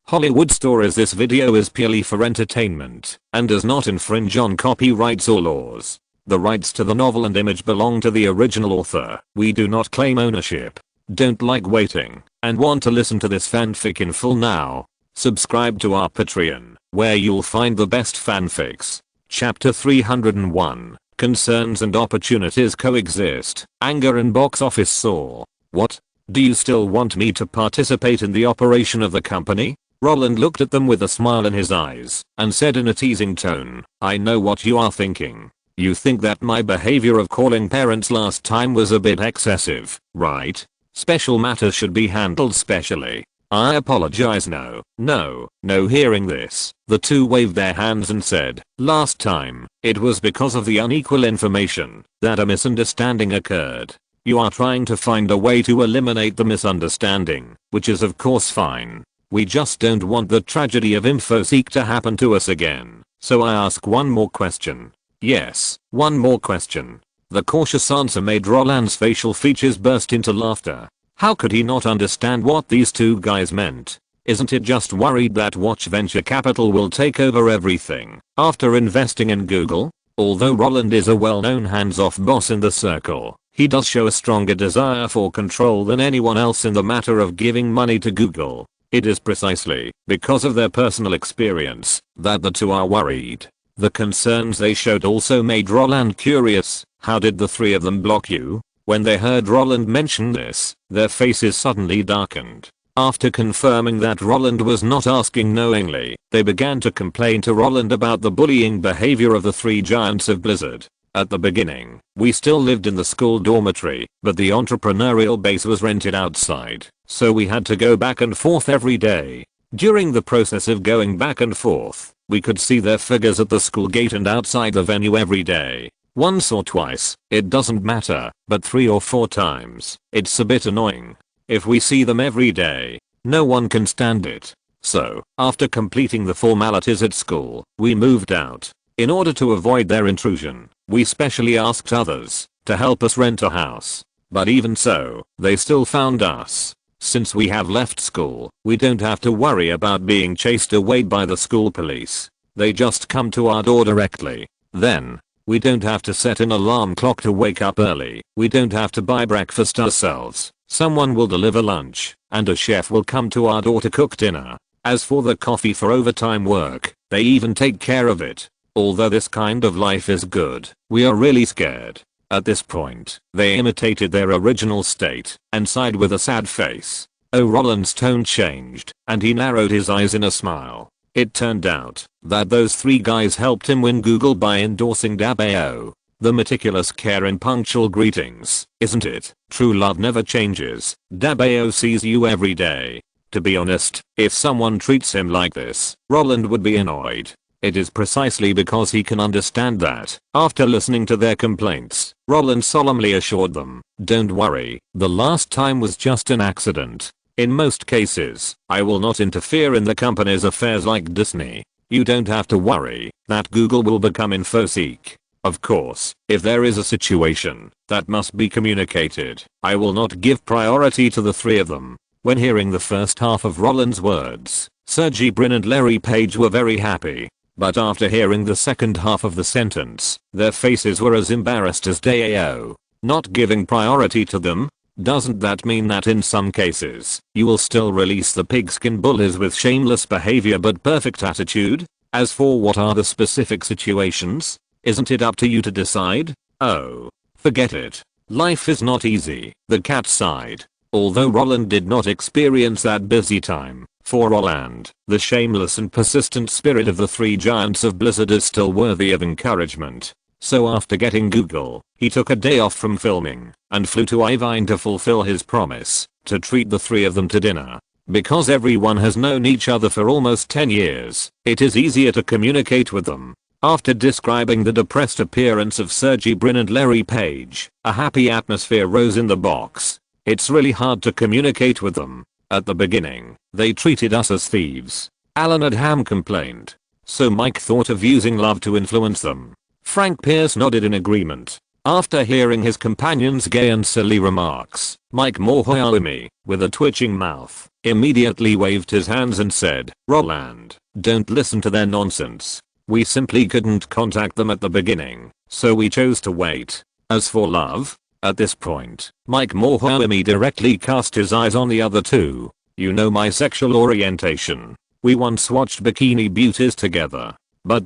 Hollywood Stories. This video is purely for entertainment and does not infringe on copyrights or laws. The rights to the novel and image belong to the original author. We do not claim ownership. Don't like waiting and want to listen to this fanfic in full now? Subscribe to our Patreon, where you'll find the best fanfics. Chapter 301. Concerns and opportunities coexist. Anger and box office soar. What? Do you still want me to participate in the operation of the company? Roland looked at them with a smile in his eyes and said in a teasing tone, I know what you are thinking. You think that my behavior of calling parents last time was a bit excessive, right? Special matters should be handled specially. I apologize. No. Hearing this, the two waved their hands and said, last time, it was because of the unequal information that a misunderstanding occurred. You are trying to find a way to eliminate the misunderstanding, which is of course fine. We just don't want the tragedy of InfoSeek to happen to us again. So I ask one more question. Yes, one more question. The cautious answer made Roland's facial features burst into laughter. How could he not understand what these two guys meant? Isn't it just worried that Watch Venture Capital will take over everything after investing in Google? Although Roland is a well-known hands-off boss in the circle, he does show a stronger desire for control than anyone else in the matter of giving money to Google. It is precisely because of their personal experience that the two are worried. The concerns they showed also made Roland curious. How did the three of them block you? When they heard Roland mention this, their faces suddenly darkened. After confirming that Roland was not asking knowingly, they began to complain to Roland about the bullying behavior of the three giants of Blizzard. At the beginning, we still lived in the school dormitory, but the entrepreneurial base was rented outside, so we had to go back and forth every day. During the process of going back and forth, we could see their figures at the school gate and outside the venue every day. Once or twice, it doesn't matter, but 3 or 4 times, it's a bit annoying. If we see them every day, no one can stand it. So, after completing the formalities at school, we moved out. In order to avoid their intrusion, we specially asked others to help us rent a house. But even so, they still found us. Since we have left school, we don't have to worry about being chased away by the school police. They just come to our door directly. Then, we don't have to set an alarm clock to wake up early. We don't have to buy breakfast ourselves. Someone will deliver lunch, and a chef will come to our door to cook dinner. As for the coffee for overtime work, they even take care of it. Although this kind of life is good, we are really scared. At this point, they imitated their original state and sighed with a sad face. Oh, Roland's tone changed, and he narrowed his eyes in a smile. It turned out that those three guys helped him win Google by endorsing Dabao. The meticulous care and punctual greetings, isn't it? True love never changes. Dabao sees you every day. To be honest, if someone treats him like this, Roland would be annoyed. It is precisely because he can understand that. After listening to their complaints, Roland solemnly assured them, don't worry, the last time was just an accident. In most cases, I will not interfere in the company's affairs like Disney. You don't have to worry that Google will become InfoSeek. Of course, if there is a situation that must be communicated, I will not give priority to the three of them. When hearing the first half of Roland's words, Sergey Brin and Larry Page were very happy. But after hearing the second half of the sentence, their faces were as embarrassed as Dao. Not giving priority to them? Doesn't that mean that in some cases, you will still release the pigskin bullies with shameless behavior but perfect attitude? As for what are the specific situations, isn't it up to you to decide? Oh, forget it. Life is not easy, the cat sighed. Although Roland did not experience that busy time, for Roland, the shameless and persistent spirit of the three giants of Blizzard is still worthy of encouragement. So after getting Google, he took a day off from filming and flew to Irvine to fulfill his promise to treat the three of them to dinner. Because everyone has known each other for almost 10 years, it is easier to communicate with them. After describing the depressed appearance of Sergey Brin and Larry Page, a happy atmosphere rose in the box. It's really hard to communicate with them. At the beginning, they treated us as thieves. Alan Adham complained. So Mike thought of using love to influence them. Frank Pierce nodded in agreement. After hearing his companion's gay and silly remarks, Mike Mohoyalumi, with a twitching mouth, immediately waved his hands and said, "Roland, don't listen to their nonsense. We simply couldn't contact them at the beginning, so we chose to wait. As for love," at this point, Mike Morhaime directly cast his eyes on the other two. "You know my sexual orientation. We once watched Bikini Beauties together. But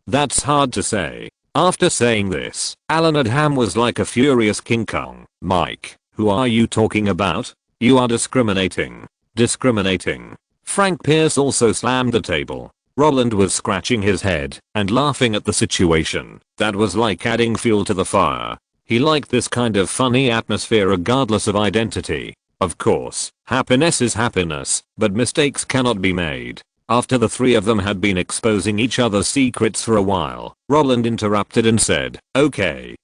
that's hard to say." After saying this, Alan Adham was like a furious King Kong. "Mike, who are you talking about? You are discriminating. Discriminating." Frank Pierce also slammed the table. Roland was scratching his head and laughing at the situation. That was like adding fuel to the fire. He liked this kind of funny atmosphere regardless of identity. Of course, happiness is happiness, but mistakes cannot be made. After the three of them had been exposing each other's secrets for a while, Roland interrupted and said, okay,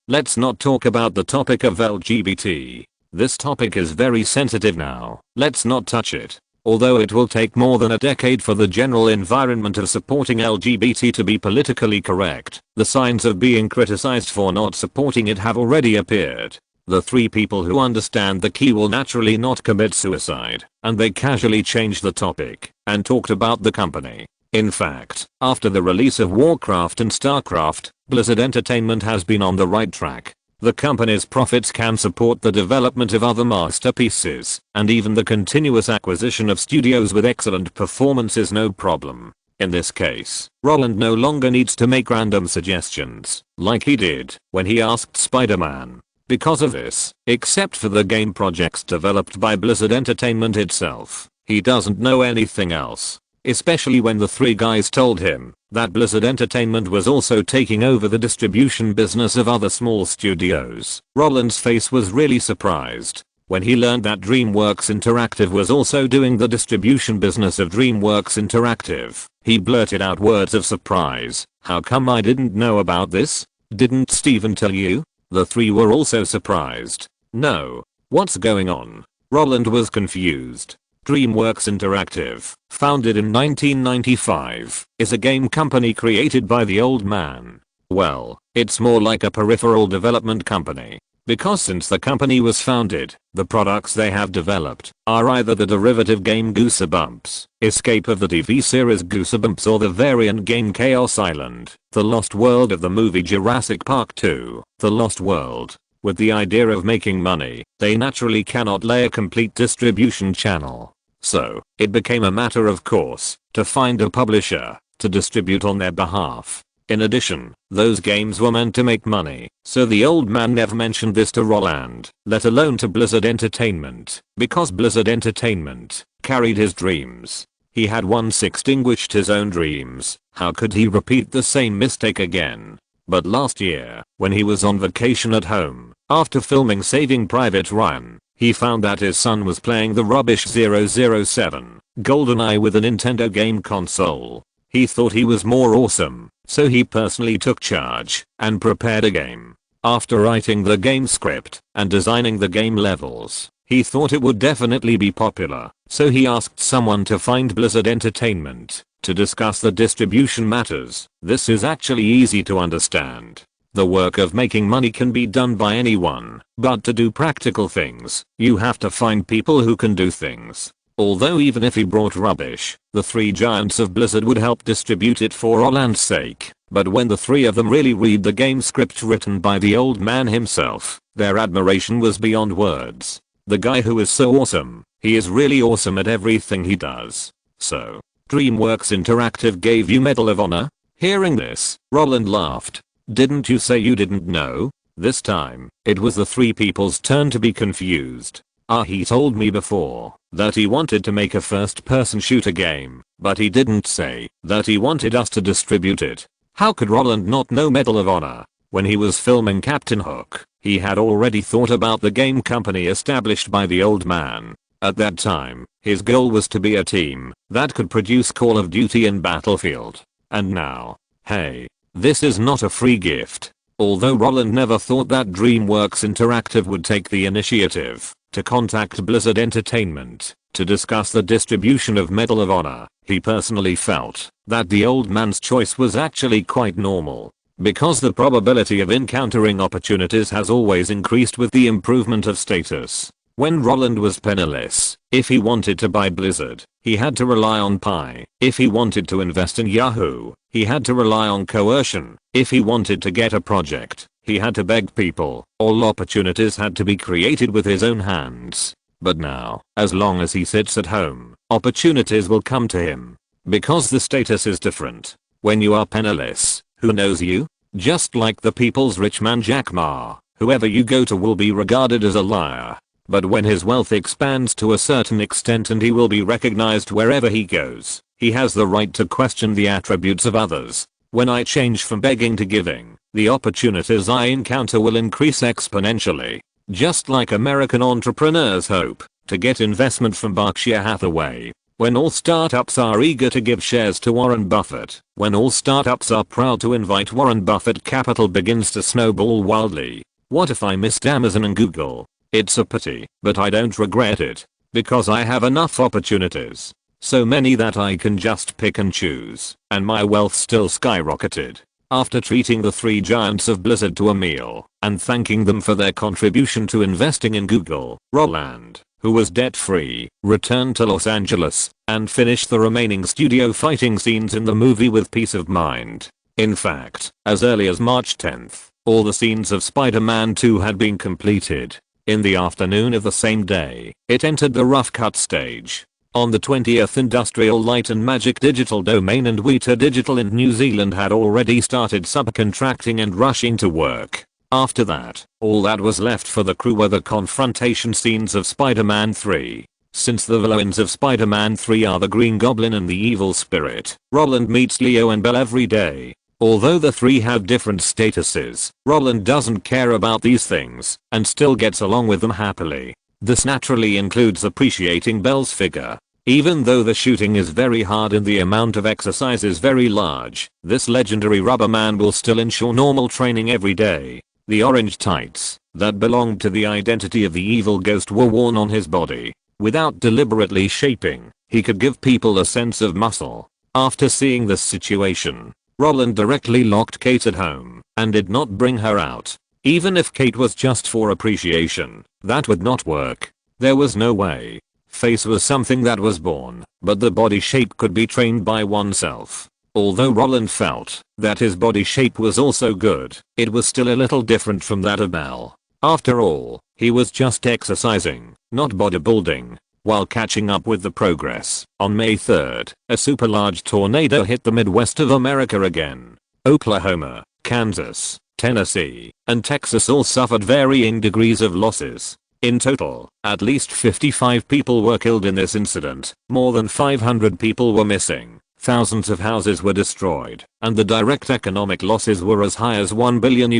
let's not talk about the topic of LGBT. This topic is very sensitive now. Let's not touch it. Although it will take more than a decade for the general environment of supporting LGBT to be politically correct, the signs of being criticized for not supporting it have already appeared. The three people who understand the key will naturally not commit suicide, and they casually changed the topic and talked about the company. In fact, after the release of Warcraft and Starcraft, Blizzard Entertainment has been on the right track. The company's profits can support the development of other masterpieces, and even the continuous acquisition of studios with excellent performances no problem. In this case, Roland no longer needs to make random suggestions, like he did when he asked Spider-Man. Because of this, except for the game projects developed by Blizzard Entertainment itself, he doesn't know anything else. Especially when the three guys told him that Blizzard Entertainment was also taking over the distribution business of other small studios. Roland's face was really surprised when he learned that DreamWorks Interactive was also doing the distribution business of DreamWorks Interactive. He blurted out words of surprise. "How come I didn't know about this? Didn't Steven tell you?" The three were also surprised. "No. What's going on?" Roland was confused. DreamWorks Interactive, founded in 1995, is a game company created by the old man. Well, it's more like a peripheral development company. Because since the company was founded, the products they have developed are either the derivative game Goosebumps, Escape of the TV series Goosebumps, or the variant game Chaos Island, the Lost World of the movie Jurassic Park 2, The Lost World. With the idea of making money, they naturally cannot lay a complete distribution channel. So, it became a matter of course to find a publisher to distribute on their behalf. In addition, those games were meant to make money, so the old man never mentioned this to Roland, let alone to Blizzard Entertainment, because Blizzard Entertainment carried his dreams. He had once extinguished his own dreams. How could he repeat the same mistake again? But last year, when he was on vacation at home, after filming Saving Private Ryan, he found that his son was playing the rubbish 007 GoldenEye with a Nintendo game console. He thought he was more awesome, so he personally took charge and prepared a game. After writing the game script and designing the game levels, he thought it would definitely be popular, so he asked someone to find Blizzard Entertainment to discuss the distribution matters. This is actually easy to understand. The work of making money can be done by anyone, but to do practical things, you have to find people who can do things. Although even if he brought rubbish, the three giants of Blizzard would help distribute it for Roland's sake. But when the three of them really read the game script written by the old man himself, their admiration was beyond words. The guy who is so awesome, he is really awesome at everything he does. So, DreamWorks Interactive gave you Medal of Honor? Hearing this, Roland laughed. Didn't you say you didn't know? This time, it was the three people's turn to be confused. He told me before that he wanted to make a first-person shooter game, but he didn't say that he wanted us to distribute it. How could Roland not know Medal of Honor? When he was filming Captain Hook, he had already thought about the game company established by the old man. At that time, his goal was to be a team that could produce Call of Duty and Battlefield. And now, hey, this is not a free gift. Although Roland never thought that DreamWorks Interactive would take the initiative to contact Blizzard Entertainment to discuss the distribution of Medal of Honor, he personally felt that the old man's choice was actually quite normal, because the probability of encountering opportunities has always increased with the improvement of status. When Roland was penniless, if he wanted to buy Blizzard, he had to rely on Pi. If he wanted to invest in Yahoo, he had to rely on coercion. If he wanted to get a project, he had to beg people. All opportunities had to be created with his own hands. But now, as long as he sits at home, opportunities will come to him. Because the status is different. When you are penniless, who knows you? Just like the people's rich man Jack Ma, whoever you go to will be regarded as a liar. But when his wealth expands to a certain extent and he will be recognized wherever he goes, he has the right to question the attributes of others. When I change from begging to giving, the opportunities I encounter will increase exponentially. Just like American entrepreneurs hope to get investment from Berkshire Hathaway. When all startups are eager to give shares to Warren Buffett. When all startups are proud to invite Warren Buffett, capital begins to snowball wildly. What if I missed Amazon and Google? It's a pity, but I don't regret it. Because I have enough opportunities. So many that I can just pick and choose. And my wealth still skyrocketed. After treating the 3 giants of Blizzard to a meal, and thanking them for their contribution to investing in Google, Roland, who was debt-free, returned to Los Angeles, and finished the remaining studio fighting scenes in the movie with peace of mind. In fact, as early as March 10th, all the scenes of Spider-Man 2 had been completed. In the afternoon of the same day, it entered the rough cut stage. On the 20th Industrial Light and Magic Digital Domain and Weta Digital in New Zealand had already started subcontracting and rushing to work. After that, all that was left for the crew were the confrontation scenes of Spider-Man 3. Since the villains of Spider-Man 3 are the Green Goblin and the Evil Spirit, Roland meets Leo and Belle every day. Although the 3 have different statuses, Roland doesn't care about these things and still gets along with them happily. This naturally includes appreciating Belle's figure. Even though the shooting is very hard and the amount of exercise is very large, this legendary rubber man will still ensure normal training every day. The orange tights that belonged to the identity of the evil ghost were worn on his body. Without deliberately shaping, he could give people a sense of muscle. After seeing this situation, Roland directly locked Kate at home and did not bring her out. Even if Kate was just for appreciation, that would not work. There was no way. Face was something that was born, but the body shape could be trained by oneself. Although Roland felt that his body shape was also good, it was still a little different from that of Belle. After all, he was just exercising, not bodybuilding. While catching up with the progress, on May 3rd, a super large tornado hit the Midwest of America again. Oklahoma, Kansas, Tennessee, and Texas all suffered varying degrees of losses. In total, at least 55 people were killed in this incident, more than 500 people were missing, thousands of houses were destroyed, and the direct economic losses were as high as $1 billion.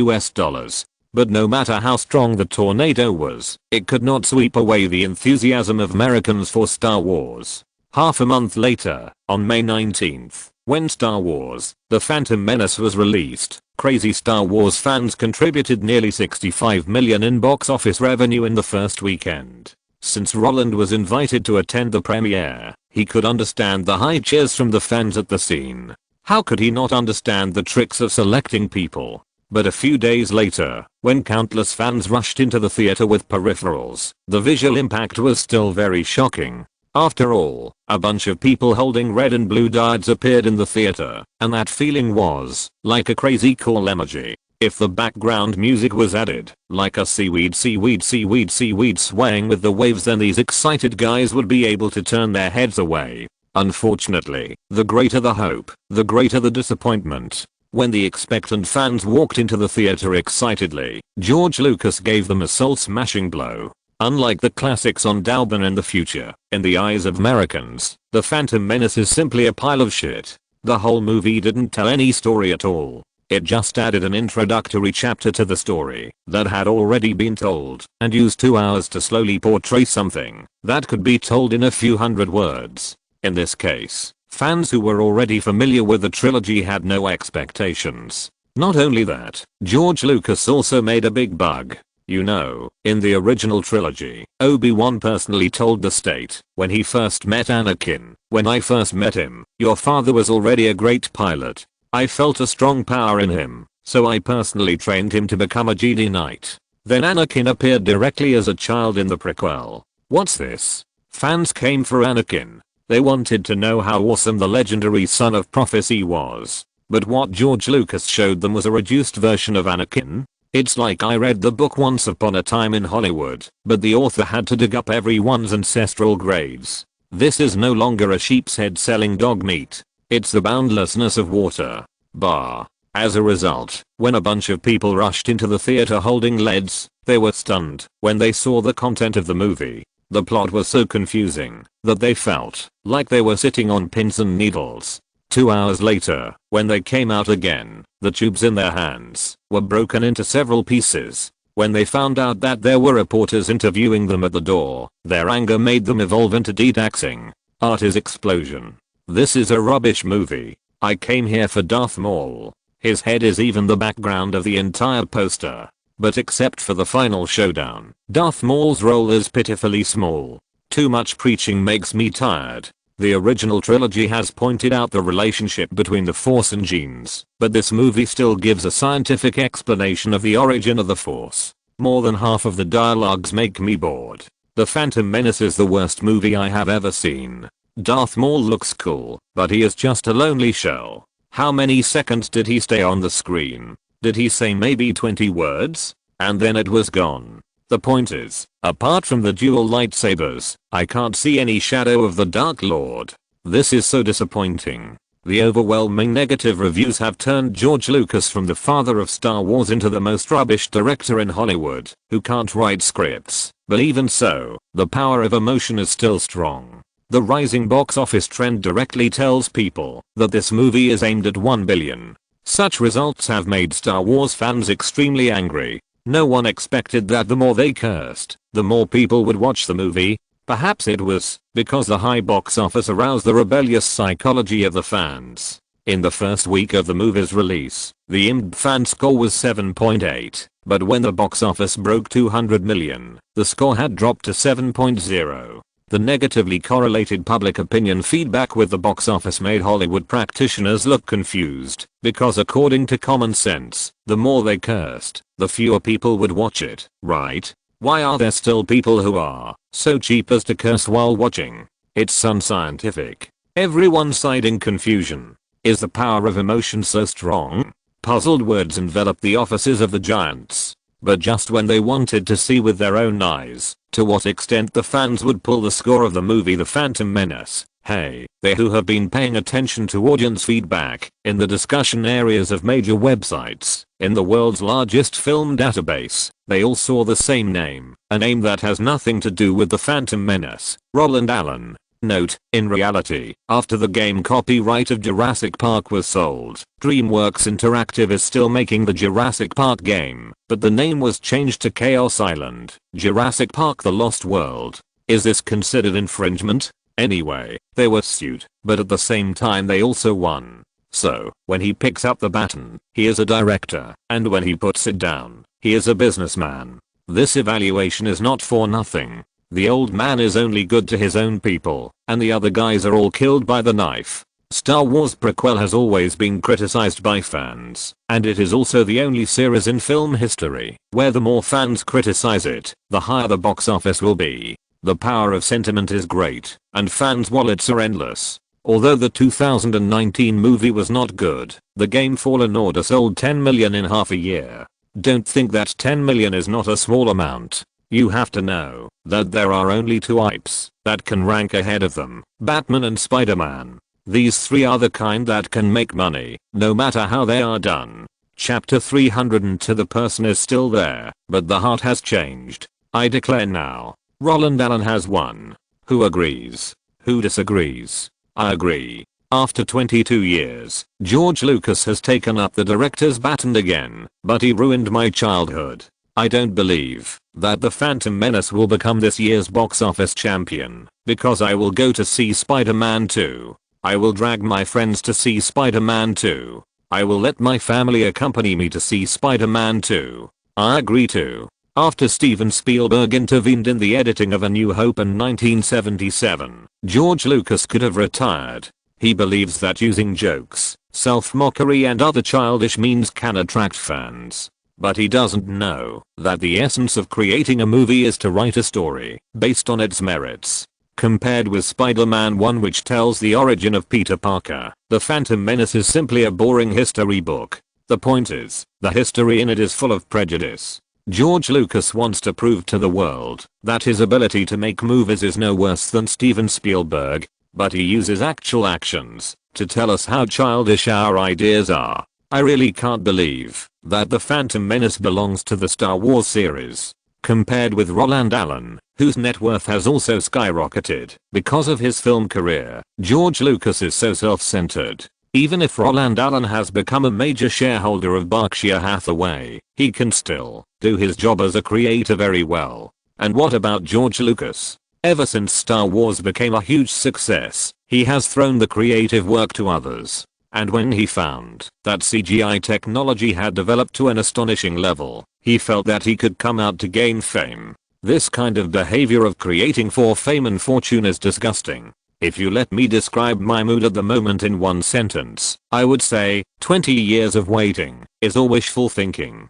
But no matter how strong the tornado was, it could not sweep away the enthusiasm of Americans for Star Wars. Half a month later, on May 19th, when Star Wars: The Phantom Menace was released, crazy Star Wars fans contributed nearly $65 million in box office revenue in the first weekend. Since Roland was invited to attend the premiere, he could understand the high cheers from the fans at the scene. How could he not understand the tricks of selecting people? But a few days later, when countless fans rushed into the theater with peripherals, the visual impact was still very shocking. After all, a bunch of people holding red and blue diodes appeared in the theater, and that feeling was like a crazy cool emoji. If the background music was added, like a seaweed swaying with the waves, then these excited guys would be able to turn their heads away. Unfortunately, the greater the hope, the greater the disappointment. When the expectant fans walked into the theater excitedly, George Lucas gave them a soul-smashing blow. Unlike the classics on Dalbin and the future, in the eyes of Americans, The Phantom Menace is simply a pile of shit. The whole movie didn't tell any story at all. It just added an introductory chapter to the story that had already been told, and used 2 hours to slowly portray something that could be told in a few hundred words. In this case, fans who were already familiar with the trilogy had no expectations. Not only that, George Lucas also made a big bug. You know, in the original trilogy, Obi-Wan personally told the state, when he first met Anakin, "When I first met him, your father was already a great pilot. I felt a strong power in him, so I personally trained him to become a Jedi Knight." Then Anakin appeared directly as a child in the prequel. What's this? Fans came for Anakin. They wanted to know how awesome the legendary son of prophecy was. But what George Lucas showed them was a reduced version of Anakin. It's like I read the book Once Upon a Time in Hollywood, but the author had to dig up everyone's ancestral graves. This is no longer a sheep's head selling dog meat. It's the boundlessness of water. Bah. As a result, when a bunch of people rushed into the theater holding leads, they were stunned when they saw the content of the movie. The plot was so confusing that they felt like they were sitting on pins and needles. 2 hours later, when they came out again, the tubes in their hands were broken into several pieces. When they found out that there were reporters interviewing them at the door, their anger made them evolve into detaxing. Art is explosion. This is a rubbish movie. I came here for Darth Maul. His head is even the background of the entire poster. But except for the final showdown, Darth Maul's role is pitifully small. Too much preaching makes me tired. The original trilogy has pointed out the relationship between the Force and genes, but this movie still gives a scientific explanation of the origin of the Force. More than half of the dialogues make me bored. The Phantom Menace is the worst movie I have ever seen. Darth Maul looks cool, but he is just a lonely shell. How many seconds did he stay on the screen? Did he say maybe 20 words? And then it was gone. The point is, apart from the dual lightsabers, I can't see any shadow of the Dark Lord. This is so disappointing. The overwhelming negative reviews have turned George Lucas from the father of Star Wars into the most rubbish director in Hollywood, who can't write scripts. But even so, the power of emotion is still strong. The rising box office trend directly tells people that this movie is aimed at 1 billion. Such results have made Star Wars fans extremely angry. No one expected that the more they cursed, the more people would watch the movie. Perhaps it was because the high box office aroused the rebellious psychology of the fans. In the first week of the movie's release, the IMDb fan score was 7.8, but when the box office broke 200 million, the score had dropped to 7.0. The negatively correlated public opinion feedback with the box office made Hollywood practitioners look confused, because according to common sense, the more they cursed, the fewer people would watch it, right? Why are there still people who are so cheap as to curse while watching? It's unscientific. Everyone sighed in confusion. Is the power of emotion so strong? Puzzled words enveloped the offices of the giants. But just when they wanted to see with their own eyes to what extent the fans would pull the score of the movie The Phantom Menace, hey, they who have been paying attention to audience feedback in the discussion areas of major websites, in the world's largest film database, they all saw the same name, a name that has nothing to do with The Phantom Menace, Roland Allen. Note, in reality, after the game copyright of Jurassic Park was sold, DreamWorks Interactive is still making the Jurassic Park game, but the name was changed to Chaos Island, Jurassic Park: The Lost World. Is this considered infringement? Anyway, they were sued, but at the same time they also won. So, when he picks up the baton, he is a director, and when he puts it down, he is a businessman. This evaluation is not for nothing. The old man is only good to his own people, and the other guys are all killed by the knife. Star Wars prequel has always been criticized by fans, and it is also the only series in film history where the more fans criticize it, the higher the box office will be. The power of sentiment is great, and fans' wallets are endless. Although the 2019 movie was not good, the game Fallen Order sold 10 million in half a year. Don't think that 10 million is not a small amount. You have to know that there are only two IPs that can rank ahead of them, Batman and Spider-Man. These three are the kind that can make money, no matter how they are done. Chapter 302. The person is still there, but the heart has changed. I declare now. Roland Allen has won. Who agrees? Who disagrees? I agree. After 22 years, George Lucas has taken up the director's baton again, but he ruined my childhood. I don't believe that The Phantom Menace will become this year's box office champion, because I will go to see Spider-Man 2. I will drag my friends to see Spider-Man 2. I will let my family accompany me to see Spider-Man 2. I agree too. After Steven Spielberg intervened in the editing of A New Hope in 1977, George Lucas could have retired. He believes that using jokes, self-mockery and other childish means can attract fans. but he doesn't know that the essence of creating a movie is to write a story based on its merits. Compared with Spider-Man 1, which tells the origin of Peter Parker, The Phantom Menace is simply a boring history book. The point is, the history in it is full of prejudice. George Lucas wants to prove to the world that his ability to make movies is no worse than Steven Spielberg, but he uses actual actions to tell us how childish our ideas are. I really can't believe that The Phantom Menace belongs to the Star Wars series. Compared with Roland Allen, whose net worth has also skyrocketed because of his film career, George Lucas is so self-centered. Even if Roland Allen has become a major shareholder of Berkshire Hathaway, he can still do his job as a creator very well. And what about George Lucas? Ever since Star Wars became a huge success, he has thrown the creative work to others. And when he found that CGI technology had developed to an astonishing level, he felt that he could come out to gain fame. This kind of behavior of creating for fame and fortune is disgusting. If you let me describe my mood at the moment in one sentence, I would say, 20 years of waiting is all wishful thinking.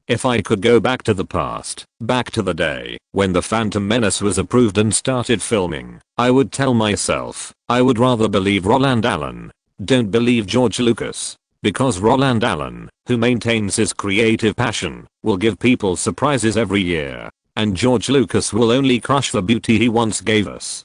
If I could go back to the past, back to the day when The Phantom Menace was approved and started filming, I would tell myself, I would rather believe Roland Allen. Don't believe George Lucas. Because Roland Allen, who maintains his creative passion, will give people surprises every year. And George Lucas will only crush the beauty he once gave us.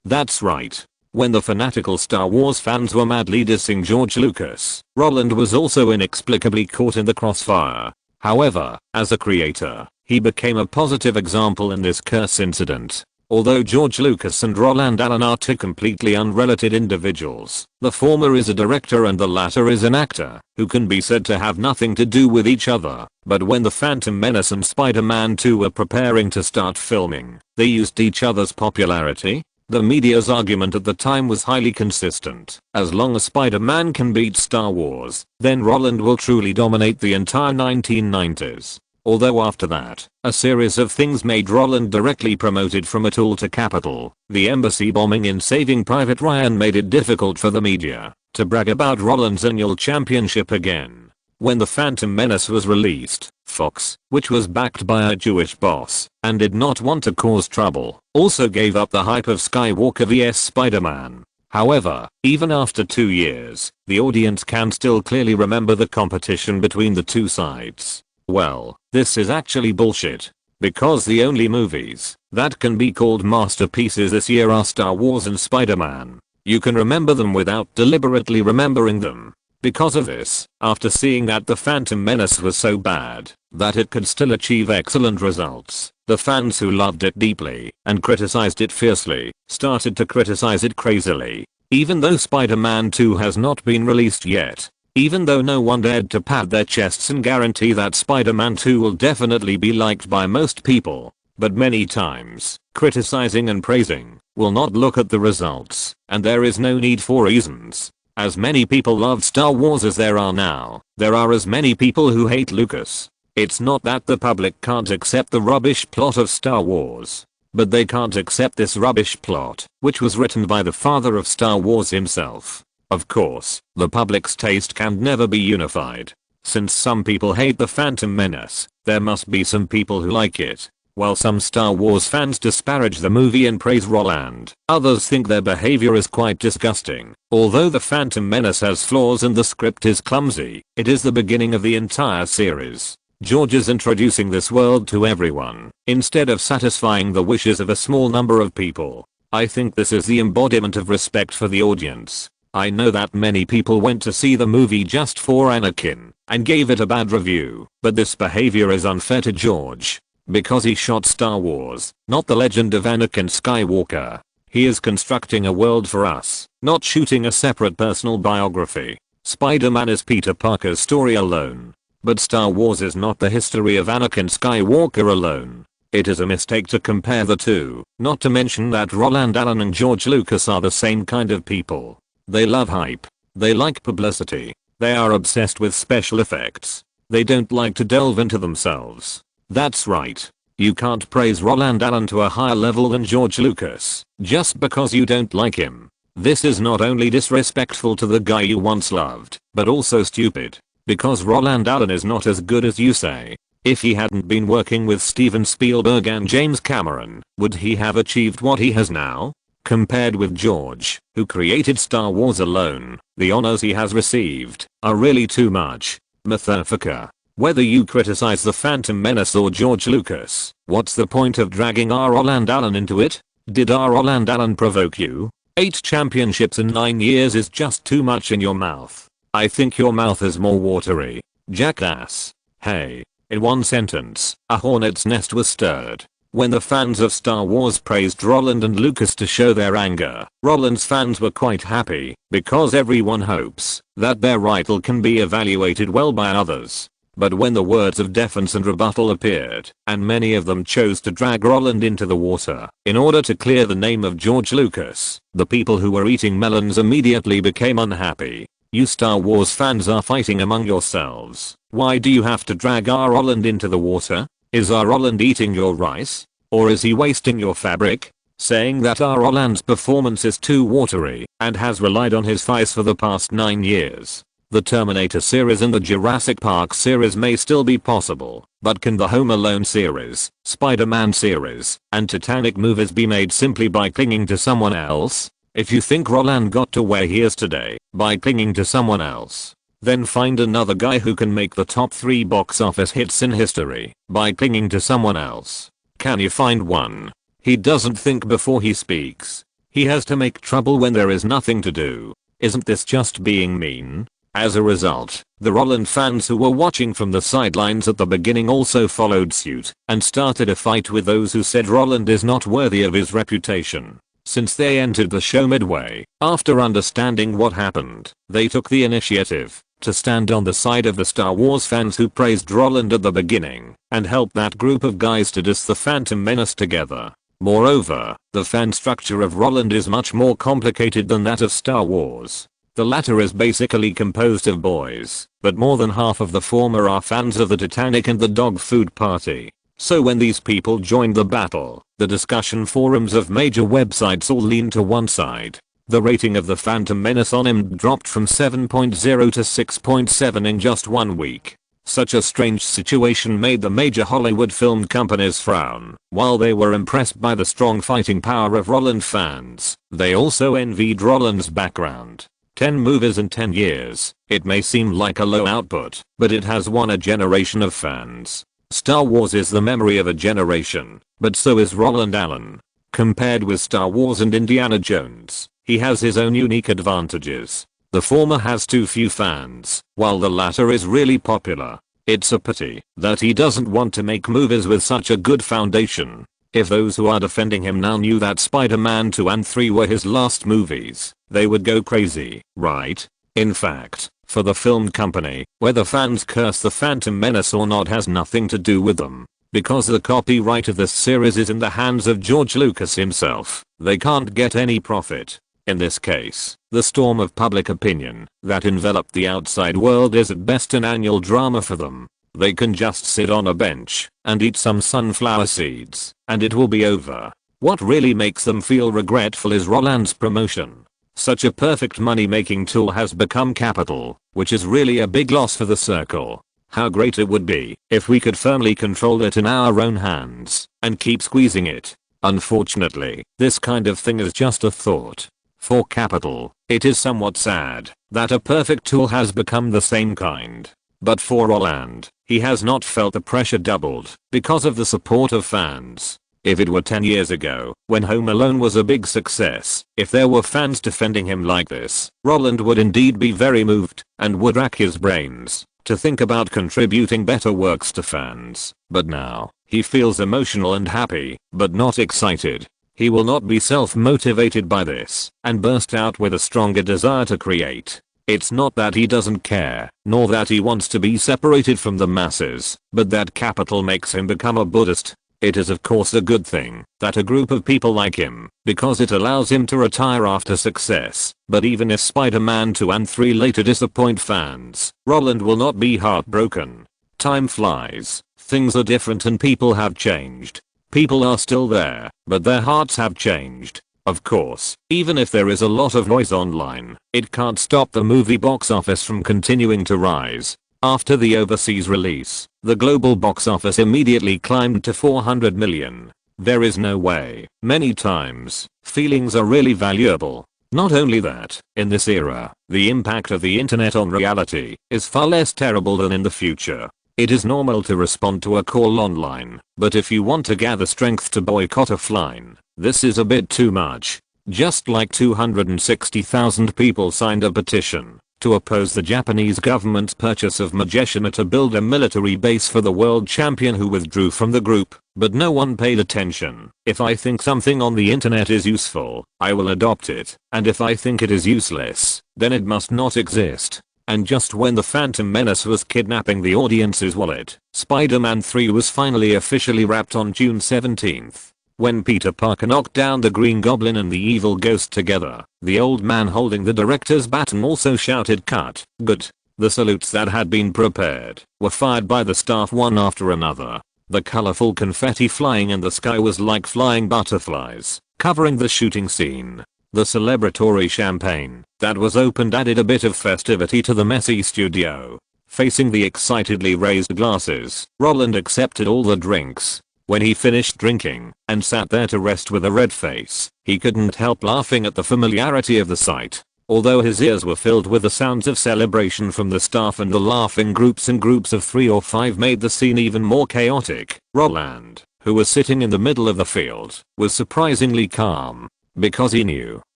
That's right. When the fanatical Star Wars fans were madly dissing George Lucas, Roland was also inexplicably caught in the crossfire. However, as a creator, he became a positive example in this curse incident. Although George Lucas and Roland Allen are two completely unrelated individuals, the former is a director and the latter is an actor, who can be said to have nothing to do with each other. But when The Phantom Menace and Spider-Man 2 were preparing to start filming, they used each other's popularity. The media's argument at the time was highly consistent. As long as Spider-Man can beat Star Wars, then Roland will truly dominate the entire 1990s. Although after that, a series of things made Roland directly promoted from it all to capital. The embassy bombing in Saving Private Ryan made it difficult for the media to brag about Roland's annual championship again. When The Phantom Menace was released, Fox, which was backed by a Jewish boss and did not want to cause trouble, also gave up the hype of Skywalker vs Spider-Man. However, even after 2 years, the audience can still clearly remember the competition between the two sides. Well, this is actually bullshit. Because the only movies that can be called masterpieces this year are Star Wars and Spider-Man. You can remember them without deliberately remembering them. Because of this, after seeing that The Phantom Menace was so bad that it could still achieve excellent results, the fans who loved it deeply and criticized it fiercely started to criticize it crazily. Even though Spider-Man 2 has not been released yet. Even though no one dared to pat their chests and guarantee that Spider-Man 2 will definitely be liked by most people. But many times, criticizing and praising will not look at the results, and there is no need for reasons. As many people loved Star Wars as there are now, there are as many people who hate Lucas. It's not that the public can't accept the rubbish plot of Star Wars, but they can't accept this rubbish plot, which was written by the father of Star Wars himself. Of course, the public's taste can never be unified. Since some people hate The Phantom Menace, there must be some people who like it. While some Star Wars fans disparage the movie and praise Roland, others think their behavior is quite disgusting. Although The Phantom Menace has flaws and the script is clumsy, it is the beginning of the entire series. George is introducing this world to everyone, instead of satisfying the wishes of a small number of people. I think this is the embodiment of respect for the audience. I know that many people went to see the movie just for Anakin and gave it a bad review, but this behavior is unfair to George. Because he shot Star Wars, not the legend of Anakin Skywalker. He is constructing a world for us, not shooting a separate personal biography. Spider-Man is Peter Parker's story alone. But Star Wars is not the history of Anakin Skywalker alone. It is a mistake to compare the two, not to mention that Roland Allen and George Lucas are the same kind of people. They love hype. They like publicity. They are obsessed with special effects. They don't like to delve into themselves. That's right. You can't praise Roland Allen to a higher level than George Lucas, just because you don't like him. This is not only disrespectful to the guy you once loved, but also stupid. Because Roland Allen is not as good as you say. If he hadn't been working with Steven Spielberg and James Cameron, would he have achieved what he has now? Compared with George, who created Star Wars alone, the honors he has received are really too much. Motherfucker. Whether you criticize The Phantom Menace or George Lucas, what's the point of dragging Roland Allen into it? Did Roland Allen provoke you? 8 championships in 9 years is just too much in your mouth. I think your mouth is more watery. Jackass. Hey. In one sentence, a hornet's nest was stirred. When the fans of Star Wars praised Roland and Lucas to show their anger, Roland's fans were quite happy, because everyone hopes that their rival can be evaluated well by others. But when the words of defense and rebuttal appeared, and many of them chose to drag Roland into the water in order to clear the name of George Lucas, the people who were eating melons immediately became unhappy. You Star Wars fans are fighting among yourselves. Why do you have to drag Roland into the water? Is Roland eating your rice? Or is he wasting your fabric? Saying that Roland's performance is too watery and has relied on his face for the past 9 years. The Terminator series and the Jurassic Park series may still be possible, but can the Home Alone series, Spider-Man series, and Titanic movies be made simply by clinging to someone else? If you think Roland got to where he is today by clinging to someone else, then find another guy who can make the top 3 box office hits in history by clinging to someone else. Can you find one? He doesn't think before he speaks. He has to make trouble when there is nothing to do. Isn't this just being mean? As a result, the Roland fans who were watching from the sidelines at the beginning also followed suit and started a fight with those who said Roland is not worthy of his reputation. Since they entered the show midway, after understanding what happened, they took the initiative to stand on the side of the Star Wars fans who praised Roland at the beginning and help that group of guys to diss the Phantom Menace together. Moreover, the fan structure of Roland is much more complicated than that of Star Wars. The latter is basically composed of boys, but more than half of the former are fans of the Titanic and the Dog Food Party. So when these people joined the battle, the discussion forums of major websites all leaned to one side. The rating of the Phantom Menace on IMDb dropped from 7.0 to 6.7 in just 1 week. Such a strange situation made the major Hollywood film companies frown. While they were impressed by the strong fighting power of Roland fans, they also envied Roland's background. 10 movies in 10 years. It may seem like a low output, but it has won a generation of fans. Star Wars is the memory of a generation, but so is Roland Allen. Compared with Star Wars and Indiana Jones, he has his own unique advantages. The former has too few fans, while the latter is really popular. It's a pity that he doesn't want to make movies with such a good foundation. If those who are defending him now knew that Spider-Man 2 and 3 were his last movies, they would go crazy, right? In fact, for the film company, whether fans curse the Phantom Menace or not has nothing to do with them. Because the copyright of this series is in the hands of George Lucas himself, they can't get any profit. In this case, the storm of public opinion that enveloped the outside world is at best an annual drama for them. They can just sit on a bench and eat some sunflower seeds, and it will be over. What really makes them feel regretful is Roland's promotion. Such a perfect money-making tool has become capital, which is really a big loss for the circle. How great it would be if we could firmly control it in our own hands and keep squeezing it. Unfortunately, this kind of thing is just a thought. For capital, it is somewhat sad that a perfect tool has become the same kind. But for Roland, he has not felt the pressure doubled because of the support of fans. If it were 10 years ago, when Home Alone was a big success, if there were fans defending him like this, Roland would indeed be very moved and would rack his brains to think about contributing better works to fans. But now, he feels emotional and happy, but not excited. He will not be self-motivated by this and burst out with a stronger desire to create. It's not that he doesn't care, nor that he wants to be separated from the masses, but that capital makes him become a Buddhist. It is of course a good thing that a group of people like him, because it allows him to retire after success. But even if Spider-Man 2 and 3 later disappoint fans, Roland will not be heartbroken. Time flies, things are different and people have changed. People are still there, but their hearts have changed. Of course, even if there is a lot of noise online, it can't stop the movie box office from continuing to rise. After the overseas release, the global box office immediately climbed to 400 million. There is no way. Many times, feelings are really valuable. Not only that, in this era, the impact of the internet on reality is far less terrible than in the future. It is normal to respond to a call online, but if you want to gather strength to boycott offline, this is a bit too much. Just like 260,000 people signed a petition to oppose the Japanese government's purchase of Majeshima to build a military base for the world champion who withdrew from the group, but no one paid attention. If I think something on the internet is useful, I will adopt it, and if I think it is useless, then it must not exist. And just when the Phantom Menace was kidnapping the audience's wallet, Spider-Man 3 was finally officially wrapped on June 17th. When Peter Parker knocked down the Green Goblin and the evil Ghost together, the old man holding the director's baton also shouted "Cut." Good. The salutes that had been prepared were fired by the staff one after another. The colorful confetti flying in the sky was like flying butterflies, covering the shooting scene. The celebratory champagne that was opened added a bit of festivity to the messy studio. Facing the excitedly raised glasses, Roland accepted all the drinks. When he finished drinking and sat there to rest with a red face, he couldn't help laughing at the familiarity of the sight. Although his ears were filled with the sounds of celebration from the staff and the laughing groups in groups of 3 or 5 made the scene even more chaotic, Roland, who was sitting in the middle of the field, was surprisingly calm. Because he knew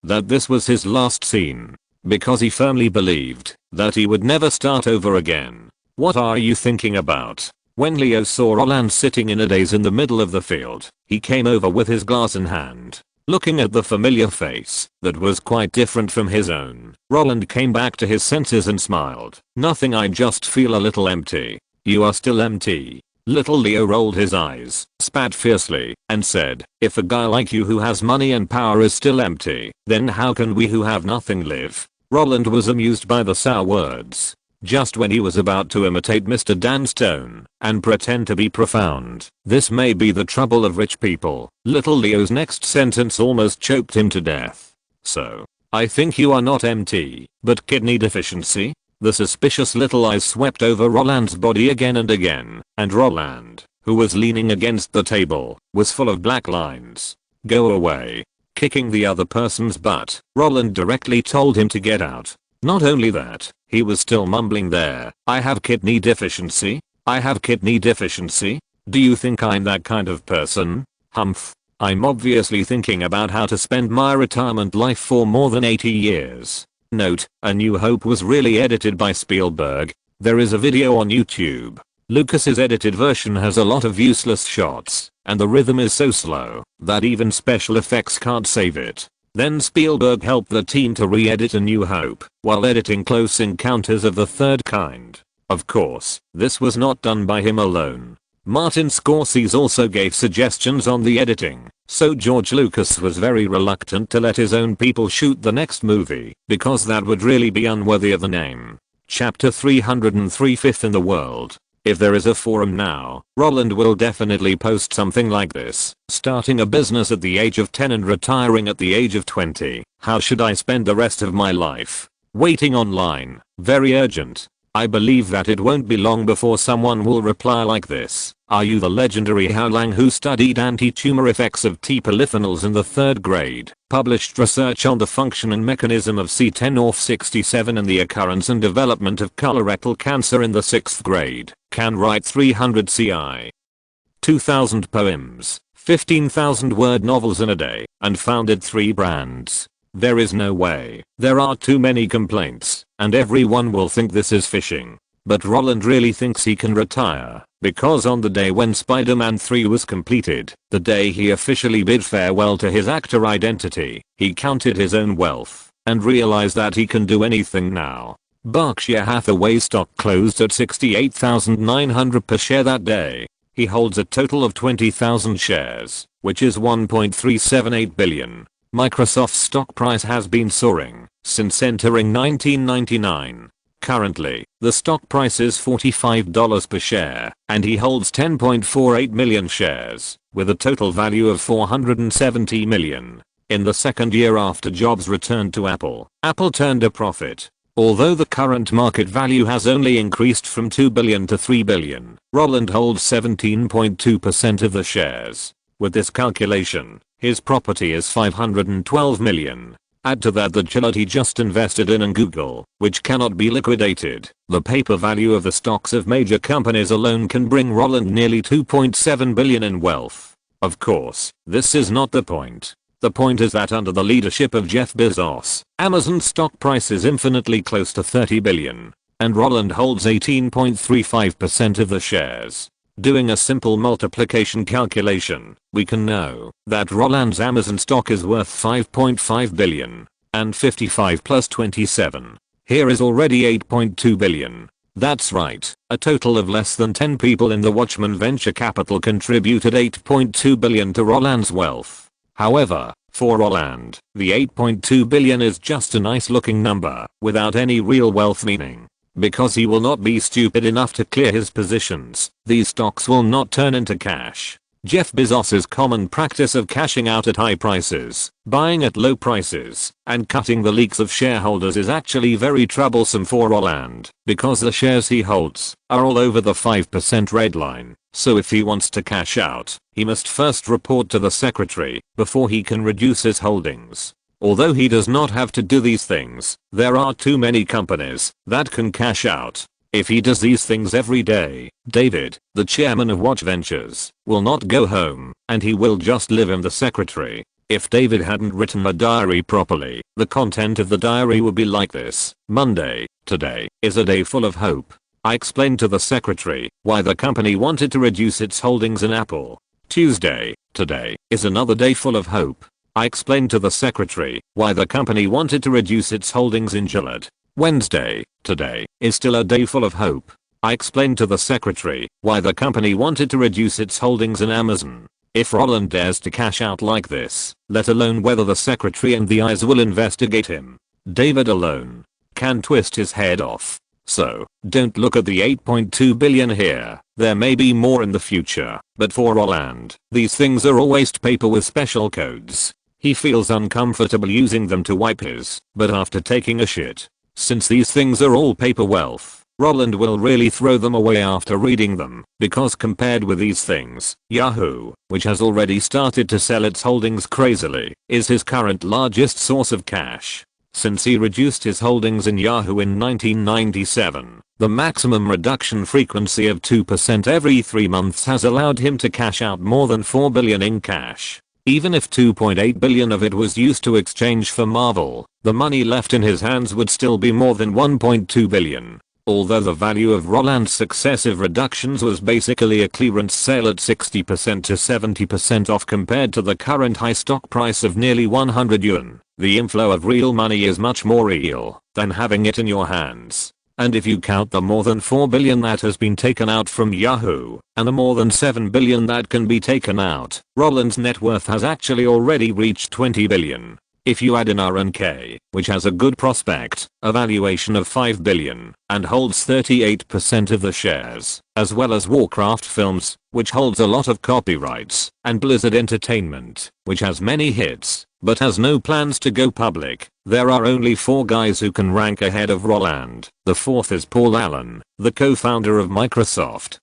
that this was his last scene. Because he firmly believed that he would never start over again. What are you thinking about? When Leo saw Roland sitting in a daze in the middle of the field, he came over with his glass in hand. Looking at the familiar face that was quite different from his own, Roland came back to his senses and smiled. Nothing, I just feel a little empty. You are still empty. Little Leo rolled his eyes, spat fiercely, and said, if a guy like you who has money and power is still empty, then how can we who have nothing live? Roland was amused by the sour words. Just when he was about to imitate Mr. Dan Stone and pretend to be profound. This may be the trouble of rich people. Little Leo's next sentence almost choked him to death. So, I think you are not empty, but kidney deficiency? The suspicious little eyes swept over Roland's body again and again, and Roland, who was leaning against the table, was full of black lines. Go away. Kicking the other person's butt, Roland directly told him to get out. Not only that, he was still mumbling there. I have kidney deficiency? I have kidney deficiency? Do you think I'm that kind of person? Humph. I'm obviously thinking about how to spend my retirement life for more than 80 years. Note, A New Hope was really edited by Spielberg. There is a video on YouTube. Lucas's edited version has a lot of useless shots, and the rhythm is so slow that even special effects can't save it. Then Spielberg helped the team to re-edit A New Hope while editing Close Encounters of the Third Kind. Of course, this was not done by him alone. Martin Scorsese also gave suggestions on the editing, so George Lucas was very reluctant to let his own people shoot the next movie because that would really be unworthy of the name. Chapter 303 Fifth in the world. If there is a forum now, Roland will definitely post something like this. Starting a business at the age of 10 and retiring at the age of 20. How should I spend the rest of my life? Waiting online. Very urgent. I believe that it won't be long before someone will reply like this. Are you the legendary Hao Lang who studied anti-tumor effects of T polyphenols in the 3rd grade? Published research on the function and mechanism of C10ORF67 and the occurrence and development of colorectal cancer in the 6th grade. Can write 300 CI. 2,000 poems, 15,000 word novels in a day, and founded 3 brands. There is no way. There are too many complaints, and everyone will think this is fishing. But Roland really thinks he can retire, because on the day when Spider-Man 3 was completed, the day he officially bid farewell to his actor identity, he counted his own wealth, and realized that he can do anything now. Berkshire Hathaway stock closed at 68,900 per share that day. He holds a total of 20,000 shares, which is 1.378 billion. Microsoft's stock price has been soaring since entering 1999. Currently, the stock price is $45 per share, and he holds 10.48 million shares, with a total value of $470 million. In the second year after Jobs returned to Apple, Apple turned a profit. Although the current market value has only increased from 2 billion to 3 billion, Roland holds 17.2% of the shares. With this calculation, his property is 512 million. Add to that the child he just invested in Google, which cannot be liquidated. The paper value of the stocks of major companies alone can bring Roland nearly 2.7 billion in wealth. Of course, this is not the point. The point is that under the leadership of Jeff Bezos, Amazon's stock price is infinitely close to 30 billion, and Roland holds 18.35% of the shares. Doing a simple multiplication calculation, we can know that Roland's Amazon stock is worth 5.5 billion, and 55 plus 27. Here is already 8.2 billion. That's right, a total of less than 10 people in the Watchman Venture Capital contributed 8.2 billion to Roland's wealth. However, for Roland, the 8.2 billion is just a nice looking number, without any real wealth meaning. Because he will not be stupid enough to clear his positions, these stocks will not turn into cash. Jeff Bezos's common practice of cashing out at high prices, buying at low prices, and cutting the leaks of shareholders is actually very troublesome for Roland, because the shares he holds are all over the 5% red line. So if he wants to cash out, he must first report to the secretary before he can reduce his holdings. Although he does not have to do these things, there are too many companies that can cash out. If he does these things every day, David, the chairman of Watch Ventures, will not go home, and he will just live in the secretary. If David hadn't written a diary properly, the content of the diary would be like this. Monday, today, is a day full of hope. I explained to the secretary why the company wanted to reduce its holdings in Apple. Tuesday, today, is another day full of hope. I explained to the secretary why the company wanted to reduce its holdings in Gillette. Wednesday, today, is still a day full of hope. I explained to the secretary why the company wanted to reduce its holdings in Amazon. If Roland dares to cash out like this, let alone whether the secretary and the eyes will investigate him, David alone can twist his head off. So, don't look at the 8.2 billion here, there may be more in the future, but for Roland, these things are all waste paper with special codes. He feels uncomfortable using them to wipe his butt after taking a shit. Since these things are all paper wealth, Roland will really throw them away after reading them, because compared with these things, Yahoo, which has already started to sell its holdings crazily, is his current largest source of cash. Since he reduced his holdings in Yahoo in 1997, the maximum reduction frequency of 2% every 3 months has allowed him to cash out more than 4 billion in cash. Even if 2.8 billion of it was used to exchange for Marvel, the money left in his hands would still be more than 1.2 billion. Although the value of Roland's successive reductions was basically a clearance sale at 60% to 70% off compared to the current high stock price of nearly 100 yuan, the inflow of real money is much more real than having it in your hands. And if you count the more than 4 billion that has been taken out from Yahoo, and the more than 7 billion that can be taken out, Roland's net worth has actually already reached 20 billion. If you add in RNK, which has a good prospect, a valuation of 5 billion, and holds 38% of the shares, as well as Warcraft Films, which holds a lot of copyrights, and Blizzard Entertainment, which has many hits, but has no plans to go public, there are only 4 guys who can rank ahead of Roland. The fourth is Paul Allen, the co-founder of Microsoft,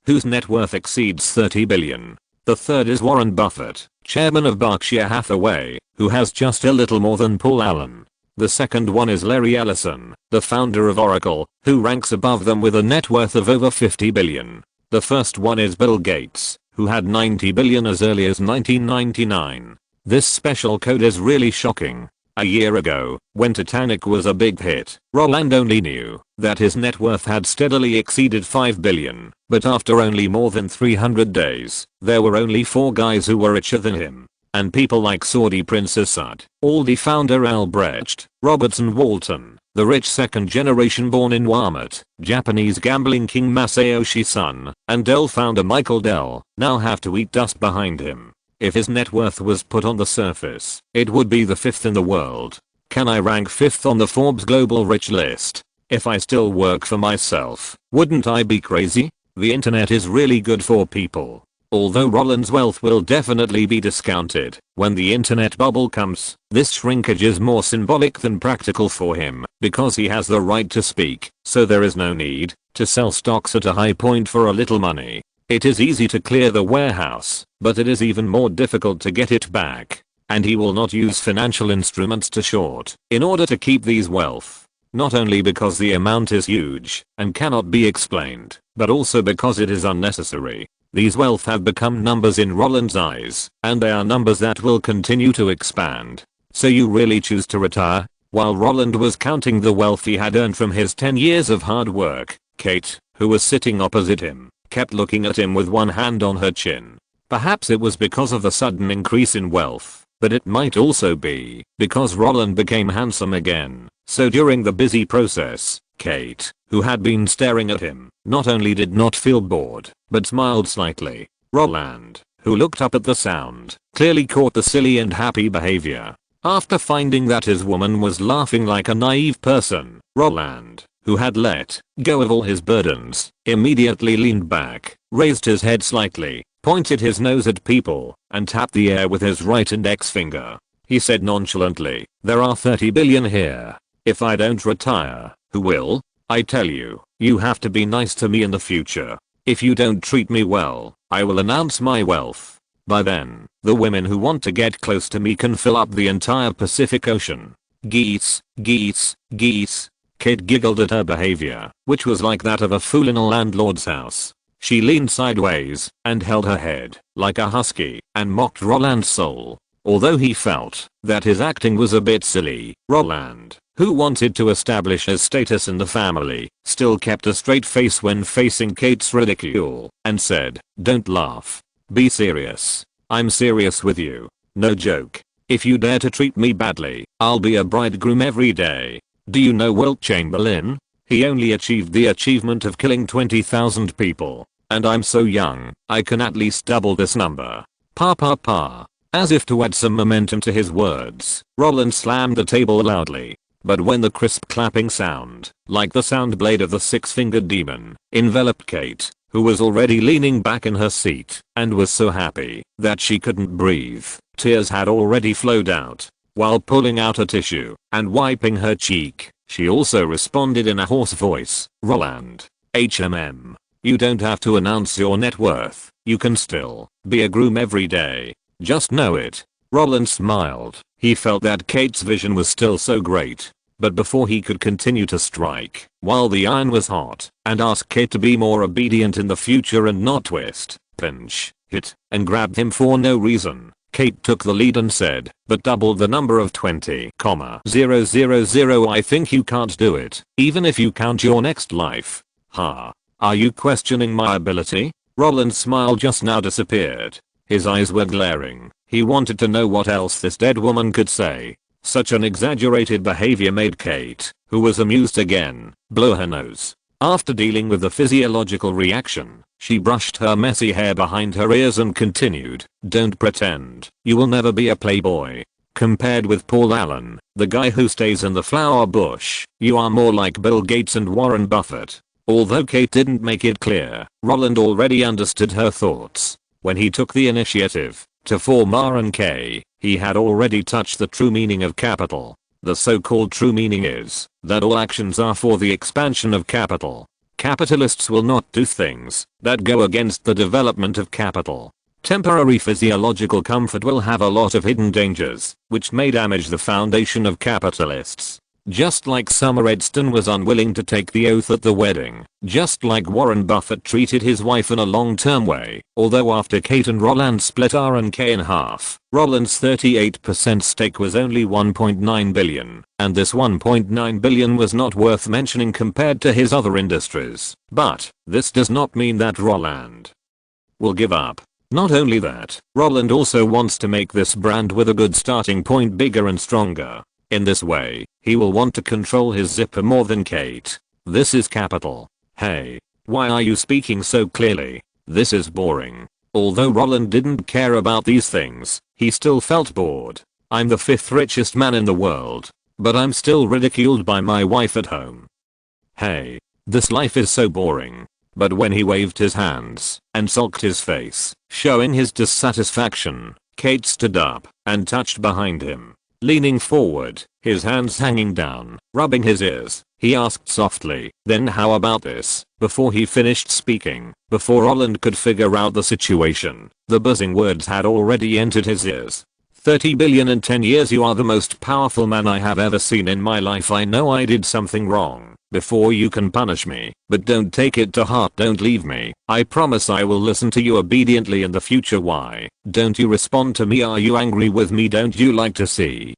whose net worth exceeds 30 billion. The third is Warren Buffett, chairman of Berkshire Hathaway, who has just a little more than Paul Allen. The second one is Larry Ellison, the founder of Oracle, who ranks above them with a net worth of over 50 billion. The first one is Bill Gates, who had 90 billion as early as 1999. This special code is really shocking. A year ago, when Titanic was a big hit, Roland only knew that his net worth had steadily exceeded 5 billion, but after only more than 300 days, there were only 4 guys who were richer than him. And people like Saudi Prince Assad, Aldi founder Albrecht, Robertson Walton, the rich second generation born in Walmart, Japanese gambling king Masayoshi Son, and Dell founder Michael Dell, now have to eat dust behind him. If his net worth was put on the surface, it would be the 5th in the world. Can I rank 5th on the Forbes Global Rich list? If I still work for myself, wouldn't I be crazy? The internet is really good for people Although Roland's wealth will definitely be discounted when the internet bubble comes, this shrinkage is more symbolic than practical for him because he has the right to speak, so there is no need to sell stocks at a high point for a little money. It is easy to clear the warehouse, but it is even more difficult to get it back. And he will not use financial instruments to short in order to keep these wealth. Not only because the amount is huge and cannot be explained, but also because it is unnecessary. These wealth have become numbers in Roland's eyes, and they are numbers that will continue to expand. So you really choose to retire? While Roland was counting the wealth he had earned from his 10 years of hard work, Kate, who was sitting opposite him, kept looking at him with one hand on her chin. Perhaps it was because of the sudden increase in wealth, but it might also be because Roland became handsome again. So during the busy process, Kate, who had been staring at him, not only did not feel bored, but smiled slightly. Roland, who looked up at the sound, clearly caught the silly and happy behavior. After finding that his woman was laughing like a naive person, Roland, who had let go of all his burdens, immediately leaned back, raised his head slightly, pointed his nose at people, and tapped the air with his right index finger. He said nonchalantly, "There are 30 billion here. If I don't retire, who will? I tell you, you have to be nice to me in the future. If you don't treat me well, I will announce my wealth. By then, the women who want to get close to me can fill up the entire Pacific Ocean." Geese, geese, geese. Kate giggled at her behavior, which was like that of a fool in a landlord's house. She leaned sideways and held her head like a husky and mocked Roland's soul. Although he felt that his acting was a bit silly, Roland, who wanted to establish his status in the family, still kept a straight face when facing Kate's ridicule and said, "Don't laugh. Be serious. I'm serious with you. No joke. If you dare to treat me badly, I'll be a bridegroom every day. Do you know Wilt Chamberlain? He only achieved the achievement of killing 20,000 people. And I'm so young, I can at least double this number." Pa pa pa. As if to add some momentum to his words, Roland slammed the table loudly. But when the crisp clapping sound, like the sound blade of the six-fingered demon, enveloped Kate, who was already leaning back in her seat and was so happy that she couldn't breathe, tears had already flowed out. While pulling out a tissue and wiping her cheek, she also responded in a hoarse voice, "Roland, you don't have to announce your net worth. You can still be a groom every day. Just know it." Roland smiled. He felt that Kate's vision was still so great. But before he could continue to strike while the iron was hot and ask Kate to be more obedient in the future and not twist, pinch, hit, and grab him for no reason, Kate took the lead and said, "But double the number of 20,000. I think you can't do it, even if you count your next life." "Ha. Are you questioning my ability?" Roland's smile just now disappeared. His eyes were glaring. He wanted to know what else this dead woman could say. Such an exaggerated behavior made Kate, who was amused again, blow her nose. After dealing with the physiological reaction, she brushed her messy hair behind her ears and continued, "Don't pretend you will never be a playboy. Compared with Paul Allen, the guy who stays in the flower bush, you are more like Bill Gates and Warren Buffett." Although Kate didn't make it clear, Roland already understood her thoughts. When he took the initiative to form R&K, he had already touched the true meaning of capital. The so-called true meaning is that all actions are for the expansion of capital. Capitalists will not do things that go against the development of capital. Temporary physiological comfort will have a lot of hidden dangers, which may damage the foundation of capitalists. Just like Summer Edson was unwilling to take the oath at the wedding. Just like Warren Buffett treated his wife in a long-term way. Although after Kate and Roland split R&K in half, Roland's 38% stake was only 1.9 billion, and this 1.9 billion was not worth mentioning compared to his other industries. But this does not mean that Roland will give up. Not only that, Roland also wants to make this brand with a good starting point bigger and stronger. In this way, he will want to control his zipper more than Kate. This is capital. Hey, why are you speaking so clearly? This is boring. Although Roland didn't care about these things, he still felt bored. I'm the 5th richest man in the world, but I'm still ridiculed by my wife at home. Hey, this life is so boring. but when he waved his hands and sulked his face, showing his dissatisfaction, Kate stood up and touched behind him. Leaning forward, his hands hanging down, rubbing his ears, he asked softly, "Then how about this?" Before he finished speaking, before Roland could figure out the situation, the buzzing words had already entered his ears. 30 billion in 10 years. You are the most powerful man I have ever seen in my life. I know I did something wrong. Before you can punish me, but don't take it to heart. Don't leave me. I promise I will listen to you obediently in the future. Why don't you respond to me? Are you angry with me? Don't you like to see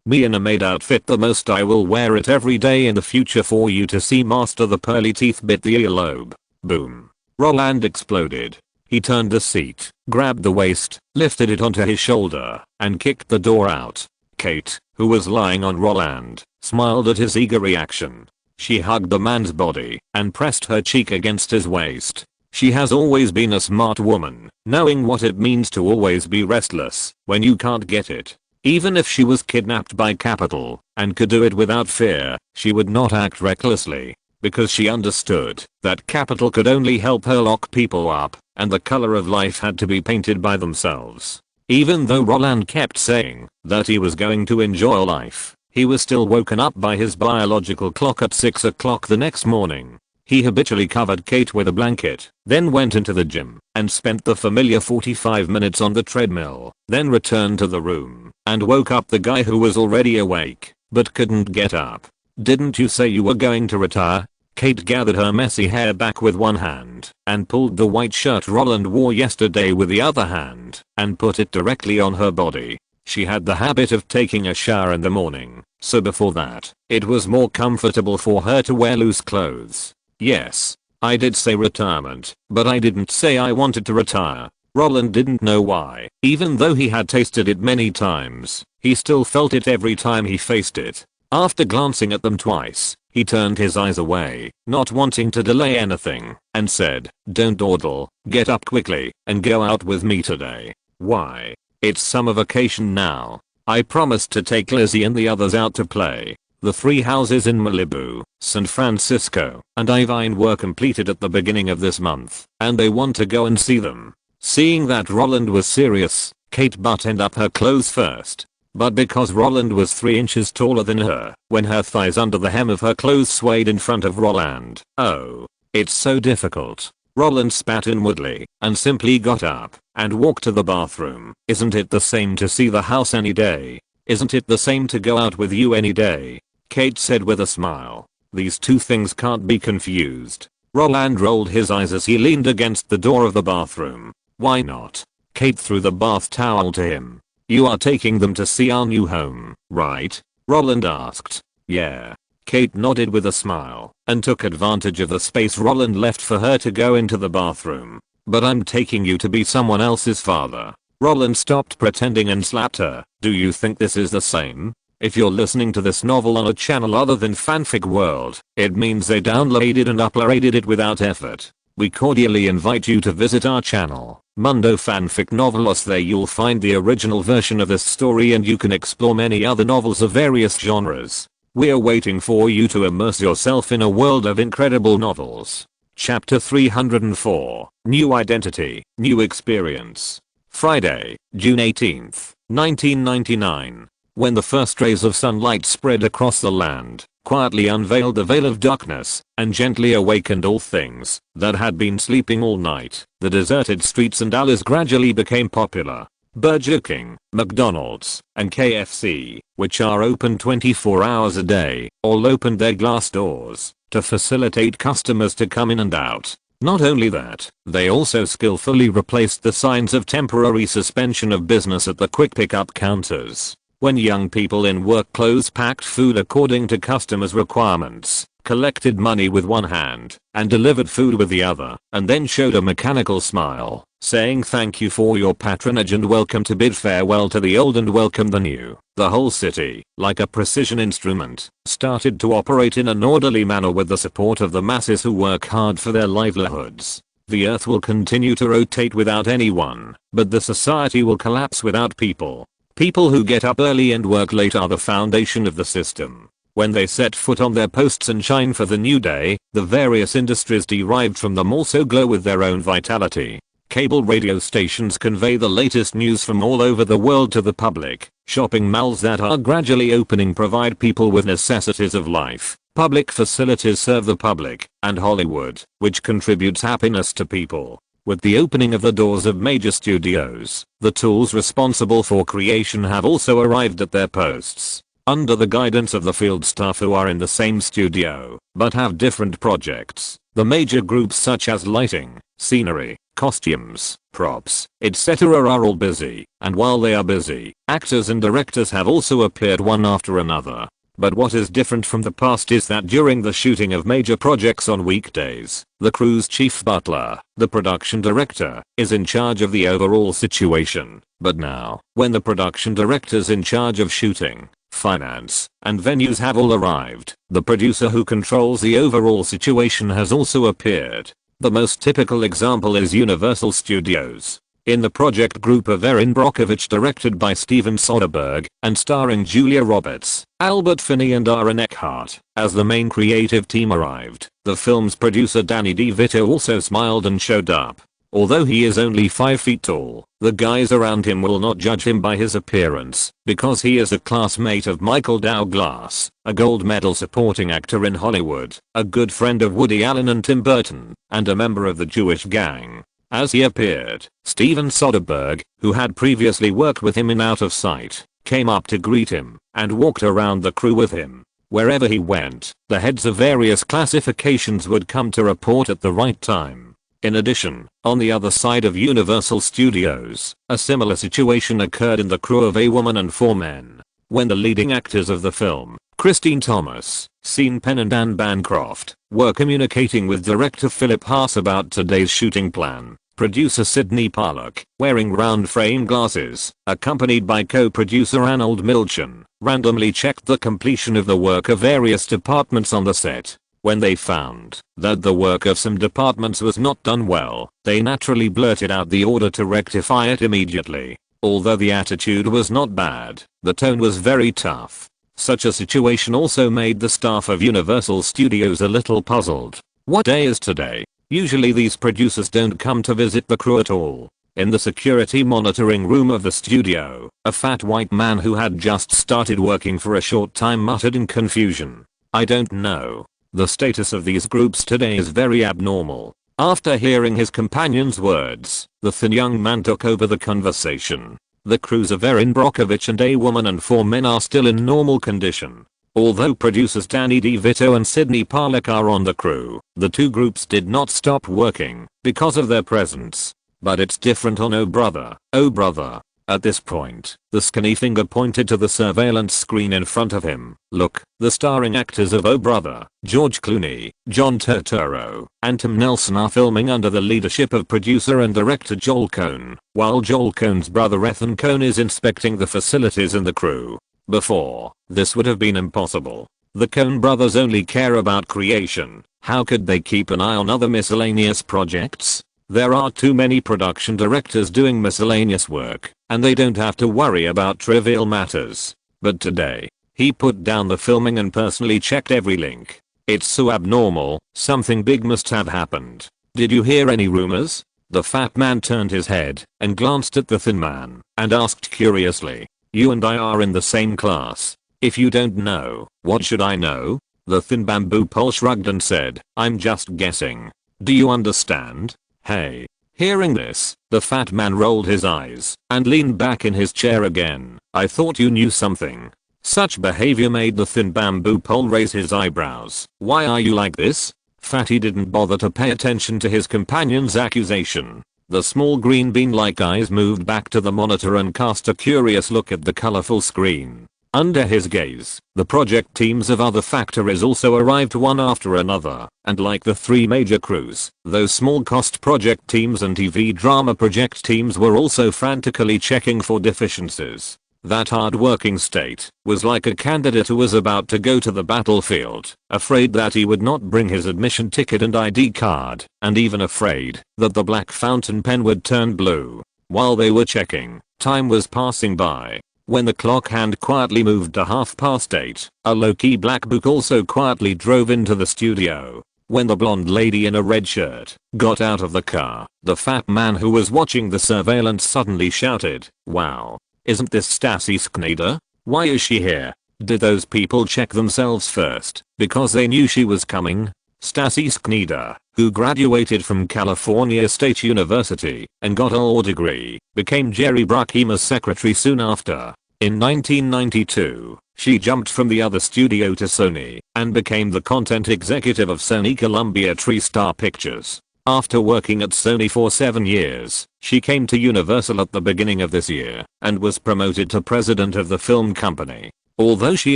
me in a maid outfit? The most I will wear it every day in the future for you to see. Master the pearly teeth bit the earlobe. Boom. Roland exploded. He turned the seat, grabbed the waist, lifted it onto his shoulder, and kicked the door out. Kate, who was lying on Roland, smiled at his eager reaction. She hugged the man's body and pressed her cheek against his waist. She has always been a smart woman, knowing what it means to always be restless when you can't get it. Even if she was kidnapped by capital and could do it without fear, she would not act recklessly, because she understood that capital could only help her lock people up, and the color of life had to be painted by themselves. Even though Roland kept saying that he was going to enjoy life, he was still woken up by his biological clock at 6 o'clock the next morning. He habitually covered Kate with a blanket, then went into the gym and spent the familiar 45 minutes on the treadmill, then returned to the room and woke up the guy who was already awake but couldn't get up. "Didn't you say you were going to retire?" Kate gathered her messy hair back with one hand and pulled the white shirt Roland wore yesterday with the other hand and put it directly on her body. She had the habit of taking a shower in the morning, so before that, it was more comfortable for her to wear loose clothes. "Yes, I did say retirement, but I didn't say I wanted to retire." Roland didn't know why. Even though he had tasted it many times, he still felt it every time he faced it. After glancing at them twice, he turned his eyes away, not wanting to delay anything, and said, "Don't dawdle, get up quickly and go out with me today." "Why?" "It's summer vacation now. I promised to take Lizzie and the others out to play. The 3 houses in Malibu, San Francisco, and Irvine were completed at the beginning of this month, and they want to go and see them." Seeing that Roland was serious, Kate buttoned up her clothes first. But because Roland was 3 inches taller than her, when her thighs under the hem of her clothes swayed in front of Roland, "Oh, it's so difficult." Roland spat inwardly and simply got up and walked to the bathroom. "Isn't it the same to see the house any day? Isn't it the same to go out with you any day?" Kate said with a smile. "These two things can't be confused." Roland rolled his eyes as he leaned against the door of the bathroom. "Why not?" Kate threw the bath towel to him. "You are taking them to see our new home, right?" Roland asked. "Yeah." Kate nodded with a smile and took advantage of the space Roland left for her to go into the bathroom. "But I'm taking you to be someone else's father." Roland stopped pretending and slapped her. "Do you think this is the same? If you're listening to this novel on a channel other than Fanfic World, it means they downloaded and uploaded it without effort. We cordially invite you to visit our channel, Mundo Fanfic Novelos. There you'll find the original version of this story and you can explore many other novels of various genres. We're waiting for you to immerse yourself in a world of incredible novels. Chapter 304, New Identity, New Experience. Friday, June 18th, 1999. When the first rays of sunlight spread across the land, quietly unveiled the veil of darkness, and gently awakened all things that had been sleeping all night, the deserted streets and alleys gradually became popular. Burger King, McDonald's, and KFC, which are open 24 hours a day, all opened their glass doors to facilitate customers to come in and out. Not only that, they also skillfully replaced the signs of temporary suspension of business at the quick pickup counters. When young people in work clothes packed food according to customers' requirements, collected money with one hand, and delivered food with the other, and then showed a mechanical smile, saying thank you for your patronage and welcome to bid farewell to the old and welcome the new, the whole city, like a precision instrument, started to operate in an orderly manner with the support of the masses who work hard for their livelihoods. The earth will continue to rotate without anyone, but the society will collapse without people. People who get up early and work late are the foundation of the system. When they set foot on their posts and shine for the new day, the various industries derived from them also glow with their own vitality. Cable radio stations convey the latest news from all over the world to the public. Shopping malls that are gradually opening provide people with necessities of life. Public facilities serve the public, and Hollywood, which contributes happiness to people. With the opening of the doors of major studios, the tools responsible for creation have also arrived at their posts. Under the guidance of the field staff who are in the same studio, but have different projects, the major groups such as lighting, scenery, costumes, props, etc. are all busy, and while they are busy, actors and directors have also appeared one after another. But what is different from the past is that during the shooting of major projects on weekdays, the crew's chief butler, the production director, is in charge of the overall situation. But now, when the production directors in charge of shooting, finance, and venues have all arrived, the producer who controls the overall situation has also appeared. The most typical example is Universal Studios. In the project group of Erin Brockovich, directed by Steven Soderbergh, and starring Julia Roberts, Albert Finney and Aaron Eckhart, as the main creative team arrived, the film's producer Danny DeVito also smiled and showed up. Although he is only 5 feet tall, the guys around him will not judge him by his appearance, because he is a classmate of Michael Douglas, a gold medal supporting actor in Hollywood, a good friend of Woody Allen and Tim Burton, and a member of the Jewish gang. As he appeared, Steven Soderbergh, who had previously worked with him in Out of Sight, came up to greet him, and walked around the crew with him. Wherever he went, the heads of various classifications would come to report at the right time. In addition, on the other side of Universal Studios, a similar situation occurred in the crew of A Woman and 4 Men. When the leading actors of the film, Christine Thomas, Sean Penn and Anne Bancroft, were communicating with director Philip Haas about today's shooting plan, producer Sidney Pollack, wearing round frame glasses, accompanied by co-producer Arnold Milchan, randomly checked the completion of the work of various departments on the set. When they found that the work of some departments was not done well, they naturally blurted out the order to rectify it immediately. Although the attitude was not bad, the tone was very tough. Such a situation also made the staff of Universal Studios a little puzzled. What day is today? Usually these producers don't come to visit the crew at all. In the security monitoring room of the studio, a fat white man who had just started working for a short time muttered in confusion, "I don't know. The status of these groups today is very abnormal." After hearing his companion's words, the thin young man took over the conversation. The crews of Erin Brockovich and A Woman and 4 Men are still in normal condition. Although producers Danny DeVito and Sidney Pollack are on the crew, the two groups did not stop working because of their presence. But it's different on Oh Brother, Oh Brother. At this point, the skinny finger pointed to the surveillance screen in front of him. Look, the starring actors of Oh Brother, George Clooney, John Turturro, and Tim Nelson are filming under the leadership of producer and director Joel Coen, while Joel Coen's brother Ethan Coen is inspecting the facilities and the crew. Before, this would have been impossible. The Coen brothers only care about creation. How could they keep an eye on other miscellaneous projects? There are too many production directors doing miscellaneous work, and they don't have to worry about trivial matters. But today, he put down the filming and personally checked every link. It's so abnormal, something big must have happened. Did you hear any rumors? The fat man turned his head and glanced at the thin man and asked curiously, "You and I are in the same class. If you don't know, what should I know?" The thin bamboo pole shrugged and said, "I'm just guessing. Do you understand? Hey." Hearing this, the fat man rolled his eyes and leaned back in his chair again. "I thought you knew something." Such behavior made the thin bamboo pole raise his eyebrows. "Why are you like this?" Fatty didn't bother to pay attention to his companion's accusation. The small green bean-like eyes moved back to the monitor and cast a curious look at the colorful screen. Under his gaze, the project teams of other factories also arrived one after another, and like the 3 major crews, those small cost project teams and TV drama project teams were also frantically checking for deficiencies. That hard-working state was like a candidate who was about to go to the battlefield, afraid that he would not bring his admission ticket and ID card, and even afraid that the black fountain pen would turn blue. While they were checking, time was passing by. When the clock hand quietly moved to 8:30, a low-key black book also quietly drove into the studio. When the blonde lady in a red shirt got out of the car, the fat man who was watching the surveillance suddenly shouted, "Wow. Isn't this Stassi Schneider? Why is she here? Did those people check themselves first because they knew she was coming?" Stassi Schneider, who graduated from California State University and got a law degree, became Jerry Bruckheimer's secretary soon after. In 1992, she jumped from the other studio to Sony and became the content executive of Sony Columbia TriStar Pictures. After working at Sony for 7 years, she came to Universal at the beginning of this year and was promoted to president of the film company. Although she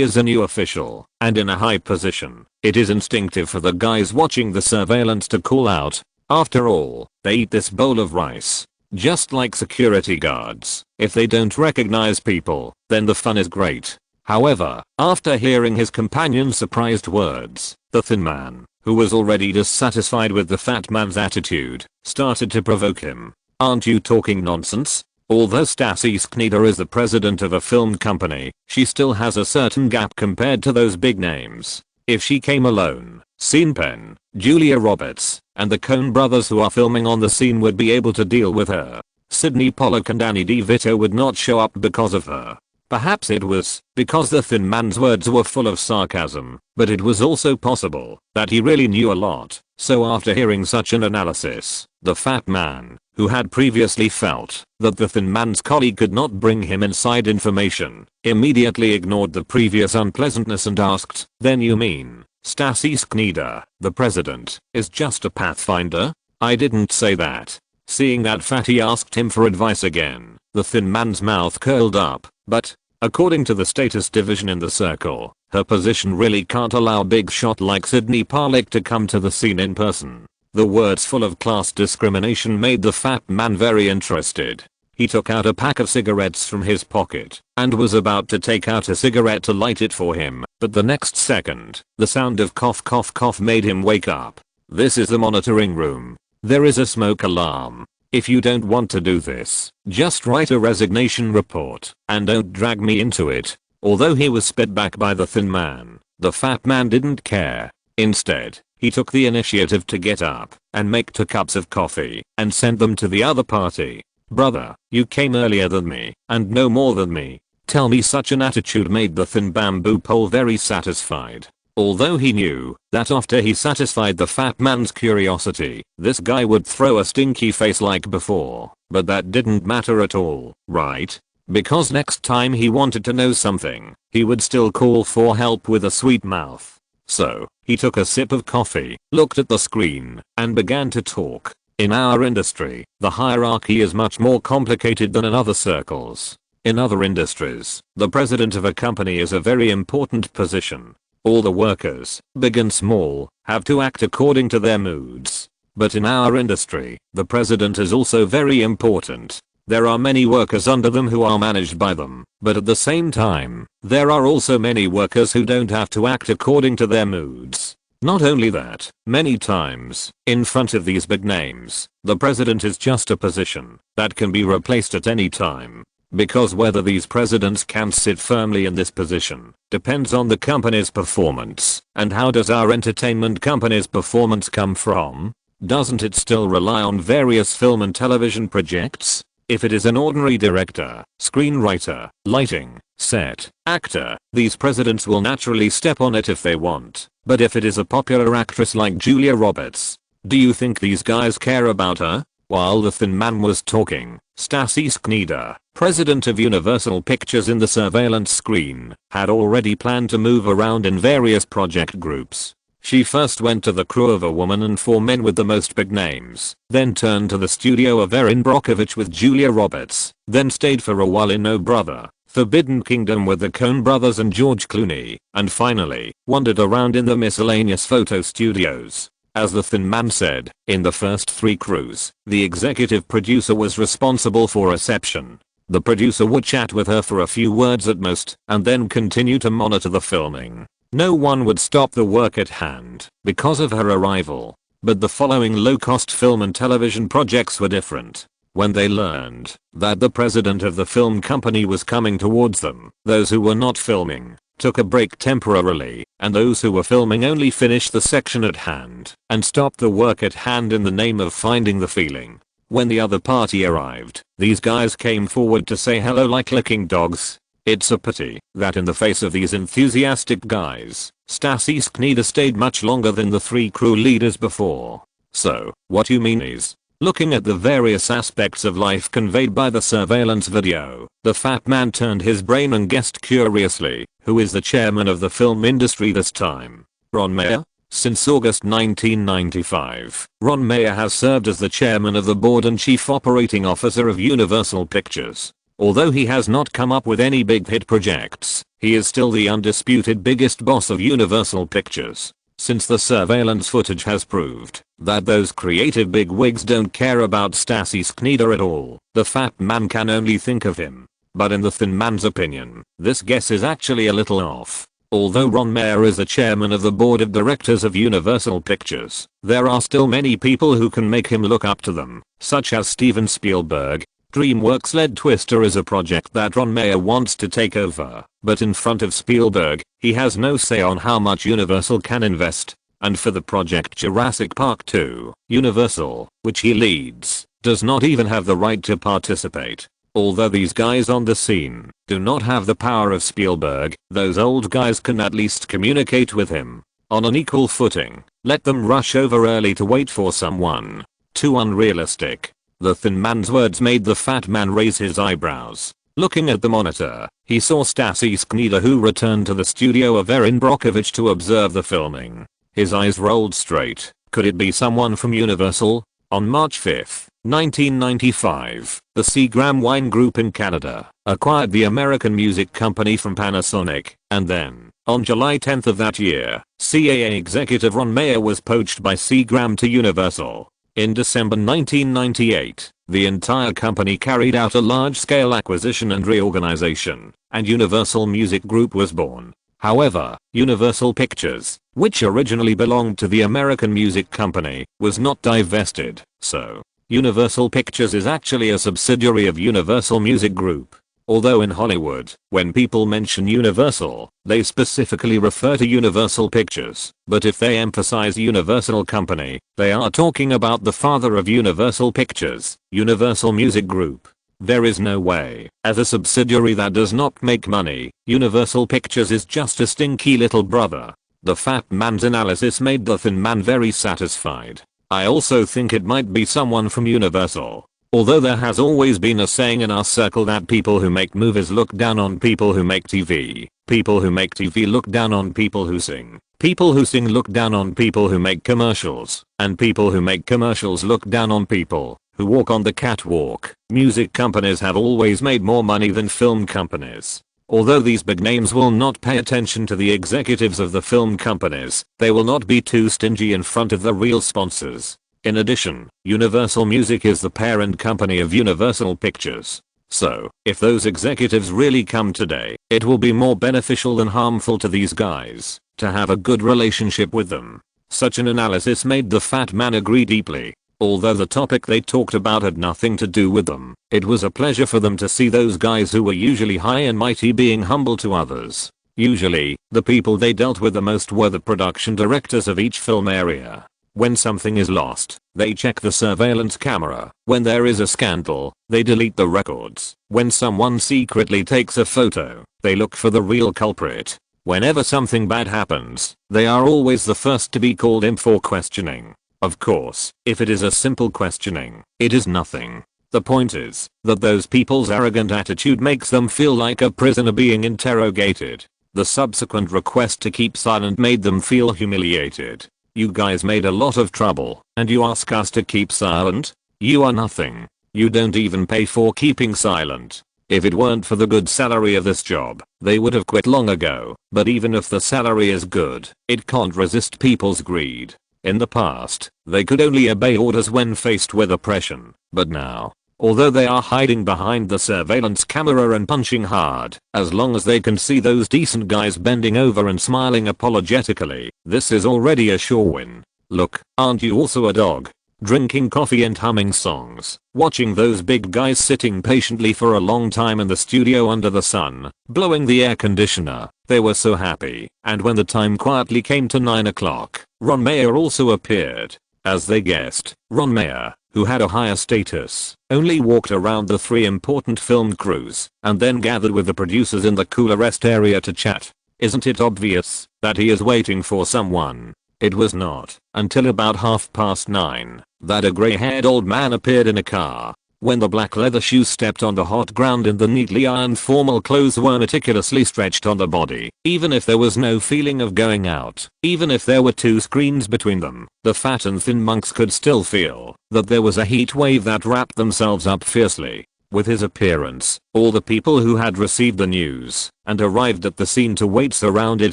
is a new official and in a high position, it is instinctive for the guys watching the surveillance to call out. After all, they eat this bowl of rice. Just like security guards, if they don't recognize people, then the fun is great. However, after hearing his companion's surprised words, the thin man, who was already dissatisfied with the fat man's attitude, started to provoke him. "Aren't you talking nonsense?" Although Stassi Schneider is the president of a film company, she still has a certain gap compared to those big names. If she came alone, Sean Penn, Julia Roberts, and the Coen brothers who are filming on the scene would be able to deal with her. Sidney Pollack and Danny DeVito would not show up because of her. Perhaps it was because the thin man's words were full of sarcasm, but it was also possible that he really knew a lot. So after hearing such an analysis, the fat man, who had previously felt that the thin man's colleague could not bring him inside information, immediately ignored the previous unpleasantness and asked, "Then you mean Stassi Schneider, the president, is just a pathfinder?" "I didn't say that." Seeing that fatty asked him for advice again, the thin man's mouth curled up. But, according to the status division in the circle, her position really can't allow big shot like Sidney Pollack to come to the scene in person. The words full of class discrimination made the fat man very interested. He took out a pack of cigarettes from his pocket and was about to take out a cigarette to light it for him, but the next second, the sound of cough cough cough made him wake up. "This is the monitoring room. There is a smoke alarm. If you don't want to do this, just write a resignation report and don't drag me into it." Although he was spit back by the thin man, the fat man didn't care. Instead, he took the initiative to get up and make 2 cups of coffee and send them to the other party. "Brother, you came earlier than me and know more than me. Tell me." Such an attitude made the thin bamboo pole very satisfied. Although he knew that after he satisfied the fat man's curiosity, this guy would throw a stinky face like before, but that didn't matter at all, right? Because next time he wanted to know something, he would still call for help with a sweet mouth. So, he took a sip of coffee, looked at the screen, and began to talk. In our industry, the hierarchy is much more complicated than in other circles. In other industries, the president of a company is a very important position. All the workers, big and small, have to act according to their moods. But in our industry, the president is also very important. There are many workers under them who are managed by them, but at the same time, there are also many workers who don't have to act according to their moods. Not only that, many times, in front of these big names, the president is just a position that can be replaced at any time. Because whether these presidents can sit firmly in this position depends on the company's performance. And how does our entertainment company's performance come from? Doesn't it still rely on various film and television projects? If it is an ordinary director, screenwriter, lighting, set, actor, these presidents will naturally step on it if they want. But if it is a popular actress like Julia Roberts, do you think these guys care about her? While the thin man was talking, Stassi Schneider, president of Universal Pictures in the surveillance screen, had already planned to move around in various project groups. She first went to the crew of a woman and 4 men with the most big names, then turned to the studio of Erin Brockovich with Julia Roberts, then stayed for a while in Oh Brother, Forbidden Kingdom with the Coen brothers and George Clooney, and finally, wandered around in the miscellaneous photo studios. As the thin man said, in the first 3 crews, the executive producer was responsible for reception. The producer would chat with her for a few words at most, and then continue to monitor the filming. No one would stop the work at hand because of her arrival. But the following low-cost film and television projects were different. when they learned that the president of the film company was coming towards them. Those who were not filming took a break temporarily, and those who were filming only finished the section at hand and stopped the work at hand in the name of finding the feeling. When the other party arrived, these guys came forward to say hello like licking dogs. It's a pity that in the face of these enthusiastic guys, Stassi Sknida stayed much longer than the 3 crew leaders before. So, what you mean is, looking at the various aspects of life conveyed by the surveillance video, the fat man turned his brain and guessed curiously, who is the chairman of the film industry this time? Ron Meyer? Since August 1995, Ron Meyer has served as the chairman of the board and chief operating officer of Universal Pictures. Although he has not come up with any big hit projects, he is still the undisputed biggest boss of Universal Pictures. Since the surveillance footage has proved that those creative bigwigs don't care about Stassi Sknida at all, the fat man can only think of him. But in the thin man's opinion, this guess is actually a little off. Although Ron Meyer is the chairman of the board of directors of Universal Pictures, there are still many people who can make him look up to them, such as Steven Spielberg. DreamWorks-led Twister is a project that Ron Meyer wants to take over, but in front of Spielberg, he has no say on how much Universal can invest. And for the project Jurassic Park 2, Universal, which he leads, does not even have the right to participate. Although these guys on the scene do not have the power of Spielberg, those old guys can at least communicate with him on an equal footing. Let them rush over early to wait for someone. Too unrealistic. The thin man's words made the fat man raise his eyebrows. Looking at the monitor, he saw Stassi Sknida, who returned to the studio of Erin Brockovich to observe the filming. His eyes rolled straight. Could it be someone from Universal? On March 5, 1995, the Seagram Wine Group in Canada acquired the American music company from Panasonic, and then, on July 10th of that year, CAA executive Ron Meyer was poached by Seagram to Universal. In December 1998, the entire company carried out a large-scale acquisition and reorganization, and Universal Music Group was born. However, Universal Pictures, which originally belonged to the American Music Company, was not divested, so Universal Pictures is actually a subsidiary of Universal Music Group. Although in Hollywood, when people mention Universal, they specifically refer to Universal Pictures, but if they emphasize Universal Company, they are talking about the father of Universal Pictures, Universal Music Group. There is no way, as a subsidiary that does not make money, Universal Pictures is just a stinky little brother. The fat man's analysis made the thin man very satisfied. I also think it might be someone from Universal. Although there has always been a saying in our circle that people who make movies look down on people who make TV. People who make TV look down on people who sing. People who sing look down on people who make commercials. And people who make commercials look down on people who walk on the catwalk. Music companies have always made more money than film companies. Although these big names will not pay attention to the executives of the film companies, they will not be too stingy in front of the real sponsors. In addition, Universal Music is the parent company of Universal Pictures. So, if those executives really come today, it will be more beneficial than harmful to these guys to have a good relationship with them. Such an analysis made the fat man agree deeply. Although the topic they talked about had nothing to do with them, it was a pleasure for them to see those guys who were usually high and mighty being humble to others. Usually, the people they dealt with the most were the production directors of each film area. When something is lost, they check the surveillance camera. When there is a scandal, they delete the records. When someone secretly takes a photo, they look for the real culprit. Whenever something bad happens, they are always the first to be called in for questioning. Of course, if it is a simple questioning, it is nothing. The point is that those people's arrogant attitude makes them feel like a prisoner being interrogated. The subsequent request to keep silent made them feel humiliated. You guys made a lot of trouble, and you ask us to keep silent? You are nothing. You don't even pay for keeping silent. If it weren't for the good salary of this job, they would have quit long ago. But even if the salary is good, it can't resist people's greed. In the past, they could only obey orders when faced with oppression, but now, although they are hiding behind the surveillance camera and punching hard, as long as they can see those decent guys bending over and smiling apologetically, this is already a sure win. Look, aren't you also a dog? drinking coffee and humming songs, watching those big guys sitting patiently for a long time in the studio under the sun, blowing the air conditioner. They were so happy, and when the time quietly came to 9 o'clock, Ron Mayer also appeared. As they guessed, Ron Mayer, who had a higher status, only walked around the three important film crews, and then gathered with the producers in the cooler rest area to chat. Isn't it obvious that he is waiting for someone? It was not until about 9:30 that a grey-haired old man appeared in a car. When the black leather shoes stepped on the hot ground and the neatly ironed formal clothes were meticulously stretched on the body, even if there was no feeling of going out, even if there were two screens between them, the fat and thin monks could still feel that there was a heat wave that wrapped themselves up fiercely. With his appearance, all the people who had received the news and arrived at the scene to wait surrounded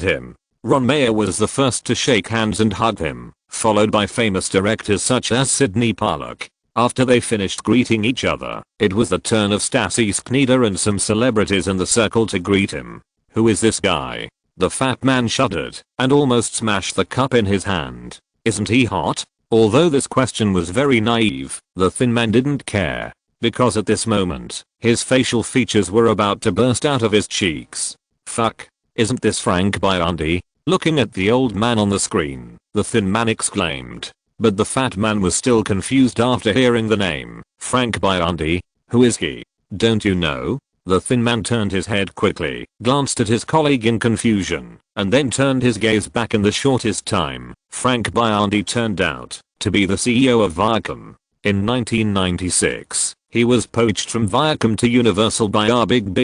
him. Ron Mayer was the first to shake hands and hug him, followed by famous directors such as Sidney Pollack. After they finished greeting each other, it was the turn of Stassi Skneder and some celebrities in the circle to greet him. Who is this guy? The fat man shuddered and almost smashed the cup in his hand. Isn't he hot? Although this question was very naive, the thin man didn't care, because at this moment, his facial features were about to burst out of his cheeks. Fuck. Isn't this Frank Biondi? Looking at the old man on the screen, the thin man exclaimed. But the fat man was still confused after hearing the name. Frank Biondi? Who is he? Don't you know? The thin man turned his head quickly, glanced at his colleague in confusion, and then turned his gaze back in the shortest time. Frank Biondi turned out to be the CEO of Viacom. In 1996, he was poached from Viacom to Universal by our big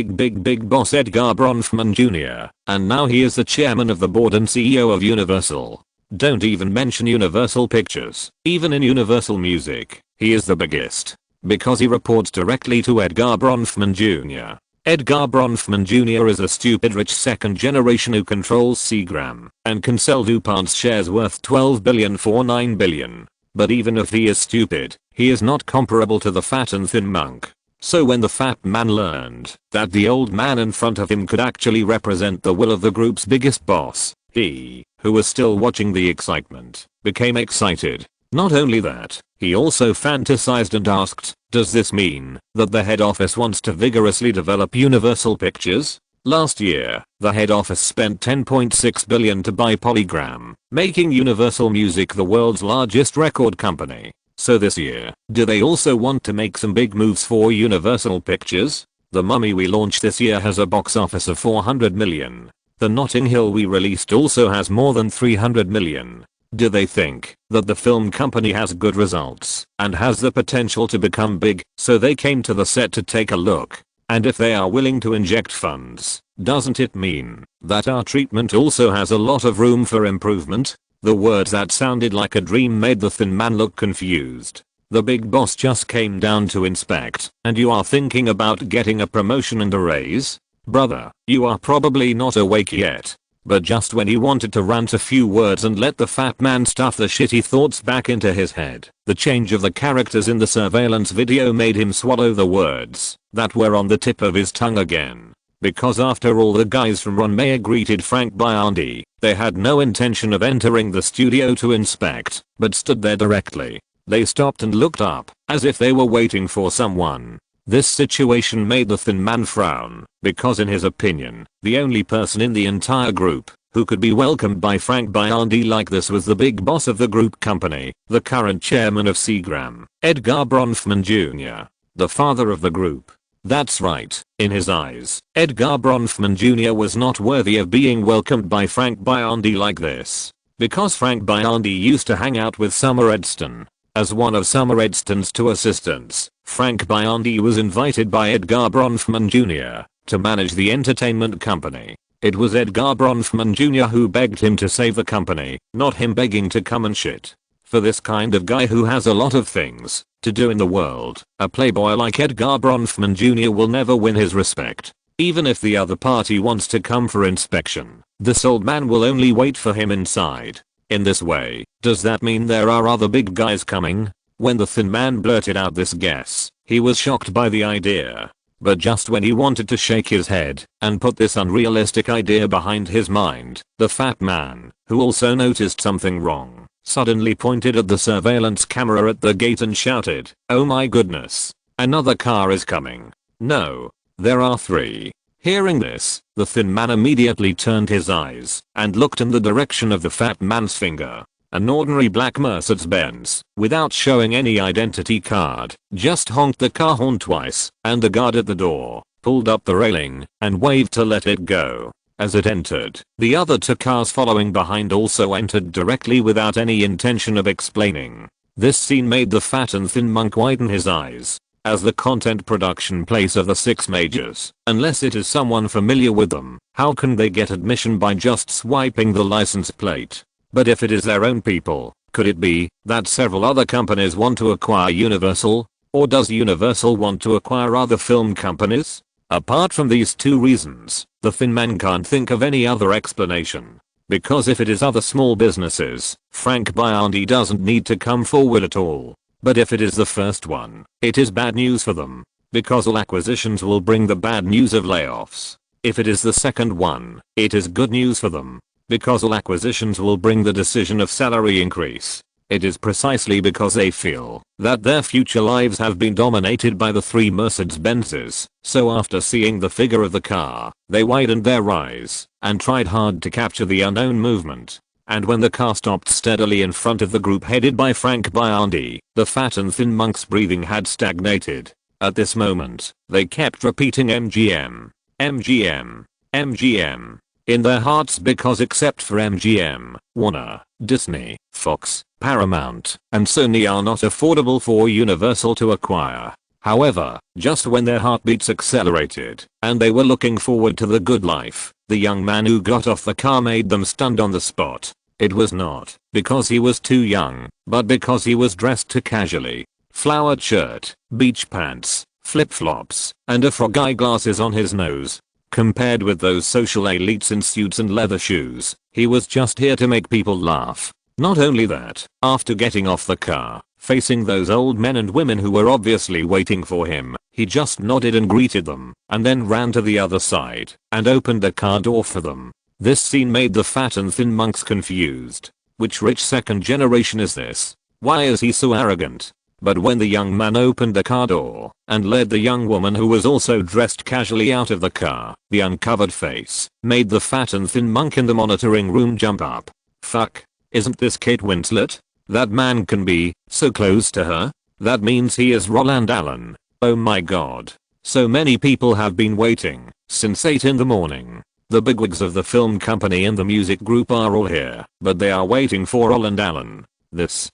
boss Edgar Bronfman Jr., and now he is the chairman of the board and CEO of Universal. Don't even mention Universal Pictures. Even in Universal Music, he is the biggest. Because he reports directly to Edgar Bronfman Jr. Edgar Bronfman Jr. is a stupid rich second generation who controls Seagram and can sell DuPont's shares worth $12 billion for $9 billion. But even if he is stupid, he is not comparable to the fat and thin monk. So when the fat man learned that the old man in front of him could actually represent the will of the group's biggest boss, he, who was still watching the excitement, became excited. Not only that, he also fantasized and asked, does this mean that the head office wants to vigorously develop Universal Pictures? Last year, the head office spent $10.6 billion to buy Polygram, making Universal Music the world's largest record company. So this year, do they also want to make some big moves for Universal Pictures? The Mummy we launched this year has a box office of $400 million. The Notting Hill we released also has more than $300 million. Do they think that the film company has good results and has the potential to become big, so they came to the set to take a look? And if they are willing to inject funds, doesn't it mean that our treatment also has a lot of room for improvement? The words that sounded like a dream made the thin man look confused. The big boss just came down to inspect, and you are thinking about getting a promotion and a raise? Brother, you are probably not awake yet. But just when he wanted to rant a few words and let the fat man stuff the shitty thoughts back into his head, the change of the characters in the surveillance video made him swallow the words that were on the tip of his tongue again. Because after all the guys from Ron Mayer greeted Frank Biondi, they had no intention of entering the studio to inspect, but stood there directly. They stopped and looked up, as if they were waiting for someone. This situation made the thin man frown, because in his opinion, the only person in the entire group who could be welcomed by Frank Biondi like this was the big boss of the group company, the current chairman of Seagram, Edgar Bronfman Jr., the father of the group. That's right, in his eyes, Edgar Bronfman Jr. was not worthy of being welcomed by Frank Biondi like this. Because Frank Biondi used to hang out with Summer Edstone. As one of Summer Edstone's two assistants, Frank Biondi was invited by Edgar Bronfman Jr. to manage the entertainment company. It was Edgar Bronfman Jr. who begged him to save the company, not him begging to come and shit. For this kind of guy who has a lot of things to do in the world, a playboy like Edgar Bronfman Jr. will never win his respect. Even if the other party wants to come for inspection, this old man will only wait for him inside. In this way, does that mean there are other big guys coming? When the thin man blurted out this guess, he was shocked by the idea. But just when he wanted to shake his head and put this unrealistic idea behind his mind, the fat man, who also noticed something wrong, suddenly pointed at the surveillance camera at the gate and shouted, "Oh my goodness. Another car is coming. No. There are 3. Hearing this, the thin man immediately turned his eyes and looked in the direction of the fat man's finger. An ordinary black Mercedes-Benz, without showing any identity card, just honked the car horn twice, and the guard at the door pulled up the railing and waved to let it go. As it entered, the other 2 cars following behind also entered directly without any intention of explaining. This scene made the fat and thin monk widen his eyes. As the content production place of the 6 majors, unless it is someone familiar with them, how can they get admission by just swiping the license plate? But if it is their own people, could it be that several other companies want to acquire Universal? Or does Universal want to acquire other film companies? Apart from these 2 reasons, the thin man can't think of any other explanation. Because if it is other small businesses, Frank Biondi doesn't need to come forward at all. But if it is the first one, it is bad news for them. Because all acquisitions will bring the bad news of layoffs. If it is the second one, it is good news for them. Because all acquisitions will bring the decision of salary increase. It is precisely because they feel that their future lives have been dominated by the 3 Mercedes-Benzes, so after seeing the figure of the car, they widened their eyes and tried hard to capture the unknown movement. And when the car stopped steadily in front of the group headed by Frank Biondi, the fat and thin monk's breathing had stagnated. At this moment, they kept repeating MGM, MGM, MGM. In their hearts because except for MGM, Warner, Disney, Fox, Paramount, and Sony are not affordable for Universal to acquire. However, just when their heartbeats accelerated, and they were looking forward to the good life, the young man who got off the car made them stunned on the spot. It was not because he was too young, but because he was dressed too casually. Flowered shirt, beach pants, flip-flops, and a frog eyeglasses on his nose. Compared with those social elites in suits and leather shoes, he was just here to make people laugh. Not only that, after getting off the car, facing those old men and women who were obviously waiting for him, he just nodded and greeted them, and then ran to the other side and opened the car door for them. This scene made the fat and thin monks confused. Which rich second generation is this? Why is he so arrogant? But when the young man opened the car door and led the young woman who was also dressed casually out of the car, the uncovered face made the fat and thin monk in the monitoring room jump up. Fuck. Isn't this Kate Winslet? That man can be so close to her? That means he is Roland Allen. Oh my god. So many people have been waiting since 8 in the morning. The bigwigs of the film company and the music group are all here, but they are waiting for Roland Allen. This.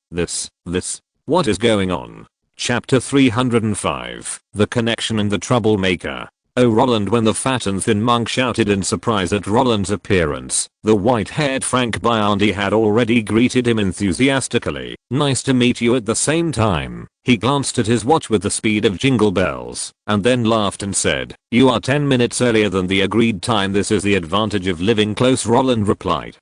What is going on? Chapter 305. The Connection and the Troublemaker. Oh Roland. When the fat and thin monk shouted in surprise at Roland's appearance, the white-haired Frank Biondi had already greeted him enthusiastically. Nice to meet you. At the same time, he glanced at his watch with the speed of jingle bells, and then laughed and said, "You are 10 minutes earlier than the agreed time. This is the advantage of living close," Roland replied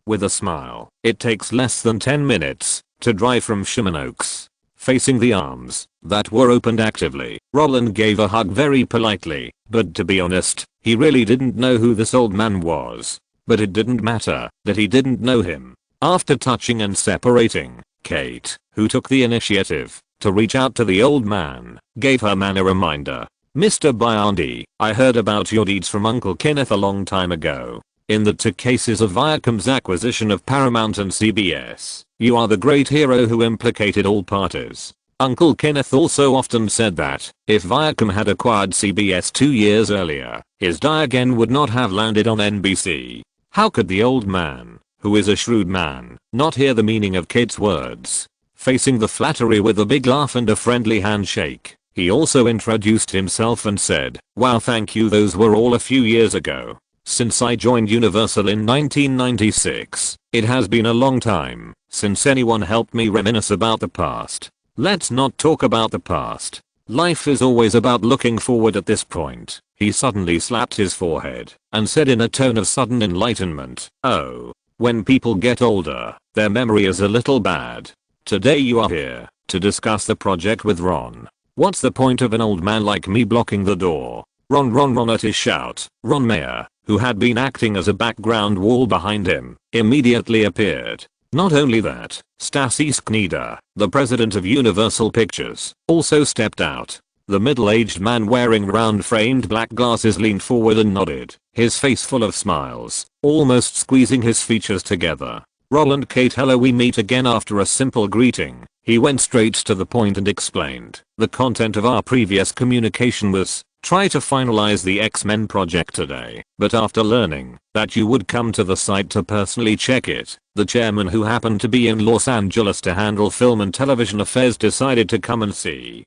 with a smile. "It takes less than 10 minutes to drive from Sherman Oaks." Facing the arms that were opened actively, Roland gave a hug very politely, but to be honest, he really didn't know who this old man was. But it didn't matter that he didn't know him. After touching and separating, Kate, who took the initiative to reach out to the old man, gave her man a reminder. "Mr. Biondi, I heard about your deeds from Uncle Kenneth a long time ago. In the 2 cases of Viacom's acquisition of Paramount and CBS, you are the great hero who implicated all parties. Uncle Kenneth also often said that if Viacom had acquired CBS 2 years earlier, his die again would not have landed on NBC." How could the old man, who is a shrewd man, not hear the meaning of Kate's words? Facing the flattery with a big laugh and a friendly handshake, he also introduced himself and said, "Wow, thank you. Those were all a few years ago. Since I joined Universal in 1996, it has been a long time since anyone helped me reminisce about the past. Let's not talk about the past. Life is always about looking forward at this point." He suddenly slapped his forehead and said in a tone of sudden enlightenment, "Oh, when people get older, their memory is a little bad. Today you are here to discuss the project with Ron. What's the point of an old man like me blocking the door?" Ron at his shout, Ron Mayer, who had been acting as a background wall behind him, immediately appeared. Not only that, Stassi Sknida, the president of Universal Pictures, also stepped out. The middle-aged man wearing round-framed black glasses leaned forward and nodded, his face full of smiles, almost squeezing his features together. "Roland, Kate, hello, we meet again." After a simple greeting, he went straight to the point and explained, "The content of our previous communication was, try to finalize the X-Men project today, but after learning that you would come to the site to personally check it, the chairman, who happened to be in Los Angeles to handle film and television affairs, decided to come and see.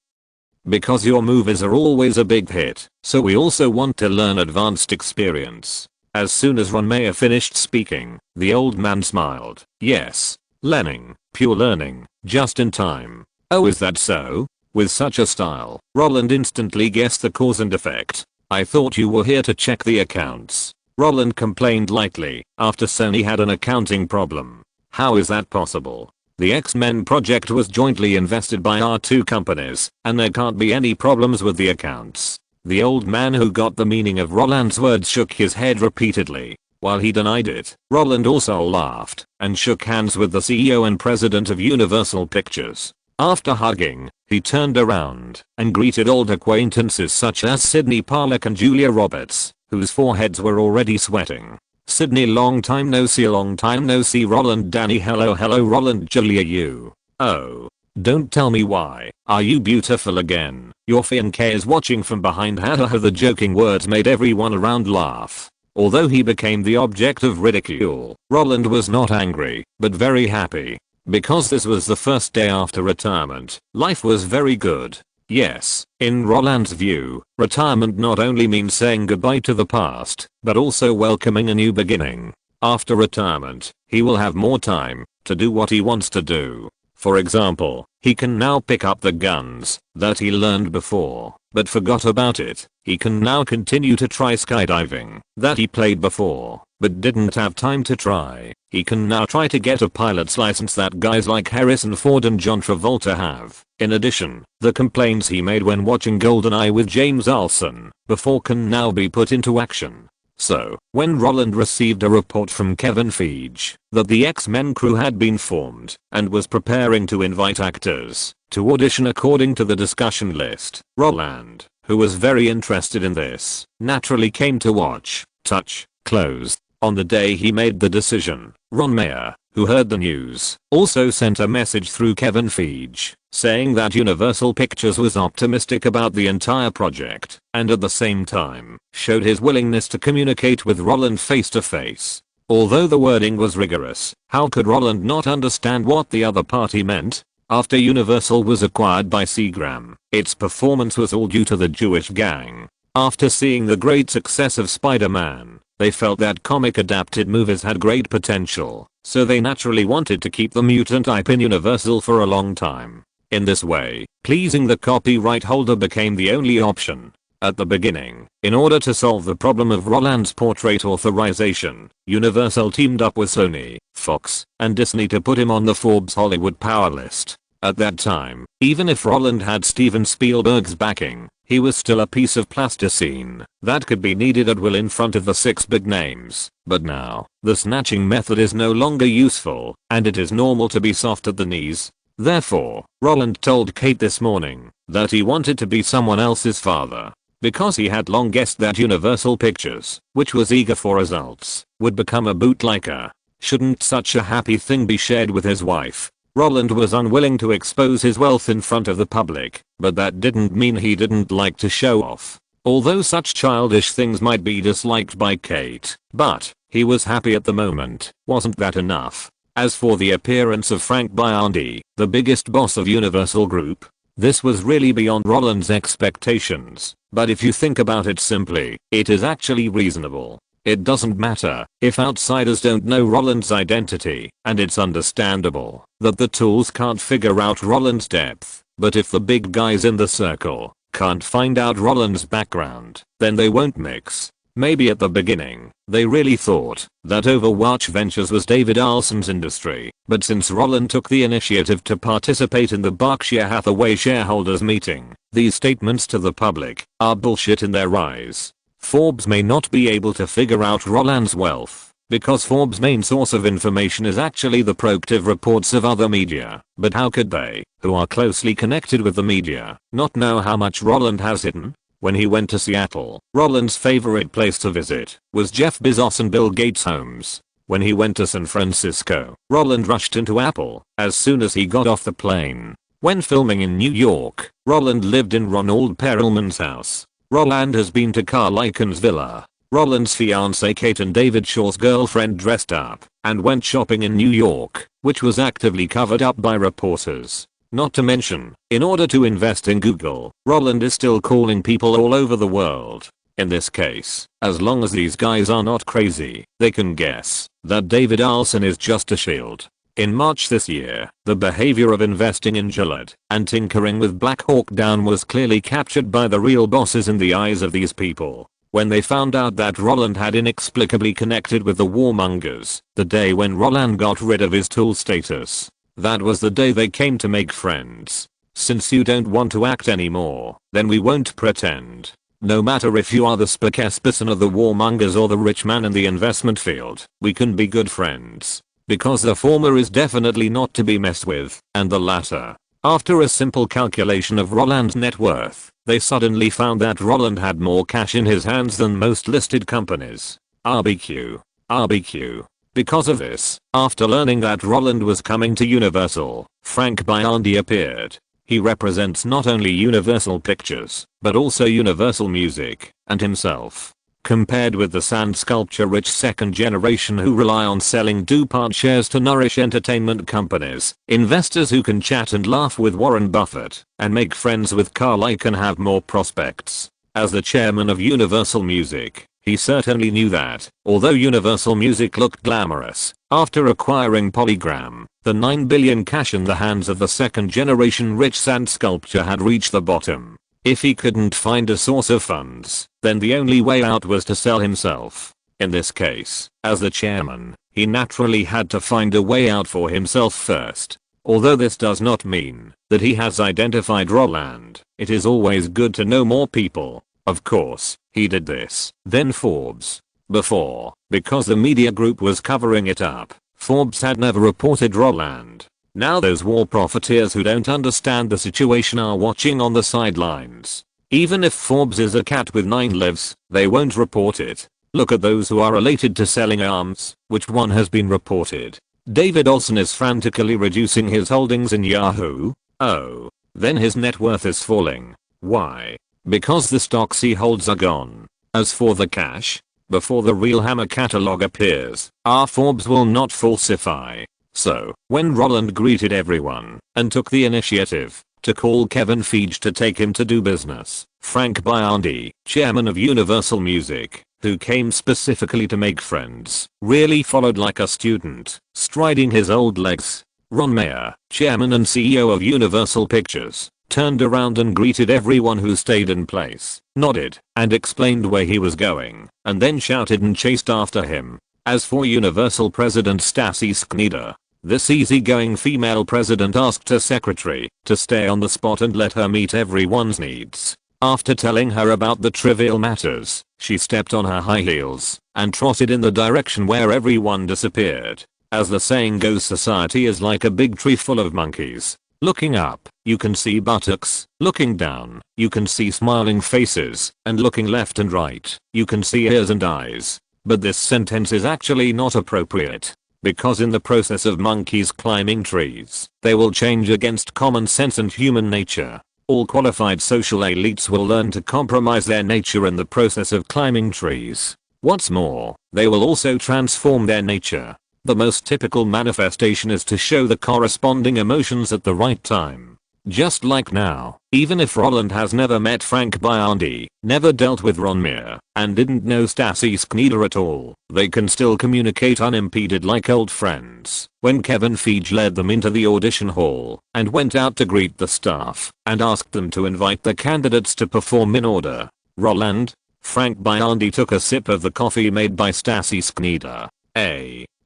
Because your movies are always a big hit, so we also want to learn advanced experience." As soon as Ron Mayer finished speaking, the old man smiled. "Yes, learning, pure learning, just in time." "Oh, is that so?" With such a style, Roland instantly guessed the cause and effect. "I thought you were here to check the accounts." Roland complained lightly, after Sony had an accounting problem. "How is that possible? The X-Men project was jointly invested by our two companies, and there can't be any problems with the accounts." The old man, who got the meaning of Roland's words, shook his head repeatedly. While he denied it, Roland also laughed and shook hands with the CEO and president of Universal Pictures. After hugging, he turned around and greeted old acquaintances such as Sidney Pollack and Julia Roberts, whose foreheads were already sweating. "Sidney, long time no see, long time no see." "Roland, Danny, hello, hello." "Roland, Julia, you. Oh, don't tell me, why are you beautiful again? Your fiancé is watching from behind." Hahaha. The joking words made everyone around laugh. Although he became the object of ridicule, Roland was not angry, but very happy. Because this was the first day after retirement, life was very good. Yes, in Roland's view, retirement not only means saying goodbye to the past, but also welcoming a new beginning. After retirement, he will have more time to do what he wants to do. For example, he can now pick up the guns that he learned before, but forgot about it. He can now continue to try skydiving that he played before, but didn't have time to try. He can now try to get a pilot's license that guys like Harrison Ford and John Travolta have. In addition, the complaints he made when watching GoldenEye with James Olsen before can now be put into action. So, when Roland received a report from Kevin Feige that the X-Men crew had been formed and was preparing to invite actors to audition according to the discussion list, Roland, who was very interested in this, naturally came to watch, touch, close. On the day he made the decision, Ron Mayer, who heard the news, also sent a message through Kevin Feige, saying that Universal Pictures was optimistic about the entire project, and at the same time, showed his willingness to communicate with Roland face to face. Although the wording was rigorous, how could Roland not understand what the other party meant? After Universal was acquired by Seagram, its performance was all due to the Jewish gang. After seeing the great success of Spider-Man, they felt that comic adapted movies had great potential, so they naturally wanted to keep the mutant IP in Universal for a long time. In this way, pleasing the copyright holder became the only option. At the beginning, in order to solve the problem of Roland's portrait authorization, Universal teamed up with Sony, Fox, and Disney to put him on the Forbes Hollywood Power list. At that time, even if Roland had Steven Spielberg's backing, he was still a piece of plasticine that could be kneaded at will in front of the 6 big names. But now, the snatching method is no longer useful, and it is normal to be soft at the knees. Therefore, Roland told Kate this morning that he wanted to be someone else's father. Because he had long guessed that Universal Pictures, which was eager for results, would become a bootlegger. Shouldn't such a happy thing be shared with his wife? Roland was unwilling to expose his wealth in front of the public, but that didn't mean he didn't like to show off. Although such childish things might be disliked by Kate, but he was happy at the moment. Wasn't that enough? As for the appearance of Frank Biondi, the biggest boss of Universal Group, this was really beyond Roland's expectations. But if you think about it simply, it is actually reasonable. It doesn't matter if outsiders don't know Roland's identity, and it's understandable that the tools can't figure out Roland's depth. But if the big guys in the circle can't find out Roland's background, then they won't mix. Maybe at the beginning, they really thought that Overwatch Ventures was David Olsens' industry, but since Roland took the initiative to participate in the Berkshire Hathaway shareholders meeting, these statements to the public are bullshit in their eyes. Forbes may not be able to figure out Roland's wealth, Because Forbes' main source of information is actually the proactive reports of other media. But how could they, who are closely connected with the media, not know how much Roland has hidden? When he went to Seattle, Roland's favorite place to visit was Jeff Bezos and Bill Gates' homes. When he went to San Francisco, Roland rushed into Apple as soon as he got off the plane. When filming in New York, Roland lived in Ronald Perelman's house. Roland has been to Carl Icahn's villa. Roland's fiancée Kate and David Shaw's girlfriend dressed up and went shopping in New York, which was actively covered up by reporters. Not to mention, in order to invest in Google, Roland is still calling people all over the world. In this case, as long as these guys are not crazy, they can guess that David Olsen is just a shield. In March this year, the behavior of investing in Gillette and tinkering with Black Hawk Down was clearly captured by the real bosses in the eyes of these people. When they found out that Roland had inexplicably connected with the warmongers, the day when Roland got rid of his tool status, that was the day they came to make friends. Since you don't want to act anymore, then we won't pretend. No matter if you are the spokesperson of the warmongers or the rich man in the investment field, we can be good friends. Because the former is definitely not to be messed with, and the latter. After a simple calculation of Roland's net worth, they suddenly found that Roland had more cash in his hands than most listed companies. RBQ. RBQ. Because of this, after learning that Roland was coming to Universal, Frank Biondi appeared. He represents not only Universal Pictures, but also Universal Music, and himself. Compared with the sand sculpture rich second generation who rely on selling DuPont shares to nourish entertainment companies, investors who can chat and laugh with Warren Buffett and make friends with Carl Icahn have more prospects. As the chairman of Universal Music, he certainly knew that, although Universal Music looked glamorous, after acquiring Polygram, the $9 billion cash in the hands of the second generation rich sand sculpture had reached the bottom. If he couldn't find a source of funds, then the only way out was to sell himself. In this case, as the chairman, he naturally had to find a way out for himself first. Although this does not mean that he has identified Roland, it is always good to know more people. Of course, he did this, then Forbes. Before, because the media group was covering it up, Forbes had never reported Roland. Now those war profiteers who don't understand the situation are watching on the sidelines. Even if Forbes is a cat with 9 lives, they won't report it. Look at those who are related to selling arms, which one has been reported. David Olsen is frantically reducing his holdings in Yahoo. Oh. Then his net worth is falling. Why? Because the stocks he holds are gone. As for the cash, before the real Hammer catalog appears, our Forbes will not falsify. So, when Roland greeted everyone and took the initiative to call Kevin Feige to take him to do business, Frank Biondi, chairman of Universal Music, who came specifically to make friends, really followed like a student, striding his old legs. Ron Mayer, chairman and CEO of Universal Pictures, turned around and greeted everyone who stayed in place, nodded, and explained where he was going, and then shouted and chased after him. As for Universal President Stassi Skneder, this easygoing female president asked her secretary to stay on the spot and let her meet everyone's needs. After telling her about the trivial matters, she stepped on her high heels and trotted in the direction where everyone disappeared. As the saying goes, society is like a big tree full of monkeys. Looking up, you can see buttocks. Looking down, you can see smiling faces. And looking left and right, you can see ears and eyes. But this sentence is actually not appropriate. Because in the process of monkeys climbing trees, they will change against common sense and human nature. All qualified social elites will learn to compromise their nature in the process of climbing trees. What's more, they will also transform their nature. The most typical manifestation is to show the corresponding emotions at the right time. Just like now, even if Roland has never met Frank Biondi, never dealt with Ron Mayer, and didn't know Stassi Skneder at all, they can still communicate unimpeded like old friends. When Kevin Feige led them into the audition hall and went out to greet the staff and asked them to invite the candidates to perform in order, Roland, Frank Biondi took a sip of the coffee made by Stassi Skneder.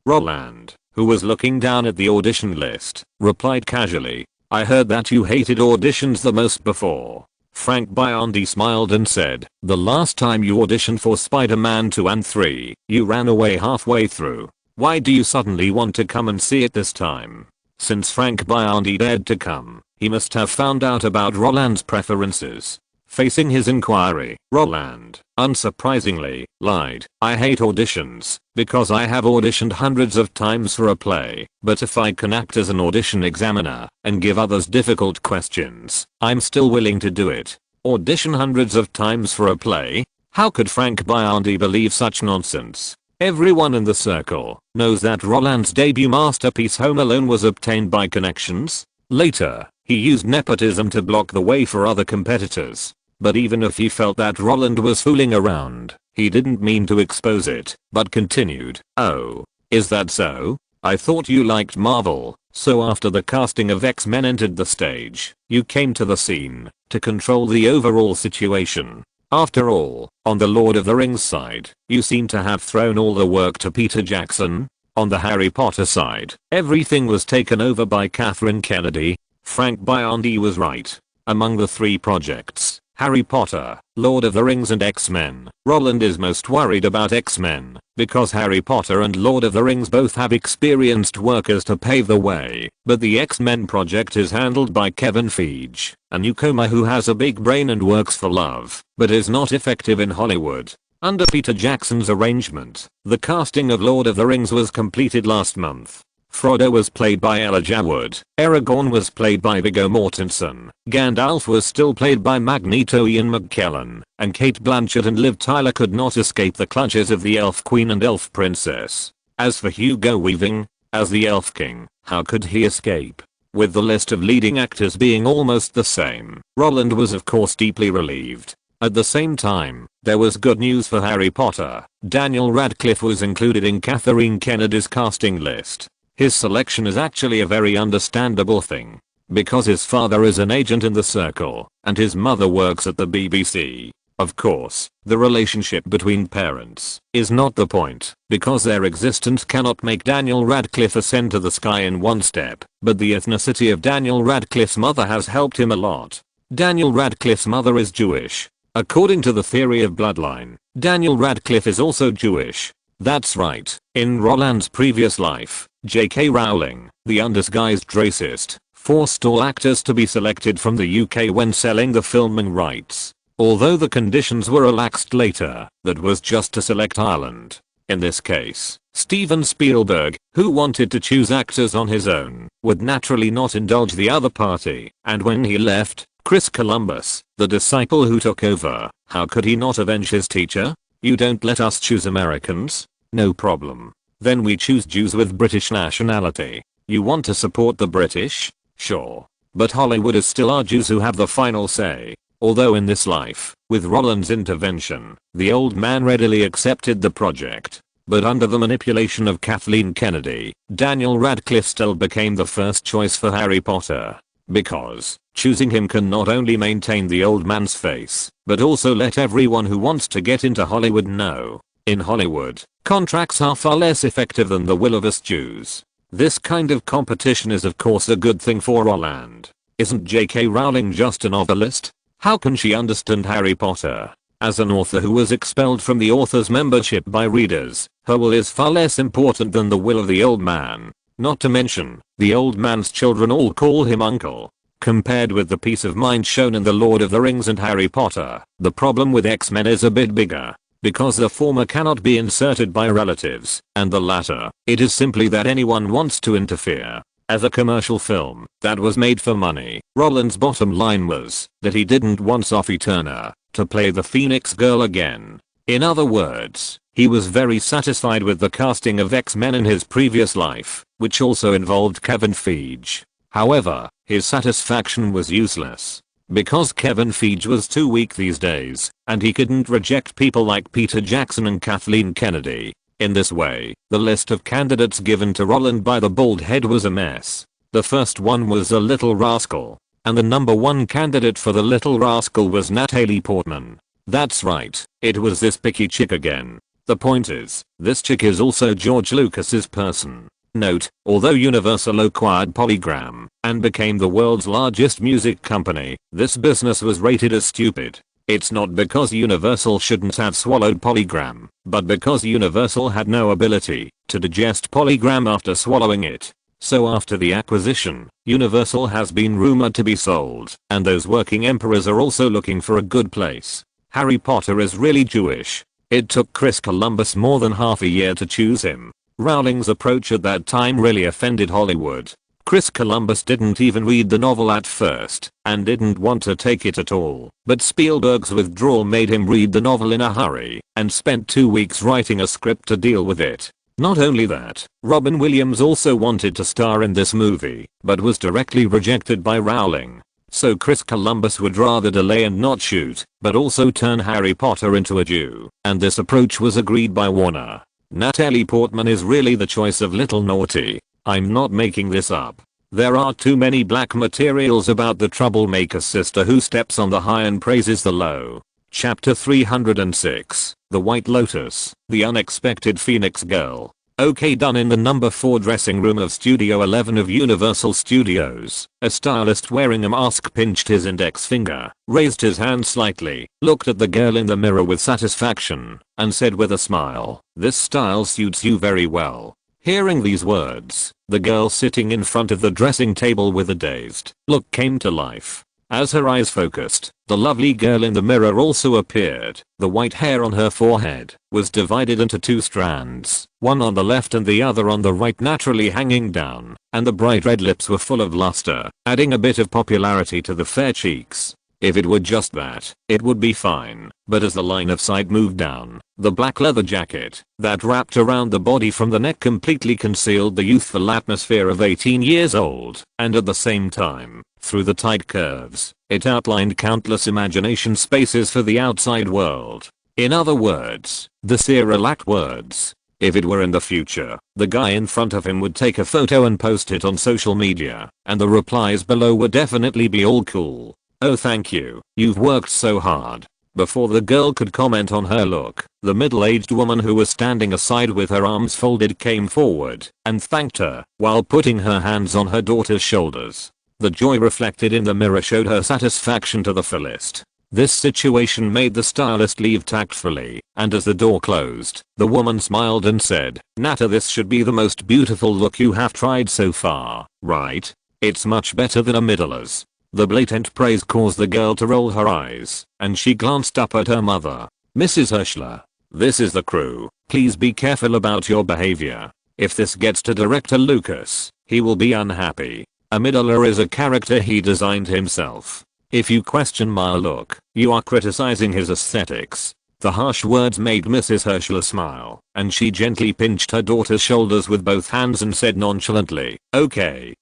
Roland, who was looking down at the audition list, replied casually, "I heard that you hated auditions the most before." Frank Biondi smiled and said, "The last time you auditioned for Spider-Man 2 and 3, you ran away halfway through. Why do you suddenly want to come and see it this time?" Since Frank Biondi dared to come, he must have found out about Roland's preferences. Facing his inquiry, Roland, unsurprisingly, lied. "I hate auditions, because I have auditioned hundreds of times for a play, but if I can act as an audition examiner and give others difficult questions, I'm still willing to do it." Audition hundreds of times for a play? How could Frank Biondi believe such nonsense? Everyone in the circle knows that Roland's debut masterpiece Home Alone was obtained by connections. Later, he used nepotism to block the way for other competitors. But even if he felt that Roland was fooling around, he didn't mean to expose it, but continued, "Oh, is that so? I thought you liked Marvel, so after the casting of X-Men entered the stage, you came to the scene to control the overall situation. After all, on the Lord of the Rings side, you seem to have thrown all the work to Peter Jackson. On the Harry Potter side, everything was taken over by Kathleen Kennedy." Frank Biondi was right. Among the three projects, Harry Potter, Lord of the Rings and X-Men, Roland is most worried about X-Men, because Harry Potter and Lord of the Rings both have experienced workers to pave the way, but the X-Men project is handled by Kevin Feige, a newcomer who has a big brain and works for love, but is not effective in Hollywood. Under Peter Jackson's arrangement, the casting of Lord of the Rings was completed last month. Frodo was played by Elijah Wood, Aragorn was played by Viggo Mortensen, Gandalf was still played by Magneto Ian McKellen, and Kate Blanchett and Liv Tyler could not escape the clutches of the Elf Queen and Elf Princess. As for Hugo Weaving, as the Elf King, how could he escape? With the list of leading actors being almost the same, Roland was of course deeply relieved. At the same time, there was good news for Harry Potter. Daniel Radcliffe was included in Kathleen Kennedy's casting list. His selection is actually a very understandable thing, because his father is an agent in the circle, and his mother works at the BBC. Of course, the relationship between parents is not the point, because their existence cannot make Daniel Radcliffe ascend to the sky in one step, but the ethnicity of Daniel Radcliffe's mother has helped him a lot. Daniel Radcliffe's mother is Jewish. According to the theory of bloodline, Daniel Radcliffe is also Jewish. That's right, in Roland's previous life, J.K. Rowling, the undisguised racist, forced all actors to be selected from the UK when selling the filming rights. Although the conditions were relaxed later, that was just to select Ireland. In this case, Steven Spielberg, who wanted to choose actors on his own, would naturally not indulge the other party, and when he left, Chris Columbus, the disciple who took over, how could he not avenge his teacher? "You don't let us choose Americans? No problem. Then we choose Jews with British nationality. You want to support the British? Sure. But Hollywood is still our Jews who have the final say." Although in this life, with Roland's intervention, the old man readily accepted the project. But under the manipulation of Kathleen Kennedy, Daniel Radcliffe still became the first choice for Harry Potter. Because choosing him can not only maintain the old man's face, but also let everyone who wants to get into Hollywood know. In Hollywood, contracts are far less effective than the will of us Jews. This kind of competition is of course a good thing for Roland. Isn't J.K. Rowling just a novelist? How can she understand Harry Potter? As an author who was expelled from the author's membership by readers, her will is far less important than the will of the old man. Not to mention, the old man's children all call him uncle. Compared with the peace of mind shown in The Lord of the Rings and Harry Potter, the problem with X-Men is a bit bigger. Because the former cannot be inserted by relatives, and the latter, it is simply that anyone wants to interfere. As a commercial film that was made for money, Roland's bottom line was that he didn't want Sophie Turner to play the Phoenix Girl again. In other words, he was very satisfied with the casting of X-Men in his previous life, which also involved Kevin Feige. However, his satisfaction was useless. Because Kevin Feige was too weak these days, and he couldn't reject people like Peter Jackson and Kathleen Kennedy. In this way, the list of candidates given to Roland by the bald head was a mess. The first one was a little rascal, and the number one candidate for the little rascal was Natalie Portman. That's right, it was this picky chick again. The point is, this chick is also George Lucas's person. Note, although Universal acquired Polygram and became the world's largest music company, this business was rated as stupid. It's not because Universal shouldn't have swallowed Polygram, but because Universal had no ability to digest Polygram after swallowing it. So after the acquisition, Universal has been rumored to be sold, and those working emperors are also looking for a good place. Harry Potter is really Jewish. It took Chris Columbus more than half a year to choose him. Rowling's approach at that time really offended Hollywood. Chris Columbus didn't even read the novel at first, and didn't want to take it at all, but Spielberg's withdrawal made him read the novel in a hurry, and spent 2 weeks writing a script to deal with it. Not only that, Robin Williams also wanted to star in this movie, but was directly rejected by Rowling. So Chris Columbus would rather delay and not shoot, but also turn Harry Potter into a Jew, and this approach was agreed by Warner. Natalie Portman is really the choice of Little Naughty. I'm not making this up. There are too many black materials about the troublemaker sister who steps on the high and praises the low. Chapter 306, The White Lotus, The Unexpected Phoenix Girl. Okay, done. In the number 4 dressing room of Studio 11 of Universal Studios, a stylist wearing a mask pinched his index finger, raised his hand slightly, looked at the girl in the mirror with satisfaction, and said with a smile, "This style suits you very well." Hearing these words, the girl sitting in front of the dressing table with a dazed look came to life. As her eyes focused, the lovely girl in the mirror also appeared. The white hair on her forehead was divided into 2 strands, one on the left and the other on the right, naturally hanging down, and the bright red lips were full of luster, adding a bit of popularity to the fair cheeks. If it were just that, it would be fine, but as the line of sight moved down, the black leather jacket that wrapped around the body from the neck completely concealed the youthful atmosphere of 18 years old, and at the same time, through the tight curves, it outlined countless imagination spaces for the outside world. In other words, this era lacked words. If it were in the future, the guy in front of him would take a photo and post it on social media, and the replies below would definitely be all cool. "Oh, thank you, you've worked so hard." Before the girl could comment on her look, the middle-aged woman who was standing aside with her arms folded came forward and thanked her while putting her hands on her daughter's shoulders. The joy reflected in the mirror showed her satisfaction to the fullest. This situation made the stylist leave tactfully, and as the door closed, the woman smiled and said, "Nata, this should be the most beautiful look you have tried so far, right? It's much better than a middler's." The blatant praise caused the girl to roll her eyes, and she glanced up at her mother. "Mrs. Hirschler, this is the crew. Please be careful about your behavior. If this gets to Director Lucas, he will be unhappy. A middler is a character he designed himself. If you question my look, you are criticizing his aesthetics." The harsh words made Mrs. Hirschler smile, and she gently pinched her daughter's shoulders with both hands and said nonchalantly, okay,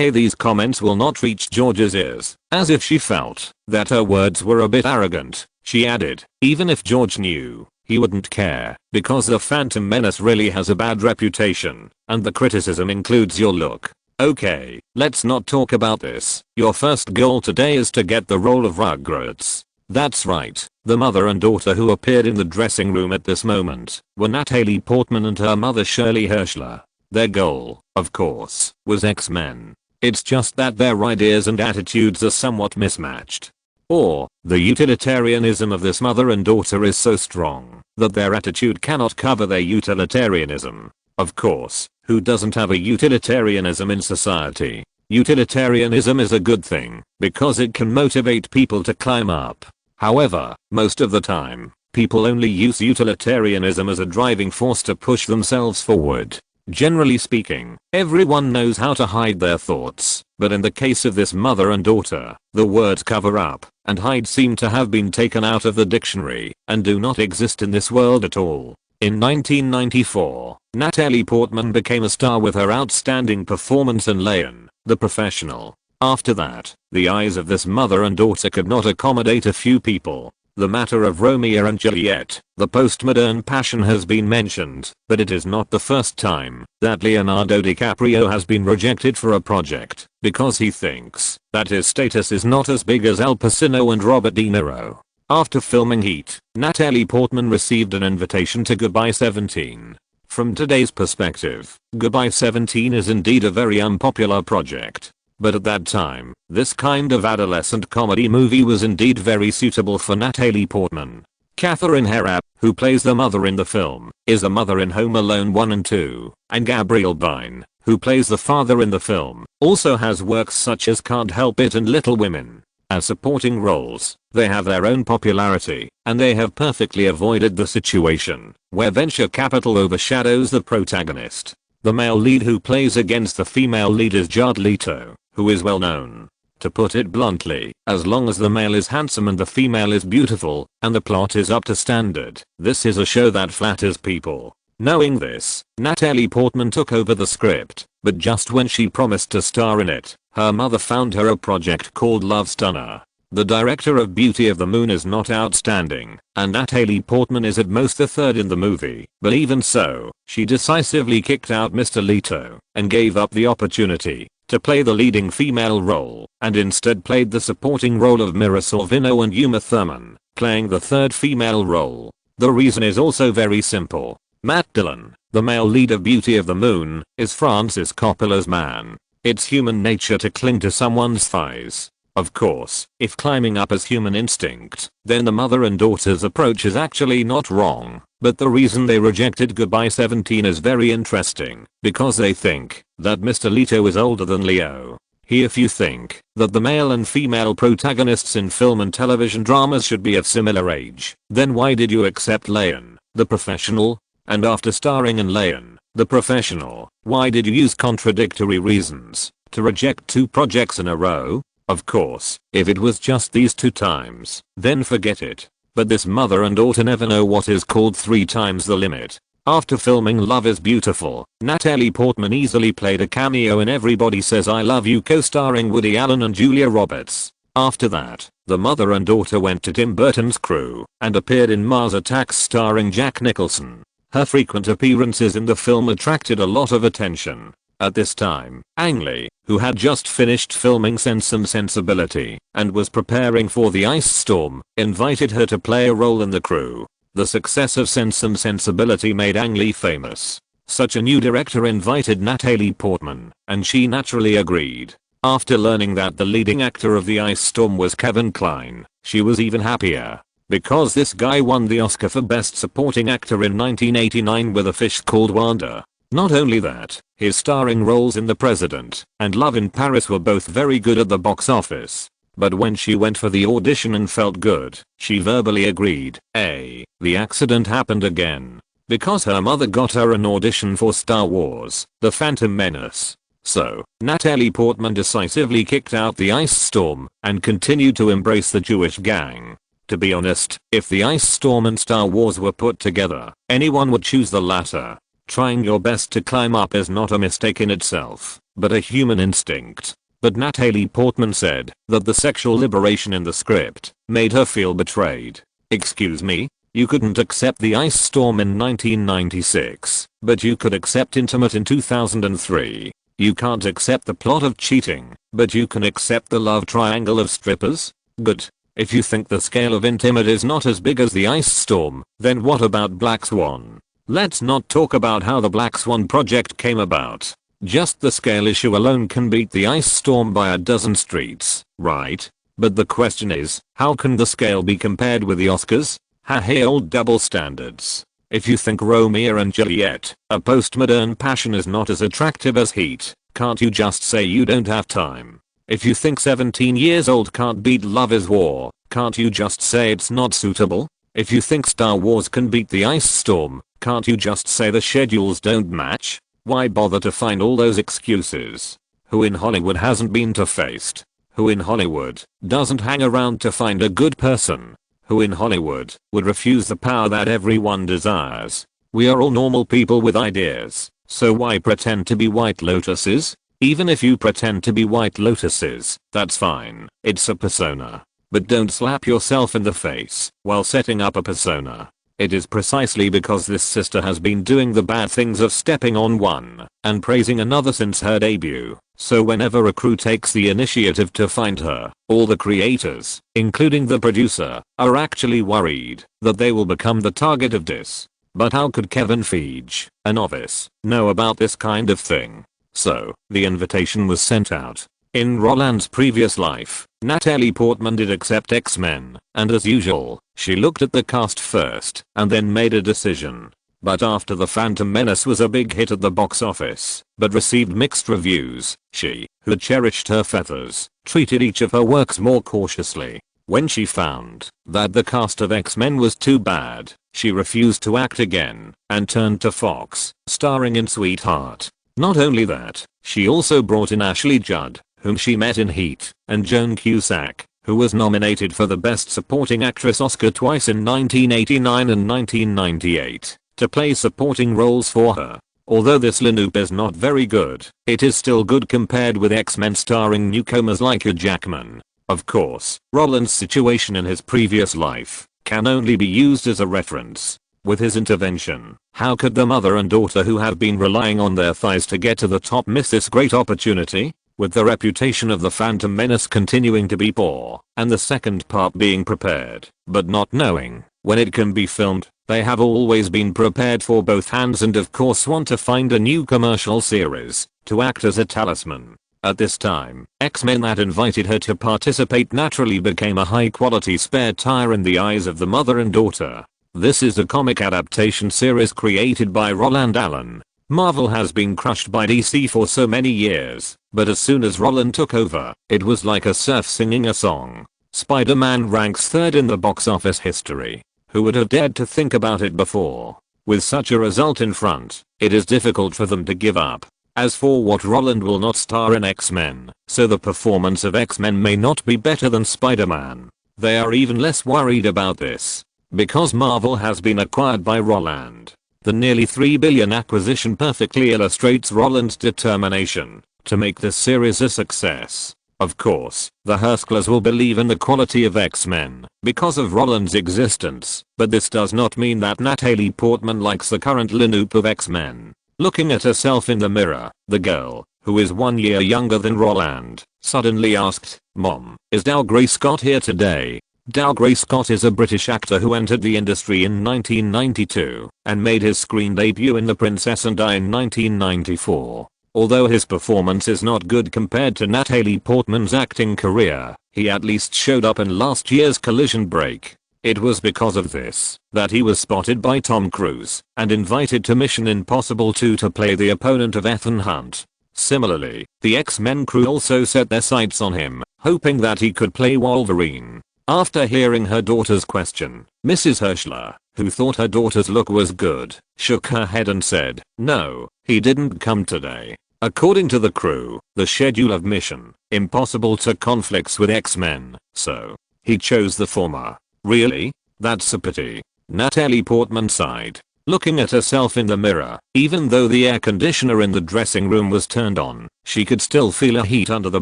these comments will not reach George's ears." As if she felt that her words were a bit arrogant, she added, "Even if George knew, he wouldn't care, because the Phantom Menace really has a bad reputation, and the criticism includes your look. Okay, let's not talk about this. Your first goal today is to get the role of Rugrats." That's right, the mother and daughter who appeared in the dressing room at this moment were Natalie Portman and her mother Shirley Hirschler. Their goal, of course, was X-Men. It's just that their ideas and attitudes are somewhat mismatched. Or, the utilitarianism of this mother and daughter is so strong that their attitude cannot cover their utilitarianism. Of course, who doesn't have a utilitarianism in society? Utilitarianism is a good thing because it can motivate people to climb up. However, most of the time, people only use utilitarianism as a driving force to push themselves forward. Generally speaking, everyone knows how to hide their thoughts, but in the case of this mother and daughter, the words cover up and hide seem to have been taken out of the dictionary and do not exist in this world at all. In 1994, Natalie Portman became a star with her outstanding performance in Lion, the Professional. After that, the eyes of this mother and daughter could not accommodate a few people. The matter of Romeo and Juliet, the postmodern passion, has been mentioned, but it is not the first time that Leonardo DiCaprio has been rejected for a project because he thinks that his status is not as big as Al Pacino and Robert De Niro. After filming Heat, Natalie Portman received an invitation to Goodbye 17. From today's perspective, Goodbye 17 is indeed a very unpopular project. But at that time, this kind of adolescent comedy movie was indeed very suitable for Natalie Portman. Catherine Harrap, who plays the mother in the film, is the mother in Home Alone 1 and 2, and Gabriel Byrne, who plays the father in the film, also has works such as Can't Help It and Little Women. As supporting roles, they have their own popularity, and they have perfectly avoided the situation where venture capital overshadows the protagonist. The male lead who plays against the female lead is Jared Leto, who is well known. To put it bluntly, as long as the male is handsome and the female is beautiful, and the plot is up to standard, this is a show that flatters people. Knowing this, Natalie Portman took over the script, but just when she promised to star in it, her mother found her a project called Love Stunner. The director of Beauty of the Moon is not outstanding, and Natalie Portman is at most the third in the movie, but even so, she decisively kicked out Mr. Leto, and gave up the opportunity to play the leading female role, and instead played the supporting role of Mira Sorvino and Uma Thurman, playing the third female role. The reason is also very simple. Matt Dillon, the male lead of Beauty of the Moon, is Francis Coppola's man. It's human nature to cling to someone's thighs. Of course, if climbing up is human instinct, then the mother and daughter's approach is actually not wrong. But the reason they rejected Goodbye 17 is very interesting, because they think that Mr. Leto is older than Leo. If you think that the male and female protagonists in film and television dramas should be of similar age, then why did you accept Leon, The Professional? And after starring in Leon, The Professional, why did you use contradictory reasons to reject 2 projects in a row? Of course, if it was just these 2 times, then forget it. But this mother and daughter never know what is called 3 times the limit. After filming Love is Beautiful, Natalie Portman easily played a cameo in Everybody Says I Love You co-starring Woody Allen and Julia Roberts. After that, the mother and daughter went to Tim Burton's Crew and appeared in Mars Attacks starring Jack Nicholson. Her frequent appearances in the film attracted a lot of attention. At this time, Ang Lee, who had just finished filming Sense and Sensibility and was preparing for The Ice Storm, invited her to play a role in The Crew. The success of Sense and Sensibility made Ang Lee famous. Such a new director invited Natalie Portman, and she naturally agreed. After learning that the leading actor of The Ice Storm was Kevin Kline, she was even happier. Because this guy won the Oscar for Best Supporting Actor in 1989 with A Fish Called Wanda. Not only that, his starring roles in The President and Love in Paris were both very good at the box office. But when she went for the audition and felt good, she verbally agreed. The accident happened again. Because her mother got her an audition for Star Wars, The Phantom Menace. So, Natalie Portman decisively kicked out The Ice Storm and continued to embrace the Jewish gang. To be honest, if The Ice Storm and Star Wars were put together, anyone would choose the latter. Trying your best to climb up is not a mistake in itself, but a human instinct. But Natalie Portman said that the sexual liberation in the script made her feel betrayed. Excuse me? You couldn't accept The Ice Storm in 1996, but you could accept Intimate in 2003. You can't accept the plot of Cheating, but you can accept the love triangle of strippers? Good. If you think the scale of Intimate is not as big as The Ice Storm, then what about Black Swan? Let's not talk about how the Black Swan project came about. Just the scale issue alone can beat The Ice Storm by a dozen streets, right? But the question is, how can the scale be compared with the Oscars? Hey, old double standards. If you think Romeo and Juliet, a postmodern passion, is not as attractive as Heat, can't you just say you don't have time? If you think 17 Years Old can't beat Love is War, can't you just say it's not suitable? If you think Star Wars can beat The Ice Storm, can't you just say the schedules don't match? Why bother to find all those excuses? Who in Hollywood hasn't been two-faced? Who in Hollywood doesn't hang around to find a good person? Who in Hollywood would refuse the power that everyone desires? We are all normal people with ideas, so why pretend to be White Lotuses? Even if you pretend to be White Lotuses, that's fine. It's a persona. But don't slap yourself in the face while setting up a persona. It is precisely because this sister has been doing the bad things of stepping on one and praising another since her debut. So whenever a crew takes the initiative to find her, all the creators, including the producer, are actually worried that they will become the target of diss. But how could Kevin Feige, a novice, know about this kind of thing? So, the invitation was sent out. In Roland's previous life, Natalie Portman did accept X-Men, and as usual, she looked at the cast first and then made a decision. But after The Phantom Menace was a big hit at the box office, but received mixed reviews, she, who cherished her feathers, treated each of her works more cautiously. When she found that the cast of X-Men was too bad, she refused to act again and turned to Fox, starring in Sweetheart. Not only that, she also brought in Ashley Judd, whom she met in Heat, and Joan Cusack, who was nominated for the Best Supporting Actress Oscar twice in 1989 and 1998, to play supporting roles for her. Although this lineup is not very good, it is still good compared with X-Men starring newcomers like Hugh Jackman. Of course, Roland's situation in his previous life can only be used as a reference. With his intervention, how could the mother and daughter who have been relying on their thighs to get to the top miss this great opportunity? With the reputation of The Phantom Menace continuing to be poor, and the second part being prepared, but not knowing when it can be filmed, they have always been prepared for both hands and of course want to find a new commercial series to act as a talisman. At this time, X-Men that invited her to participate naturally became a high-quality spare tire in the eyes of the mother and daughter. This is a comic adaptation series created by Roland Allen. Marvel has been crushed by DC for so many years, but as soon as Roland took over, it was like a serf singing a song. Spider-Man ranks third in the box office history. Who would have dared to think about it before? With such a result in front, it is difficult for them to give up. As for what Roland will not star in X-Men, so the performance of X-Men may not be better than Spider-Man. They are even less worried about this, because Marvel has been acquired by Roland. The nearly $3 billion acquisition perfectly illustrates Roland's determination to make this series a success. Of course, the Hustlers will believe in the quality of X-Men because of Roland's existence, but this does not mean that Natalie Portman likes the current lineup of X-Men. Looking at herself in the mirror, the girl, who is 1 year younger than Roland, suddenly asked, "Mom, is Dow Gray Scott here today?" Dow Gray Scott is a British actor who entered the industry in 1992 and made his screen debut in The Princess and I in 1994. Although his performance is not good compared to Natalie Portman's acting career, he at least showed up in last year's Collision Break. It was because of this that he was spotted by Tom Cruise and invited to Mission Impossible 2 to play the opponent of Ethan Hunt. Similarly, the X-Men crew also set their sights on him, hoping that he could play Wolverine. After hearing her daughter's question, Mrs. Hirschler, who thought her daughter's look was good, shook her head and said, "No, he didn't come today." According to the crew, the schedule of Mission Impossible 2 conflicts with X-Men, so he chose the former. Really? That's a pity. Natalie Portman sighed, looking at herself in the mirror. Even though the air conditioner in the dressing room was turned on, she could still feel a heat under the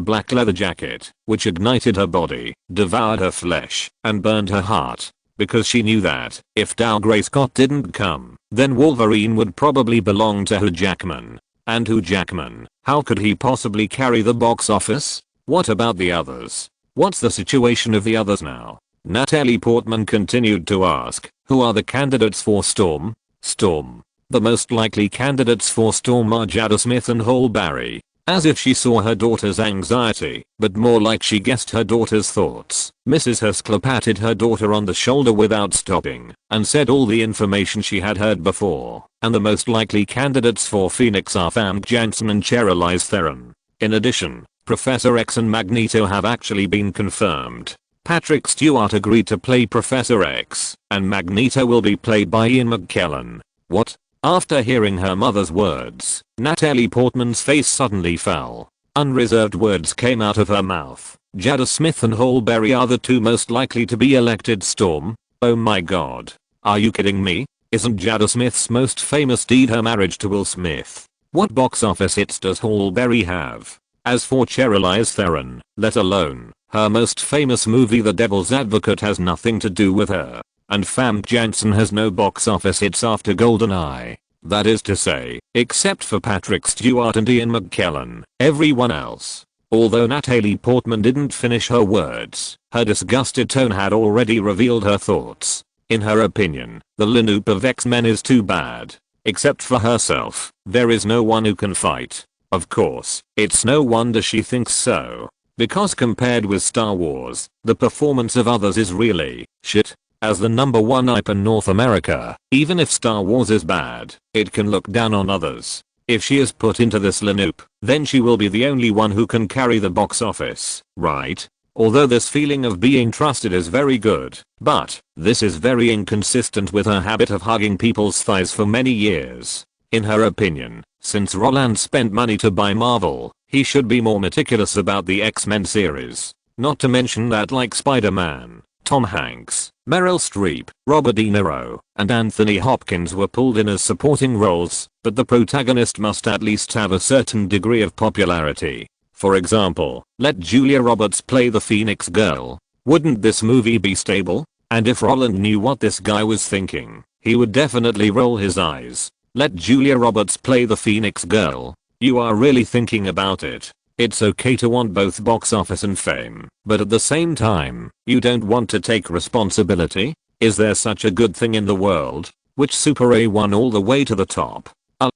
black leather jacket, which ignited her body, devoured her flesh, and burned her heart. Because she knew that, if Dow Gray Scott didn't come, then Wolverine would probably belong to Hugh Jackman. And Hugh Jackman, how could he possibly carry the box office? What about the others? What's the situation of the others now? Natalie Portman continued to ask, who are the candidates for Storm? Storm. The most likely candidates for Storm are Jada Smith and Halle Berry. As if she saw her daughter's anxiety, but more like she guessed her daughter's thoughts. Mrs. Hirschler patted her daughter on the shoulder without stopping, and said all the information she had heard before, and the most likely candidates for Phoenix are Famke Janssen and Charlize Theron. In addition, Professor X and Magneto have actually been confirmed. Patrick Stewart agreed to play Professor X, and Magneto will be played by Ian McKellen. What? After hearing her mother's words, Natalie Portman's face suddenly fell. Unreserved words came out of her mouth. Jada Smith and Halle Berry are the two most likely to be elected Storm? Oh my god. Are you kidding me? Isn't Jada Smith's most famous deed her marriage to Will Smith? What box office hits does Halle Berry have? As for Charlize Theron, let alone her most famous movie The Devil's Advocate has nothing to do with her. And Famke Janssen has no box office hits after GoldenEye. That is to say, except for Patrick Stewart and Ian McKellen, everyone else. Although Natalie Portman didn't finish her words, her disgusted tone had already revealed her thoughts. In her opinion, the lineup of X-Men is too bad. Except for herself, there is no one who can fight. Of course, it's no wonder she thinks so. Because compared with Star Wars, the performance of others is really shit. As the #1 IP in North America, even if Star Wars is bad, it can look down on others. If she is put into this lineup, then she will be the only one who can carry the box office, right? Although this feeling of being trusted is very good, but this is very inconsistent with her habit of hugging people's thighs for many years. In her opinion, since Roland spent money to buy Marvel, he should be more meticulous about the X-Men series. Not to mention that like Spider-Man, Tom Hanks, Meryl Streep, Robert De Niro, and Anthony Hopkins were pulled in as supporting roles, but the protagonist must at least have a certain degree of popularity. For example, let Julia Roberts play the Phoenix Girl. Wouldn't this movie be stable? And if Roland knew what this guy was thinking, he would definitely roll his eyes. Let Julia Roberts play the Phoenix Girl. You are really thinking about it. It's okay to want both box office and fame, but at the same time, you don't want to take responsibility? Is there such a good thing in the world? Which Super A1 all the way to the top?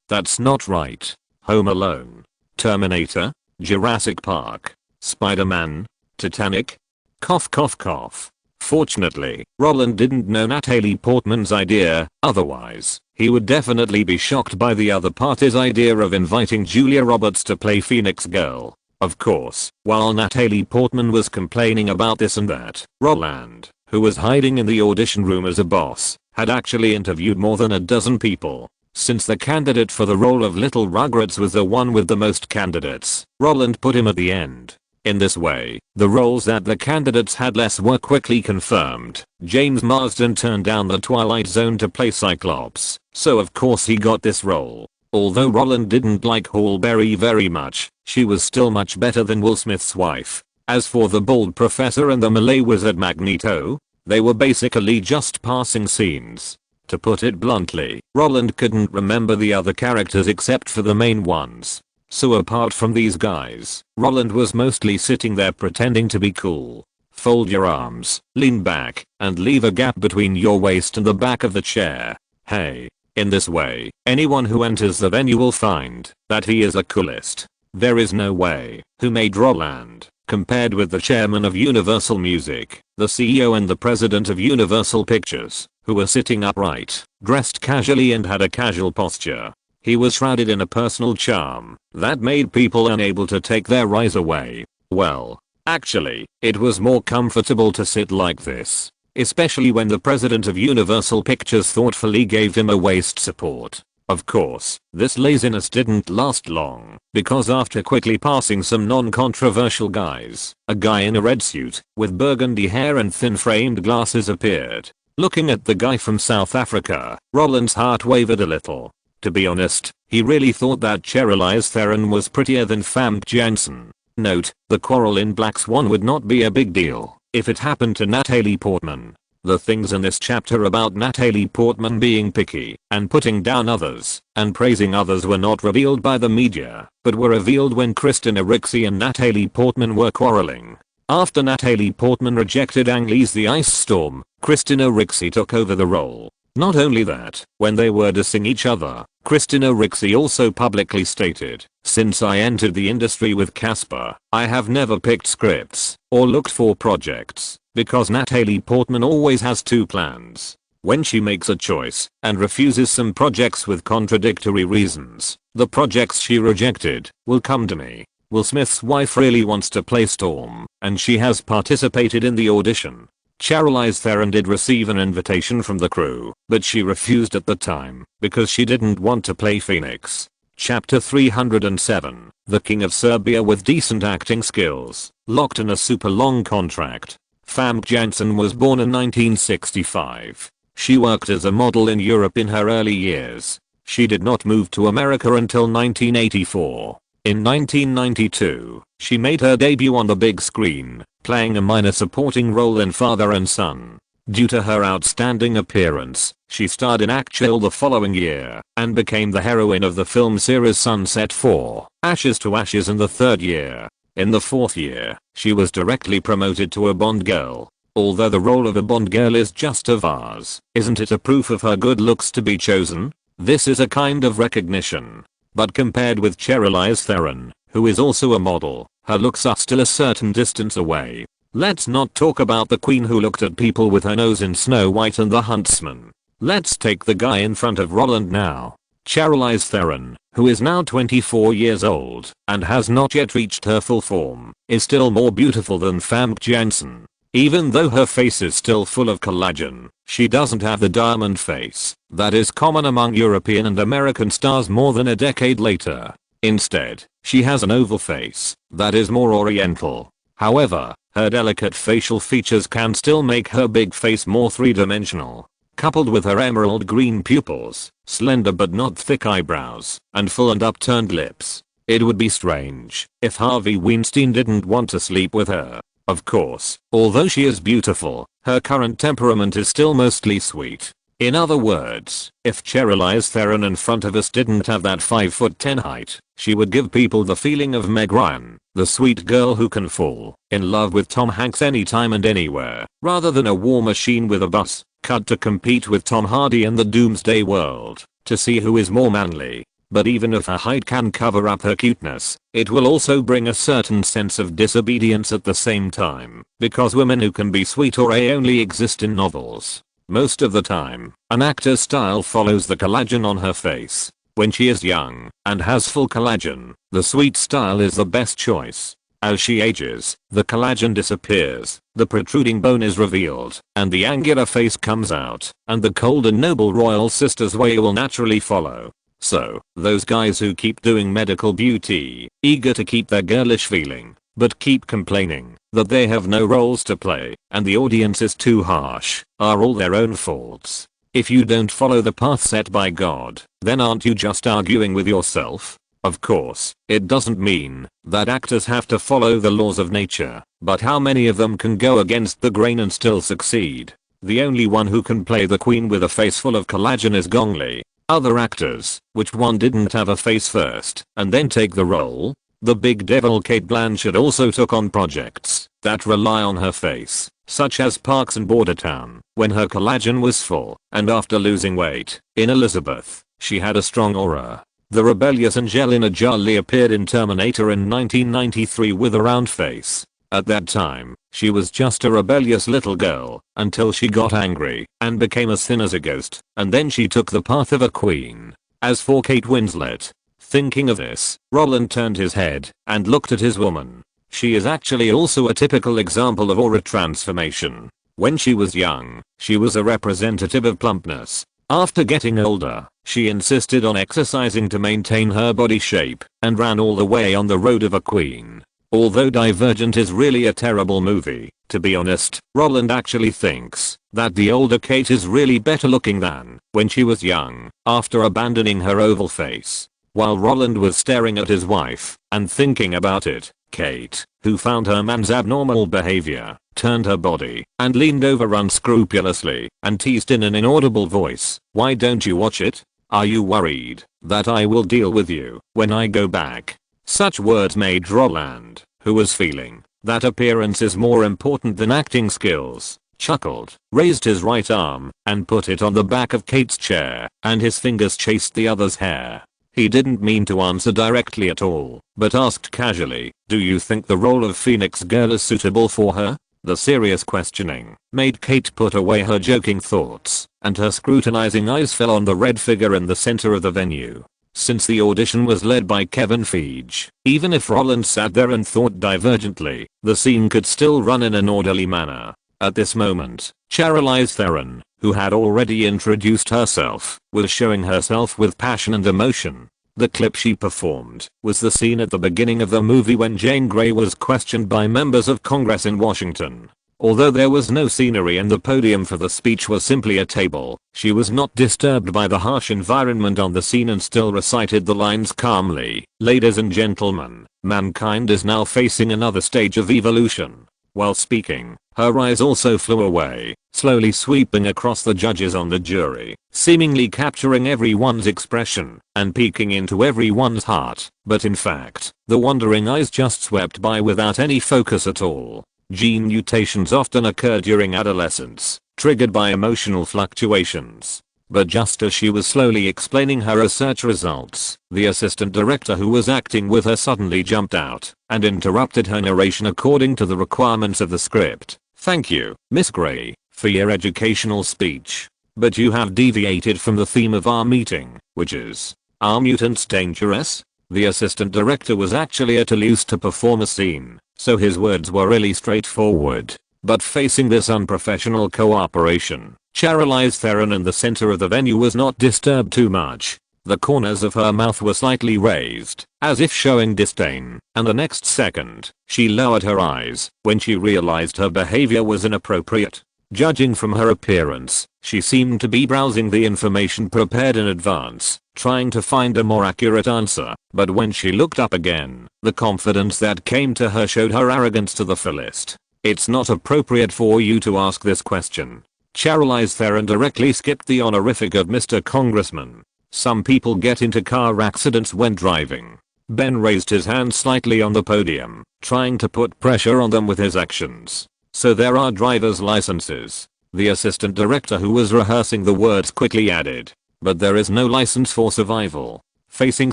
That's not right. Home Alone, Terminator, Jurassic Park, Spider-Man, Titanic? Cough cough cough. Fortunately, Roland didn't know Natalie Portman's idea, otherwise, he would definitely be shocked by the other party's idea of inviting Julia Roberts to play Phoenix Girl. Of course, while Natalie Portman was complaining about this and that, Roland, who was hiding in the audition room as a boss, had actually interviewed more than a dozen people. Since the candidate for the role of Little Rugrats was the one with the most candidates, Roland put him at the end. In this way, the roles that the candidates had less were quickly confirmed. James Marsden turned down The Twilight Zone to play Cyclops, so of course he got this role. Although Roland didn't like Halle Berry very much, she was still much better than Will Smith's wife. As for the bald professor and the Malay wizard Magneto, they were basically just passing scenes. To put it bluntly, Roland couldn't remember the other characters except for the main ones. So apart from these guys, Roland was mostly sitting there pretending to be cool. Fold your arms, lean back, and leave a gap between your waist and the back of the chair. Hey. In this way, anyone who enters the venue will find that he is the coolest. There is no way. Who made Roland? Compared with the chairman of Universal Music, the CEO and the president of Universal Pictures, who were sitting upright, dressed casually and had a casual posture. He was shrouded in a personal charm that made people unable to take their eyes away. Well, actually, it was more comfortable to sit like this. Especially when the president of Universal Pictures thoughtfully gave him a waist support. Of course, this laziness didn't last long, because after quickly passing some non-controversial guys, a guy in a red suit, with burgundy hair and thin-framed glasses appeared. Looking at the guy from South Africa, Roland's heart wavered a little. To be honest, he really thought that Charlize Theron was prettier than Famke Janssen. Note, the quarrel in Black Swan would not be a big deal if it happened to Natalie Portman. The things in this chapter about Natalie Portman being picky and putting down others and praising others were not revealed by the media, but were revealed when Christina Ricci and Natalie Portman were quarreling. After Natalie Portman rejected Ang Lee's The Ice Storm, Christina Ricci took over the role. Not only that, when they were dissing each other, Christina Ricci also publicly stated, "Since I entered the industry with Casper, I have never picked scripts or looked for projects, because Natalie Portman always has two plans. When she makes a choice and refuses some projects with contradictory reasons, the projects she rejected will come to me." Will Smith's wife really wants to play Storm, and she has participated in the audition. Charlize Theron did receive an invitation from the crew, but she refused at the time because she didn't want to play Phoenix. Chapter 307, the King of Serbia with decent acting skills, locked in a super long contract. Famke Janssen was born in 1965. She worked as a model in Europe in her early years. She did not move to America until 1984. In 1992, she made her debut on the big screen, playing a minor supporting role in Father and Son. Due to her outstanding appearance, she starred in Actual the following year and became the heroine of the film series Sunset 4, Ashes to Ashes in the third year. In the fourth year, she was directly promoted to a Bond girl. Although the role of a Bond girl is just a vase, isn't it a proof of her good looks to be chosen? This is a kind of recognition. But compared with Charlize Theron, who is also a model, her looks are still a certain distance away. Let's not talk about the queen who looked at people with her nose in Snow White and the Huntsman. Let's take the guy in front of Roland now. Charlize Theron, who is now 24 years old and has not yet reached her full form, is still more beautiful than Famke Janssen. Even though her face is still full of collagen, she doesn't have the diamond face that is common among European and American stars more than a decade later. Instead, she has an oval face that is more oriental. However, her delicate facial features can still make her big face more three-dimensional. Coupled with her emerald green pupils, slender but not thick eyebrows, and full and upturned lips, it would be strange if Harvey Weinstein didn't want to sleep with her. Of course, although she is beautiful, her current temperament is still mostly sweet. In other words, if Charlize Theron in front of us didn't have that 5'10" height, she would give people the feeling of Meg Ryan, the sweet girl who can fall in love with Tom Hanks anytime and anywhere, rather than a war machine with a bus cut to compete with Tom Hardy in the Doomsday World to see who is more manly. But even if her height can cover up her cuteness, it will also bring a certain sense of disobedience at the same time, because women who can be sweet or only exist in novels. Most of the time, an actor's style follows the collagen on her face. When she is young and has full collagen, the sweet style is the best choice. As she ages, the collagen disappears, the protruding bone is revealed, and the angular face comes out, and the cold and noble royal sister's way will naturally follow. So, those guys who keep doing medical beauty, eager to keep their girlish feeling, but keep complaining that they have no roles to play and the audience is too harsh, are all their own faults. If you don't follow the path set by God, then aren't you just arguing with yourself? Of course, it doesn't mean that actors have to follow the laws of nature, but how many of them can go against the grain and still succeed? The only one who can play the queen with a face full of collagen is Gong Li. Other actors, which one didn't have a face first and then take the role? The big devil Cate Blanchett also took on projects that rely on her face, such as Parks and Bordertown, when her collagen was full, and after losing weight, in Elizabeth, she had a strong aura. The rebellious Angelina Jolie appeared in Terminator in 1993 with a round face. At that time, she was just a rebellious little girl, until she got angry and became as thin as a ghost, and then she took the path of a queen. As for Kate Winslet, thinking of this, Roland turned his head and looked at his woman. She is actually also a typical example of aura transformation. When she was young, she was a representative of plumpness. After getting older, she insisted on exercising to maintain her body shape and ran all the way on the road of a queen. Although Divergent is really a terrible movie, to be honest, Roland actually thinks that the older Kate is really better looking than when she was young, after abandoning her oval face. While Roland was staring at his wife and thinking about it, Kate, who found her man's abnormal behavior, turned her body and leaned over unscrupulously and teased in an inaudible voice, "Why don't you watch it? Are you worried that I will deal with you when I go back?" Such words made Roland, who was feeling that appearance is more important than acting skills, chuckled, raised his right arm, and put it on the back of Kate's chair, and his fingers chased the other's hair. He didn't mean to answer directly at all, but asked casually, "Do you think the role of Phoenix Girl is suitable for her?" The serious questioning made Kate put away her joking thoughts, and her scrutinizing eyes fell on the red figure in the center of the venue. Since the audition was led by Kevin Feige, even if Roland sat there and thought divergently, the scene could still run in an orderly manner. At this moment, Charlize Theron, who had already introduced herself, was showing herself with passion and emotion. The clip she performed was the scene at the beginning of the movie when Jane Grey was questioned by members of Congress in Washington. Although there was no scenery and the podium for the speech was simply a table, she was not disturbed by the harsh environment on the scene and still recited the lines calmly. "Ladies and gentlemen, mankind is now facing another stage of evolution." While speaking, her eyes also flew away, slowly sweeping across the judges on the jury, seemingly capturing everyone's expression and peeking into everyone's heart. But in fact, the wandering eyes just swept by without any focus at all. Gene mutations often occur during adolescence, triggered by emotional fluctuations. But just as she was slowly explaining her research results, the assistant director who was acting with her suddenly jumped out and interrupted her narration according to the requirements of the script. "Thank you, Miss Gray, for your educational speech. But you have deviated from the theme of our meeting, which is, are mutants dangerous?" The assistant director was actually at a loss to perform a scene, so his words were really straightforward. But facing this unprofessional cooperation, Charlize Theron in the center of the venue was not disturbed too much. The corners of her mouth were slightly raised, as if showing disdain, and the next second, she lowered her eyes when she realized her behavior was inappropriate. Judging from her appearance, she seemed to be browsing the information prepared in advance, trying to find a more accurate answer, but when she looked up again, the confidence that came to her showed her arrogance to the fullest. "It's not appropriate for you to ask this question." Charlize Theron directly skipped the honorific of Mr. Congressman. "Some people get into car accidents when driving." Ben raised his hand slightly on the podium, trying to put pressure on them with his actions. "So there are driver's licenses." The assistant director who was rehearsing the words quickly added. "But there is no license for survival." Facing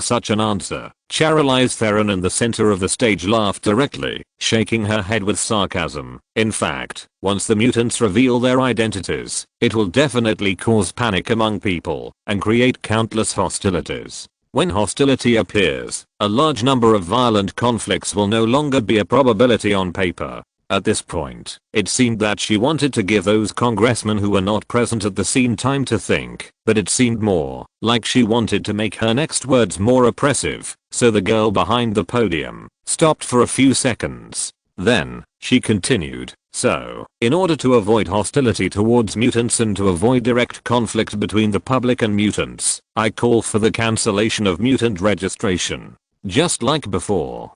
such an answer, Charlize Theron in the center of the stage laughed directly, shaking her head with sarcasm. "In fact, once the mutants reveal their identities, it will definitely cause panic among people and create countless hostilities. When hostility appears, a large number of violent conflicts will no longer be a probability on paper." At this point, it seemed that she wanted to give those congressmen who were not present at the scene time to think, but it seemed more like she wanted to make her next words more oppressive, so the girl behind the podium stopped for a few seconds. Then, she continued, "So, in order to avoid hostility towards mutants and to avoid direct conflict between the public and mutants, I call for the cancellation of mutant registration." Just like before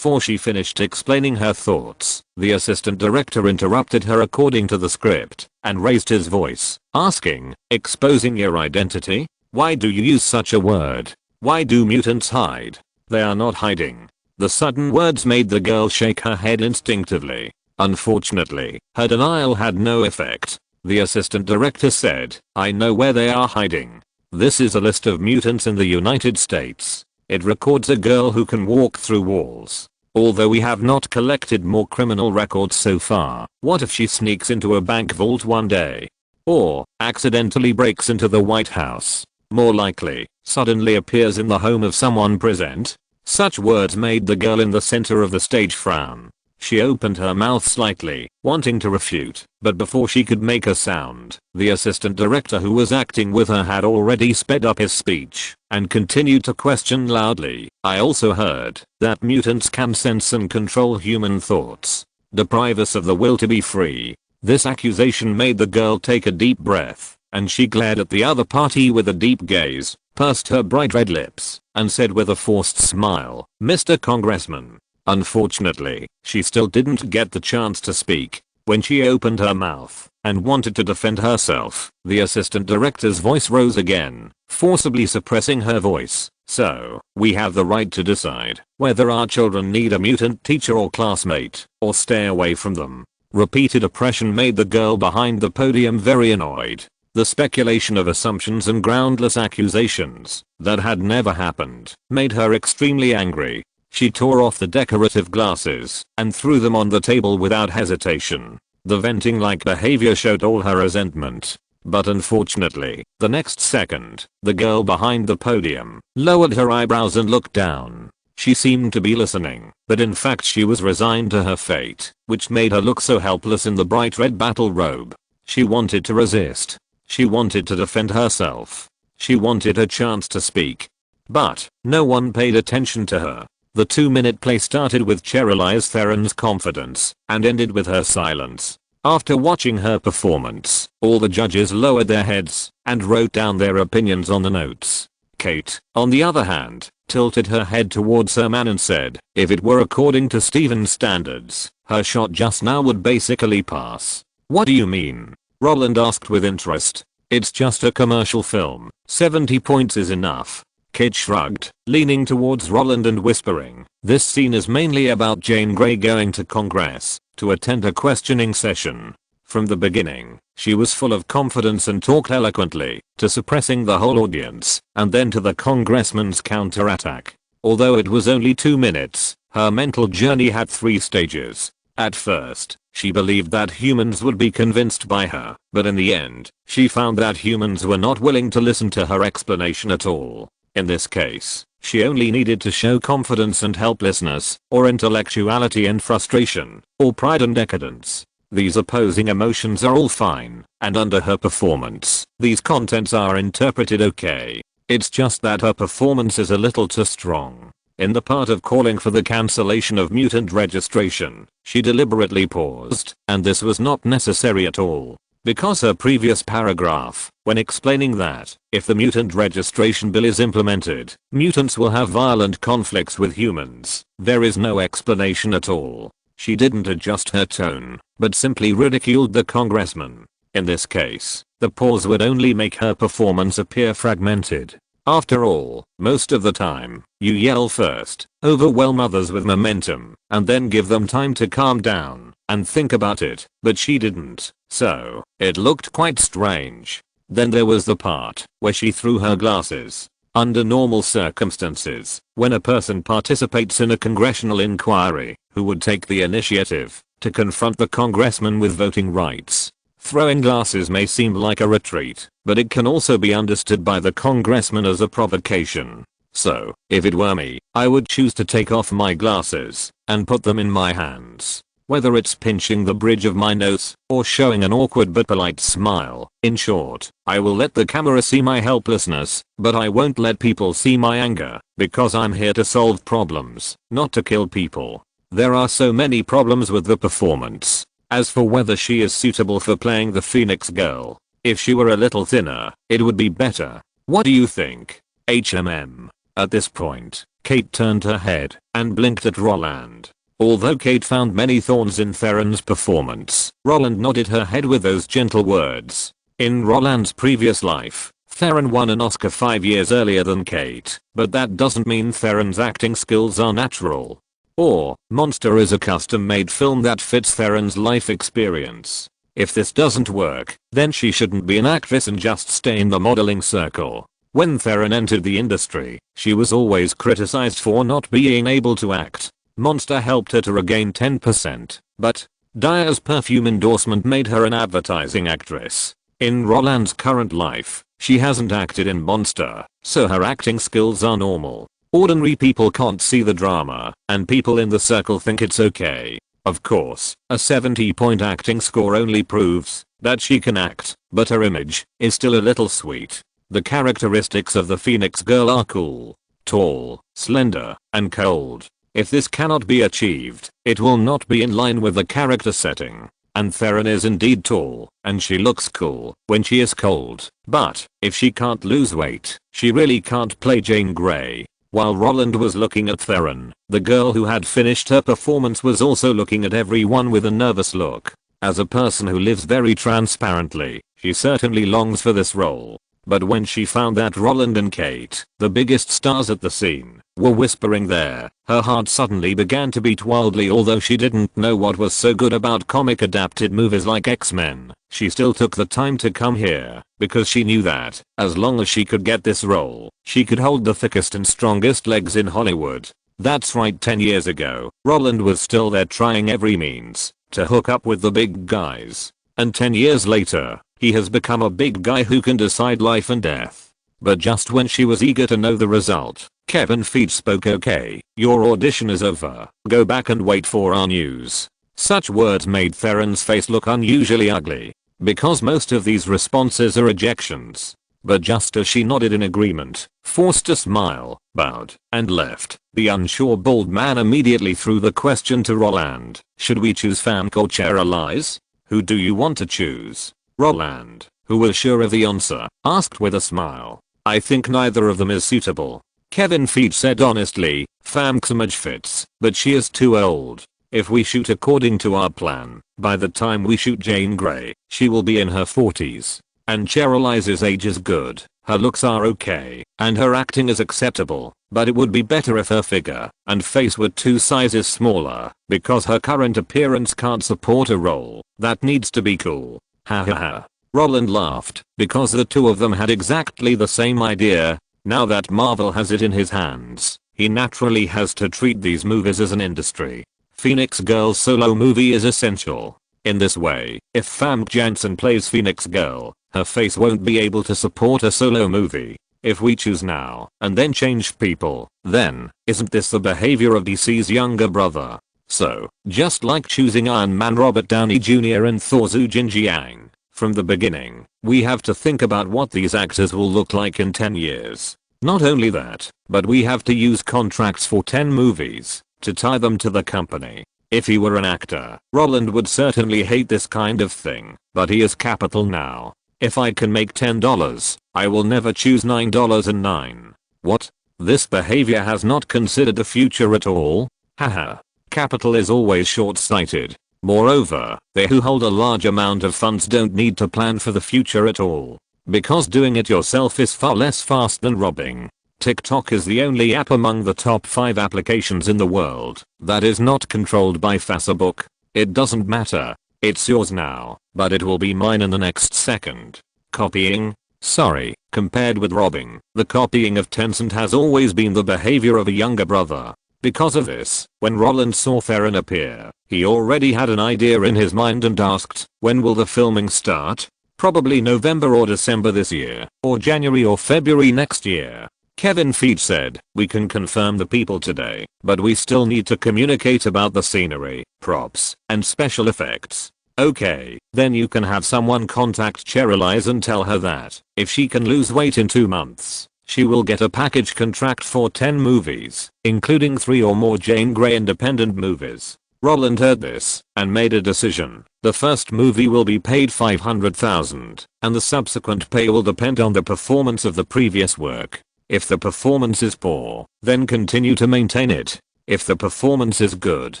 she finished explaining her thoughts, the assistant director interrupted her according to the script and raised his voice, asking, "Exposing your identity? Why do you use such a word? Why do mutants hide? They are not hiding." The sudden words made the girl shake her head instinctively. Unfortunately, her denial had no effect. The assistant director said, "I know where they are hiding. This is a list of mutants in the United States. It records a girl who can walk through walls. Although we have not collected more criminal records so far, what if she sneaks into a bank vault one day? Or, accidentally breaks into the White House? More likely, suddenly appears in the home of someone present?" Such words made the girl in the center of the stage frown. She opened her mouth slightly, wanting to refute, but before she could make a sound, the assistant director who was acting with her had already sped up his speech and continued to question loudly. "I also heard that mutants can sense and control human thoughts. Deprive us of the will to be free." This accusation made the girl take a deep breath, and she glared at the other party with a deep gaze, pursed her bright red lips, and said with a forced smile, "Mr. Congressman." Unfortunately, she still didn't get the chance to speak. When she opened her mouth and wanted to defend herself, the assistant director's voice rose again, forcibly suppressing her voice. "So, we have the right to decide whether our children need a mutant teacher or classmate, or stay away from them." Repeated oppression made the girl behind the podium very annoyed. The speculation of assumptions and groundless accusations that had never happened made her extremely angry. She tore off the decorative glasses and threw them on the table without hesitation. The venting-like behavior showed all her resentment. But unfortunately, the next second, the girl behind the podium lowered her eyebrows and looked down. She seemed to be listening, but in fact she was resigned to her fate, which made her look so helpless in the bright red battle robe. She wanted to resist. She wanted to defend herself. She wanted a chance to speak. But, no one paid attention to her. The 2-minute play started with Charlize Theron's confidence and ended with her silence. After watching her performance, all the judges lowered their heads and wrote down their opinions on the notes. Kate, on the other hand, tilted her head towards her man and said, "If it were according to Steven's standards, her shot just now would basically pass." "What do you mean?" Roland asked with interest. "It's just a commercial film. 70 points is enough." Kate shrugged, leaning towards Roland and whispering, "This scene is mainly about Jane Grey going to Congress. to attend a questioning session. From the beginning, she was full of confidence and talked eloquently, to suppressing the whole audience, and then to the congressman's counterattack. Although it was only 2 minutes, her mental journey had 3 stages. At first, she believed that humans would be convinced by her, but in the end, she found that humans were not willing to listen to her explanation at all. In this case, she only needed to show confidence and helplessness, or intellectuality and frustration, or pride and decadence. These opposing emotions are all fine, and under her performance, these contents are interpreted okay. It's just that her performance is a little too strong. In the part of calling for the cancellation of mutant registration, she deliberately paused, and this was not necessary at all. Because her previous paragraph, when explaining that, if the mutant registration bill is implemented, mutants will have violent conflicts with humans, there is no explanation at all. She didn't adjust her tone, but simply ridiculed the congressman. In this case, the pause would only make her performance appear fragmented. After all, most of the time, you yell first, overwhelm others with momentum, and then give them time to calm down and think about it, but she didn't, so it looked quite strange. Then there was the part where she threw her glasses. Under normal circumstances, when a person participates in a congressional inquiry, who would take the initiative to confront the congressman with voting rights? Throwing glasses may seem like a retreat, but it can also be understood by the congressman as a provocation. So, if it were me, I would choose to take off my glasses and put them in my hands. Whether it's pinching the bridge of my nose or showing an awkward but polite smile. In short, I will let the camera see my helplessness, but I won't let people see my anger, because I'm here to solve problems, not to kill people. There are so many problems with the performance. As for whether she is suitable for playing the Phoenix Girl, if she were a little thinner, it would be better. What do you think? HMM. At this point, Kate turned her head and blinked at Roland. Although Kate found many thorns in Theron's performance, Roland nodded her head with those gentle words. In Roland's previous life, Theron won an Oscar 5 years earlier than Kate, but that doesn't mean Theron's acting skills are natural. Or, Monster is a custom-made film that fits Theron's life experience. If this doesn't work, then she shouldn't be an actress and just stay in the modeling circle. When Theron entered the industry, she was always criticized for not being able to act. Monster helped her to regain 10%, but Dyer's perfume endorsement made her an advertising actress. In Roland's current life, she hasn't acted in Monster, so her acting skills are normal. Ordinary people can't see the drama, and people in the circle think it's okay. Of course, a 70-point acting score only proves that she can act, but her image is still a little sweet. The characteristics of the Phoenix Girl are cool, tall, slender, and cold. If this cannot be achieved, it will not be in line with the character setting. And Theron is indeed tall, and she looks cool when she is cold. But, if she can't lose weight, she really can't play Jane Grey. While Roland was looking at Theron, the girl who had finished her performance was also looking at everyone with a nervous look. As a person who lives very transparently, she certainly longs for this role. But when she found that Roland and Kate, the biggest stars at the scene, were whispering there, her heart suddenly began to beat wildly. Although she didn't know what was so good about comic adapted movies like X-Men, she still took the time to come here, because she knew that, as long as she could get this role, she could hold the thickest and strongest legs in Hollywood. That's right, 10 years ago, Roland was still there trying every means to hook up with the big guys. And 10 years later, he has become a big guy who can decide life and death. But just when she was eager to know the result, Kevin Feige spoke. "Okay, your audition is over. Go back and wait for our news." Such words made Theron's face look unusually ugly, because most of these responses are rejections. But just as she nodded in agreement, forced a smile, bowed, and left, the unsure bald man immediately threw the question to Roland. "Should we choose Famke or Cherylise? Who do you want to choose?" Roland, who was sure of the answer, asked with a smile. "I think neither of them is suitable." Kevin Feige said honestly, "Famke's image fits, but she is too old. If we shoot according to our plan, by the time we shoot Jane Grey, she will be in her 40s. And Cherylise's age is good, her looks are okay, and her acting is acceptable, but it would be better if her figure and face were 2 sizes smaller, because her current appearance can't support a role that needs to be cool. Ha ha ha. Roland laughed, because the two of them had exactly the same idea. Now that Marvel has it in his hands, he naturally has to treat these movies as an industry. Phoenix Girl's solo movie is essential. In this way, if Famke Janssen plays Phoenix Girl, her face won't be able to support a solo movie. If we choose now and then change people, then isn't this the behavior of DC's younger brother? So, just like choosing Iron Man Robert Downey Jr. and Thor Zhu Jinjiang, from the beginning, we have to think about what these actors will look like in 10 years. Not only that, but we have to use contracts for 10 movies to tie them to the company. If he were an actor, Roland would certainly hate this kind of thing, but he is capital now. If I can make $10, I will never choose $9.09. What? This behavior has not considered the future at all? Haha. Capital is always short-sighted. Moreover, they who hold a large amount of funds don't need to plan for the future at all. Because doing it yourself is far less fast than robbing. TikTok is the only app among the top 5 applications in the world that is not controlled by Facebook. It doesn't matter. It's yours now, but it will be mine in the next second. Copying? Sorry, compared with robbing, the copying of Tencent has always been the behavior of a younger brother. Because of this, when Roland saw Theron appear, he already had an idea in his mind and asked, when will the filming start? Probably November or December this year, or January or February next year. Kevin Feige said, we can confirm the people today, but we still need to communicate about the scenery, props, and special effects. Okay, then you can have someone contact Cheryl and tell her that, if she can lose weight in 2 months, she will get a package contract for 10 movies, including 3 or more Jane Grey independent movies. Roland heard this, and made a decision. The first movie will be paid $500,000, and the subsequent pay will depend on the performance of the previous work. If the performance is poor, then continue to maintain it. If the performance is good,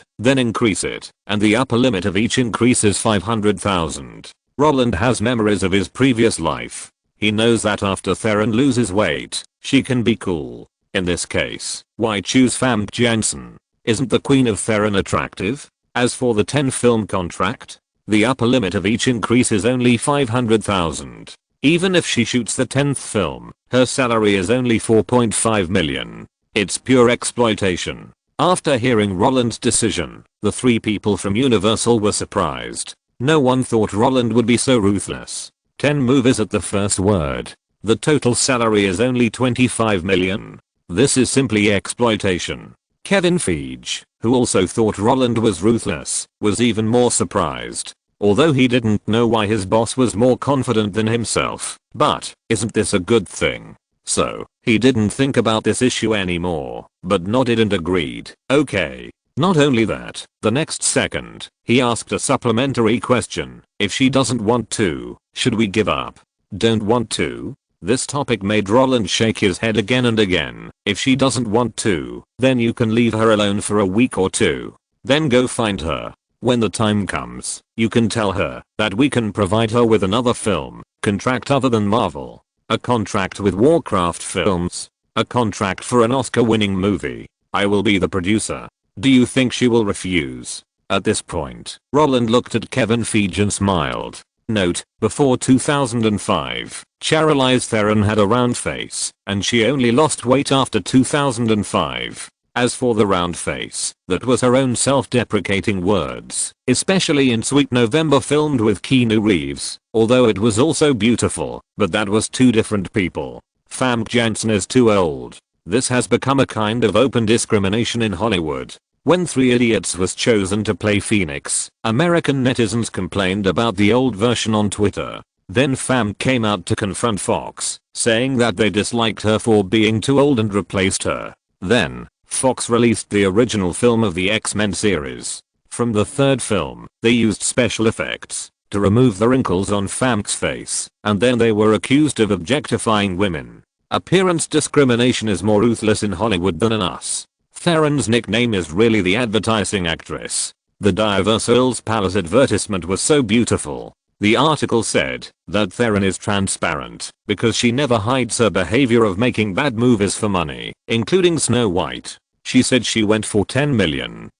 then increase it, and the upper limit of each increase is $500,000. Roland has memories of his previous life. He knows that after Theron loses weight, she can be cool. In this case, why choose Famke Janssen? Isn't the Queen of Theron attractive? As for the 10 film contract, the upper limit of each increase is only $500,000. Even if she shoots the 10th film, her salary is only $4.5 million. It's pure exploitation. After hearing Roland's decision, the 3 people from Universal were surprised. No one thought Roland would be so ruthless. 10 movies at the first word. The total salary is only $25 million. This is simply exploitation. Kevin Feige, who also thought Roland was ruthless, was even more surprised. Although he didn't know why his boss was more confident than himself. But, isn't this a good thing? So, he didn't think about this issue anymore, but nodded and agreed. Okay. Not only that, the next second, he asked a supplementary question. If she doesn't want to, should we give up? Don't want to? This topic made Roland shake his head again and again. If she doesn't want to, then you can leave her alone for a week or 2. Then go find her. When the time comes, you can tell her that we can provide her with another film contract other than Marvel. A contract with Warcraft Films. A contract for an Oscar-winning movie. I will be the producer. Do you think she will refuse? At this point, Roland looked at Kevin Feige and smiled. Note, before 2005, Charlize Theron had a round face, and she only lost weight after 2005. As for the round face, that was her own self-deprecating words, especially in Sweet November filmed with Keanu Reeves, although it was also beautiful, but that was 2 different people. Famke Janssen is too old. This has become a kind of open discrimination in Hollywood. When 3 Idiots was chosen to play Phoenix, American netizens complained about the old version on Twitter. Then Famke came out to confront Fox, saying that they disliked her for being too old and replaced her. Then, Fox released the original film of the X-Men series. From the 3rd film, they used special effects to remove the wrinkles on Famke's face, and then they were accused of objectifying women. Appearance discrimination is more ruthless in Hollywood than in us. Theron's nickname is really the advertising actress. The Diverse Earls Palace advertisement was so beautiful. The article said that Theron is transparent because she never hides her behavior of making bad movies for money, including Snow White. She said she went for 10 million.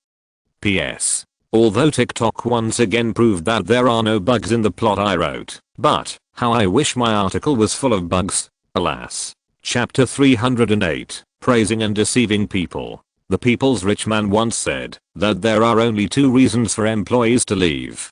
PS. Although TikTok once again proved that there are no bugs in the plot I wrote, but how I wish my article was full of bugs. Alas. Chapter 308, Praising and Deceiving People. The People's Rich Man once said that there are only two reasons for employees to leave.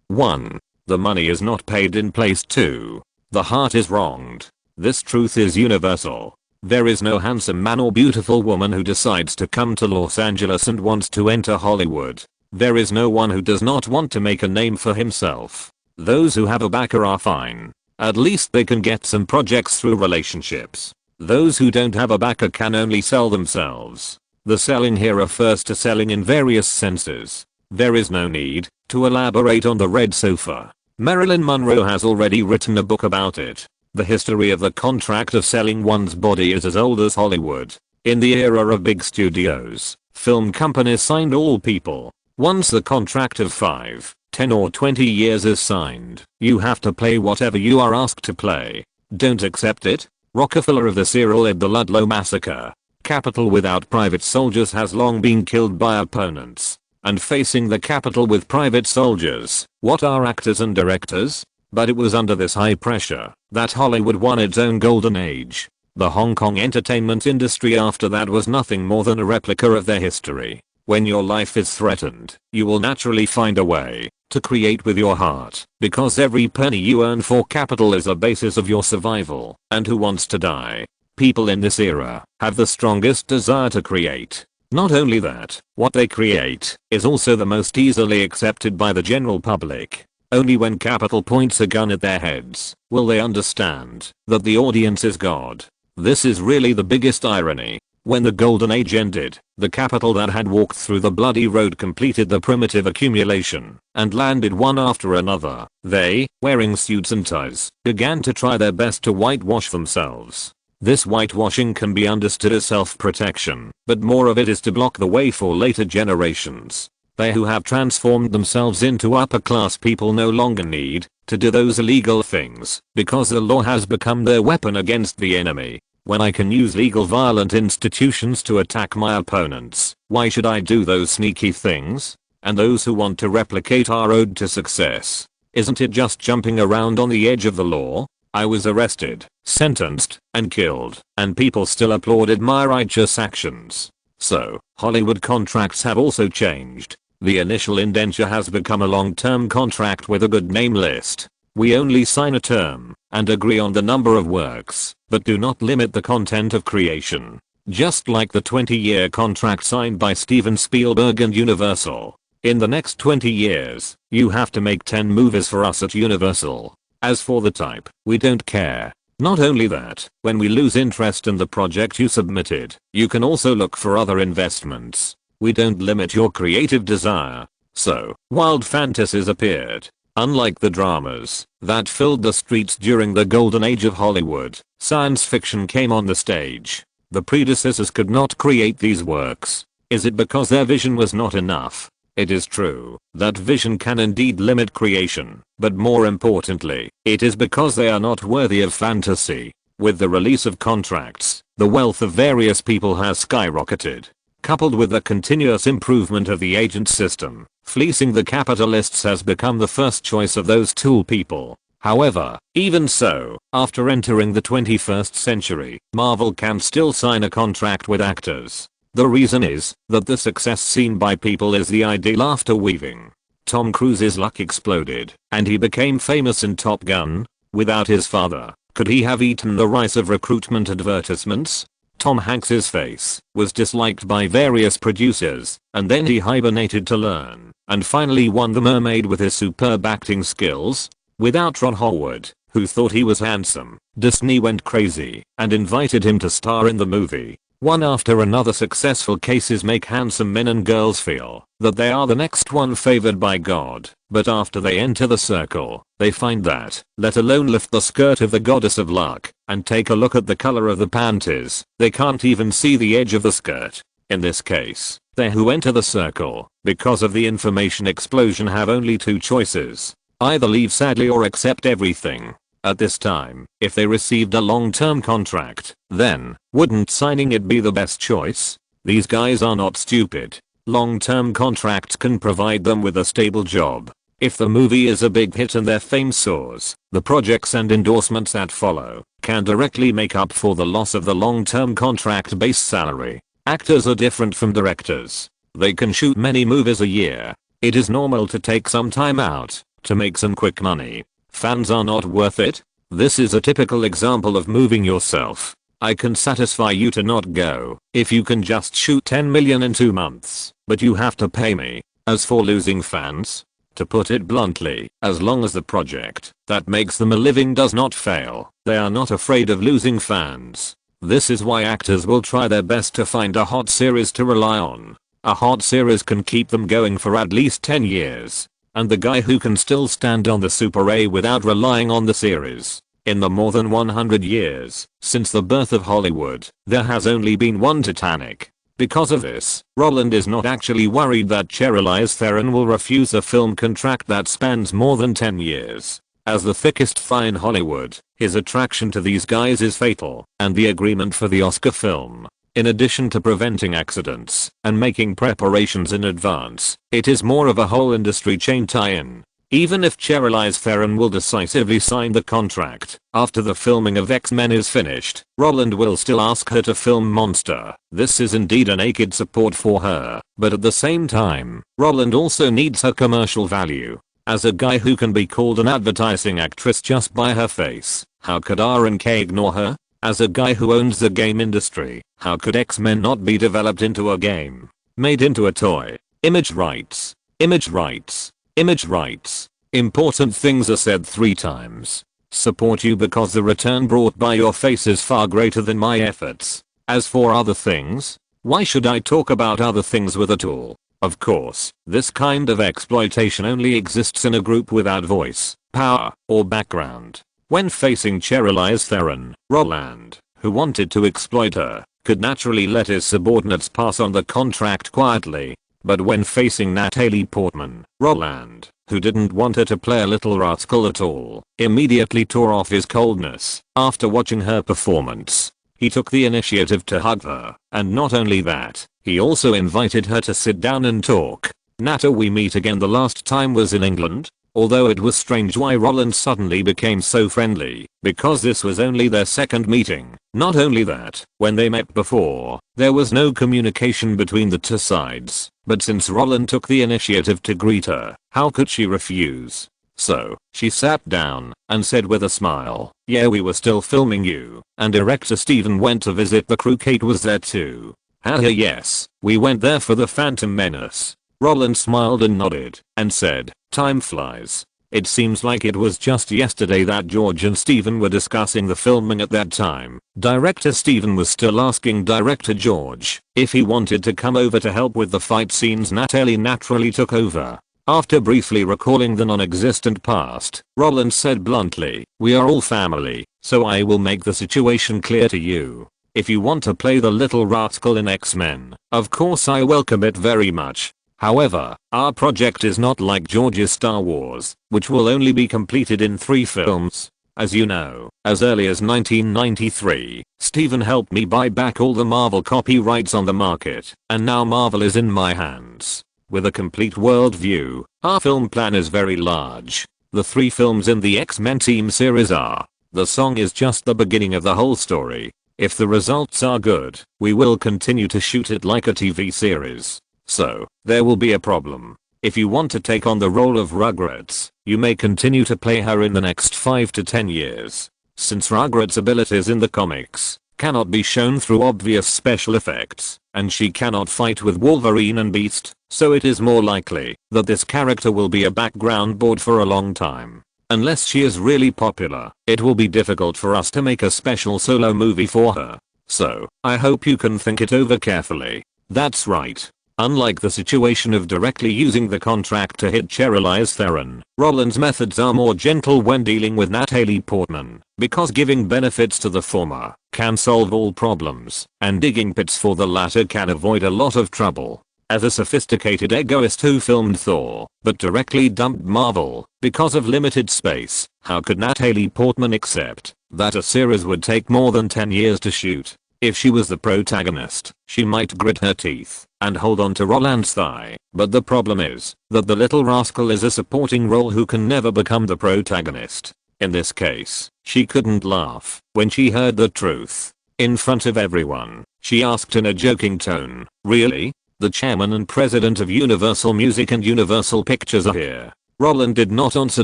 1. The money is not paid in place. 2. The heart is wronged. This truth is universal. There is no handsome man or beautiful woman who decides to come to Los Angeles and wants to enter Hollywood. There is no one who does not want to make a name for himself. Those who have a backer are fine. At least they can get some projects through relationships. Those who don't have a backer can only sell themselves. The selling here refers to selling in various senses. There is no need to elaborate on the red sofa. Marilyn Monroe has already written a book about it. The history of the contract of selling one's body is as old as Hollywood. In the era of big studios, film companies signed all people. Once the contract of 5, 10 or 20 years is signed, you have to play whatever you are asked to play. Don't accept it? Rockefeller of the Sierra led the Ludlow massacre. Capital without private soldiers has long been killed by opponents. And facing the capital with private soldiers, what are actors and directors? But it was under this high pressure that Hollywood won its own golden age. The Hong Kong entertainment industry after that was nothing more than a replica of their history. When your life is threatened, you will naturally find a way to create with your heart, because every penny you earn for capital is a basis of your survival. And who wants to die? People in this era have the strongest desire to create. Not only that, what they create is also the most easily accepted by the general public. Only when capital points a gun at their heads will they understand that the audience is God. This is really the biggest irony. When the golden age ended, the capital that had walked through the bloody road completed the primitive accumulation and landed one after another. They, wearing suits and ties, began to try their best to whitewash themselves. This whitewashing can be understood as self-protection, but more of it is to block the way for later generations. They who have transformed themselves into upper-class people no longer need to do those illegal things because the law has become their weapon against the enemy. When I can use legal violent institutions to attack my opponents, why should I do those sneaky things? And those who want to replicate our road to success. Isn't it just jumping around on the edge of the law? I was arrested, sentenced, and killed, and people still applauded my righteous actions. So, Hollywood contracts have also changed. The initial indenture has become a long-term contract with a good name list. We only sign a term and agree on the number of works, but do not limit the content of creation. Just like the 20-year contract signed by Steven Spielberg and Universal. In the next 20 years, you have to make 10 movies for us at Universal. As for the type, we don't care. Not only that, when we lose interest in the project you submitted, you can also look for other investments. We don't limit your creative desire. So, wild fantasies appeared. Unlike the dramas that filled the streets during the golden age of Hollywood, science fiction came on the stage. The predecessors could not create these works. Is it because their vision was not enough? It is true that vision can indeed limit creation, but more importantly, it is because they are not worthy of fantasy. With the release of contracts, the wealth of various people has skyrocketed. Coupled with the continuous improvement of the agent system, fleecing the capitalists has become the first choice of those tool people. However, even so, after entering the 21st century, Marvel can still sign a contract with actors. The reason is that the success seen by people is the ideal after weaving. Tom Cruise's luck exploded, and he became famous in Top Gun. Without his father, could he have eaten the rice of recruitment advertisements? Tom Hanks's face was disliked by various producers, and then he hibernated to learn, and finally won the Mermaid with his superb acting skills. Without Ron Howard, who thought he was handsome, Disney went crazy and invited him to star in the movie. One after another successful cases make handsome men and girls feel that they are the next one favored by God, but after they enter the circle, they find that, let alone lift the skirt of the goddess of luck, and take a look at the color of the panties, they can't even see the edge of the skirt. In this case, they who enter the circle, because of the information explosion have only two choices. Either leave sadly or accept everything. At this time, if they received a long-term contract, then wouldn't signing it be the best choice? These guys are not stupid. Long-term contracts can provide them with a stable job. If the movie is a big hit and their fame soars, the projects and endorsements that follow can directly make up for the loss of the long-term contract-based salary. Actors are different from directors. They can shoot many movies a year. It is normal to take some time out to make some quick money. Fans are not worth it. This is a typical example of moving yourself. I can satisfy you to not go if you can just shoot 10 million in 2 months, but you have to pay me. As for losing fans, to put it bluntly, as long as the project that makes them a living does not fail, they are not afraid of losing fans. This is why actors will try their best to find a hot series to rely on. A hot series can keep them going for at least 10 years. And the guy who can still stand on the Super A without relying on the series. In the more than 100 years since the birth of Hollywood, there has only been one Titanic. Because of this, Roland is not actually worried that Charlize Theron will refuse a film contract that spans more than 10 years. As the thickest thigh in Hollywood, his attraction to these guys is fatal, and the agreement for the Oscar film. In addition to preventing accidents and making preparations in advance, it is more of a whole industry chain tie-in. Even if Charlize Theron will decisively sign the contract after the filming of X-Men is finished, Roland will still ask her to film Monster. This is indeed a naked support for her, but at the same time, Roland also needs her commercial value. As a guy who can be called an advertising actress just by her face, how could R&K ignore her? As a guy who owns the game industry, how could X-Men not be developed into a game? Made into a toy? Image rights. Image rights. Image rights. Important things are said 3 times. Support you because the return brought by your face is far greater than my efforts. As for other things, why should I talk about other things with a tool? Of course, this kind of exploitation only exists in a group without voice, power, or background. When facing Charlize Theron, Roland, who wanted to exploit her, could naturally let his subordinates pass on the contract quietly. But when facing Natalie Portman, Roland, who didn't want her to play a little rascal at all, immediately tore off his coldness. After watching her performance, he took the initiative to hug her, and not only that, he also invited her to sit down and talk. Nata, we meet again. The last time was in England. Although it was strange why Roland suddenly became so friendly, because this was only their second meeting. Not only that, when they met before, there was no communication between the two sides, but since Roland took the initiative to greet her, how could she refuse? So, she sat down and said with a smile, "Yeah, we were still filming you, and director Steven went to visit the crew. Kate was there too." Haha, yes, we went there for the Phantom Menace. Roland smiled and nodded, and said, "Time flies. It seems like it was just yesterday that George and Steven were discussing the filming at that time. Director Steven was still asking Director George if he wanted to come over to help with the fight scenes. Natalie naturally took over. After briefly recalling the non-existent past, Roland said bluntly, "We are all family, so I will make the situation clear to you. If you want to play the little rascal in X-Men, of course I welcome it very much. However, our project is not like George's Star Wars, which will only be completed in 3 films. As you know, as early as 1993, Steven helped me buy back all the Marvel copyrights on the market, and now Marvel is in my hands. With a complete worldview, our film plan is very large. The 3 films in the X-Men team series are. The song is just the beginning of the whole story. If the results are good, we will continue to shoot it like a TV series. So, there will be a problem. If you want to take on the role of Rugrats, you may continue to play her in the next 5 to 10 years. Since Rugrats' abilities in the comics cannot be shown through obvious special effects, and she cannot fight with Wolverine and Beast, so it is more likely that this character will be a background board for a long time. Unless she is really popular, it will be difficult for us to make a special solo movie for her. So, I hope you can think it over carefully. That's right. Unlike the situation of directly using the contract to hit Charlize Theron, Roland's methods are more gentle when dealing with Natalie Portman, because giving benefits to the former can solve all problems, and digging pits for the latter can avoid a lot of trouble. as a sophisticated egoist who filmed Thor, but directly dumped Marvel because of limited space. How could Natalie Portman accept that a series would take more than 10 years to shoot? If she was the protagonist, she might grit her teeth and hold on to Roland's thigh, but the problem is that the little rascal is a supporting role who can never become the protagonist. In this case, she couldn't laugh when she heard the truth. In front of everyone, she asked in a joking tone, "Really? The chairman and president of Universal Music and Universal Pictures are here." Roland did not answer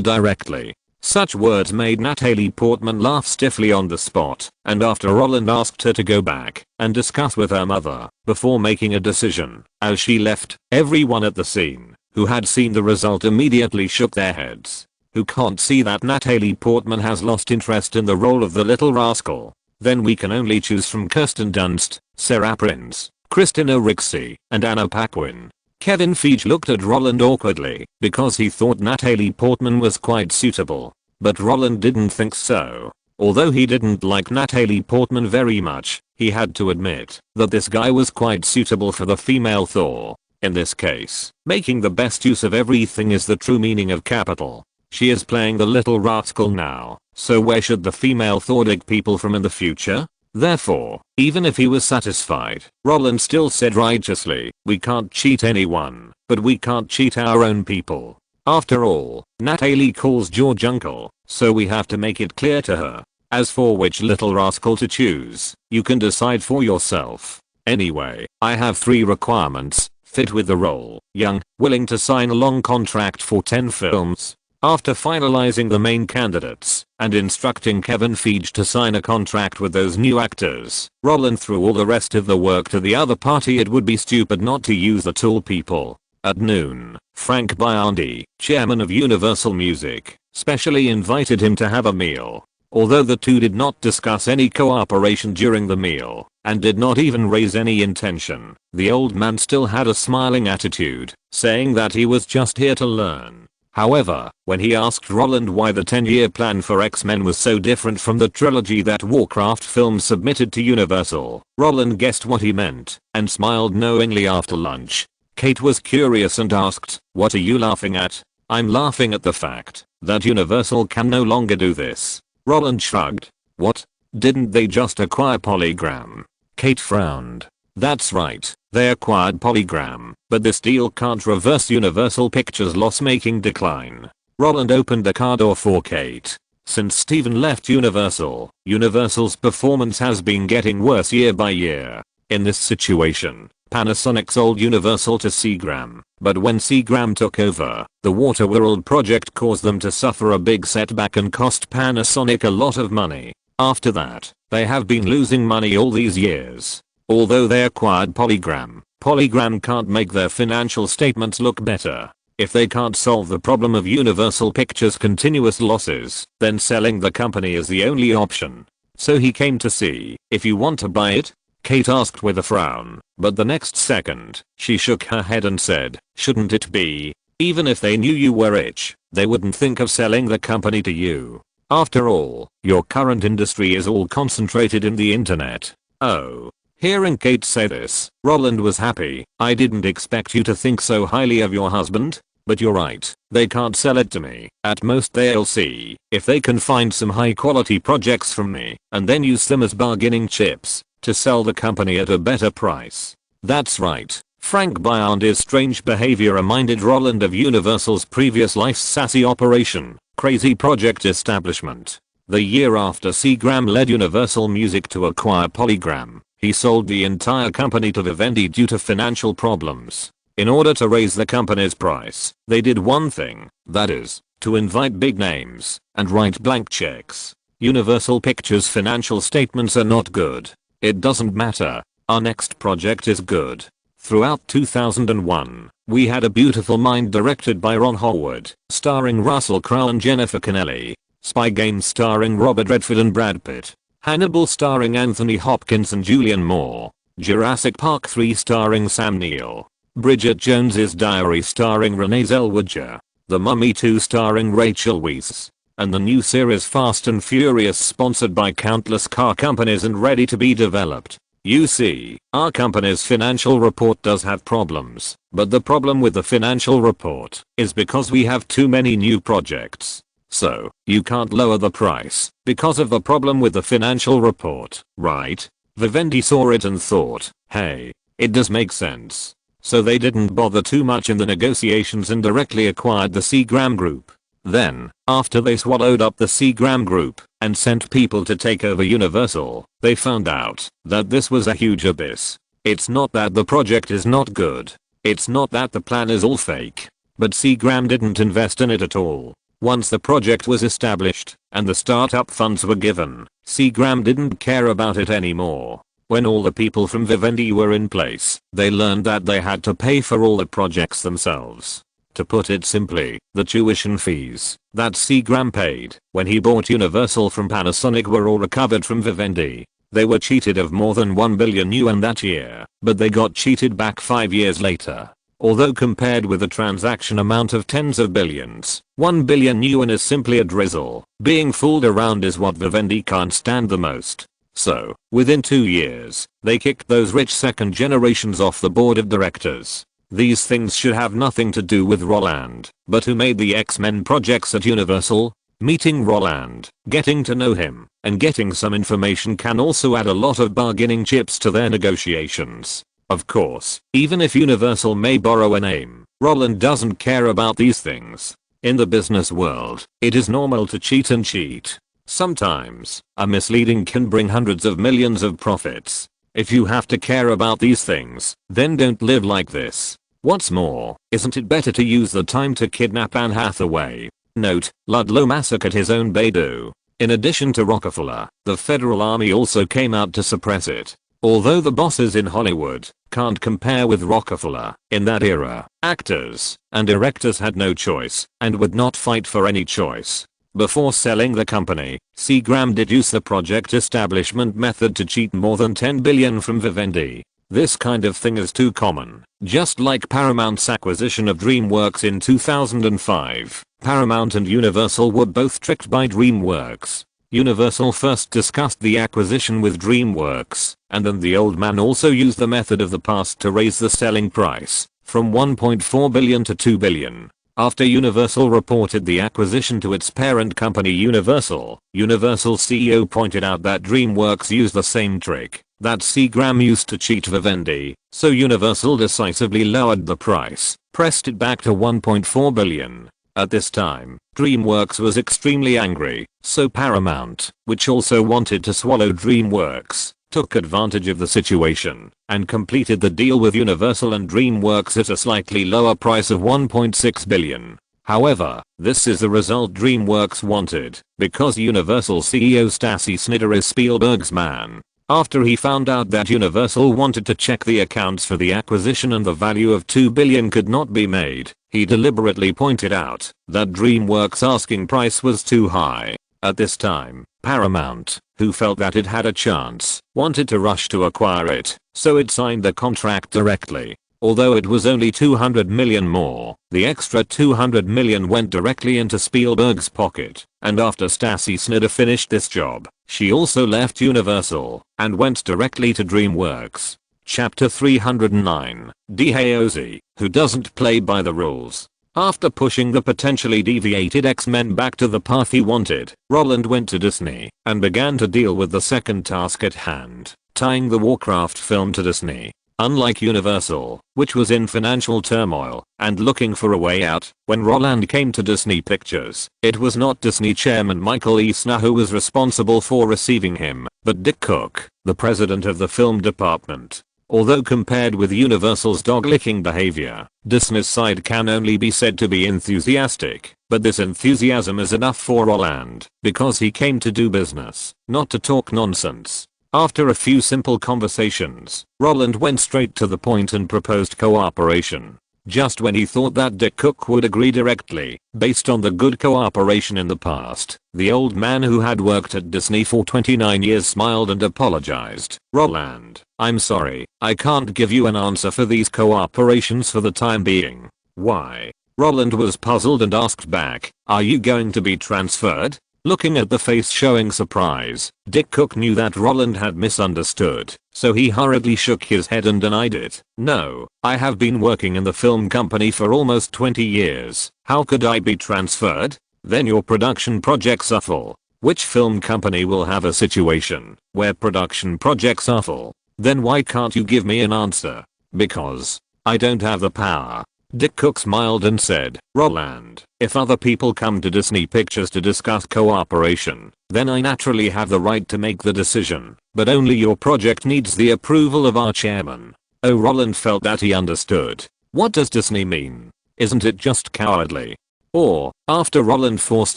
directly. Such words made Natalie Portman laugh stiffly on the spot, and after Roland asked her to go back and discuss with her mother before making a decision, as she left, everyone at the scene who had seen the result immediately shook their heads. Who can't see that Natalie Portman has lost interest in the role of the little rascal? Then we can only choose from Kirsten Dunst, Sarah Prince, Christina Ricci, and Anna Paquin. Kevin Feige looked at Roland awkwardly because he thought Natalie Portman was quite suitable. But Roland didn't think so. Although he didn't like Natalie Portman very much, he had to admit that this guy was quite suitable for the female Thor. In this case, making the best use of everything is the true meaning of capital. She is playing the little rascal now, so where should the female Thor dig people from in the future? Therefore, even if he was satisfied, Roland still said righteously, "We can't cheat anyone, but we can't cheat our own people." After all, Natalie calls George uncle, so we have to make it clear to her. As for which little rascal to choose, you can decide for yourself. Anyway, I have 3 requirements: fit with the role, young, willing to sign a long contract for 10 films. After finalizing the main candidates and instructing Kevin Feige to sign a contract with those new actors, Roland threw all the rest of the work to the other party. It would be stupid not to use the tool people. At noon, Frank Biondi, chairman of Universal Music, specially invited him to have a meal. Although the two did not discuss any cooperation during the meal, and did not even raise any intention, the old man still had a smiling attitude, saying that he was just here to learn. However, when he asked Roland why the 10-year plan for X-Men was so different from the trilogy that Warcraft films submitted to Universal, Roland guessed what he meant, and smiled knowingly after lunch. Kate was curious and asked, "What are you laughing at?" "I'm laughing at the fact that Universal can no longer do this." Roland shrugged. "What? Didn't they just acquire Polygram?" Kate frowned. "That's right, they acquired Polygram, but this deal can't reverse Universal Pictures' loss-making decline." Roland opened the car door for Kate. Since Steven left Universal, Universal's performance has been getting worse year by year. In this situation, Panasonic sold Universal to Seagram, but when Seagram took over, the Waterworld project caused them to suffer a big setback and cost Panasonic a lot of money. After that, they have been losing money all these years. Although they acquired Polygram, Polygram can't make their financial statements look better. If they can't solve the problem of Universal Pictures' continuous losses, then selling the company is the only option. So he came to see if you want to buy it? Kate asked with a frown, but the next second, she shook her head and said, "Shouldn't it be? Even if they knew you were rich, they wouldn't think of selling the company to you. After all, your current industry is all concentrated in the internet." Oh. Hearing Kate say this, Roland was happy. "I didn't expect you to think so highly of your husband, but you're right, they can't sell it to me. At most they'll see if they can find some high quality projects from me, and then use them as bargaining chips to sell the company at a better price." That's right. Frank Biondi's strange behavior reminded Roland of Universal's previous life's sassy operation, Crazy Project Establishment. The year after Seagram led Universal Music to acquire Polygram, he sold the entire company to Vivendi due to financial problems. In order to raise the company's price, they did one thing, that is, to invite big names and write blank checks. Universal Pictures' financial statements are not good. It doesn't matter. Our next project is good. Throughout 2001, we had A Beautiful Mind directed by Ron Howard, starring Russell Crowe and Jennifer Connelly. Spy Game starring Robert Redford and Brad Pitt. Hannibal starring Anthony Hopkins and Julianne Moore. Jurassic Park 3 starring Sam Neill. Bridget Jones's Diary starring Renee Zellweger. The Mummy 2 starring Rachel Weisz. And the new series Fast and Furious sponsored by countless car companies and ready to be developed. You see, our company's financial report does have problems, but the problem with the financial report is because we have too many new projects. So, you can't lower the price because of the problem with the financial report, right? Vivendi saw it and thought, hey, it does make sense. So they didn't bother too much in the negotiations and directly acquired the Seagram Group. Then, after they swallowed up the Seagram Group and sent people to take over Universal, they found out that this was a huge abyss. It's not that the project is not good. It's not that the plan is all fake. But Seagram didn't invest in it at all. Once the project was established and the startup funds were given, Seagram didn't care about it anymore. When all the people from Vivendi were in place, they learned that they had to pay for all the projects themselves. To put it simply, the tuition fees that Seagram paid when he bought Universal from Panasonic were all recovered from Vivendi. They were cheated of more than 1 billion yuan that year, but they got cheated back 5 years later. Although compared with the transaction amount of tens of billions, 1 billion yuan is simply a drizzle. Being fooled around is what Vivendi can't stand the most. So, within 2 years, they kicked those rich second generations off the board of directors. These things should have nothing to do with Roland, but who made the X-Men projects at Universal? Meeting Roland, getting to know him, and getting some information can also add a lot of bargaining chips to their negotiations. Of course, even if Universal may borrow a name, Roland doesn't care about these things. In the business world, it is normal to cheat and cheat. Sometimes, a misleading can bring hundreds of millions of profits. If you have to care about these things, then don't live like this. What's more, isn't it better to use the time to kidnap Anne Hathaway? Note, Ludlow massacred his own Beidou. In addition to Rockefeller, the Federal Army also came out to suppress it. Although the bosses in Hollywood can't compare with Rockefeller, in that era, actors and directors had no choice and would not fight for any choice. Before selling the company, Seagram did use the project establishment method to cheat more than 10 billion from Vivendi. This kind of thing is too common. Just like Paramount's acquisition of DreamWorks in 2005, Paramount and Universal were both tricked by DreamWorks. Universal first discussed the acquisition with DreamWorks, and then the old man also used the method of the past to raise the selling price from 1.4 billion to 2 billion. After Universal reported the acquisition to its parent company Universal, Universal CEO pointed out that DreamWorks used the same trick that Seagram used to cheat Vivendi, so Universal decisively lowered the price, pressed it back to 1.4 billion. At this time, DreamWorks was extremely angry, so Paramount, which also wanted to swallow DreamWorks, took advantage of the situation and completed the deal with Universal and DreamWorks at a slightly lower price of 1.6 billion. However, this is the result DreamWorks wanted because Universal CEO Stassi Snider is Spielberg's man. After he found out that Universal wanted to check the accounts for the acquisition and the value of 2 billion could not be made, he deliberately pointed out that DreamWorks' asking price was too high. At this time, Paramount, who felt that it had a chance, wanted to rush to acquire it, so it signed the contract directly. Although it was only 200 million more, the extra 200 million went directly into Spielberg's pocket, and after Stassi Snider finished this job, she also left Universal and went directly to DreamWorks. Chapter 309, DHOZ, who doesn't play by the rules. After pushing the potentially deviated X-Men back to the path he wanted, Roland went to Disney and began to deal with the second task at hand, tying the Warcraft film to Disney. Unlike Universal, which was in financial turmoil and looking for a way out, when Roland came to Disney Pictures, it was not Disney chairman Michael Eisner who was responsible for receiving him, but Dick Cook, the president of the film department. Although compared with Universal's dog-licking behavior, Disney's side can only be said to be enthusiastic, but this enthusiasm is enough for Roland, because he came to do business, not to talk nonsense. After a few simple conversations, Roland went straight to the point and proposed cooperation. Just when he thought that Dick Cook would agree directly, based on the good cooperation in the past, the old man who had worked at Disney for 29 years smiled and apologized. "Roland, I'm sorry, I can't give you an answer for these cooperations for the time being." "Why?" Roland was puzzled and asked back, "Are you going to be transferred?" Looking at the face showing surprise, Dick Cook knew that Roland had misunderstood, so he hurriedly shook his head and denied it. "No, I have been working in the film company for almost 20 years. How could I be transferred? Then your production projects are full. Which film company will have a situation where production projects are full? Then why can't you give me an answer?" "Because I don't have the power." Dick Cook smiled and said, "Roland, if other people come to Disney Pictures to discuss cooperation, then I naturally have the right to make the decision, but only your project needs the approval of our chairman." Oh, Roland felt that he understood. What does Disney mean? Isn't it just cowardly? Or, after Roland forced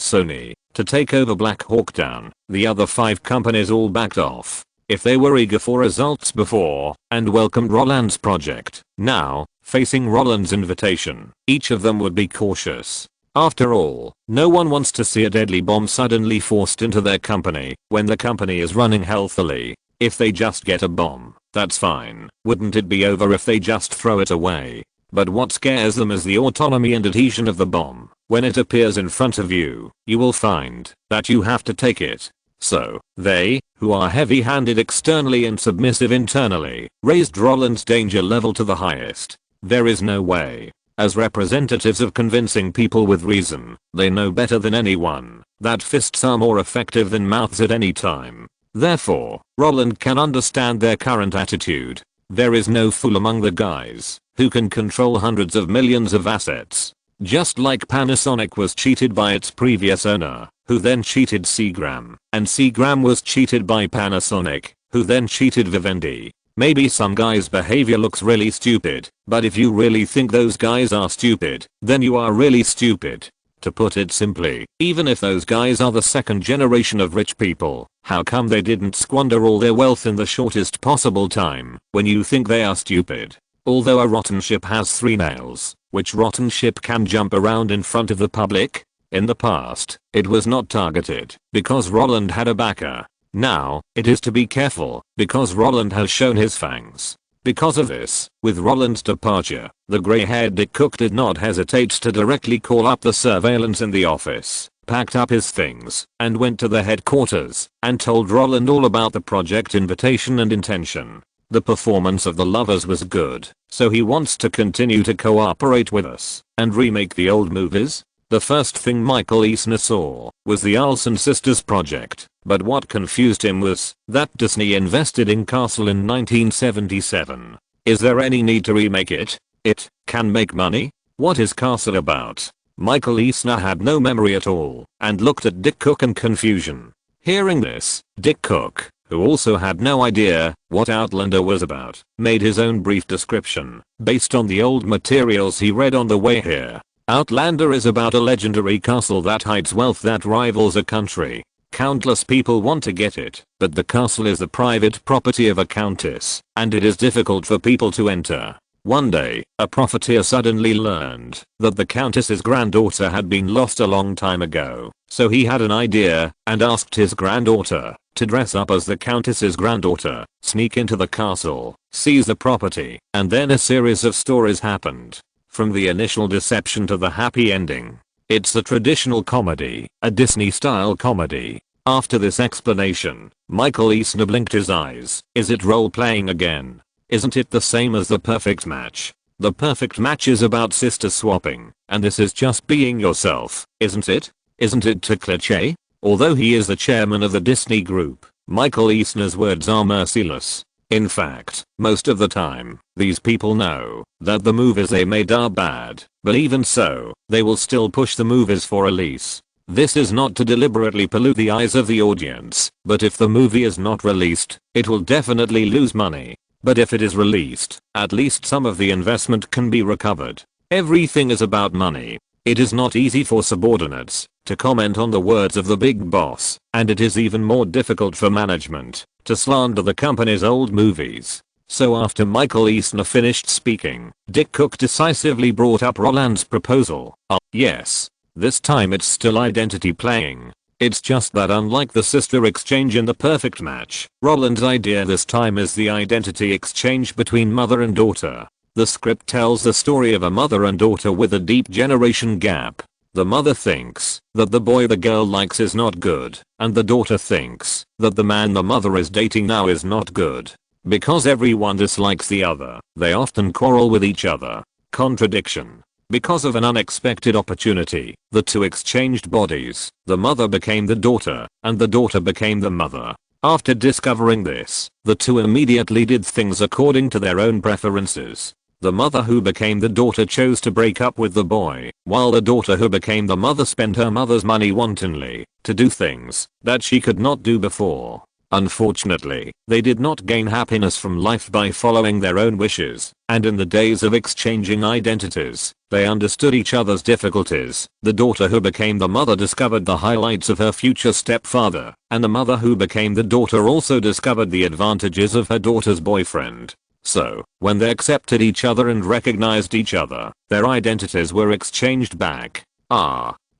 Sony to take over Black Hawk Down, the other 5 companies all backed off. If they were eager for results before and welcomed Roland's project, now, facing Roland's invitation, each of them would be cautious. After all, no one wants to see a deadly bomb suddenly forced into their company when the company is running healthily. If they just get a bomb, that's fine. Wouldn't it be over if they just throw it away? But what scares them is the autonomy and adhesion of the bomb. When it appears in front of you, you will find that you have to take it. So, they, who are heavy-handed externally and submissive internally, raised Roland's danger level to the highest. There is no way. As representatives of convincing people with reason, they know better than anyone that fists are more effective than mouths at any time. Therefore, Roland can understand their current attitude. There is no fool among the guys who can control hundreds of millions of assets. Just like Panasonic was cheated by its previous owner, who then cheated Seagram, and Seagram was cheated by Panasonic, who then cheated Vivendi. Maybe some guy's behavior looks really stupid, but if you really think those guys are stupid, then you are really stupid. To put it simply, even if those guys are the second generation of rich people, how come they didn't squander all their wealth in the shortest possible time when you think they are stupid? Although a rotten ship has 3 nails, which rotten ship can jump around in front of the public? In the past, it was not targeted because Roland had a backer. Now, it is to be careful because Roland has shown his fangs. Because of this, with Roland's departure, the grey-haired Dick Cook did not hesitate to directly call up the surveillance in the office, packed up his things, and went to the headquarters and told Roland all about the project invitation and intention. The performance of the lovers was good, so he wants to continue to cooperate with us and remake the old movies. The first thing Michael Eisner saw was the Olsen sisters project, but what confused him was that Disney invested in Castle in 1977. Is there any need to remake it? It can make money? What is Castle about? Michael Eisner had no memory at all and looked at Dick Cook in confusion. Hearing this, Dick Cook, who also had no idea what Outlander was about, made his own brief description based on the old materials he read on the way here. Outlander is about a legendary castle that hides wealth that rivals a country. Countless people want to get it, but the castle is the private property of a countess, and it is difficult for people to enter. One day, a profiteer suddenly learned that the countess's granddaughter had been lost a long time ago, so he had an idea and asked his granddaughter to dress up as the countess's granddaughter, sneak into the castle, seize the property, and then a series of stories happened. From the initial deception to the happy ending. It's a traditional comedy, a Disney-style comedy. After this explanation, Michael Eisner blinked his eyes. Is it role-playing again? Isn't it the same as The Perfect Match? The Perfect Match is about sister swapping, and this is just being yourself, isn't it? Isn't it too cliché? Although he is the chairman of the Disney Group, Michael Eisner's words are merciless. In fact, most of the time, these people know that the movies they made are bad, but even so, they will still push the movies for release. This is not to deliberately pollute the eyes of the audience, but if the movie is not released, it will definitely lose money. But if it is released, at least some of the investment can be recovered. Everything is about money. It is not easy for subordinates to comment on the words of the big boss, and it is even more difficult for management to slander the company's old movies. So after Michael Eisner finished speaking, Dick Cook decisively brought up Roland's proposal. Yes. This time it's still identity playing. It's just that unlike the sister exchange in The Perfect Match, Roland's idea this time is the identity exchange between mother and daughter. The script tells the story of a mother and daughter with a deep generation gap. The mother thinks that the boy the girl likes is not good, and the daughter thinks that the man the mother is dating now is not good. Because everyone dislikes the other, they often quarrel with each other. Contradiction. Because of an unexpected opportunity, the two exchanged bodies. The mother became the daughter, and the daughter became the mother. After discovering this, the two immediately did things according to their own preferences. The mother who became the daughter chose to break up with the boy, while the daughter who became the mother spent her mother's money wantonly to do things that she could not do before. Unfortunately, they did not gain happiness from life by following their own wishes, and in the days of exchanging identities, they understood each other's difficulties. The daughter who became the mother discovered the highlights of her future stepfather, and the mother who became the daughter also discovered the advantages of her daughter's boyfriend. So, when they accepted each other and recognized each other, their identities were exchanged back.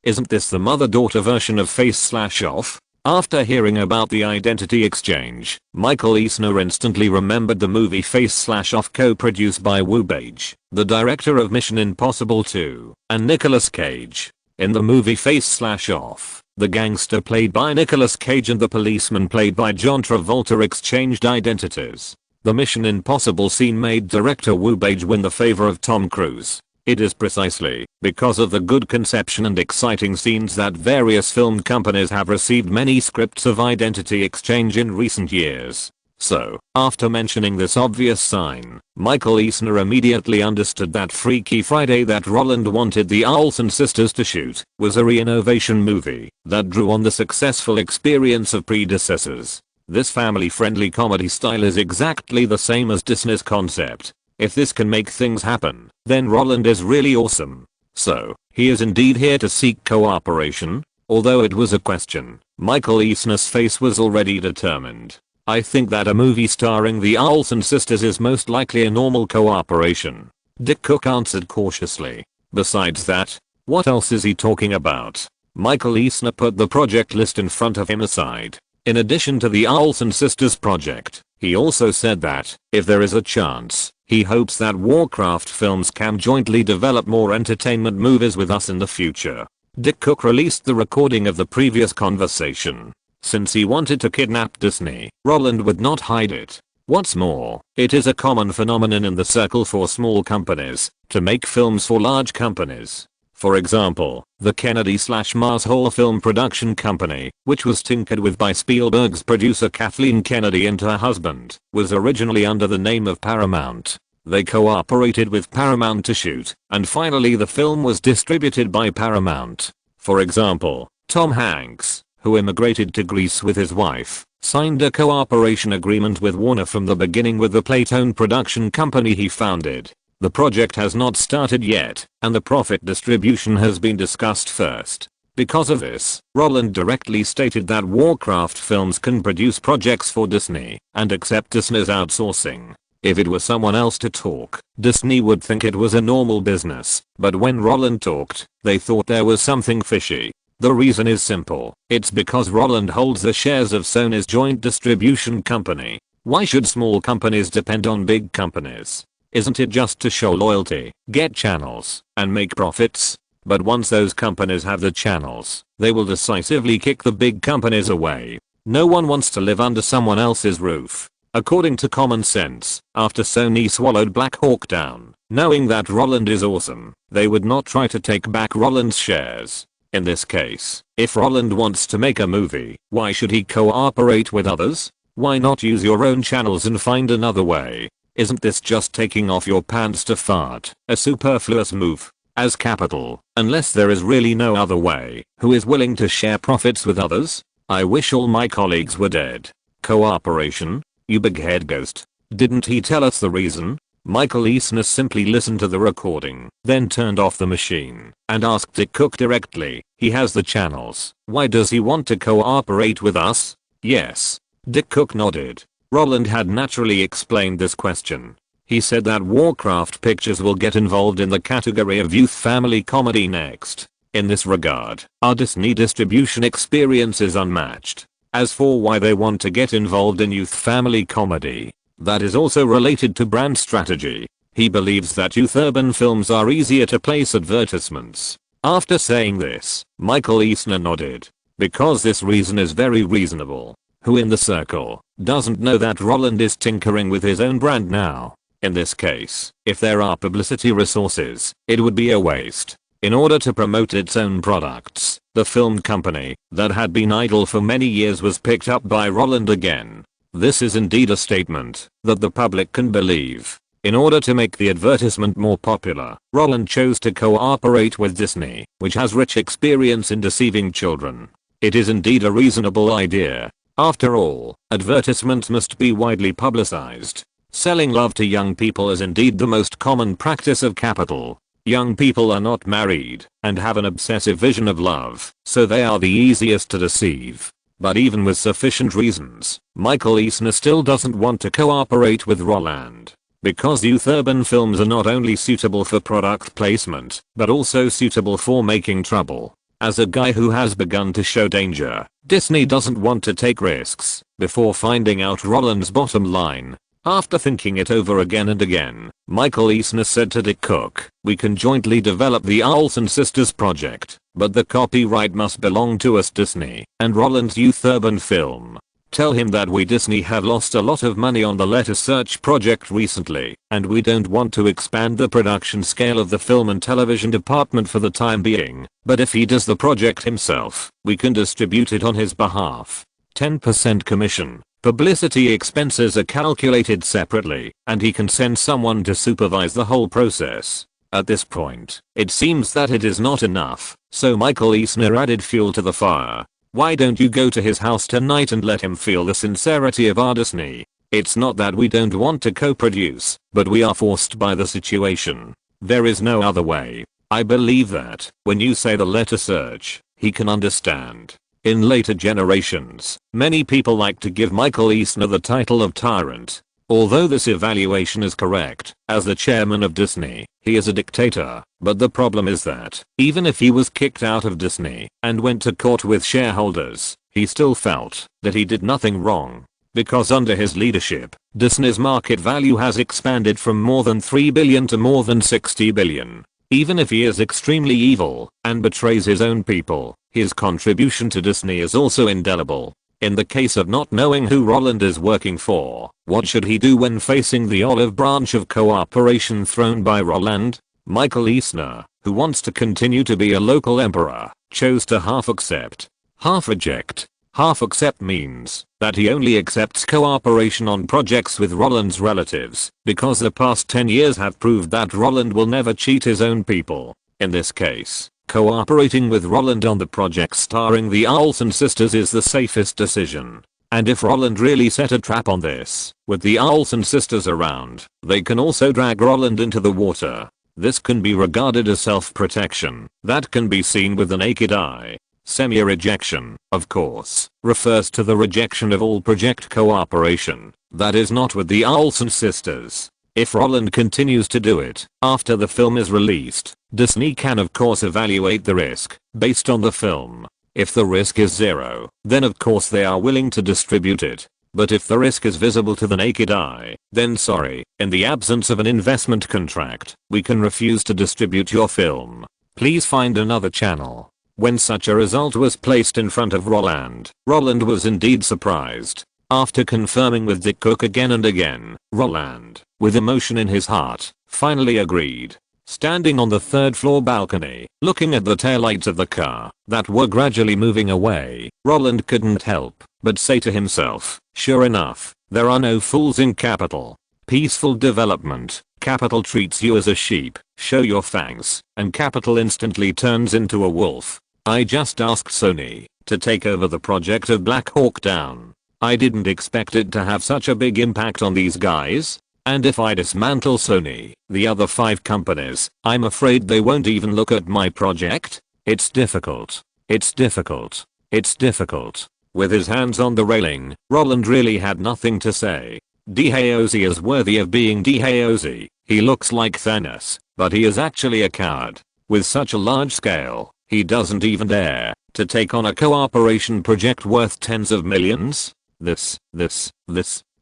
Isn't this the mother-daughter version of Face/Off? After hearing about the identity exchange, Michael Eisner instantly remembered the movie Face/Off, co-produced by Wubage, the director of Mission Impossible 2, and Nicolas Cage. In the movie Face/Off, the gangster played by Nicolas Cage and the policeman played by John Travolta exchanged identities. The Mission Impossible scene made director Wubage win the favor of Tom Cruise. It is precisely because of the good conception and exciting scenes that various film companies have received many scripts of identity exchange in recent years. So, after mentioning this obvious sign, Michael Eisner immediately understood that Freaky Friday that Roland wanted the Olsen sisters to shoot was a re-innovation movie that drew on the successful experience of predecessors. This family-friendly comedy style is exactly the same as Disney's concept. If this can make things happen, then Roland is really awesome. So, he is indeed here to seek cooperation? Although it was a question, Michael Eisner's face was already determined. I think that a movie starring the Olsen sisters is most likely a normal cooperation. Dick Cook answered cautiously. Besides that, what else is he talking about? Michael Eisner put the project list in front of him aside. In addition to the Olsen sisters project, he also said that, if there is a chance, he hopes that Warcraft Films can jointly develop more entertainment movies with us in the future. Dick Cook released the recording of the previous conversation. Since he wanted to kidnap Disney, Roland would not hide it. What's more, it is a common phenomenon in the circle for small companies to make films for large companies. For example, the Kennedy/Mars Hall Film Production Company, which was tinkered with by Spielberg's producer Kathleen Kennedy and her husband, was originally under the name of Paramount. They cooperated with Paramount to shoot, and finally the film was distributed by Paramount. For example, Tom Hanks, who immigrated to Greece with his wife, signed a cooperation agreement with Warner from the beginning with the Playtone production company he founded. The project has not started yet, and the profit distribution has been discussed first. Because of this, Roland directly stated that Warcraft Films can produce projects for Disney and accept Disney's outsourcing. If it were someone else to talk, Disney would think it was a normal business, but when Roland talked, they thought there was something fishy. The reason is simple. It's because Roland holds the shares of Sony's joint distribution company. Why should small companies depend on big companies? Isn't it just to show loyalty, get channels, and make profits? But once those companies have the channels, they will decisively kick the big companies away. No one wants to live under someone else's roof. According to common sense, after Sony swallowed Black Hawk Down, knowing that Roland is awesome, they would not try to take back Roland's shares. In this case, if Roland wants to make a movie, why should he cooperate with others? Why not use your own channels and find another way? Isn't this just taking off your pants to fart, a superfluous move? As capital, unless there is really no other way, who is willing to share profits with others? I wish all my colleagues were dead. Cooperation? You big head ghost. Didn't he tell us the reason? Michael Eisner simply listened to the recording, then turned off the machine, and asked Dick Cook directly. He has the channels. Why does he want to cooperate with us? Yes. Dick Cook nodded. Roland had naturally explained this question. He said that Warcraft Pictures will get involved in the category of youth family comedy next. In this regard, our Disney distribution experience is unmatched. As for why they want to get involved in youth family comedy, that is also related to brand strategy. He believes that youth urban films are easier to place advertisements. After saying this, Michael Eisner nodded. Because this reason is very reasonable. Who in the circle doesn't know that Roland is tinkering with his own brand now? In this case, if there are publicity resources, it would be a waste. In order to promote its own products, the film company that had been idle for many years was picked up by Roland again. This is indeed a statement that the public can believe. In order to make the advertisement more popular, Roland chose to cooperate with Disney, which has rich experience in deceiving children. It is indeed a reasonable idea. After all, advertisements must be widely publicized. Selling love to young people is indeed the most common practice of capital. Young people are not married and have an obsessive vision of love, so they are the easiest to deceive. But even with sufficient reasons, Michael Eisner still doesn't want to cooperate with Roland. Because youth urban films are not only suitable for product placement, but also suitable for making trouble. As a guy who has begun to show danger, Disney doesn't want to take risks. Before finding out Roland's bottom line, after thinking it over again and again, Michael Eisner said to Dick Cook, "We can jointly develop the Olsen sisters project, but the copyright must belong to us, Disney, and Roland's youth urban film. Tell him that we Disney have lost a lot of money on the letter search project recently, and we don't want to expand the production scale of the film and television department for the time being, but if he does the project himself, we can distribute it on his behalf. 10% commission. Publicity expenses are calculated separately, and he can send someone to supervise the whole process." At this point, it seems that it is not enough, so Michael Eisner added fuel to the fire. "Why don't you go to his house tonight and let him feel the sincerity of our Disney? It's not that we don't want to co-produce, but we are forced by the situation. There is no other way." I believe that, when you say the letter search, he can understand. In later generations, many people like to give Michael Eisner the title of tyrant. Although this evaluation is correct, as the chairman of Disney, he is a dictator. But the problem is that, even if he was kicked out of Disney and went to court with shareholders, he still felt that he did nothing wrong. Because under his leadership, Disney's market value has expanded from more than $3 billion to more than $60 billion. Even if he is extremely evil and betrays his own people, his contribution to Disney is also indelible. In the case of not knowing who Roland is working for, what should he do when facing the olive branch of cooperation thrown by Roland? Michael Eisner, who wants to continue to be a local emperor, chose to half accept, half reject. Half accept means that he only accepts cooperation on projects with Roland's relatives, because the past 10 years have proved that Roland will never cheat his own people. In this case, cooperating with Roland on the project starring the Olsen sisters is the safest decision. And if Roland really set a trap on this, with the Olsen sisters around, they can also drag Roland into the water. This can be regarded as self-protection that can be seen with the naked eye. Semi-rejection, of course, refers to the rejection of all project cooperation that is not with the Olsen sisters. If Roland continues to do it after the film is released, Disney can of course evaluate the risk based on the film. If the risk is zero, then of course they are willing to distribute it. But if the risk is visible to the naked eye, then sorry, in the absence of an investment contract, we can refuse to distribute your film. Please find another channel. When such a result was placed in front of Roland, Roland was indeed surprised. After confirming with Dick Cook again and again, Roland, with emotion in his heart, finally agreed. Standing on the third-floor balcony, looking at the taillights of the car that were gradually moving away, Roland couldn't help but say to himself, sure enough, there are no fools in capital. Peaceful development. Capital treats you as a sheep, show your fangs, and capital instantly turns into a wolf. I just asked Sony to take over the project of Black Hawk Down. I didn't expect it to have such a big impact on these guys. And if I dismantle Sony, the other 5 companies, I'm afraid they won't even look at my project. It's difficult. It's difficult. It's difficult. With his hands on the railing, Roland really had nothing to say. Dehaozi is worthy of being Dehaozi. He looks like Thanos, but he is actually a coward. With such a large scale, he doesn't even dare to take on a cooperation project worth tens of millions.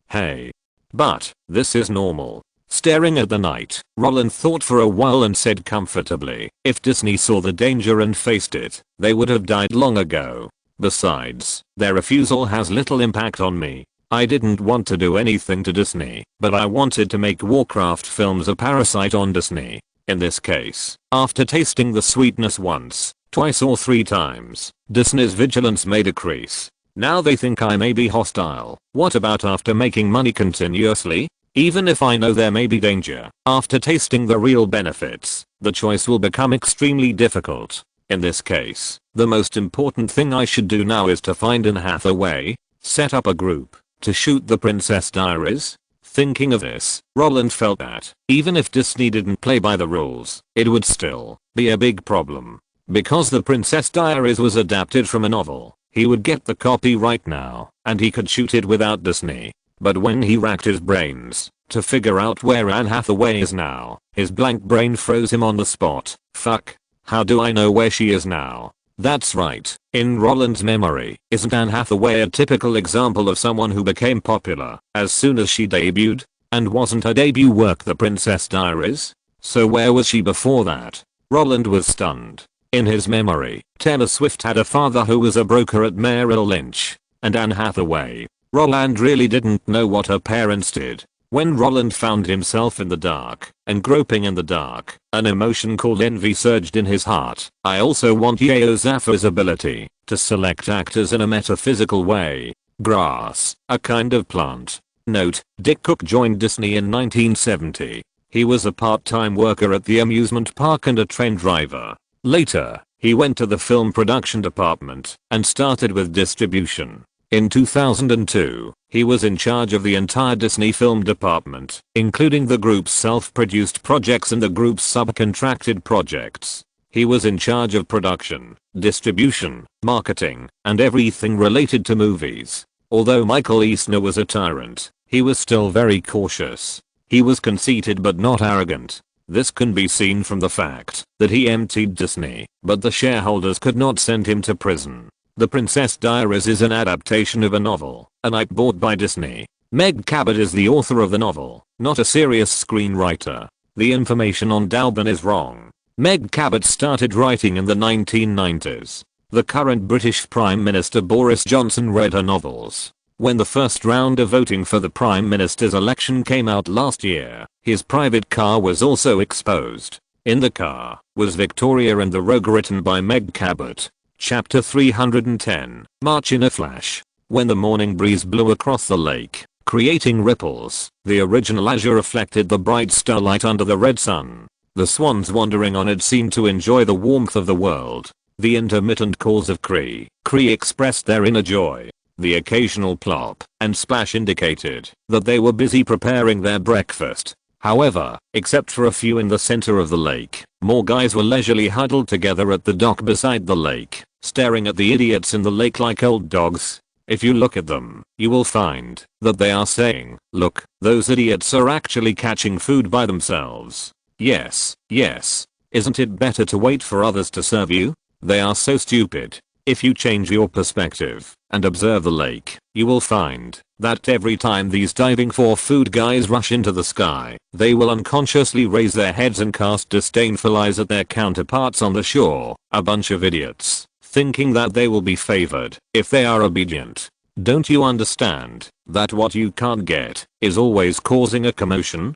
Hey. But this is normal. Staring at the night, Roland thought for a while and said comfortably, if Disney saw the danger and faced it, they would have died long ago. Besides, their refusal has little impact on me. I didn't want to do anything to Disney, but I wanted to make Warcraft films a parasite on Disney. In this case, after tasting the sweetness once, twice or 3 times, Disney's vigilance may decrease. Now they think I may be hostile. What about after making money continuously? Even if I know there may be danger, after tasting the real benefits, the choice will become extremely difficult. In this case, the most important thing I should do now is to find Anne Hathaway, set up a group, to shoot the Princess Diaries. Thinking of this, Roland felt that, even if Disney didn't play by the rules, it would still be a big problem. Because the Princess Diaries was adapted from a novel, he would get the copyright now, and he could shoot it without Disney. But when he racked his brains to figure out where Anne Hathaway is now, his blank brain froze him on the spot. Fuck. How do I know where she is now? That's right. In Roland's memory, isn't Anne Hathaway a typical example of someone who became popular as soon as she debuted? And wasn't her debut work The Princess Diaries? So where was she before that? Roland was stunned. In his memory, Taylor Swift had a father who was a broker at Merrill Lynch. And Anne Hathaway, Roland really didn't know what her parents did. When Roland found himself in the dark and groping in the dark, an emotion called envy surged in his heart. I also want Yeo Zafir's ability to select actors in a metaphysical way. Grass, a kind of plant. Note, Dick Cook joined Disney in 1970. He was a part-time worker at the amusement park and a train driver. Later, he went to the film production department and started with distribution. In 2002, he was in charge of the entire Disney film department, including the group's self-produced projects and the group's subcontracted projects. He was in charge of production, distribution, marketing, and everything related to movies. Although Michael Eisner was a tyrant, he was still very cautious. He was conceited but not arrogant. This can be seen from the fact that he emptied Disney, but the shareholders could not send him to prison. The Princess Diaries is an adaptation of a novel, a night bought by Disney. Meg Cabot is the author of the novel, not a serious screenwriter. The information on Dalban is wrong. Meg Cabot started writing in the 1990s. The current British Prime Minister Boris Johnson read her novels. When the first round of voting for the Prime Minister's election came out last year, his private car was also exposed. In the car was Victoria and the Rogue, written by Meg Cabot. Chapter 310, March in a Flash. When the morning breeze blew across the lake, creating ripples, the original azure reflected the bright starlight under the red sun. The swans wandering on it seemed to enjoy the warmth of the world. The intermittent calls of cree expressed their inner joy. The occasional plop and splash indicated that they were busy preparing their breakfast. However, except for a few in the center of the lake, more guys were leisurely huddled together at the dock beside the lake, staring at the idiots in the lake like old dogs. If you look at them, you will find that they are saying, look, those idiots are actually catching food by themselves. Yes, isn't it better to wait for others to serve you? They are so stupid. If you change your perspective and observe the lake, you will find that every time these diving for food guys rush into the sky, they will unconsciously raise their heads and cast disdainful eyes at their counterparts on the shore, a bunch of idiots, thinking that they will be favored if they are obedient. Don't you understand that what you can't get is always causing a commotion?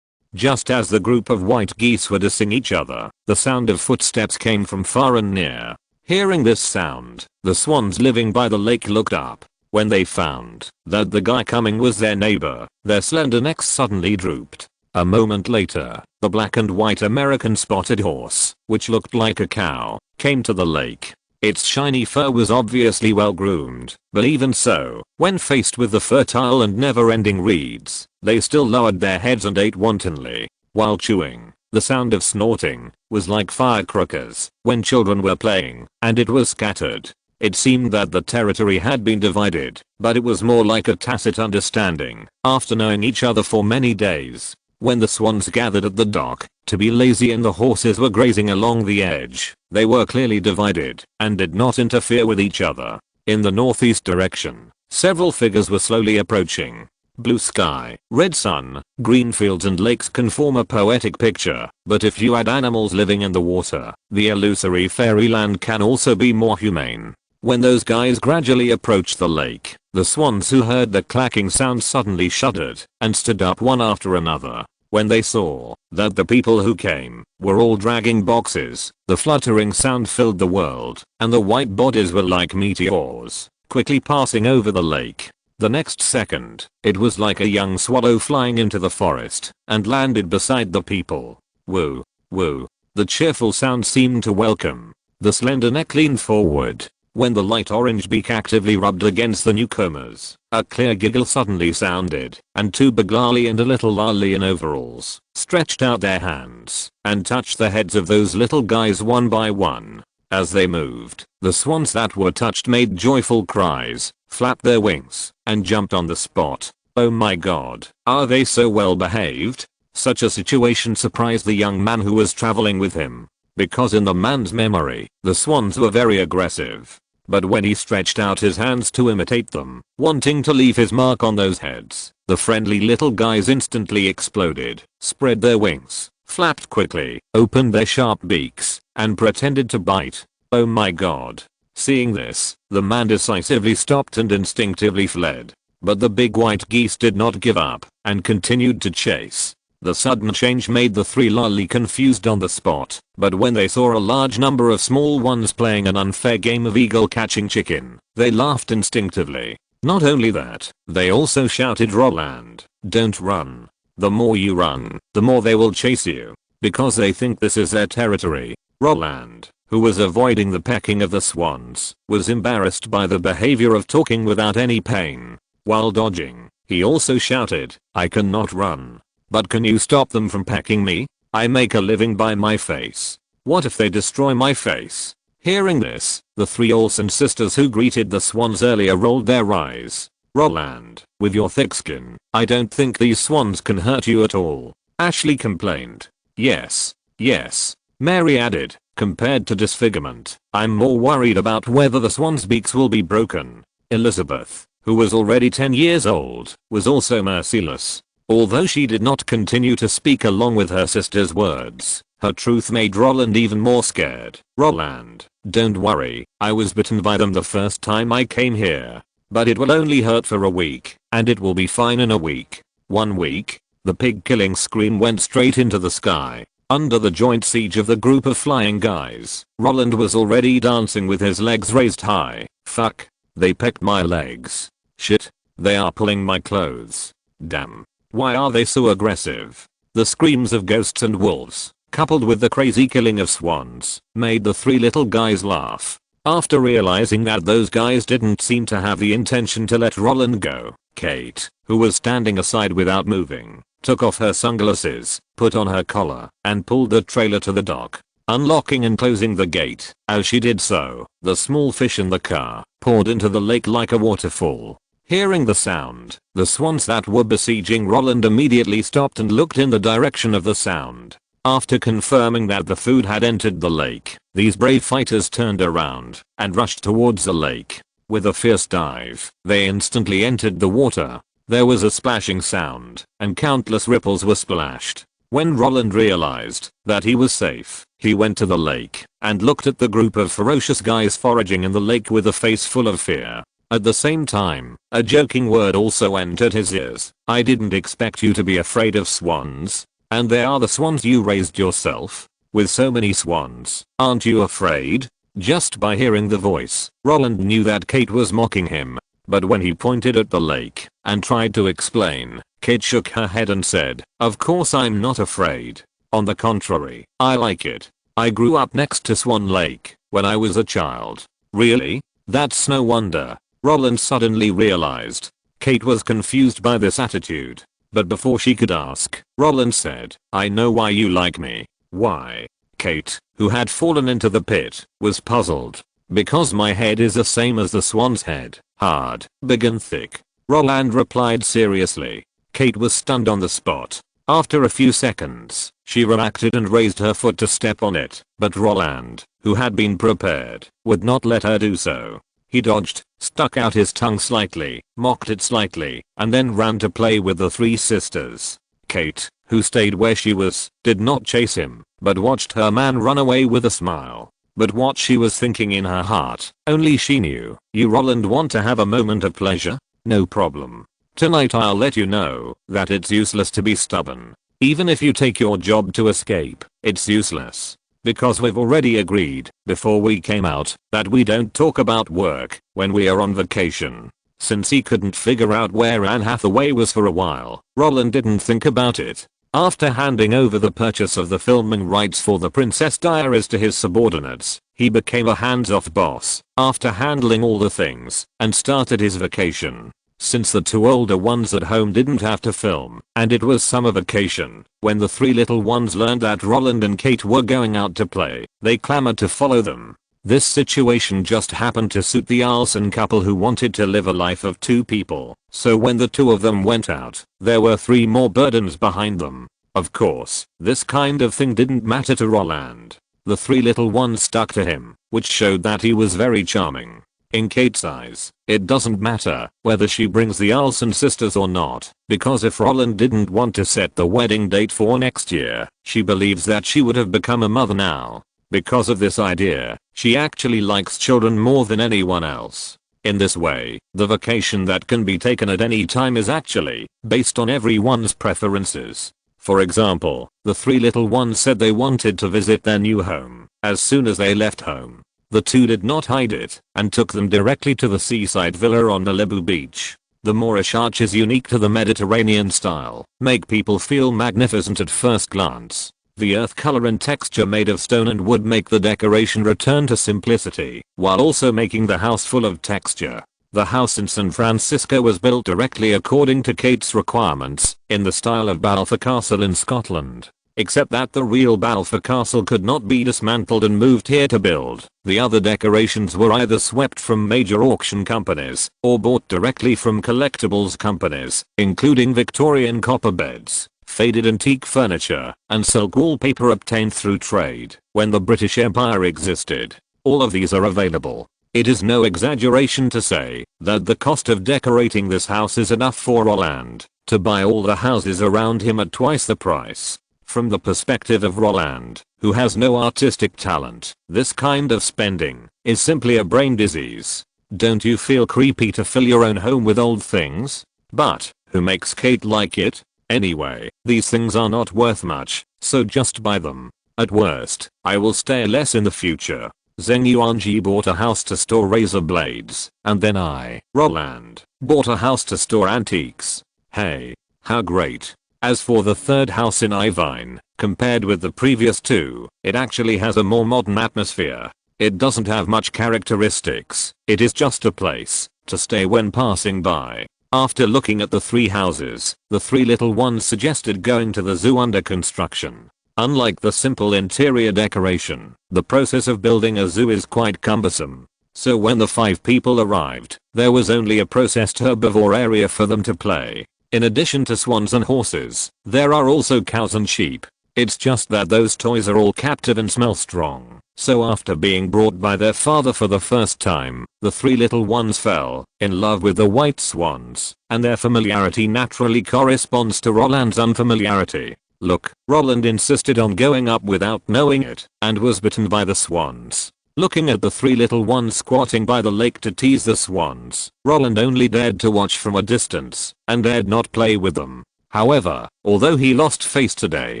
Just as the group of white geese were dissing each other, the sound of footsteps came from far and near. Hearing this sound, the swans living by the lake looked up. When they found that the guy coming was their neighbor, their slender necks suddenly drooped. A moment later, the black and white American spotted horse, which looked like a cow, came to the lake. Its shiny fur was obviously well groomed, but even so, when faced with the fertile and never-ending reeds, they still lowered their heads and ate wantonly. While chewing, the sound of snorting was like firecrackers when children were playing, and it was scattered. It seemed that the territory had been divided, but it was more like a tacit understanding after knowing each other for many days. When the swans gathered at the dock to be lazy and the horses were grazing along the edge, they were clearly divided and did not interfere with each other. In the northeast direction, several figures were slowly approaching. Blue sky, red sun, green fields and lakes can form a poetic picture, but if you add animals living in the water, the illusory fairyland can also be more humane. When those guys gradually approached the lake, the swans who heard the clacking sound suddenly shuddered and stood up one after another. When they saw that the people who came were all dragging boxes, the fluttering sound filled the world, and the white bodies were like meteors, quickly passing over the lake. The next second, it was like a young swallow flying into the forest and landed beside the people. Woo, woo. The cheerful sound seemed to welcome. The slender neck leaned forward. When the light orange beak actively rubbed against the newcomers, a clear giggle suddenly sounded, and two Baglali and a little lali in overalls stretched out their hands and touched the heads of those little guys one by one. As they moved, the swans that were touched made joyful cries, flapped their wings, and jumped on the spot. Oh my god, are they so well behaved? Such a situation surprised the young man who was traveling with him, because in the man's memory, the swans were very aggressive. But when he stretched out his hands to imitate them, wanting to leave his mark on those heads, the friendly little guys instantly exploded, spread their wings, flapped quickly, opened their sharp beaks, and pretended to bite. Oh my god. Seeing this, the man decisively stopped and instinctively fled. But the big white geese did not give up, and continued to chase. The sudden change made the three lolly confused on the spot, but when they saw a large number of small ones playing an unfair game of eagle catching chicken, they laughed instinctively. Not only that, they also shouted, Roland, don't run. The more you run, the more they will chase you, because they think this is their territory. Roland, who was avoiding the pecking of the swans, was embarrassed by the behavior of talking without any pain. While dodging, he also shouted, I cannot run. But can you stop them from pecking me? I make a living by my face. What if they destroy my face? Hearing this, the three Olsen sisters who greeted the swans earlier rolled their eyes. Roland, with your thick skin, I don't think these swans can hurt you at all. Ashley complained. Yes, yes. Mary added, compared to disfigurement, I'm more worried about whether the swans' beaks will be broken. Elizabeth, who was already 10 years old, was also merciless. Although she did not continue to speak along with her sister's words, her truth made Roland even more scared. Roland, don't worry, I was bitten by them the first time I came here. But it will only hurt for a week, and it will be fine in a week. 1 week? The pig-killing scream went straight into the sky. Under the joint siege of the group of flying guys, Roland was already dancing with his legs raised high. Fuck. They pecked my legs. Shit. They are pulling my clothes. Damn. Why are they so aggressive? The screams of ghosts and wolves, coupled with the crazy killing of swans, made the three little guys laugh. After realizing that those guys didn't seem to have the intention to let Roland go, Kate, who was standing aside without moving, took off her sunglasses, put on her collar, and pulled the trailer to the dock, unlocking and closing the gate. As she did so, the small fish in the car poured into the lake like a waterfall. Hearing the sound, the swans that were besieging Roland immediately stopped and looked in the direction of the sound. After confirming that the food had entered the lake, these brave fighters turned around and rushed towards the lake. With a fierce dive, they instantly entered the water. There was a splashing sound, and countless ripples were splashed. When Roland realized that he was safe, he went to the lake and looked at the group of ferocious guys foraging in the lake with a face full of fear. At the same time, a joking word also entered his ears. I didn't expect you to be afraid of swans. And they are the swans you raised yourself? With so many swans, aren't you afraid? Just by hearing the voice, Roland knew that Kate was mocking him. But when he pointed at the lake and tried to explain, Kate shook her head and said, of course I'm not afraid. On the contrary, I like it. I grew up next to Swan Lake when I was a child. Really? That's no wonder. Roland suddenly realized. Kate was confused by this attitude. But before she could ask, Roland said, I know why you like me. Why? Kate, who had fallen into the pit, was puzzled. Because my head is the same as the swan's head, hard, big and thick. Roland replied seriously. Kate was stunned on the spot. After a few seconds, she reacted and raised her foot to step on it, but Roland, who had been prepared, would not let her do so. He dodged, stuck out his tongue slightly, mocked it slightly, and then ran to play with the three sisters. Kate, who stayed where she was, did not chase him, but watched her man run away with a smile. But what she was thinking in her heart, only she knew. You Roland want to have a moment of pleasure? No problem. Tonight I'll let you know that it's useless to be stubborn. Even if you take your job to escape, it's useless. Because we've already agreed, before we came out, that we don't talk about work when we are on vacation. Since he couldn't figure out where Anne Hathaway was for a while, Roland didn't think about it. After handing over the purchase of the filming rights for The Princess Diaries to his subordinates, he became a hands-off boss after handling all the things and started his vacation. Since the two older ones at home didn't have to film, and it was summer vacation, when the three little ones learned that Roland and Kate were going out to play, they clamored to follow them. This situation just happened to suit the Olsen couple who wanted to live a life of two people, so when the two of them went out, there were three more burdens behind them. Of course, this kind of thing didn't matter to Roland. The three little ones stuck to him, which showed that he was very charming. In Kate's eyes, it doesn't matter whether she brings the Olsen sisters or not, because if Roland didn't want to set the wedding date for next year, she believes that she would have become a mother now. Because of this idea, she actually likes children more than anyone else. In this way, the vacation that can be taken at any time is actually based on everyone's preferences. For example, the three little ones said they wanted to visit their new home as soon as they left home. The two did not hide it and took them directly to the seaside villa on Malibu Beach. The Moorish arches, unique to the Mediterranean style, make people feel magnificent at first glance. The earth color and texture made of stone and wood make the decoration return to simplicity, while also making the house full of texture. The house in San Francisco was built directly according to Kate's requirements, in the style of Balfour Castle in Scotland. Except that the real Balfour Castle could not be dismantled and moved here to build. The other decorations were either swept from major auction companies, or bought directly from collectibles companies, including Victorian copper beds, faded antique furniture, and silk wallpaper obtained through trade when the British Empire existed. All of these are available. It is no exaggeration to say that the cost of decorating this house is enough for Roland to buy all the houses around him at twice the price. From the perspective of Roland, who has no artistic talent, this kind of spending is simply a brain disease. Don't you feel creepy to fill your own home with old things? But who makes Kate like it? Anyway, these things are not worth much, so just buy them. At worst, I will stay less in the future. Zheng Yuanji bought a house to store razor blades, and then I, Roland, bought a house to store antiques. Hey, how great. As for the third house in Irvine, compared with the previous two, it actually has a more modern atmosphere. It doesn't have much characteristics, it is just a place to stay when passing by. After looking at the three houses, the three little ones suggested going to the zoo under construction. Unlike the simple interior decoration, the process of building a zoo is quite cumbersome. So when the 5 people arrived, there was only a processed herbivore area for them to play. In addition to swans and horses, there are also cows and sheep. It's just that those toys are all captive and smell strong. So after being brought by their father for the first time, the three little ones fell in love with the white swans, and their familiarity naturally corresponds to Roland's unfamiliarity. Look, Roland insisted on going up without knowing it, and was bitten by the swans. Looking at the three little ones squatting by the lake to tease the swans, Roland only dared to watch from a distance, and dared not play with them. However, although he lost face today,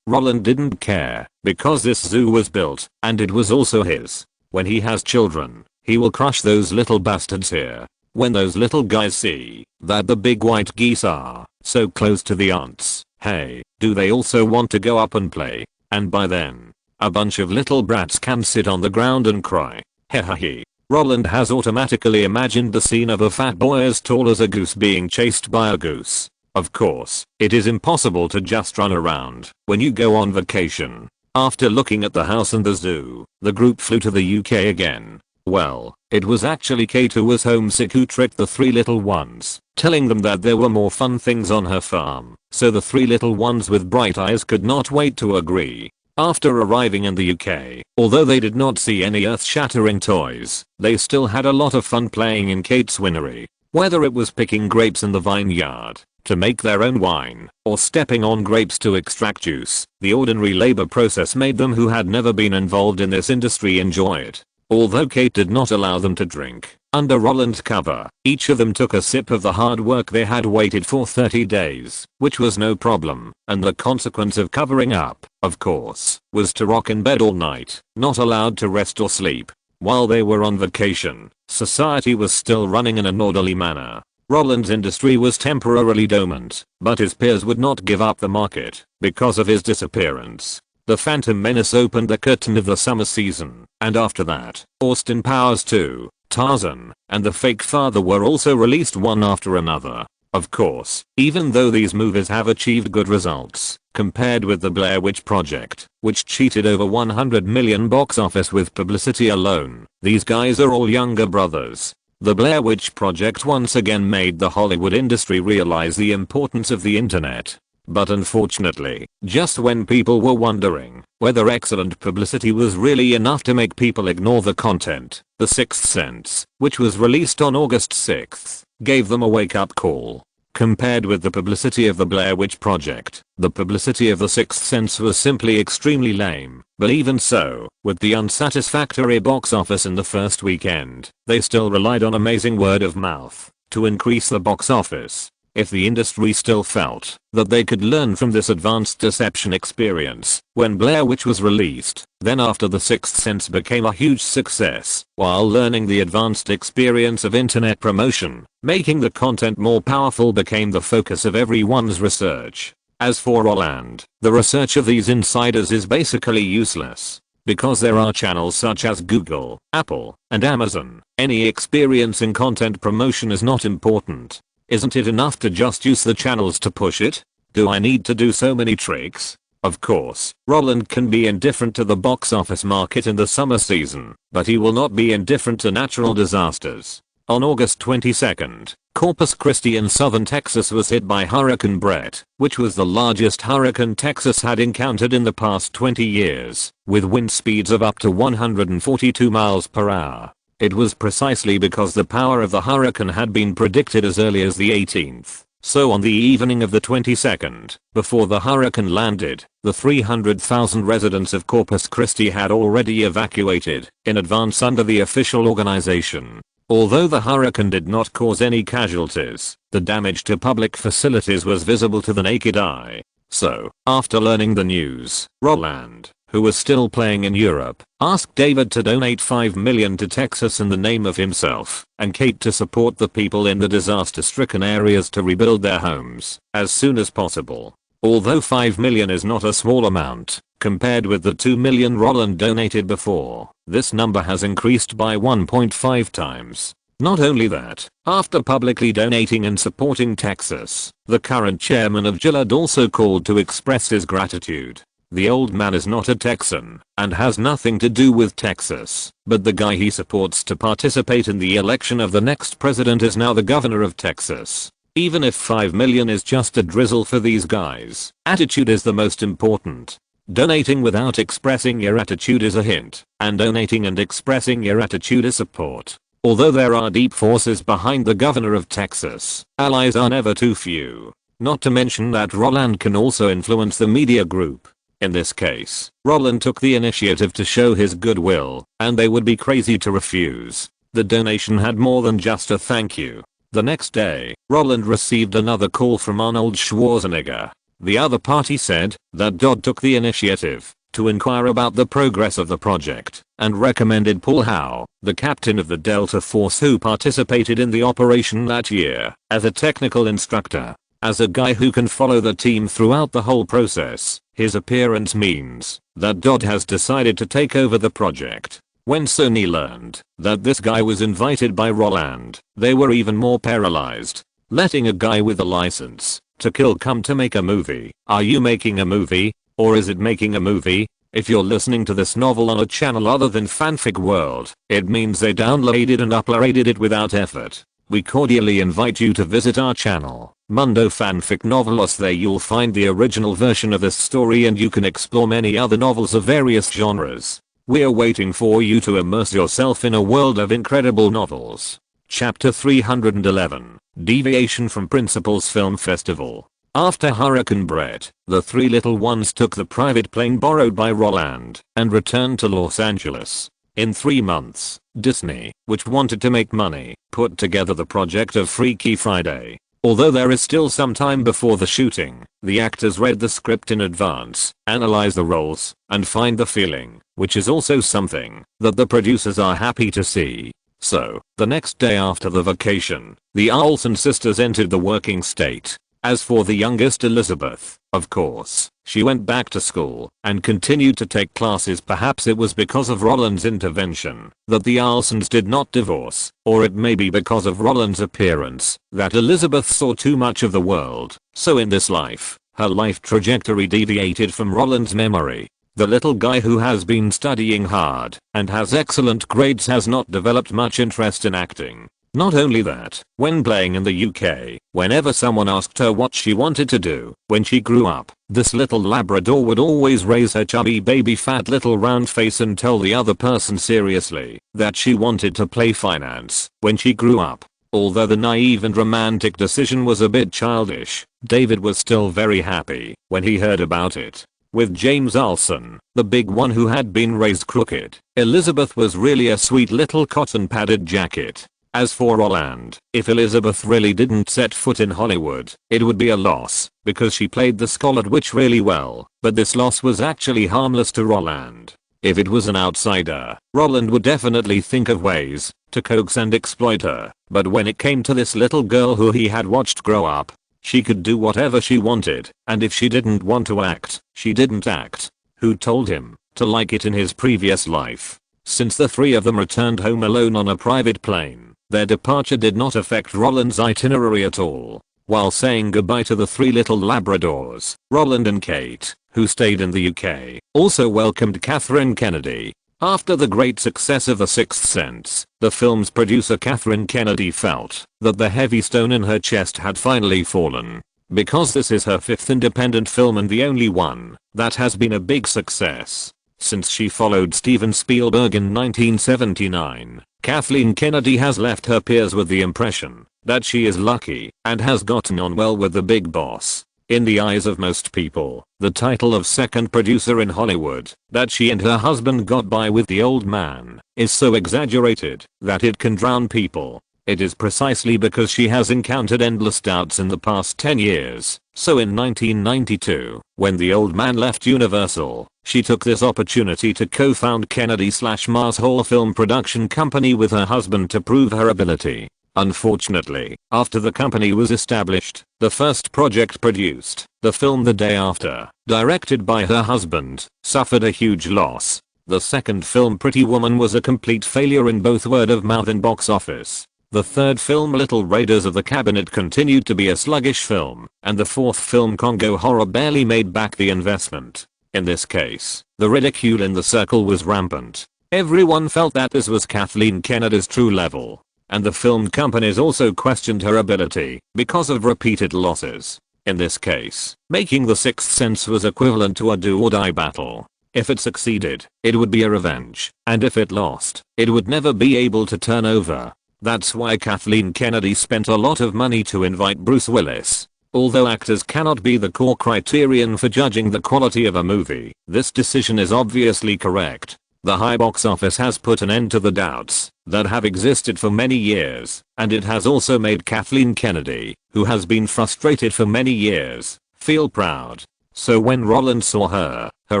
Roland didn't care, because this zoo was built, and it was also his. When he has children, he will crush those little bastards here. When those little guys see that the big white geese are so close to the aunts, hey, do they also want to go up and play? And by then, a bunch of little brats can sit on the ground and cry. Hehehe. Roland has automatically imagined the scene of a fat boy as tall as a goose being chased by a goose. Of course, it is impossible to just run around when you go on vacation. After looking at the house and the zoo, the group flew to the UK again. Well, it was actually Kate who was homesick who tricked the three little ones, telling them that there were more fun things on her farm, so the three little ones with bright eyes could not wait to agree. After arriving in the UK, although they did not see any earth-shattering toys, they still had a lot of fun playing in Kate's winery. Whether it was picking grapes in the vineyard to make their own wine, or stepping on grapes to extract juice, the ordinary labor process made them who had never been involved in this industry enjoy it. Although Kate did not allow them to drink, under Roland's cover, each of them took a sip of the hard work they had waited for 30 days, which was no problem, and the consequence of covering up, of course, was to rock in bed all night, not allowed to rest or sleep. While they were on vacation, society was still running in an orderly manner. Roland's industry was temporarily dormant, but his peers would not give up the market because of his disappearance. The Phantom Menace opened the curtain of the summer season, and after that, Austin Powers 2, Tarzan, and The Fake Father were also released one after another. Of course, even though these movies have achieved good results, compared with the Blair Witch Project, which cheated over 100 million box office with publicity alone, these guys are all younger brothers. The Blair Witch Project once again made the Hollywood industry realize the importance of the internet. But unfortunately, just when people were wondering whether excellent publicity was really enough to make people ignore the content, The Sixth Sense, which was released on August 6th, gave them a wake-up call. Compared with the publicity of the Blair Witch Project, the publicity of The Sixth Sense was simply extremely lame. But even so, with the unsatisfactory box office in the first weekend, they still relied on amazing word of mouth to increase the box office. If the industry still felt that they could learn from this advanced deception experience when Blair Witch was released, then after The Sixth Sense became a huge success, while learning the advanced experience of internet promotion, making the content more powerful became the focus of everyone's research. As for Roland, the research of these insiders is basically useless. Because there are channels such as Google, Apple, and Amazon, any experience in content promotion is not important. Isn't it enough to just use the channels to push it? Do I need to do so many tricks? Of course, Roland can be indifferent to the box office market in the summer season, but he will not be indifferent to natural disasters. On August 22nd, Corpus Christi in southern Texas was hit by Hurricane Brett, which was the largest hurricane Texas had encountered in the past 20 years, with wind speeds of up to 142 miles per hour. It was precisely because the power of the hurricane had been predicted as early as the 18th. So on the evening of the 22nd, before the hurricane landed, the 300,000 residents of Corpus Christi had already evacuated in advance under the official organization. Although the hurricane did not cause any casualties, the damage to public facilities was visible to the naked eye. So, after learning the news, Roland, who was still playing in Europe, asked David to donate $5 million to Texas in the name of himself, and Kate to support the people in the disaster-stricken areas to rebuild their homes as soon as possible. Although $5 million is not a small amount, compared with the $2 million Roland donated before, this number has increased by 1.5 times. Not only that, after publicly donating and supporting Texas, the current chairman of Gillard also called to express his gratitude. The old man is not a Texan and has nothing to do with Texas, but the guy he supports to participate in the election of the next president is now the governor of Texas. Even if $5 million is just a drizzle for these guys, attitude is the most important. Donating without expressing your attitude is a hint, and donating and expressing your attitude is support. Although there are deep forces behind the governor of Texas, allies are never too few. Not to mention that Roland can also influence the media group. In this case, Roland took the initiative to show his goodwill, and they would be crazy to refuse. The donation had more than just a thank you. The next day, Roland received another call from Arnold Schwarzenegger. The other party said that Dodd took the initiative to inquire about the progress of the project and recommended Paul Howe, the captain of the Delta Force who participated in the operation that year, as a technical instructor. As a guy who can follow the team throughout the whole process, his appearance means that Dodd has decided to take over the project. When Sony learned that this guy was invited by Roland, they were even more paralyzed. Letting a guy with a license to kill come to make a movie. Are you making a movie? Or is it making a movie? If you're listening to this novel on a channel other than Fanfic World, it means they downloaded and uploaded it without effort. We cordially invite you to visit our channel. Mundo Fanfic Novelos. There you'll find the original version of this story and you can explore many other novels of various genres. We're waiting for you to immerse yourself in a world of incredible novels. Chapter 311, Deviation from Principles Film Festival. After Hurricane Brett, the three little ones took the private plane borrowed by Roland and returned to Los Angeles. In 3 months, Disney, which wanted to make money, put together the project of Freaky Friday. Although there is still some time before the shooting, the actors read the script in advance, analyze the roles, and find the feeling, which is also something that the producers are happy to see. So, the next day after the vacation, the Olsen sisters entered the working state. As for the youngest Elizabeth, of course, she went back to school and continued to take classes. Perhaps it was because of Roland's intervention that the Olsens did not divorce, or it may be because of Roland's appearance that Elizabeth saw too much of the world. So in this life, her life trajectory deviated from Roland's memory. The little guy who has been studying hard and has excellent grades has not developed much interest in acting. Not only that, when playing in the UK, whenever someone asked her what she wanted to do when she grew up, this little Labrador would always raise her chubby baby fat little round face and tell the other person seriously that she wanted to play finance when she grew up. Although the naive and romantic decision was a bit childish, David was still very happy when he heard about it. With James Olsen, the big one who had been raised crooked, Elizabeth was really a sweet little cotton padded jacket. As for Roland, if Elizabeth really didn't set foot in Hollywood, it would be a loss, because she played the Scarlet Witch really well, but this loss was actually harmless to Roland. If it was an outsider, Roland would definitely think of ways to coax and exploit her, but when it came to this little girl who he had watched grow up, she could do whatever she wanted, and if she didn't want to act, she didn't act. Who told him to like it in his previous life? Since the three of them returned home alone on a private plane, their departure did not affect Roland's itinerary at all. While saying goodbye to the three little Labradors, Roland and Kate, who stayed in the UK, also welcomed Kathleen Kennedy. After the great success of The Sixth Sense, the film's producer Kathleen Kennedy felt that the heavy stone in her chest had finally fallen. Because this is her fifth independent film and the only one that has been a big success since she followed Steven Spielberg in 1979, Kathleen Kennedy has left her peers with the impression that she is lucky and has gotten on well with the big boss. In the eyes of most people, the title of second producer in Hollywood that she and her husband got by with the old man is so exaggerated that it can drown people. It is precisely because she has encountered endless doubts in the past 10 years. So in 1992, when the old man left Universal, she took this opportunity to co-found Kennedy/Mars Hall Film Production Company with her husband to prove her ability. Unfortunately, after the company was established, the first project produced, the film The Day After, directed by her husband, suffered a huge loss. The second film Pretty Woman was a complete failure in both word of mouth and box office. The third film Little Raiders of the Cabinet continued to be a sluggish film, and the fourth film Congo Horror barely made back the investment. In this case, the ridicule in the circle was rampant. Everyone felt that this was Kathleen Kennedy's true level, and the film companies also questioned her ability because of repeated losses. In this case, making The Sixth Sense was equivalent to a do-or-die battle. If it succeeded, it would be a revenge, and if it lost, it would never be able to turn over. That's why Kathleen Kennedy spent a lot of money to invite Bruce Willis. Although actors cannot be the core criterion for judging the quality of a movie, this decision is obviously correct. The high box office has put an end to the doubts that have existed for many years, and it has also made Kathleen Kennedy, who has been frustrated for many years, feel proud. So when Roland saw her, her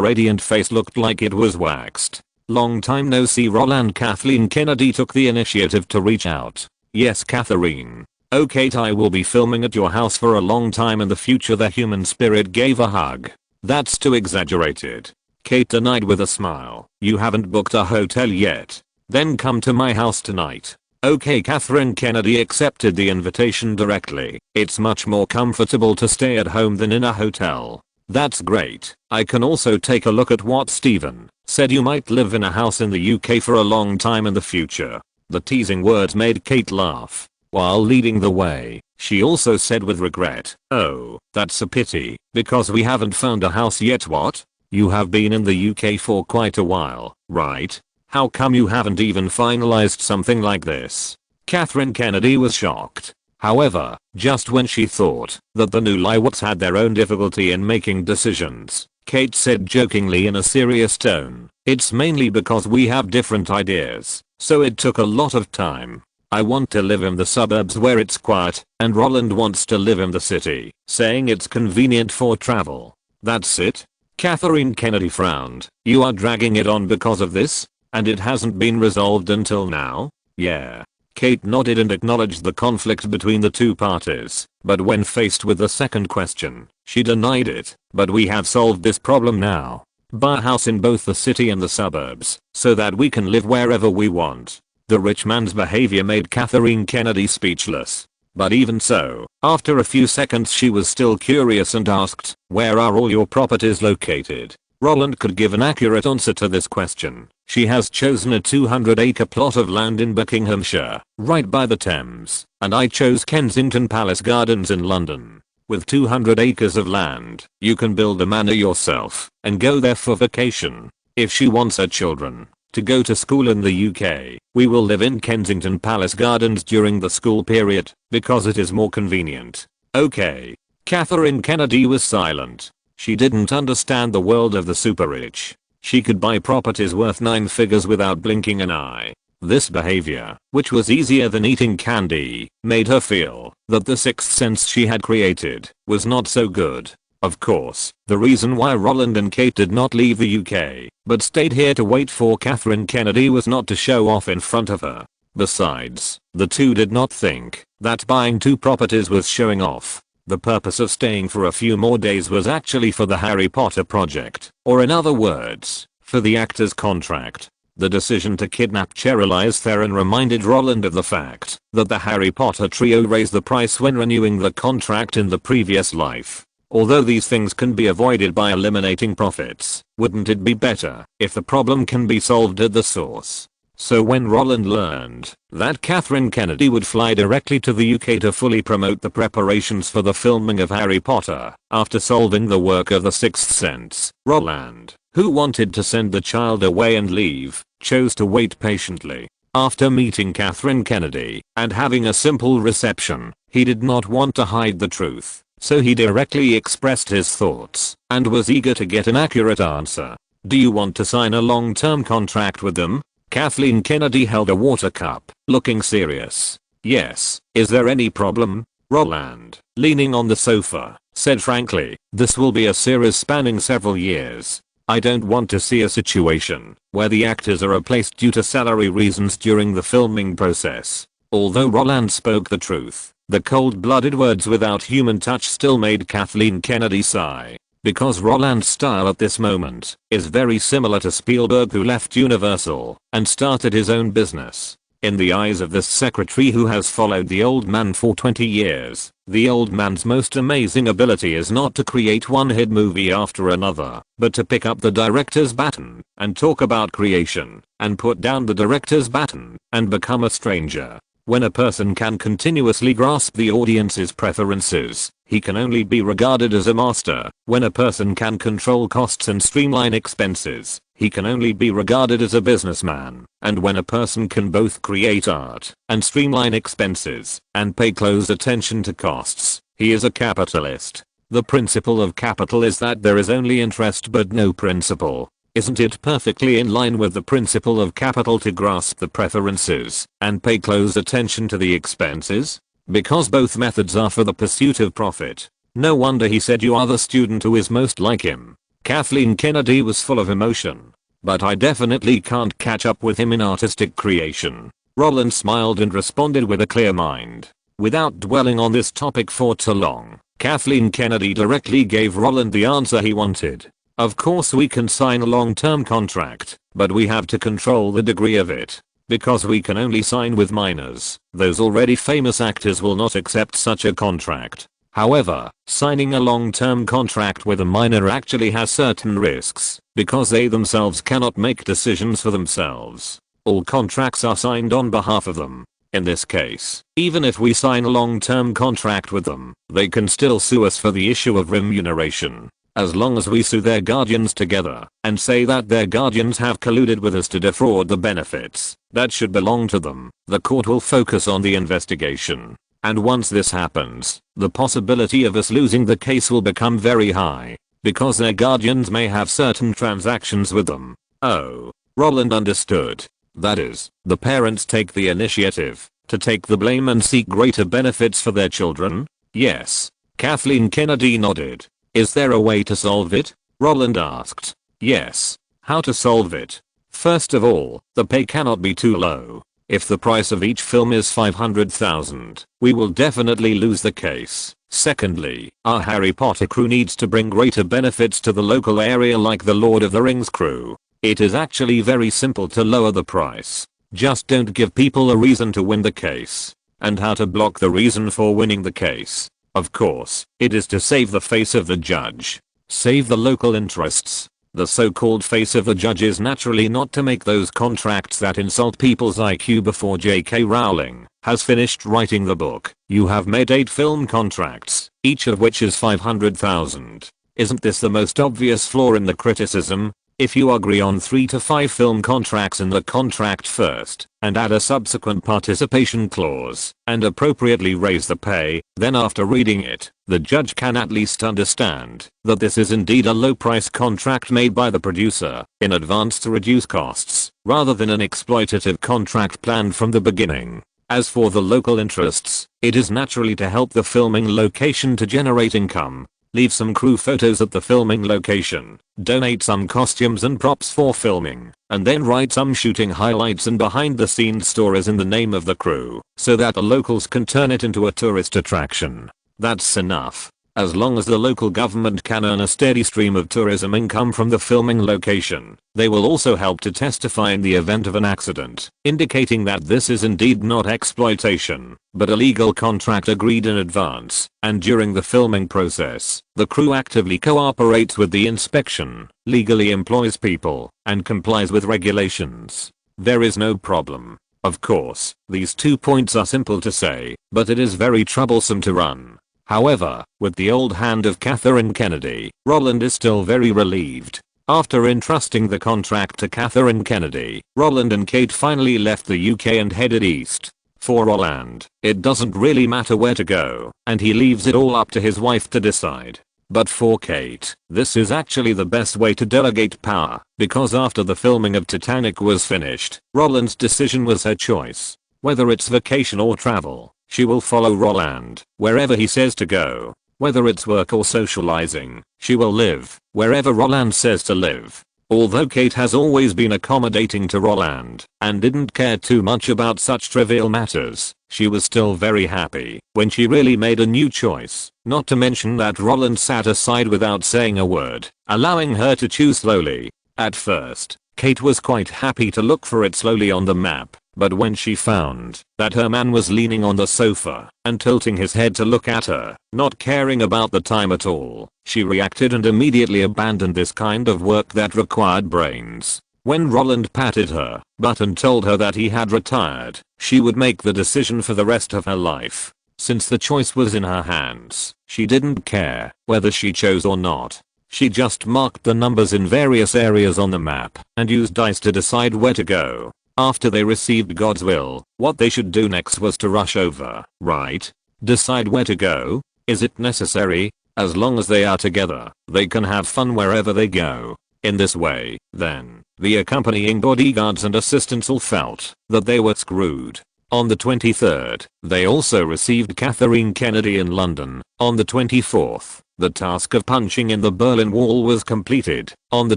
radiant face looked like it was waxed. Long time no see. Roland. Kathleen Kennedy took the initiative to reach out. Yes, Catherine. Oh Kate, I will be filming at your house for a long time in the future. The human spirit gave a hug. That's too exaggerated. Kate denied with a smile. You haven't booked a hotel yet. Then come to my house tonight. Okay, Catherine Kennedy accepted the invitation directly. It's much more comfortable to stay at home than in a hotel. That's great. I can also take a look at what Steven said. You might live in a house in the UK for a long time in the future. The teasing words made Kate laugh. While leading the way, She also said with regret, "Oh, that's a pity, because we haven't found a house yet." What? You have been in the UK for quite a while, right? How come you haven't even finalized something like this? Catherine Kennedy was shocked. However, just when she thought that the newlyweds had their own difficulty in making decisions, Kate said jokingly in a serious tone, "It's mainly because we have different ideas, so it took a lot of time. I want to live in the suburbs where it's quiet, and Roland wants to live in the city, saying it's convenient for travel. That's it." Catherine Kennedy frowned. "You are dragging it on because of this? And it hasn't been resolved until now?" "Yeah." Kate nodded and acknowledged the conflict between the two parties, but when faced with the second question, she denied it. "But we have solved this problem now. Buy a house in both the city and the suburbs, so that we can live wherever we want." The rich man's behavior made Catherine Kennedy speechless. But even so, after a few seconds she was still curious and asked, "Where are all your properties located?" Roland could give an accurate answer to this question. She has chosen a 200-acre plot of land in Buckinghamshire, right by the Thames, and I chose Kensington Palace Gardens in London. With 200 acres of land, you can build a manor yourself and go there for vacation. If she wants her children to go to school in the UK, we will live in Kensington Palace Gardens during the school period, because it is more convenient. Okay. Catherine Kennedy was silent. She didn't understand the world of the super rich. She could buy properties worth 9 figures without blinking an eye. This behavior, which was easier than eating candy, made her feel that the sixth sense she had created was not so good. Of course, the reason why Roland and Kate did not leave the UK, but stayed here to wait for Catherine Kennedy was not to show off in front of her. Besides, the two did not think that buying 2 properties was showing off. The purpose of staying for a few more days was actually for the Harry Potter project, or in other words, for the actor's contract. The decision to kidnap Charlize Theron reminded Roland of the fact that the Harry Potter trio raised the price when renewing the contract in the previous life. Although these things can be avoided by eliminating profits, wouldn't it be better if the problem can be solved at the source? So when Roland learned that Catherine Kennedy would fly directly to the UK to fully promote the preparations for the filming of Harry Potter, after solving the work of the Sixth Sense, Roland, who wanted to send the child away and leave, chose to wait patiently. After meeting Catherine Kennedy and having a simple reception, he did not want to hide the truth, so he directly expressed his thoughts and was eager to get an accurate answer. "Do you want to sign a long-term contract with them?" Kathleen Kennedy held a water cup, looking serious. "Yes. Is there any problem?" Roland, leaning on the sofa, said frankly, "This will be a series spanning several years. I don't want to see a situation where the actors are replaced due to salary reasons during the filming process." Although Roland spoke the truth, the cold-blooded words without human touch still made Kathleen Kennedy sigh. Because Roland's style at this moment is very similar to Spielberg, who left Universal and started his own business. In the eyes of this secretary who has followed the old man for 20 years, the old man's most amazing ability is not to create one hit movie after another, but to pick up the director's baton and talk about creation, and put down the director's baton and become a stranger. When a person can continuously grasp the audience's preferences, he can only be regarded as a master. When a person can control costs and streamline expenses, he can only be regarded as a businessman. And when a person can both create art and streamline expenses and pay close attention to costs, he is a capitalist. The principle of capital is that there is only interest but no principle. Isn't it perfectly in line with the principle of capital to grasp the preferences and pay close attention to the expenses? Because both methods are for the pursuit of profit. No wonder he said you are the student who is most like him. Kathleen Kennedy was full of emotion. But I definitely can't catch up with him in artistic creation. Roland smiled and responded with a clear mind. Without dwelling on this topic for too long, Kathleen Kennedy directly gave Roland the answer he wanted. Of course we can sign a long-term contract, but we have to control the degree of it. Because we can only sign with minors, those already famous actors will not accept such a contract. However, signing a long-term contract with a minor actually has certain risks, because they themselves cannot make decisions for themselves. All contracts are signed on behalf of them. In this case, even if we sign a long-term contract with them, they can still sue us for the issue of remuneration. As long as we sue their guardians together and say that their guardians have colluded with us to defraud the benefits that should belong to them, the court will focus on the investigation. And once this happens, the possibility of us losing the case will become very high, because their guardians may have certain transactions with them. Oh, Roland understood. That is, the parents take the initiative to take the blame and seek greater benefits for their children? Yes. Kathleen Kennedy nodded. Is there a way to solve it? Roland asked. Yes. How to solve it? First of all, the pay cannot be too low. If the price of each film is $500,000, we will definitely lose the case. Secondly, our Harry Potter crew needs to bring greater benefits to the local area like the Lord of the Rings crew. It is actually very simple to lower the price. Just don't give people a reason to win the case. And how to block the reason for winning the case? Of course, it is to save the face of the judge. Save the local interests. The so-called face of the judge is naturally not to make those contracts that insult people's IQ before J.K. Rowling has finished writing the book. You have made 8 film contracts, each of which is $500,000. Isn't this the most obvious flaw in the criticism? If you agree on 3 to 5 film contracts in the contract first, and add a subsequent participation clause, and appropriately raise the pay, then after reading it, the judge can at least understand that this is indeed a low-price contract made by the producer in advance to reduce costs, rather than an exploitative contract planned from the beginning. As for the local interests, it is naturally to help the filming location to generate income. Leave some crew photos at the filming location, donate some costumes and props for filming, and then write some shooting highlights and behind the scenes stories in the name of the crew, so that the locals can turn it into a tourist attraction. That's enough. As long as the local government can earn a steady stream of tourism income from the filming location, they will also help to testify in the event of an accident, indicating that this is indeed not exploitation, but a legal contract agreed in advance, and during the filming process, the crew actively cooperates with the inspection, legally employs people, and complies with regulations. There is no problem. Of course, these 2 points are simple to say, but it is very troublesome to run. However, with the old hand of Catherine Kennedy, Roland is still very relieved. After entrusting the contract to Catherine Kennedy, Roland and Kate finally left the UK and headed east. For Roland, it doesn't really matter where to go, and he leaves it all up to his wife to decide. But for Kate, this is actually the best way to delegate power, because after the filming of Titanic was finished, Roland's decision was her choice. Whether it's vacation or travel, she will follow Roland wherever he says to go. Whether it's work or socializing, she will live wherever Roland says to live. Although Kate has always been accommodating to Roland and didn't care too much about such trivial matters, she was still very happy when she really made a new choice, not to mention that Roland sat aside without saying a word, allowing her to choose slowly. At first, Kate was quite happy to look for it slowly on the map, but when she found that her man was leaning on the sofa and tilting his head to look at her, not caring about the time at all, she reacted and immediately abandoned this kind of work that required brains. When Roland patted her butt and told her that he had retired, she would make the decision for the rest of her life. Since the choice was in her hands, she didn't care whether she chose or not. She just marked the numbers in various areas on the map and used dice to decide where to go. After they received God's will, what they should do next was to rush over, right? Decide where to go? Is it necessary? As long as they are together, they can have fun wherever they go. In this way, then, the accompanying bodyguards and assistants all felt that they were screwed. On the 23rd, they also received Catherine Kennedy in London. On the 24th, the task of punching in the Berlin Wall was completed. On the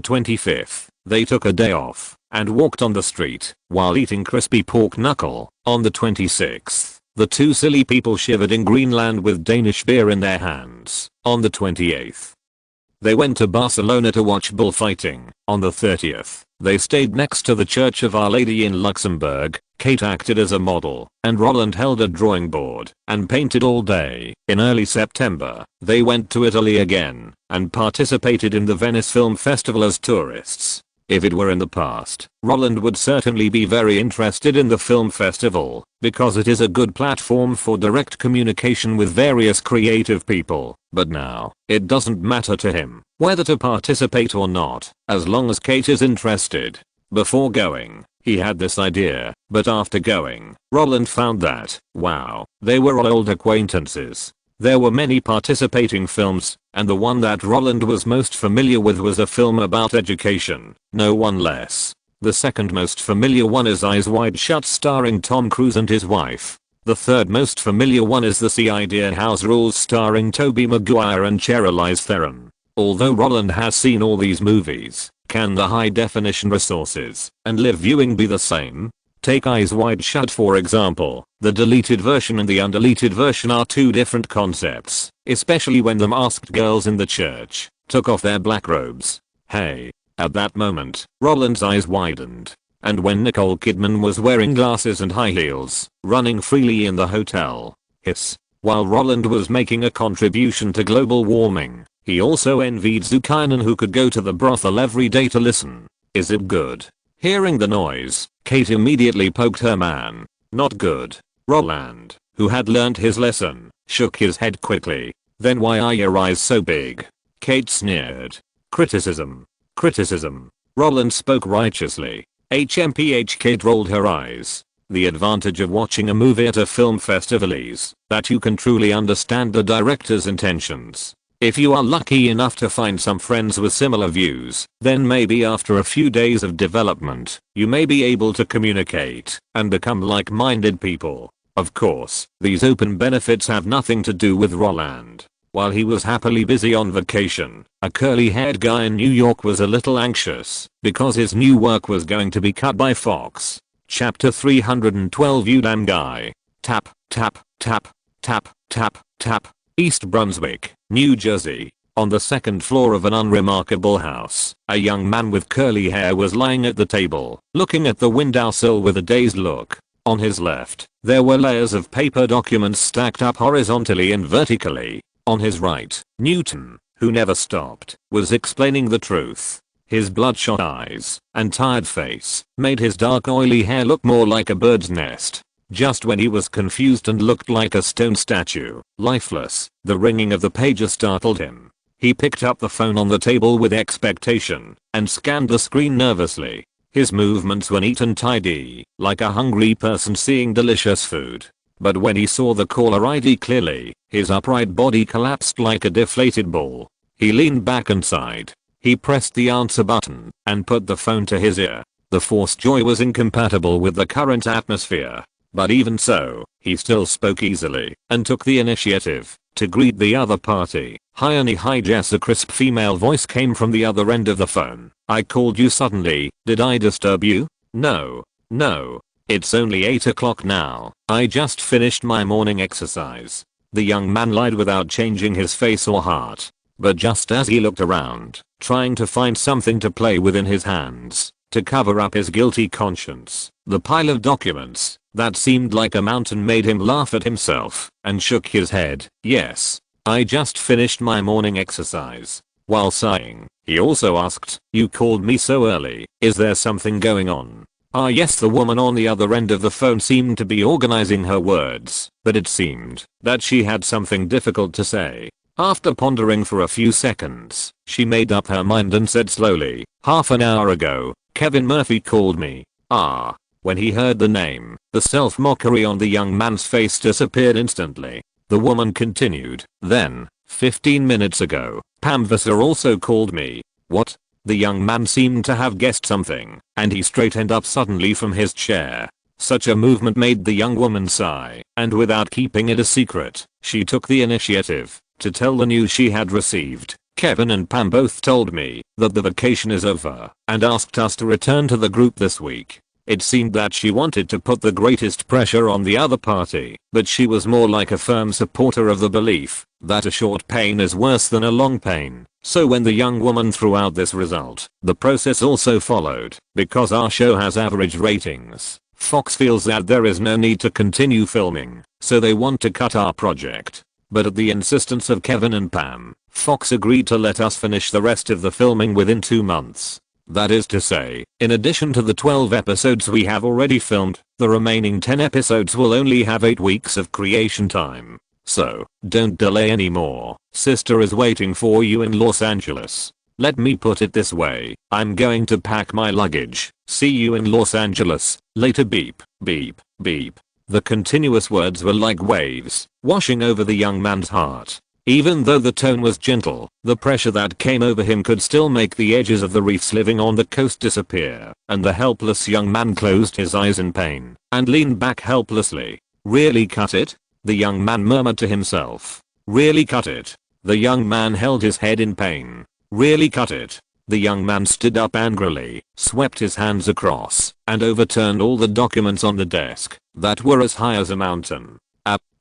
25th, they took a day off and walked on the street while eating crispy pork knuckle. On the 26th, the two silly people shivered in Greenland with Danish beer in their hands. On the 28th, they went to Barcelona to watch bullfighting. On the 30th, they stayed next to the Church of Our Lady in Luxembourg. Kate acted as a model, and Roland held a drawing board and painted all day. In early September, they went to Italy again and participated in the Venice Film Festival as tourists. If it were in the past, Roland would certainly be very interested in the film festival, because it is a good platform for direct communication with various creative people. But now, it doesn't matter to him whether to participate or not, as long as Kate is interested. Before going, he had this idea, but after going, Roland found that, wow, they were all old acquaintances. There were many participating films, and the one that Roland was most familiar with was a film about education, no one less. The second most familiar one is Eyes Wide Shut starring Tom Cruise and his wife. The third most familiar one is The Idea House Rules starring Tobey Maguire and Charlize Theron. Although Roland has seen all these movies, can the high definition resources and live viewing be the same? Take Eyes Wide Shut for example. The deleted version and the undeleted version are two different concepts, especially when the masked girls in the church took off their black robes. Hey. At that moment, Roland's eyes widened. And when Nicole Kidman was wearing glasses and high heels, running freely in the hotel. Hiss. While Roland was making a contribution to global warming, he also envied Zukainen, who could go to the brothel every day to listen. Is it good? Hearing the noise, Kate immediately poked her man. Not good. Roland, who had learned his lesson, shook his head quickly. Then why are your eyes so big? Kate sneered. Criticism. Criticism. Roland spoke righteously. HMPH. Kate rolled her eyes. The advantage of watching a movie at a film festival is that you can truly understand the director's intentions. If you are lucky enough to find some friends with similar views, then maybe after a few days of development, you may be able to communicate and become like-minded people. Of course, these open benefits have nothing to do with Roland. While he was happily busy on vacation, a curly-haired guy in New York was a little anxious because his new work was going to be cut by Fox. Chapter 312. You damn guy. Tap, tap, tap, tap, tap, tap. East Brunswick, New Jersey. On the second floor of an unremarkable house, a young man with curly hair was lying at the table, looking at the windowsill with a dazed look. On his left, there were layers of paper documents stacked up horizontally and vertically. On his right, Newton, who never stopped, was explaining the truth. His bloodshot eyes and tired face made his dark oily hair look more like a bird's nest. Just when he was confused and looked like a stone statue, lifeless, the ringing of the pager startled him. He picked up the phone on the table with expectation and scanned the screen nervously. His movements were neat and tidy, like a hungry person seeing delicious food. But when he saw the caller ID clearly, his upright body collapsed like a deflated ball. He leaned back and sighed. He pressed the answer button and put the phone to his ear. The forced joy was incompatible with the current atmosphere. But even so, he still spoke easily and took the initiative to greet the other party. Hi Jess, a crisp female voice came from the other end of the phone. I called you suddenly, did I disturb you? No. It's only 8 o'clock now. I just finished my morning exercise. The young man lied without changing his face or heart. But just as he looked around, trying to find something to play with in his hands, to cover up his guilty conscience, the pile of documents that seemed like a mountain made him laugh at himself and shook his head. Yes, I just finished my morning exercise. While sighing, he also asked, you called me so early, is there something going on? Yes, the woman on the other end of the phone seemed to be organizing her words, but it seemed that she had something difficult to say. After pondering for a few seconds, she made up her mind and said slowly, half an hour ago, Kevin Murphy called me. When he heard the name, the self-mockery on the young man's face disappeared instantly. The woman continued, then, 15 minutes ago, Pam Visser also called me. What? The young man seemed to have guessed something, and he straightened up suddenly from his chair. Such a movement made the young woman sigh, and without keeping it a secret, she took the initiative to tell the news she had received. Kevin and Pam both told me that the vacation is over and asked us to return to the group this week. It seemed that she wanted to put the greatest pressure on the other party, but she was more like a firm supporter of the belief that a short pain is worse than a long pain. So when the young woman threw out this result, the process also followed. Because our show has average ratings, Fox feels that there is no need to continue filming, so they want to cut our project. But at the insistence of Kevin and Pam, Fox agreed to let us finish the rest of the filming within 2 months. That is to say, in addition to the 12 episodes we have already filmed, the remaining 10 episodes will only have 8 weeks of creation time. So, don't delay anymore. Sister is waiting for you in Los Angeles. Let me put it this way, I'm going to pack my luggage. See you in Los Angeles, later beep, beep, beep. The continuous words were like waves, washing over the young man's heart. Even though the tone was gentle, the pressure that came over him could still make the edges of the reefs living on the coast disappear, and the helpless young man closed his eyes in pain, and leaned back helplessly. Really cut it? The young man murmured to himself. Really cut it? The young man held his head in pain. Really cut it? The young man stood up angrily, swept his hands across, and overturned all the documents on the desk, that were as high as a mountain.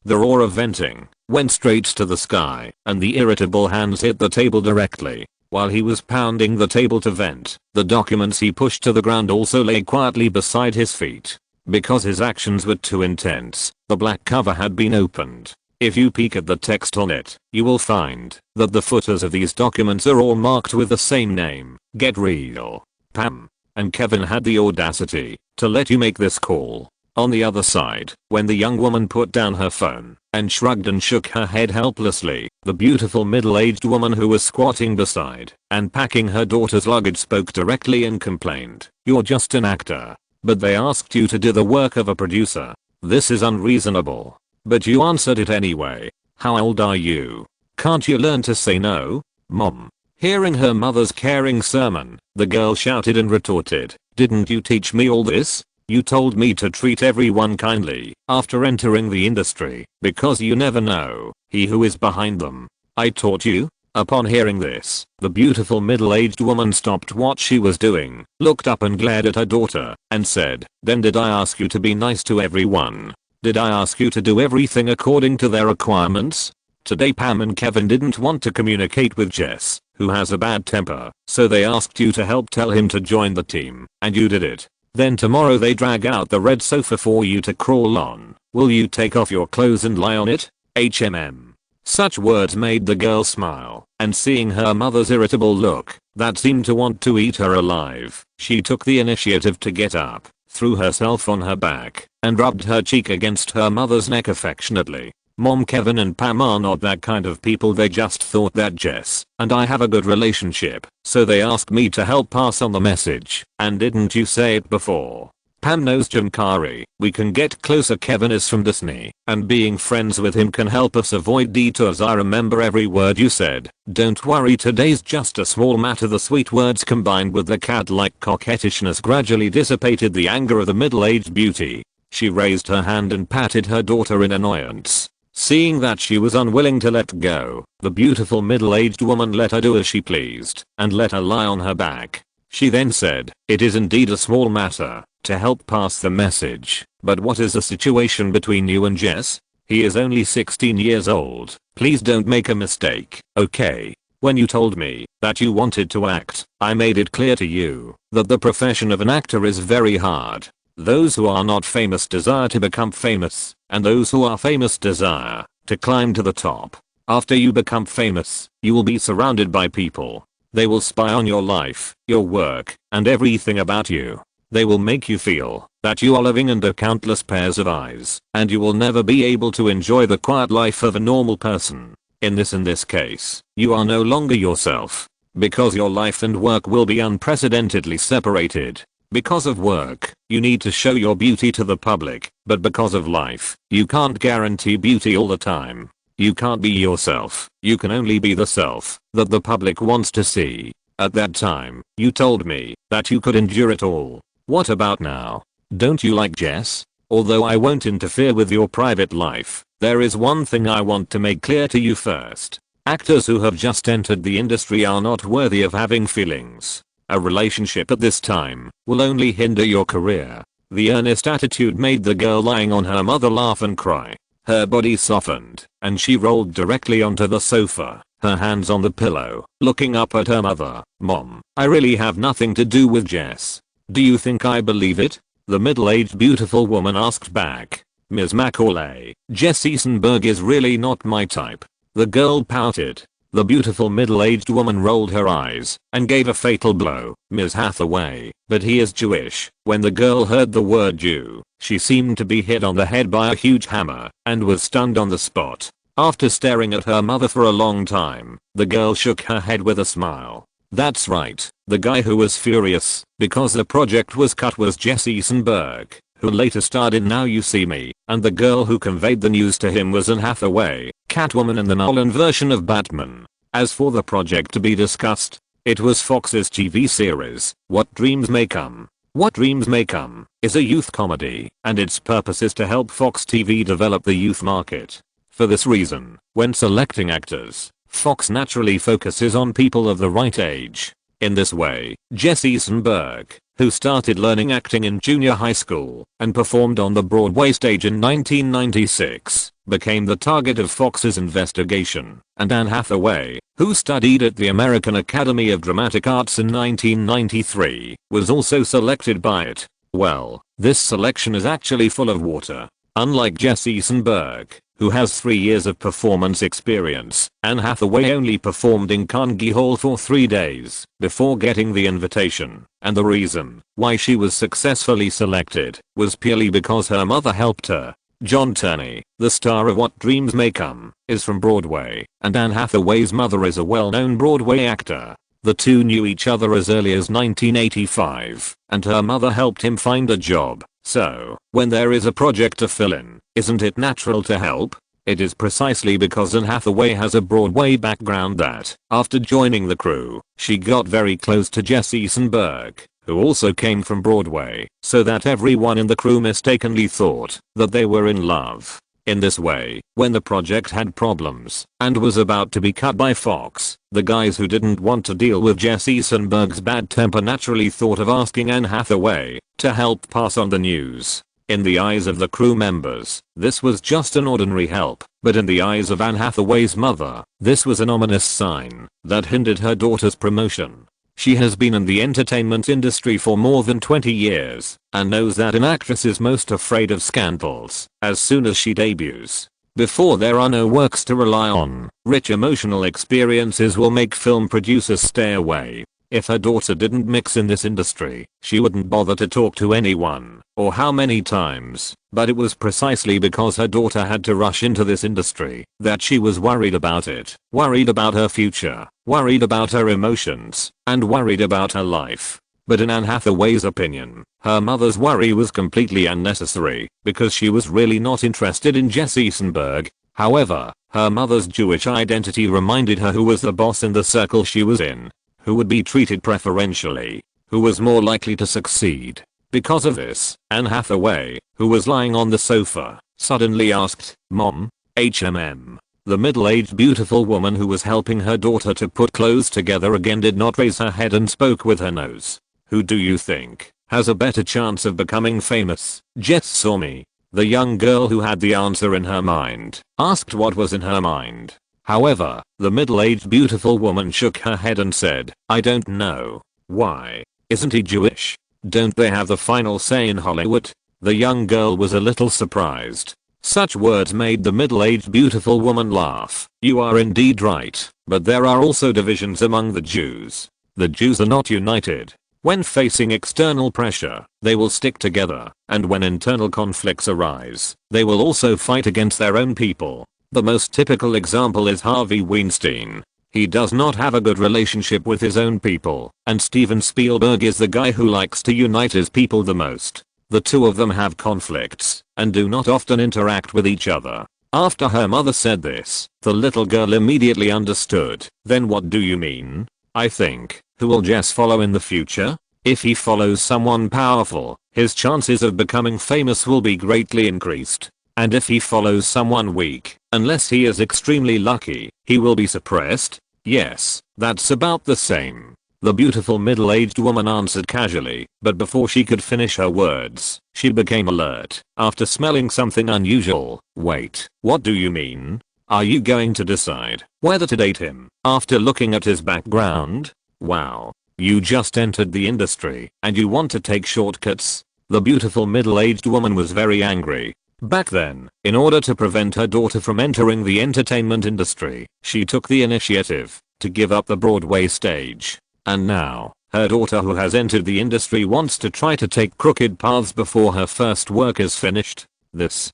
The roar of venting went straight to the sky, and the irritable hands hit the table directly. While he was pounding the table to vent, the documents he pushed to the ground also lay quietly beside his feet. Because his actions were too intense, the black cover had been opened. If you peek at the text on it, you will find that the footers of these documents are all marked with the same name. Get real. Pam. And Kevin had the audacity to let you make this call. On the other side, when the young woman put down her phone and shrugged and shook her head helplessly, the beautiful middle-aged woman who was squatting beside and packing her daughter's luggage spoke directly and complained, "You're just an actor. But they asked you to do the work of a producer. This is unreasonable. But you answered it anyway. How old are you? Can't you learn to say no, Mom?" Hearing her mother's caring sermon, the girl shouted and retorted, "Didn't you teach me all this? You told me to treat everyone kindly after entering the industry, because you never know he who is behind them. I taught you?" Upon hearing this, the beautiful middle-aged woman stopped what she was doing, looked up and glared at her daughter, and said, "Then did I ask you to be nice to everyone? Did I ask you to do everything according to their requirements?" Today Pam and Kevin didn't want to communicate with Jess, who has a bad temper, so they asked you to help tell him to join the team, and you did it. Then tomorrow they drag out the red sofa for you to crawl on. Will you take off your clothes and lie on it? HMM. Such words made the girl smile, and seeing her mother's irritable look, that seemed to want to eat her alive, she took the initiative to get up, threw herself on her back, and rubbed her cheek against her mother's neck affectionately. Mom, Kevin and Pam are not that kind of people. They just thought that Jess and I have a good relationship, so they asked me to help pass on the message. And didn't you say it before? Pam knows Jim Carrey. We can get closer. Kevin is from Disney, and being friends with him can help us avoid detours. I remember every word you said. Don't worry, today's just a small matter. The sweet words combined with the cat-like coquettishness gradually dissipated the anger of the middle-aged beauty. She raised her hand and patted her daughter in annoyance. Seeing that she was unwilling to let go, the beautiful middle-aged woman let her do as she pleased, and let her lie on her back. She then said, "It is indeed a small matter, to help pass the message, but what is the situation between you and Jess? He is only 16 years old. Please don't make a mistake, okay? When you told me that you wanted to act, I made it clear to you that the profession of an actor is very hard. Those who are not famous desire to become famous, and those who are famous desire to climb to the top. After you become famous, you will be surrounded by people. They will spy on your life, your work, and everything about you. They will make you feel that you are living under countless pairs of eyes, and you will never be able to enjoy the quiet life of a normal person. In this case, you are no longer yourself, because your life and work will be unprecedentedly separated. Because of work, you need to show your beauty to the public, but because of life, you can't guarantee beauty all the time. You can't be yourself, you can only be the self that the public wants to see. At that time, you told me that you could endure it all. What about now? Don't you like Jess? Although I won't interfere with your private life, there is one thing I want to make clear to you first. Actors who have just entered the industry are not worthy of having feelings. A relationship at this time will only hinder your career. The earnest attitude made the girl lying on her mother laugh and cry. Her body softened, and she rolled directly onto the sofa, her hands on the pillow, looking up at her mother. "Mom, I really have nothing to do with Jess. Do you think I believe it?" the middle-aged beautiful woman asked back. "Ms. Macaulay, Jess Eisenberg is really not my type." The girl pouted. The beautiful middle-aged woman rolled her eyes and gave a fatal blow. Ms. Hathaway, but he is Jewish. When the girl heard the word Jew, she seemed to be hit on the head by a huge hammer and was stunned on the spot. After staring at her mother for a long time, the girl shook her head with a smile. That's right, the guy who was furious because the project was cut was Jesse Eisenberg, who later starred in Now You See Me, and the girl who conveyed the news to him was Anne Hathaway, Catwoman in the Nolan version of Batman. As for the project to be discussed, it was Fox's TV series, What Dreams May Come. What Dreams May Come is a youth comedy, and its purpose is to help Fox TV develop the youth market. For this reason, when selecting actors, Fox naturally focuses on people of the right age. In this way, Jesse Eisenberg, who started learning acting in junior high school and performed on the Broadway stage in 1996, became the target of Fox's investigation, and Anne Hathaway, who studied at the American Academy of Dramatic Arts in 1993, was also selected by it. Well, this selection is actually full of water. Unlike Jesse Eisenberg, who has 3 years of performance experience, Anne Hathaway only performed in Carnegie Hall for 3 days before getting the invitation, and the reason why she was successfully selected was purely because her mother helped her. John Turney, the star of What Dreams May Come, is from Broadway, and Anne Hathaway's mother is a well-known Broadway actor. The two knew each other as early as 1985, and her mother helped him find a job. So, when there is a project to fill in, isn't it natural to help? It is precisely because Anne Hathaway has a Broadway background that, after joining the crew, she got very close to Jesse Eisenberg, who also came from Broadway, so that everyone in the crew mistakenly thought that they were in love. In this way, when the project had problems and was about to be cut by Fox, the guys who didn't want to deal with Jesse Eisenberg's bad temper naturally thought of asking Anne Hathaway to help pass on the news. In the eyes of the crew members, this was just an ordinary help, but in the eyes of Anne Hathaway's mother, this was an ominous sign that hindered her daughter's promotion. She has been in the entertainment industry for more than 20 years and knows that an actress is most afraid of scandals as soon as she debuts. Before there are no works to rely on, rich emotional experiences will make film producers stay away. If her daughter didn't mix in this industry, she wouldn't bother to talk to anyone, or how many times, but it was precisely because her daughter had to rush into this industry that she was worried about it, worried about her future, worried about her emotions, and worried about her life. But in Anne Hathaway's opinion, her mother's worry was completely unnecessary, because she was really not interested in Jesse Eisenberg. However, her mother's Jewish identity reminded her who was the boss in the circle she was in, who would be treated preferentially, who was more likely to succeed. Because of this, Anne Hathaway, who was lying on the sofa, suddenly asked, "Mom, HMM?" The middle-aged beautiful woman who was helping her daughter to put clothes together again did not raise her head and spoke with her nose. "Who do you think has a better chance of becoming famous, Jess or me?" The young girl who had the answer in her mind asked what was in her mind. However, the middle-aged beautiful woman shook her head and said, "I don't know." "Why? Isn't he Jewish? Don't they have the final say in Hollywood?" The young girl was a little surprised. Such words made the middle-aged beautiful woman laugh. "You are indeed right, but there are also divisions among the Jews. The Jews are not united. When facing external pressure, they will stick together, and when internal conflicts arise, they will also fight against their own people. The most typical example is Harvey Weinstein. He does not have a good relationship with his own people, and Steven Spielberg is the guy who likes to unite his people the most. The two of them have conflicts, and do not often interact with each other." After her mother said this, the little girl immediately understood. "Then what do you mean?" "I think, who will Jess follow in the future? If he follows someone powerful, his chances of becoming famous will be greatly increased. And if he follows someone weak, unless he is extremely lucky, he will be suppressed." "Yes, that's about the same," the beautiful middle-aged woman answered casually, but before she could finish her words, she became alert after smelling something unusual. "Wait, what do you mean? Are you going to decide whether to date him after looking at his background? Wow, you just entered the industry and you want to take shortcuts?" The beautiful middle-aged woman was very angry. Back then, in order to prevent her daughter from entering the entertainment industry, she took the initiative to give up the Broadway stage. And now, her daughter who has entered the industry wants to try to take crooked paths before her first work is finished. This,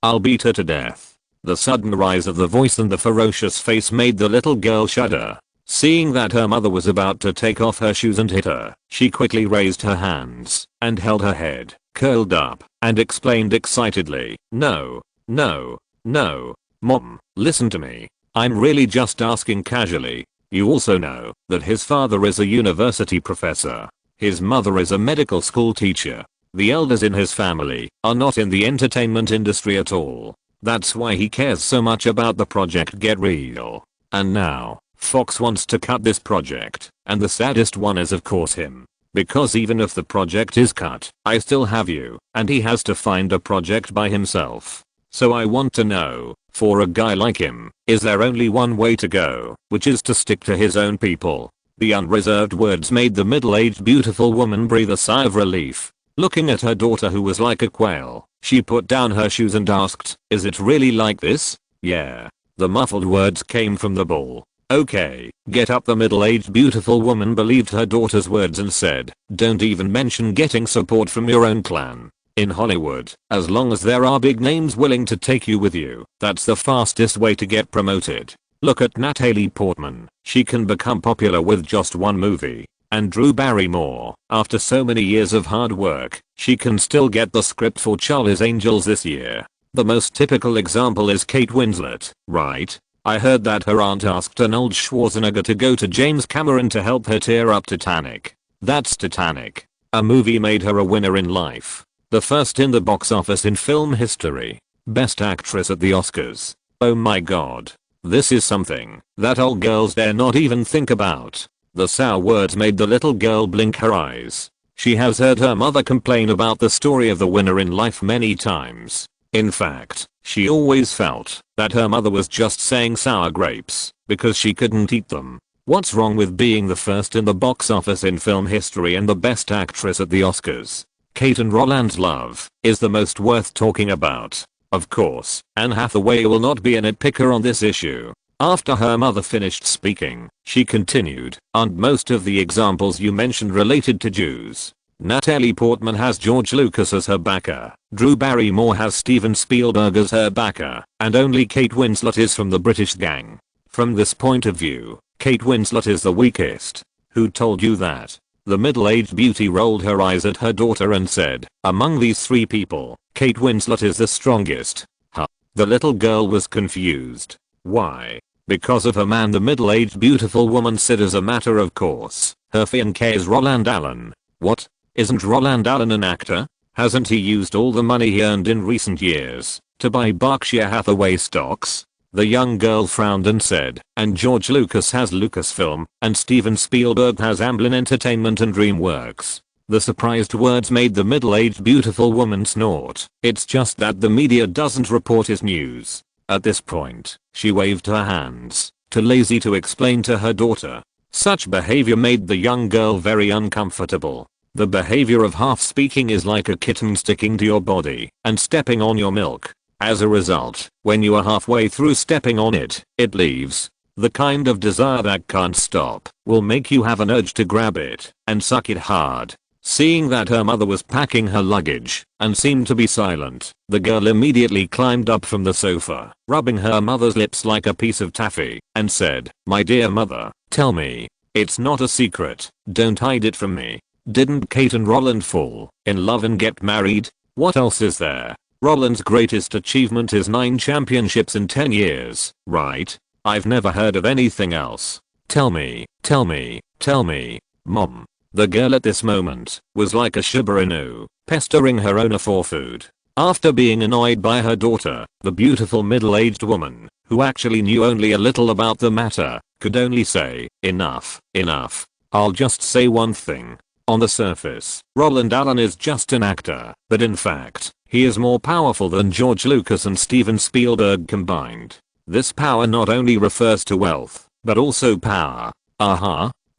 I'll beat her to death. The sudden rise of the voice and the ferocious face made the little girl shudder. Seeing that her mother was about to take off her shoes and hit her, she quickly raised her hands and held her head, curled up, and explained excitedly, "No, no, no, Mom, listen to me. I'm really just asking casually. You also know that his father is a university professor. His mother is a medical school teacher. The elders in his family are not in the entertainment industry at all. That's why he cares so much about the project Get Real. And now, Fox wants to cut this project, and the saddest one is of course him. Because even if the project is cut, I still have you, and he has to find a project by himself. So I want to know, for a guy like him, is there only one way to go, which is to stick to his own people?" The unreserved words made the middle-aged beautiful woman breathe a sigh of relief. Looking at her daughter who was like a quail, she put down her shoes and asked, "Is it really like this?" "Yeah." The muffled words came from the bull. "Okay, get up." The middle-aged beautiful woman believed her daughter's words and said, "Don't even mention getting support from your own clan. In Hollywood, as long as there are big names willing to take you with you, that's the fastest way to get promoted. Look at Natalie Portman, she can become popular with just one movie. And Drew Barrymore, after so many years of hard work, she can still get the script for Charlie's Angels this year." The most typical example is Kate Winslet, right? I heard that her aunt asked Arnold Schwarzenegger to go to James Cameron to help her tear up Titanic. That's Titanic. A movie made her a winner in life. The first in the box office in film history. Best actress at the Oscars. Oh my god. This is something that old girls dare not even think about. The sour words made the little girl blink her eyes. She has heard her mother complain about the story of the winner in life many times. In fact, she always felt that her mother was just saying sour grapes because she couldn't eat them. What's wrong with being the first in the box office in film history and the best actress at the Oscars? Kate and Roland's love is the most worth talking about. Of course, Anne Hathaway will not be a nitpicker on this issue. After her mother finished speaking, she continued, "Aren't most of the examples you mentioned related to Jews? Natalie Portman has George Lucas as her backer, Drew Barrymore has Steven Spielberg as her backer, and only Kate Winslet is from the British gang. From this point of view, Kate Winslet is the weakest." "Who told you that?" The middle-aged beauty rolled her eyes at her daughter and said, "Among these three people, Kate Winslet is the strongest." Huh. The little girl was confused. "Why?" "Because of her man," the middle-aged beautiful woman said as a matter of course. "Her fiancé is Roland Allen." "What? Isn't Roland Allen an actor? Hasn't he used all the money he earned in recent years to buy Berkshire Hathaway stocks?" The young girl frowned and said, "And George Lucas has Lucasfilm, and Steven Spielberg has Amblin Entertainment and DreamWorks." The surprised words made the middle-aged beautiful woman snort. "It's just that the media doesn't report his news." At this point, she waved her hands, too lazy to explain to her daughter. Such behavior made the young girl very uncomfortable. The behavior of half speaking is like a kitten sticking to your body and stepping on your milk. As a result, when you are halfway through stepping on it, it leaves. The kind of desire that can't stop will make you have an urge to grab it and suck it hard. Seeing that her mother was packing her luggage and seemed to be silent, the girl immediately climbed up from the sofa, rubbing her mother's lips like a piece of taffy, and said, "My dear mother, tell me. It's not a secret. Don't hide it from me. Didn't Kate and Roland fall in love and get married? What else is there? Roland's greatest achievement is 9 championships in 10 years, right? I've never heard of anything else. Tell me, tell me, tell me, Mom." The girl at this moment was like a Shiba Inu, pestering her owner for food. After being annoyed by her daughter, the beautiful middle-aged woman, who actually knew only a little about the matter, could only say, "Enough, enough. I'll just say one thing. On the surface, Roland Allen is just an actor, but in fact, he is more powerful than George Lucas and Steven Spielberg combined. This power not only refers to wealth, but also power."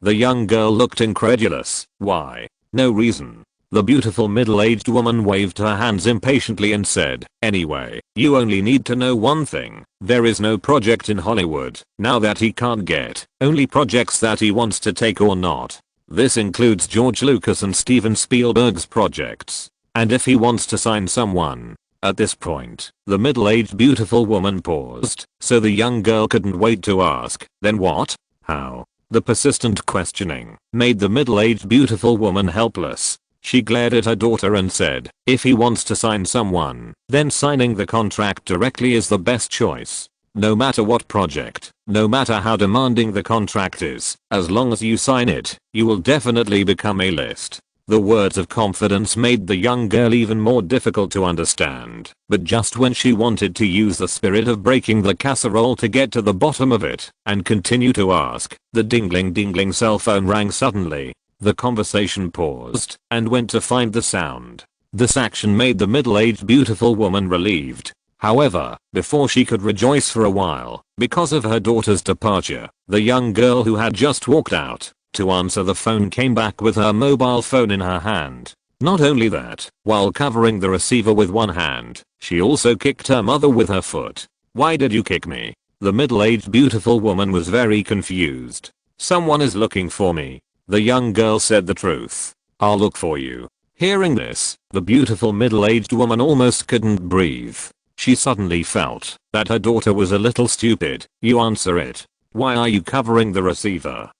The young girl looked incredulous. "Why? No reason." The beautiful middle-aged woman waved her hands impatiently and said, "Anyway, you only need to know one thing. There is no project in Hollywood now that he can't get, only projects that he wants to take or not. This includes George Lucas and Steven Spielberg's projects. And if he wants to sign someone." At this point, the middle-aged beautiful woman paused, so the young girl couldn't wait to ask, "Then what? How?" The persistent questioning made the middle-aged beautiful woman helpless. She glared at her daughter and said, "If he wants to sign someone, then signing the contract directly is the best choice. No matter what project, no matter how demanding the contract is, as long as you sign it, you will definitely become A-list." The words of confidence made the young girl even more difficult to understand, but just when she wanted to use the spirit of breaking the casserole to get to the bottom of it and continue to ask, the dingling cell phone rang suddenly. The conversation paused and went to find the sound. This action made the middle-aged beautiful woman relieved. However, before she could rejoice for a while, because of her daughter's departure, the young girl who had just walked out to answer the phone came back with her mobile phone in her hand. Not only that, while covering the receiver with one hand, she also kicked her mother with her foot. "Why did you kick me?" The middle-aged beautiful woman was very confused. "Someone is looking for me." The young girl said the truth. "I'll look for you." Hearing this, the beautiful middle-aged woman almost couldn't breathe. She suddenly felt that her daughter was a little stupid. "You answer it. Why are you covering the receiver?"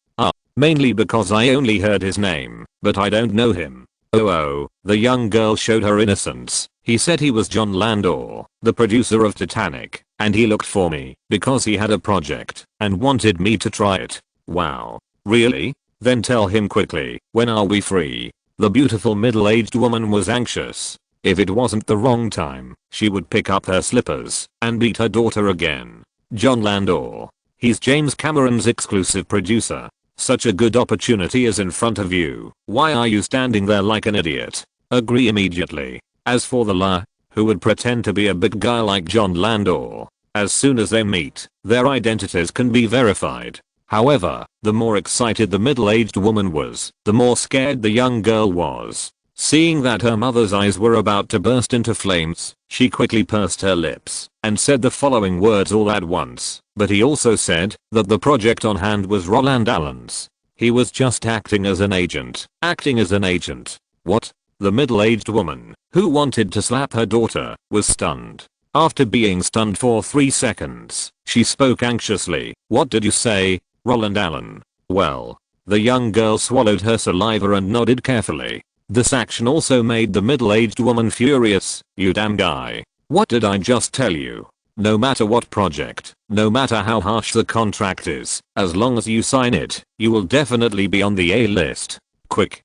"Mainly because I only heard his name, but I don't know him." Oh, the young girl showed her innocence. "He said he was John Landor, the producer of Titanic, and he looked for me because he had a project and wanted me to try it." "Wow. Really? Then tell him quickly, when are we free?" The beautiful middle-aged woman was anxious. If it wasn't the wrong time, she would pick up her slippers and beat her daughter again. "John Landor. He's James Cameron's exclusive producer. Such a good opportunity is in front of you. Why are you standing there like an idiot? Agree immediately." As for the la, who would pretend to be a big guy like John Landor? As soon as they meet, their identities can be verified. However, the more excited the middle-aged woman was, the more scared the young girl was. Seeing that her mother's eyes were about to burst into flames, she quickly pursed her lips and said the following words all at once. "But he also said that the project on hand was Roland Allen's. He was just acting as an agent." Acting as an agent? What? The middle-aged woman, who wanted to slap her daughter, was stunned. After being stunned for 3 seconds, she spoke anxiously. "What did you say? Roland Allen?" "Well." The young girl swallowed her saliva and nodded carefully. This action also made the middle-aged woman furious. "You damn guy. What did I just tell you? No matter what project, no matter how harsh the contract is, as long as you sign it, you will definitely be on the A-list. Quick,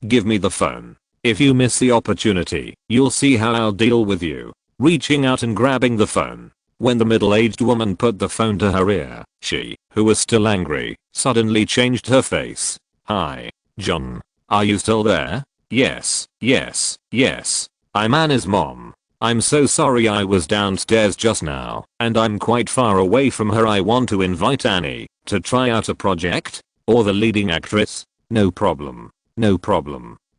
give me the phone. If you miss the opportunity, you'll see how I'll deal with you." Reaching out and grabbing the phone. When the middle-aged woman put the phone to her ear, she, who was still angry, suddenly changed her face. "Hi, John. Are you still there?" Yes. I'm Anna's mom. I'm so sorry I was downstairs just now, and I'm quite far away from her. I want to invite Annie to try out a project, or the leading actress." No problem.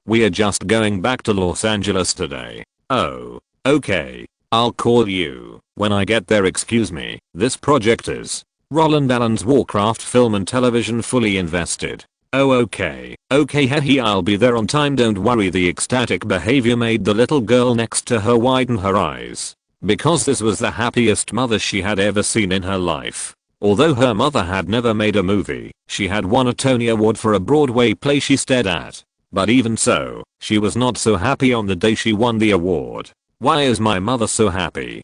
We are just going back to Los Angeles today." "Oh, okay. I'll call you when I get there." "Excuse me, this project is Roland Allen's Warcraft film and television, fully invested." "Oh, okay, hehe, I'll be there on time, don't worry." The ecstatic behavior made the little girl next to her widen her eyes, because this was the happiest mother she had ever seen in her life. Although her mother had never made a movie, she had won a Tony Award for a Broadway play she starred at. But even so, she was not so happy on the day she won the award. "Why is my mother so happy?"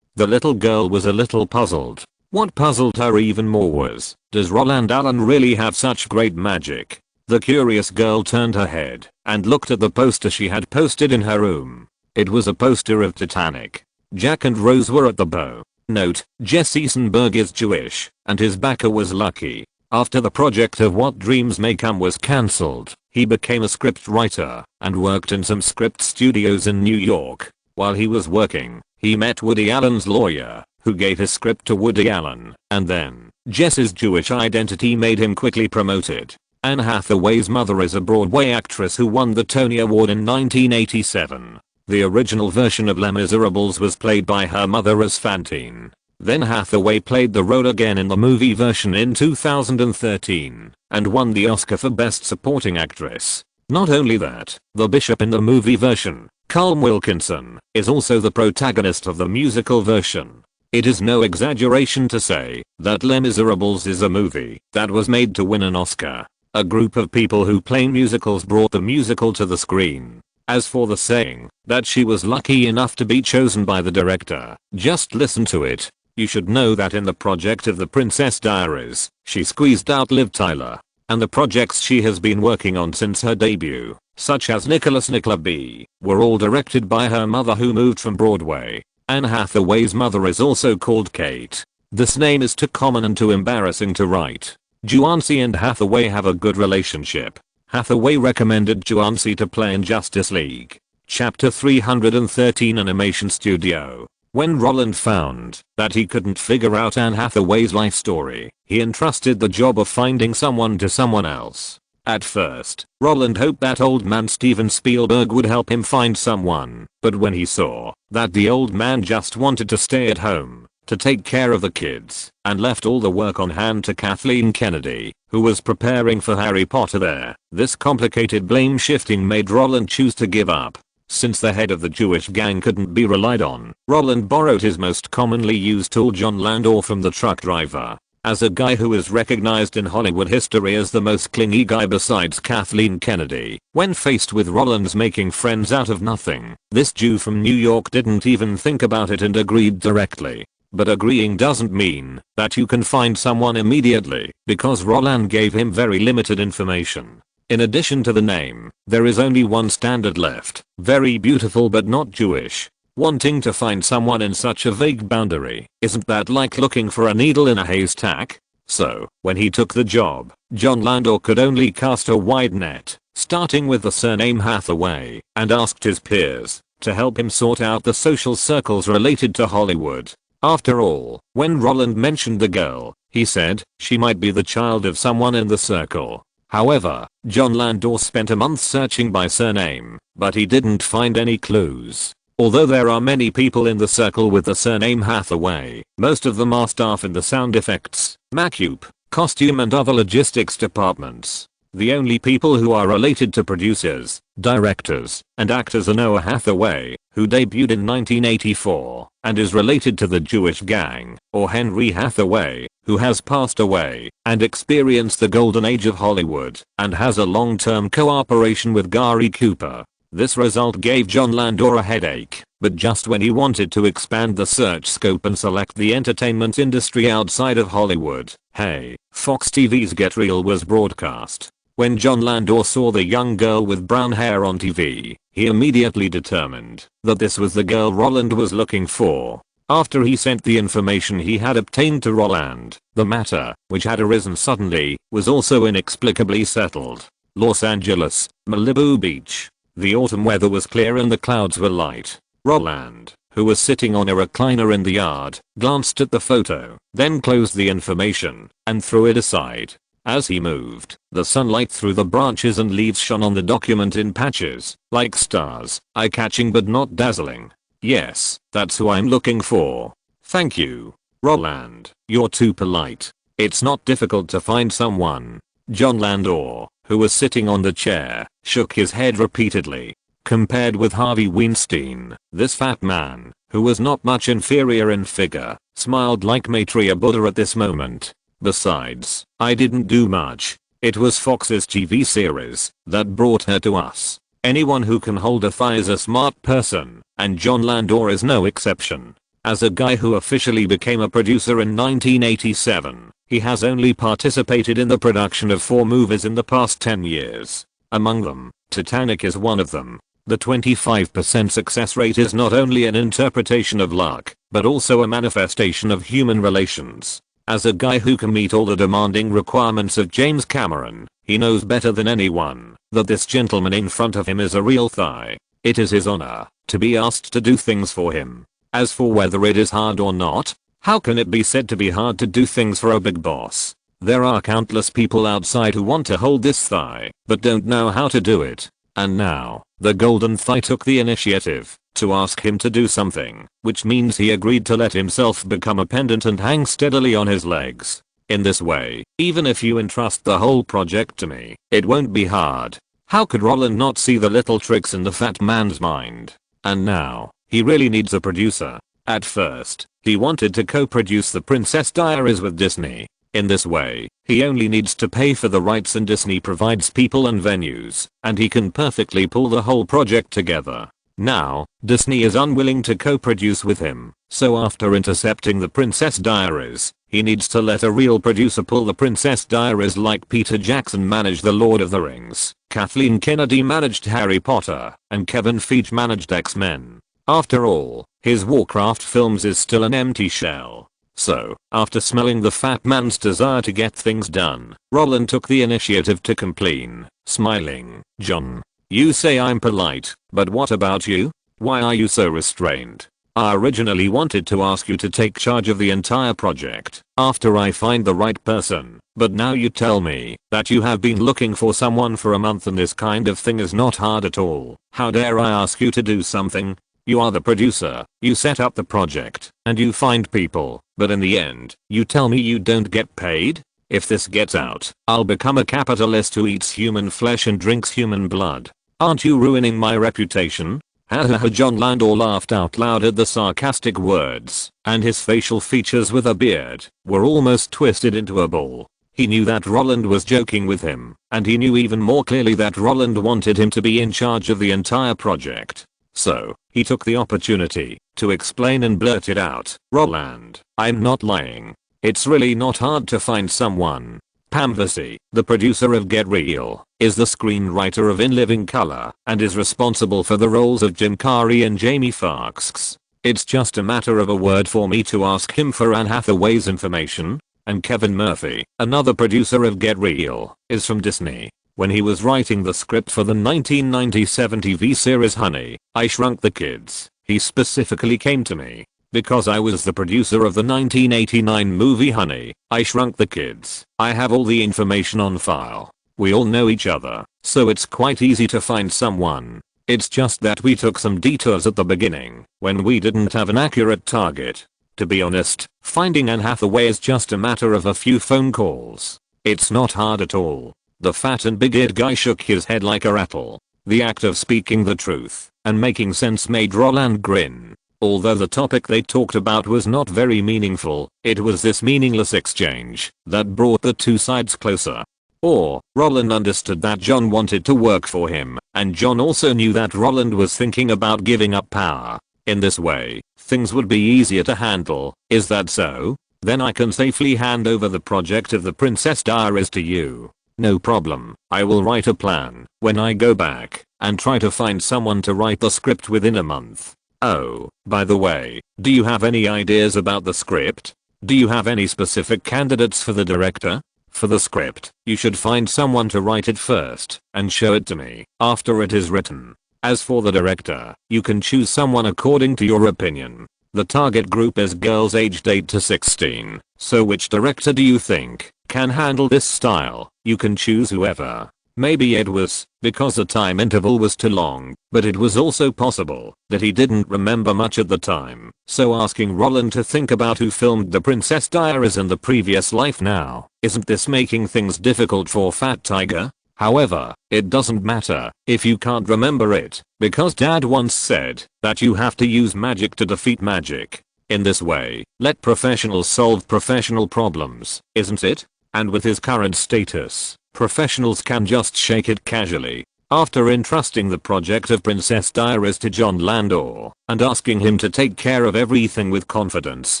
The little girl was a little puzzled. What puzzled her even more was, does Roland Allen really have such great magic? The curious girl turned her head and looked at the poster she had posted in her room. It was a poster of Titanic. Jack and Rose were at the bow. Note, Jesse Eisenberg is Jewish, and his backer was Lucky. After the project of What Dreams May Come was cancelled, he became a script writer and worked in some script studios in New York. While he was working, he met Woody Allen's lawyer, who gave his script to Woody Allen, and then Jesse's Jewish identity made him quickly promoted. Anne Hathaway's mother is a Broadway actress who won the Tony Award in 1987. The original version of Les Miserables was played by her mother as Fantine. Then Hathaway played the role again in the movie version in 2013 and won the Oscar for Best Supporting Actress. Not only that, the bishop in the movie version, Carl Wilkinson, is also the protagonist of the musical version. It is no exaggeration to say that Les Miserables is a movie that was made to win an Oscar. A group of people who play musicals brought the musical to the screen. As for the saying that she was lucky enough to be chosen by the director, just listen to it. You should know that in the project of The Princess Diaries, she squeezed out Liv Tyler. And the projects she has been working on since her debut, such as Nicholas Nickleby, were all directed by her mother who moved from Broadway. Anne Hathaway's mother is also called Kate. This name is too common and too embarrassing to write. Juancy and Hathaway have a good relationship. Hathaway recommended Juancy to play in Justice League. Chapter 313 Animation Studio. When Roland found that he couldn't figure out Anne Hathaway's life story, he entrusted the job of finding someone to someone else. At first, Roland hoped that old man Steven Spielberg would help him find someone, but when he saw that the old man just wanted to stay at home to take care of the kids and left all the work on hand to Kathleen Kennedy, who was preparing for Harry Potter there, this complicated blame shifting made Roland choose to give up. Since the head of the Jewish gang couldn't be relied on, Roland borrowed his most commonly used tool, John Landau, from the truck driver. As a guy who is recognized in Hollywood history as the most clingy guy besides Kathleen Kennedy, when faced with Roland's making friends out of nothing, this Jew from New York didn't even think about it and agreed directly. But agreeing doesn't mean that you can find someone immediately, because Roland gave him very limited information. In addition to the name, there is only one standard left: very beautiful but not Jewish. Wanting to find someone in such a vague boundary, isn't that like looking for a needle in a haystack? So, when he took the job, John Landau could only cast a wide net, starting with the surname Hathaway, and asked his peers to help him sort out the social circles related to Hollywood. After all, when Roland mentioned the girl, he said she might be the child of someone in the circle. However, John Landau spent a month searching by surname, but he didn't find any clues. Although there are many people in the circle with the surname Hathaway, most of them are staff in the sound effects, makeup, costume and other logistics departments. The only people who are related to producers, directors, and actors are Noah Hathaway, who debuted in 1984, and is related to the Jewish gang, or Henry Hathaway, who has passed away and experienced the golden age of Hollywood, and has a long-term cooperation with Gary Cooper. This result gave John Landau a headache, but just when he wanted to expand the search scope and select the entertainment industry outside of Hollywood, hey, Fox TV's Get Real was broadcast. When John Landau saw the young girl with brown hair on TV, he immediately determined that this was the girl Roland was looking for. After he sent the information he had obtained to Roland, the matter, which had arisen suddenly, was also inexplicably settled. Los Angeles, Malibu Beach. The autumn weather was clear and the clouds were light. Roland, who was sitting on a recliner in the yard, glanced at the photo, then closed the information and threw it aside. As he moved, the sunlight through the branches and leaves shone on the document in patches, like stars, eye-catching but not dazzling. Yes, that's who I'm looking for. Thank you, Roland, you're too polite. It's not difficult to find someone. John Landau, who was sitting on the chair, shook his head repeatedly. Compared with Harvey Weinstein, this fat man, who was not much inferior in figure, smiled like Maitreya Buddha at this moment. Besides, I didn't do much. It was Fox's TV series that brought her to us. Anyone who can hold a thigh is a smart person, and John Landau is no exception. As a guy who officially became a producer in 1987, he has only participated in the production of 4 movies in the past 10 years. Among them, Titanic is one of them. The 25% success rate is not only an interpretation of luck, but also a manifestation of human relations. As a guy who can meet all the demanding requirements of James Cameron, he knows better than anyone that this gentleman in front of him is a real thigh. It is his honor to be asked to do things for him. As for whether it is hard or not, how can it be said to be hard to do things for a big boss? There are countless people outside who want to hold this thigh, but don't know how to do it. And now, the golden thigh took the initiative to ask him to do something, which means he agreed to let himself become a pendant and hang steadily on his legs. In this way, even if you entrust the whole project to me, it won't be hard. How could Roland not see the little tricks in the fat man's mind? And now, he really needs a producer. At first, he wanted to co-produce The Princess Diaries with Disney. In this way, he only needs to pay for the rights and Disney provides people and venues, and he can perfectly pull the whole project together. Now, Disney is unwilling to co-produce with him, so after intercepting The Princess Diaries, he needs to let a real producer pull The Princess Diaries like Peter Jackson managed The Lord of the Rings, Kathleen Kennedy managed Harry Potter, and Kevin Feige managed X-Men. After all, his Warcraft films is still an empty shell. So, after smelling the fat man's desire to get things done, Roland took the initiative to complain, smiling, "John, you say I'm polite, but what about you? Why are you so restrained? I originally wanted to ask you to take charge of the entire project after I find the right person, but now you tell me that you have been looking for someone for a month and this kind of thing is not hard at all. How dare I ask you to do something? You are the producer, you set up the project, and you find people, but in the end, you tell me you don't get paid? If this gets out, I'll become a capitalist who eats human flesh and drinks human blood. Aren't you ruining my reputation?" Hahaha. John Landor laughed out loud at the sarcastic words, and his facial features with a beard were almost twisted into a ball. He knew that Roland was joking with him, and he knew even more clearly that Roland wanted him to be in charge of the entire project. So, he took the opportunity to explain and blurted out, "Roland, I'm not lying. It's really not hard to find someone. Pam Vesey, the producer of Get Real, is the screenwriter of In Living Color and is responsible for the roles of Jim Carrey and Jamie Foxx. It's just a matter of a word for me to ask him for Anne Hathaway's information." And Kevin Murphy, another producer of Get Real, is from Disney. When he was writing the script for the 1997 TV series Honey, I Shrunk the Kids, he specifically came to me because I was the producer of the 1989 movie Honey, I Shrunk the Kids. I have all the information on file. We all know each other, so it's quite easy to find someone. It's just that we took some detours at the beginning when we didn't have an accurate target. To be honest, finding Anne Hathaway is just a matter of a few phone calls. It's not hard at all. The fat and big-eared guy shook his head like a rattle. The act of speaking the truth and making sense made Roland grin. Although the topic they talked about was not very meaningful, it was this meaningless exchange that brought the two sides closer. Roland understood that John wanted to work for him, and John also knew that Roland was thinking about giving up power. In this way, things would be easier to handle. Is that so? Then I can safely hand over the project of The Princess Diaries to you. No problem. I will write a plan when I go back and try to find someone to write the script within a month. Oh, by the way, do you have any ideas about the script? Do you have any specific candidates for the director? For the script, you should find someone to write it first and show it to me after it is written. As for the director, you can choose someone according to your opinion. The target group is girls aged 8 to 16, so which director do you think can handle this style? You can choose whoever. Maybe it was because the time interval was too long, but it was also possible that he didn't remember much at the time, so asking Roland to think about who filmed The Princess Diaries in the previous life now, isn't this making things difficult for Fat Tiger? However, it doesn't matter if you can't remember it, because Dad once said that you have to use magic to defeat magic. In this way, let professionals solve professional problems, isn't it? And with his current status, professionals can just shake it casually. After entrusting the project of Princess Diaries to John Landor and asking him to take care of everything with confidence,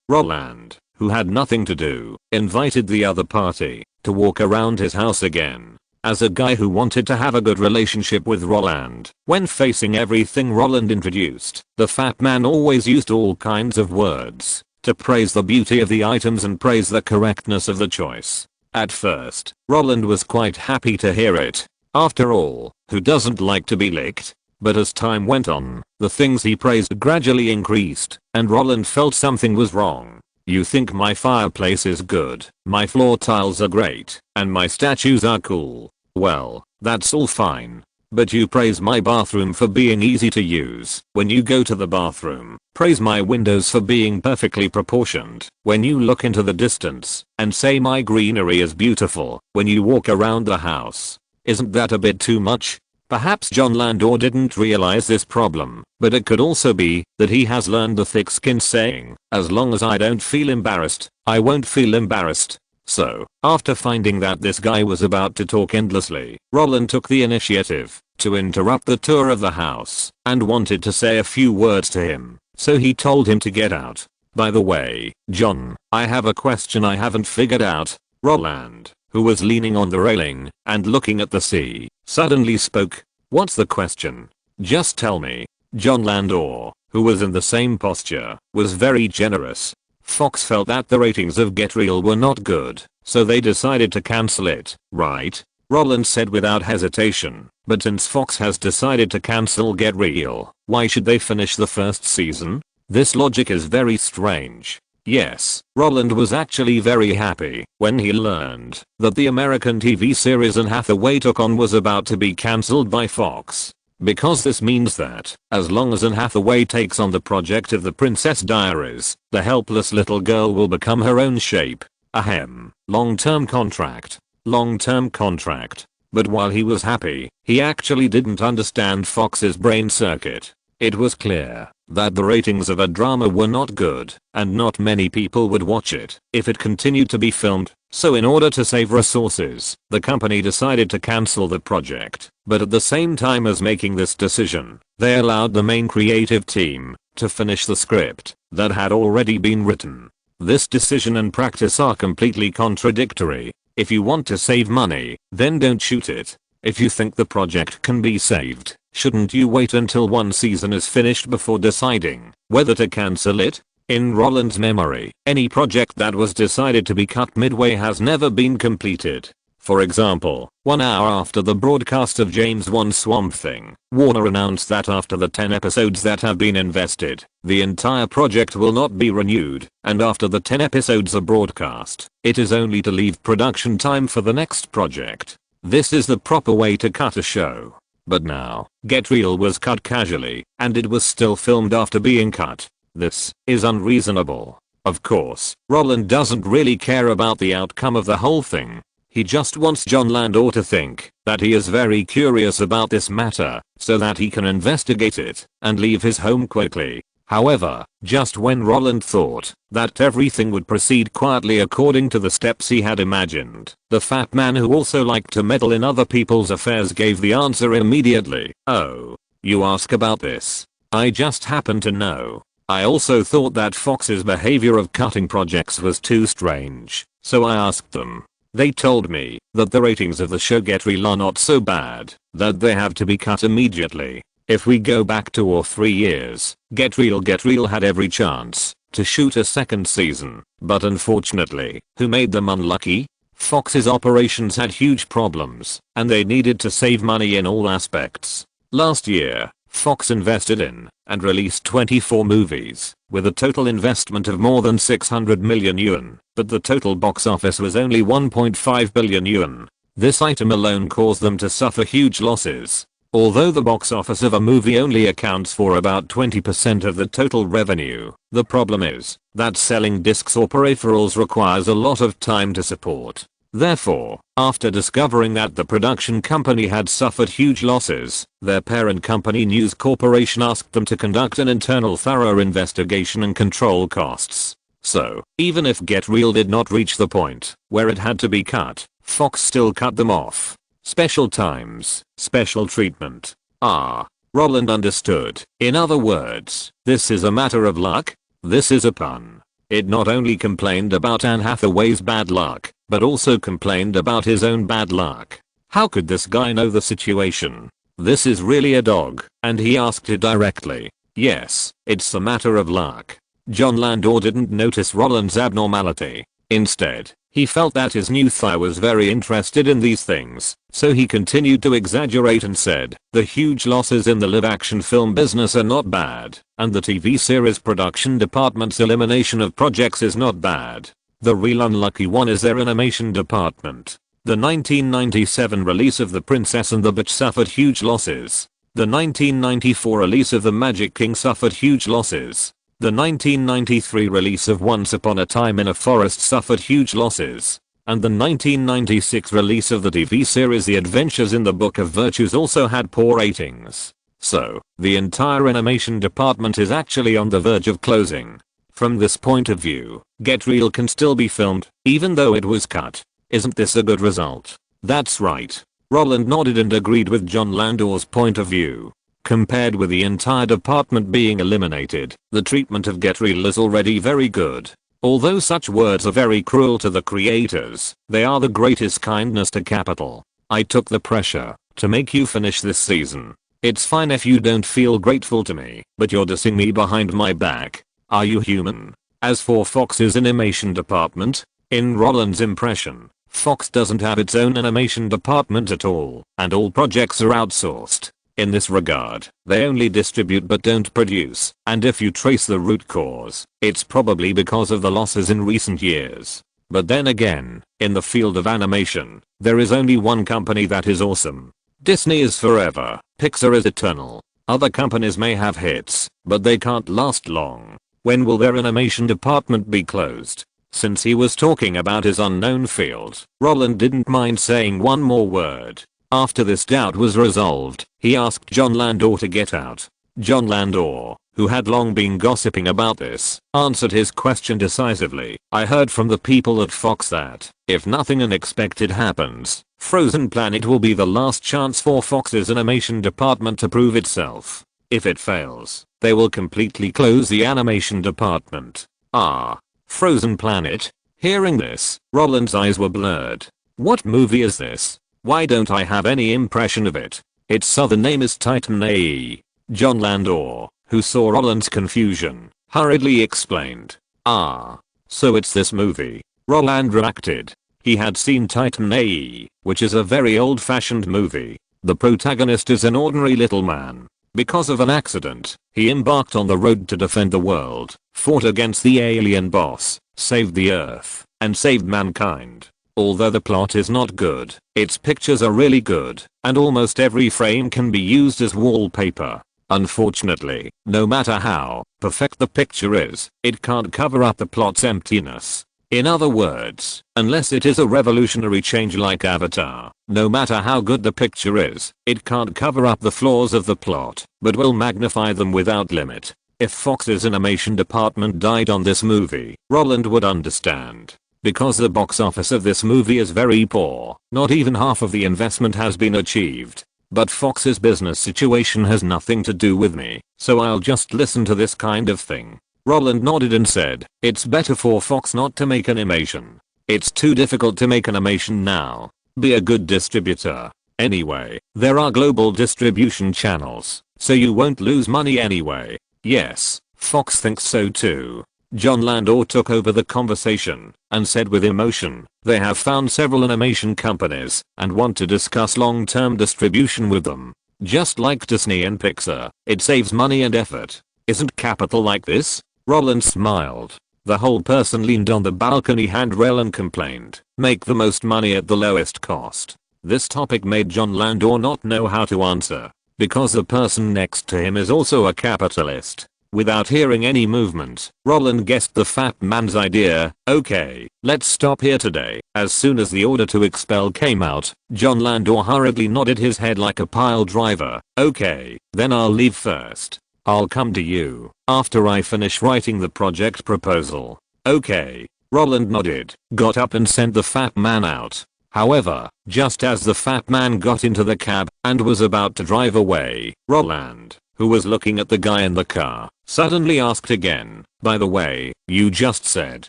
Roland, who had nothing to do, invited the other party to walk around his house again. As a guy who wanted to have a good relationship with Roland, when facing everything Roland introduced, the fat man always used all kinds of words to praise the beauty of the items and praise the correctness of the choice. At first, Roland was quite happy to hear it. After all, who doesn't like to be licked? But as time went on, the things he praised gradually increased, and Roland felt something was wrong. You think my fireplace is good, my floor tiles are great, and my statues are cool. Well, that's all fine. But you praise my bathroom for being easy to use when you go to the bathroom, praise my windows for being perfectly proportioned when you look into the distance, and say my greenery is beautiful when you walk around the house. Isn't that a bit too much? Perhaps John Landor didn't realize this problem, but it could also be that he has learned the thick skin saying, as long as I don't feel embarrassed, I won't feel embarrassed. So, after finding that this guy was about to talk endlessly, Roland took the initiative to interrupt the tour of the house and wanted to say a few words to him, so he told him to get out. By the way, John, I have a question I haven't figured out. Roland, who was leaning on the railing and looking at the sea, suddenly spoke. What's the question? Just tell me. John Landor, who was in the same posture, was very generous. Fox felt that the ratings of Get Real were not good, so they decided to cancel it, right? Roland said without hesitation. But since Fox has decided to cancel Get Real, why should they finish the first season? This logic is very strange. Yes, Roland was actually very happy when he learned that the American TV series Anne Hathaway took on was about to be cancelled by Fox. Because this means that, as long as Anne Hathaway takes on the project of The Princess Diaries, the helpless little girl will become her own shape. Ahem. Long-term contract. Long-term contract. But while he was happy, he actually didn't understand Fox's brain circuit. It was clear that the ratings of a drama were not good, and not many people would watch it if it continued to be filmed. So in order to save resources, the company decided to cancel the project. But at the same time as making this decision, they allowed the main creative team to finish the script that had already been written. This decision and practice are completely contradictory. If you want to save money, then don't shoot it. If you think the project can be saved, shouldn't you wait until one season is finished before deciding whether to cancel it? In Roland's memory, any project that was decided to be cut midway has never been completed. For example, 1 hour after the broadcast of James Bond's Swamp Thing, Warner announced that after the 10 episodes that have been invested, the entire project will not be renewed, and after the 10 episodes are broadcast, it is only to leave production time for the next project. This is the proper way to cut a show. But now, Get Real was cut casually, and it was still filmed after being cut. This is unreasonable. Of course, Roland doesn't really care about the outcome of the whole thing. He just wants John Landor to think that he is very curious about this matter, so that he can investigate it and leave his home quickly. However, just when Roland thought that everything would proceed quietly according to the steps he had imagined, the fat man who also liked to meddle in other people's affairs gave the answer immediately. Oh, you ask about this? I just happen to know. I also thought that Fox's behavior of cutting projects was too strange, so I asked them. They told me that the ratings of the show Get Real are not so bad that they have to be cut immediately. If we go back 2 or 3 years, Get Real had every chance to shoot a second season, but unfortunately, who made them unlucky? Fox's operations had huge problems, and they needed to save money in all aspects. Last year, Fox invested in and released 24 movies, with a total investment of more than 600 million yuan, but the total box office was only 1.5 billion yuan. This item alone caused them to suffer huge losses. Although the box office of a movie only accounts for about 20% of the total revenue, the problem is that selling discs or peripherals requires a lot of time to support. Therefore, after discovering that the production company had suffered huge losses, their parent company News Corporation asked them to conduct an internal thorough investigation and control costs. So, even if Get Real did not reach the point where it had to be cut, Fox still cut them off. Special times, special treatment. Roland understood. In other words, this is a matter of luck? This is a pun. It not only complained about Anne Hathaway's bad luck, but also complained about his own bad luck. How could this guy know the situation? This is really a dog, and he asked it directly. Yes, it's a matter of luck. John Landor didn't notice Roland's abnormality. Instead, He felt that his new thigh was very interested in these things, so he continued to exaggerate and said, the huge losses in the live action film business are not bad, and the TV series production department's elimination of projects is not bad. The real unlucky one is their animation department. The 1997 release of The Princess and the Bitch suffered huge losses. The 1994 release of The Magic King suffered huge losses. The 1993 release of Once Upon a Time in a Forest suffered huge losses. And the 1996 release of the TV series The Adventures in the Book of Virtues also had poor ratings. So, the entire animation department is actually on the verge of closing. From this point of view, Get Real can still be filmed, even though it was cut. Isn't this a good result? That's right. Roland nodded and agreed with John Landor's point of view. Compared with the entire department being eliminated, the treatment of Get Real is already very good. Although such words are very cruel to the creators, they are the greatest kindness to capital. I took the pressure to make you finish this season. It's fine if you don't feel grateful to me, but you're dissing me behind my back. Are you human? As for Fox's animation department, in Roland's impression, Fox doesn't have its own animation department at all, and all projects are outsourced. In this regard, they only distribute but don't produce, and if you trace the root cause, it's probably because of the losses in recent years. But then again, in the field of animation, there is only one company that is awesome. Disney is forever, Pixar is eternal. Other companies may have hits, but they can't last long. When will their animation department be closed? Since he was talking about his unknown field, Roland didn't mind saying one more word. After this doubt was resolved, he asked John Landor to get out. John Landor, who had long been gossiping about this, answered his question decisively. I heard from the people at Fox that, if nothing unexpected happens, Frozen Planet will be the last chance for Fox's animation department to prove itself. If it fails, they will completely close the animation department. Ah. Frozen Planet? Hearing this, Roland's eyes were blurred. What movie is this? Why don't I have any impression of it? Its southern name is Titan AE. John Landor, who saw Roland's confusion, hurriedly explained. Ah. So it's this movie. Roland reacted. He had seen Titan AE, which is a very old-fashioned movie. The protagonist is an ordinary little man. Because of an accident, he embarked on the road to defend the world, fought against the alien boss, saved the Earth, and saved mankind. Although the plot is not good, its pictures are really good, and almost every frame can be used as wallpaper. Unfortunately, no matter how perfect the picture is, it can't cover up the plot's emptiness. In other words, unless it is a revolutionary change like Avatar, no matter how good the picture is, it can't cover up the flaws of the plot, but will magnify them without limit. If Fox's animation department died on this movie, Roland would understand. Because the box office of this movie is very poor, not even half of the investment has been achieved. But Fox's business situation has nothing to do with me, so I'll just listen to this kind of thing. Roland nodded and said, it's better for Fox not to make animation. It's too difficult to make animation now. Be a good distributor. Anyway, there are global distribution channels, so you won't lose money anyway. Yes, Fox thinks so too. John Landor took over the conversation and said with emotion, they have found several animation companies and want to discuss long-term distribution with them. Just like Disney and Pixar, it saves money and effort. Isn't capital like this? Roland smiled. The whole person leaned on the balcony handrail and complained, make the most money at the lowest cost. This topic made John Landor not know how to answer, because the person next to him is also a capitalist. Without hearing any movement, Roland guessed the fat man's idea. Okay, let's stop here today. As soon as the order to expel came out, John Landor hurriedly nodded his head like a pile driver. Okay, then I'll leave first. I'll come to you after I finish writing the project proposal. Okay. Roland nodded, got up and sent the fat man out. However, just as the fat man got into the cab and was about to drive away, Roland, who was looking at the guy in the car, suddenly asked again, by the way, you just said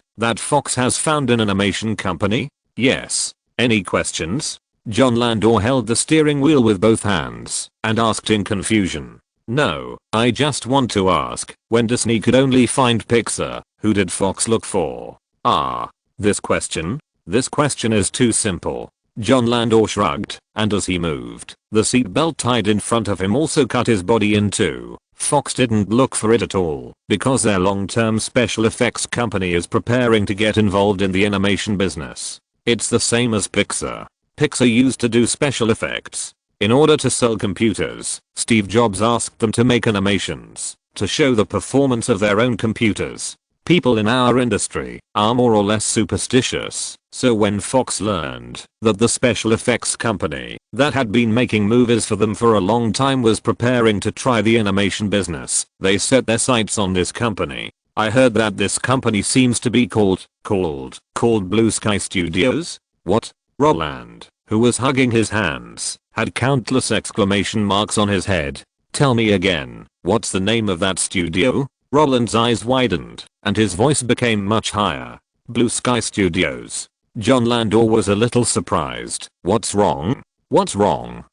that Fox has found an animation company? Yes. Any questions? John Landor held the steering wheel with both hands and asked in confusion. No, I just want to ask, when Disney could only find Pixar, who did Fox look for? Ah. This question? This question is too simple. John Landor shrugged, and as he moved, the seatbelt tied in front of him also cut his body in two. Fox didn't look for it at all, because their long-term special effects company is preparing to get involved in the animation business. It's the same as Pixar. Pixar used to do special effects. In order to sell computers, Steve Jobs asked them to make animations to show the performance of their own computers. People in our industry are more or less superstitious, so when Fox learned that the special effects company that had been making movies for them for a long time was preparing to try the animation business, they set their sights on this company. I heard that this company seems to be called Blue Sky Studios? What? Roland, who was hugging his hands, had countless exclamation marks on his head. Tell me again, what's the name of that studio? Roland's eyes widened, and his voice became much higher. Blue Sky Studios. John Landor was a little surprised. What's wrong? What's wrong?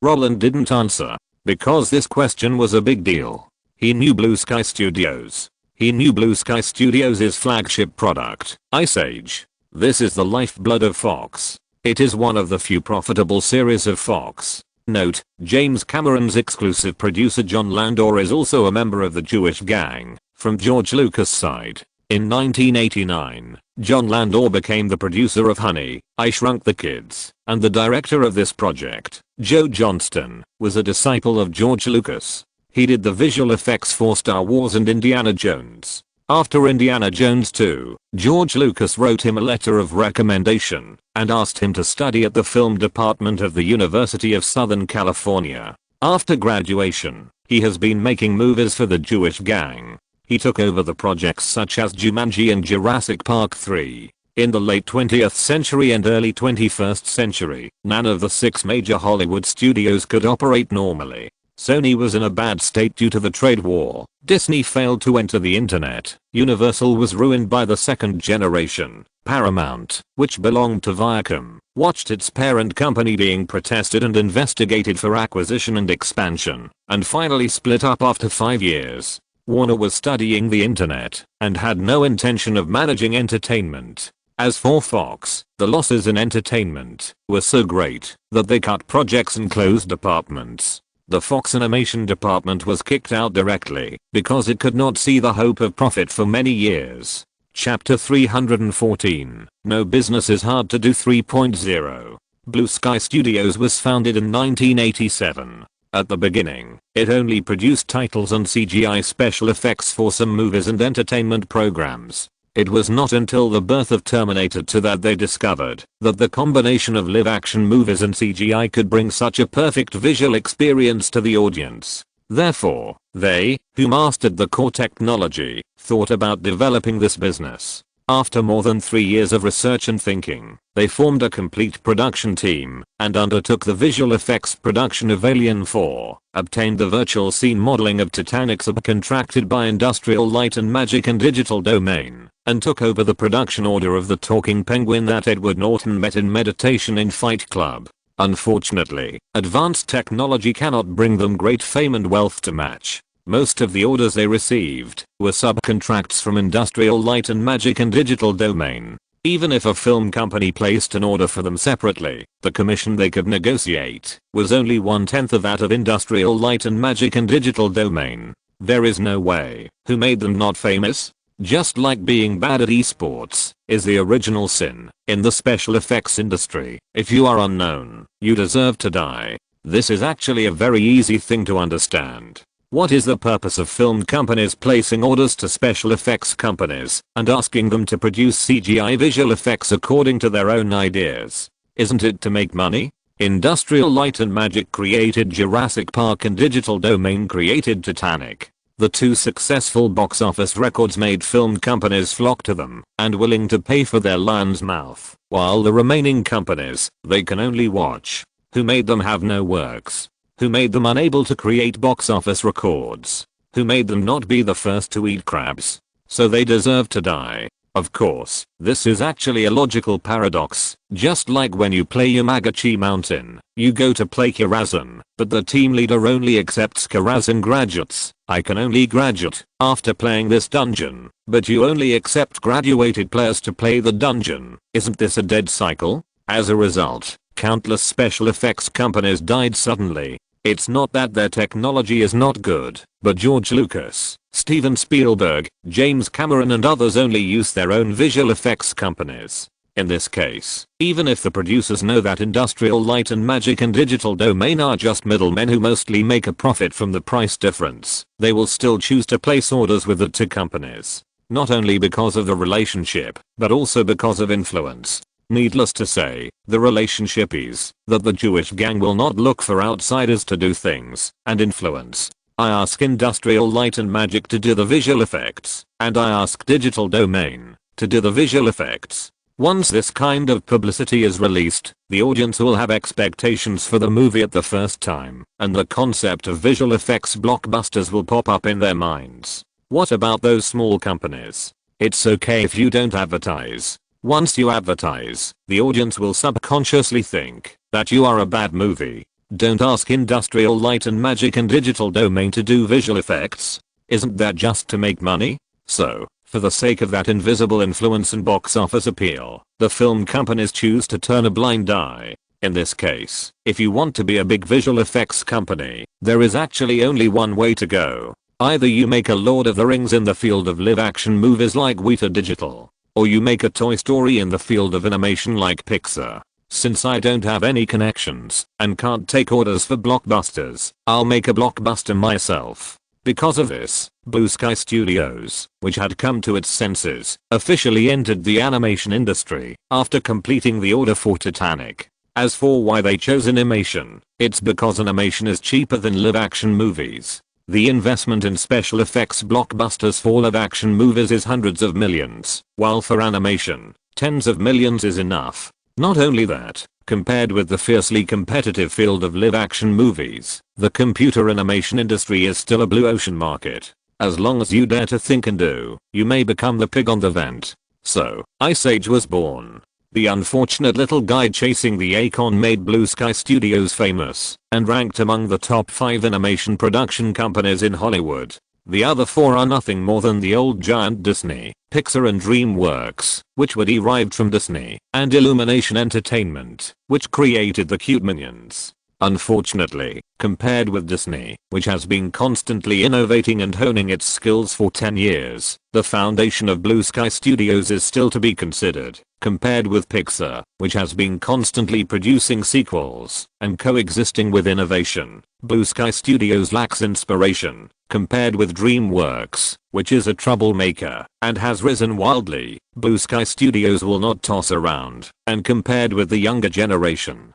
Roland didn't answer, because this question was a big deal. He knew Blue Sky Studios. He knew Blue Sky Studios' flagship product, Ice Age. This is the lifeblood of Fox. It is one of the few profitable series of Fox. Note, James Cameron's exclusive producer John Landor is also a member of the Jewish gang, from George Lucas' side. In 1989, John Landor became the producer of Honey, I Shrunk the Kids, and the director of this project, Joe Johnston, was a disciple of George Lucas. He did the visual effects for Star Wars and Indiana Jones. After Indiana Jones 2, George Lucas wrote him a letter of recommendation and asked him to study at the film department of the University of Southern California. After graduation, he has been making movies for the Jewish gang. He took over the projects such as Jumanji and Jurassic Park 3. In the late 20th century and early 21st century, none of the 6 major Hollywood studios could operate normally. Sony was in a bad state due to the trade war. Disney failed to enter the internet. Universal was ruined by the second generation. Paramount, which belonged to Viacom, watched its parent company being protested and investigated for acquisition and expansion, and finally split up after 5 years. Warner was studying the internet and had no intention of managing entertainment. As for Fox, the losses in entertainment were so great that they cut projects and closed departments. The Fox animation department was kicked out directly because it could not see the hope of profit for many years. Chapter 314. No Business is Hard to Do 3.0. Blue Sky Studios was founded in 1987. At the beginning, it only produced titles and CGI special effects for some movies and entertainment programs. It was not until the birth of Terminator 2 that they discovered that the combination of live-action movies and CGI could bring such a perfect visual experience to the audience. Therefore, they, who mastered the core technology, thought about developing this business. After more than 3 years of research and thinking, they formed a complete production team and undertook the visual effects production of Alien 4, obtained the virtual scene modeling of Titanic subcontracted by Industrial Light and Magic and Digital Domain, and took over the production order of the talking penguin that Edward Norton met in meditation in Fight Club. Unfortunately, advanced technology cannot bring them great fame and wealth to match. Most of the orders they received were subcontracts from Industrial Light and Magic and Digital Domain. Even if a film company placed an order for them separately, the commission they could negotiate was only 1/10 of that of Industrial Light and Magic and Digital Domain. There is no way. Who made them not famous? Just like being bad at esports is the original sin in the special effects industry. If you are unknown, you deserve to die. This is actually a very easy thing to understand. What is the purpose of film companies placing orders to special effects companies and asking them to produce CGI visual effects according to their own ideas? Isn't it to make money? Industrial Light and Magic created Jurassic Park and Digital Domain created Titanic. The two successful box office records made film companies flock to them and willing to pay for their lion's mouth, while the remaining companies they can only watch. Who made them have no works? Who made them unable to create box office records? Who made them not be the first to eat crabs? So they deserve to die. Of course, this is actually a logical paradox, just like when you play Yamagachi Mountain, you go to play Karazhan, but the team leader only accepts Karazhan graduates. I can only graduate after playing this dungeon, but you only accept graduated players to play the dungeon. Isn't this a dead cycle? As a result, countless special effects companies died suddenly. It's not that their technology is not good, but George Lucas, Steven Spielberg, James Cameron and others only use their own visual effects companies. In this case, even if the producers know that Industrial Light and Magic and Digital Domain are just middlemen who mostly make a profit from the price difference, they will still choose to place orders with the two companies. Not only because of the relationship, but also because of influence. Needless to say, the relationship is that the Jewish gang will not look for outsiders to do things and influence. I ask Industrial Light and Magic to do the visual effects, and I ask Digital Domain to do the visual effects. Once this kind of publicity is released, the audience will have expectations for the movie at the first time, and the concept of visual effects blockbusters will pop up in their minds. What about those small companies? It's okay if you don't advertise. Once you advertise, the audience will subconsciously think that you are a bad movie. Don't ask Industrial Light and Magic and Digital Domain to do visual effects. Isn't that just to make money? So, for the sake of that invisible influence and box office appeal, the film companies choose to turn a blind eye. In this case, if you want to be a big visual effects company, there is actually only one way to go. Either you make a Lord of the Rings in the field of live action movies like Weta Digital, or you make a Toy Story in the field of animation like Pixar. Since I don't have any connections and can't take orders for blockbusters, I'll make a blockbuster myself. Because of this, Blue Sky Studios, which had come to its senses, officially entered the animation industry after completing the order for Titanic. As for why they chose animation, it's because animation is cheaper than live action movies. The investment in special effects blockbusters for live action movies is hundreds of millions, while for animation, tens of millions is enough. Not only that, compared with the fiercely competitive field of live action movies, the computer animation industry is still a blue ocean market. As long as you dare to think and do, you may become the pig on the vent. So, Ice Age was born. The unfortunate little guy chasing the acorn made Blue Sky Studios famous and ranked among the top 5 animation production companies in Hollywood. The other 4 are nothing more than the old giant Disney, Pixar and DreamWorks, which were derived from Disney, and Illumination Entertainment, which created the cute Minions. Unfortunately, compared with Disney, which has been constantly innovating and honing its skills for 10 years, the foundation of Blue Sky Studios is still to be considered. Compared with Pixar, which has been constantly producing sequels and coexisting with innovation, Blue Sky Studios lacks inspiration. Compared with DreamWorks, which is a troublemaker and has risen wildly, Blue Sky Studios will not toss around. And compared with the younger generation,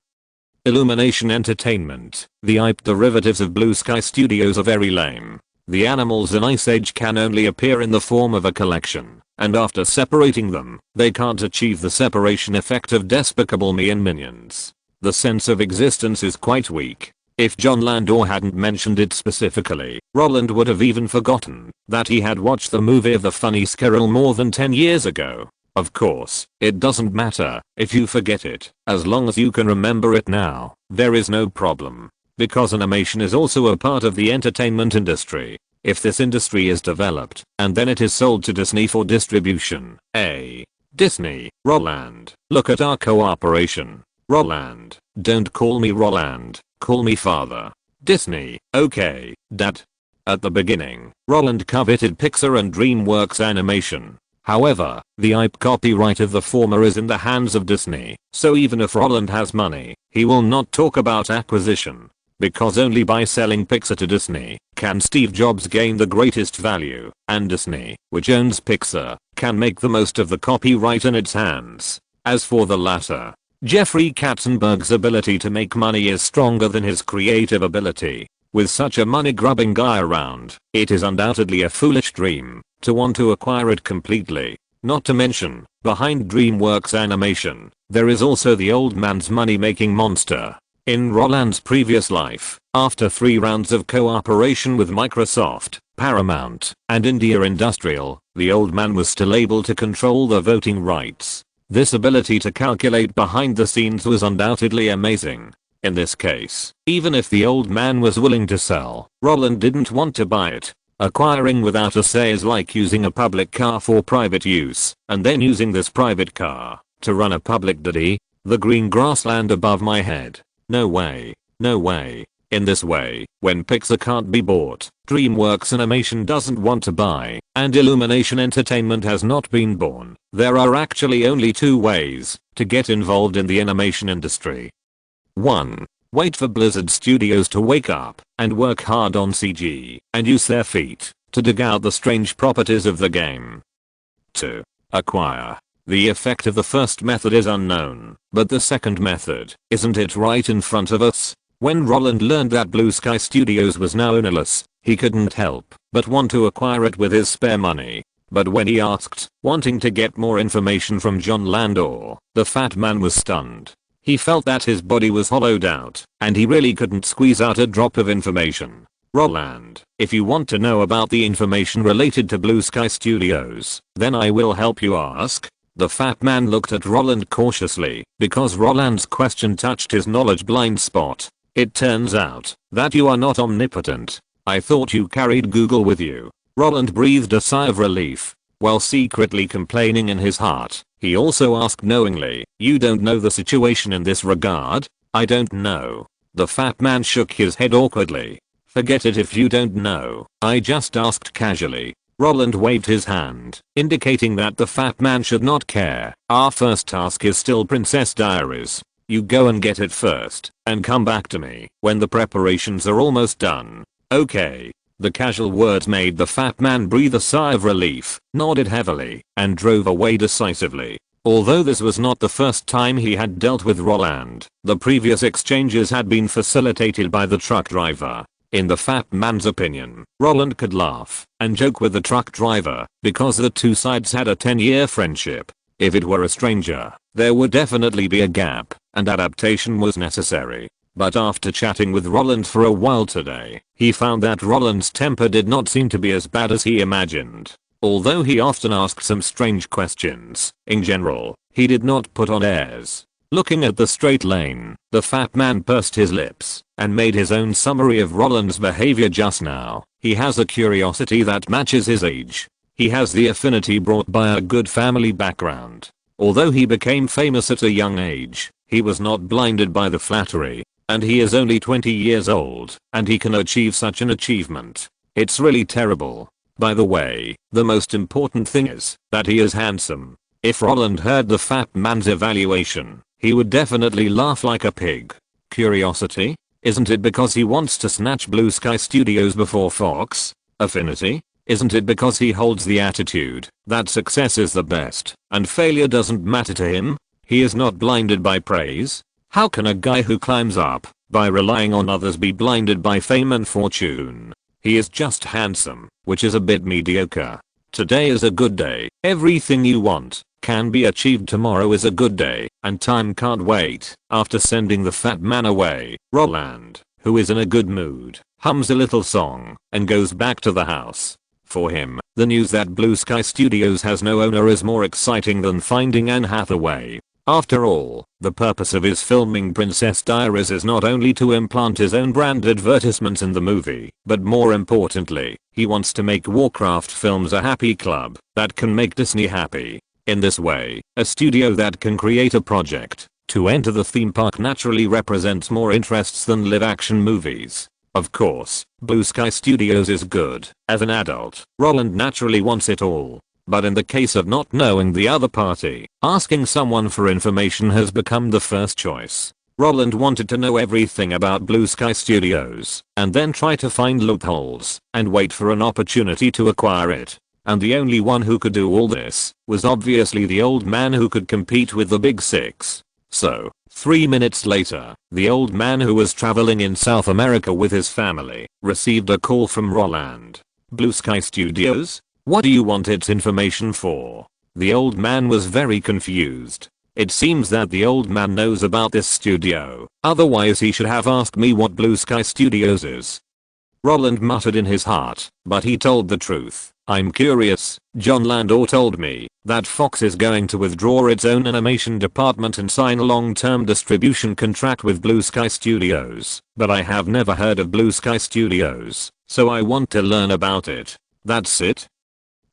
Illumination Entertainment, the IP derivatives of Blue Sky Studios are very lame. The animals in Ice Age can only appear in the form of a collection, and after separating them, they can't achieve the separation effect of Despicable Me and Minions. The sense of existence is quite weak. If John Landor hadn't mentioned it specifically, Roland would have even forgotten that he had watched the movie of the funny squirrel more than 10 years ago. Of course, it doesn't matter if you forget it, as long as you can remember it now, there is no problem. Because animation is also a part of the entertainment industry. If this industry is developed, and then it is sold to Disney for distribution. Disney, Roland, look at our cooperation. Roland, don't call me Roland, call me father. Disney, okay, Dad. At the beginning, Roland coveted Pixar and DreamWorks animation. However, the IP copyright of the former is in the hands of Disney, so even if Roland has money, he will not talk about acquisition. Because only by selling Pixar to Disney can Steve Jobs gain the greatest value, and Disney, which owns Pixar, can make the most of the copyright in its hands. As for the latter, Jeffrey Katzenberg's ability to make money is stronger than his creative ability. With such a money-grubbing guy around, it is undoubtedly a foolish dream to want to acquire it completely. Not to mention, behind DreamWorks Animation, there is also the old man's money-making monster, In Roland's previous life, after 3 rounds of cooperation with Microsoft, Paramount, and India Industrial, the old man was still able to control the voting rights. This ability to calculate behind the scenes was undoubtedly amazing. In this case, even if the old man was willing to sell, Roland didn't want to buy it. Acquiring without a say is like using a public car for private use, and then using this private car to run a public daddy. The green grassland above my head. No way. No way. In this way, when Pixar can't be bought, DreamWorks Animation doesn't want to buy, and Illumination Entertainment has not been born, there are actually only 2 ways to get involved in the animation industry. 1. Wait for Blizzard Studios to wake up and work hard on CG and use their feet to dig out the strange properties of the game. 2. Acquire. The effect of the first method is unknown, but the second method, isn't it right in front of us? When Roland learned that Blue Sky Studios was now ownerless, he couldn't help but want to acquire it with his spare money. But when he asked, wanting to get more information from John Landor, the fat man was stunned. He felt that his body was hollowed out, and he really couldn't squeeze out a drop of information. Roland, if you want to know about the information related to Blue Sky Studios, then I will help you ask. The fat man looked at Roland cautiously, because Roland's question touched his knowledge blind spot. It turns out that you are not omnipotent. I thought you carried Google with you. Roland breathed a sigh of relief, while secretly complaining in his heart. He also asked knowingly, you don't know the situation in this regard? I don't know. The fat man shook his head awkwardly. Forget it if you don't know. I just asked casually. Roland waved his hand, indicating that the fat man should not care. Our first task is still Princess Diaries. You go and get it first, and come back to me when the preparations are almost done. Okay. The casual words made the fat man breathe a sigh of relief, nodded heavily, and drove away decisively. Although this was not the first time he had dealt with Roland, the previous exchanges had been facilitated by the truck driver. In the fat man's opinion, Roland could laugh and joke with the truck driver because the 2 sides had a 10-year friendship. If it were a stranger, there would definitely be a gap, and adaptation was necessary. But after chatting with Roland for a while today, he found that Roland's temper did not seem to be as bad as he imagined. Although he often asked some strange questions, in general, he did not put on airs. Looking at the straight lane, the fat man pursed his lips and made his own summary of Roland's behavior just now. He has a curiosity that matches his age. He has the affinity brought by a good family background. Although he became famous at a young age, he was not blinded by the flattery, and he is only 20 years old, and he can achieve such an achievement. It's really terrible. By the way, the most important thing is that he is handsome. If Roland heard the fat man's evaluation, he would definitely laugh like a pig. Curiosity? Isn't it because he wants to snatch Blue Sky Studios before Fox? Affinity? Isn't it because he holds the attitude that success is the best and failure doesn't matter to him? He is not blinded by praise. How can a guy who climbs up by relying on others be blinded by fame and fortune? He is just handsome, which is a bit mediocre. Today is a good day. Everything you want can be achieved tomorrow is a good day, and time can't wait. After sending the fat man away, Roland, who is in a good mood, hums a little song and goes back to the house. For him, the news that Blue Sky Studios has no owner is more exciting than finding Anne Hathaway. After all, the purpose of his filming Princess Diaries is not only to implant his own brand advertisements in the movie, but more importantly, he wants to make Warcraft Films a happy club that can make Disney happy. In this way, a studio that can create a project to enter the theme park naturally represents more interests than live-action movies. Of course, Blue Sky Studios is good. As an adult, Roland naturally wants it all. But in the case of not knowing the other party, asking someone for information has become the first choice. Roland wanted to know everything about Blue Sky Studios, and then try to find loopholes, and wait for an opportunity to acquire it. And the only one who could do all this was obviously the old man who could compete with the big six. So, 3 minutes later, the old man who was traveling in South America with his family received a call from Roland. Blue Sky Studios? What do you want its information for? The old man was very confused. It seems that the old man knows about this studio, otherwise he should have asked me what Blue Sky Studios is. Roland muttered in his heart, but he told the truth. I'm curious. John Landau told me that Fox is going to withdraw its own animation department and sign a long-term distribution contract with Blue Sky Studios, but I have never heard of Blue Sky Studios, so I want to learn about it. That's it?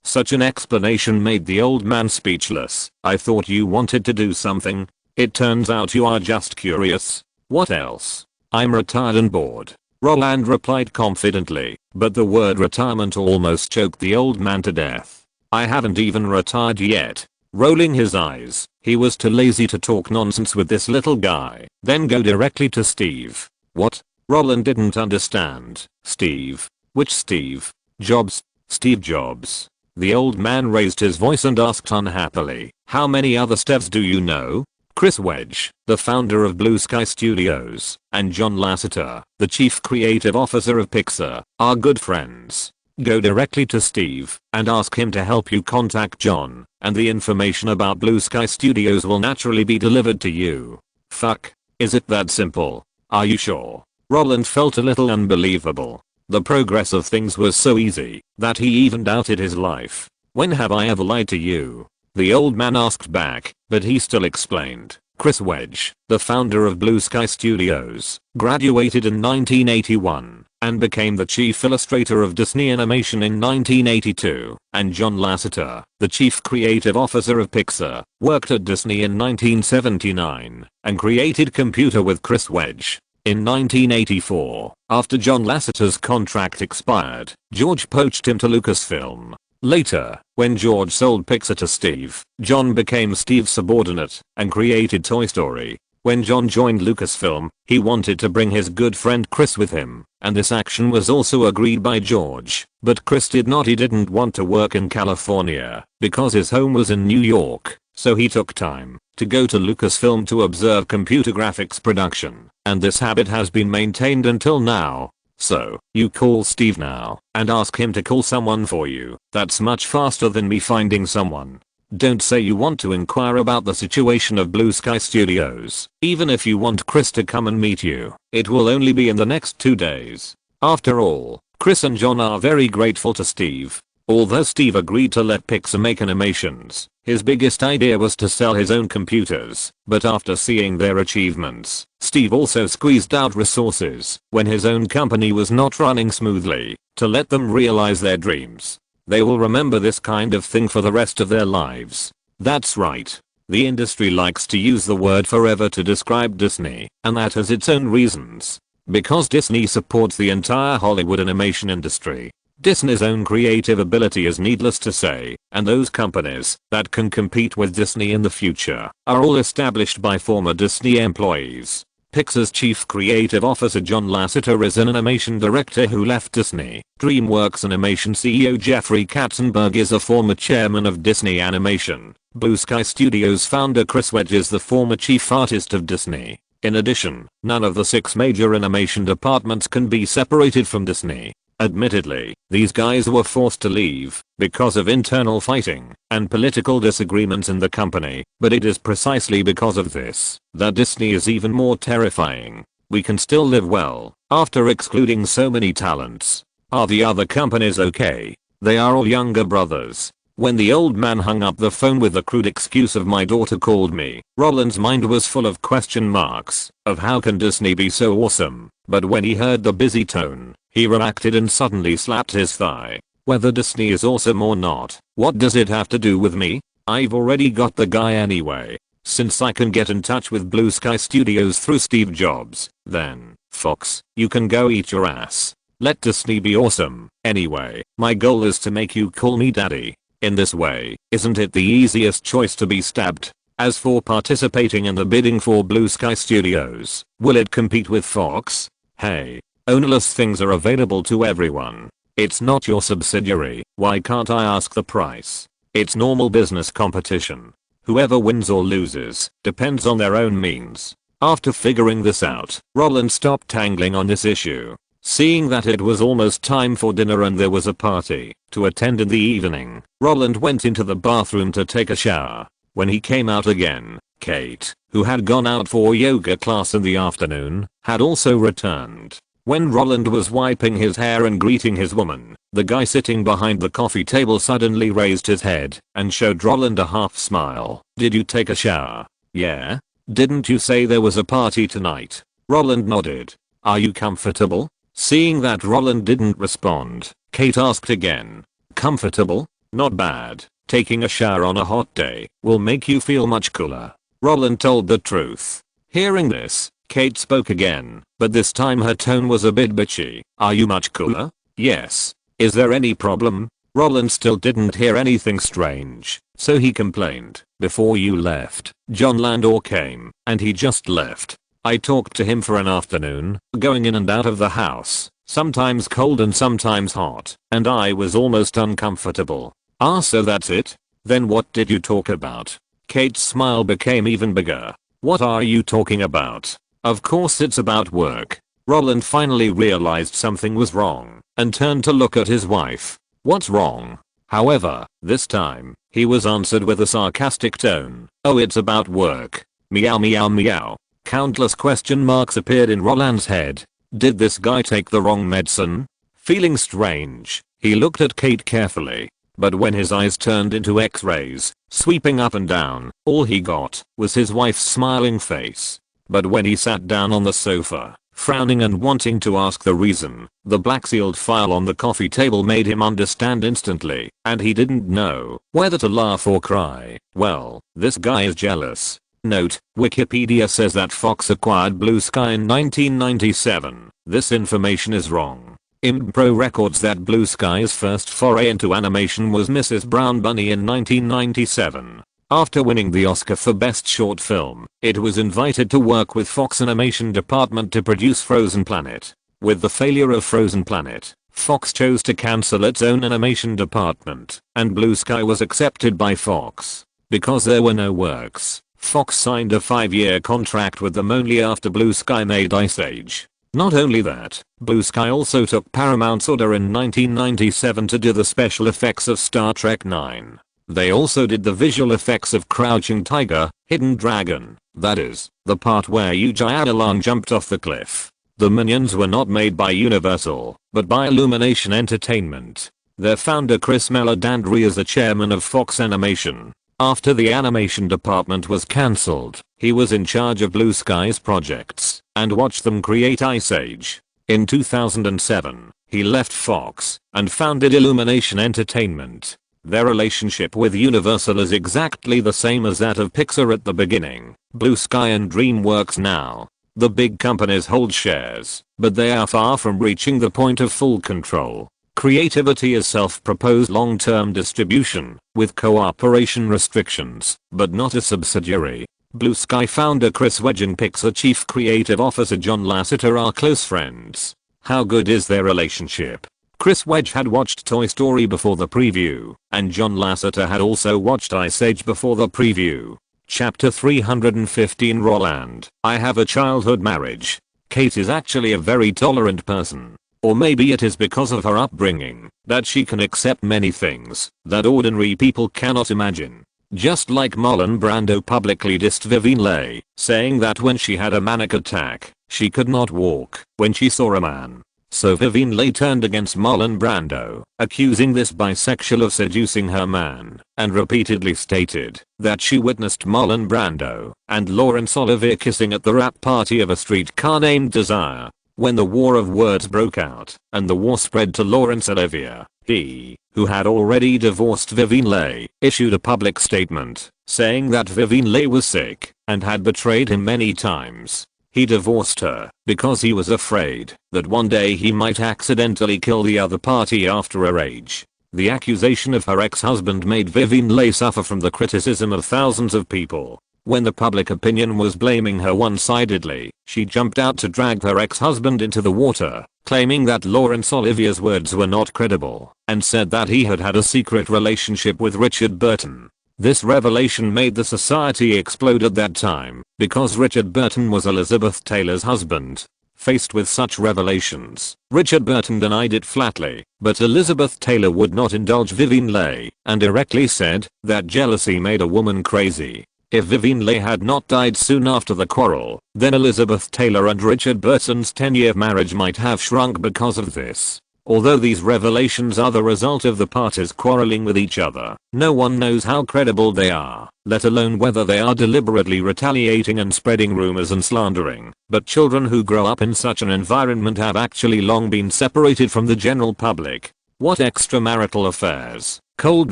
Such an explanation made the old man speechless. I thought you wanted to do something. It turns out you are just curious. What else? I'm retired and bored, Roland replied confidently, but the word retirement almost choked the old man to death. I haven't even retired yet. Rolling his eyes, he was too lazy to talk nonsense with this little guy, then go directly to Steve. What? Roland didn't understand. Steve? Which Steve? Jobs? Steve Jobs. The old man raised his voice and asked unhappily, how many other Steves do you know? Chris Wedge, the founder of Blue Sky Studios, and John Lasseter, the chief creative officer of Pixar, are good friends. Go directly to Steve and ask him to help you contact John, and the information about Blue Sky Studios will naturally be delivered to you. Fuck. Is it that simple? Are you sure? Roland felt a little unbelievable. The progress of things was so easy that he even doubted his life. When have I ever lied to you? The old man asked back, but he still explained. Chris Wedge, the founder of Blue Sky Studios, graduated in 1981 and became the chief illustrator of Disney Animation in 1982, and John Lasseter, the chief creative officer of Pixar, worked at Disney in 1979 and created Computer with Chris Wedge. In 1984, after John Lasseter's contract expired, George poached him to Lucasfilm. Later, when George sold Pixar to Steve, John became Steve's subordinate and created Toy Story. When John joined Lucasfilm, he wanted to bring his good friend Chris with him, and this action was also agreed by George, but Chris did not. He didn't want to work in California because his home was in New York, so he took time to go to Lucasfilm to observe computer graphics production, and this habit has been maintained until now. So, you call Steve now and ask him to call someone for you. That's much faster than me finding someone. Don't say you want to inquire about the situation of Blue Sky Studios. Even if you want Chris to come and meet you, it will only be in the next 2 days. After all, Chris and John are very grateful to Steve. Although Steve agreed to let Pixar make animations, his biggest idea was to sell his own computers, but after seeing their achievements, Steve also squeezed out resources when his own company was not running smoothly to let them realize their dreams. They will remember this kind of thing for the rest of their lives. That's right. The industry likes to use the word forever to describe Disney, and that has its own reasons. Because Disney supports the entire Hollywood animation industry. Disney's own creative ability is needless to say, and those companies that can compete with Disney in the future are all established by former Disney employees. Pixar's chief creative officer John Lasseter is an animation director who left Disney. DreamWorks Animation CEO Jeffrey Katzenberg is a former chairman of Disney Animation. Blue Sky Studios founder Chris Wedge is the former chief artist of Disney. In addition, none of the 6 major animation departments can be separated from Disney. Admittedly, these guys were forced to leave because of internal fighting and political disagreements in the company, but it is precisely because of this that Disney is even more terrifying. We can still live well after excluding so many talents. Are the other companies okay? They are all younger brothers. When the old man hung up the phone with the crude excuse of my daughter called me, Roland's mind was full of question marks of how can Disney be so awesome, but when he heard the busy tone, he reacted and suddenly slapped his thigh. Whether Disney is awesome or not, what does it have to do with me? I've already got the guy anyway. Since I can get in touch with Blue Sky Studios through Steve Jobs, then, Fox, you can go eat your ass. Let Disney be awesome. Anyway, my goal is to make you call me daddy. In this way, isn't it the easiest choice to be stabbed? As for participating in the bidding for Blue Sky Studios, will it compete with Fox? Hey, ownerless things are available to everyone. It's not your subsidiary, why can't I ask the price? It's normal business competition. Whoever wins or loses depends on their own means. After figuring this out, Roland stopped tangling on this issue. Seeing that it was almost time for dinner and there was a party to attend in the evening, Roland went into the bathroom to take a shower. When he came out again, Kate, who had gone out for yoga class in the afternoon, had also returned. When Roland was wiping his hair and greeting his woman, the guy sitting behind the coffee table suddenly raised his head and showed Roland a half smile. "Did you take a shower?" "Yeah. Didn't you say there was a party tonight?" Roland nodded. "Are you comfortable?" Seeing that Roland didn't respond, Kate asked again. "Comfortable? Not bad. Taking a shower on a hot day will make you feel much cooler." Roland told the truth. Hearing this, Kate spoke again, but this time her tone was a bit bitchy. "Are you much cooler?" "Yes. Is there any problem?" Roland still didn't hear anything strange, so he complained. "Before you left, John Landor came, and he just left. I talked to him for an afternoon, going in and out of the house, sometimes cold and sometimes hot, and I was almost uncomfortable." "Ah, so that's it? Then what did you talk about?" Kate's smile became even bigger. "What are you talking about?" "Of course it's about work." Roland finally realized something was wrong and turned to look at his wife. "What's wrong?" However, this time, he was answered with a sarcastic tone. "Oh, it's about work. Meow meow meow." Countless question marks appeared in Roland's head. Did this guy take the wrong medicine? Feeling strange, he looked at Kate carefully. But when his eyes turned into X-rays, sweeping up and down, all he got was his wife's smiling face. But when he sat down on the sofa, frowning and wanting to ask the reason, the black sealed file on the coffee table made him understand instantly, and he didn't know whether to laugh or cry. Well, this guy is jealous. Note, Wikipedia says that Fox acquired Blue Sky in 1997. This information is wrong. Impro records that Blue Sky's first foray into animation was Mrs. Brown Bunny in 1997. After winning the Oscar for Best Short Film, it was invited to work with Fox Animation Department to produce Frozen Planet. With the failure of Frozen Planet, Fox chose to cancel its own animation department, and Blue Sky was accepted by Fox. Because there were no works, Fox signed a 5-year contract with them only after Blue Sky made Ice Age. Not only that, Blue Sky also took Paramount's order in 1997 to do the special effects of Star Trek IX. They also did the visual effects of Crouching Tiger, Hidden Dragon, that is, the part where Ujjayalan jumped off the cliff. The Minions were not made by Universal, but by Illumination Entertainment. Their founder Chris Meledandri is the chairman of Fox Animation. After the animation department was cancelled, he was in charge of Blue Sky's projects and watched them create Ice Age. In 2007, he left Fox and founded Illumination Entertainment. Their relationship with Universal is exactly the same as that of Pixar at the beginning, Blue Sky and DreamWorks now. The big companies hold shares, but they are far from reaching the point of full control. Creativity is self-proposed long-term distribution, with cooperation restrictions, but not a subsidiary. Blue Sky founder Chris Wedge and Pixar chief creative officer John Lasseter are close friends. How good is their relationship? Chris Wedge had watched Toy Story before the preview, and John Lasseter had also watched Ice Age before the preview. Chapter 315 Roland, I have a childhood marriage. Kate is actually a very tolerant person. Or maybe it is because of her upbringing that she can accept many things that ordinary people cannot imagine. Just like Marlon Brando publicly dissed Vivien Leigh, saying that when she had a manic attack, she could not walk when she saw a man. So Vivien Leigh turned against Marlon Brando, accusing this bisexual of seducing her man, and repeatedly stated that she witnessed Marlon Brando and Laurence Olivier kissing at the wrap party of a streetcar named Desire. When the war of words broke out, and the war spread to Laurence Olivier, he, who had already divorced Vivien Leigh, issued a public statement, saying that Vivien Leigh was sick, and had betrayed him many times. He divorced her, because he was afraid that one day he might accidentally kill the other party after a rage. The accusation of her ex-husband made Vivien Leigh suffer from the criticism of thousands of people. When the public opinion was blaming her one-sidedly, she jumped out to drag her ex-husband into the water, claiming that Laurence Olivier's words were not credible, and said that he had had a secret relationship with Richard Burton. This revelation made the society explode at that time, because Richard Burton was Elizabeth Taylor's husband. Faced with such revelations, Richard Burton denied it flatly, but Elizabeth Taylor would not indulge Vivien Leigh, and directly said that jealousy made a woman crazy. If Vivian Leigh had not died soon after the quarrel, then Elizabeth Taylor and Richard Burton's 10-year marriage might have shrunk because of this. Although these revelations are the result of the parties quarreling with each other, no one knows how credible they are, let alone whether they are deliberately retaliating and spreading rumors and slandering. But children who grow up in such an environment have actually long been separated from the general public. What extramarital affairs, cold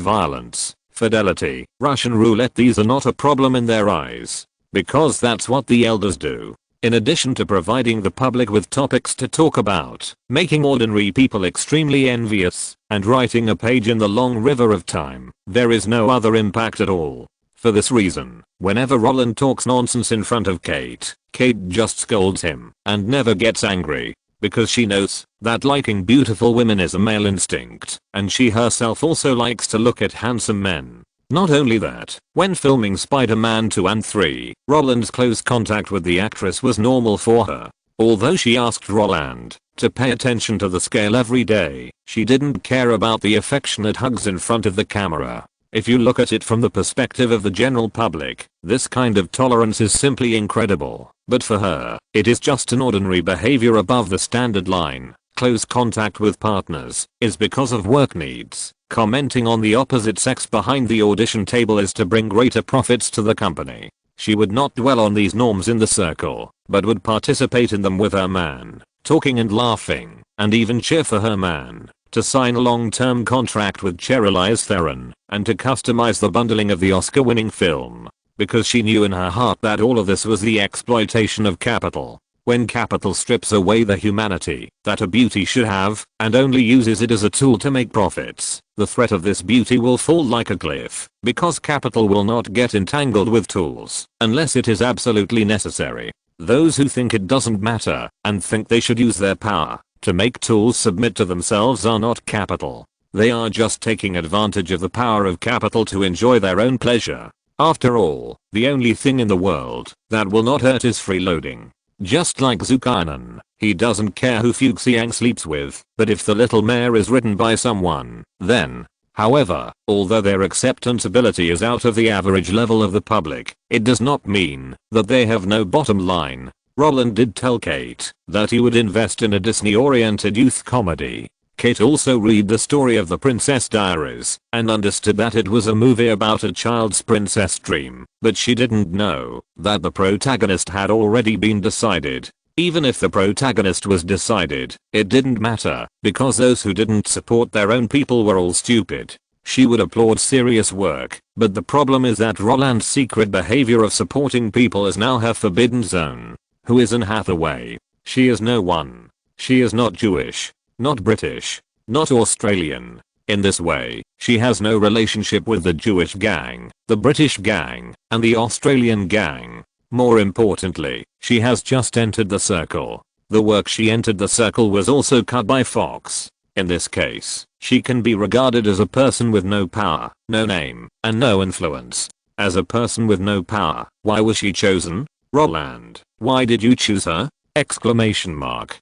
violence, fidelity, Russian roulette, these are not a problem in their eyes. Because that's what the elders do. In addition to providing the public with topics to talk about, making ordinary people extremely envious, and writing a page in the long river of time, there is no other impact at all. For this reason, whenever Roland talks nonsense in front of Kate, Kate just scolds him and never gets angry. Because she knows that liking beautiful women is a male instinct, and she herself also likes to look at handsome men. Not only that, when filming Spider-Man 2 and 3, Roland's close contact with the actress was normal for her. Although she asked Roland to pay attention to the scale every day, she didn't care about the affectionate hugs in front of the camera. If you look at it from the perspective of the general public, this kind of tolerance is simply incredible. But for her, it is just an ordinary behavior above the standard line. Close contact with partners is because of work needs. Commenting on the opposite sex behind the audition table is to bring greater profits to the company. She would not dwell on these norms in the circle, but would participate in them with her man, talking and laughing, and even cheer for her man to sign a long-term contract with Charlize Theron, and to customize the bundling of the Oscar-winning film. Because she knew in her heart that all of this was the exploitation of capital. When capital strips away the humanity that a beauty should have, and only uses it as a tool to make profits, the threat of this beauty will fall like a cliff, because capital will not get entangled with tools, unless it is absolutely necessary. Those who think it doesn't matter, and think they should use their power to make tools submit to themselves are not capital. They are just taking advantage of the power of capital to enjoy their own pleasure. After all, the only thing in the world that will not hurt is freeloading. Just like Zukainen, he doesn't care who Fuxiang sleeps with, but if the little mare is ridden by someone, then. However, although their acceptance ability is out of the average level of the public, it does not mean that they have no bottom line. Roland did tell Kate that he would invest in a Disney-oriented youth comedy. Kate also read the story of The Princess Diaries and understood that it was a movie about a child's princess dream, but she didn't know that the protagonist had already been decided. Even if the protagonist was decided, it didn't matter, because those who didn't support their own people were all stupid. She would applaud serious work, but the problem is that Roland's secret behavior of supporting people is now her forbidden zone. Who is Anne Hathaway? She is no one. She is not Jewish, not British, not Australian. In this way, she has no relationship with the Jewish gang, the British gang, and the Australian gang. More importantly, she has just entered the circle. The work she entered the circle was also cut by Fox. In this case, she can be regarded as a person with no power, no name, and no influence. As a person with no power, why was she chosen? Roland, why did you choose her? Exclamation mark.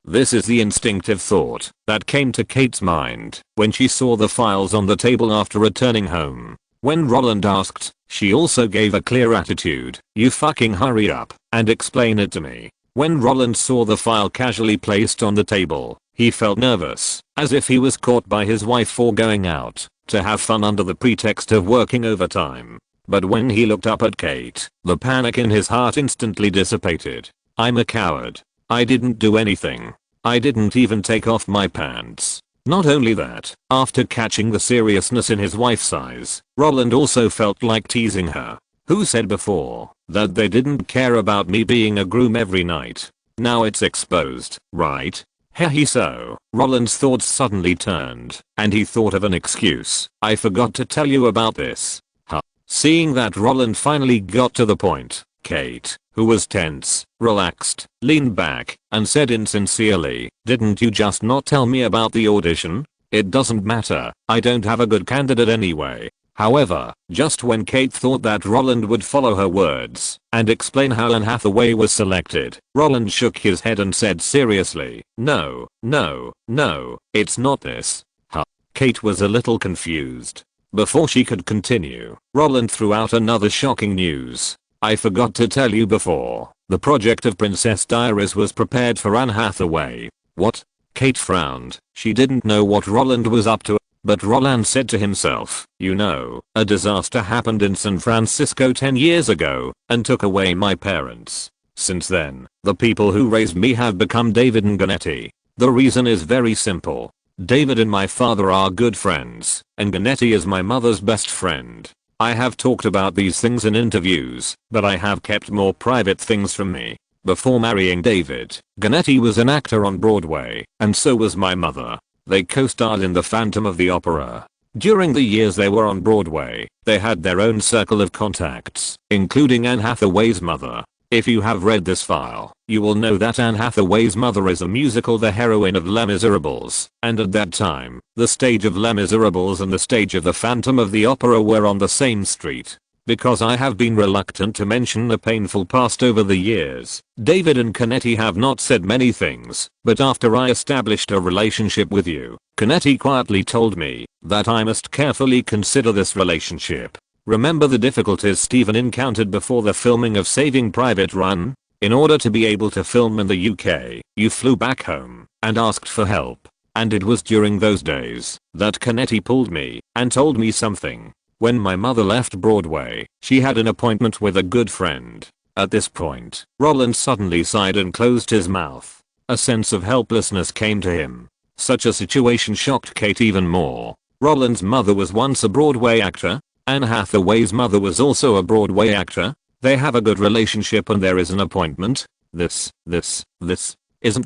This is the instinctive thought that came to Kate's mind when she saw the files on the table after returning home. When Roland asked, she also gave a clear attitude. You fucking hurry up and explain it to me. When Roland saw the file casually placed on the table, he felt nervous, as if he was caught by his wife for going out to have fun under the pretext of working overtime. But when he looked up at Kate, the panic in his heart instantly dissipated. I'm a coward. I didn't do anything. I didn't even take off my pants. Not only that, after catching the seriousness in his wife's eyes, Roland also felt like teasing her. Who said before that they didn't care about me being a groom every night? Now it's exposed, right? Hehe. So, Roland's thoughts suddenly turned, and he thought of an excuse. I forgot to tell you about this. Seeing that Roland finally got to the point, Kate, who was tense, relaxed, leaned back, and said insincerely, didn't you just not tell me about the audition? It doesn't matter, I don't have a good candidate anyway. However, just when Kate thought that Roland would follow her words and explain how Anne Hathaway was selected, Roland shook his head and said seriously, no, it's not this. Kate was a little confused. Before she could continue, Roland threw out another shocking news. I forgot to tell you before, the project of Princess Diaries was prepared for Anne Hathaway. What? Kate frowned. She didn't know what Roland was up to. But Roland said to himself, you know, a disaster happened in San Francisco 10 years ago and took away my parents. Since then, the people who raised me have become David and Ganetti. The reason is very simple. David and my father are good friends, and Ganetti is my mother's best friend. I have talked about these things in interviews, but I have kept more private things from me. Before marrying David, Ganetti was an actor on Broadway, and so was my mother. They co-starred in The Phantom of the Opera. During the years they were on Broadway, they had their own circle of contacts, including Anne Hathaway's mother. If you have read this file, you will know that Anne Hathaway's mother is a musical, the heroine of Les Miserables, and at that time, the stage of Les Miserables and the stage of The Phantom of the Opera were on the same street. Because I have been reluctant to mention the painful past over the years, David and Ganetti have not said many things, but after I established a relationship with you, Ganetti quietly told me that I must carefully consider this relationship. Remember the difficulties Stephen encountered before the filming of Saving Private Ryan? In order to be able to film in the UK, you flew back home and asked for help. And it was during those days that Ganetti pulled me and told me something. When my mother left Broadway, she had an appointment with a good friend. At this point, Roland suddenly sighed and closed his mouth. A sense of helplessness came to him. Such a situation shocked Kate even more. Roland's mother was once a Broadway actor. Anne Hathaway's mother was also a Broadway actor. They have a good relationship and there is an appointment. Isn't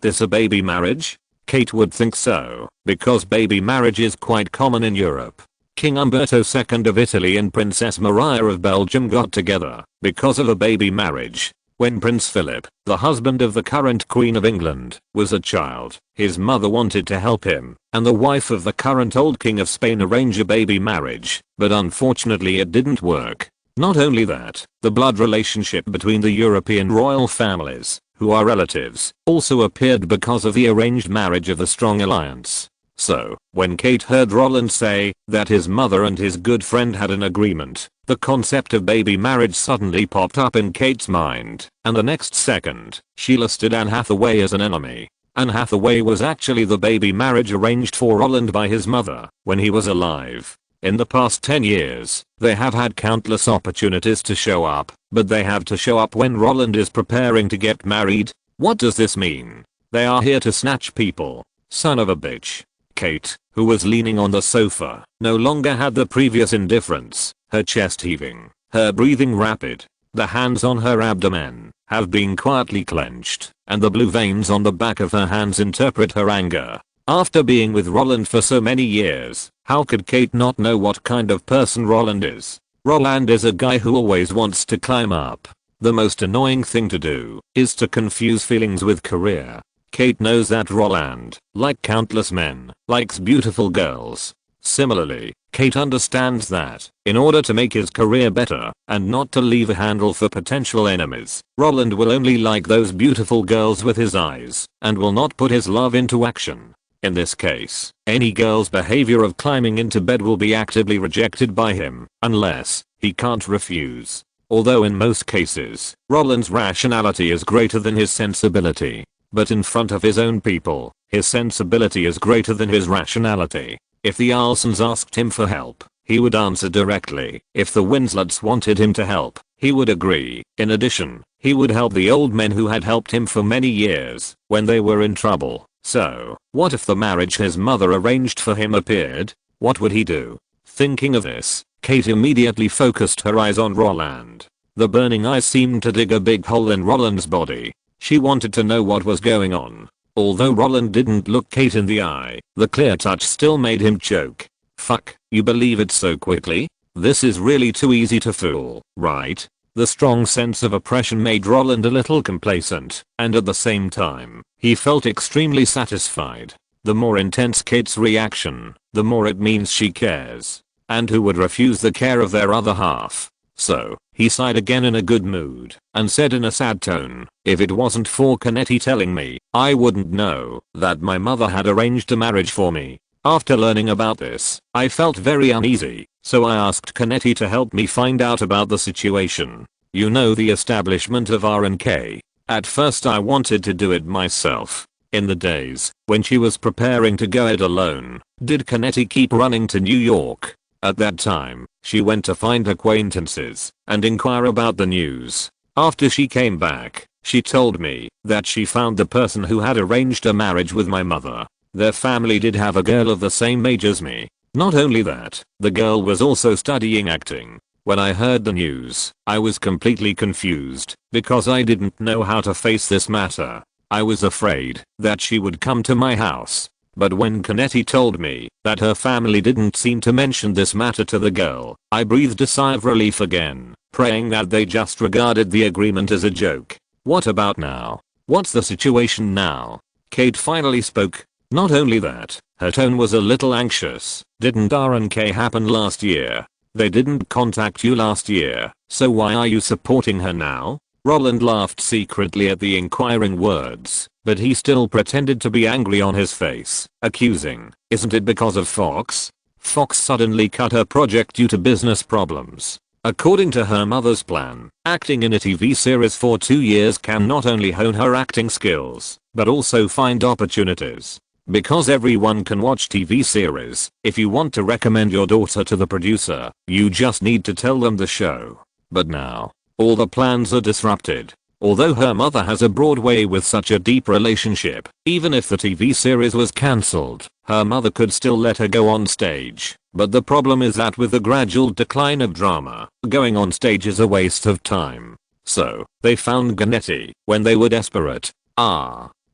this a baby marriage? Kate would think so, because baby marriage is quite common in Europe. King Umberto II of Italy and Princess Maria of Belgium got together because of a baby marriage. When Prince Philip, the husband of the current Queen of England, was a child, his mother wanted to help him, and the wife of the current old King of Spain arrange a baby marriage, but unfortunately it didn't work. Not only that, the blood relationship between the European royal families, who are relatives, also appeared because of the arranged marriage of the Strong Alliance. So, when Kate heard Roland say that his mother and his good friend had an agreement, the concept of baby marriage suddenly popped up in Kate's mind, and the next second, she listed Anne Hathaway as an enemy. Anne Hathaway was actually the baby marriage arranged for Roland by his mother when he was alive. In the past 10 years, they have had countless opportunities to show up, but they have to show up when Roland is preparing to get married. What does this mean? They are here to snatch people. Son of a bitch. Kate, who was leaning on the sofa, no longer had the previous indifference, her chest heaving, her breathing rapid. The hands on her abdomen have been quietly clenched, and the blue veins on the back of her hands interpret her anger. After being with Roland for so many years, how could Kate not know what kind of person Roland is? Roland is a guy who always wants to climb up. The most annoying thing to do is to confuse feelings with career. Kate knows that Roland, like countless men, likes beautiful girls. Similarly, Kate understands that, in order to make his career better, and not to leave a handle for potential enemies, Roland will only like those beautiful girls with his eyes, and will not put his love into action. In this case, any girl's behavior of climbing into bed will be actively rejected by him, unless he can't refuse. Although in most cases, Roland's rationality is greater than his sensibility. But in front of his own people, his sensibility is greater than his rationality. If the Olsens asked him for help, he would answer directly. If the Winslets wanted him to help, he would agree. In addition, he would help the old men who had helped him for many years when they were in trouble. So, what if the marriage his mother arranged for him appeared? What would he do? Thinking of this, Kate immediately focused her eyes on Roland. The burning eyes seemed to dig a big hole in Roland's body. She wanted to know what was going on. Although Roland didn't look Kate in the eye, the clear touch still made him choke. Fuck, you believe it so quickly? This is really too easy to fool, right? The strong sense of oppression made Roland a little complacent, and at the same time, he felt extremely satisfied. The more intense Kate's reaction, the more it means she cares. And who would refuse the care of their other half? So, he sighed again in a good mood, and said in a sad tone, if it wasn't for Ganetti telling me, I wouldn't know that my mother had arranged a marriage for me. After learning about this, I felt very uneasy, so I asked Kennedy to help me find out about the situation. You know, the establishment of R&K. At first I wanted to do it myself. In the days when she was preparing to go it alone, did Kennedy keep running to New York? At that time, she went to find acquaintances and inquire about the news. After she came back, she told me that she found the person who had arranged a marriage with my mother. Their family did have a girl of the same age as me. Not only that, the girl was also studying acting. When I heard the news, I was completely confused because I didn't know how to face this matter. I was afraid that she would come to my house. But when Kennedy told me that her family didn't seem to mention this matter to the girl, I breathed a sigh of relief again, praying that they just regarded the agreement as a joke. What about now? What's the situation now? Kate finally spoke. Not only that, her tone was a little anxious. Didn't R&K happen last year? They didn't contact you last year, so why are you supporting her now? Roland laughed secretly at the inquiring words, but he still pretended to be angry on his face, accusing, isn't it because of Fox? Fox suddenly cut her project due to business problems. According to her mother's plan, acting in a TV series for 2 years can not only hone her acting skills, but also find opportunities. Because everyone can watch TV series, if you want to recommend your daughter to the producer, you just need to tell them the show. But now, all the plans are disrupted. Although her mother has a Broadway with such a deep relationship, even if the TV series was cancelled, her mother could still let her go on stage. But the problem is that with the gradual decline of drama, going on stage is a waste of time. So, they found Kennedy when they were desperate.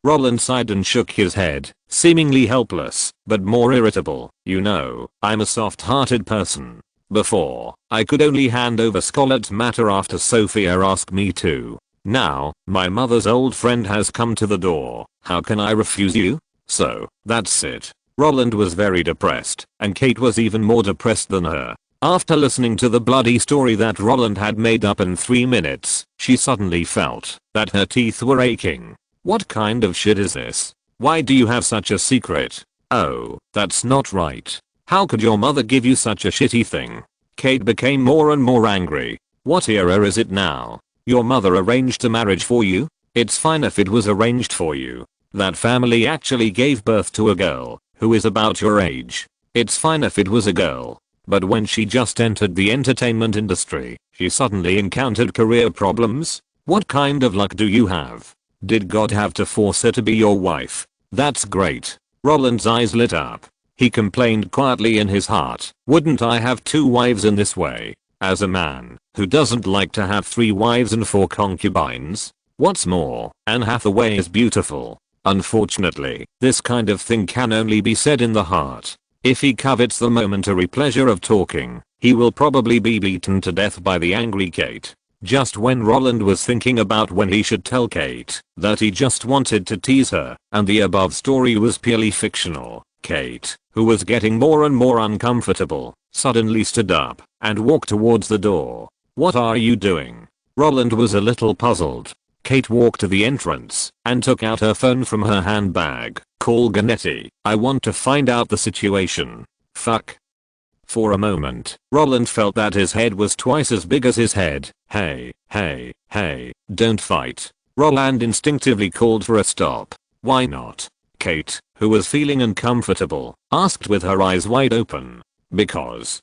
Roland sighed and shook his head, seemingly helpless, but more irritable. You know, I'm a soft-hearted person. Before, I could only hand over Scarlett's matter after Sophia asked me to. Now, my mother's old friend has come to the door. How can I refuse you? So, that's it. Roland was very depressed, and Kate was even more depressed than her. After listening to the bloody story that Roland had made up in 3 minutes, she suddenly felt that her teeth were aching. What kind of shit is this? Why do you have such a secret? Oh, that's not right. How could your mother give you such a shitty thing? Kate became more and more angry. What era is it now? Your mother arranged a marriage for you? It's fine if it was arranged for you. That family actually gave birth to a girl who is about your age. It's fine if it was a girl. But when she just entered the entertainment industry, she suddenly encountered career problems? What kind of luck do you have? Did God have to force her to be your wife? That's great. Roland's eyes lit up. He complained quietly in his heart, wouldn't I have 2 wives in this way? As a man who doesn't like to have 3 wives and 4 concubines? What's more, Anne Hathaway is beautiful. Unfortunately, this kind of thing can only be said in the heart. If he covets the momentary pleasure of talking, he will probably be beaten to death by the angry Kate. Just when Roland was thinking about when he should tell Kate that he just wanted to tease her and the above story was purely fictional, Kate, who was getting more and more uncomfortable, suddenly stood up and walked towards the door. What are you doing? Roland was a little puzzled. Kate walked to the entrance and took out her phone from her handbag. Call Kennedy. I want to find out the situation. Fuck. For a moment, Roland felt that his head was twice as big as his head. Hey, don't fight. Roland instinctively called for a stop. Why not? Kate, who was feeling uncomfortable, asked with her eyes wide open. Because.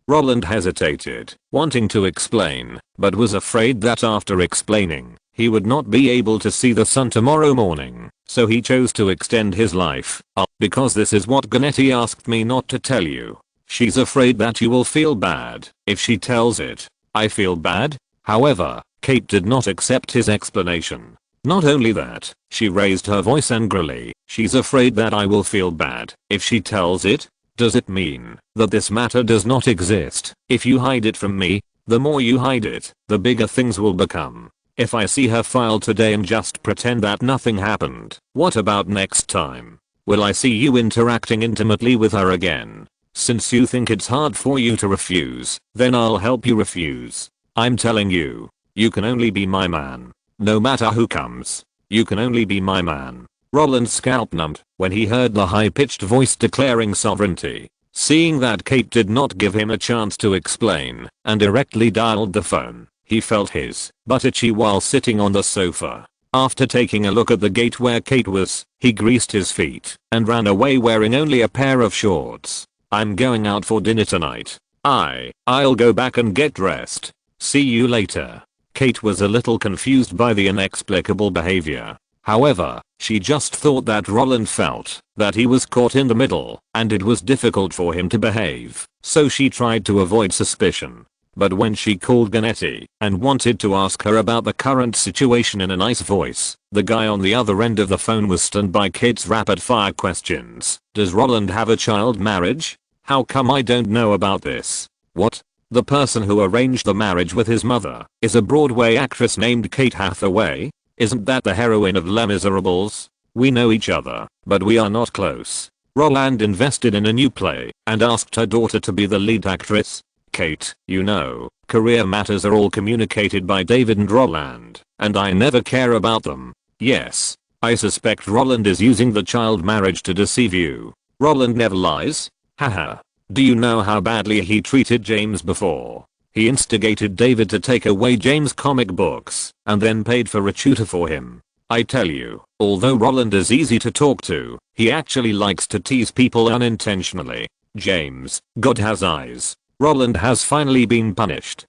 Roland hesitated, wanting to explain, but was afraid that after explaining, he would not be able to see the sun tomorrow morning, so he chose to extend his life. Because this is what Kennedy asked me not to tell you. She's afraid that you will feel bad if she tells it. I feel bad? However, Kate did not accept his explanation. Not only that, she raised her voice angrily. She's afraid that I will feel bad if she tells it? Does it mean that this matter does not exist? If you hide it from me, the more you hide it, the bigger things will become. If I see her file today and just pretend that nothing happened, what about next time? Will I see you interacting intimately with her again? Since you think it's hard for you to refuse, then I'll help you refuse. I'm telling you, you can only be my man. No matter who comes, you can only be my man. Roland's scalp numbed when he heard the high-pitched voice declaring sovereignty. Seeing that Kate did not give him a chance to explain and directly dialed the phone, he felt his butt itchy while sitting on the sofa. After taking a look at the gate where Kate was, he greased his feet and ran away wearing only a pair of shorts. "I'm going out for dinner tonight. I'll go back and get dressed. See you later." Kate was a little confused by the inexplicable behavior. However, she just thought that Roland felt that he was caught in the middle and it was difficult for him to behave, so she tried to avoid suspicion. But when she called Ganetti and wanted to ask her about the current situation in a nice voice, the guy on the other end of the phone was stunned by Kate's rapid-fire questions. "Does Roland have a child marriage? How come I don't know about this? What? The person who arranged the marriage with his mother is a Broadway actress named Kate Hathaway? Isn't that the heroine of Les Miserables? We know each other, but we are not close." Roland invested in a new play and asked her daughter to be the lead actress. "Kate, you know, career matters are all communicated by David and Roland, and I never care about them." "Yes, I suspect Roland is using the child marriage to deceive you. Roland never lies. Haha. Do you know how badly he treated James before? He instigated David to take away James' comic books and then paid for a tutor for him. I tell you, although Roland is easy to talk to, he actually likes to tease people unintentionally. James, God has eyes. Roland has finally been punished."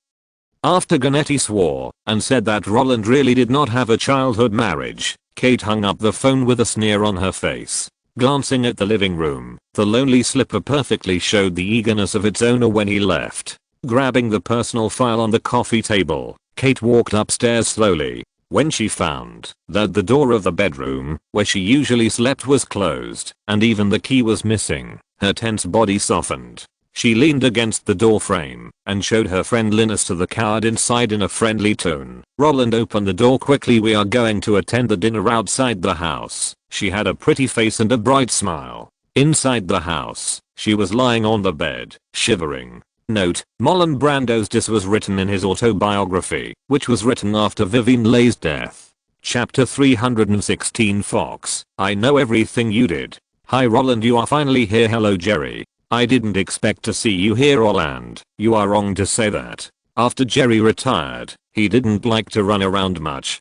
After Ganetti swore and said that Roland really did not have a childhood marriage, Kate hung up the phone with a sneer on her face. Glancing at the living room, the lonely slipper perfectly showed the eagerness of its owner when he left. Grabbing the personal file on the coffee table, Kate walked upstairs slowly. When she found that the door of the bedroom where she usually slept was closed and even the key was missing, her tense body softened. She leaned against the door frame and showed her friendliness to the coward inside in a friendly tone. Roland opened the door quickly. "We are going to attend the dinner outside the house." She had a pretty face and a bright smile. Inside the house, she was lying on the bed, shivering. Note: Marlon Brando's Dis was written in his autobiography, which was written after Vivian Leigh's death. Chapter 316 Fox, I know everything you did. Hi Roland, you are finally here. Hello Jerry. I didn't expect to see you here. Roland, you are wrong to say that. After Jerry retired, he didn't like to run around much.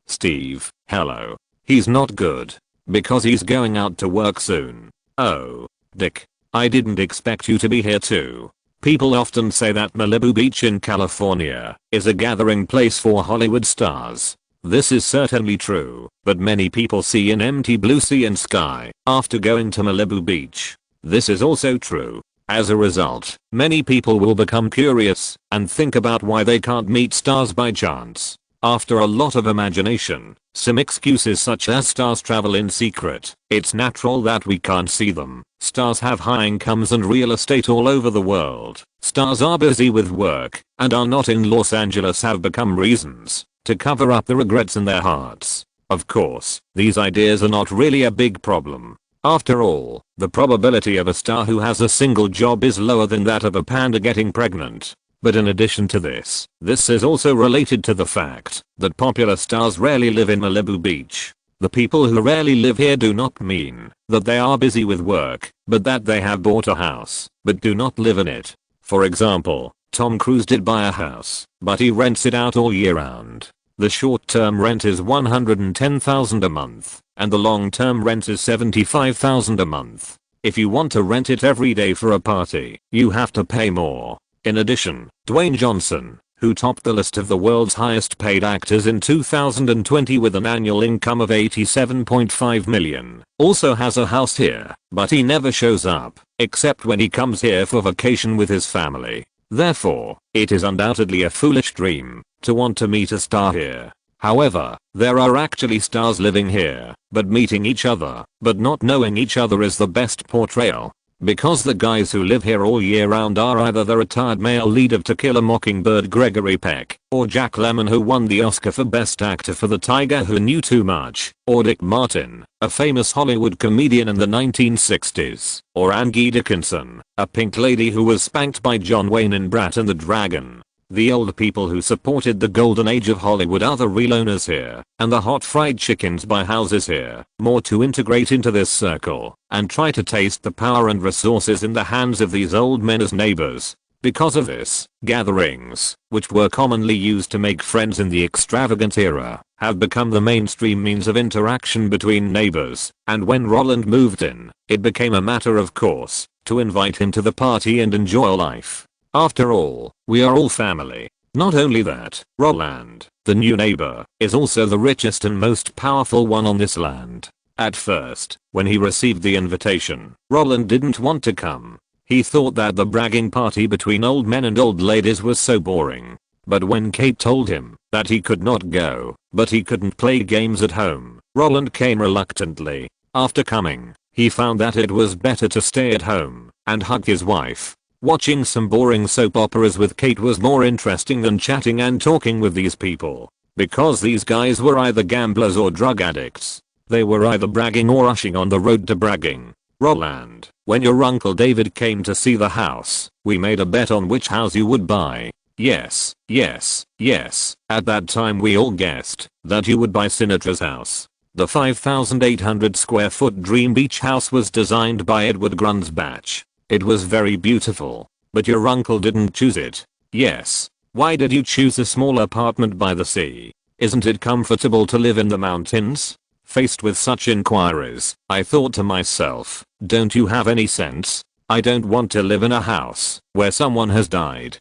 Steve, hello. He's not good. Because he's going out to work soon. Oh, Dick. I didn't expect you to be here too. People often say that Malibu Beach in California is a gathering place for Hollywood stars. This is certainly true, but many people see an empty blue sea and sky after going to Malibu Beach. This is also true. As a result, many people will become curious and think about why they can't meet stars by chance. After a lot of imagination, some excuses such as stars travel in secret, it's natural that we can't see them. Stars have high incomes and real estate all over the world. Stars are busy with work and are not in Los Angeles have become reasons to cover up the regrets in their hearts. Of course, these ideas are not really a big problem. After all, the probability of a star who has a single job is lower than that of a panda getting pregnant. But in addition to this is also related to the fact that popular stars rarely live in Malibu Beach. The people who rarely live here do not mean that they are busy with work, but that they have bought a house, but do not live in it. For example, Tom Cruise did buy a house, but he rents it out all year round. The short-term rent is $110,000 a month, and the long-term rent is $75,000 a month. If you want to rent it every day for a party, you have to pay more. In addition, Dwayne Johnson, who topped the list of the world's highest paid actors in 2020 with an annual income of $87.5 million, also has a house here, but he never shows up, except when he comes here for vacation with his family. Therefore, it is undoubtedly a foolish dream to want to meet a star here. However, there are actually stars living here, but meeting each other, but not knowing each other is the best portrayal. Because the guys who live here all year round are either the retired male lead of To Kill a Mockingbird Gregory Peck, or Jack Lemmon who won the Oscar for Best Actor for The Tiger Who Knew Too Much, or Dick Martin, a famous Hollywood comedian in the 1960s, or Angie Dickinson, a pink lady who was spanked by John Wayne in Brat and the Dragon. the old people who supported the golden age of Hollywood are the real owners here, and the hot fried chickens buy houses here. More to integrate into this circle and try to taste the power and resources in the hands of these old men as neighbors. Because of this, gatherings, which were commonly used to make friends in the extravagant era, have become the mainstream means of interaction between neighbors, and when Roland moved in, it became a matter of course to invite him to the party and enjoy life. After all, we are all family. Not only that, Roland, the new neighbor, is also the richest and most powerful one on this land. At first, when he received the invitation, Roland didn't want to come. He thought that the bragging party between old men and old ladies was so boring. But when Kate told him that he could not go, but he couldn't play games at home, Roland came reluctantly. After coming, he found that it was better to stay at home and hug his wife. Watching some boring soap operas with Kate was more interesting than chatting and talking with these people. Because these guys were either gamblers or drug addicts. They were either bragging or rushing on the road to bragging. Roland, when your Uncle David came to see the house, we made a bet on which house you would buy. Yes, yes, yes. At that time we all guessed that you would buy Sinatra's house. The 5,800 square foot Dream Beach house was designed by Edward Grunsbach. It was very beautiful, but your uncle didn't choose it. Yes. Why did you choose a small apartment by the sea? Isn't it comfortable to live in the mountains? Faced with such inquiries, I thought to myself, don't you have any sense? I don't want to live in a house where someone has died.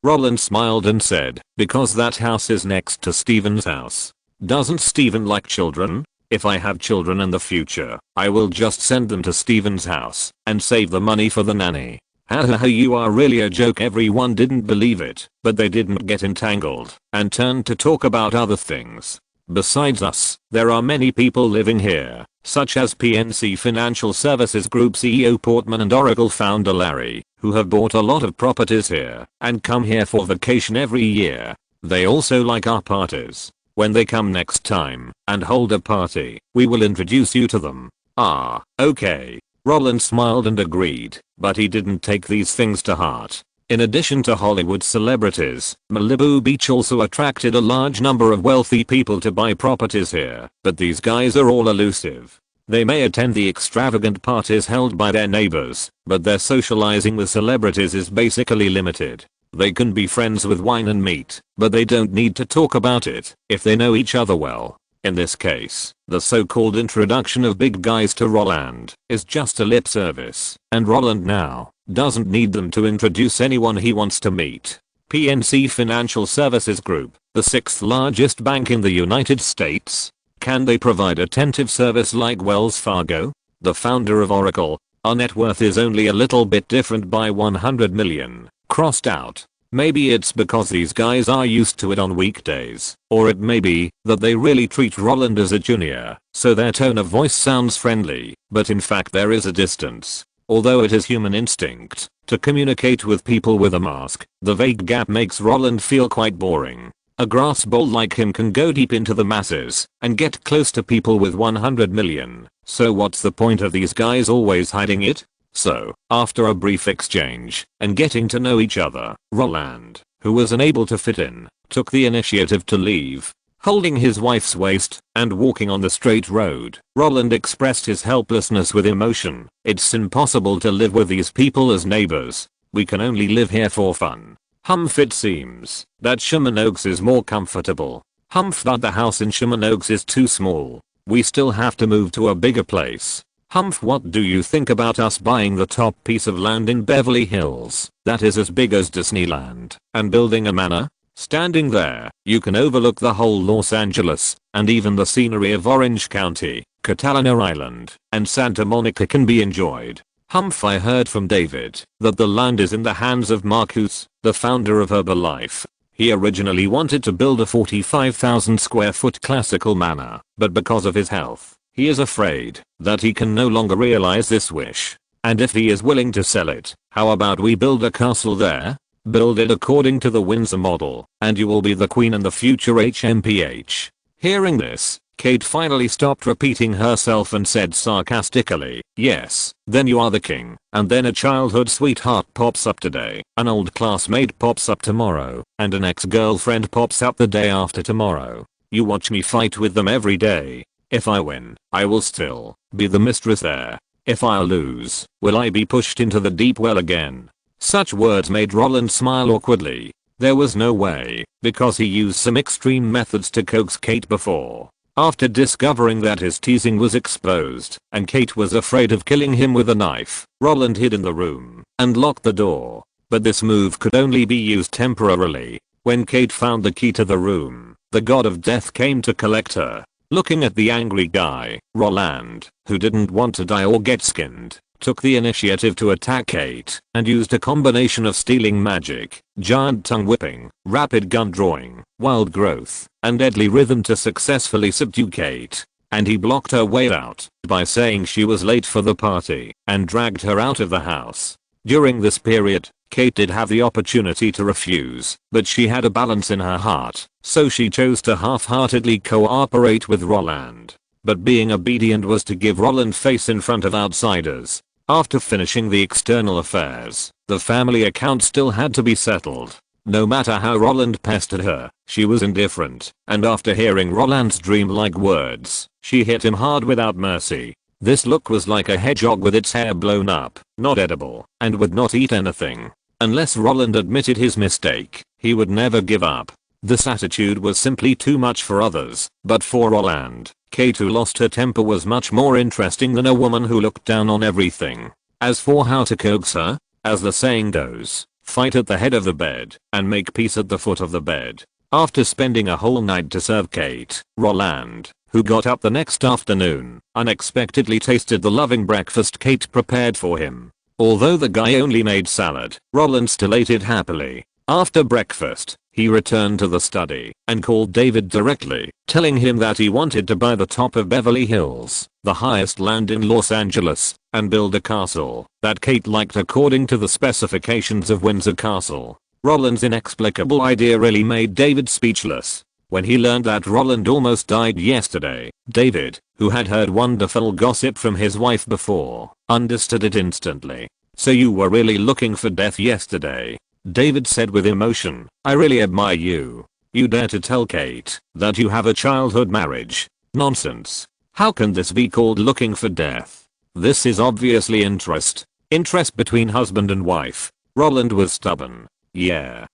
Roland smiled and said, because that house is next to Stephen's house. Doesn't Stephen like children? If I have children in the future, I will just send them to Stephen's house and save the money for the nanny. Hahaha, you are really a joke. Everyone didn't believe it, but they didn't get entangled and turned to talk about other things. Besides us, there are many people living here, such as PNC Financial Services Group CEO Portman and Oracle founder Larry, who have bought a lot of properties here and come here for vacation every year. They also like our parties. When they come next time and hold a party, we will introduce you to them. Ah, okay. Roland smiled and agreed, but he didn't take these things to heart. In addition to Hollywood celebrities, Malibu Beach also attracted a large number of wealthy people to buy properties here, but these guys are all elusive. They may attend the extravagant parties held by their neighbors, but their socializing with celebrities is basically limited. They can be friends with wine and meat, but they don't need to talk about it if they know each other well. In this case, the so-called introduction of big guys to Roland is just a lip service, and Roland now doesn't need them to introduce anyone he wants to meet. PNC Financial Services Group, the 6th largest bank in the United States. Can they provide attentive service like Wells Fargo? The founder of Oracle, our net worth is only a little bit different by 100 million. Crossed out. Maybe it's because these guys are used to it on weekdays, or it may be that they really treat Roland as a junior, so their tone of voice sounds friendly, but in fact there is a distance. Although it is human instinct to communicate with people with a mask, the vague gap makes Roland feel quite boring. A grass ball like him can go deep into the masses and get close to people with 100 million, so what's the point of these guys always hiding it? So, after a brief exchange and getting to know each other, Roland, who was unable to fit in, took the initiative to leave. Holding his wife's waist and walking on the straight road, Roland expressed his helplessness with emotion. It's impossible to live with these people as neighbors. We can only live here for fun. Humph, it seems that Sherman Oaks is more comfortable. Humph, that the house in Sherman Oaks is too small. We still have to move to a bigger place. Humph, what do you think about us buying the top piece of land in Beverly Hills that is as big as Disneyland and building a manor? Standing there, you can overlook the whole Los Angeles and even the scenery of Orange County, Catalina Island, and Santa Monica can be enjoyed. Humph, I heard from David that the land is in the hands of Marcus, the founder of Herbalife. He originally wanted to build a 45,000 square foot classical manor, but because of his health, he is afraid that he can no longer realize this wish. And if he is willing to sell it, how about we build a castle there? Build it according to the Windsor model, and you will be the queen in the future HMPH. Hearing this, Kate finally stopped repeating herself and said sarcastically, yes, then you are the king. And then a childhood sweetheart pops up today, an old classmate pops up tomorrow, and an ex-girlfriend pops up the day after tomorrow. You watch me fight with them every day. If I win, I will still be the mistress there. If I lose, will I be pushed into the deep well again? Such words made Roland smile awkwardly. There was no way, because he used some extreme methods to coax Kate before. After discovering that his teasing was exposed and Kate was afraid of killing him with a knife, Roland hid in the room and locked the door. But this move could only be used temporarily. When Kate found the key to the room, the god of death came to collect her. Looking at the angry guy, Roland, who didn't want to die or get skinned, took the initiative to attack Kate and used a combination of stealing magic, giant tongue whipping, rapid gun drawing, wild growth, and deadly rhythm to successfully subdue Kate. And he blocked her way out by saying she was late for the party and dragged her out of the house. During this period, Kate did have the opportunity to refuse, but she had a balance in her heart, so she chose to half-heartedly cooperate with Roland. But being obedient was to give Roland face in front of outsiders. After finishing the external affairs, the family account still had to be settled. No matter how Roland pestered her, she was indifferent, and after hearing Roland's dreamlike words, she hit him hard without mercy. This look was like a hedgehog with its hair blown up, not edible, and would not eat anything. Unless Roland admitted his mistake, he would never give up. This attitude was simply too much for others, but for Roland, Kate who lost her temper was much more interesting than a woman who looked down on everything. As for how to coax her, as the saying goes, fight at the head of the bed and make peace at the foot of the bed. After spending a whole night to serve Kate, Roland, who got up the next afternoon, unexpectedly tasted the loving breakfast Kate prepared for him. Although the guy only made salad, Roland still ate it happily. After breakfast, he returned to the study and called David directly, telling him that he wanted to buy the top of Beverly Hills, the highest land in Los Angeles, and build a castle that Kate liked according to the specifications of Windsor Castle. Roland's inexplicable idea really made David speechless. When he learned that Roland almost died yesterday, David, who had heard wonderful gossip from his wife before, understood it instantly. So you were really looking for death yesterday? David said with emotion. I really admire you. You dare to tell Kate that you have a childhood marriage. Nonsense. How can this be called looking for death? This is obviously interest. Interest between husband and wife. Roland was stubborn. Yeah.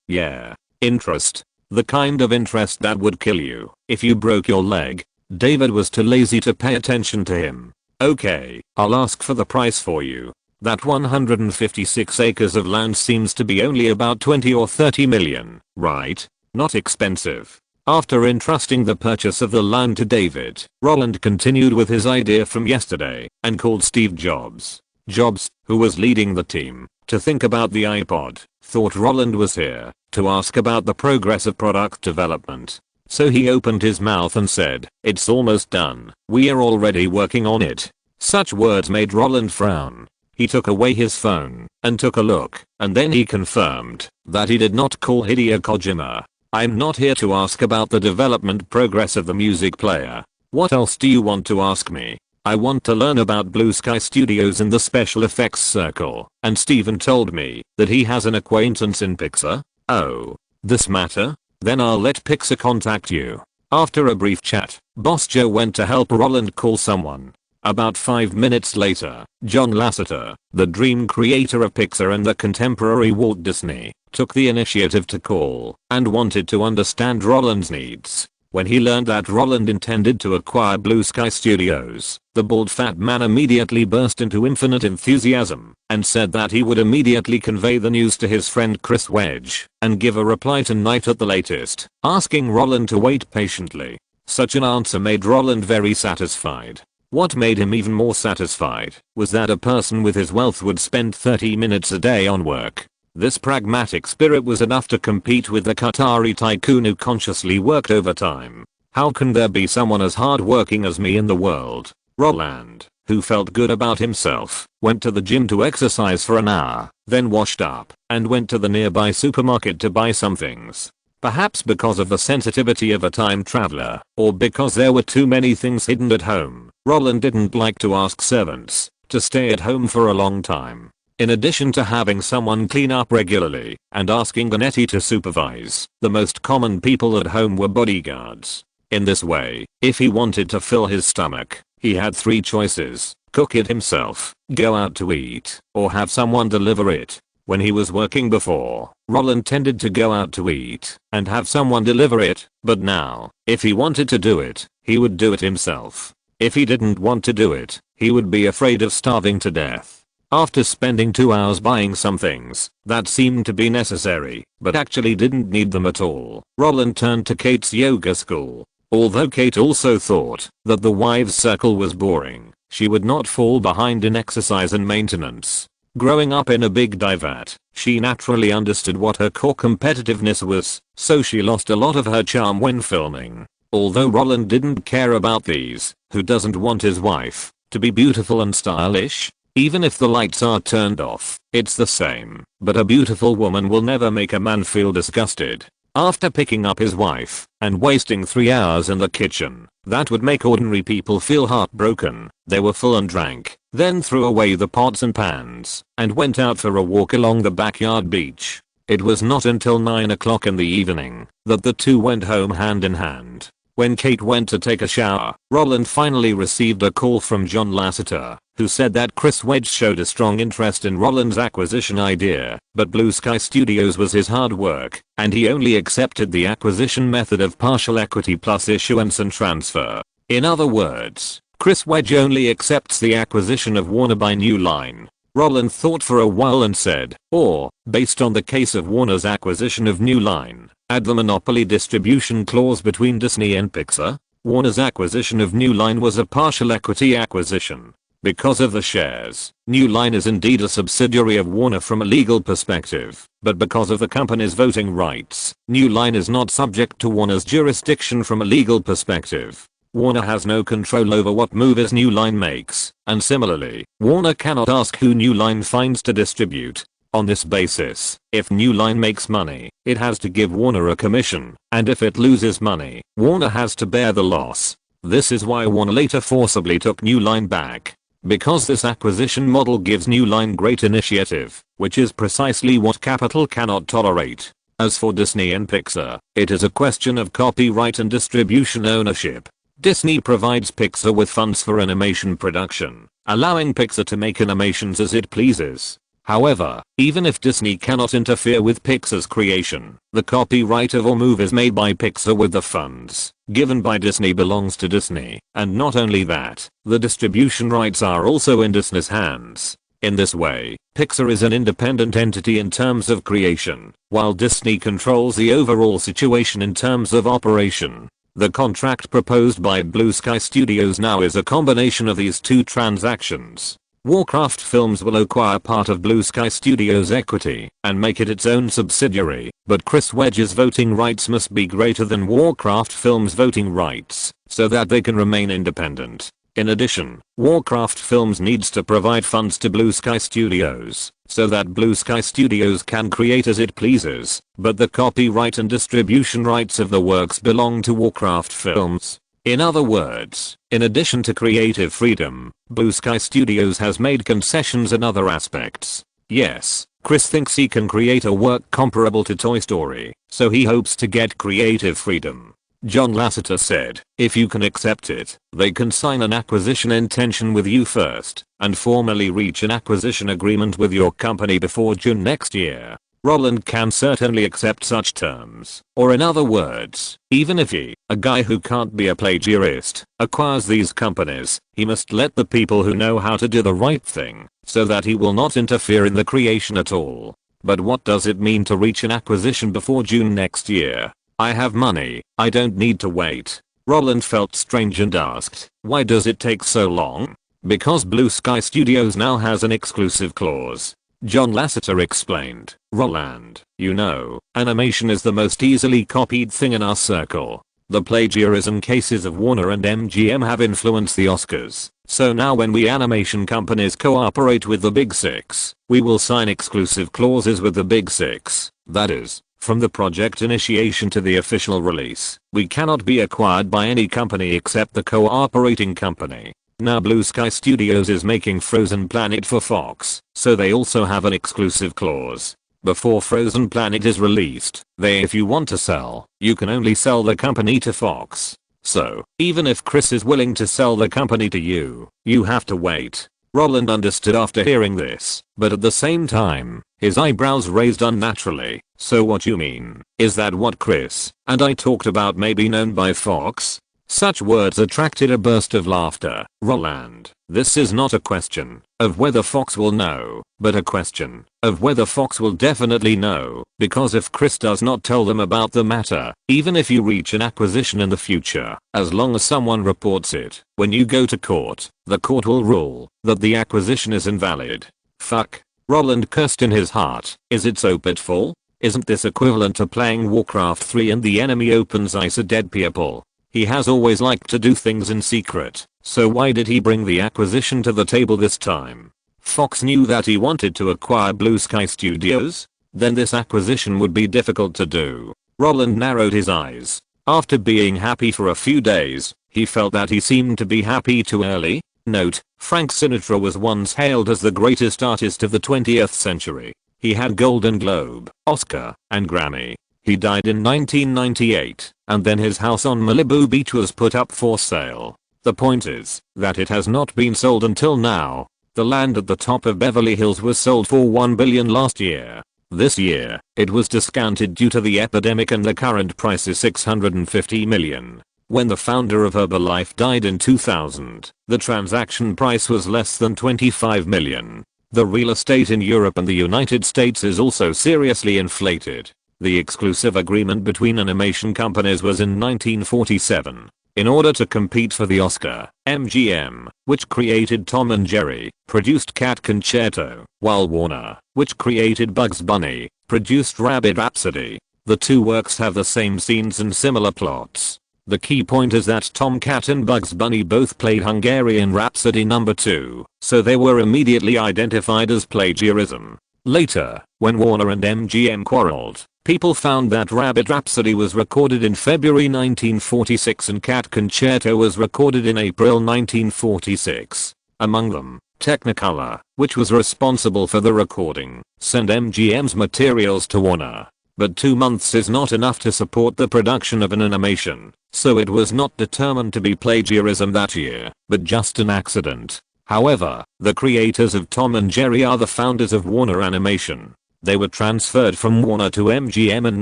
Interest. The kind of interest that would kill you if you broke your leg. David was too lazy to pay attention to him. Okay, I'll ask for the price for you. That 156 acres of land seems to be only about 20 or 30 million, right? Not expensive. After entrusting the purchase of the land to David, Roland continued with his idea from yesterday and called Steve Jobs. Jobs, who was leading the team, to think about the iPod, thought Roland was here to ask about the progress of product development. So he opened his mouth and said, "It's almost done. We are already working on it." Such words made Roland frown. He took away his phone and took a look, and then he confirmed that he did not call Hideo Kojima. I'm not here to ask about the development progress of the music player. What else do you want to ask me? I want to learn about Blue Sky Studios in the special effects circle, and Steven told me that he has an acquaintance in Pixar. Oh, this matter? Then I'll let Pixar contact you. After a brief chat, Boss Joe went to help Roland call someone. About 5 minutes later, John Lasseter, the dream creator of Pixar and the contemporary Walt Disney, took the initiative to call and wanted to understand Roland's needs. When he learned that Roland intended to acquire Blue Sky Studios, the bald fat man immediately burst into infinite enthusiasm and said that he would immediately convey the news to his friend Chris Wedge and give a reply tonight at the latest, asking Roland to wait patiently. Such an answer made Roland very satisfied. What made him even more satisfied was that a person with his wealth would spend 30 minutes a day on work. This pragmatic spirit was enough to compete with the Qatari tycoon who consciously worked overtime. How can there be someone as hardworking as me in the world? Roland, who felt good about himself, went to the gym to exercise for an hour, then washed up and went to the nearby supermarket to buy some things. Perhaps because of the sensitivity of a time traveler, or because there were too many things hidden at home, Roland didn't like to ask servants to stay at home for a long time. In addition to having someone clean up regularly and asking a nettie to supervise, the most common people at home were bodyguards. In this way, if he wanted to fill his stomach, he had 3 choices: cook it himself, go out to eat, or have someone deliver it. When he was working before, Roland tended to go out to eat and have someone deliver it, but now, if he wanted to do it, he would do it himself. If he didn't want to do it, he would be afraid of starving to death. After spending 2 hours buying some things that seemed to be necessary, but actually didn't need them at all, Roland turned to Kate's yoga school. Although Kate also thought that the wives' circle was boring, she would not fall behind in exercise and maintenance. Growing up in a big divat, she naturally understood what her core competitiveness was, so she lost a lot of her charm when filming. Although Roland didn't care about these, who doesn't want his wife to be beautiful and stylish? Even if the lights are turned off, it's the same. But a beautiful woman will never make a man feel disgusted. After picking up his wife and wasting 3 hours in the kitchen, that would make ordinary people feel heartbroken. They were full and drank, then threw away the pots and pans, and went out for a walk along the backyard beach. It was not until 9 o'clock in the evening that the two went home hand in hand. When Kate went to take a shower, Roland finally received a call from John Lasseter, who said that Chris Wedge showed a strong interest in Roland's acquisition idea, but Blue Sky Studios was his hard work, and he only accepted the acquisition method of partial equity plus issuance and transfer. In other words, Chris Wedge only accepts the acquisition of Warner by New Line. Roland thought for a while and said, or, based on the case of Warner's acquisition of New Line, add the monopoly distribution clause between Disney and Pixar. Warner's acquisition of New Line was a partial equity acquisition. Because of the shares, New Line is indeed a subsidiary of Warner from a legal perspective, but because of the company's voting rights, New Line is not subject to Warner's jurisdiction from a legal perspective. Warner has no control over what movies New Line makes, and similarly, Warner cannot ask who New Line finds to distribute. On this basis, if New Line makes money, it has to give Warner a commission, and if it loses money, Warner has to bear the loss. This is why Warner later forcibly took New Line back. Because this acquisition model gives New Line great initiative, which is precisely what capital cannot tolerate. As for Disney and Pixar, it is a question of copyright and distribution ownership. Disney provides Pixar with funds for animation production, allowing Pixar to make animations as it pleases. However, even if Disney cannot interfere with Pixar's creation, the copyright of all movies made by Pixar with the funds given by Disney belongs to Disney, and not only that, the distribution rights are also in Disney's hands. In this way, Pixar is an independent entity in terms of creation, while Disney controls the overall situation in terms of operation. The contract proposed by Blue Sky Studios now is a combination of these two transactions. Warcraft Films will acquire part of Blue Sky Studios' equity and make it its own subsidiary, but Chris Wedge's voting rights must be greater than Warcraft Films' voting rights so that they can remain independent. In addition, Warcraft Films needs to provide funds to Blue Sky Studios so that Blue Sky Studios can create as it pleases, but the copyright and distribution rights of the works belong to Warcraft Films. In other words, in addition to creative freedom, Blue Sky Studios has made concessions in other aspects. Yes, Chris thinks he can create a work comparable to Toy Story, so he hopes to get creative freedom. John Lasseter said, if you can accept it, they can sign an acquisition intention with you first, and formally reach an acquisition agreement with your company before June next year. Roland can certainly accept such terms, or in other words, even if he, a guy who can't be a plagiarist, acquires these companies, he must let the people who know how to do the right thing, so that he will not interfere in the creation at all. But what does it mean to reach an acquisition before June next year? I have money, I don't need to wait. Roland felt strange and asked, why does it take so long? Because Blue Sky Studios now has an exclusive clause. John Lasseter explained, Roland, you know, animation is the most easily copied thing in our circle. The plagiarism cases of Warner and MGM have influenced the Oscars, so now when we animation companies cooperate with the Big Six, we will sign exclusive clauses with the Big Six. That is, From the project initiation to the official release, we cannot be acquired by any company except the cooperating company. Now Blue Sky Studios is making Frozen Planet for Fox, so they also have an exclusive clause. Before Frozen Planet is released, if you want to sell, you can only sell the company to Fox. So, even if Chris is willing to sell the company to you, you have to wait. Roland understood after hearing this, but at the same time, his eyebrows raised unnaturally. So what you mean, is that what Chris and I talked about may be known by Fox? Such words attracted a burst of laughter. Roland, this is not a question of whether Fox will know, but a question of whether Fox will definitely know, because if Chris does not tell them about the matter, even if you reach an acquisition in the future, as long as someone reports it, when you go to court, the court will rule that the acquisition is invalid. Fuck. Roland cursed in his heart. Is it so pitiful? Isn't this equivalent to playing Warcraft 3 and the enemy opens eyes at dead people? He has always liked to do things in secret, so why did he bring the acquisition to the table this time? Fox knew that he wanted to acquire Blue Sky Studios? Then this acquisition would be difficult to do. Roland narrowed his eyes. After being happy for a few days, he felt that he seemed to be happy too early. Note, Frank Sinatra was once hailed as the greatest artist of the 20th century. He had Golden Globe, Oscar, and Grammy. He died in 1998, and then his house on Malibu Beach was put up for sale. The point is that it has not been sold until now. The land at the top of Beverly Hills was sold for $1 billion last year. This year, it was discounted due to the epidemic and the current price is $650 million. When the founder of Herbalife died in 2000, the transaction price was less than $25 million. The real estate in Europe and the United States is also seriously inflated. The exclusive agreement between animation companies was in 1947. In order to compete for the Oscar, MGM, which created Tom and Jerry, produced Cat Concerto, while Warner, which created Bugs Bunny, produced Rabbit Rhapsody. The two works have the same scenes and similar plots. The key point is that Tom Cat and Bugs Bunny both played Hungarian Rhapsody No. 2, so they were immediately identified as plagiarism. Later, when Warner and MGM quarreled, people found that Rabbit Rhapsody was recorded in February 1946 and Cat Concerto was recorded in April 1946. Among them, Technicolor, which was responsible for the recording, sent MGM's materials to Warner. But 2 months is not enough to support the production of an animation, so it was not determined to be plagiarism that year, but just an accident. However, the creators of Tom and Jerry are the founders of Warner Animation. They were transferred from Warner to MGM in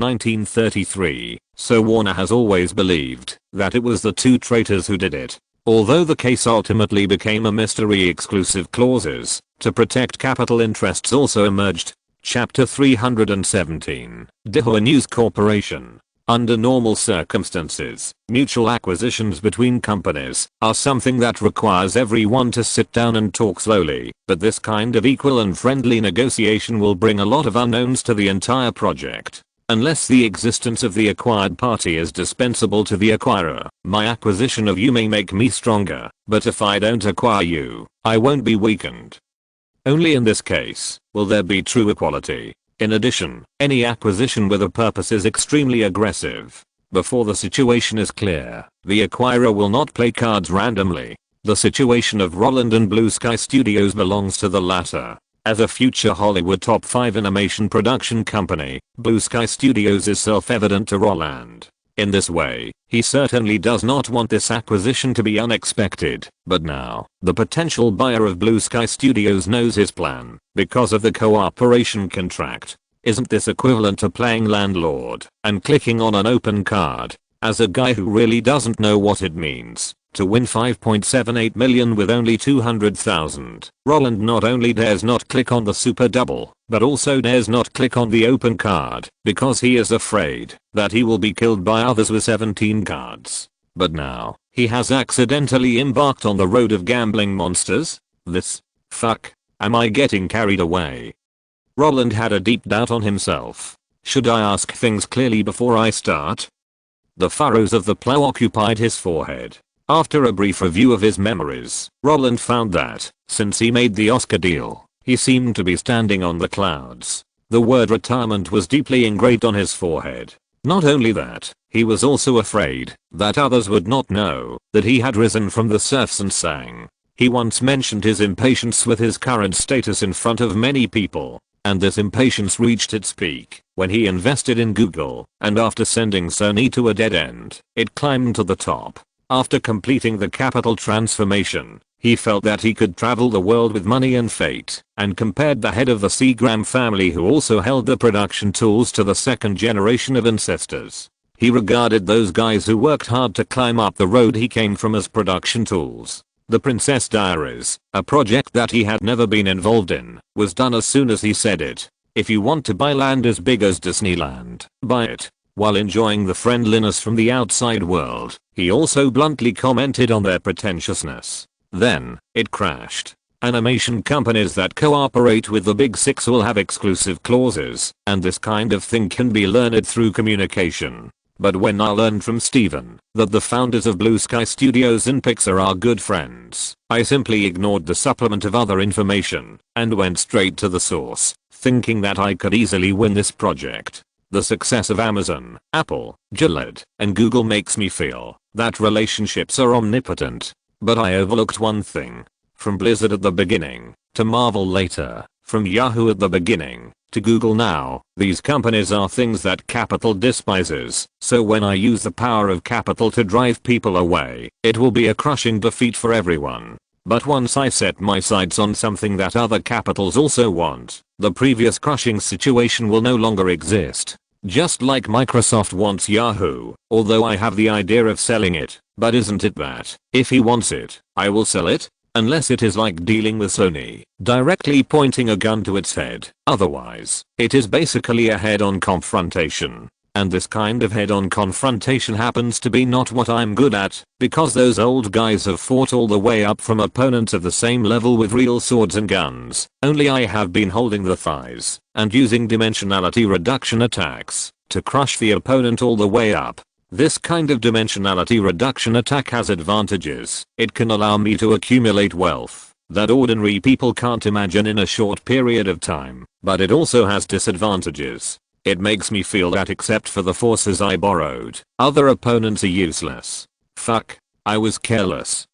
1933, so Warner has always believed that it was the two traitors who did it. Although the case ultimately became a mystery, exclusive clauses to protect capital interests also emerged. Chapter 317. Dihua News Corporation. Under normal circumstances, mutual acquisitions between companies are something that requires everyone to sit down and talk slowly, but this kind of equal and friendly negotiation will bring a lot of unknowns to the entire project. Unless the existence of the acquired party is dispensable to the acquirer, my acquisition of you may make me stronger, but if I don't acquire you, I won't be weakened. Only in this case will there be true equality. In addition, any acquisition with a purpose is extremely aggressive. Before the situation is clear, the acquirer will not play cards randomly. The situation of Roland and Blue Sky Studios belongs to the latter. As a future Hollywood top 5 animation production company, Blue Sky Studios is self-evident to Roland. In this way, he certainly does not want this acquisition to be unexpected, but now, the potential buyer of Blue Sky Studios knows his plan, because of the cooperation contract. Isn't this equivalent to playing landlord and clicking on an open card? As a guy who really doesn't know what it means to win $5.78 million with only $200,000, Roland not only dares not click on the super double, but also dares not click on the open card, because he is afraid that he will be killed by others with 17 cards. But now, he has accidentally embarked on the road of gambling monsters? Fuck. Am I getting carried away? Roland had a deep doubt on himself. Should I ask things clearly before I start? The furrows of the plow occupied his forehead. After a brief review of his memories, Roland found that, since he made the Oscar deal, he seemed to be standing on the clouds. The word retirement was deeply engraved on his forehead. Not only that, he was also afraid that others would not know that he had risen from the serfs and sang. He once mentioned his impatience with his current status in front of many people, and this impatience reached its peak when he invested in Google, and after sending Sony to a dead end, it climbed to the top. After completing the capital transformation, he felt that he could travel the world with money and fate, and compared the head of the Seagram family who also held the production tools to the second generation of ancestors. He regarded those guys who worked hard to climb up the road he came from as production tools. The Princess Diaries, a project that he had never been involved in, was done as soon as he said it. If you want to buy land as big as Disneyland, buy it. While enjoying the friendliness from the outside world, he also bluntly commented on their pretentiousness. Then, it crashed. Animation companies that cooperate with the Big Six will have exclusive clauses, and this kind of thing can be learned through communication. But when I learned from Steven that the founders of Blue Sky Studios and Pixar are good friends, I simply ignored the supplement of other information and went straight to the source, thinking that I could easily win this project. The success of Amazon, Apple, Gillette, and Google makes me feel that relationships are omnipotent. But I overlooked one thing. From Blizzard at the beginning, to Marvel later, from Yahoo at the beginning, to Google now, these companies are things that capital despises, so when I use the power of capital to drive people away, it will be a crushing defeat for everyone. But once I set my sights on something that other capitals also want, the previous crushing situation will no longer exist. Just like Microsoft wants Yahoo, although I have the idea of selling it, but isn't it that, if he wants it, I will sell it? Unless it is like dealing with Sony, directly pointing a gun to its head. Otherwise, it is basically a head-on confrontation. And this kind of head-on confrontation happens to be not what I'm good at, because those old guys have fought all the way up from opponents of the same level with real swords and guns. Only I have been holding the thighs and using dimensionality reduction attacks to crush the opponent all the way up. This kind of dimensionality reduction attack has advantages. It can allow me to accumulate wealth that ordinary people can't imagine in a short period of time, but it also has disadvantages. It makes me feel that except for the forces I borrowed, other opponents are useless. Fuck. I was careless.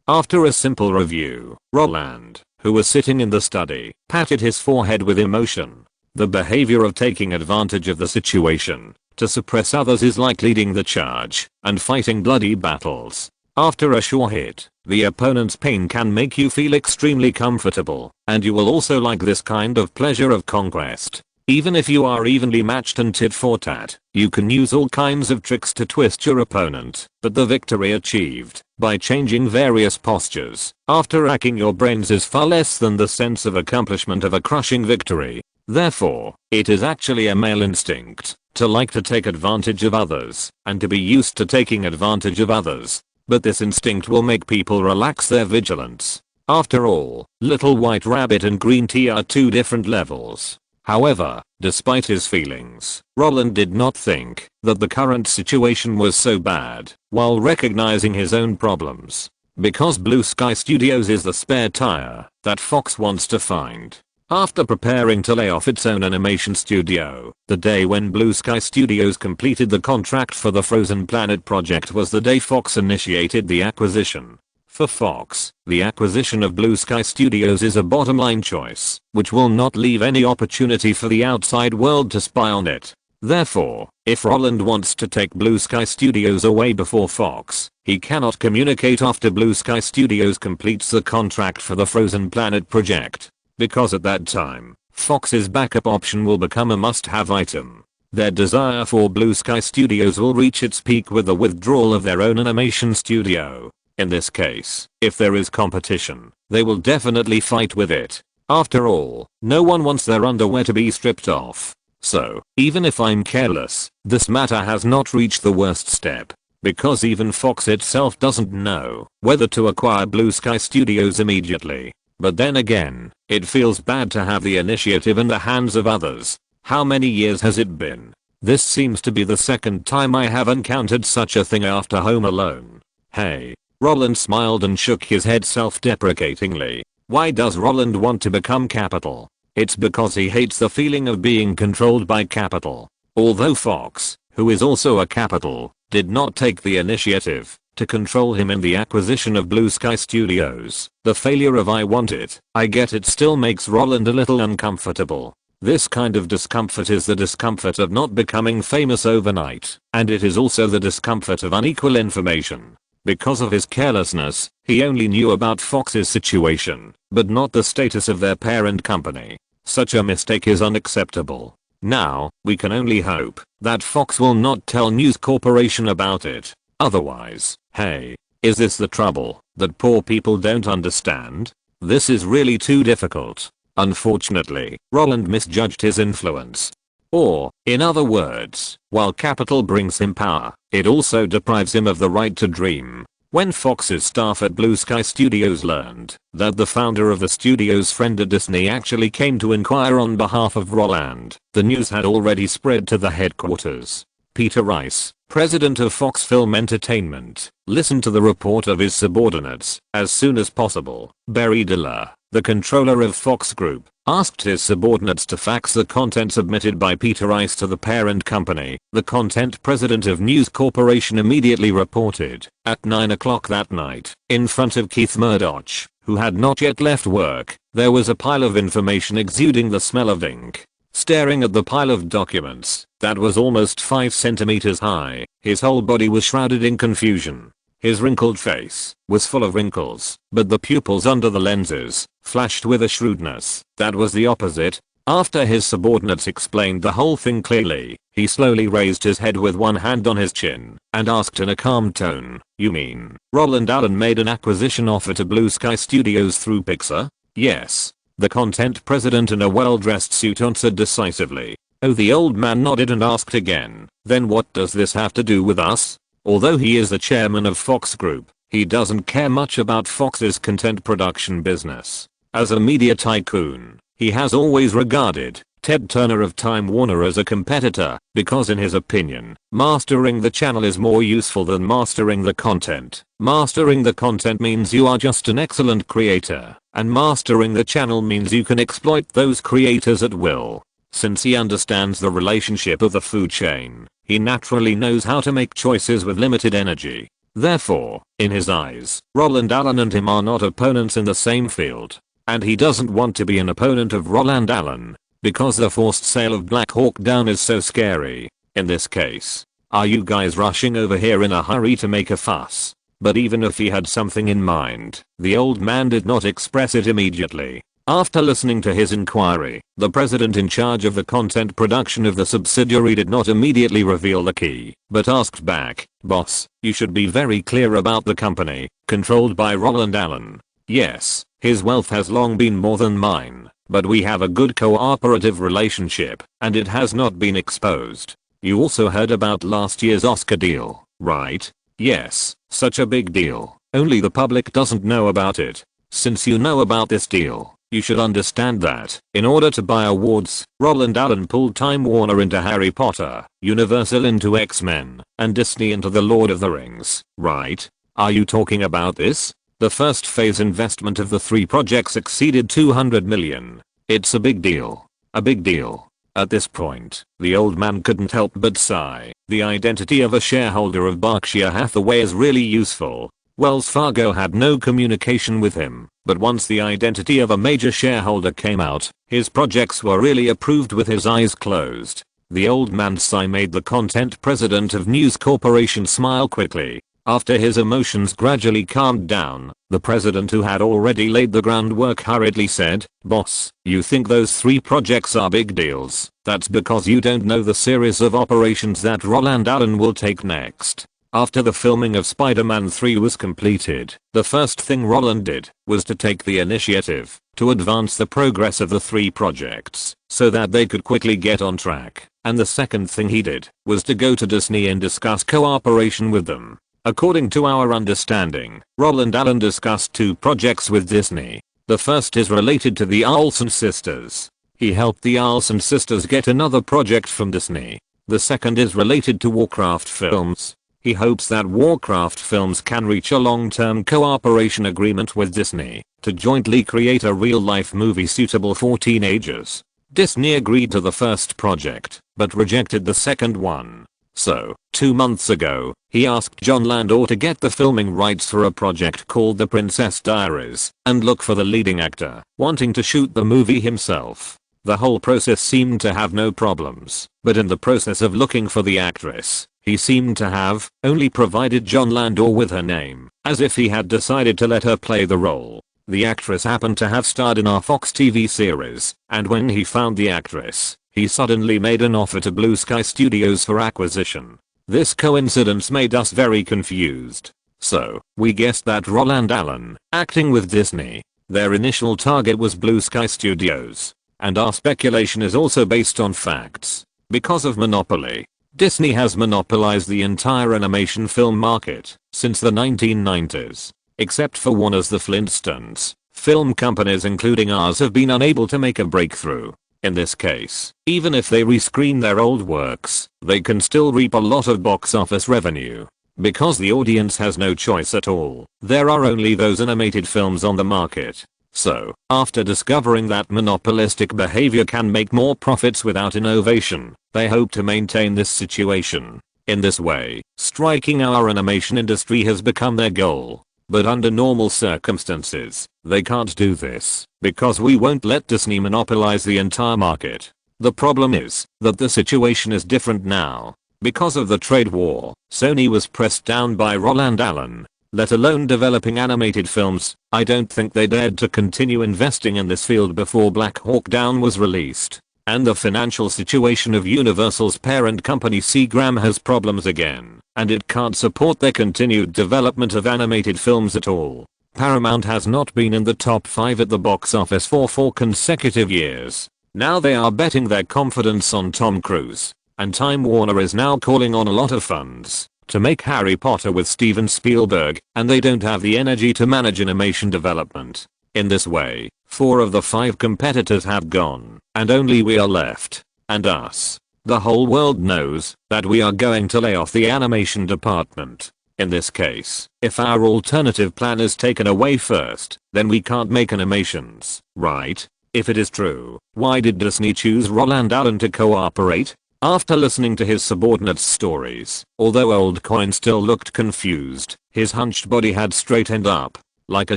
After a simple review, Roland, who was sitting in the study, patted his forehead with emotion. The behavior of taking advantage of the situation to suppress others is like leading the charge and fighting bloody battles. After a sure hit, the opponent's pain can make you feel extremely comfortable, and you will also like this kind of pleasure of conquest. Even if you are evenly matched and tit for tat, you can use all kinds of tricks to twist your opponent, but the victory achieved by changing various postures after racking your brains is far less than the sense of accomplishment of a crushing victory. Therefore, it is actually a male instinct to like to take advantage of others and to be used to taking advantage of others. But this instinct will make people relax their vigilance. After all, Little White Rabbit and green tea are two different levels. However, despite his feelings, Roland did not think that the current situation was so bad, while recognizing his own problems. Because Blue Sky Studios is the spare tire that Fox wants to find. After preparing to lay off its own animation studio, the day when Blue Sky Studios completed the contract for the Frozen Planet project was the day Fox initiated the acquisition. For Fox, the acquisition of Blue Sky Studios is a bottom line choice, which will not leave any opportunity for the outside world to spy on it. Therefore, if Roland wants to take Blue Sky Studios away before Fox, he cannot communicate after Blue Sky Studios completes the contract for the Frozen Planet project. Because at that time, Fox's backup option will become a must-have item. Their desire for Blue Sky Studios will reach its peak with the withdrawal of their own animation studio. In this case, if there is competition, they will definitely fight with it. After all, no one wants their underwear to be stripped off. So, even if I'm careless, this matter has not reached the worst step. Because even Fox itself doesn't know whether to acquire Blue Sky Studios immediately. But then again, it feels bad to have the initiative in the hands of others. How many years has it been? This seems to be the second time I have encountered such a thing after Home Alone. Hey. Roland smiled and shook his head self-deprecatingly. Why does Roland want to become capital? It's because he hates the feeling of being controlled by capital. Although Fox, who is also a capital, did not take the initiative to control him in the acquisition of Blue Sky Studios, the failure of I Want It, I Get It still makes Roland a little uncomfortable. This kind of discomfort is the discomfort of not becoming famous overnight, and it is also the discomfort of unequal information. Because of his carelessness, he only knew about Fox's situation, but not the status of their parent company. Such a mistake is unacceptable. Now, we can only hope that Fox will not tell News Corporation about it. Otherwise, hey, is this the trouble that poor people don't understand? This is really too difficult. Unfortunately, Roland misjudged his influence. Or, in other words, while capital brings him power, it also deprives him of the right to dream. When Fox's staff at Blue Sky Studios learned that the founder of the studio's friend at Disney actually came to inquire on behalf of Roland, the news had already spread to the headquarters. Peter Rice, president of Fox Film Entertainment, listened to the report of his subordinates. As soon as possible, Barry Diller, the controller of Fox Group, asked his subordinates to fax the content submitted by Peter Rice to the parent company. The content president of News Corporation immediately reported, at 9 o'clock that night, in front of Keith Murdoch, who had not yet left work, there was a pile of information exuding the smell of ink. Staring at the pile of documents that was almost 5 centimeters high, his whole body was shrouded in confusion. His wrinkled face was full of wrinkles, but the pupils under the lenses flashed with a shrewdness that was the opposite. After his subordinates explained the whole thing clearly, he slowly raised his head with one hand on his chin and asked in a calm tone, "You mean Roland Allen made an acquisition offer to Blue Sky Studios through Pixar?" "Yes," the content president in a well-dressed suit answered decisively. Oh, the old man nodded and asked again, "Then what does this have to do with us?" Although he is the chairman of Fox Group, he doesn't care much about Fox's content production business. As a media tycoon, he has always regarded Ted Turner of Time Warner as a competitor, because in his opinion, mastering the channel is more useful than mastering the content. Mastering the content means you are just an excellent creator, and mastering the channel means you can exploit those creators at will. Since he understands the relationship of the food chain, he naturally knows how to make choices with limited energy. Therefore, in his eyes, Roland Allen and him are not opponents in the same field. And he doesn't want to be an opponent of Roland Allen, because the forced sale of Black Hawk Down is so scary. In this case, are you guys rushing over here in a hurry to make a fuss? But even if he had something in mind, the old man did not express it immediately. After listening to his inquiry, the president in charge of the content production of the subsidiary did not immediately reveal the key, but asked back, "Boss, you should be very clear about the company, controlled by Roland Allen. Yes, his wealth has long been more than mine, but we have a good cooperative relationship, and it has not been exposed. You also heard about last year's Oscar deal, right?" "Yes, such a big deal, only the public doesn't know about it. Since you know about this deal, you should understand that, in order to buy awards, Roland Allen pulled Time Warner into Harry Potter, Universal into X-Men, and Disney into The Lord of the Rings, right? Are you talking about this? The first phase investment of the 3 projects exceeded $200 million. It's a big deal. A big deal." At this point, the old man couldn't help but sigh. The identity of a shareholder of Berkshire Hathaway is really useful. Wells Fargo had no communication with him, but once the identity of a major shareholder came out, his projects were really approved with his eyes closed. The old man's sigh made the content president of News Corporation smile quickly. After his emotions gradually calmed down, the president, who had already laid the groundwork, hurriedly said, "Boss, you think those 3 projects are big deals. That's because you don't know the series of operations that Roland Allen will take next." After the filming of Spider-Man 3 was completed, the first thing Roland did was to take the initiative to advance the progress of the 3 projects so that they could quickly get on track. And the second thing he did was to go to Disney and discuss cooperation with them. According to our understanding, Roland Allen discussed 2 projects with Disney. The first is related to the Olsen sisters. He helped the Olsen sisters get another project from Disney. The second is related to Warcraft films. He hopes that Warcraft films can reach a long-term cooperation agreement with Disney to jointly create a real-life movie suitable for teenagers. Disney agreed to the first project, but rejected the second one. So, 2 months ago, he asked Jon Landau to get the filming rights for a project called The Princess Diaries, and look for the leading actor, wanting to shoot the movie himself. The whole process seemed to have no problems, but in the process of looking for the actress, he seemed to have only provided Jon Landau with her name, as if he had decided to let her play the role. The actress happened to have starred in our Fox TV series, and when he found the actress, he suddenly made an offer to Blue Sky Studios for acquisition. This coincidence made us very confused. So, we guessed that Roland Allen, acting with Disney, their initial target was Blue Sky Studios. And our speculation is also based on facts. Because of monopoly, Disney has monopolized the entire animation film market since the 1990s. Except for Warner's The Flintstones, film companies including ours have been unable to make a breakthrough. In this case, even if they rescreen their old works, they can still reap a lot of box office revenue. Because the audience has no choice at all, there are only those animated films on the market. So, after discovering that monopolistic behavior can make more profits without innovation, they hope to maintain this situation. In this way, striking our animation industry has become their goal. But under normal circumstances, they can't do this, because we won't let Disney monopolize the entire market. The problem is that the situation is different now. Because of the trade war, Sony was pressed down by Roland Allen. Let alone developing animated films, I don't think they dared to continue investing in this field before Black Hawk Down was released. And the financial situation of Universal's parent company Seagram has problems again, and it can't support their continued development of animated films at all. Paramount has not been in the top 5 at the box office for 4 consecutive years. Now they are betting their confidence on Tom Cruise, and Time Warner is now calling on a lot of funds to make Harry Potter with Steven Spielberg, and they don't have the energy to manage animation development. In this way, 4 of the 5 competitors have gone, and only we are left. And us. The whole world knows that we are going to lay off the animation department. In this case, if our alternative plan is taken away first, then we can't make animations, right? If it is true, why did Disney choose Roland Allen to cooperate? After listening to his subordinates' stories, although Old Coin still looked confused, his hunched body had straightened up, like a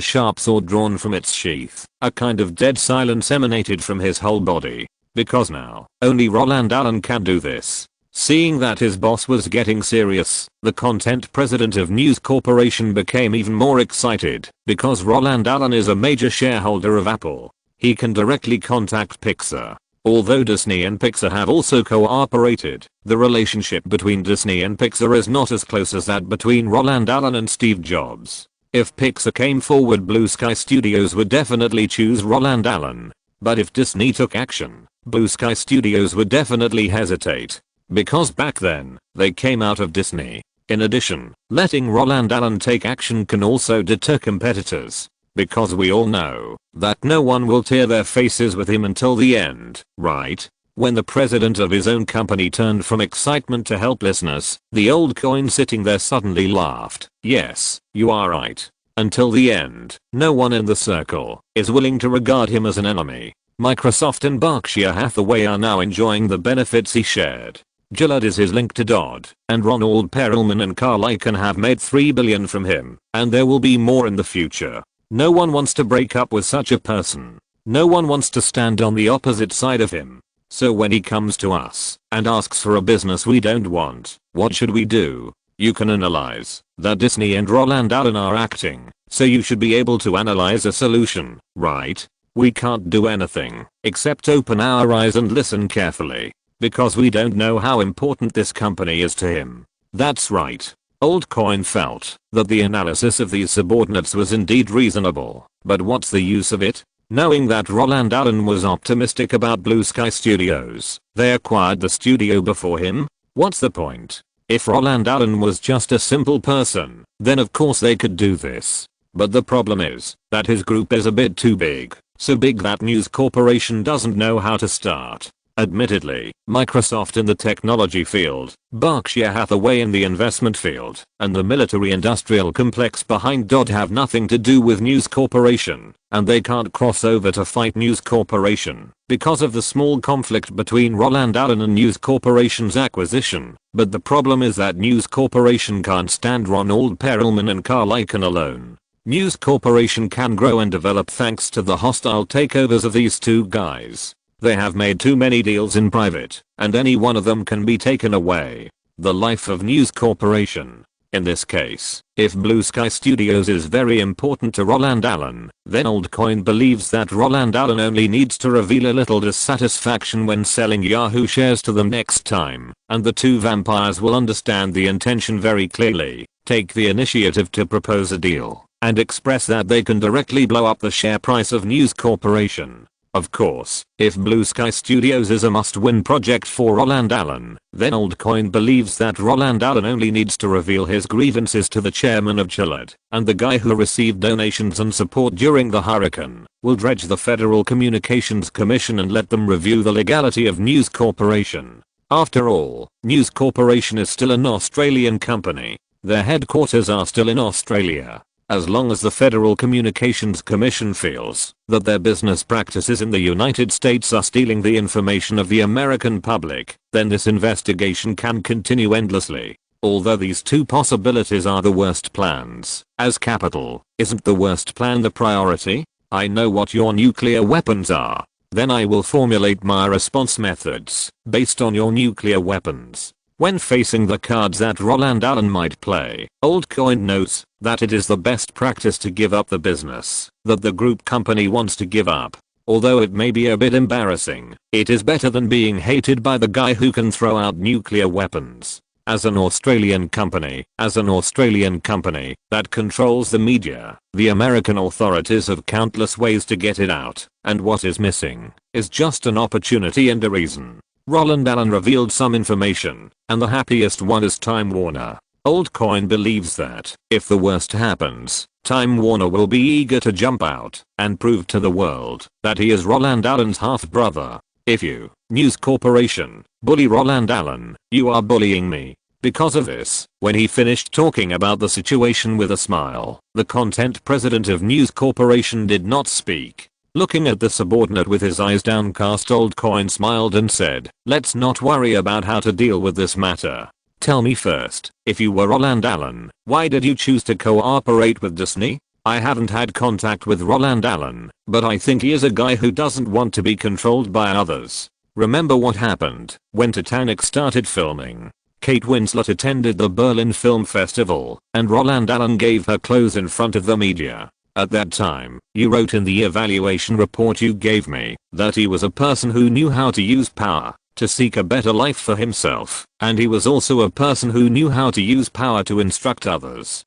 sharp sword drawn from its sheath. A kind of dead silence emanated from his whole body. Because now, only Roland Allen can do this. Seeing that his boss was getting serious, the content president of News Corporation became even more excited, because Roland Allen is a major shareholder of Apple. He can directly contact Pixar. Although Disney and Pixar have also cooperated, the relationship between Disney and Pixar is not as close as that between Roland Allen and Steve Jobs. If Pixar came forward, Blue Sky Studios would definitely choose Roland Allen. But if Disney took action, Blue Sky Studios would definitely hesitate. Because back then, they came out of Disney. In addition, letting Roland Allen take action can also deter competitors. Because we all know that no one will tear their faces with him until the end, right? When the president of his own company turned from excitement to helplessness, the old coin sitting there suddenly laughed. Yes, you are right. Until the end, no one in the circle is willing to regard him as an enemy. Microsoft and Berkshire Hathaway are now enjoying the benefits he shared. Gillard is his link to Dodd, and Ronald Perelman and Carl Icahn have made $3 billion from him, and there will be more in the future. No one wants to break up with such a person. No one wants to stand on the opposite side of him. So when he comes to us and asks for a business we don't want, what should we do? You can analyze that Disney and Roland Allen are acting, so you should be able to analyze a solution, right? We can't do anything except open our eyes and listen carefully, because we don't know how important this company is to him. That's right. Old Coin felt that the analysis of these subordinates was indeed reasonable, but what's the use of it? Knowing that Roland Allen was optimistic about Blue Sky Studios, they acquired the studio before him? What's the point? If Roland Allen was just a simple person, then of course they could do this. But the problem is that his group is a bit too big, so big that News Corporation doesn't know how to start. Admittedly, Microsoft in the technology field, Berkshire Hathaway in the investment field, and the military-industrial complex behind DoD have nothing to do with News Corporation, and they can't cross over to fight News Corporation because of the small conflict between Roland Allen and News Corporation's acquisition. But the problem is that News Corporation can't stand Ronald Perelman and Carl Icahn alone. News Corporation can grow and develop thanks to the hostile takeovers of these two guys. They have made too many deals in private, and any one of them can be taken away. The life of News Corporation. In this case, if Blue Sky Studios is very important to Roland Allen, then Oldcoin believes that Roland Allen only needs to reveal a little dissatisfaction when selling Yahoo shares to them next time, and the two vampires will understand the intention very clearly, take the initiative to propose a deal, and express that they can directly blow up the share price of News Corporation. Of course, if Blue Sky Studios is a must-win project for Roland Allen, then Oldcoin believes that Roland Allen only needs to reveal his grievances to the chairman of Gillette, and the guy who received donations and support during the hurricane will dredge the Federal Communications Commission and let them review the legality of News Corporation. After all, News Corporation is still an Australian company. Their headquarters are still in Australia. As long as the Federal Communications Commission feels that their business practices in the United States are stealing the information of the American public, then this investigation can continue endlessly. Although these two possibilities are the worst plans, as capital, isn't the worst plan the priority? I know what your nuclear weapons are. Then I will formulate my response methods based on your nuclear weapons. When facing the cards that Roland Allen might play, Oldcoin knows that it is the best practice to give up the business that the group company wants to give up. Although it may be a bit embarrassing, it is better than being hated by the guy who can throw out nuclear weapons. As an Australian company that controls the media, the American authorities have countless ways to get it out, and what is missing is just an opportunity and a reason. Roland Allen revealed some information, and the happiest one is Time Warner. Oldcoin believes that, if the worst happens, Time Warner will be eager to jump out and prove to the world that he is Roland Allen's half-brother. If you, News Corporation, bully Roland Allen, you are bullying me. Because of this, when he finished talking about the situation with a smile, the content president of News Corporation did not speak. Looking at the subordinate with his eyes downcast, Oldcoin smiled and said, "Let's not worry about how to deal with this matter. Tell me first, if you were Roland Allen, why did you choose to cooperate with Disney?" I haven't had contact with Roland Allen, but I think he is a guy who doesn't want to be controlled by others. Remember what happened when Titanic started filming? Kate Winslet attended the Berlin Film Festival, and Roland Allen gave her clothes in front of the media. At that time, you wrote in the evaluation report you gave me that he was a person who knew how to use power to seek a better life for himself, and he was also a person who knew how to use power to instruct others.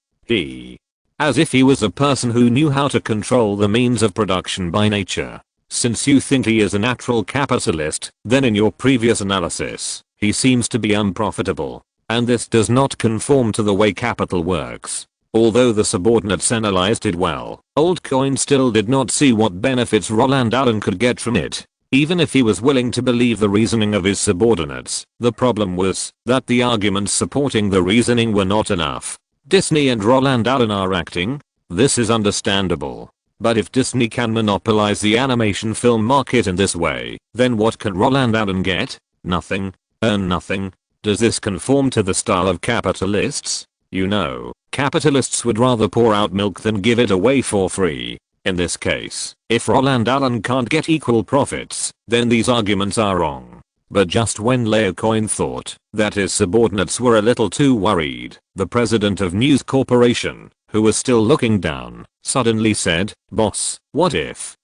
As if he was a person who knew how to control the means of production by nature. Since you think he is a natural capitalist, then in your previous analysis, he seems to be unprofitable, and this does not conform to the way capital works. Although the subordinates analyzed it well, Oldcoin still did not see what benefits Roland Allen could get from it. Even if he was willing to believe the reasoning of his subordinates, the problem was that the arguments supporting the reasoning were not enough. Disney and Roland Allen are acting. This is understandable. But if Disney can monopolize the animation film market in this way, then what can Roland Allen get? Nothing. Earn nothing. Does this conform to the style of capitalists? You know, capitalists would rather pour out milk than give it away for free. In this case, if Roland Allen can't get equal profits, then these arguments are wrong. But just when Oldcoin thought that his subordinates were a little too worried, the president of News Corporation, who was still looking down, suddenly said, "Boss, what if?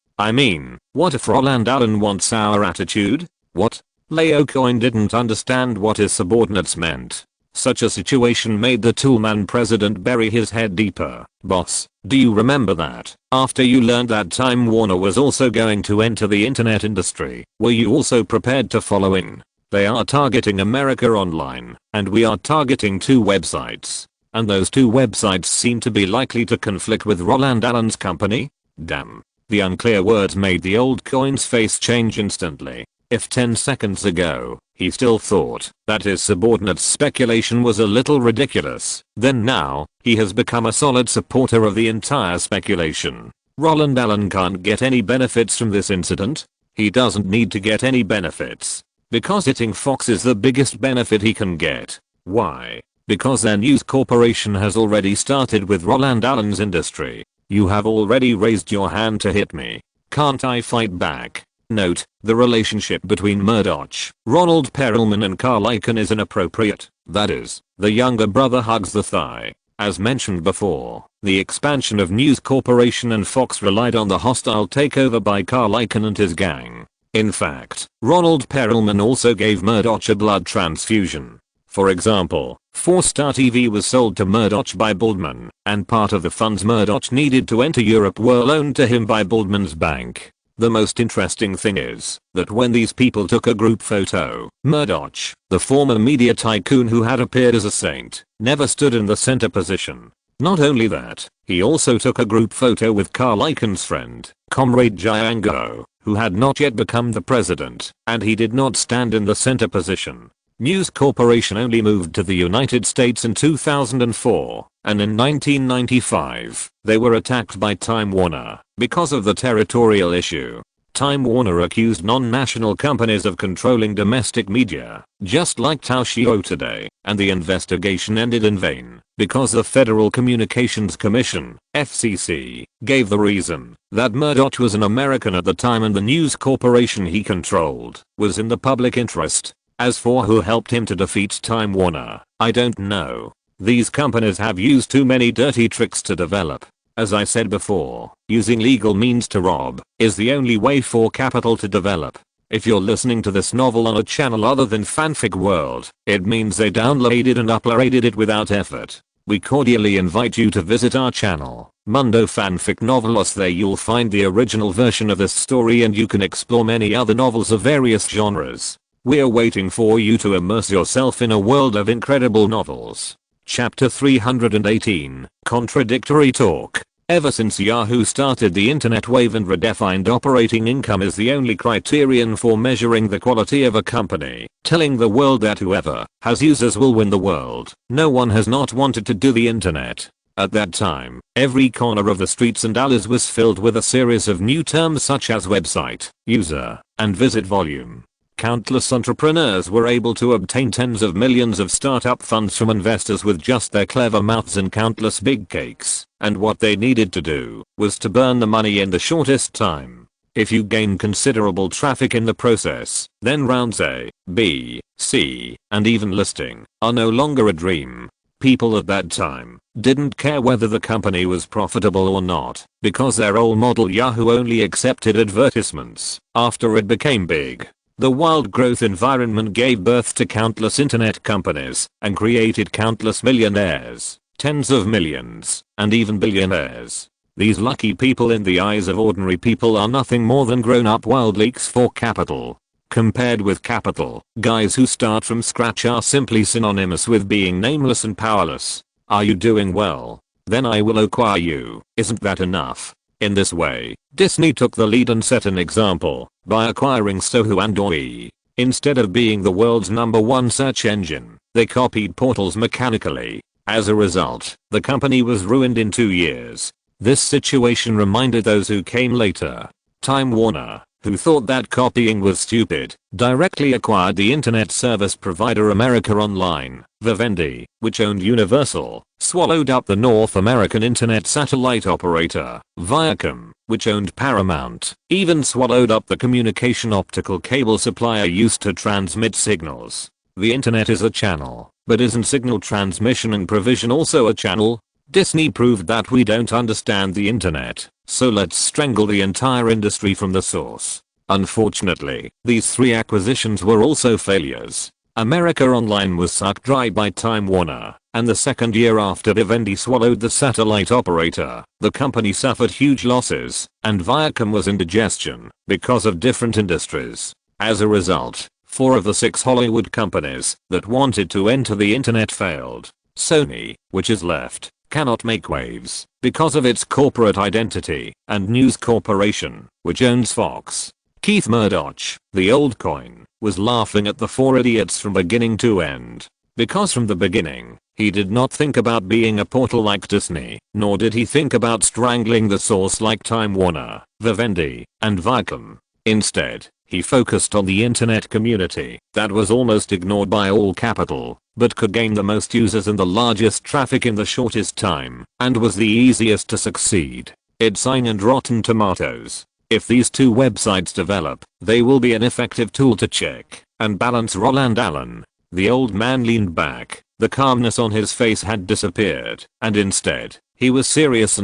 What if Roland Allen wants our attitude?" What? Oldcoin didn't understand what his subordinates meant. Such a situation made the toolman president bury his head deeper. "Boss, do you remember that, after you learned that Time Warner was also going to enter the internet industry, were you also prepared to follow in? They are targeting America Online, and we are targeting 2 websites. And those 2 websites seem to be likely to conflict with Roland Allen's company." Damn. The unclear words made the Oldcoin's face change instantly. If 10 seconds ago, he still thought that his subordinate's speculation was a little ridiculous, then now, he has become a solid supporter of the entire speculation. Roland Allen can't get any benefits from this incident. He doesn't need to get any benefits. Because hitting Fox is the biggest benefit he can get. Why? Because their news corporation has already started with Roland Allen's industry. You have already raised your hand to hit me. Can't I fight back? Note, the relationship between Murdoch, Ronald Perelman and Carl Icahn is inappropriate. That is, the younger brother hugs the thigh. As mentioned before, the expansion of News Corporation and Fox relied on the hostile takeover by Carl Icahn and his gang. In fact, Ronald Perelman also gave Murdoch a blood transfusion. For example, 4-Star TV was sold to Murdoch by Baldwin, and part of the funds Murdoch needed to enter Europe were loaned to him by Baldwin's bank. The most interesting thing is that when these people took a group photo, Murdoch, the former media tycoon who had appeared as a saint, never stood in the center position. Not only that, he also took a group photo with Carl Icahn's friend, Comrade Django, who had not yet become the president, and he did not stand in the center position. News Corporation only moved to the United States in 2004, and in 1995, they were attacked by Time Warner because of the territorial issue. Time Warner accused non-national companies of controlling domestic media, just like Toshio today, and the investigation ended in vain because the Federal Communications Commission, FCC, gave the reason that Murdoch was an American at the time and the news corporation he controlled was in the public interest. As for who helped him to defeat Time Warner, I don't know. These companies have used too many dirty tricks to develop. As I said before, using legal means to rob is the only way for capital to develop. If you're listening to this novel on a channel other than Fanfic World, it means they downloaded and uploaded it without effort. We cordially invite you to visit our channel, Mundo Fanfic Novelos. There you'll find the original version of this story and you can explore many other novels of various genres. We're waiting for you to immerse yourself in a world of incredible novels. Chapter 318, Contradictory Talk. Ever since Yahoo started the internet wave and redefined operating income is the only criterion for measuring the quality of a company, telling the world that whoever has users will win the world, no one has not wanted to do the internet. At that time, every corner of the streets and alleys was filled with a series of new terms such as website, user, and visit volume. Countless entrepreneurs were able to obtain tens of millions of startup funds from investors with just their clever mouths and countless big cakes, and what they needed to do was to burn the money in the shortest time. If you gain considerable traffic in the process, then rounds A, B, C, and even listing are no longer a dream. People at that time didn't care whether the company was profitable or not, because their old model Yahoo only accepted advertisements after it became big. The wild growth environment gave birth to countless internet companies and created countless millionaires, tens of millions, and even billionaires. These lucky people in the eyes of ordinary people are nothing more than grown-up wild leaks for capital. Compared with capital, guys who start from scratch are simply synonymous with being nameless and powerless. Are you doing well? Then I will acquire you. Isn't that enough? In this way, Disney took the lead and set an example by acquiring Soho and Oi. Instead of being the world's #1 search engine, they copied portals mechanically. As a result, the company was ruined in 2 years. This situation reminded those who came later. Time Warner, who thought that copying was stupid, directly acquired the internet service provider America Online. Vivendi, which owned Universal, swallowed up the North American internet satellite operator. Viacom, which owned Paramount, even swallowed up the communication optical cable supplier used to transmit signals. The internet is a channel, but isn't signal transmission and provision also a channel? Disney proved that we don't understand the internet, so let's strangle the entire industry from the source. Unfortunately, these 3 acquisitions were also failures. America Online was sucked dry by Time Warner, and the second year after Vivendi swallowed the satellite operator, the company suffered huge losses, and Viacom was indigestion because of different industries. As a result, 4 of the 6 Hollywood companies that wanted to enter the internet failed. Sony, which is left, cannot make waves because of its corporate identity, and News Corporation, which owns Fox, Keith Murdoch, the old coin, was laughing at the four idiots from beginning to end. Because from the beginning, he did not think about being a portal like Disney, nor did he think about strangling the source like Time Warner, Vivendi, and Viacom. Instead, he focused on the internet community that was almost ignored by all capital, but could gain the most users and the largest traffic in the shortest time, and was the easiest to succeed. It's SYN and Rotten Tomatoes. If these two websites develop, they will be an effective tool to check and balance Roland Allen. The old man leaned back, the calmness on his face had disappeared, and instead, he was serious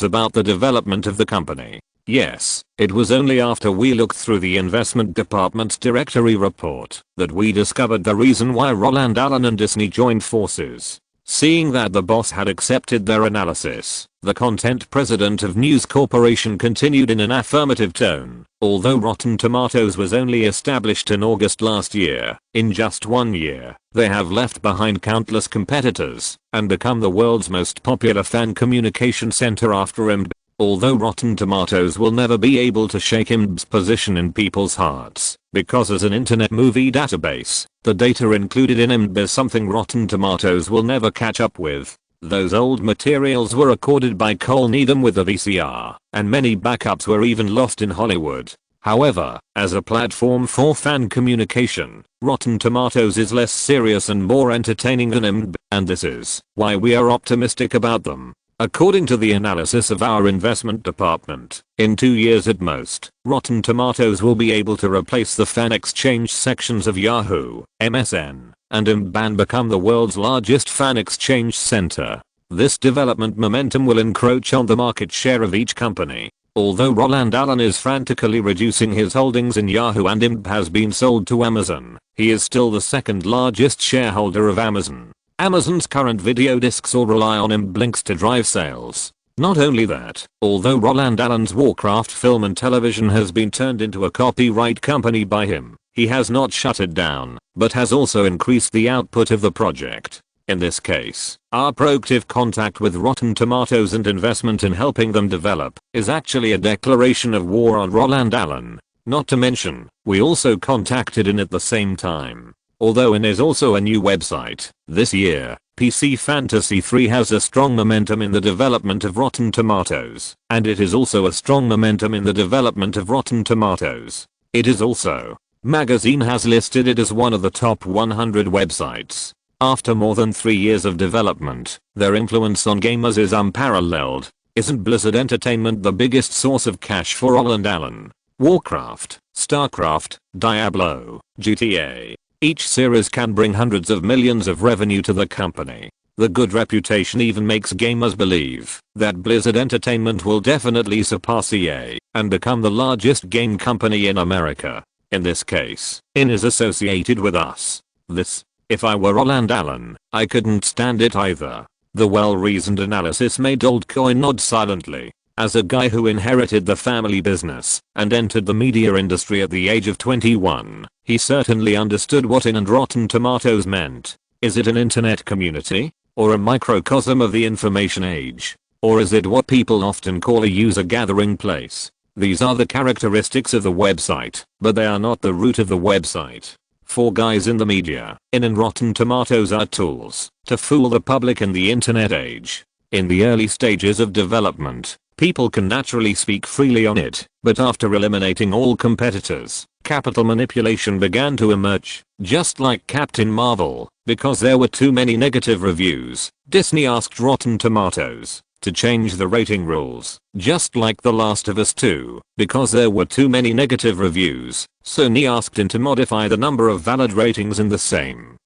about the development of the company. Yes, it was only after we looked through the investment department's directory report that we discovered the reason why Roland Allen and Disney joined forces. Seeing that the boss had accepted their analysis, the content president of News Corporation continued in an affirmative tone. Although Rotten Tomatoes was only established in August last year, in just 1 year, they have left behind countless competitors and become the world's most popular fan communication center after IMDb. Although Rotten Tomatoes will never be able to shake IMDb's position in people's hearts, because as an internet movie database, the data included in IMDb is something Rotten Tomatoes will never catch up with. Those old materials were recorded by Cole Needham with a VCR, and many backups were even lost in Hollywood. However, as a platform for fan communication, Rotten Tomatoes is less serious and more entertaining than IMDb, and this is why we are optimistic about them. According to the analysis of our investment department, in 2 years at most, Rotten Tomatoes will be able to replace the fan exchange sections of Yahoo, MSN, and IMDb and become the world's largest fan exchange center. This development momentum will encroach on the market share of each company. Although Roland Allen is frantically reducing his holdings in Yahoo and IMDb has been sold to Amazon, he is still the second largest shareholder of Amazon. Amazon's current video discs all rely on IMDb links to drive sales. Not only that, although Roland Allen's Warcraft film and television has been turned into a copyright company by him, he has not shut it down, but has also increased the output of the project. In this case, our proactive contact with Rotten Tomatoes and investment in helping them develop is actually a declaration of war on Roland Allen. Not to mention, we also contacted IN at the same time. Although IN is also a new website, this year, PC Fantasy 3 has a strong momentum in the development of Rotten Tomatoes, and it is also a strong momentum in the development of Rotten Tomatoes. It is also, Magazine has listed it as one of the top 100 websites. After more than 3 years of development, their influence on gamers is unparalleled. Isn't Blizzard Entertainment the biggest source of cash for Roland Allen? Warcraft, Starcraft, Diablo, GTA. Each series can bring hundreds of millions of revenue to the company. The good reputation even makes gamers believe that Blizzard Entertainment will definitely surpass EA and become the largest game company in America. In this case, IN is associated with us. If I were Roland Allen, I couldn't stand it either. The well-reasoned analysis made old coin nod silently. As a guy who inherited the family business and entered the media industry at the age of 21, he certainly understood what IN and Rotten Tomatoes meant. Is it an internet community? Or a microcosm of the information age? Or is it what people often call a user gathering place? These are the characteristics of the website, but they are not the root of the website. For guys in the media, IN and Rotten Tomatoes are tools to fool the public in the internet age. In the early stages of development, people can naturally speak freely on it, but after eliminating all competitors, capital manipulation began to emerge. Just like Captain Marvel, because there were too many negative reviews, Disney asked Rotten Tomatoes to change the rating rules. Just like The Last of Us 2, because there were too many negative reviews, Sony asked IN to modify the number of valid ratings in the same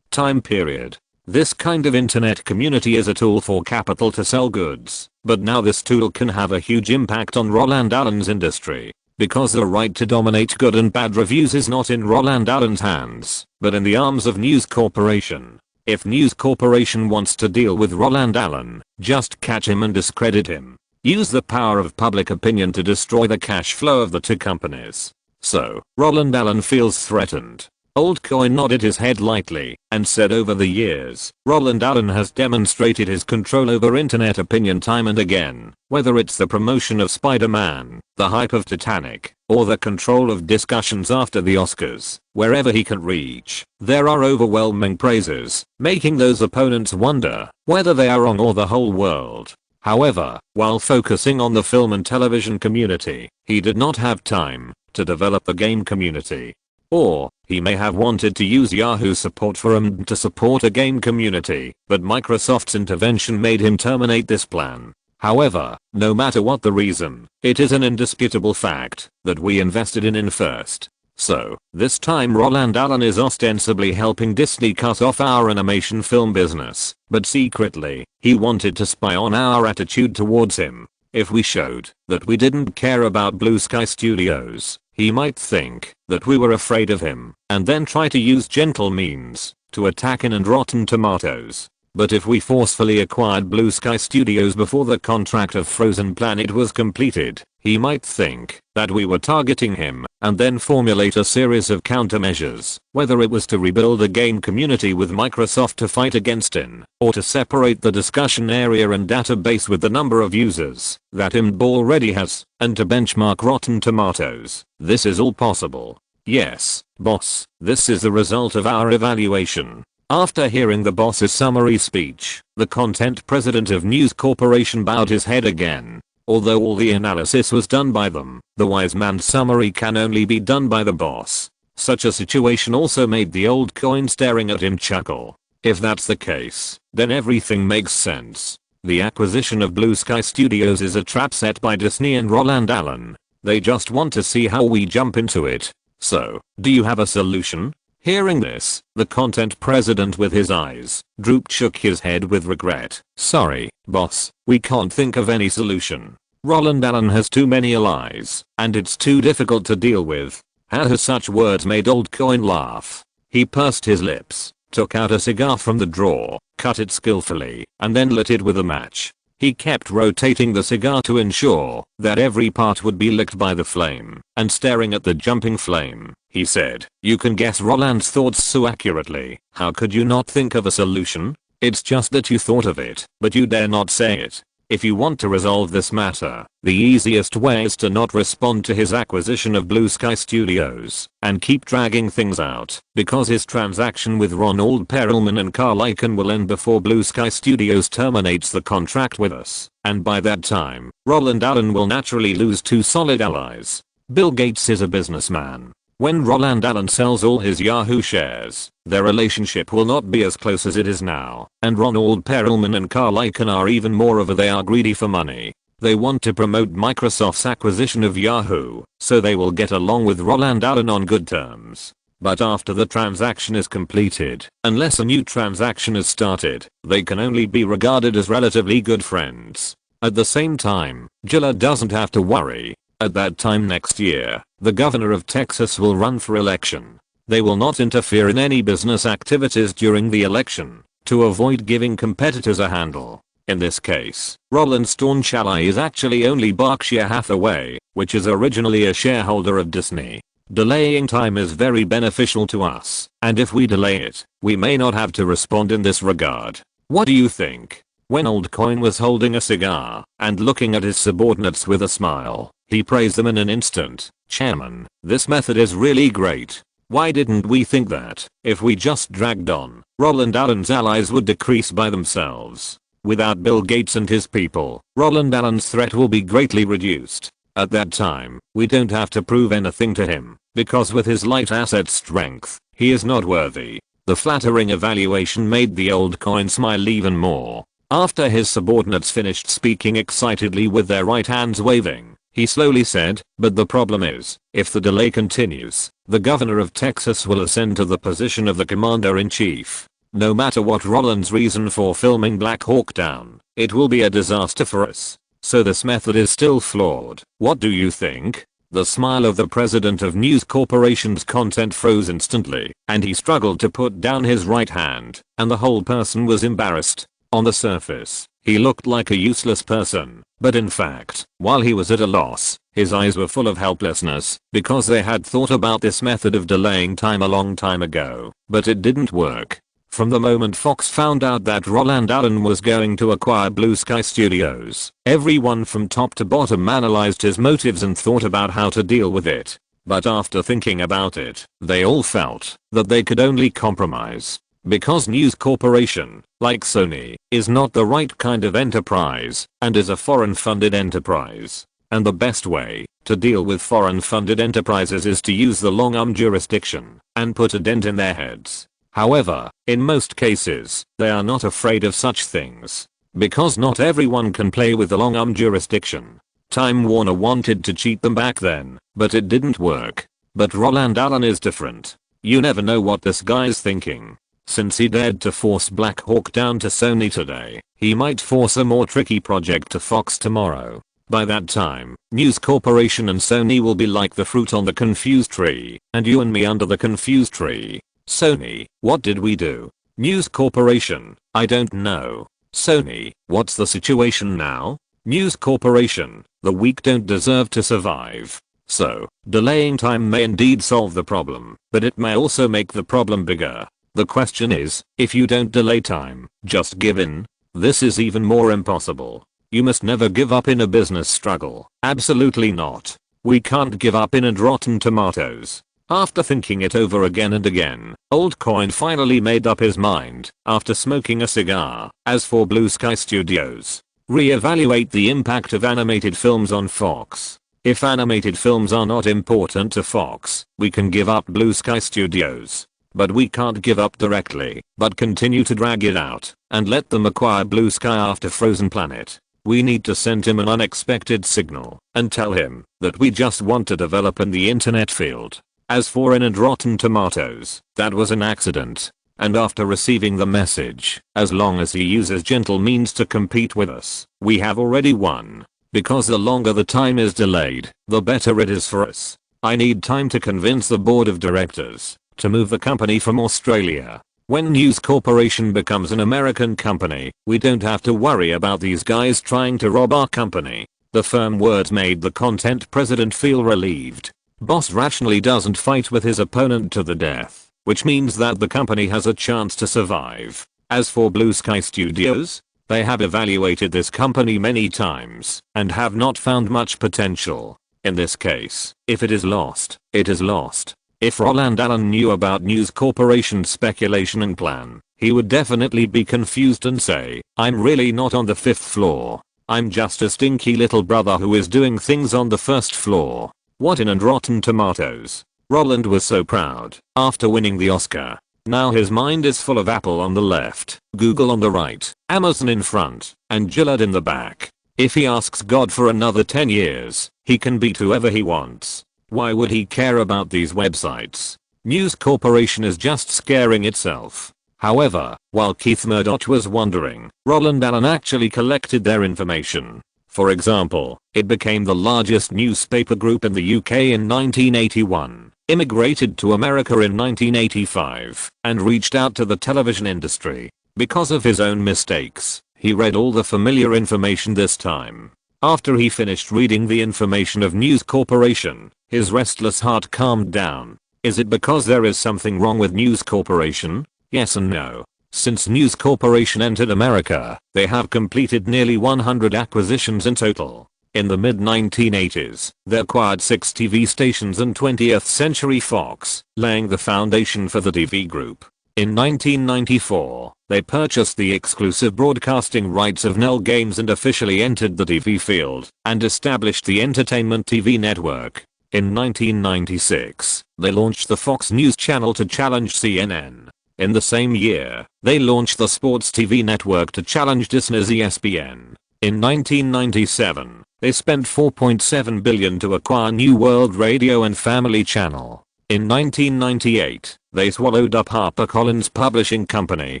time period. This kind of internet community is a tool for capital to sell goods, but now this tool can have a huge impact on Roland Allen's industry, because the right to dominate good and bad reviews is not in Roland Allen's hands, but in the arms of News Corporation. If News Corporation wants to deal with Roland Allen, just catch him and discredit him. Use the power of public opinion to destroy the cash flow of the two companies. So, Roland Allen feels threatened. Old Coin nodded his head lightly and said, over the years, Roland Allen has demonstrated his control over internet opinion time and again, whether it's the promotion of Spider-Man, the hype of Titanic, or the control of discussions after the Oscars. Wherever he can reach, there are overwhelming praises, making those opponents wonder whether they are wrong or the whole world. However, while focusing on the film and television community, he did not have time to develop the game community. Or, he may have wanted to use Yahoo support forum to support a game community, but Microsoft's intervention made him terminate this plan. However, no matter what the reason, it is an indisputable fact that we invested in first. So, this time Roland Allen is ostensibly helping Disney cut off our animation film business, but secretly, he wanted to spy on our attitude towards him. If we showed that we didn't care about Blue Sky Studios, he might think that we were afraid of him, and then try to use gentle means to attack in and Rotten Tomatoes. But if we forcefully acquired Blue Sky Studios before the contract of Frozen Planet was completed, he might think that we were targeting him, and then formulate a series of countermeasures, whether it was to rebuild a game community with Microsoft to fight against it, or to separate the discussion area and database with the number of users that IMDb already has, and to benchmark Rotten Tomatoes. This is all possible. Yes, boss, this is the result of our evaluation. After hearing the boss's summary speech, the content president of News Corporation bowed his head again. Although all the analysis was done by them, the wise man's summary can only be done by the boss. Such a situation also made the old coin staring at him chuckle. If that's the case, then everything makes sense. The acquisition of Blue Sky Studios is a trap set by Disney and Roland Allen. They just want to see how we jump into it. So, do you have a solution? Hearing this, the content president with his eyes drooped shook his head with regret. Sorry, boss, we can't think of any solution. Roland Allen has too many allies, and it's too difficult to deal with. How such words made Old Coin laugh. He pursed his lips, took out a cigar from the drawer, cut it skillfully, and then lit it with a match. He kept rotating the cigar to ensure that every part would be licked by the flame, and staring at the jumping flame, he said, "You can guess Roland's thoughts so accurately. How could you not think of a solution? It's just that you thought of it, but you dare not say it. If you want to resolve this matter, the easiest way is to not respond to his acquisition of Blue Sky Studios, and keep dragging things out, because his transaction with Ronald Perelman and Carl Icahn will end before Blue Sky Studios terminates the contract with us, and by that time, Roland Allen will naturally lose two solid allies. Bill Gates is a businessman. When Roland Allen sells all his Yahoo shares, their relationship will not be as close as it is now, and Ronald Perelman and Carl Icahn are even more of they are greedy for money. They want to promote Microsoft's acquisition of Yahoo, so they will get along with Roland Allen on good terms. But after the transaction is completed, unless a new transaction is started, they can only be regarded as relatively good friends. At the same time, Gillard doesn't have to worry. At that time next year, the governor of Texas will run for election. They will not interfere in any business activities during the election to avoid giving competitors a handle. In this case, Roland's staunch ally is actually only Berkshire Hathaway, which is originally a shareholder of Disney. Delaying time is very beneficial to us, and if we delay it, we may not have to respond in this regard. What do you think? When Old Coin was holding a cigar and looking at his subordinates with a smile, he praised them in an instant. Chairman, this method is really great. Why didn't we think that, if we just dragged on, Roland Allen's allies would decrease by themselves? Without Bill Gates and his people, Roland Allen's threat will be greatly reduced. At that time, we don't have to prove anything to him, because with his light asset strength, he is not worthy. The flattering evaluation made the Old Coin smile even more. After his subordinates finished speaking excitedly with their right hands waving, he slowly said, but the problem is, if the delay continues, the governor of Texas will ascend to the position of the commander-in-chief. No matter what Roland's reason for filming Black Hawk Down, it will be a disaster for us. So this method is still flawed. What do you think? The smile of the president of News Corporation's content froze instantly, and he struggled to put down his right hand, and the whole person was embarrassed. On the surface, He looked like a useless person, but in fact, while he was at a loss, his eyes were full of helplessness because they had thought about this method of delaying time a long time ago, but it didn't work. From the moment Fox found out that Roland Allen was going to acquire Blue Sky Studios, everyone from top to bottom analyzed his motives and thought about how to deal with it. But after thinking about it, they all felt that they could only compromise. Because News Corporation, like Sony, is not the right kind of enterprise and is a foreign-funded enterprise. And the best way to deal with foreign-funded enterprises is to use the long-arm jurisdiction and put a dent in their heads. However, in most cases, they are not afraid of such things. Because not everyone can play with the long-arm jurisdiction. Time Warner wanted to cheat them back then, but it didn't work. But Roland Allen is different. You never know what this guy's thinking. Since he dared to force Black Hawk down to Sony today, he might force a more tricky project to Fox tomorrow. By that time, News Corporation and Sony will be like the fruit on the confused tree, and you and me under the confused tree. Sony, what did we do? News Corporation, I don't know. Sony, what's the situation now? News Corporation, the weak don't deserve to survive. So, delaying time may indeed solve the problem, but it may also make the problem bigger. The question is, if you don't delay time, just give in? This is even more impossible. You must never give up in a business struggle. Absolutely not. We can't give up in Rotten Tomatoes. After thinking it over again and again, Old Coin finally made up his mind after smoking a cigar. As for Blue Sky Studios, reevaluate the impact of animated films on Fox. If animated films are not important to Fox, we can give up Blue Sky Studios. But we can't give up directly, but continue to drag it out, and let them acquire Blue Sky after Frozen Planet. We need to send him an unexpected signal, and tell him that we just want to develop in the internet field. As for in Rotten Tomatoes, that was an accident. And after receiving the message, as long as he uses gentle means to compete with us, we have already won. Because the longer the time is delayed, the better it is for us. I need time to convince the board of directors to move the company from Australia. When News Corporation becomes an American company, we don't have to worry about these guys trying to rob our company. The firm words made the content president feel relieved. Boss rationally doesn't fight with his opponent to the death, which means that the company has a chance to survive. As for Blue Sky Studios, they have evaluated this company many times and have not found much potential. In this case, if it is lost, it is lost. If Roland Allen knew about News Corporation's speculation and plan, he would definitely be confused and say, I'm really not on the 5th floor. I'm just a stinky little brother who is doing things on the 1st floor. What in Rotten Tomatoes? Roland was so proud after winning the Oscar. Now his mind is full of Apple on the left, Google on the right, Amazon in front, and Gillette in the back. If he asks God for another 10 years, he can beat whoever he wants. Why would he care about these websites? News Corporation is just scaring itself. However, while Keith Murdoch was wondering, Roland Allen actually collected their information. For example, it became the largest newspaper group in the UK in 1981, immigrated to America in 1985, and reached out to the television industry. Because of his own mistakes, he read all the familiar information this time. After he finished reading the information of News Corporation, his restless heart calmed down. Is it because there is something wrong with News Corporation? Yes and no. Since News Corporation entered America, they have completed nearly 100 acquisitions in total. In the mid-1980s, they acquired 6 TV stations and 20th Century Fox, laying the foundation for the TV group. In 1994, they purchased the exclusive broadcasting rights of Nell Games and officially entered the TV field and established the Entertainment TV network. In 1996, they launched the Fox News Channel to challenge CNN. In the same year, they launched the Sports TV network to challenge Disney's ESPN. In 1997, they spent $4.7 billion to acquire New World Radio and Family Channel. In 1998, they swallowed up HarperCollins Publishing Company,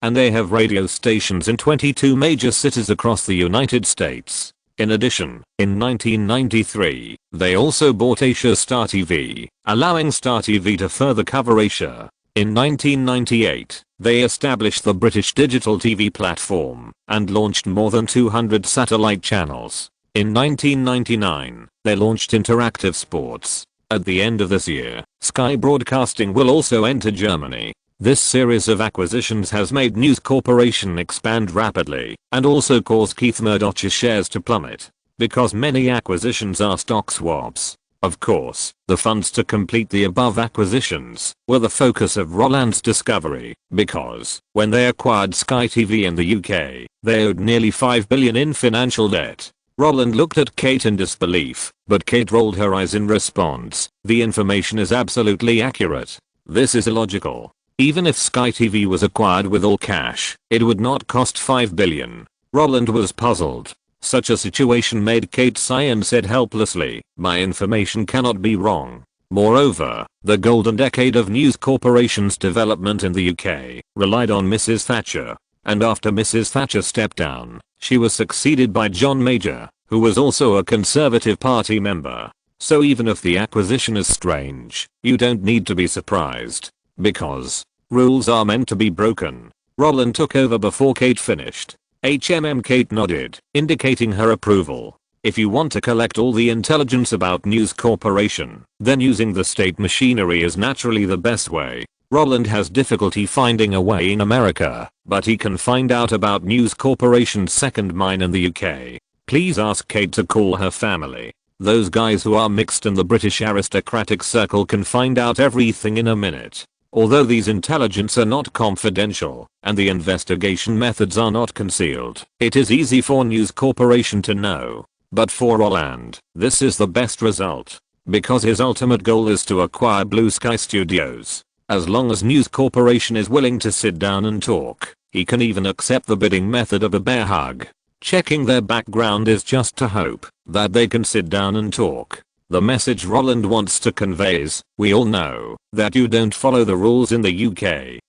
and they have radio stations in 22 major cities across the United States. In addition, in 1993, they also bought Asia Star TV, allowing Star TV to further cover Asia. In 1998, they established the British digital TV platform and launched more than 200 satellite channels. In 1999, they launched Interactive Sports. At the end of this year, Sky Broadcasting will also enter Germany. This series of acquisitions has made News Corporation expand rapidly and also caused Keith Murdoch's shares to plummet, because many acquisitions are stock swaps. Of course, the funds to complete the above acquisitions were the focus of Roland's discovery, because when they acquired Sky TV in the UK, they owed nearly $5 billion in financial debt. Roland looked at Kate in disbelief, but Kate rolled her eyes in response. The information is absolutely accurate. This is illogical. Even if Sky TV was acquired with all cash, it would not cost $5 billion. Roland was puzzled. Such a situation made Kate sigh and said helplessly, "My information cannot be wrong." Moreover, the golden decade of News Corporation's development in the UK relied on Mrs. Thatcher. And after Mrs. Thatcher stepped down, she was succeeded by John Major, who was also a Conservative Party member. So even if the acquisition is strange, you don't need to be surprised. Because rules are meant to be broken. Roland took over before Kate finished. Kate nodded, indicating her approval. If you want to collect all the intelligence about News Corporation, then using the state machinery is naturally the best way. Roland has difficulty finding a way in America, but he can find out about News Corporation's second mine in the UK. Please ask Kate to call her family. Those guys who are mixed in the British aristocratic circle can find out everything in a minute. Although these intelligence are not confidential, and the investigation methods are not concealed, it is easy for News Corporation to know. But for Roland, this is the best result. Because his ultimate goal is to acquire Blue Sky Studios. As long as News Corporation is willing to sit down and talk, he can even accept the bidding method of a bear hug. Checking their background is just to hope that they can sit down and talk. The message Roland wants to convey is, we all know that you don't follow the rules in the UK.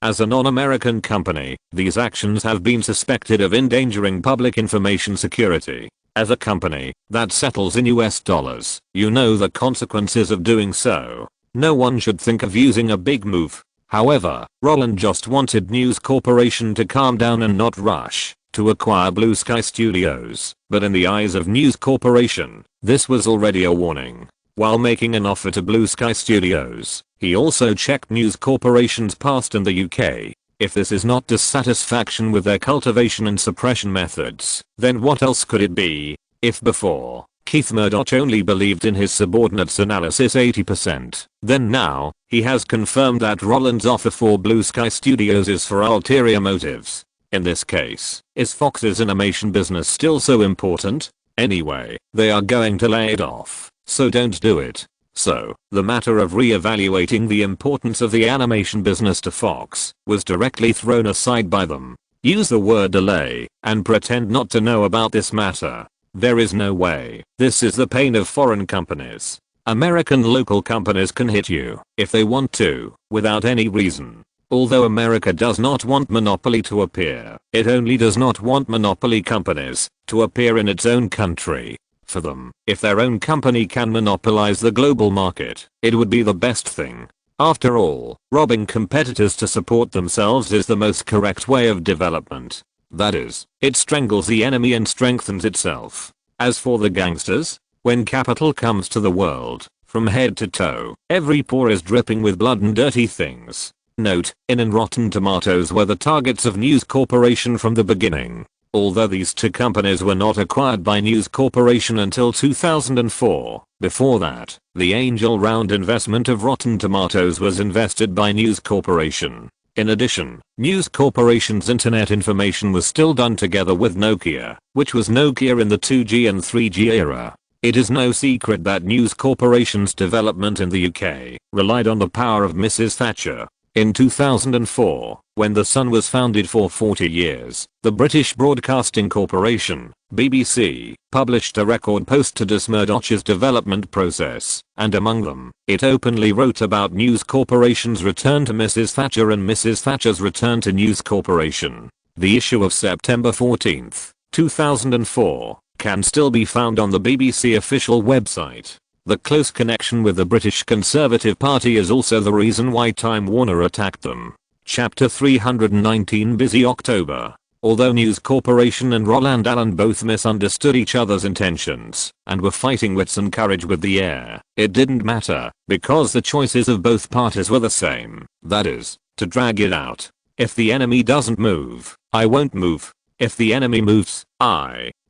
As a non-American company, these actions have been suspected of endangering public information security. As a company that settles in US dollars, you know the consequences of doing so. No one should think of using a big move. However, Roland just wanted News Corporation to calm down and not rush to acquire Blue Sky Studios, but in the eyes of News Corporation, this was already a warning. While making an offer to Blue Sky Studios, he also checked News Corporation's past in the UK. If this is not dissatisfaction with their cultivation and suppression methods, then what else could it be? If before, Keith Murdoch only believed in his subordinates' analysis 80%, then now, he has confirmed that Roland's offer for Blue Sky Studios is for ulterior motives. In this case, is Fox's animation business still so important? Anyway, they are going to lay it off, so don't do it. So, the matter of re-evaluating the importance of the animation business to Fox was directly thrown aside by them. Use the word delay and pretend not to know about this matter. There is no way. This is the pain of foreign companies. American local companies can hit you if they want to, without any reason. Although America does not want monopoly to appear, it only does not want monopoly companies to appear in its own country. For them, if their own company can monopolize the global market, it would be the best thing. After all, robbing competitors to support themselves is the most correct way of development. That is, it strangles the enemy and strengthens itself. As for the gangsters, when capital comes to the world, from head to toe, every pore is dripping with blood and dirty things. Note, and Rotten Tomatoes were the targets of News Corporation from the beginning. Although these two companies were not acquired by News Corporation until 2004, before that, the angel round investment of Rotten Tomatoes was invested by News Corporation. In addition, News Corporation's internet information was still done together with Nokia, which was Nokia in the 2G and 3G era. It is no secret that News Corporation's development in the UK relied on the power of Mrs. Thatcher. In 2004, when the Sun was founded for 40 years, the British Broadcasting Corporation, BBC, published a record post to dismiss Murdoch's development process, and among them, it openly wrote about News Corporation's return to Mrs. Thatcher and Mrs. Thatcher's return to News Corporation. The issue of September 14, 2004, can still be found on the BBC official website. The close connection with the British Conservative Party is also the reason why Time Warner attacked them. Chapter 319 Busy October. Although News Corporation and Roland Allen both misunderstood each other's intentions and were fighting wits and courage with the air, it didn't matter because the choices of both parties were the same. That is, to drag it out. If the enemy doesn't move, I won't move. If the enemy moves,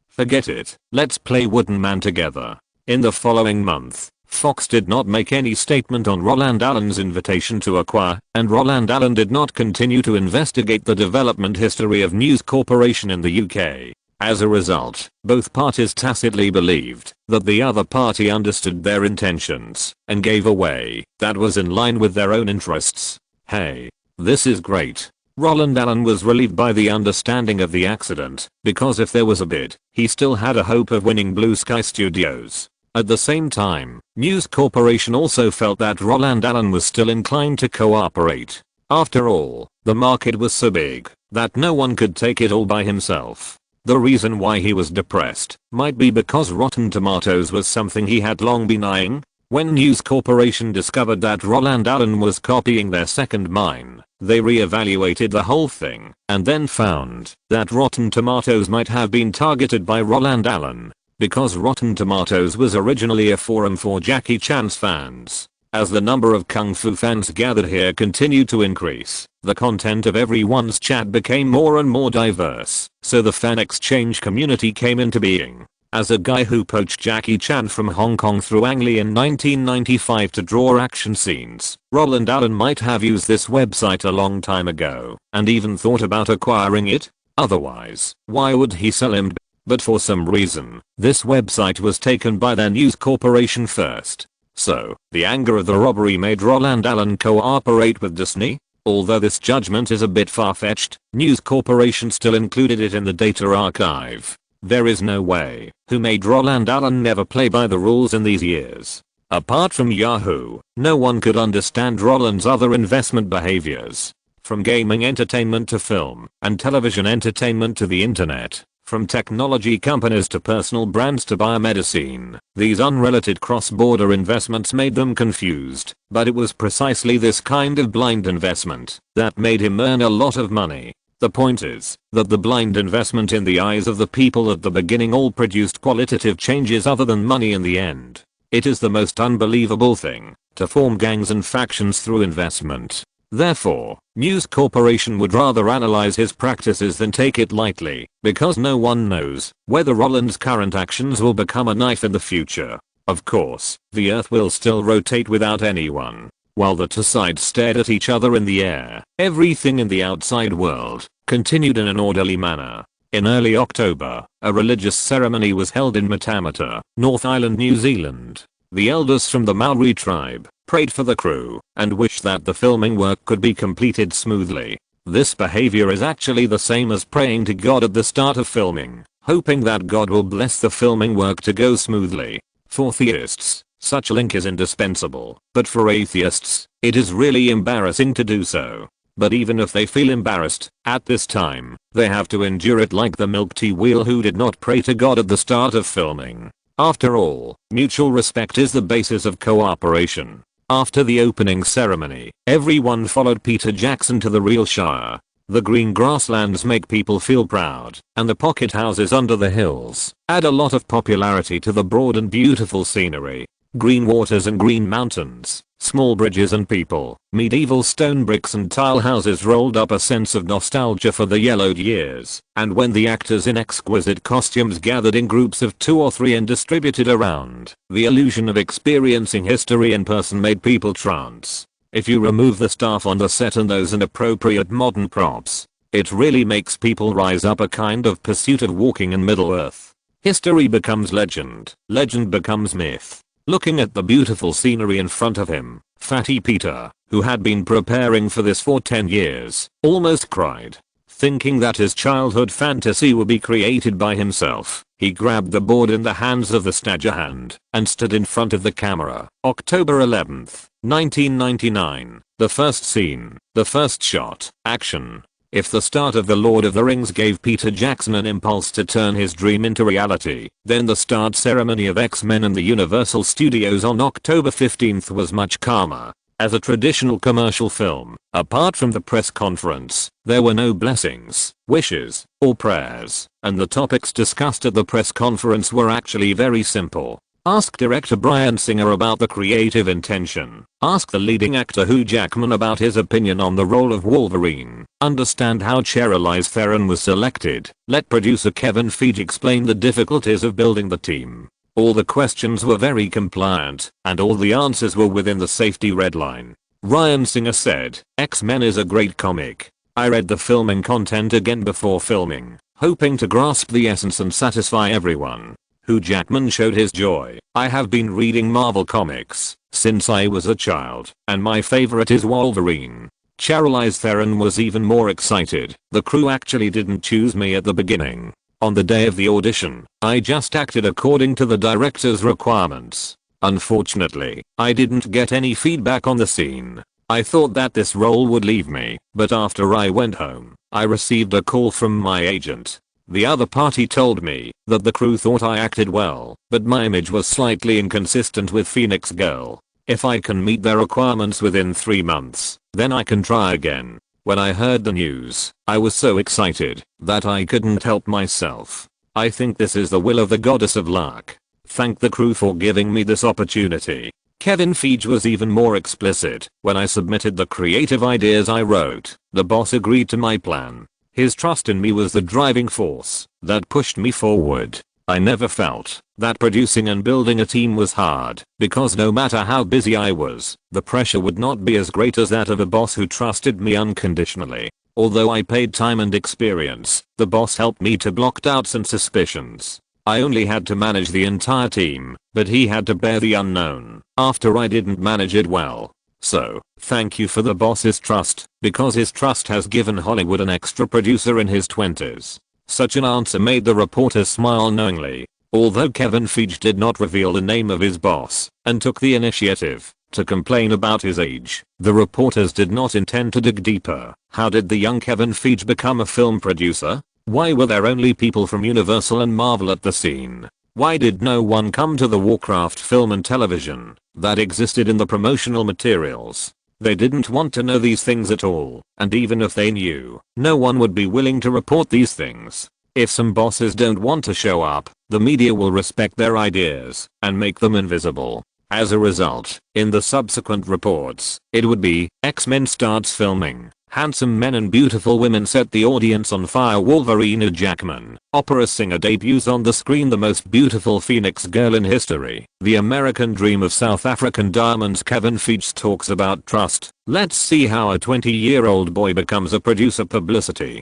forget it. Let's play wooden man together. In the following month, Fox did not make any statement on Roland Allen's invitation to acquire, and Roland Allen did not continue to investigate the development history of News Corporation in the UK. As a result, both parties tacitly believed that the other party understood their intentions and gave a way that was in line with their own interests. Hey, this is great. Roland Allen was relieved by the understanding of the accident, because if there was a bid, he still had a hope of winning Blue Sky Studios. At the same time, News Corporation also felt that Roland Allen was still inclined to cooperate. After all, the market was so big that no one could take it all by himself. The reason why he was depressed might be because Rotten Tomatoes was something he had long been eyeing. When News Corporation discovered that Roland Allen was copying their second mine, they re-evaluated the whole thing and then found that Rotten Tomatoes might have been targeted by Roland Allen. Because Rotten Tomatoes was originally a forum for Jackie Chan's fans. As the number of Kung Fu fans gathered here continued to increase, the content of everyone's chat became more and more diverse, so the fan exchange community came into being. As a guy who poached Jackie Chan from Hong Kong through Ang Lee in 1995 to draw action scenes, Roland Allen might have used this website a long time ago, and even thought about acquiring it. Otherwise, why would he sell him? But for some reason, this website was taken by their News Corporation first. So, the anger of the robbery made Roland Allen cooperate with Disney? Although this judgment is a bit far-fetched, News Corporation still included it in the data archive. There is no way who made Roland Allen never play by the rules in these years. Apart from Yahoo, no one could understand Roland's other investment behaviors. From gaming entertainment to film and television entertainment to the internet. From technology companies to personal brands to biomedicine, these unrelated cross-border investments made them confused, but it was precisely this kind of blind investment that made him earn a lot of money. The point is that the blind investment in the eyes of the people at the beginning all produced qualitative changes other than money in the end. It is the most unbelievable thing to form gangs and factions through investment. Therefore, News Corporation would rather analyze his practices than take it lightly, because no one knows whether Roland's current actions will become a knife in the future. Of course, the earth will still rotate without anyone. While the two sides stared at each other in the air, everything in the outside world continued in an orderly manner. In early October, a religious ceremony was held in Matamata, North Island, New Zealand. The elders from the Maori tribe prayed for the crew and wished that the filming work could be completed smoothly. This behavior is actually the same as praying to God at the start of filming, hoping that God will bless the filming work to go smoothly. For theists, such a link is indispensable, but for atheists, it is really embarrassing to do so. But even if they feel embarrassed at this time, they have to endure it like the milk tea wheel who did not pray to God at the start of filming. After all, mutual respect is the basis of cooperation. After the opening ceremony, everyone followed Peter Jackson to the real Shire. The green grasslands make people feel proud, and the pocket houses under the hills add a lot of popularity to the broad and beautiful scenery. Green waters and green mountains, small bridges and people, medieval stone bricks and tile houses rolled up a sense of nostalgia for the yellowed years, and when the actors in exquisite costumes gathered in groups of 2 or 3 and distributed around, the illusion of experiencing history in person made people trance. If you remove the staff on the set and those inappropriate modern props, it really makes people rise up a kind of pursuit of walking in Middle-earth. History becomes legend, legend becomes myth. Looking at the beautiful scenery in front of him, Fatty Peter, who had been preparing for this for 10 years, almost cried. Thinking that his childhood fantasy would be created by himself, he grabbed the board in the hands of the stagehand and stood in front of the camera. October 11th, 1999. The first scene, the first shot, action. If the start of The Lord of the Rings gave Peter Jackson an impulse to turn his dream into reality, then the start ceremony of X-Men in the Universal Studios on October 15th was much calmer. As a traditional commercial film, apart from the press conference, there were no blessings, wishes, or prayers, and the topics discussed at the press conference were actually very simple. Ask director Bryan Singer about the creative intention. Ask the leading actor Hugh Jackman about his opinion on the role of Wolverine. Understand how Charlize Theron was selected. Let producer Kevin Feige explain the difficulties of building the team. All the questions were very compliant, and all the answers were within the safety red line. Bryan Singer said, "X-Men is a great comic. I read the filming content again before filming, hoping to grasp the essence and satisfy everyone." Hugh Jackman showed his joy. "I have been reading Marvel comics since I was a child, and my favorite is Wolverine." Charlize Theron was even more excited. "The crew actually didn't choose me at the beginning. On the day of the audition, I just acted according to the director's requirements. Unfortunately, I didn't get any feedback on the scene. I thought that this role would leave me, but after I went home, I received a call from my agent. The other party told me that the crew thought I acted well, but my image was slightly inconsistent with Phoenix Girl. If I can meet their requirements within 3 months, then I can try again." When I heard the news, I was so excited that I couldn't help myself. "I think this is the will of the goddess of luck. Thank the crew for giving me this opportunity." Kevin Feige was even more explicit. "When I submitted the creative ideas I wrote, the boss agreed to my plan. His trust in me was the driving force that pushed me forward. I never felt that producing and building a team was hard, because no matter how busy I was, the pressure would not be as great as that of a boss who trusted me unconditionally. Although I paid time and experience, the boss helped me to block doubts and suspicions. I only had to manage the entire team, but he had to bear the unknown after I didn't manage it well. So, thank you for the boss's trust, because his trust has given Hollywood an extra producer in his 20s. Such an answer made the reporters smile knowingly. Although Kevin Feige did not reveal the name of his boss and took the initiative to complain about his age, the reporters did not intend to dig deeper. How did the young Kevin Feige become a film producer? Why were there only people from Universal and Marvel at the scene? Why did no one come to the Warcraft film and television that existed in the promotional materials? They didn't want to know these things at all, and even if they knew, no one would be willing to report these things. If some bosses don't want to show up, the media will respect their ideas and make them invisible. As a result, in the subsequent reports, it would be, X-Men starts filming. Handsome men and beautiful women set the audience on fire. Wolverine Jackman, opera singer, debuts on the screen. The most beautiful Phoenix Girl in history. The American dream of South African diamonds. Kevin Feige talks about trust. Let's see how a 20-year-old boy becomes a producer. Publicity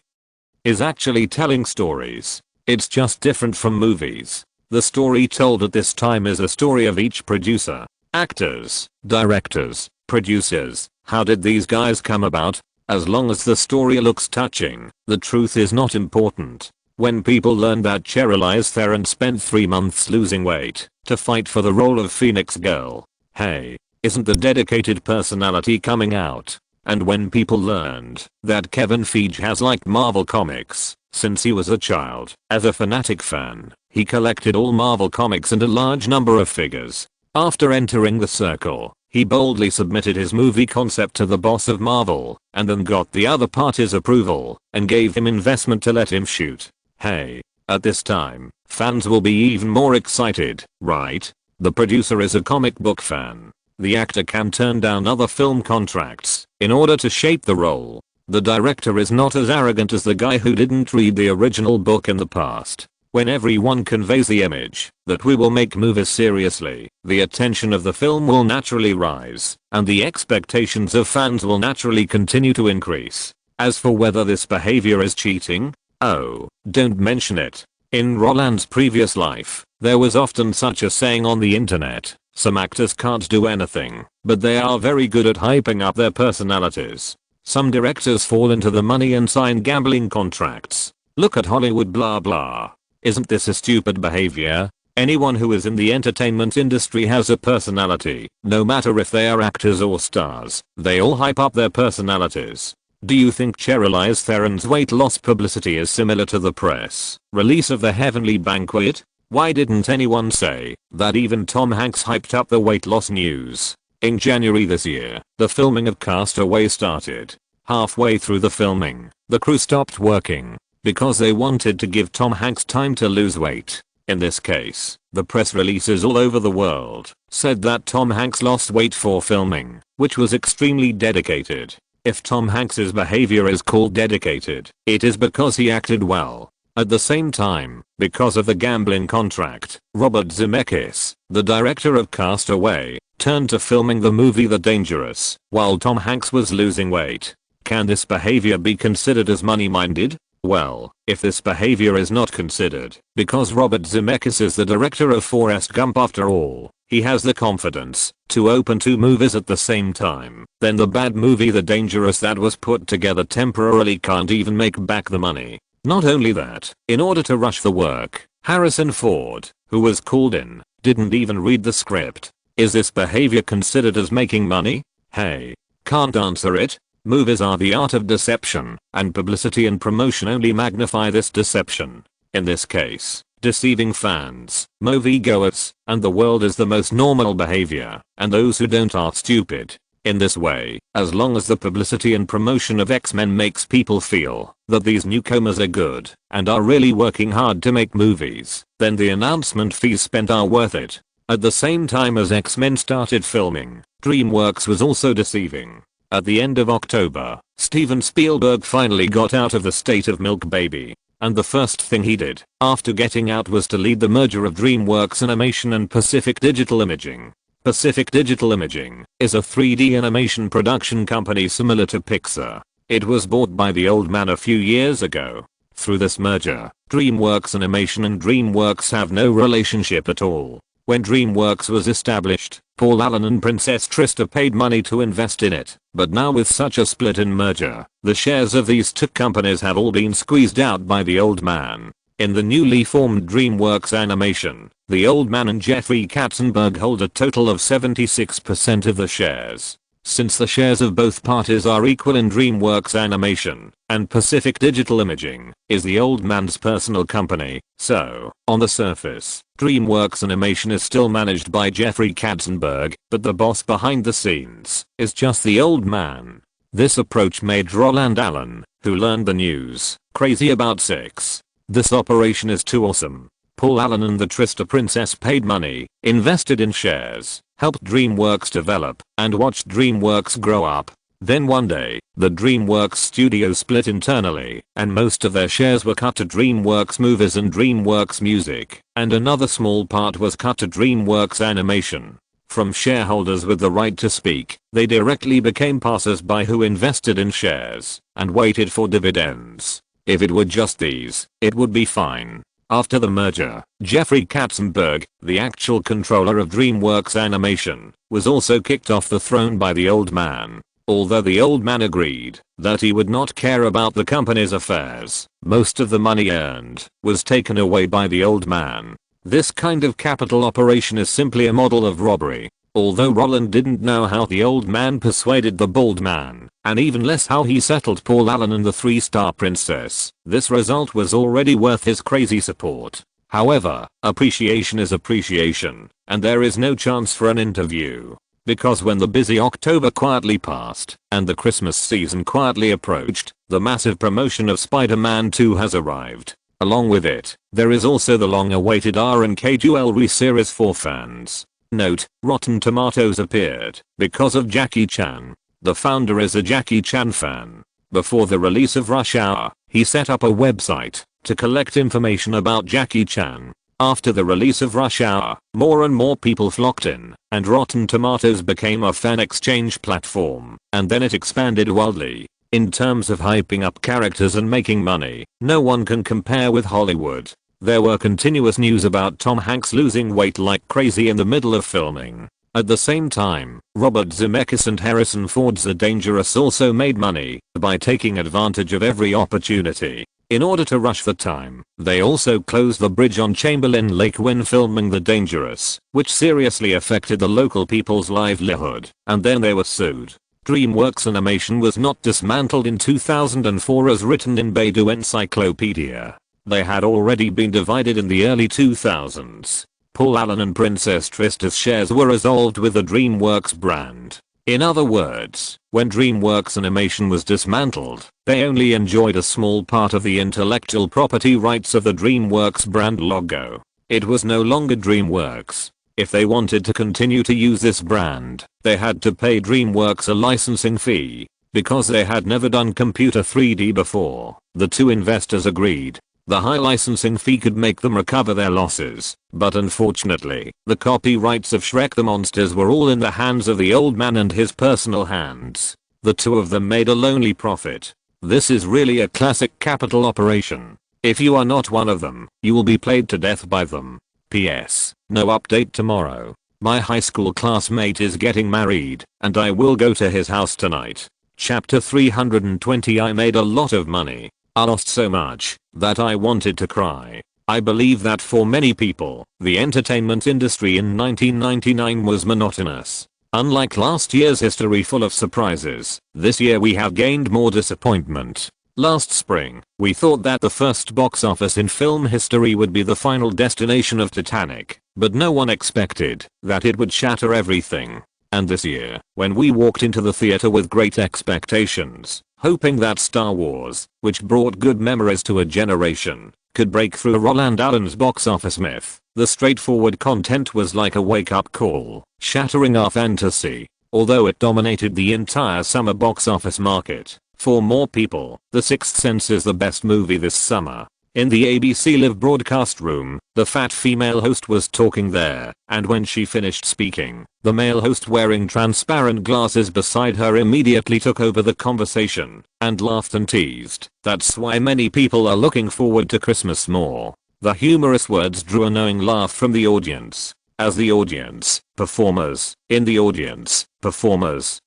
is actually telling stories. It's just different from movies. The story told at this time is a story of each producer, actors, directors, producers. How did these guys come about? As long as the story looks touching, the truth is not important. When people learned that Charlize Theron spent 3 months losing weight to fight for the role of Phoenix Girl, hey, isn't the dedicated personality coming out? And when people learned that Kevin Feige has liked Marvel comics since he was a child, as a fanatic fan, he collected all Marvel comics and a large number of figures. After entering the circle, he boldly submitted his movie concept to the boss of Marvel, and then got the other party's approval, and gave him investment to let him shoot. Hey, at this time, fans will be even more excited, right? The producer is a comic book fan. The actor can turn down other film contracts in order to shape the role. The director is not as arrogant as the guy who didn't read the original book in the past. When everyone conveys the image that we will make movies seriously, the attention of the film will naturally rise, and the expectations of fans will naturally continue to increase. As for whether this behavior is cheating, oh, don't mention it. In Roland's previous life, there was often such a saying on the internet: some actors can't do anything, but they are very good at hyping up their personalities. Some directors fall into the money and sign gambling contracts. Look at Hollywood blah blah. Isn't this a stupid behavior? Anyone who is in the entertainment industry has a personality, no matter if they are actors or stars. They all hype up their personalities. Do you think Charlize Theron's weight loss publicity is similar to the press release of The Heavenly Banquet? Why didn't anyone say that? Even Tom Hanks hyped up the weight loss news. In January this year, the filming of Castaway started. Halfway through the filming, the crew stopped working because they wanted to give Tom Hanks time to lose weight. In this case, the press releases all over the world said that Tom Hanks lost weight for filming, which was extremely dedicated. If Tom Hanks's behavior is called dedicated, it is because he acted well. At the same time, because of the gambling contract, Robert Zemeckis, the director of Castaway, turned to filming the movie The Dangerous while Tom Hanks was losing weight. Can this behavior be considered as money-minded? Well, if this behavior is not considered, because Robert Zemeckis is the director of Forrest Gump after all, he has the confidence to open 2 movies at the same time, then the bad movie The Dangerous that was put together temporarily can't even make back the money. Not only that, in order to rush the work, Harrison Ford, who was called in, didn't even read the script. Is this behavior considered as making money? Hey, can't answer it? Movies are the art of deception, and publicity and promotion only magnify this deception. In this case, deceiving fans, moviegoers, and the world is the most normal behavior, and those who don't are stupid. In this way, as long as the publicity and promotion of X-Men makes people feel that these newcomers are good and are really working hard to make movies, then the announcement fees spent are worth it. At the same time as X-Men started filming, DreamWorks was also deceiving. At the end of October, Steven Spielberg finally got out of the state of milk baby, and the first thing he did after getting out was to lead the merger of DreamWorks Animation and Pacific Digital Imaging. Pacific Digital Imaging is a 3D animation production company similar to Pixar. It was bought by the old man a few years ago. Through this merger, DreamWorks Animation and DreamWorks have no relationship at all. When DreamWorks was established, Paul Allen and Princess Trista paid money to invest in it, but now with such a split and merger, the shares of these 2 companies have all been squeezed out by the old man. In the newly formed DreamWorks Animation, the old man and Jeffrey Katzenberg hold a total of 76% of the shares. Since the shares of both parties are equal in DreamWorks Animation, and Pacific Digital Imaging is the old man's personal company, so, on the surface, DreamWorks Animation is still managed by Jeffrey Katzenberg, but the boss behind the scenes is just the old man. This approach made Roland Allen, who learned the news, crazy about sex. This operation is too awesome. Paul Allen and the Trista princess paid money, invested in shares, helped DreamWorks develop, and watched DreamWorks grow up. Then one day, the DreamWorks studio split internally, and most of their shares were cut to DreamWorks Movies and DreamWorks Music, and another small part was cut to DreamWorks Animation. From shareholders with the right to speak, they directly became passers-by who invested in shares, and waited for dividends. If it were just these, it would be fine. After the merger, Jeffrey Katzenberg, the actual controller of DreamWorks Animation, was also kicked off the throne by the old man. Although the old man agreed that he would not care about the company's affairs, most of the money earned was taken away by the old man. This kind of capital operation is simply a model of robbery. Although Roland didn't know how the old man persuaded the bald man, and even less how he settled Paul Allen and the 3-star princess, this result was already worth his crazy support. However, appreciation is appreciation, and there is no chance for an interview. Because when the busy October quietly passed, and the Christmas season quietly approached, the massive promotion of Spider-Man 2 has arrived. Along with it, there is also the long-awaited R&K Jewelry series for fans. Note, Rotten Tomatoes appeared because of Jackie Chan. The founder is a Jackie Chan fan. Before the release of Rush Hour, he set up a website to collect information about Jackie Chan. After the release of Rush Hour, more and more people flocked in, and Rotten Tomatoes became a fan exchange platform, and then it expanded wildly. In terms of hyping up characters and making money, no one can compare with Hollywood. There were continuous news about Tom Hanks losing weight like crazy in the middle of filming. At the same time, Robert Zemeckis and Harrison Ford's The Dangerous also made money by taking advantage of every opportunity. In order to rush the time, they also closed the bridge on Chamberlain Lake when filming The Dangerous, which seriously affected the local people's livelihood, and then they were sued. DreamWorks Animation was not dismantled in 2004 as written in Baidu Encyclopedia. They had already been divided in the early 2000s. Paul Allen and Princess Trista's shares were resolved with the DreamWorks brand. In other words, when DreamWorks Animation was dismantled, they only enjoyed a small part of the intellectual property rights of the DreamWorks brand logo. It was no longer DreamWorks. If they wanted to continue to use this brand, they had to pay DreamWorks a licensing fee. Because they had never done computer 3D before, the two investors agreed. The high licensing fee could make them recover their losses, but unfortunately, the copyrights of Shrek the Monsters were all in the hands of the old man and his personal hands. The two of them made a lonely profit. This is really a classic capital operation. If you are not one of them, you will be played to death by them. P.S. No update tomorrow. My high school classmate is getting married, and I will go to his house tonight. Chapter 320. I made a lot of money. I lost so much that I wanted to cry. I believe that for many people, the entertainment industry in 1999 was monotonous. Unlike last year's history full of surprises, this year we have gained more disappointment. Last spring, we thought that the first box office in film history would be the Final Destination of Titanic, but no one expected that it would shatter everything. And this year, when we walked into the theater with great expectations, hoping that Star Wars, which brought good memories to a generation, could break through Roland Allen's box office myth, the straightforward content was like a wake-up call, shattering our fantasy. Although it dominated the entire summer box office market, for more people, The Sixth Sense is the best movie this summer. In the ABC Live broadcast room, the fat female host was talking there, and when she finished speaking, the male host wearing transparent glasses beside her immediately took over the conversation, and laughed and teased. That's why many people are looking forward to Christmas more. The humorous words drew a knowing laugh from the audience. As the audience, performers,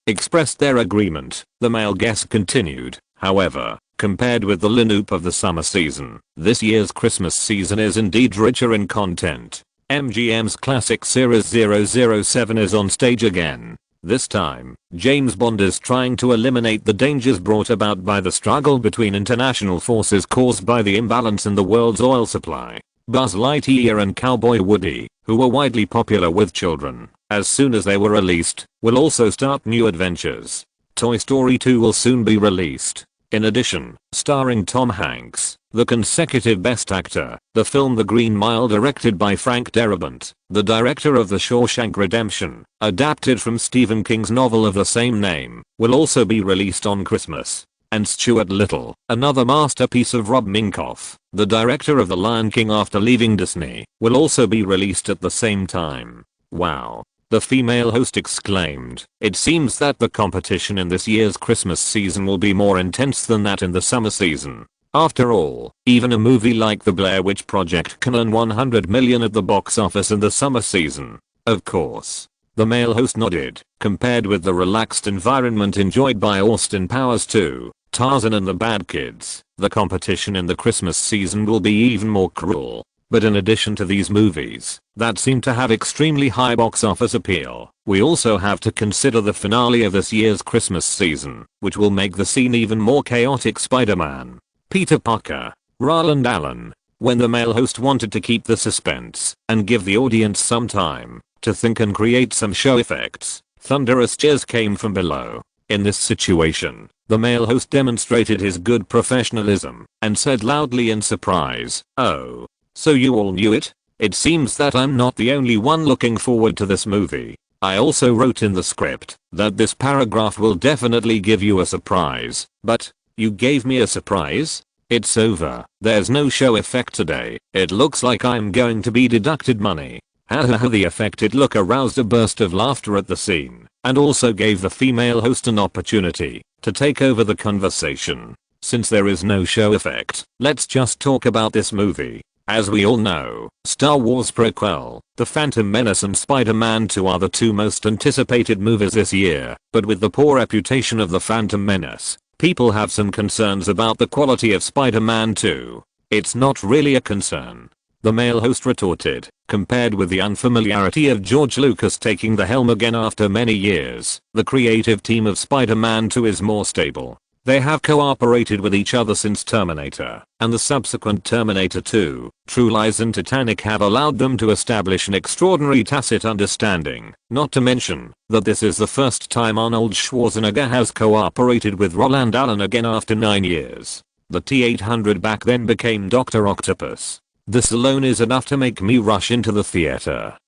expressed their agreement, the male guest continued. However, compared with the lineup of the summer season, this year's Christmas season is indeed richer in content. MGM's classic series 007 is on stage again. This time, James Bond is trying to eliminate the dangers brought about by the struggle between international forces caused by the imbalance in the world's oil supply. Buzz Lightyear and Cowboy Woody, who were widely popular with children, as soon as they were released, will also start new adventures. Toy Story 2 will soon be released. In addition, starring Tom Hanks, the consecutive Best Actor, the film The Green Mile directed by Frank Darabont, the director of The Shawshank Redemption, adapted from Stephen King's novel of the same name, will also be released on Christmas. And Stuart Little, another masterpiece of Rob Minkoff, the director of The Lion King after leaving Disney, will also be released at the same time. Wow. The female host exclaimed. It seems that the competition in this year's Christmas season will be more intense than that in the summer season. After all, even a movie like The Blair Witch Project can earn $100 million at the box office in the summer season. Of course. The male host nodded. Compared with the relaxed environment enjoyed by Austin Powers 2, Tarzan and the Bad Kids, the competition in the Christmas season will be even more cruel. But in addition to these movies that seem to have extremely high box office appeal, we also have to consider the finale of this year's Christmas season, which will make the scene even more chaotic. Spider-Man. Peter Parker. Roland Allen. When the male host wanted to keep the suspense and give the audience some time to think and create some show effects, thunderous cheers came from below. In this situation, the male host demonstrated his good professionalism and said loudly in surprise, "Oh. So you all knew it? It seems that I'm not the only one looking forward to this movie. I also wrote in the script that this paragraph will definitely give you a surprise, but you gave me a surprise? It's over. There's no show effect today. It looks like I'm going to be deducted money." Hahaha. The affected look aroused a burst of laughter at the scene and also gave the female host an opportunity to take over the conversation. Since there is no show effect, let's just talk about this movie. As we all know, Star Wars prequel, The Phantom Menace and Spider-Man 2 are the two most anticipated movies this year, but with the poor reputation of The Phantom Menace, people have some concerns about the quality of Spider-Man 2. It's not really a concern. The male host retorted. Compared with the unfamiliarity of George Lucas taking the helm again after many years, the creative team of Spider-Man 2 is more stable. They have cooperated with each other since Terminator, and the subsequent Terminator 2, True Lies and Titanic have allowed them to establish an extraordinary tacit understanding, not to mention that this is the first time Arnold Schwarzenegger has cooperated with Roland Allen again after 9 years. The T-800 back then became Dr. Octopus. This alone is enough to make me rush into the theater.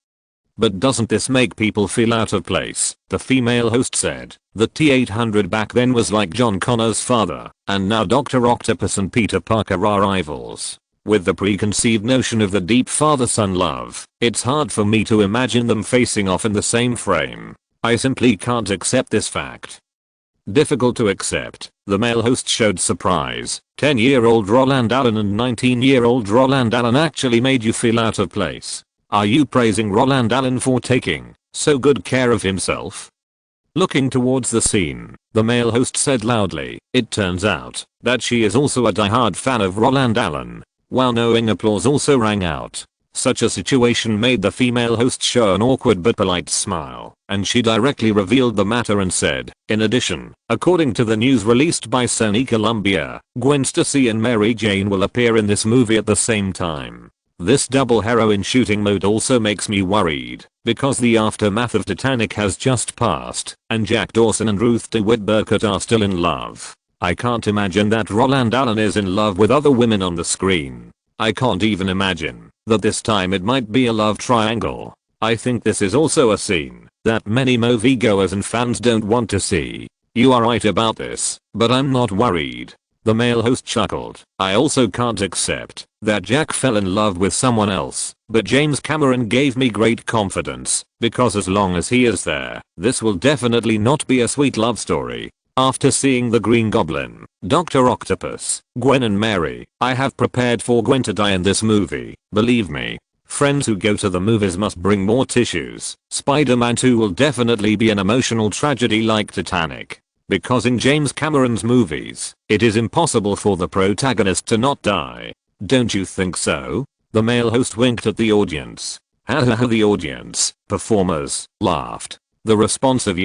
But doesn't this make people feel out of place? The female host said. The T-800 back then was like John Connor's father, and now Dr. Octopus and Peter Parker are rivals. With the preconceived notion of the deep father-son love, it's hard for me to imagine them facing off in the same frame. I simply can't accept this fact. Difficult to accept. The male host showed surprise. 10-year-old Roland Allen and 19-year-old Roland Allen actually made you feel out of place. Are you praising Roland Allen for taking so good care of himself? Looking towards the scene, the male host said loudly, it turns out that she is also a die-hard fan of Roland Allen. While knowing applause also rang out. Such a situation made the female host show an awkward but polite smile, and she directly revealed the matter and said, in addition, according to the news released by Sony Columbia, Gwen Stacy and Mary Jane will appear in this movie at the same time. This double heroine shooting mode also makes me worried, because the aftermath of Titanic has just passed, and Jack Dawson and Ruth DeWitt Burkett are still in love. I can't imagine that Roland Allen is in love with other women on the screen. I can't even imagine that this time it might be a love triangle. I think this is also a scene that many moviegoers and fans don't want to see. You are right about this, but I'm not worried. The male host chuckled. I also can't accept that Jack fell in love with someone else, but James Cameron gave me great confidence, because as long as he is there, this will definitely not be a sweet love story. After seeing the Green Goblin, Dr. Octopus, Gwen and Mary, I have prepared for Gwen to die in this movie. Believe me. Friends who go to the movies must bring more tissues. Spider-Man 2 will definitely be an emotional tragedy like Titanic. Because in James Cameron's movies, it is impossible for the protagonist to not die. Don't you think so? The male host winked at the audience. Haha, the audience, performers, laughed. The response of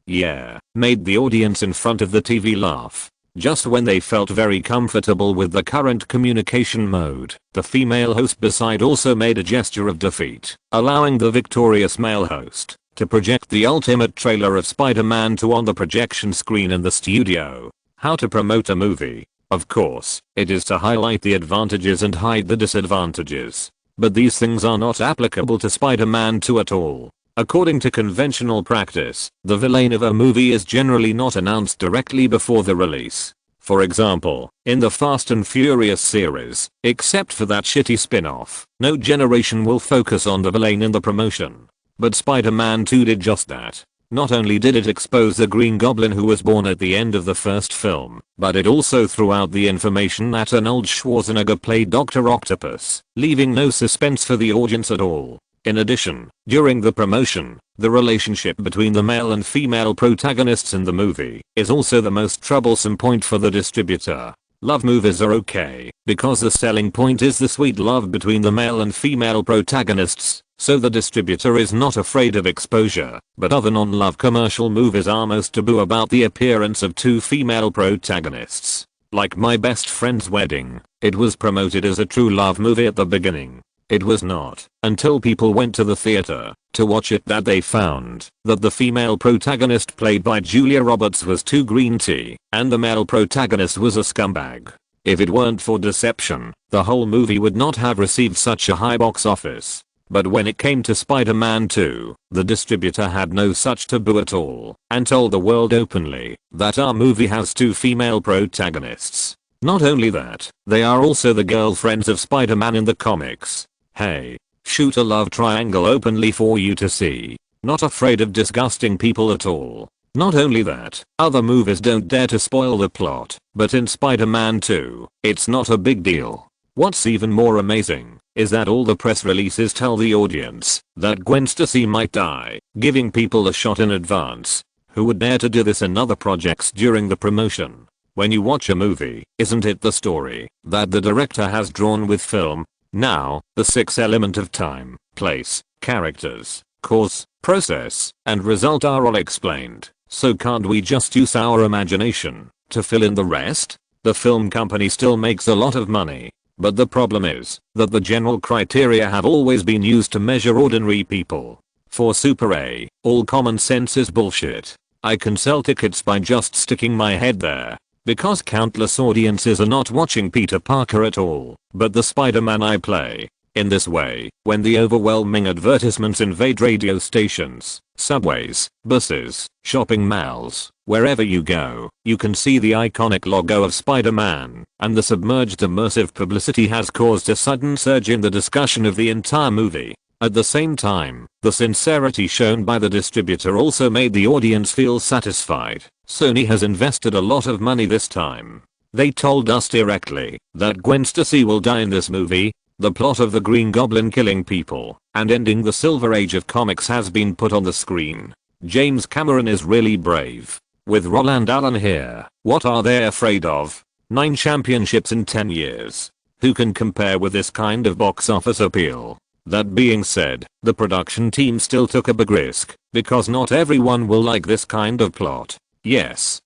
yeah, made the audience in front of the TV laugh. Just when they felt very comfortable with the current communication mode, the female host beside also made a gesture of defeat, allowing the victorious male host to project the ultimate trailer of Spider-Man 2 on the projection screen in the studio. How to promote a movie? Of course, it is to highlight the advantages and hide the disadvantages. But these things are not applicable to Spider-Man 2 at all. According to conventional practice, the villain of a movie is generally not announced directly before the release. For example, in the Fast and Furious series, except for that shitty spin-off, no generation will focus on the villain in the promotion. But Spider-Man 2 did just that. Not only did it expose the Green Goblin who was born at the end of the first film, but it also threw out the information that Arnold Schwarzenegger played Dr. Octopus, leaving no suspense for the audience at all. In addition, during the promotion, the relationship between the male and female protagonists in the movie is also the most troublesome point for the distributor. Love movies are okay, because the selling point is the sweet love between the male and female protagonists, so the distributor is not afraid of exposure, but other non-love commercial movies are most taboo about the appearance of two female protagonists. Like My Best Friend's Wedding, it was promoted as a true love movie at the beginning. It was not until people went to the theater to watch it that they found that the female protagonist played by Julia Roberts was too green tea and the male protagonist was a scumbag. If it weren't for deception, the whole movie would not have received such a high box office. But when it came to Spider-Man 2, the distributor had no such taboo at all and told the world openly that our movie has two female protagonists. Not only that, they are also the girlfriends of Spider-Man in the comics. Hey, shoot a love triangle openly for you to see. Not afraid of disgusting people at all. Not only that, other movies don't dare to spoil the plot, but in Spider-Man 2, it's not a big deal. What's even more amazing is that all the press releases tell the audience that Gwen Stacy might die, giving people a shot in advance. Who would dare to do this in other projects during the promotion? When you watch a movie, isn't it the story that the director has drawn with film Now, the sixth element of time, place, characters, cause, process, and result are all explained, so can't we just use our imagination to fill in the rest? The film company still makes a lot of money, but the problem is that the general criteria have always been used to measure ordinary people. For Super A, all common sense is bullshit. I can sell tickets by just sticking my head there, because countless audiences are not watching Peter Parker at all, but the Spider-Man I play. In this way, when the overwhelming advertisements invade radio stations, subways, buses, shopping malls, wherever you go, you can see the iconic logo of Spider-Man, and the submerged immersive publicity has caused a sudden surge in the discussion of the entire movie. At the same time, the sincerity shown by the distributor also made the audience feel satisfied. Sony has invested a lot of money this time. They told us directly that Gwen Stacy will die in this movie. The plot of the Green Goblin killing people and ending the Silver Age of comics has been put on the screen. James Cameron is really brave. With Roland Allen here, what are they afraid of? 9 championships in 10 years. Who can compare with this kind of box office appeal? That being said, the production team still took a big risk, because not everyone will like this kind of plot. Yes,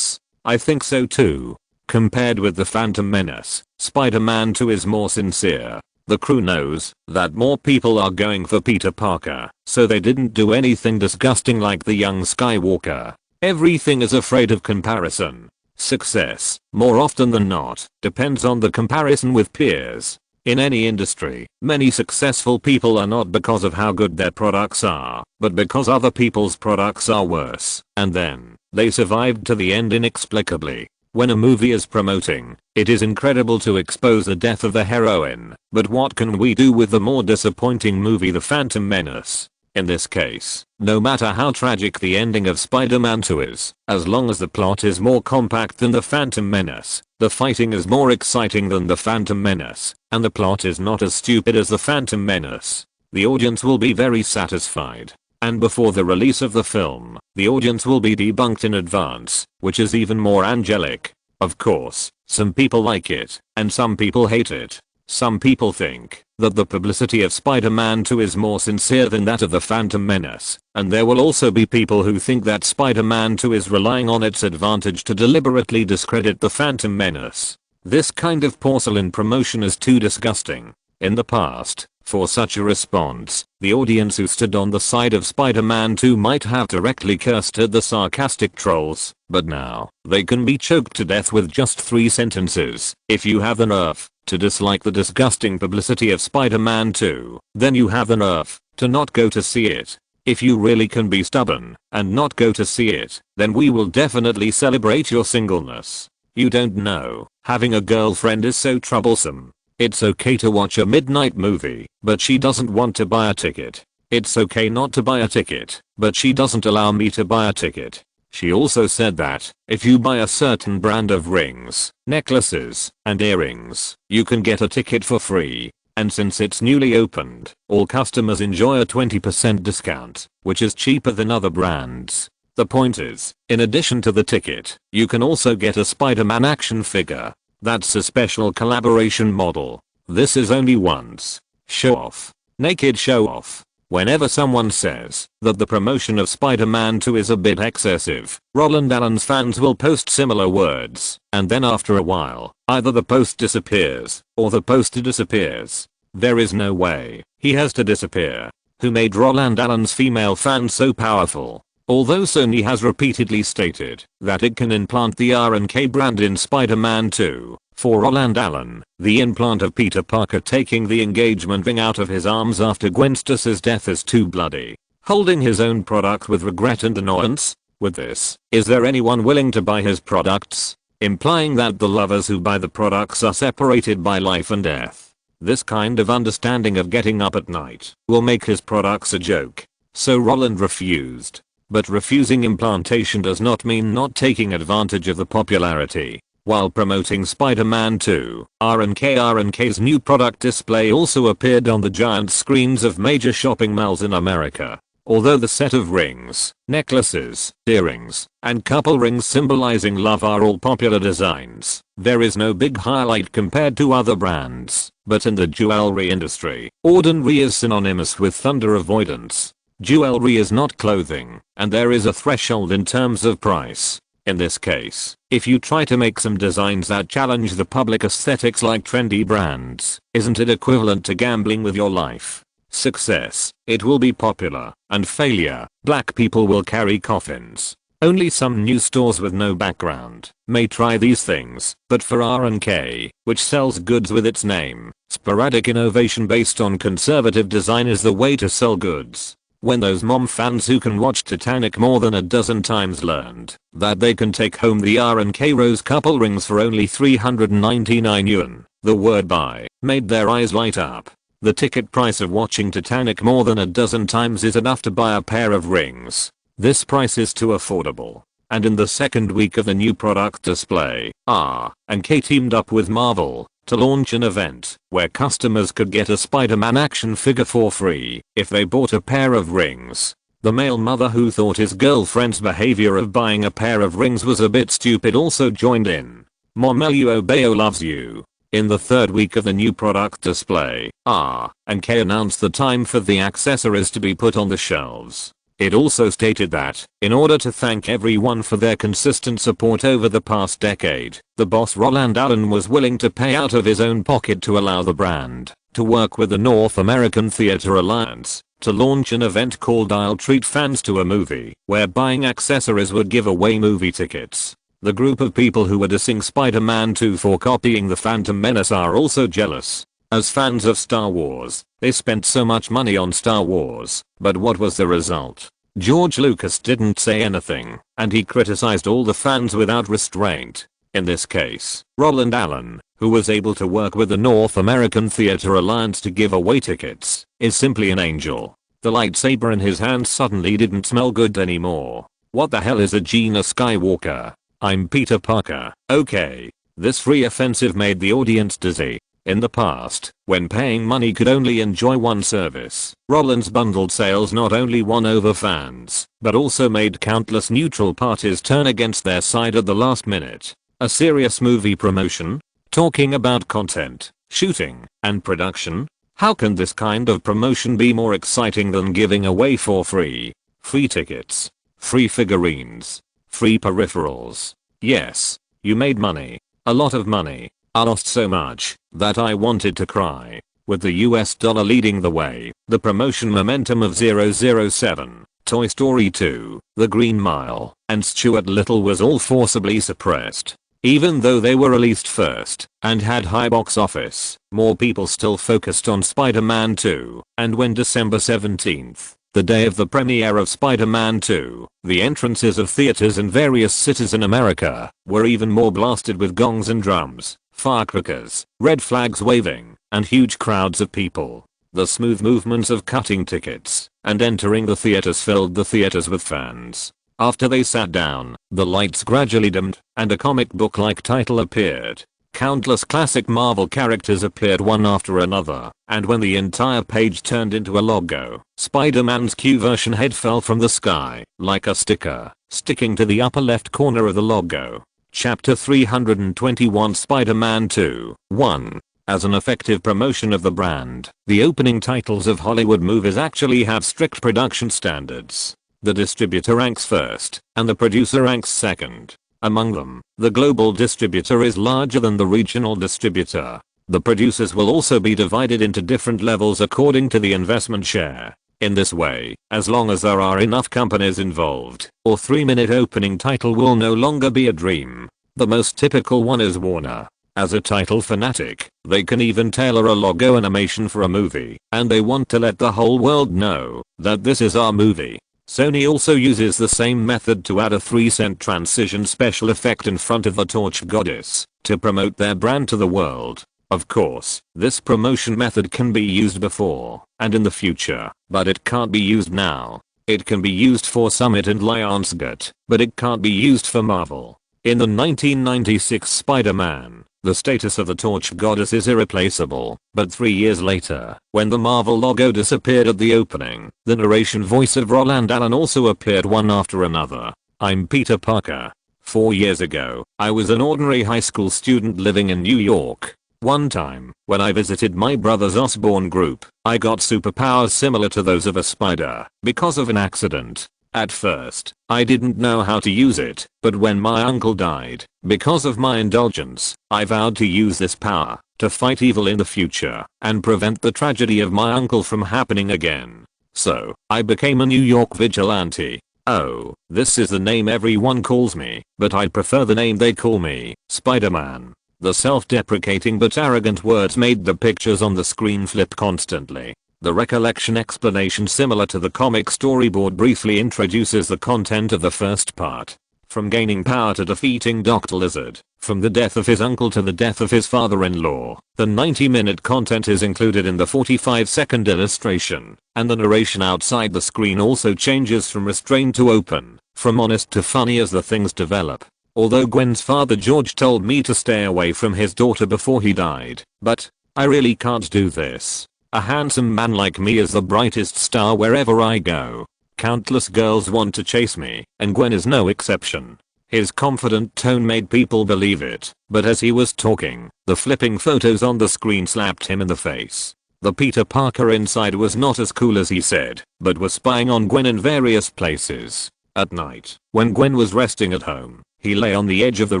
I think so too. Compared with The Phantom Menace, Spider-Man 2 is more sincere. The crew knows that more people are going for Peter Parker, so they didn't do anything disgusting like the young Skywalker. Everything is afraid of comparison. Success, more often than not, depends on the comparison with peers. In any industry, many successful people are not because of how good their products are, but because other people's products are worse, and then, they survived to the end inexplicably. When a movie is promoting, it is incredible to expose the death of the heroine, but what can we do with the more disappointing movie The Phantom Menace? In this case, no matter how tragic the ending of Spider-Man 2 is, as long as the plot is more compact than The Phantom Menace, the fighting is more exciting than The Phantom Menace, and the plot is not as stupid as The Phantom Menace, the audience will be very satisfied. And before the release of the film, the audience will be debunked in advance, which is even more angelic. Of course, some people like it, and some people hate it. Some people think that the publicity of Spider-Man 2 is more sincere than that of The Phantom Menace, and there will also be people who think that Spider-Man 2 is relying on its advantage to deliberately discredit The Phantom Menace. This kind of porcelain promotion is too disgusting. In the past, for such a response, the audience who stood on the side of Spider-Man 2 might have directly cursed at the sarcastic trolls, but now, they can be choked to death with just 3 sentences. If you have the nerve to dislike the disgusting publicity of Spider-Man 2, then you have the nerve to not go to see it. If you really can be stubborn and not go to see it, then we will definitely celebrate your singleness. You don't know, having a girlfriend is so troublesome. It's okay to watch a midnight movie, but she doesn't want to buy a ticket. It's okay not to buy a ticket, but she doesn't allow me to buy a ticket. She also said that, if you buy a certain brand of rings, necklaces, and earrings, you can get a ticket for free. And since it's newly opened, all customers enjoy a 20% discount, which is cheaper than other brands. The point is, in addition to the ticket, you can also get a Spider-Man action figure. That's a special collaboration model. This is only once. Show off. Naked show off. Whenever someone says that the promotion of Spider-Man 2 is a bit excessive, Roland Allen's fans will post similar words, and then after a while, either the post disappears, or the poster disappears. There is no way he has to disappear. Who made Roland Allen's female fans so powerful? Although Sony has repeatedly stated that it can implant the R&K brand in Spider-Man 2, for Roland Allen, the implant of Peter Parker taking the engagement ring out of his arms after Gwen Stacy's death is too bloody. Holding his own product with regret and annoyance? With this, is there anyone willing to buy his products? Implying that the lovers who buy the products are separated by life and death. This kind of understanding of getting up at night will make his products a joke. So Roland refused. But refusing implantation does not mean not taking advantage of the popularity. While promoting Spider-Man 2, R&K's new product display also appeared on the giant screens of major shopping malls in America. Although the set of rings, necklaces, earrings, and couple rings symbolizing love are all popular designs, there is no big highlight compared to other brands. but in the jewelry industry, ordinary is synonymous with thunder avoidance. Jewelry is not clothing, and there is a threshold in terms of price. In this case, if you try to make some designs that challenge the public aesthetics like trendy brands, isn't it equivalent to gambling with your life? Success, it will be popular, and failure, black people will carry coffins. Only some new stores with no background may try these things, but for R&K, which sells goods with its name, sporadic innovation based on conservative design is the way to sell goods. When those mom fans who can watch Titanic more than a dozen times learned that they can take home the R&K rose couple rings for only 399 yuan, the word buy made their eyes light up. The ticket price of watching Titanic more than a dozen times is enough to buy a pair of rings. This price is too affordable. And in the second week of the new product display, R&K teamed up with Marvel to launch an event where customers could get a Spider-Man action figure for free if they bought a pair of rings. The male mother who thought his girlfriend's behavior of buying a pair of rings was a bit stupid also joined in. Mom Luobeo loves you. In the third week of the new product display, R&K announced the time for the accessories to be put on the shelves. It also stated that, in order to thank everyone for their consistent support over the past decade, the boss Roland Allen was willing to pay out of his own pocket to allow the brand to work with the North American Theater Alliance to launch an event called I'll Treat Fans to a Movie, where buying accessories would give away movie tickets. The group of people who were dissing Spider-Man 2 for copying the Phantom Menace are also jealous. As fans of Star Wars, they spent so much money on Star Wars, but what was the result? George Lucas didn't say anything, and he criticized all the fans without restraint. In this case, Roland Allen, who was able to work with the North American Theater Alliance to give away tickets, is simply an angel. The lightsaber in his hand suddenly didn't smell good anymore. What the hell is a Gina Skywalker? I'm Peter Parker. Okay. This free offensive made the audience dizzy. In the past, when paying money could only enjoy one service, Roland's bundled sales not only won over fans, but also made countless neutral parties turn against their side at the last minute. A serious movie promotion? Talking about content, shooting, and production? How can this kind of promotion be more exciting than giving away for free? Free tickets, free figurines, free peripherals. Yes, you made money. A lot of money. I lost so much that I wanted to cry. With the US dollar leading the way, the promotion momentum of 007, Toy Story 2, The Green Mile, and Stuart Little was all forcibly suppressed. Even though they were released first and had high box office, more people still focused on Spider-Man 2, and when December 17th, the day of the premiere of Spider-Man 2, the entrances of theaters in various cities in America were even more blasted with gongs and drums, firecrackers, red flags waving, and huge crowds of people. The smooth movements of cutting tickets and entering the theaters filled the theaters with fans. After they sat down, the lights gradually dimmed, and a comic book-like title appeared. Countless classic Marvel characters appeared one after another, and when the entire page turned into a logo, Spider-Man's Q version head fell from the sky, like a sticker, sticking to the upper left corner of the logo. Chapter 321 Spider-Man 2, 1. As an effective promotion of the brand, the opening titles of Hollywood movies actually have strict production standards. The distributor ranks first, and the producer ranks second. Among them, the global distributor is larger than the regional distributor. The producers will also be divided into different levels according to the investment share. In this way, as long as there are enough companies involved, a 3-minute opening title will no longer be a dream. The most typical one is Warner. As a title fanatic, they can even tailor a logo animation for a movie, and they want to let the whole world know that this is our movie. Sony also uses the same method to add a 3-cent transition special effect in front of the torch goddess to promote their brand to the world. Of course, this promotion method can be used before and in the future, but it can't be used now. It can be used for Summit and Lionsgate, but it can't be used for Marvel. In the 1996 Spider-Man, the status of the torch goddess is irreplaceable, but 3 years later, when the Marvel logo disappeared at the opening, the narration voice of Roland Allen also appeared one after another. I'm Peter Parker. 4 years ago, I was an ordinary high school student living in New York. One time, when I visited my brother's Osborne group, I got superpowers similar to those of a spider because of an accident. At first, I didn't know how to use it, but when my uncle died, because of my indulgence, I vowed to use this power to fight evil in the future and prevent the tragedy of my uncle from happening again. So, I became a New York vigilante. Oh, this is the name everyone calls me, but I'd prefer the name they call me, Spider-Man. The self-deprecating but arrogant words made the pictures on the screen flip constantly. The recollection explanation, similar to the comic storyboard, briefly introduces the content of the first part. From gaining power to defeating Dr. Lizard, from the death of his uncle to the death of his father-in-law. The 90-minute content is included in the 45-second illustration, and the narration outside the screen also changes from restrained to open, from honest to funny as the things develop. Although Gwen's father George told me to stay away from his daughter before he died, but I really can't do this. A handsome man like me is the brightest star wherever I go. Countless girls want to chase me, and Gwen is no exception. His confident tone made people believe it, but as he was talking, the flipping photos on the screen slapped him in the face. The Peter Parker inside was not as cool as he said, but was spying on Gwen in various places. At night, when Gwen was resting at home, he lay on the edge of the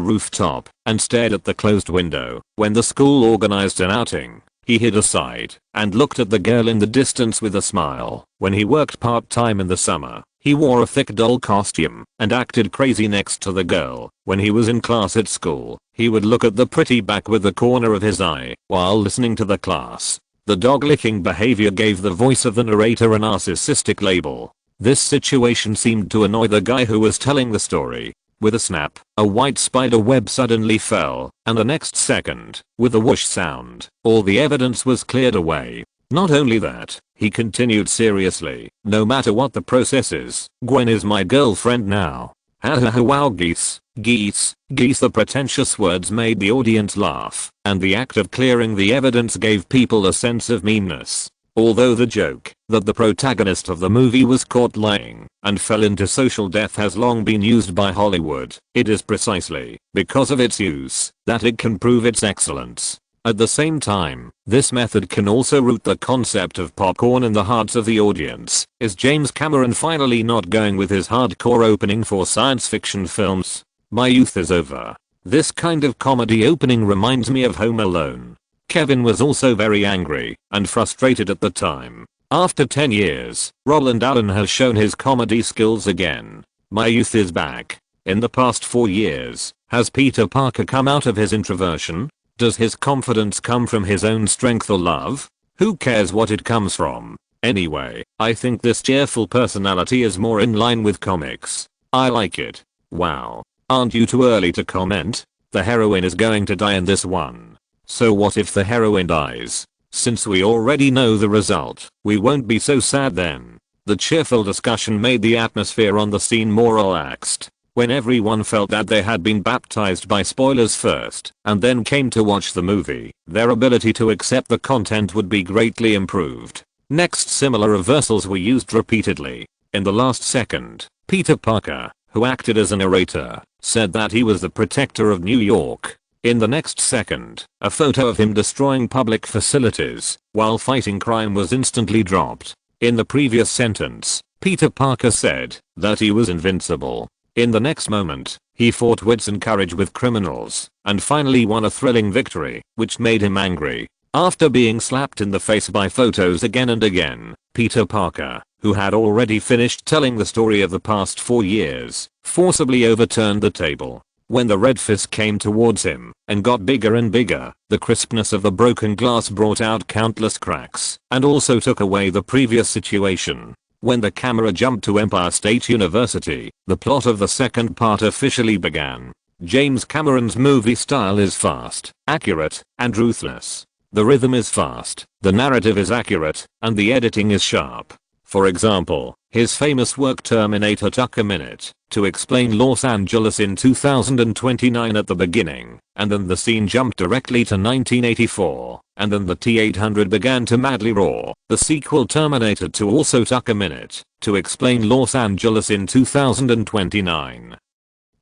rooftop and stared at the closed window. When the school organized an outing, he hid aside and looked at the girl in the distance with a smile. When he worked part-time in the summer, he wore a thick doll costume and acted crazy next to the girl. When he was in class at school, he would look at the pretty back with the corner of his eye while listening to the class. The dog-licking behavior gave the voice of the narrator a narcissistic label. This situation seemed to annoy the guy who was telling the story. With a snap, a white spider web suddenly fell, and the next second, with a whoosh sound, all the evidence was cleared away. Not only that, he continued seriously, no matter what the process is, Gwen is my girlfriend now. Ha ha ha, wow, geese. The pretentious words made the audience laugh, and the act of clearing the evidence gave people a sense of meanness. Although the joke that the protagonist of the movie was caught lying and fell into social death has long been used by Hollywood, it is precisely because of its use that it can prove its excellence. At the same time, this method can also root the concept of popcorn in the hearts of the audience. Is James Cameron finally not going with his hardcore opening for science fiction films? My youth is over. This kind of comedy opening reminds me of Home Alone. Kevin was also very angry and frustrated at the time. After 10 years, Roland Allen has shown his comedy skills again. My youth is back. In the past 4 years, has Peter Parker come out of his introversion? Does his confidence come from his own strength or love? Who cares what it comes from? Anyway, I think this cheerful personality is more in line with comics. I like it. Wow. Aren't you too early to comment? The heroine is going to die in this one. So what if the heroine dies? Since we already know the result, we won't be so sad then. The cheerful discussion made the atmosphere on the scene more relaxed. When everyone felt that they had been baptized by spoilers first, and then came to watch the movie, their ability to accept the content would be greatly improved. Next, similar reversals were used repeatedly. In the last second, Peter Parker, who acted as a narrator, said that he was the protector of New York. In the next second, a photo of him destroying public facilities while fighting crime was instantly dropped. In the previous sentence, Peter Parker said that he was invincible. In the next moment, he fought wits and courage with criminals and finally won a thrilling victory, which made him angry. After being slapped in the face by photos again and again, Peter Parker, who had already finished telling the story of the past 4 years, forcibly overturned the table. When the red fist came towards him and got bigger and bigger, the crispness of the broken glass brought out countless cracks and also took away the previous situation. When the camera jumped to Empire State University, the plot of the second part officially began. James Cameron's movie style is fast, accurate, and ruthless. The rhythm is fast, the narrative is accurate, and the editing is sharp. For example, his famous work Terminator took a minute to explain Los Angeles in 2029 at the beginning, and then the scene jumped directly to 1984, and then the T-800 began to madly roar. The sequel Terminator 2 also took a minute to explain Los Angeles in 2029,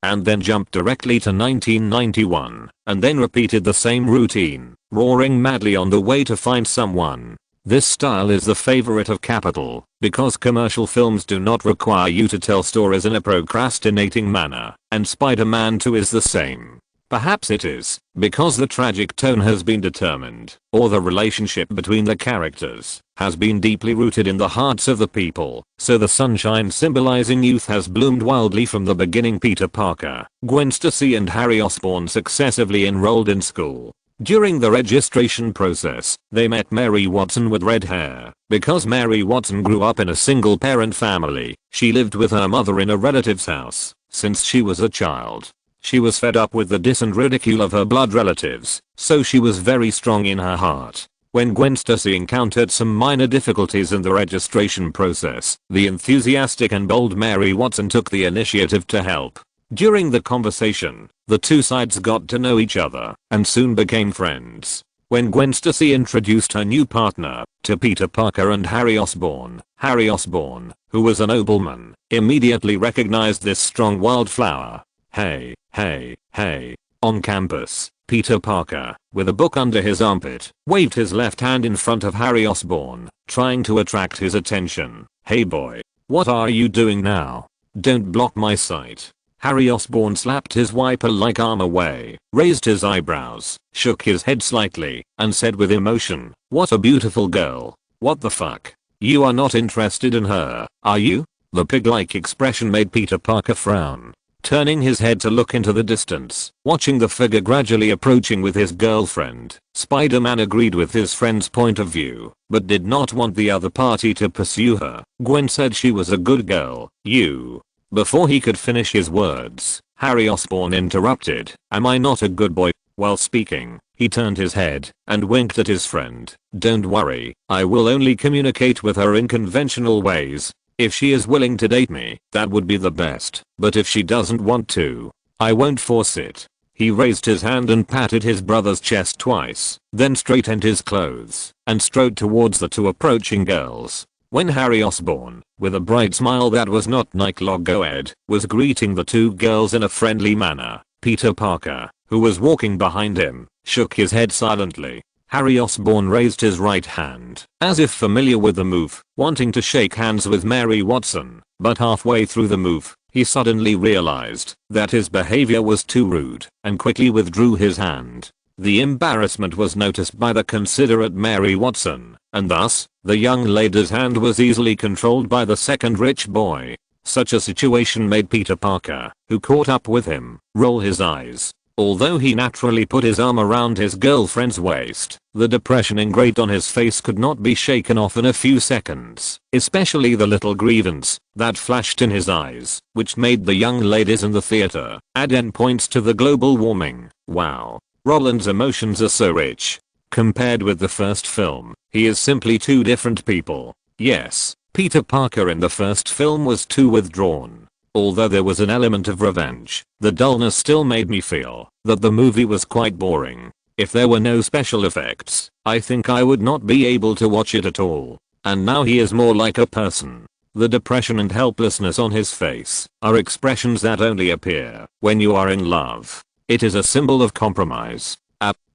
and then jumped directly to 1991, and then repeated the same routine. roaring madly on the way to find someone. This style is the favorite of Capital because commercial films do not require you to tell stories in a procrastinating manner, and Spider-Man 2 is the same. Perhaps it is because the tragic tone has been determined, or the relationship between the characters has been deeply rooted in the hearts of the people, so the sunshine symbolizing youth has bloomed wildly from the beginning. Peter Parker, Gwen Stacy and Harry Osborn successively enrolled in school. During the registration process, they met Mary Watson with red hair. Because Mary Watson grew up in a single-parent family, she lived with her mother in a relative's house since she was a child. She was fed up with the diss and ridicule of her blood relatives, so she was very strong in her heart. When Gwen Stacy encountered some minor difficulties in the registration process, the enthusiastic and bold Mary Watson took the initiative to help. During the conversation, the two sides got to know each other and soon became friends. When Gwen Stacy introduced her new partner to Peter Parker and Harry Osborn, who was a nobleman, immediately recognized this strong wildflower. Hey, hey, hey. On campus, Peter Parker, with a book under his armpit, waved his left hand in front of Harry Osborn, trying to attract his attention. Hey boy, what are you doing now? Don't block my sight. Harry Osborn slapped his wiper-like arm away, raised his eyebrows, shook his head slightly, and said with emotion, "What a beautiful girl. What the fuck? You are not interested in her, are you?" The pig-like expression made Peter Parker frown. Turning his head to look into the distance, watching the figure gradually approaching with his girlfriend, Spider-Man agreed with his friend's point of view, but did not want the other party to pursue her. Gwen said she was a good girl. You. Before he could finish his words, Harry Osborn interrupted. Am I not a good boy? While speaking, he turned his head and winked at his friend. Don't worry, I will only communicate with her in conventional ways. If she is willing to date me, that would be the best. But if she doesn't want to, I won't force it. He raised his hand and patted his brother's chest twice, then straightened his clothes and strode towards the two approaching girls. When Harry Osborn, with a bright smile that was not Nickelodeon, was greeting the two girls in a friendly manner, Peter Parker, who was walking behind him, shook his head silently. Harry Osborn raised his right hand, as if familiar with the move, wanting to shake hands with Mary Watson, but halfway through the move, he suddenly realized that his behavior was too rude and quickly withdrew his hand. The embarrassment was noticed by the considerate Mary Watson, and thus, the young lady's hand was easily controlled by the second rich boy. Such a situation made Peter Parker, who caught up with him, roll his eyes. Although he naturally put his arm around his girlfriend's waist, the depression engraved on his face could not be shaken off in a few seconds, especially the little grievance that flashed in his eyes, which made the young ladies in the theater add endpoints to the global warming. Wow. Roland's emotions are so rich. Compared with the first film, he is simply two different people. Yes, Peter Parker in the first film was too withdrawn. Although there was an element of revenge, the dullness still made me feel that the movie was quite boring. If there were no special effects, I think I would not be able to watch it at all. And now he is more like a person. The depression and helplessness on his face are expressions that only appear when you are in love. It is a symbol of compromise.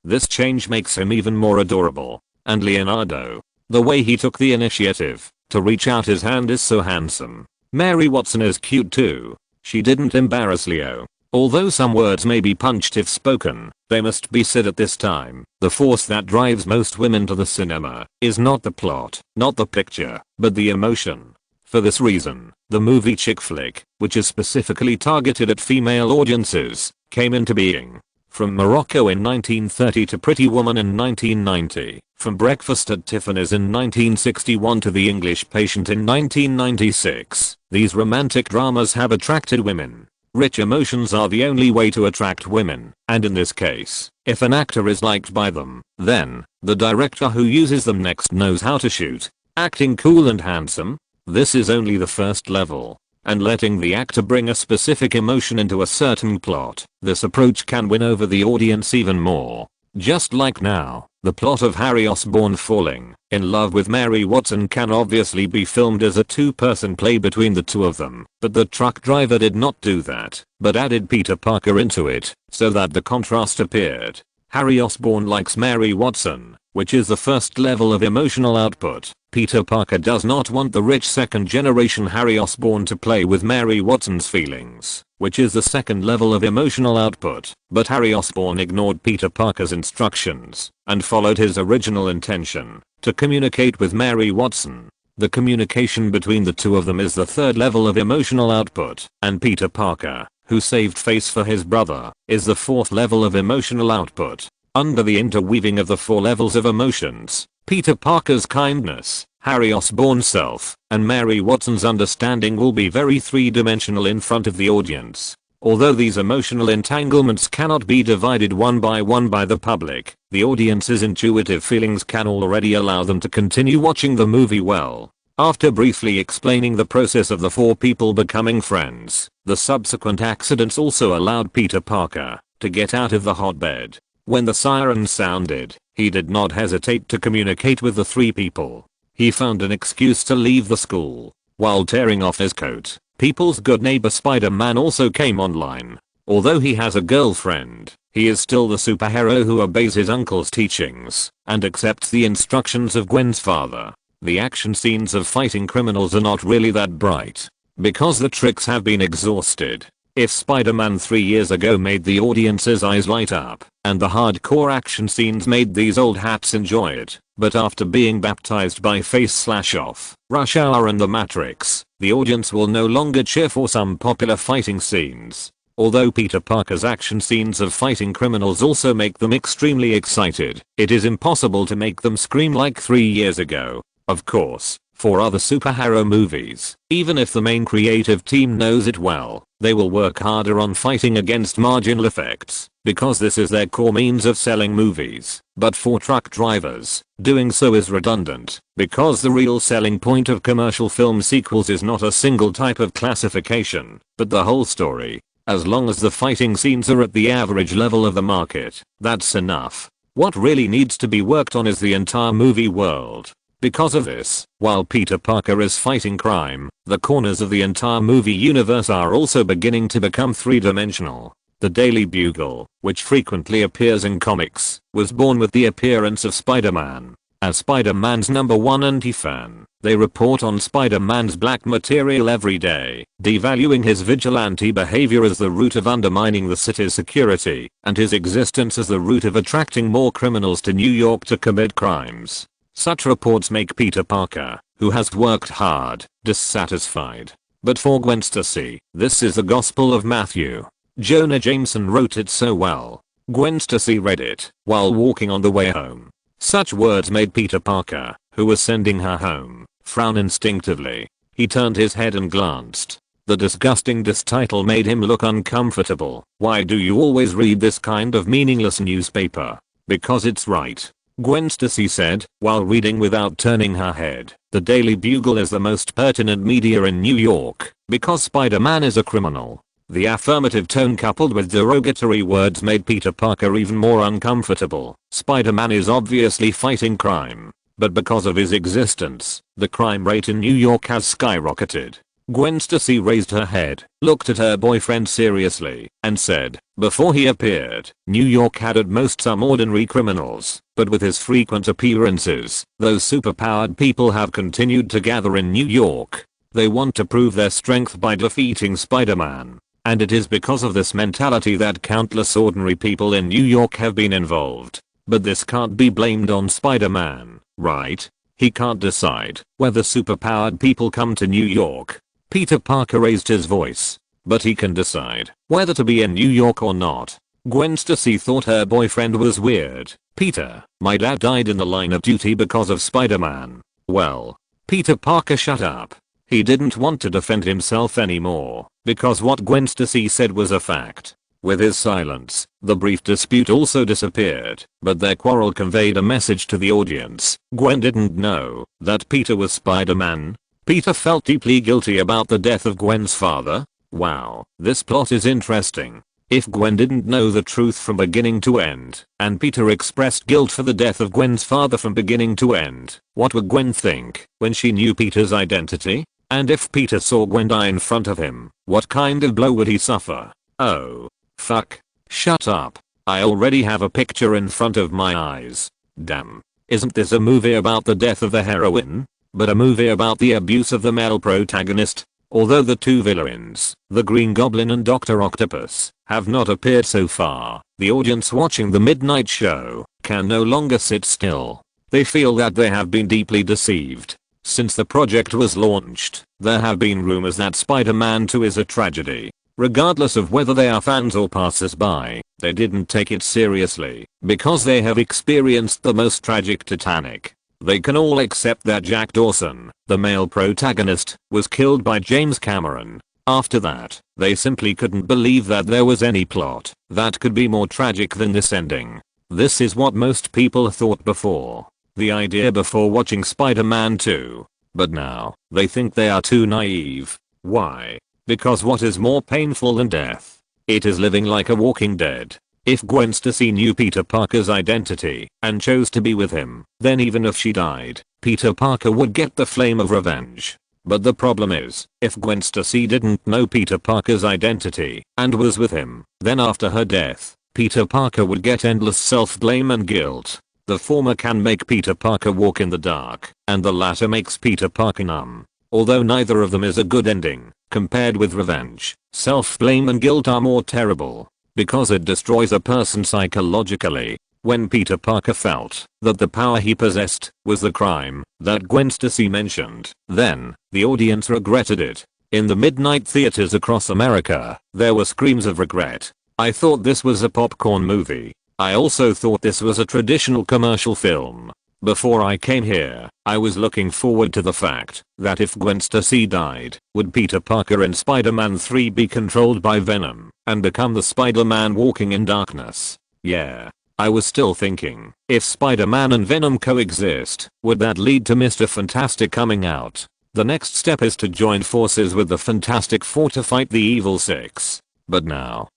This change makes him even more adorable. And Leonardo, the way he took the initiative to reach out his hand is so handsome. Mary Watson is cute too. She didn't embarrass Leo. Although some words may be punched if spoken, they must be said at this time. The force that drives most women to the cinema is not the plot, not the picture, but the emotion. For this reason, the movie chick flick, which is specifically targeted at female audiences, came into being. From Morocco in 1930 to Pretty Woman in 1990, from Breakfast at Tiffany's in 1961 to The English Patient in 1996, these romantic dramas have attracted women. Rich emotions are the only way to attract women, and in this case, if an actor is liked by them, then the director who uses them next knows how to shoot. Acting cool and handsome? This is only the first level. And letting the actor bring a specific emotion into a certain plot, this approach can win over the audience even more. Just like now, the plot of Harry Osborn falling in love with Mary Watson can obviously be filmed as a two-person play between the two of them, but the truck driver did not do that, but added Peter Parker into it, so that the contrast appeared. Harry Osborn likes Mary Watson, which is the first level of emotional output. Peter Parker does not want the rich second generation Harry Osborn to play with Mary Watson's feelings, which is the second level of emotional output. But Harry Osborn ignored Peter Parker's instructions and followed his original intention to communicate with Mary Watson. The communication between the two of them is the third level of emotional output, and Peter Parker, who saved face for his brother, is the fourth level of emotional output. Under the interweaving of the four levels of emotions, Peter Parker's kindness, Harry Osborn's self, and Mary Watson's understanding will be very three-dimensional in front of the audience. Although these emotional entanglements cannot be divided one by the public, the audience's intuitive feelings can already allow them to continue watching the movie well. After briefly explaining the process of the four people becoming friends, the subsequent accidents also allowed Peter Parker to get out of the hotbed. When the siren sounded, he did not hesitate to communicate with the three people. He found an excuse to leave the school. While tearing off his coat, people's good neighbor Spider-Man also came online. Although he has a girlfriend, he is still the superhero who obeys his uncle's teachings and accepts the instructions of Gwen's father. The action scenes of fighting criminals are not really that bright, because the tricks have been exhausted. If Spider-Man 3 years ago made the audience's eyes light up, and the hardcore action scenes made these old hats enjoy it, but after being baptized by Face/Off, Rush Hour and The Matrix, the audience will no longer cheer for some popular fighting scenes. Although Peter Parker's action scenes of fighting criminals also make them extremely excited, it is impossible to make them scream like 3 years ago. Of course, for other superhero movies, even if the main creative team knows it well, they will work harder on fighting against marginal effects, because this is their core means of selling movies. But for truck drivers, doing so is redundant, because the real selling point of commercial film sequels is not a single type of classification, but the whole story. As long as the fighting scenes are at the average level of the market, that's enough. What really needs to be worked on is the entire movie world. Because of this, while Peter Parker is fighting crime, the corners of the entire movie universe are also beginning to become three-dimensional. The Daily Bugle, which frequently appears in comics, was born with the appearance of Spider-Man. As Spider-Man's #1 anti-fan, they report on Spider-Man's black material every day, devaluing his vigilante behavior as the root of undermining the city's security, and his existence as the root of attracting more criminals to New York to commit crimes. Such reports make Peter Parker, who has worked hard, dissatisfied. But for Gwen Stacy, this is the Gospel of Matthew. Jonah Jameson wrote it so well. Gwen Stacy read it while walking on the way home. Such words made Peter Parker, who was sending her home, frown instinctively. He turned his head and glanced. The disgusting title made him look uncomfortable. Why do you always read this kind of meaningless newspaper? Because it's right. Gwen Stacy said, while reading without turning her head. The Daily Bugle is the most pertinent media in New York, because Spider-Man is a criminal. The affirmative tone coupled with derogatory words made Peter Parker even more uncomfortable. Spider-Man is obviously fighting crime, but because of his existence, the crime rate in New York has skyrocketed. Gwen Stacy raised her head, looked at her boyfriend seriously, and said, before he appeared, New York had at most some ordinary criminals, but with his frequent appearances, those superpowered people have continued to gather in New York. They want to prove their strength by defeating Spider-Man. And it is because of this mentality that countless ordinary people in New York have been involved. But this can't be blamed on Spider-Man, right? He can't decide whether superpowered people come to New York. Peter Parker raised his voice. But he can decide whether to be in New York or not. Gwen Stacy thought her boyfriend was weird. Peter, my dad died in the line of duty because of Spider-Man. Well, Peter Parker shut up. He didn't want to defend himself anymore, because what Gwen Stacy said was a fact. With his silence, the brief dispute also disappeared, but their quarrel conveyed a message to the audience. Gwen didn't know that Peter was Spider-Man. Peter felt deeply guilty about the death of Gwen's father. Wow, this plot is interesting. If Gwen didn't know the truth from beginning to end, and Peter expressed guilt for the death of Gwen's father from beginning to end, what would Gwen think when she knew Peter's identity? And if Peter saw Gwen die in front of him, what kind of blow would he suffer? Oh. Fuck. Shut up. I already have a picture in front of my eyes. Damn. Isn't this a movie about the death of the heroine? But a movie about the abuse of the male protagonist? Although the two villains, the Green Goblin and Dr. Octopus, have not appeared so far, the audience watching the midnight show can no longer sit still. They feel that they have been deeply deceived. Since the project was launched, there have been rumors that Spider-Man 2 is a tragedy. Regardless of whether they are fans or passers-by, they didn't take it seriously because they have experienced the most tragic Titanic. They can all accept that Jack Dawson, the male protagonist, was killed by James Cameron. After that, they simply couldn't believe that there was any plot that could be more tragic than this ending. This is what most people thought before. The idea before watching Spider-Man 2. But now, they think they are too naive. Why? Because what is more painful than death? It is living like a walking dead. If Gwen Stacy knew Peter Parker's identity and chose to be with him, then even if she died, Peter Parker would get the flame of revenge. But the problem is, if Gwen Stacy didn't know Peter Parker's identity and was with him, then after her death, Peter Parker would get endless self-blame and guilt. The former can make Peter Parker walk in the dark, and the latter makes Peter Parker numb. Although neither of them is a good ending, compared with revenge, self-blame and guilt are more terrible. Because it destroys a person psychologically. When Peter Parker felt that the power he possessed was the crime that Gwen Stacy mentioned, then the audience regretted it. In the midnight theaters across America, there were screams of regret. I thought this was a popcorn movie. I also thought this was a traditional commercial film. Before I came here, I was looking forward to the fact that if Gwen Stacy died, would Peter Parker in Spider-Man 3 be controlled by Venom and become the Spider-Man walking in darkness? Yeah. I was still thinking, if Spider-Man and Venom coexist, would that lead to Mr. Fantastic coming out? The next step is to join forces with the Fantastic Four to fight the Evil Six. But now,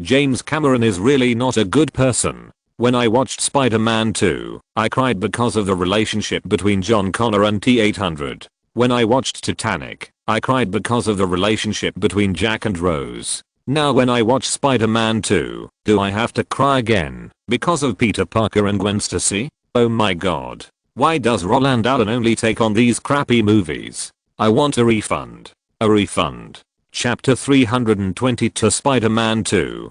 James Cameron is really not a good person. When I watched Spider-Man 2, I cried because of the relationship between John Connor and T-800. When I watched Titanic, I cried because of the relationship between Jack and Rose. Now when I watch Spider-Man 2, do I have to cry again because of Peter Parker and Gwen Stacy? Oh my god. Why does Roland Allen only take on these crappy movies? I want a refund. A refund. Chapter 322 Spider-Man 2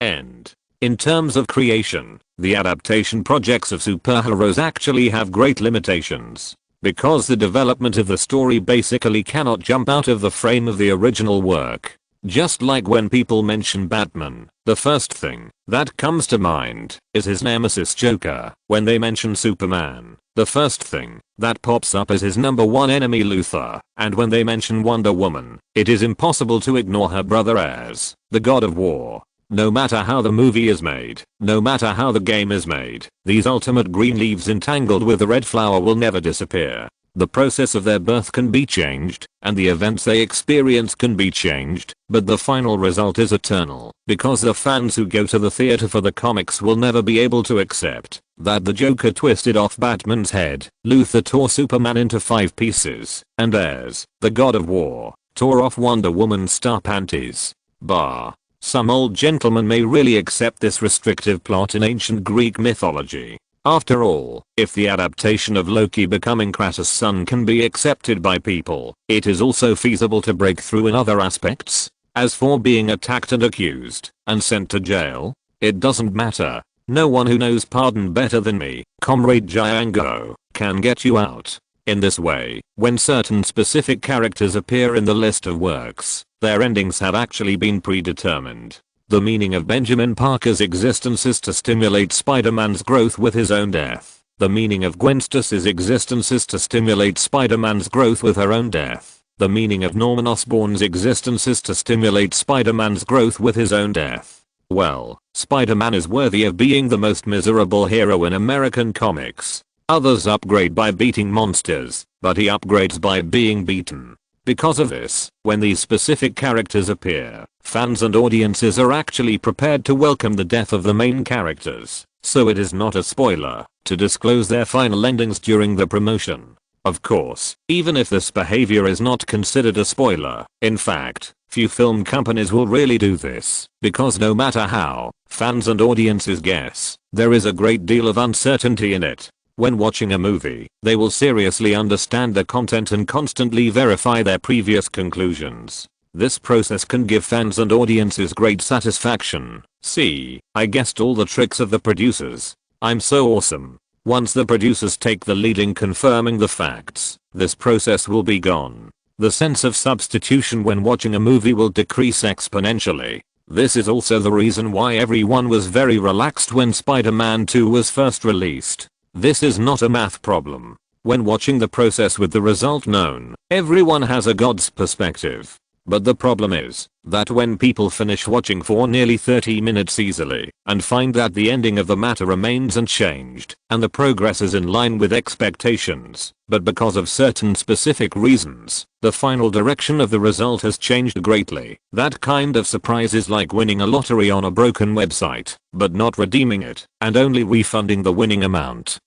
End. In terms of creation, the adaptation projects of superheroes actually have great limitations. Because the development of the story basically cannot jump out of the frame of the original work. Just like when people mention Batman, the first thing that comes to mind is his nemesis Joker. When they mention Superman, the first thing that pops up is his number one enemy Luthor. And when they mention Wonder Woman, it is impossible to ignore her brother as the God of War. No matter how the movie is made, no matter how the game is made, these ultimate green leaves entangled with the red flower will never disappear. The process of their birth can be changed, and the events they experience can be changed, but the final result is eternal, because the fans who go to the theater for the comics will never be able to accept that the Joker twisted off Batman's head, Luthor tore Superman into 5 pieces, and as the God of War tore off Wonder Woman's star panties. Bah. Some old gentleman may really accept this restrictive plot in ancient Greek mythology. After all, if the adaptation of Loki becoming Kratos' son can be accepted by people, it is also feasible to break through in other aspects. As for being attacked and accused, and sent to jail, it doesn't matter. No one who knows pardon better than me, Comrade Django, can get you out. In this way, when certain specific characters appear in the list of works, their endings have actually been predetermined. The meaning of Benjamin Parker's existence is to stimulate Spider-Man's growth with his own death. The meaning of Gwen Stacy's existence is to stimulate Spider-Man's growth with her own death. The meaning of Norman Osborn's existence is to stimulate Spider-Man's growth with his own death. Well, Spider-Man is worthy of being the most miserable hero in American comics. Others upgrade by beating monsters, but he upgrades by being beaten. Because of this, when these specific characters appear, fans and audiences are actually prepared to welcome the death of the main characters, so it is not a spoiler to disclose their final endings during the promotion. Of course, even if this behavior is not considered a spoiler, in fact, Few film companies will really do this, because no matter how fans and audiences guess, there is a great deal of uncertainty in it. When watching a movie, they will seriously understand the content and constantly verify their previous conclusions. This process can give fans and audiences great satisfaction. See, I guessed all the tricks of the producers. I'm so awesome. Once the producers take the lead in confirming the facts, this process will be gone. The sense of substitution when watching a movie will decrease exponentially. This is also the reason why everyone was very relaxed when Spider-Man 2 was first released. This is not a math problem. When watching the process with the result known, everyone has a God's perspective. But the problem is that when people finish watching for nearly 30 minutes easily and find that the ending of the matter remains unchanged and the progress is in line with expectations, but because of certain specific reasons, the final direction of the result has changed greatly, that kind of surprise is like winning a lottery on a broken website, but not redeeming it and only refunding the winning amount.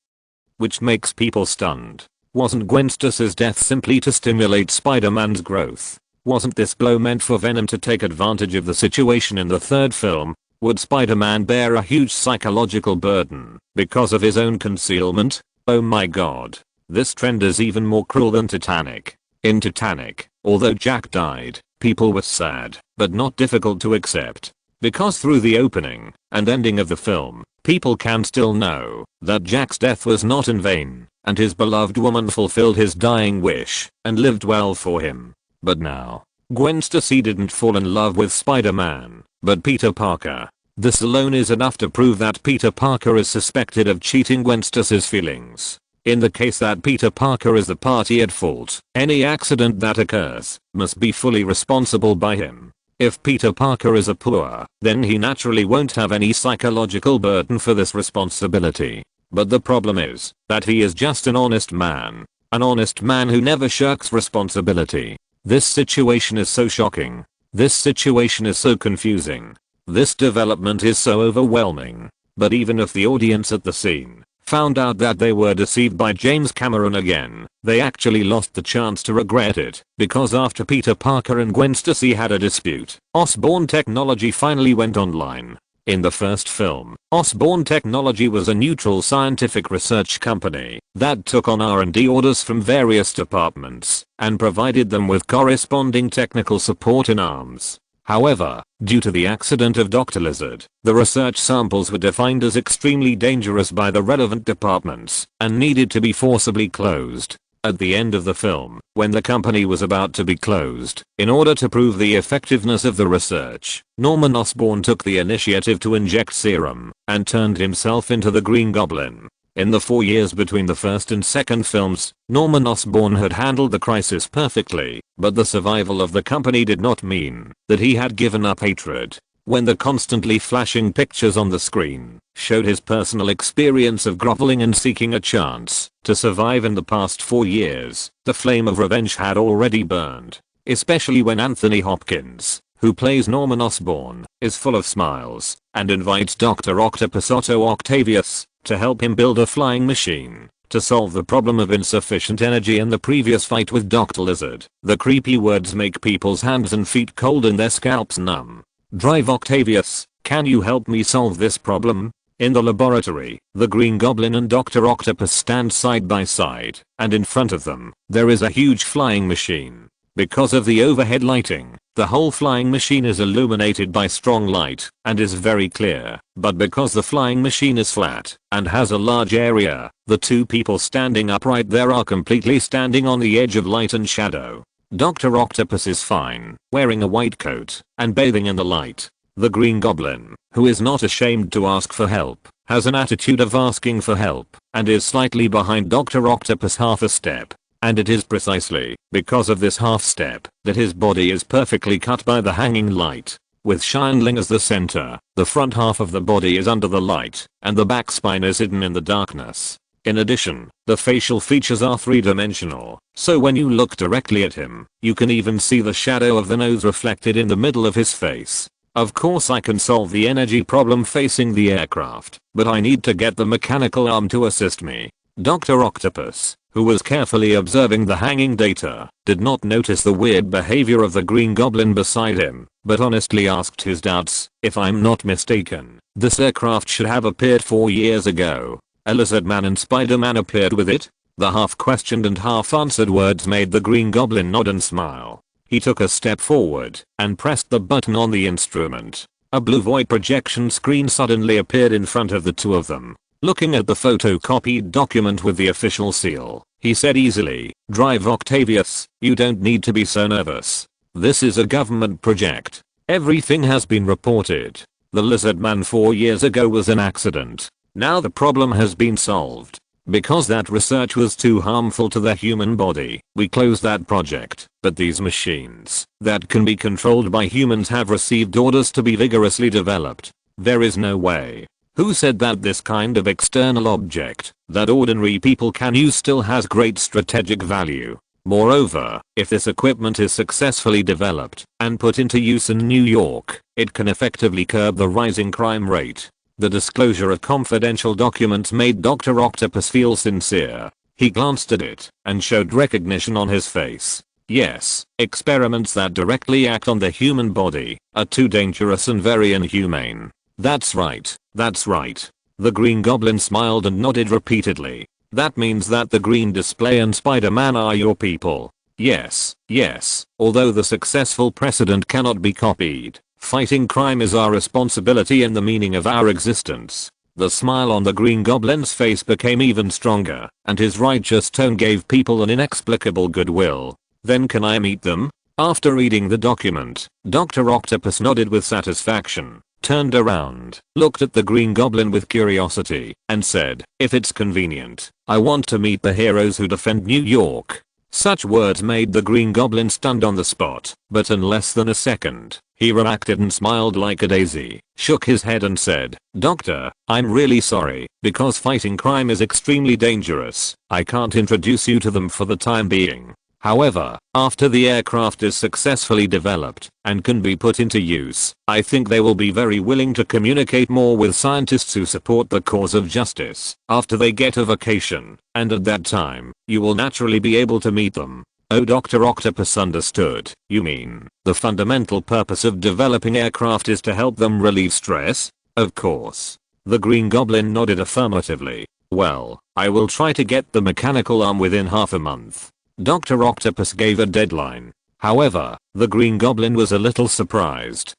Which makes people stunned. Wasn't Gwen Stacy's death simply to stimulate Spider-Man's growth? Wasn't this blow meant for Venom to take advantage of the situation in the third film? Would Spider-Man bear a huge psychological burden because of his own concealment? Oh my god. This trend is even more cruel than Titanic. In Titanic, although Jack died, people were sad, but not difficult to accept. Because through the opening and ending of the film, people can still know that Jack's death was not in vain, and his beloved woman fulfilled his dying wish and lived well for him. But now, Gwen Stacy didn't fall in love with Spider-Man, but Peter Parker. This alone is enough to prove that Peter Parker is suspected of cheating Gwen Stacy's feelings. In the case that Peter Parker is the party at fault, any accident that occurs must be fully responsible by him. If Peter Parker is a poor, then he naturally won't have any psychological burden for this responsibility. But the problem is that he is just an honest man who never shirks responsibility. This situation is so shocking. This situation is so confusing. This development is so overwhelming. But even if the audience at the scene found out that they were deceived by James Cameron again, they actually lost the chance to regret it, because after Peter Parker and Gwen Stacy had a dispute, Osborn Technology finally went online. In the first film, Osborn Technology was a neutral scientific research company that took on R&D orders from various departments and provided them with corresponding technical support in arms. However, due to the accident of Dr. Lizard, the research samples were defined as extremely dangerous by the relevant departments and needed to be forcibly closed. At the end of the film, when the company was about to be closed, in order to prove the effectiveness of the research, Norman Osborn took the initiative to inject serum and turned himself into the Green Goblin. In the 4 years between the first and second films, Norman Osborn had handled the crisis perfectly, but the survival of the company did not mean that he had given up hatred. When the constantly flashing pictures on the screen showed his personal experience of groveling and seeking a chance to survive in the past 4 years, the flame of revenge had already burned. Especially when Anthony Hopkins, who plays Norman Osborn, is full of smiles and invites Dr. Octopus Otto Octavius to help him build a flying machine to solve the problem of insufficient energy in the previous fight with Dr. Lizard. The creepy words make people's hands and feet cold and their scalps numb. Drive Octavius, can you help me solve this problem? In the laboratory, the Green Goblin and Dr. Octopus stand side by side, and in front of them, there is a huge flying machine. Because of the overhead lighting, the whole flying machine is illuminated by strong light and is very clear, but because the flying machine is flat and has a large area, the two people standing upright there are completely standing on the edge of light and shadow. Dr. Octopus is fine, wearing a white coat and bathing in the light. The Green Goblin, who is not ashamed to ask for help, has an attitude of asking for help and is slightly behind Dr. Octopus half a step. And it is precisely because of this half step that his body is perfectly cut by the hanging light. With Shineling as the center, the front half of the body is under the light, and the back spine is hidden in the darkness. In addition, the facial features are three-dimensional, so when you look directly at him, you can even see the shadow of the nose reflected in the middle of his face. Of course I can solve the energy problem facing the aircraft, but I need to get the mechanical arm to assist me. Dr. Octopus, who was carefully observing the hanging data, did not notice the weird behavior of the Green Goblin beside him, but honestly asked his doubts. If I'm not mistaken, this aircraft should have appeared 4 years ago. A lizard man and Spider-Man appeared with it? The half-questioned and half-answered words made the Green Goblin nod and smile. He took a step forward and pressed the button on the instrument. A blue void projection screen suddenly appeared in front of the two of them. Looking at the photocopied document with the official seal, he said easily, "Drive Octavius, you don't need to be so nervous. This is a government project. Everything has been reported. The lizard man 4 years ago was an accident. Now the problem has been solved. Because that research was too harmful to the human body, we closed that project. But these machines that can be controlled by humans have received orders to be vigorously developed. There is no way. Who said that this kind of external object that ordinary people can use still has great strategic value? Moreover, if this equipment is successfully developed and put into use in New York, it can effectively curb the rising crime rate." The disclosure of confidential documents made Dr. Octopus feel sincere. He glanced at it and showed recognition on his face. Yes, experiments that directly act on the human body are too dangerous and very inhumane. That's right, that's right. The Green Goblin smiled and nodded repeatedly. That means that the Green Display and Spider-Man are your people. Yes, yes. Although the successful precedent cannot be copied, fighting crime is our responsibility and the meaning of our existence. The smile on the Green Goblin's face became even stronger, and his righteous tone gave people an inexplicable goodwill. Then can I meet them? After reading the document, Dr. Octopus nodded with satisfaction, turned around, looked at the Green Goblin with curiosity, and said, "If it's convenient, I want to meet the heroes who defend New York." Such words made the Green Goblin stunned on the spot, but in less than a second, he reacted and smiled like a daisy, shook his head and said, "Doctor, I'm really sorry, because fighting crime is extremely dangerous. I can't introduce you to them for the time being. However, after the aircraft is successfully developed and can be put into use, I think they will be very willing to communicate more with scientists who support the cause of justice after they get a vacation, and at that time, you will naturally be able to meet them." Oh, Dr. Octopus understood. "You mean, the fundamental purpose of developing aircraft is to help them relieve stress?" "Of course." The Green Goblin nodded affirmatively. "Well, I will try to get the mechanical arm within half a month." Dr. Octopus gave a deadline. However, the Green Goblin was a little surprised.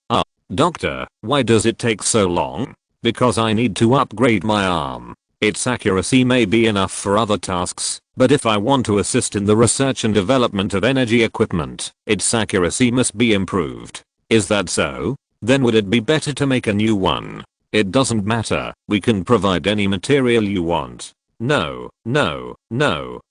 Doctor, why does it take so long?" "Because I need to upgrade my arm. Its accuracy may be enough for other tasks, but if I want to assist in the research and development of energy equipment, its accuracy must be improved." "Is that so? Then would it be better to make a new one?" "It doesn't matter, we can provide any material you want." No,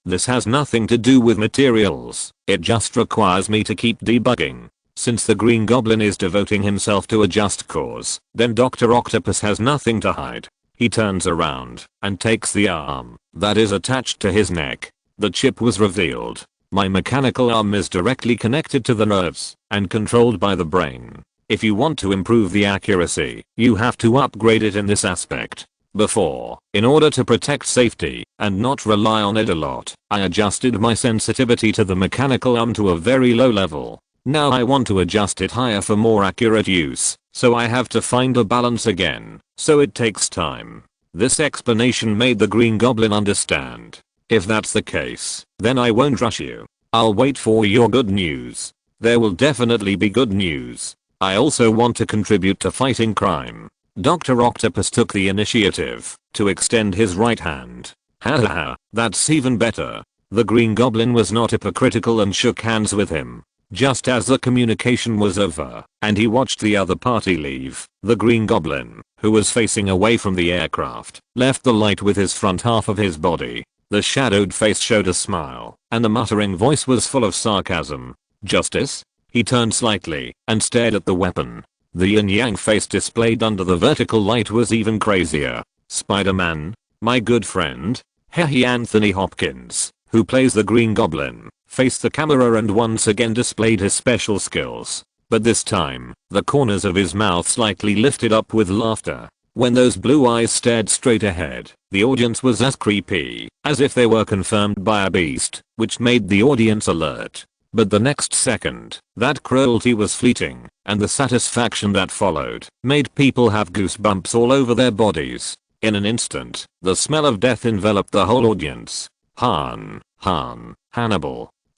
this has nothing to do with materials, it just requires me to keep debugging." Since the Green Goblin is devoting himself to a just cause, then Dr. Octopus has nothing to hide. He turns around and takes the arm that is attached to his neck. The chip was revealed. "My mechanical arm is directly connected to the nerves and controlled by the brain. If you want to improve the accuracy, you have to upgrade it in this aspect. Before, in order to protect safety and not rely on it a lot, I adjusted my sensitivity to the mechanical arm to a very low level. Now I want to adjust it higher for more accurate use, so I have to find a balance again, so it takes time." This explanation made the Green Goblin understand. "If that's the case, then I won't rush you. I'll wait for your good news." "There will definitely be good news. I also want to contribute to fighting crime." Dr. Octopus took the initiative to extend his right hand. "Haha, that's even better." The Green Goblin was not hypocritical and shook hands with him. Just as the communication was over, and he watched the other party leave, the Green Goblin, who was facing away from the aircraft, left the light with his front half of his body. The shadowed face showed a smile, and the muttering voice was full of sarcasm. "Justice?" He turned slightly and stared at the weapon. The yin-yang face displayed under the vertical light was even crazier. "Spider-Man? My good friend?" Hehe. Anthony Hopkins, who plays the Green Goblin, faced the camera and once again displayed his special skills. But this time, the corners of his mouth slightly lifted up with laughter. When those blue eyes stared straight ahead, the audience was as creepy as if they were confirmed by a beast, which made the audience alert. But the next second, that cruelty was fleeting, and the satisfaction that followed made people have goosebumps all over their bodies. In an instant, the smell of death enveloped the whole audience. Hannibal.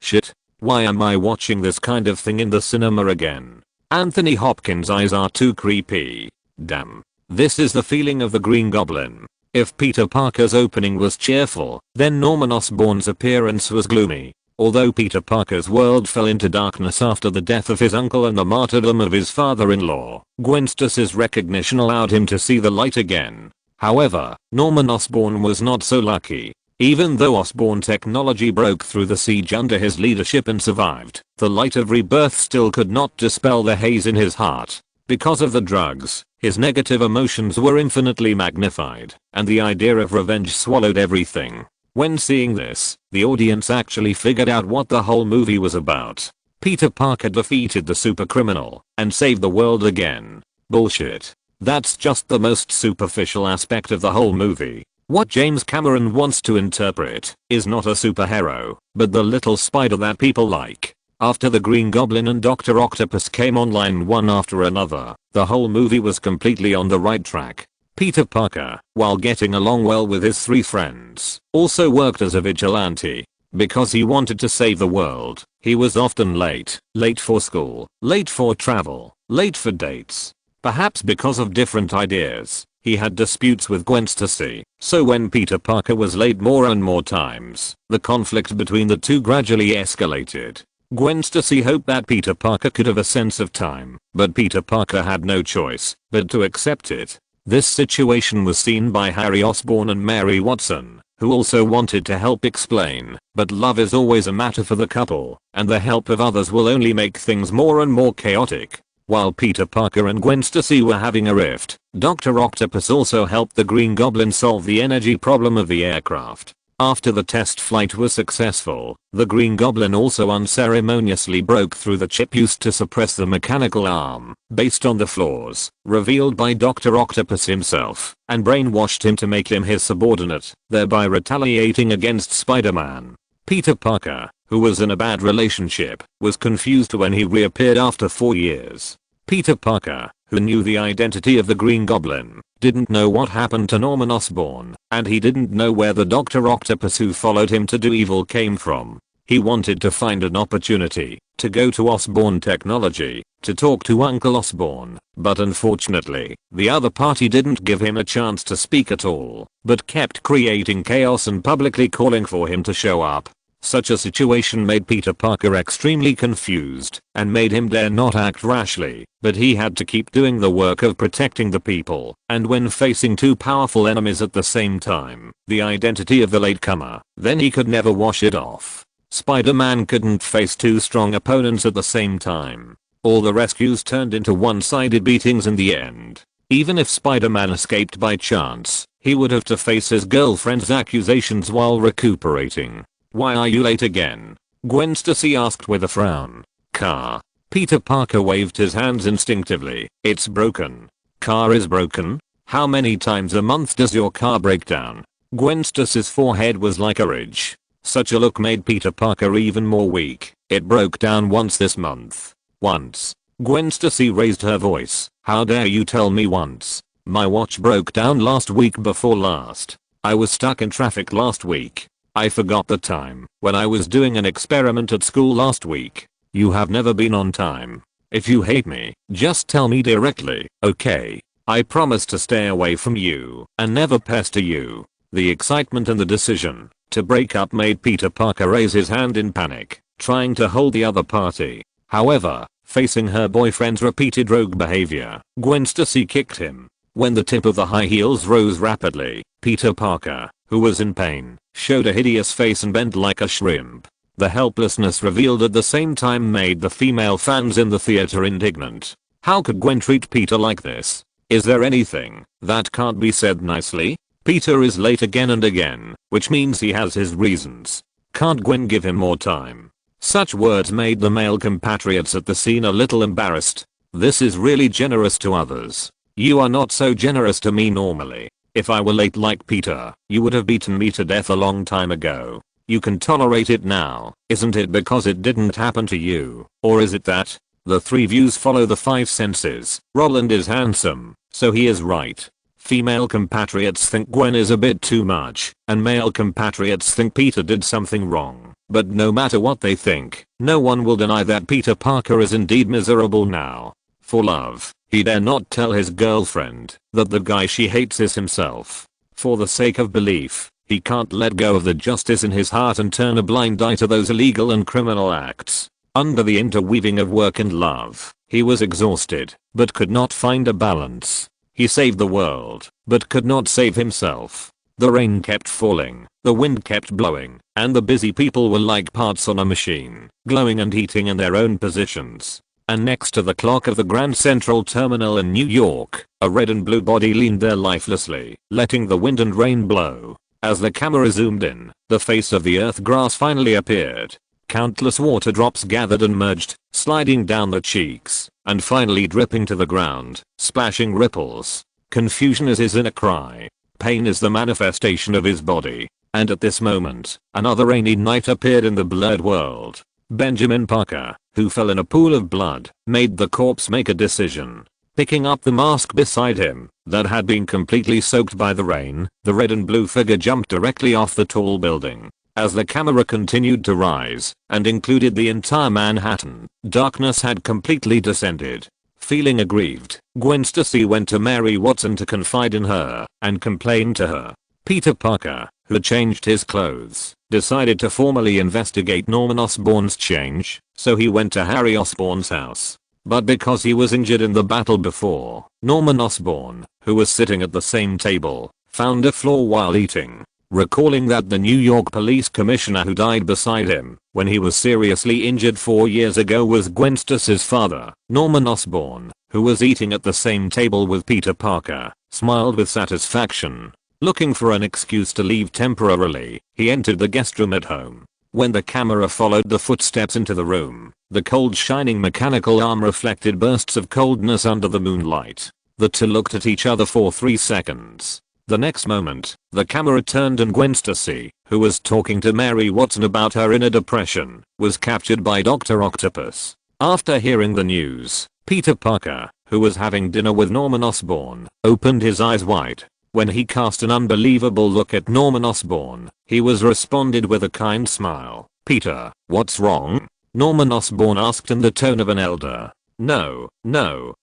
Shit. Why am I watching this kind of thing in the cinema again? Anthony Hopkins' eyes are too creepy. Damn. This is the feeling of the Green Goblin. If Peter Parker's opening was cheerful, then Norman Osborn's appearance was gloomy. Although Peter Parker's world fell into darkness after the death of his uncle and the martyrdom of his father-in-law, Gwen Stacy's recognition allowed him to see the light again. However, Norman Osborn was not so lucky. Even though Osborn technology broke through the siege under his leadership and survived, the light of rebirth still could not dispel the haze in his heart. Because of the drugs, his negative emotions were infinitely magnified, and the idea of revenge swallowed everything. When seeing this, the audience actually figured out what the whole movie was about. Peter Parker defeated the supercriminal and saved the world again. Bullshit. That's just the most superficial aspect of the whole movie. What James Cameron wants to interpret is not a superhero, but the little spider that people like. After the Green Goblin and Dr. Octopus came online one after another, the whole movie was completely on the right track. Peter Parker, while getting along well with his 3 friends, also worked as a vigilante. Because he wanted to save the world, he was often late. Late for school, late for travel, late for dates. Perhaps because of different ideas, he had disputes with Gwen Stacy, so when Peter Parker was late more and more times, the conflict between the two gradually escalated. Gwen Stacy hoped that Peter Parker could have a sense of time, but Peter Parker had no choice but to accept it. This situation was seen by Harry Osborn and Mary Watson, who also wanted to help explain, but love is always a matter for the couple, and the help of others will only make things more and more chaotic. While Peter Parker and Gwen Stacy were having a rift, Dr. Octopus also helped the Green Goblin solve the energy problem of the aircraft. After the test flight was successful, the Green Goblin also unceremoniously broke through the chip used to suppress the mechanical arm, based on the flaws revealed by Dr. Octopus himself, and brainwashed him to make him his subordinate, thereby retaliating against Spider-Man. Peter Parker, who was in a bad relationship, was confused when he reappeared after 4 years. Peter Parker, who knew the identity of the Green Goblin, didn't know what happened to Norman Osborn, and he didn't know where the Dr. Octopus who followed him to do evil came from. He wanted to find an opportunity to go to Osborn Technology to talk to Uncle Osborn, but unfortunately, the other party didn't give him a chance to speak at all, but kept creating chaos and publicly calling for him to show up. Such a situation made Peter Parker extremely confused and made him dare not act rashly, but he had to keep doing the work of protecting the people, and when facing 2 powerful enemies at the same time, the identity of the latecomer, then he could never wash it off. Spider-Man couldn't face 2 strong opponents at the same time. All the rescues turned into one-sided beatings in the end. Even if Spider-Man escaped by chance, he would have to face his girlfriend's accusations while recuperating. "Why are you late again?" Gwen Stacy asked with a frown. "Car." Peter Parker waved his hands instinctively. "It's broken." "Car is broken? How many times a month does your car break down?" Gwen Stacy's forehead was like a ridge. Such a look made Peter Parker even more weak. "It broke down once this month." "Once?" Gwen Stacy raised her voice. "How dare you tell me once? My watch broke down last week before last. I was stuck in traffic last week. I forgot the time when I was doing an experiment at school last week. You have never been on time. If you hate me, just tell me directly, okay? I promise to stay away from you and never pester you." The excitement and the decision to break up made Peter Parker raise his hand in panic, trying to hold the other party. However, facing her boyfriend's repeated rogue behavior, Gwen Stacy kicked him. When the tip of the high heels rose rapidly, Peter Parker, who was in pain, showed a hideous face and bent like a shrimp. The helplessness revealed at the same time made the female fans in the theater indignant. How could Gwen treat Peter like this? Is there anything that can't be said nicely? Peter is late again and again, which means he has his reasons. Can't Gwen give him more time? Such words made the male compatriots at the scene a little embarrassed. This is really generous to others. You are not so generous to me normally. If I were late like Peter, you would have beaten me to death a long time ago. You can tolerate it now, isn't it because it didn't happen to you, or is it that? The three views follow the five senses. Roland is handsome, so he is right. Female compatriots think Gwen is a bit too much, and male compatriots think Peter did something wrong. But no matter what they think, no one will deny that Peter Parker is indeed miserable now. For love, he dare not tell his girlfriend that the guy she hates is himself. For the sake of belief, he can't let go of the justice in his heart and turn a blind eye to those illegal and criminal acts. Under the interweaving of work and love, he was exhausted, but could not find a balance. He saved the world, but could not save himself. The rain kept falling, the wind kept blowing, and the busy people were like parts on a machine, glowing and heating in their own positions. And next to the clock of the Grand Central Terminal in New York, a red and blue body leaned there lifelessly, letting the wind and rain blow. As the camera zoomed in, the face of the earth grass finally appeared. Countless water drops gathered and merged, sliding down the cheeks, and finally dripping to the ground, splashing ripples. Confusion is his inner cry. Pain is the manifestation of his body. And at this moment, another rainy night appeared in the blurred world. Benjamin Parker, who fell in a pool of blood, made the corpse make a decision. Picking up the mask beside him, that had been completely soaked by the rain, the red and blue figure jumped directly off the tall building. As the camera continued to rise, and included the entire Manhattan, darkness had completely descended. Feeling aggrieved, Gwen Stacy went to Mary Watson to confide in her, and complain to her. Peter Parker, who changed his clothes, decided to formally investigate Norman Osborn's change, so he went to Harry Osborn's house. But because he was injured in the battle before, Norman Osborn, who was sitting at the same table, found a flaw while eating. Recalling that the New York police commissioner who died beside him when he was seriously injured 4 years ago was Gwen Stacy's father, Norman Osborn, who was eating at the same table with Peter Parker, smiled with satisfaction. Looking for an excuse to leave temporarily, he entered the guest room at home. When the camera followed the footsteps into the room, the cold shining mechanical arm reflected bursts of coldness under the moonlight. The two looked at each other for 3 seconds. The next moment, the camera turned and Gwen Stacy, who was talking to Mary Watson about her inner depression, was captured by Dr. Octopus. After hearing the news, Peter Parker, who was having dinner with Norman Osborn, opened his eyes wide. When he cast an unbelievable look at Norman Osborn, he was responded with a kind smile. "Peter, what's wrong?" Norman Osborn asked in the tone of an elder. No,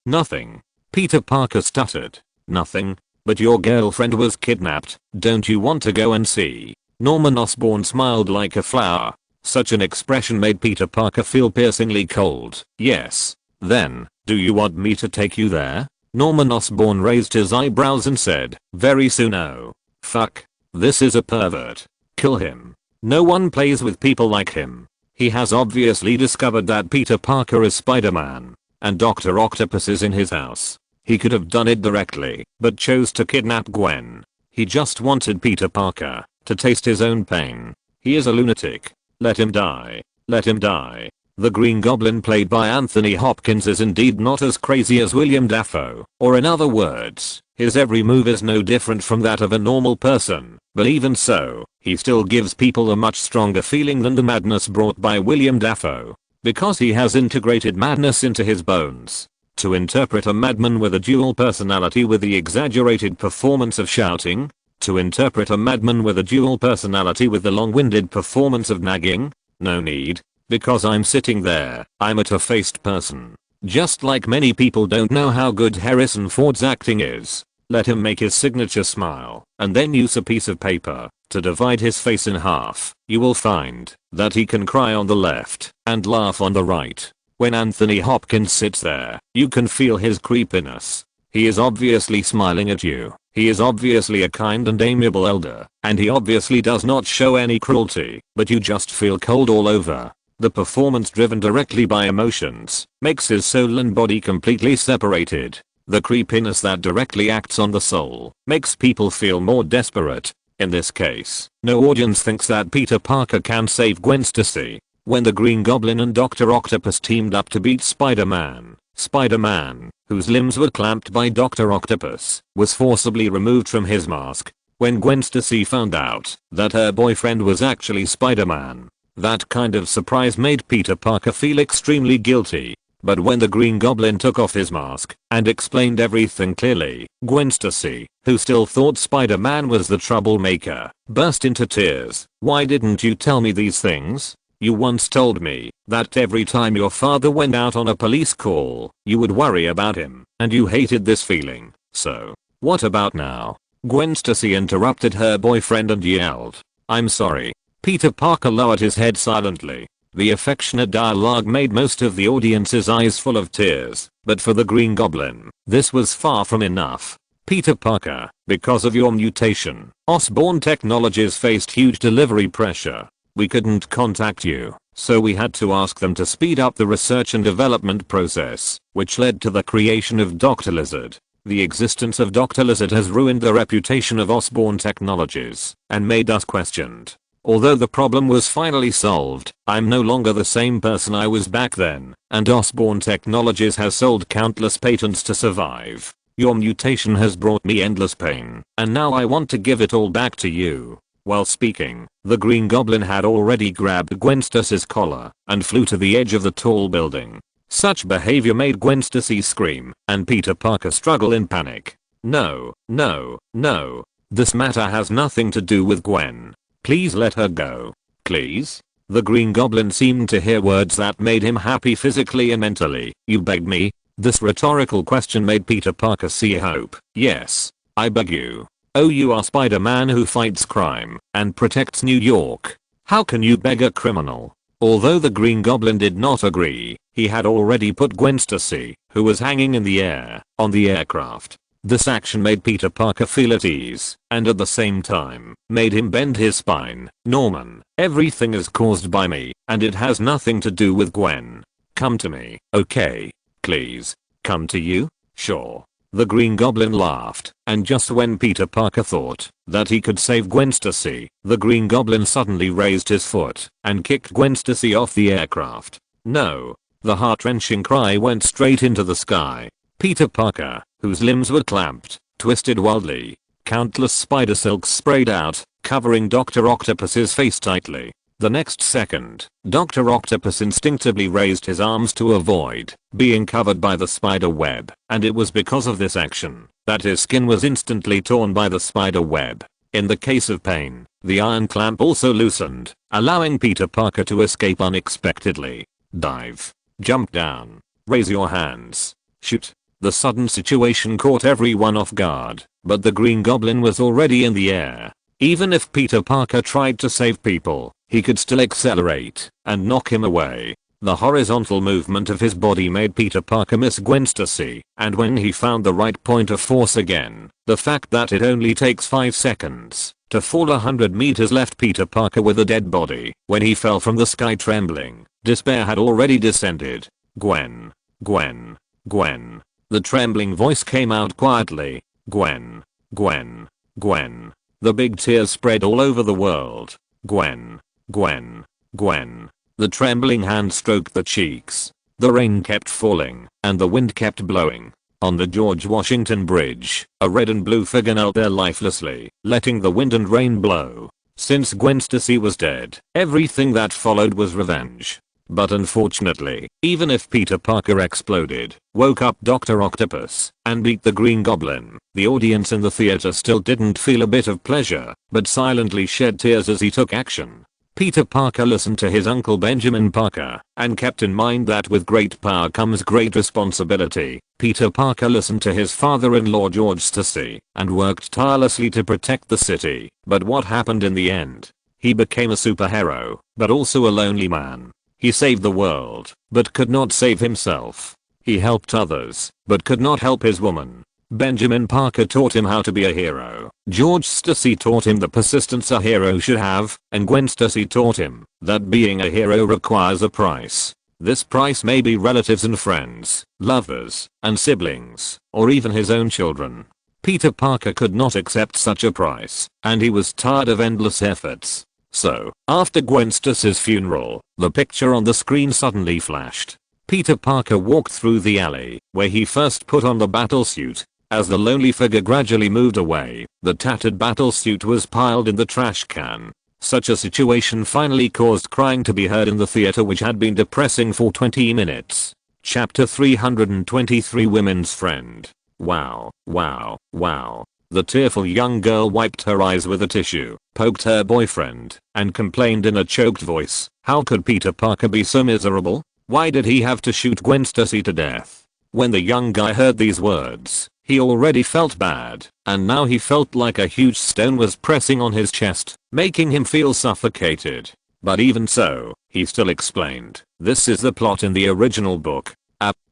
nothing." Peter Parker stuttered. "Nothing? But your girlfriend was kidnapped, don't you want to go and see?" Norman Osborn smiled like a flower. Such an expression made Peter Parker feel piercingly cold. "Yes. Then, do you want me to take you there?" Norman Osborn raised his eyebrows and said, "Very soon. Oh. Fuck. This is a pervert. Kill him. No one plays with people like him. He has obviously discovered that Peter Parker is Spider-Man, and Dr. Octopus is in his house. He could have done it directly, but chose to kidnap Gwen. He just wanted Peter Parker to taste his own pain. He is a lunatic. Let him die. Let him die." The Green Goblin played by Anthony Hopkins is indeed not as crazy as William Dafoe, or in other words, his every move is no different from that of a normal person, but even so, he still gives people a much stronger feeling than the madness brought by William Dafoe, because he has integrated madness into his bones. To interpret a madman with a dual personality with the exaggerated performance of shouting, to interpret a madman with a dual personality with the long-winded performance of nagging, no need. Because I'm sitting there, I'm a two-faced person. Just like many people don't know how good Harrison Ford's acting is. Let him make his signature smile, and then use a piece of paper to divide his face in half. You will find that he can cry on the left and laugh on the right. When Anthony Hopkins sits there, you can feel his creepiness. He is obviously smiling at you. He is obviously a kind and amiable elder, and he obviously does not show any cruelty, but you just feel cold all over. The performance driven directly by emotions makes his soul and body completely separated. The creepiness that directly acts on the soul makes people feel more desperate. In this case, no audience thinks that Peter Parker can save Gwen Stacy. When the Green Goblin and Dr. Octopus teamed up to beat Spider-Man, Spider-Man, whose limbs were clamped by Dr. Octopus, was forcibly removed from his mask. When Gwen Stacy found out that her boyfriend was actually Spider-Man, that kind of surprise made Peter Parker feel extremely guilty. But when the Green Goblin took off his mask and explained everything clearly, Gwen Stacy, who still thought Spider-Man was the troublemaker, burst into tears. "Why didn't you tell me these things? You once told me that every time your father went out on a police call, you would worry about him, and you hated this feeling. So, what about now?" Gwen Stacy interrupted her boyfriend and yelled, "I'm sorry." Peter Parker lowered his head silently. The affectionate dialogue made most of the audience's eyes full of tears, but for the Green Goblin, this was far from enough. "Peter Parker, because of your mutation, Osborn Technologies faced huge delivery pressure. We couldn't contact you, so we had to ask them to speed up the research and development process, which led to the creation of Dr. Lizard. The existence of Dr. Lizard has ruined the reputation of Osborn Technologies and made us questioned. Although the problem was finally solved, I'm no longer the same person I was back then, and Osborn Technologies has sold countless patents to survive. Your mutation has brought me endless pain, and now I want to give it all back to you." While speaking, the Green Goblin had already grabbed Gwen Stacy's collar and flew to the edge of the tall building. Such behavior made Gwen Stacy scream, and Peter Parker struggle in panic. "No, no, no. This matter has nothing to do with Gwen. Please let her go. Please?" The Green Goblin seemed to hear words that made him happy physically and mentally. "You beg me?" This rhetorical question made Peter Parker see hope. "Yes, I beg you. Oh, you are Spider-Man who fights crime and protects New York. How can you beg a criminal?" Although the Green Goblin did not agree, he had already put Gwen Stacy, who was hanging in the air, on the aircraft. This action made Peter Parker feel at ease, and at the same time, made him bend his spine. "Norman, everything is caused by me, and it has nothing to do with Gwen. Come to me, okay? Please. Come to you? Sure." The Green Goblin laughed, and just when Peter Parker thought that he could save Gwen Stacy, the Green Goblin suddenly raised his foot and kicked Gwen Stacy off the aircraft. "No." The heart-wrenching cry went straight into the sky. Peter Parker, whose limbs were clamped, twisted wildly. Countless spider silks sprayed out, covering Dr. Octopus's face tightly. The next second, Dr. Octopus instinctively raised his arms to avoid being covered by the spider web, and it was because of this action that his skin was instantly torn by the spider web. In the case of pain, the iron clamp also loosened, allowing Peter Parker to escape unexpectedly. "Dive. Jump down. Raise your hands. Shoot." The sudden situation caught everyone off guard, but the Green Goblin was already in the air. Even if Peter Parker tried to save people, he could still accelerate and knock him away. The horizontal movement of his body made Peter Parker miss Gwen Stacy, and when he found the right point of force again, the fact that it only takes 5 seconds to fall 100 meters left Peter Parker with a dead body. When he fell from the sky trembling, despair had already descended. "Gwen. Gwen. Gwen." The trembling voice came out quietly. "Gwen. Gwen. Gwen." The big tears spread all over the world. "Gwen. Gwen. Gwen." The trembling hand stroked the cheeks. The rain kept falling, and the wind kept blowing. On the George Washington Bridge, a red and blue figure knelt there lifelessly, letting the wind and rain blow. Since Gwen Stacy was dead, everything that followed was revenge. But unfortunately, even if Peter Parker exploded, woke up Dr. Octopus, and beat the Green Goblin, the audience in the theater still didn't feel a bit of pleasure, but silently shed tears as he took action. Peter Parker listened to his uncle Benjamin Parker, and kept in mind that with great power comes great responsibility. Peter Parker listened to his father-in-law George Stacy, and worked tirelessly to protect the city. But what happened in the end? He became a superhero, but also a lonely man. He saved the world, but could not save himself. He helped others, but could not help his woman. Benjamin Parker taught him how to be a hero. George Stacy taught him the persistence a hero should have, and Gwen Stacy taught him that being a hero requires a price. This price may be relatives and friends, lovers, and siblings, or even his own children. Peter Parker could not accept such a price, and he was tired of endless efforts. So, after Gwen Stacy's funeral, the picture on the screen suddenly flashed. Peter Parker walked through the alley, where he first put on the battlesuit. As the lonely figure gradually moved away, the tattered battlesuit was piled in the trash can. Such a situation finally caused crying to be heard in the theater, which had been depressing for 20 minutes. Chapter 323, Women's Friend. Wow, wow, wow. The tearful young girl wiped her eyes with a tissue, poked her boyfriend, and complained in a choked voice, how could Peter Parker be so miserable? Why did he have to shoot Gwen Stacy to death? When the young guy heard these words, he already felt bad, and now he felt like a huge stone was pressing on his chest, making him feel suffocated. But even so, he still explained, this is the plot in the original book.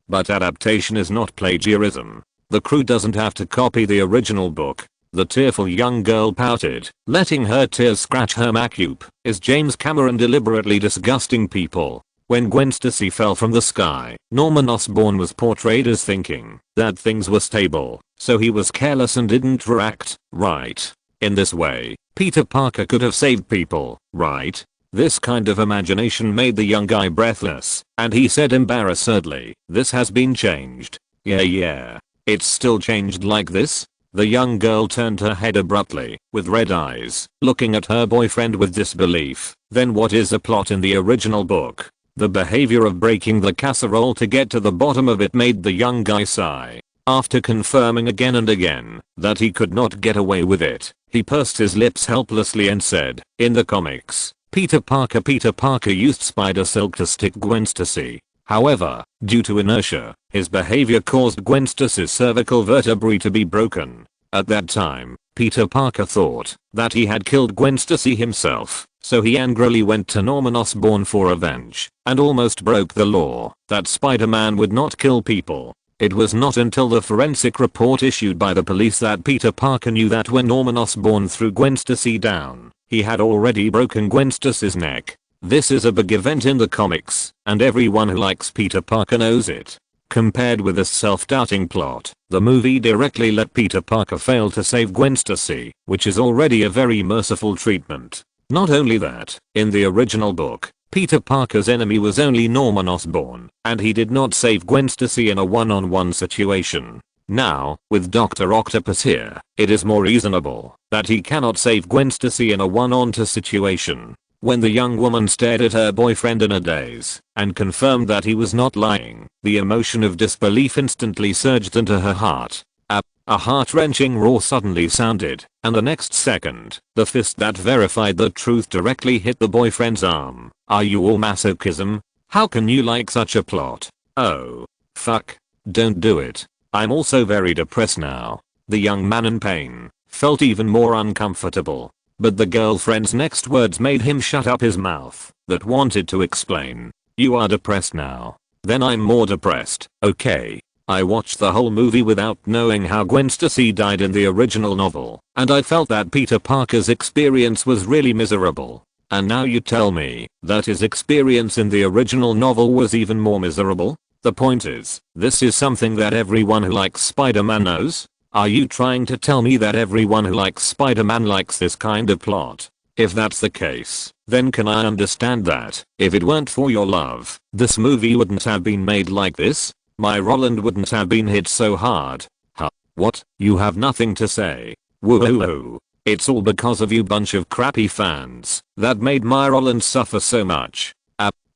But adaptation is not plagiarism. The crew doesn't have to copy the original book. The tearful young girl pouted, letting her tears scratch her macup. Is James Cameron deliberately disgusting people? When Gwen Stacy fell from the sky, Norman Osborn was portrayed as thinking that things were stable, so he was careless and didn't react, right? In this way, Peter Parker could have saved people, right? This kind of imagination made the young guy breathless, and he said embarrassedly, this has been changed. Yeah. It's still changed like this? The young girl turned her head abruptly, with red eyes, looking at her boyfriend with disbelief. Then what is the plot in the original book? The behavior of breaking the casserole to get to the bottom of it made the young guy sigh. After confirming again and again that he could not get away with it, he pursed his lips helplessly and said, in the comics, Peter Parker used spider silk to stick Gwen Stacy. However, due to inertia, his behavior caused Gwen Stacy's cervical vertebrae to be broken. At that time, Peter Parker thought that he had killed Gwen Stacy himself, so he angrily went to Norman Osborn for revenge, and almost broke the law that Spider-Man would not kill people. It was not until the forensic report issued by the police that Peter Parker knew that when Norman Osborn threw Gwen Stacy down, he had already broken Gwen Stacy's neck. This is a big event in the comics, and everyone who likes Peter Parker knows it. Compared with this self-doubting plot, the movie directly let Peter Parker fail to save Gwen Stacy, which is already a very merciful treatment. Not only that, in the original book, Peter Parker's enemy was only Norman Osborn, and he did not save Gwen Stacy in a one-on-one situation. Now, with Dr. Octopus here, it is more reasonable that he cannot save Gwen Stacy in a one-on-two situation. When the young woman stared at her boyfriend in a daze and confirmed that he was not lying, the emotion of disbelief instantly surged into her heart. A heart-wrenching roar suddenly sounded, and the next second, the fist that verified the truth directly hit the boyfriend's arm. Are you all masochism? How can you like such a plot? Oh. Fuck. Don't do it. I'm also very depressed now. The young man in pain felt even more uncomfortable. But the girlfriend's next words made him shut up his mouth that wanted to explain. You are depressed now. Then I'm more depressed, okay? I watched the whole movie without knowing how Gwen Stacy died in the original novel, and I felt that Peter Parker's experience was really miserable. And now you tell me that his experience in the original novel was even more miserable? The point is, this is something that everyone who likes Spider-Man knows? Are you trying to tell me that everyone who likes Spider-Man likes this kind of plot? If that's the case, then can I understand that if it weren't for your love, this movie wouldn't have been made like this? My Roland wouldn't have been hit so hard. Huh? What? You have nothing to say? Woo-hoo-hoo. It's all because of you bunch of crappy fans that made my Roland suffer so much.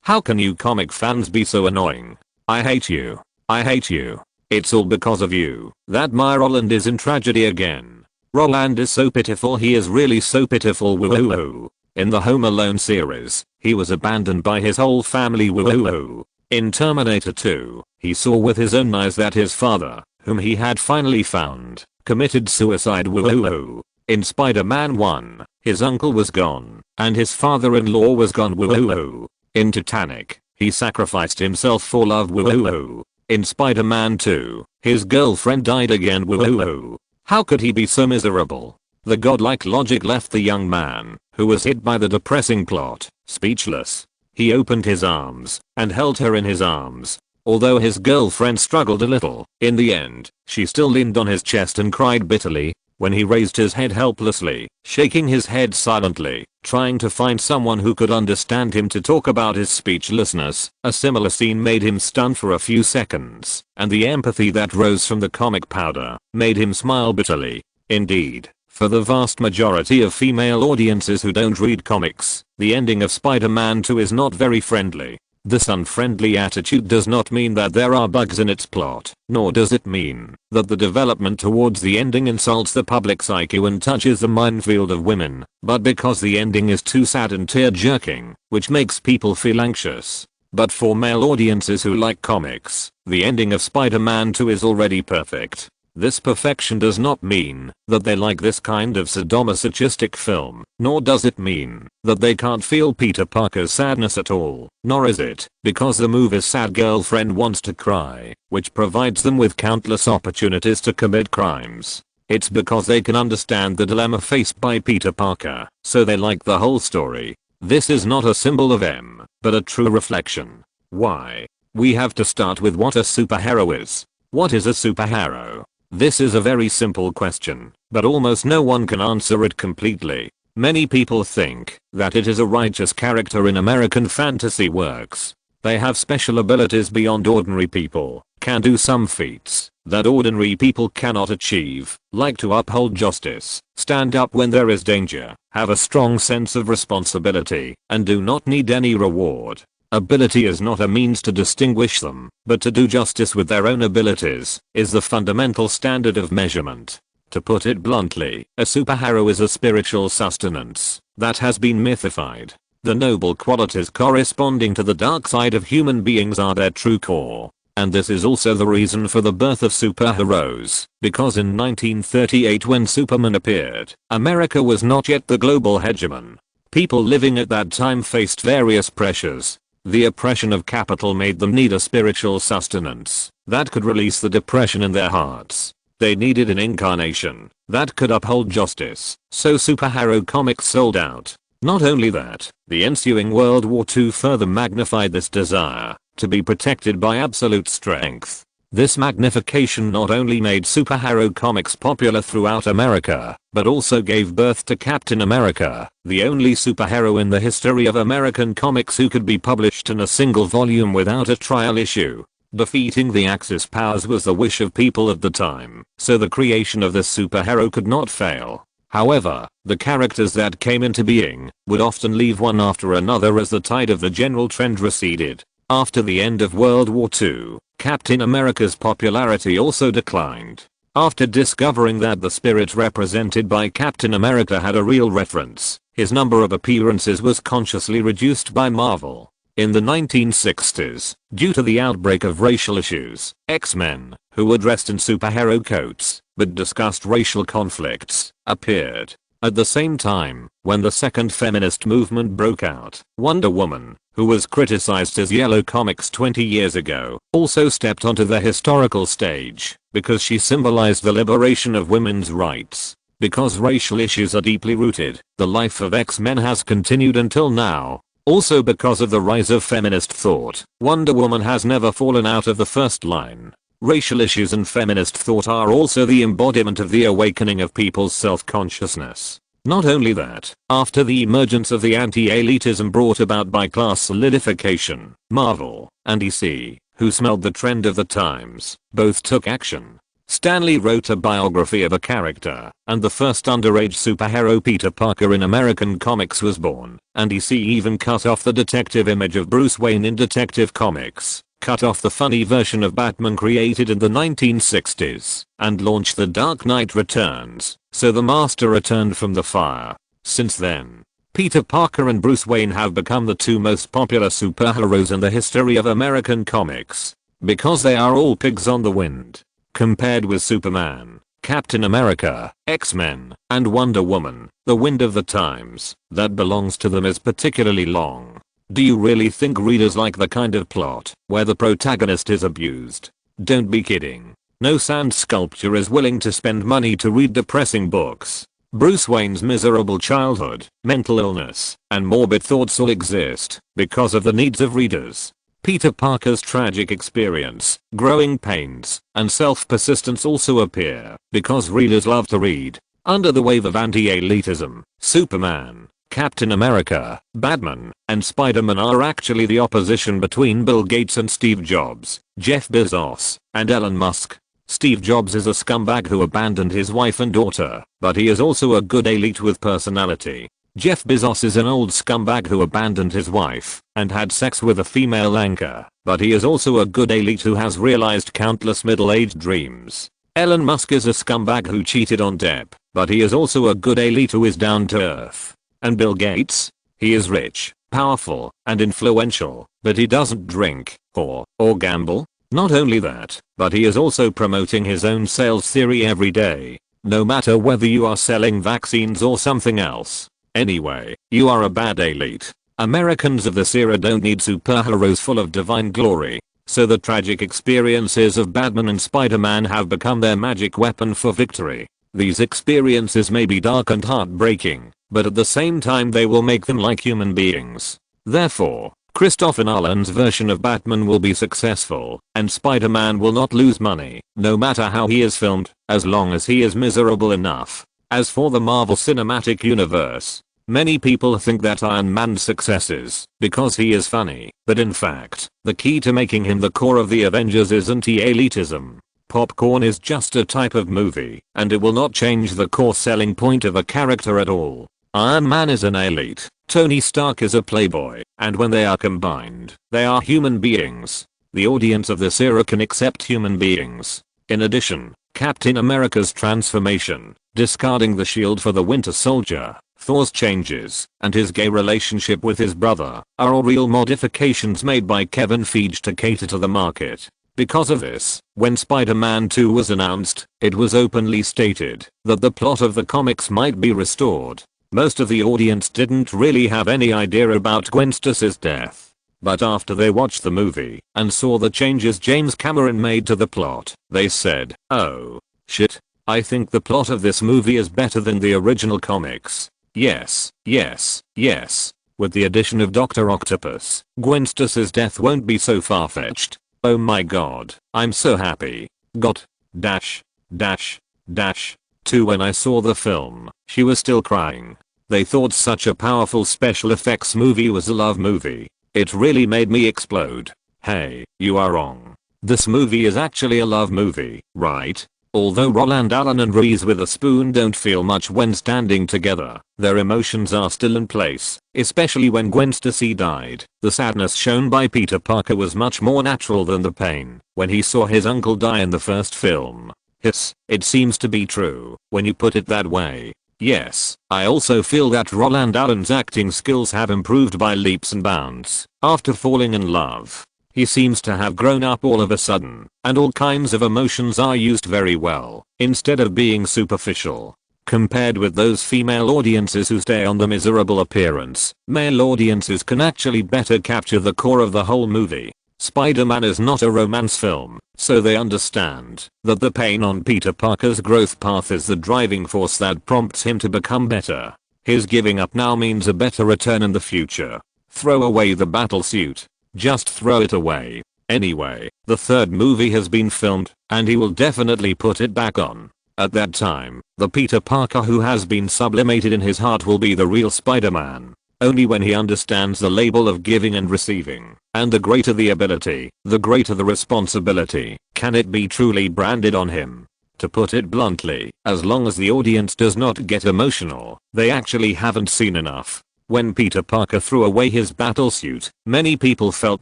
How can you comic fans be so annoying? I hate you. I hate you. It's all because of you that my Roland is in tragedy again. Roland is so pitiful, he is really so pitiful. Woo-hoo-hoo. In the Home Alone series, he was abandoned by his whole family. Woo-hoo-hoo. In Terminator 2, he saw with his own eyes that his father, whom he had finally found, committed suicide. Woo-hoo-hoo. In Spider-Man 1, his uncle was gone, and his father-in-law was gone. Woo-hoo-hoo. In Titanic, he sacrificed himself for love. Woo-hoo-hoo. In Spider-Man 2, his girlfriend died again. Woo-hoo-hoo. How could he be so miserable? The godlike logic left the young man, who was hit by the depressing plot, speechless. He opened his arms and held her in his arms. Although his girlfriend struggled a little, in the end, she still leaned on his chest and cried bitterly. when he raised his head helplessly, shaking his head silently, trying to find someone who could understand him to talk about his speechlessness. A similar scene made him stun for a few seconds, and the empathy that rose from the comic powder made him smile bitterly. Indeed, for the vast majority of female audiences who don't read comics, the ending of Spider-Man 2 is not very friendly. This unfriendly attitude does not mean that there are bugs in its plot, nor does it mean that the development towards the ending insults the public psyche and touches the minefield of women, but because the ending is too sad and tear-jerking, which makes people feel anxious. But for male audiences who like comics, the ending of Spider-Man 2 is already perfect. This perfection does not mean that they like this kind of sadomasochistic film, nor does it mean that they can't feel Peter Parker's sadness at all, nor is it because the movie's sad girlfriend wants to cry, which provides them with countless opportunities to commit crimes. It's because they can understand the dilemma faced by Peter Parker, so they like the whole story. This is not a symbol of M, but a true reflection. Why? We have to start with what a superhero is. What is a superhero? This is a very simple question, but almost no one can answer it completely. Many people think that it is a righteous character in American fantasy works. They have special abilities beyond ordinary people, can do some feats that ordinary people cannot achieve, like to uphold justice, stand up when there is danger, have a strong sense of responsibility, and do not need any reward. Ability is not a means to distinguish them, but to do justice with their own abilities is the fundamental standard of measurement. To put it bluntly, a superhero is a spiritual sustenance that has been mythified. The noble qualities corresponding to the dark side of human beings are their true core. And this is also the reason for the birth of superheroes, because in 1938 when Superman appeared, America was not yet the global hegemon. People living at that time faced various pressures. The oppression of capital made them need a spiritual sustenance that could release the depression in their hearts. They needed an incarnation that could uphold justice, so superhero comics sold out. Not only that, the ensuing World War II further magnified this desire to be protected by absolute strength. This magnification not only made superhero comics popular throughout America, but also gave birth to Captain America, the only superhero in the history of American comics who could be published in a single volume without a trial issue. Defeating the Axis powers was the wish of people at the time, so the creation of this superhero could not fail. However, the characters that came into being would often leave one after another as the tide of the general trend receded. After the end of World War II, Captain America's popularity also declined. After discovering that the spirit represented by Captain America had a real reference, his number of appearances was consciously reduced by Marvel. In the 1960s, due to the outbreak of racial issues, X-Men, who were dressed in superhero coats but discussed racial conflicts, appeared. At the same time, when the second feminist movement broke out, Wonder Woman, who was criticized as yellow comics 20 years ago, also stepped onto the historical stage because she symbolized the liberation of women's rights. Because racial issues are deeply rooted, the life of X-Men has continued until now. Also because of the rise of feminist thought, Wonder Woman has never fallen out of the first line. Racial issues and feminist thought are also the embodiment of the awakening of people's self-consciousness. Not only that, after the emergence of the anti-elitism brought about by class solidification, Marvel and DC, who smelled the trend of the times, both took action. Stan Lee wrote a biography of a character, and the first underage superhero Peter Parker in American comics was born, and DC even cut off the detective image of Bruce Wayne in Detective Comics, cut off the funny version of Batman created in the 1960s, and launched The Dark Knight Returns, so the master returned from the fire. Since then, Peter Parker and Bruce Wayne have become the two most popular superheroes in the history of American comics, because they are all pigs on the wind. Compared with Superman, Captain America, X-Men, and Wonder Woman, the wind of the times that belongs to them is particularly long. Do you really think readers like the kind of plot where the protagonist is abused? Don't be kidding. No sand sculpture is willing to spend money to read depressing books. Bruce Wayne's miserable childhood, mental illness, and morbid thoughts all exist because of the needs of readers. Peter Parker's tragic experience, growing pains, and self-persistence also appear because readers love to read. Under the wave of anti-elitism, Superman, Captain America, Batman, and Spider-Man are actually the opposition between Bill Gates and Steve Jobs, Jeff Bezos, and Elon Musk. Steve Jobs is a scumbag who abandoned his wife and daughter, but he is also a good elite with personality. Jeff Bezos is an old scumbag who abandoned his wife and had sex with a female anchor, but he is also a good elite who has realized countless middle-aged dreams. Elon Musk is a scumbag who cheated on Depp, but he is also a good elite who is down to earth. And Bill Gates? He is rich, powerful, and influential, but he doesn't drink, or gamble. Not only that, but he is also promoting his own sales theory every day. No matter whether you are selling vaccines or something else. Anyway, you are a bad elite. Americans of this era don't need superheroes full of divine glory. So the tragic experiences of Batman and Spider-Man have become their magic weapon for victory. These experiences may be dark and heartbreaking, but at the same time they will make them like human beings. Therefore, Christopher Nolan's version of Batman will be successful, and Spider-Man will not lose money, no matter how he is filmed, as long as he is miserable enough. As for the Marvel Cinematic Universe, many people think that Iron Man's success is because he is funny, but in fact, the key to making him the core of the Avengers is anti-elitism. Popcorn is just a type of movie, and it will not change the core selling point of a character at all. Iron Man is an elite, Tony Stark is a playboy, and when they are combined, they are human beings. The audience of this era can accept human beings. In addition, Captain America's transformation, discarding the shield for the Winter Soldier, Thor's changes, and his gay relationship with his brother, are all real modifications made by Kevin Feige to cater to the market. Because of this, when Spider-Man 2 was announced, it was openly stated that the plot of the comics might be restored. Most of the audience didn't really have any idea about Gwen Stacy's death. But after they watched the movie and saw the changes James Cameron made to the plot, they said, "Oh, shit, I think the plot of this movie is better than the original comics." Yes, yes, yes. With the addition of Dr. Octopus, Gwen Stacy's death won't be so far-fetched. Oh my god, I'm so happy. Got dash, dash, dash. Too when I saw the film, she was still crying. They thought such a powerful special effects movie was a love movie. It really made me explode. Hey, you are wrong. This movie is actually a love movie, right? Although Roland Allen and Reese Witherspoon don't feel much when standing together, their emotions are still in place, especially when Gwen Stacy died. The sadness shown by Peter Parker was much more natural than the pain when he saw his uncle die in the first film. Yes, it seems to be true when you put it that way. Yes, I also feel that Roland Allen's acting skills have improved by leaps and bounds after falling in love. He seems to have grown up all of a sudden, and all kinds of emotions are used very well, instead of being superficial. Compared with those female audiences who stay on the miserable appearance, male audiences can actually better capture the core of the whole movie. Spider-Man is not a romance film, so they understand that the pain on Peter Parker's growth path is the driving force that prompts him to become better. His giving up now means a better return in the future. Throw away the battle suit. Just throw it away. Anyway, the third movie has been filmed, and he will definitely put it back on. At that time, the Peter Parker who has been sublimated in his heart will be the real Spider-Man. Only when he understands the label of giving and receiving, and the greater the ability, the greater the responsibility, can it be truly branded on him. To put it bluntly, as long as the audience does not get emotional, they actually haven't seen enough. When Peter Parker threw away his battlesuit, many people felt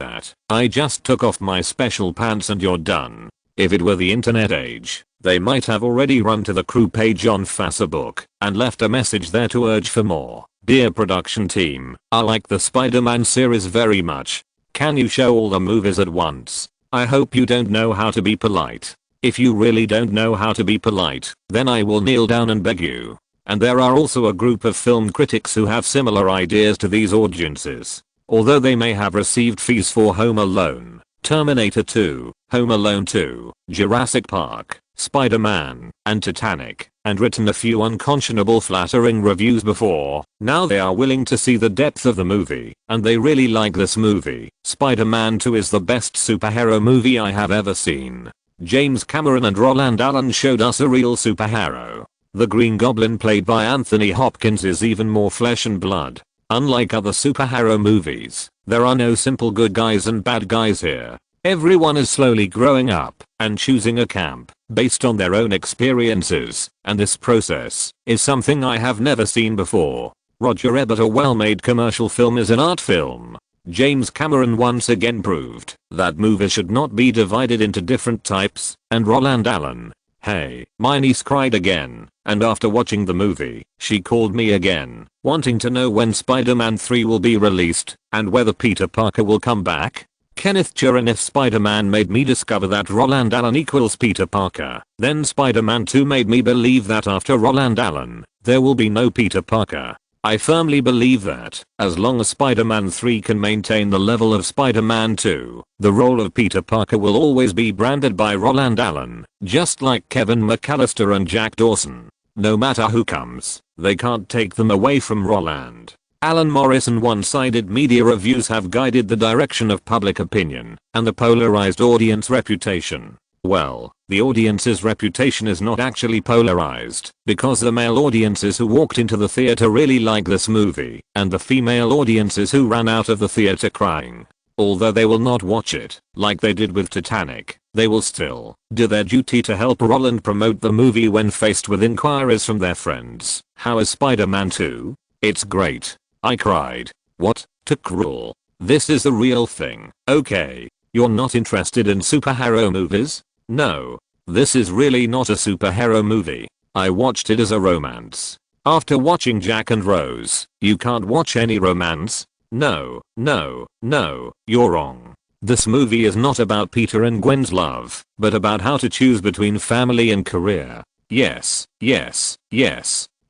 that, "I just took off my special pants and you're done." If it were the internet age, they might have already run to the crew page on Facebook and left a message there to urge for more. "Dear production team, I like the Spider-Man series very much. Can you show all the movies at once? I hope you don't know how to be polite. If you really don't know how to be polite, then I will kneel down and beg you." And there are also a group of film critics who have similar ideas to these audiences. Although they may have received fees for Home Alone, Terminator 2, Home Alone 2, Jurassic Park, Spider-Man, and Titanic, and written a few unconscionable flattering reviews before, now they are willing to see the depth of the movie, and they really like this movie. Spider-Man 2 is the best superhero movie I have ever seen. James Cameron and Roland Allen showed us a real superhero. The Green Goblin played by Anthony Hopkins is even more flesh and blood. Unlike other superhero movies, there are no simple good guys and bad guys here. Everyone is slowly growing up and choosing a camp based on their own experiences, and this process is something I have never seen before. Roger Ebert, a well-made commercial film is an art film. James Cameron once again proved that movies should not be divided into different types, and Roland Allen. Hey, my niece cried again, and after watching the movie, she called me again, wanting to know when Spider-Man 3 will be released, and whether Peter Parker will come back. Kenneth Turan: if Spider-Man made me discover that Roland Allen equals Peter Parker, then Spider-Man 2 made me believe that after Roland Allen, there will be no Peter Parker. I firmly believe that, as long as Spider-Man 3 can maintain the level of Spider-Man 2, the role of Peter Parker will always be branded by Roland Allen, just like Kevin McAllister and Jack Dawson. No matter who comes, they can't take them away from Roland. Alan Morrison: one-sided media reviews have guided the direction of public opinion and the polarized audience reputation. Well, the audience's reputation is not actually polarized, because the male audiences who walked into the theater really like this movie, and the female audiences who ran out of the theater crying. Although they will not watch it, like they did with Titanic, they will still do their duty to help Roland promote the movie when faced with inquiries from their friends. How is Spider-Man 2? It's great. I cried. What? Too cruel. This is the real thing. Okay. You're not interested in superhero movies? No. This is really not a superhero movie. I watched it as a romance. After watching Jack and Rose, you can't watch any romance? No, you're wrong. This movie is not about Peter and Gwen's love, but about how to choose between family and career. Yes.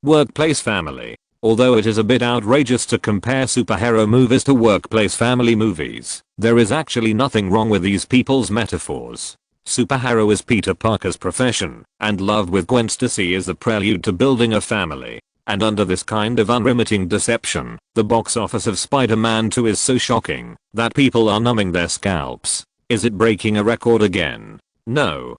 Workplace family. Although it is a bit outrageous to compare superhero movies to workplace family movies, there is actually nothing wrong with these people's metaphors. Superhero is Peter Parker's profession, and love with Gwen Stacy is the prelude to building a family. And under this kind of unremitting deception, the box office of Spider-Man 2 is so shocking that people are numbing their scalps. Is it breaking a record again? No.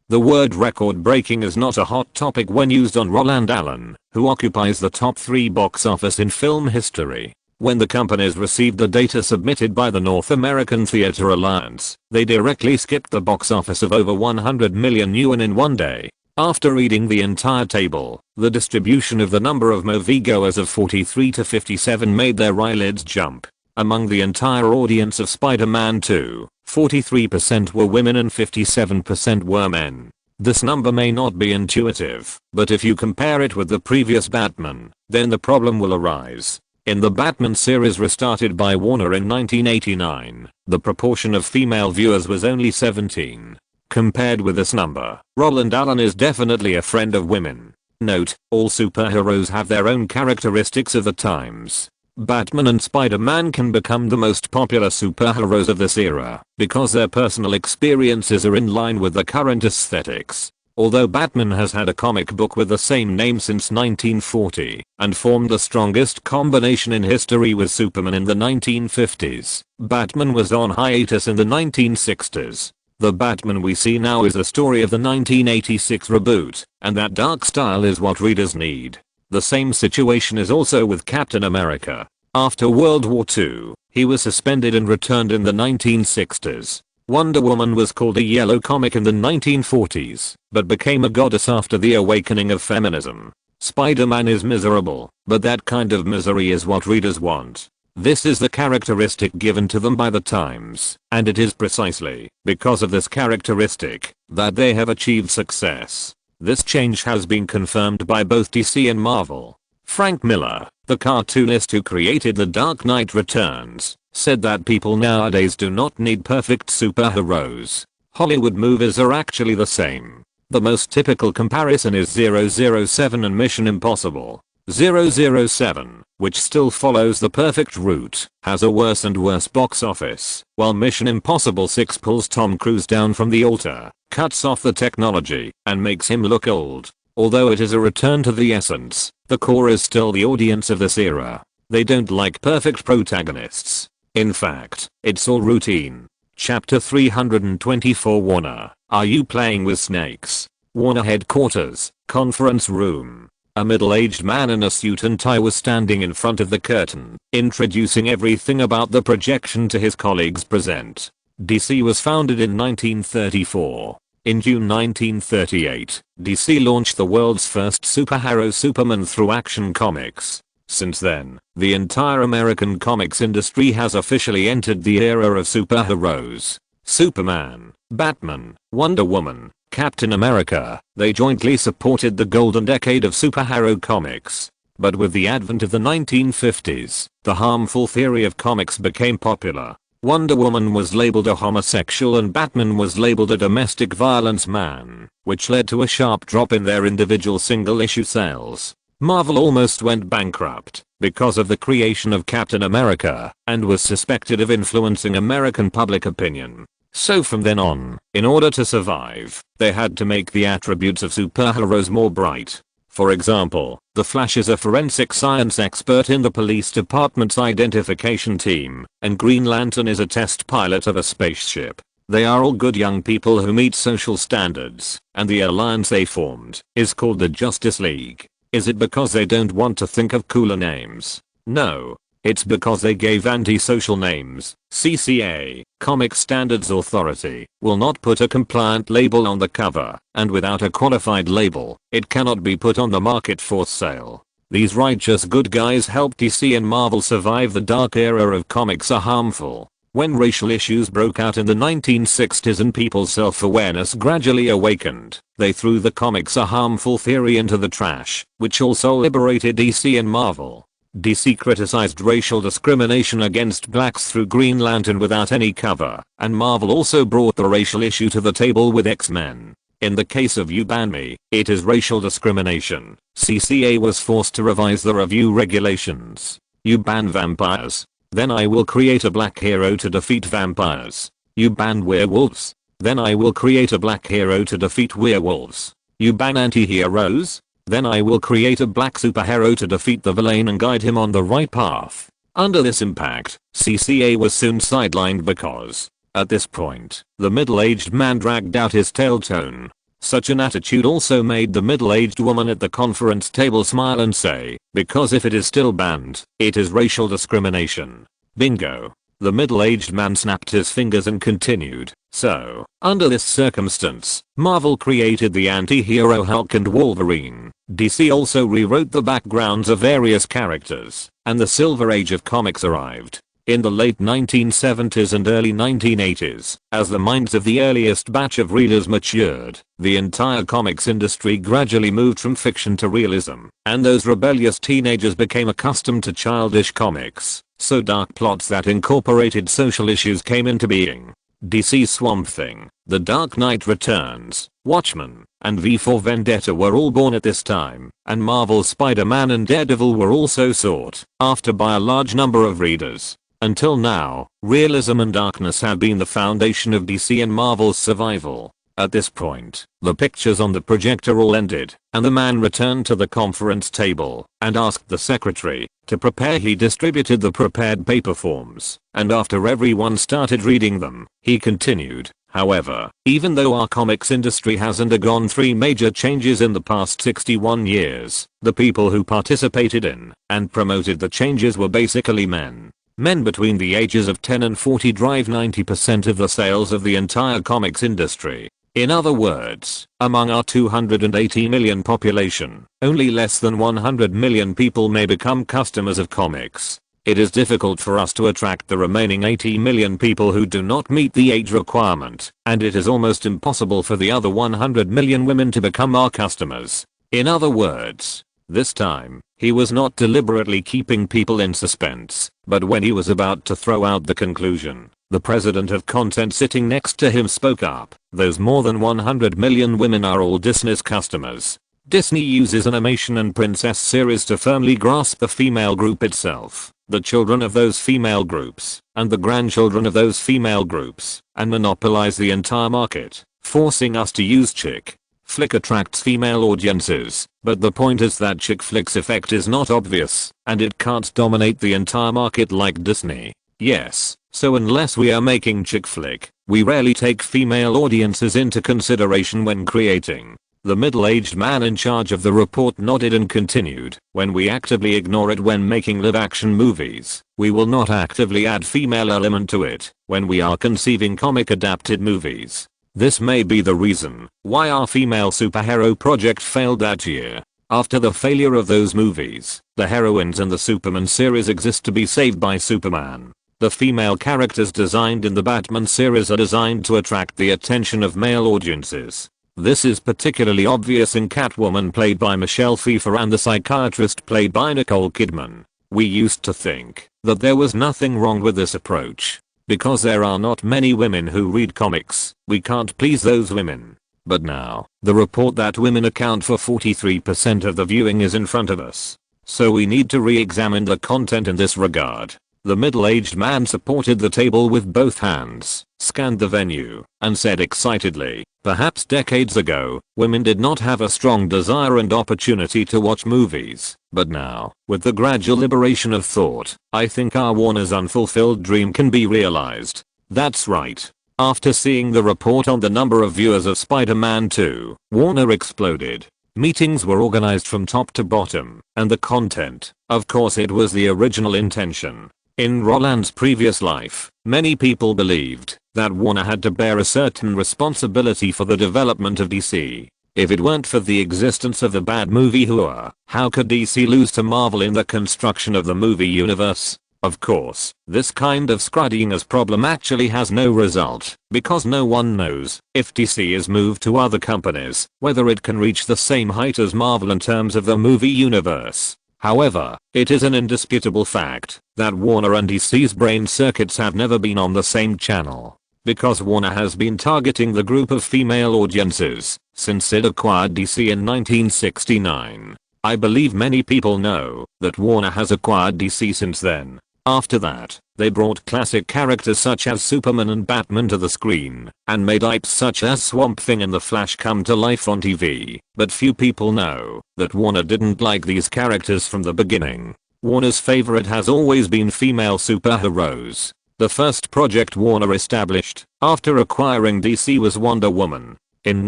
The word record breaking is not a hot topic when used on Roland Allen, who occupies the top 3 box office in film history. When the companies received the data submitted by the North American Theatre Alliance, they directly skipped the box office of over 100 million yuan in one day. After reading the entire table, the distribution of the number of moviegoers of 43 to 57 made their eyelids jump. Among the entire audience of Spider-Man 2, 43% were women and 57% were men. This number may not be intuitive, but if you compare it with the previous Batman, then the problem will arise. In the Batman series restarted by Warner in 1989, the proportion of female viewers was only 17. Compared with this number, Roland Allen is definitely a friend of women. Note, all superheroes have their own characteristics of the times. Batman and Spider-Man can become the most popular superheroes of this era because their personal experiences are in line with the current aesthetics. Although Batman has had a comic book with the same name since 1940 and formed the strongest combination in history with Superman in the 1950s, Batman was on hiatus in the 1960s. The Batman we see now is the story of the 1986 reboot, and that dark style is what readers need. The same situation is also with Captain America. After World War II, he was suspended and returned in the 1960s. Wonder Woman was called a yellow comic in the 1940s, but became a goddess after the awakening of feminism. Spider-Man is miserable, but that kind of misery is what readers want. This is the characteristic given to them by the times, and it is precisely because of this characteristic that they have achieved success. This change has been confirmed by both DC and Marvel. Frank Miller, the cartoonist who created The Dark Knight Returns, said that people nowadays do not need perfect superheroes. Hollywood movies are actually the same. The most typical comparison is 007 and Mission Impossible. 007, which still follows the perfect route, has a worse and worse box office, while Mission Impossible 6 pulls Tom Cruise down from the altar, cuts off the technology, and makes him look old. Although it is a return to the essence, the core is still the audience of this era. They don't like perfect protagonists. In fact, it's all routine. Chapter 324 Warner, are you playing with snakes? Warner headquarters, conference room. A middle-aged man in a suit and tie was standing in front of the curtain, introducing everything about the projection to his colleagues present. DC was founded in 1934. In June 1938, DC launched the world's first superhero Superman through Action Comics. Since then, the entire American comics industry has officially entered the era of superheroes. Superman, Batman, Wonder Woman, Captain America, they jointly supported the golden decade of superhero comics. But with the advent of the 1950s, the harmful theory of comics became popular. Wonder Woman was labeled a homosexual and Batman was labeled a domestic violence man, which led to a sharp drop in their individual single-issue sales. Marvel almost went bankrupt because of the creation of Captain America and was suspected of influencing American public opinion. So from then on, in order to survive, they had to make the attributes of superheroes more bright. For example, the Flash is a forensic science expert in the police department's identification team, and Green Lantern is a test pilot of a spaceship. They are all good young people who meet social standards, and the alliance they formed is called the Justice League. Is it because they don't want to think of cooler names? No. It's because they gave anti-social names. CCA, Comic Standards Authority, will not put a compliant label on the cover, and without a qualified label, it cannot be put on the market for sale. These righteous good guys helped DC and Marvel survive the dark era of comics are harmful. When racial issues broke out in the 1960s and people's self-awareness gradually awakened, they threw the comics are harmful theory into the trash, which also liberated DC and Marvel. DC criticized racial discrimination against blacks through Green Lantern without any cover, and Marvel also brought the racial issue to the table with X-Men. In the case of You Ban Me, it is racial discrimination. CCA was forced to revise the review regulations. You ban vampires. Then I will create a black hero to defeat vampires. You ban werewolves. Then I will create a black hero to defeat werewolves. You ban anti-heroes. Then I will create a black superhero to defeat the villain and guide him on the right path. Under this impact, CCA was soon sidelined because, at this point, the middle-aged man dragged out his tail tone. Such an attitude also made the middle-aged woman at the conference table smile and say, because if it is still banned, it is racial discrimination. Bingo. The middle-aged man snapped his fingers and continued, so, under this circumstance, Marvel created the anti-hero Hulk and Wolverine. DC also rewrote the backgrounds of various characters, and the Silver Age of comics arrived. In the late 1970s and early 1980s, as the minds of the earliest batch of readers matured, the entire comics industry gradually moved from fiction to realism, and those rebellious teenagers became accustomed to childish comics, so dark plots that incorporated social issues came into being. DC's Swamp Thing, The Dark Knight Returns, Watchmen, and V for Vendetta were all born at this time, and Marvel's Spider-Man and Daredevil were also sought after by a large number of readers. Until now, realism and darkness have been the foundation of DC and Marvel's survival. At this point, the pictures on the projector all ended, and the man returned to the conference table and asked the secretary to prepare. He distributed the prepared paper forms, and after everyone started reading them, he continued, however, even though our comics industry has undergone 3 major changes in the past 61 years, the people who participated in and promoted the changes were basically men. Men between the ages of 10 and 40 drive 90% of the sales of the entire comics industry. In other words, among our 280 million population, only less than 100 million people may become customers of comics. It is difficult for us to attract the remaining 80 million people who do not meet the age requirement, and it is almost impossible for the other 100 million women to become our customers. In other words, this time, he was not deliberately keeping people in suspense, but when he was about to throw out the conclusion, the president of content sitting next to him spoke up. Those more than 100 million women are all Disney's customers. Disney uses animation and princess series to firmly grasp the female group itself, the children of those female groups, and the grandchildren of those female groups, and monopolize the entire market, forcing us to use chick flick attracts female audiences, but the point is that chick flick's effect is not obvious, and it can't dominate the entire market like Disney. Yes, so unless we are making chick flick, we rarely take female audiences into consideration when creating. The middle-aged man in charge of the report nodded and continued, when we actively ignore it when making live-action movies, we will not actively add female element to it when we are conceiving comic-adapted movies. This may be the reason why our female superhero project failed that year. After the failure of those movies, the heroines in the Superman series exist to be saved by Superman. The female characters designed in the Batman series are designed to attract the attention of male audiences. This is particularly obvious in Catwoman played by Michelle Pfeiffer and the psychiatrist played by Nicole Kidman. We used to think that there was nothing wrong with this approach. Because there are not many women who read comics, we can't please those women. But now, the report that women account for 43% of the viewing is in front of us. So we need to re-examine the content in this regard. The middle-aged man supported the table with both hands, scanned the venue, and said excitedly, perhaps decades ago, women did not have a strong desire and opportunity to watch movies. But now, with the gradual liberation of thought, I think our Warner's unfulfilled dream can be realized. That's right. After seeing the report on the number of viewers of Spider-Man 2, Warner exploded. Meetings were organized from top to bottom, and the content, of course it was the original intention. In Roland's previous life, many people believed that Warner had to bear a certain responsibility for the development of DC. If it weren't for the existence of the bad movie Hua, how could DC lose to Marvel in the construction of the movie universe? Of course, this kind of scrutiny as problem actually has no result, because no one knows if DC is moved to other companies, whether it can reach the same height as Marvel in terms of the movie universe. However, it is an indisputable fact that Warner and DC's brain circuits have never been on the same channel. Because Warner has been targeting the group of female audiences since it acquired DC in 1969. I believe many people know that Warner has acquired DC since then. After that, they brought classic characters such as Superman and Batman to the screen, and made hypes such as Swamp Thing and The Flash come to life on TV, but few people know that Warner didn't like these characters from the beginning. Warner's favorite has always been female superheroes. The first project Warner established after acquiring DC was Wonder Woman. In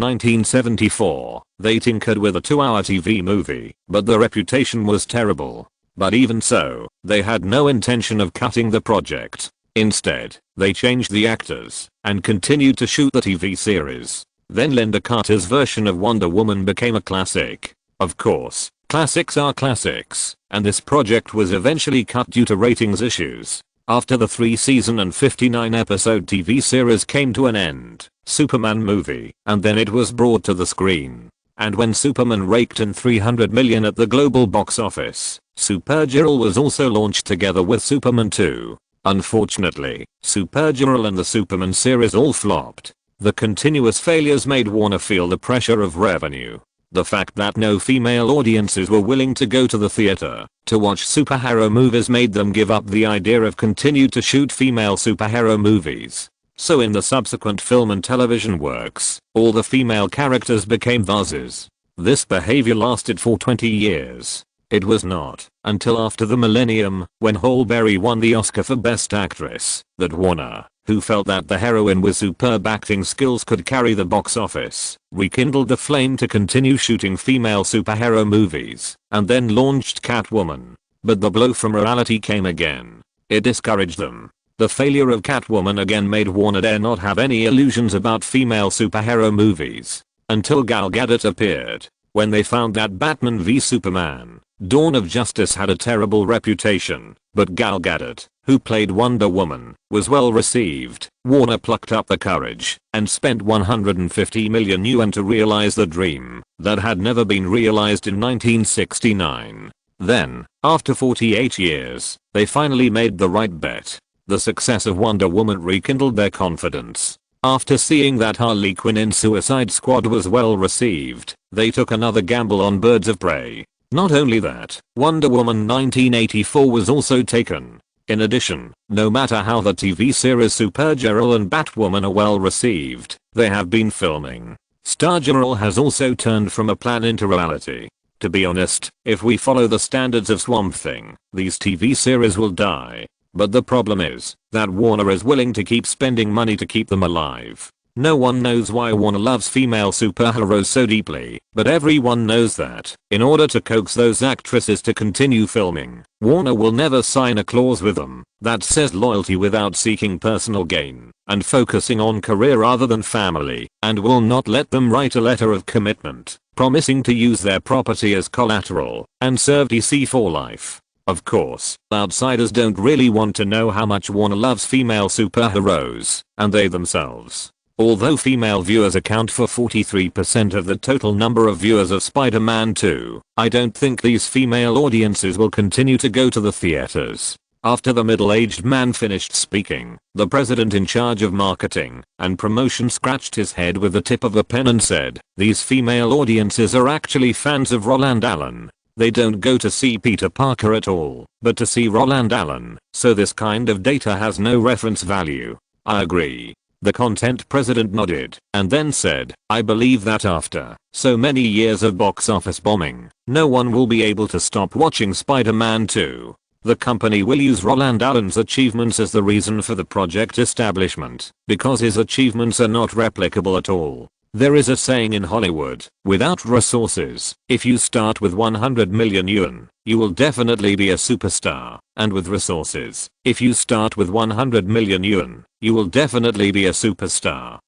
1974, they tinkered with a 2-hour TV movie, but the reputation was terrible. But even so, they had no intention of cutting the project. Instead, they changed the actors and continued to shoot the TV series. Then Linda Carter's version of Wonder Woman became a classic. Of course, classics are classics, and this project was eventually cut due to ratings issues. After the 3-season and 59-episode TV series came to an end, Superman movie, and then it was brought to the screen. And when Superman raked in $300 million at the global box office, Supergirl was also launched together with Superman 2. Unfortunately, Supergirl and the Superman series all flopped. The continuous failures made Warner feel the pressure of revenue. The fact that no female audiences were willing to go to the theater to watch superhero movies made them give up the idea of continue to shoot female superhero movies. So in the subsequent film and television works, all the female characters became vases. This behavior lasted for 20 years. It was not until after the millennium, when Halle Berry won the Oscar for Best Actress, that Warner, who felt that the heroine with superb acting skills could carry the box office, rekindled the flame to continue shooting female superhero movies, and then launched Catwoman. But the blow from reality came again. It discouraged them. The failure of Catwoman again made Warner dare not have any illusions about female superhero movies. Until Gal Gadot appeared. When they found that Batman v Superman, Dawn of Justice had a terrible reputation, but Gal Gadot, who played Wonder Woman, was well received, Warner plucked up the courage and spent $150 million to realize the dream that had never been realized in 1969. Then, after 48 years, they finally made the right bet. The success of Wonder Woman rekindled their confidence. After seeing that Harley Quinn in Suicide Squad was well received, they took another gamble on Birds of Prey. Not only that, Wonder Woman 1984 was also taken. In addition, no matter how the TV series Supergirl and Batwoman are well received, they have been filming. Stargirl has also turned from a plan into reality. To be honest, if we follow the standards of Swamp Thing, these TV series will die. But the problem is that Warner is willing to keep spending money to keep them alive. No one knows why Warner loves female superheroes so deeply, but everyone knows that, in order to coax those actresses to continue filming, Warner will never sign a clause with them that says loyalty without seeking personal gain, and focusing on career rather than family, and will not let them write a letter of commitment, promising to use their property as collateral, and serve DC for life. Of course, outsiders don't really want to know how much Warner loves female superheroes, and they themselves. Although female viewers account for 43% of the total number of viewers of Spider-Man 2, I don't think these female audiences will continue to go to the theaters. After the middle-aged man finished speaking, the president in charge of marketing and promotion scratched his head with the tip of a pen and said, "These female audiences are actually fans of Roland Allen. They don't go to see Peter Parker at all, but to see Roland Allen, so this kind of data has no reference value." I agree. The content president nodded, and then said, "I believe that after so many years of box office bombing, no one will be able to stop watching Spider-Man 2. The company will use Roland Allen's achievements as the reason for the project establishment, because his achievements are not replicable at all. There is a saying in Hollywood, without resources, if you start with 100 million yuan, you will definitely be a superstar, and with resources, if you start with 100 million yuan, you will definitely be a superstar."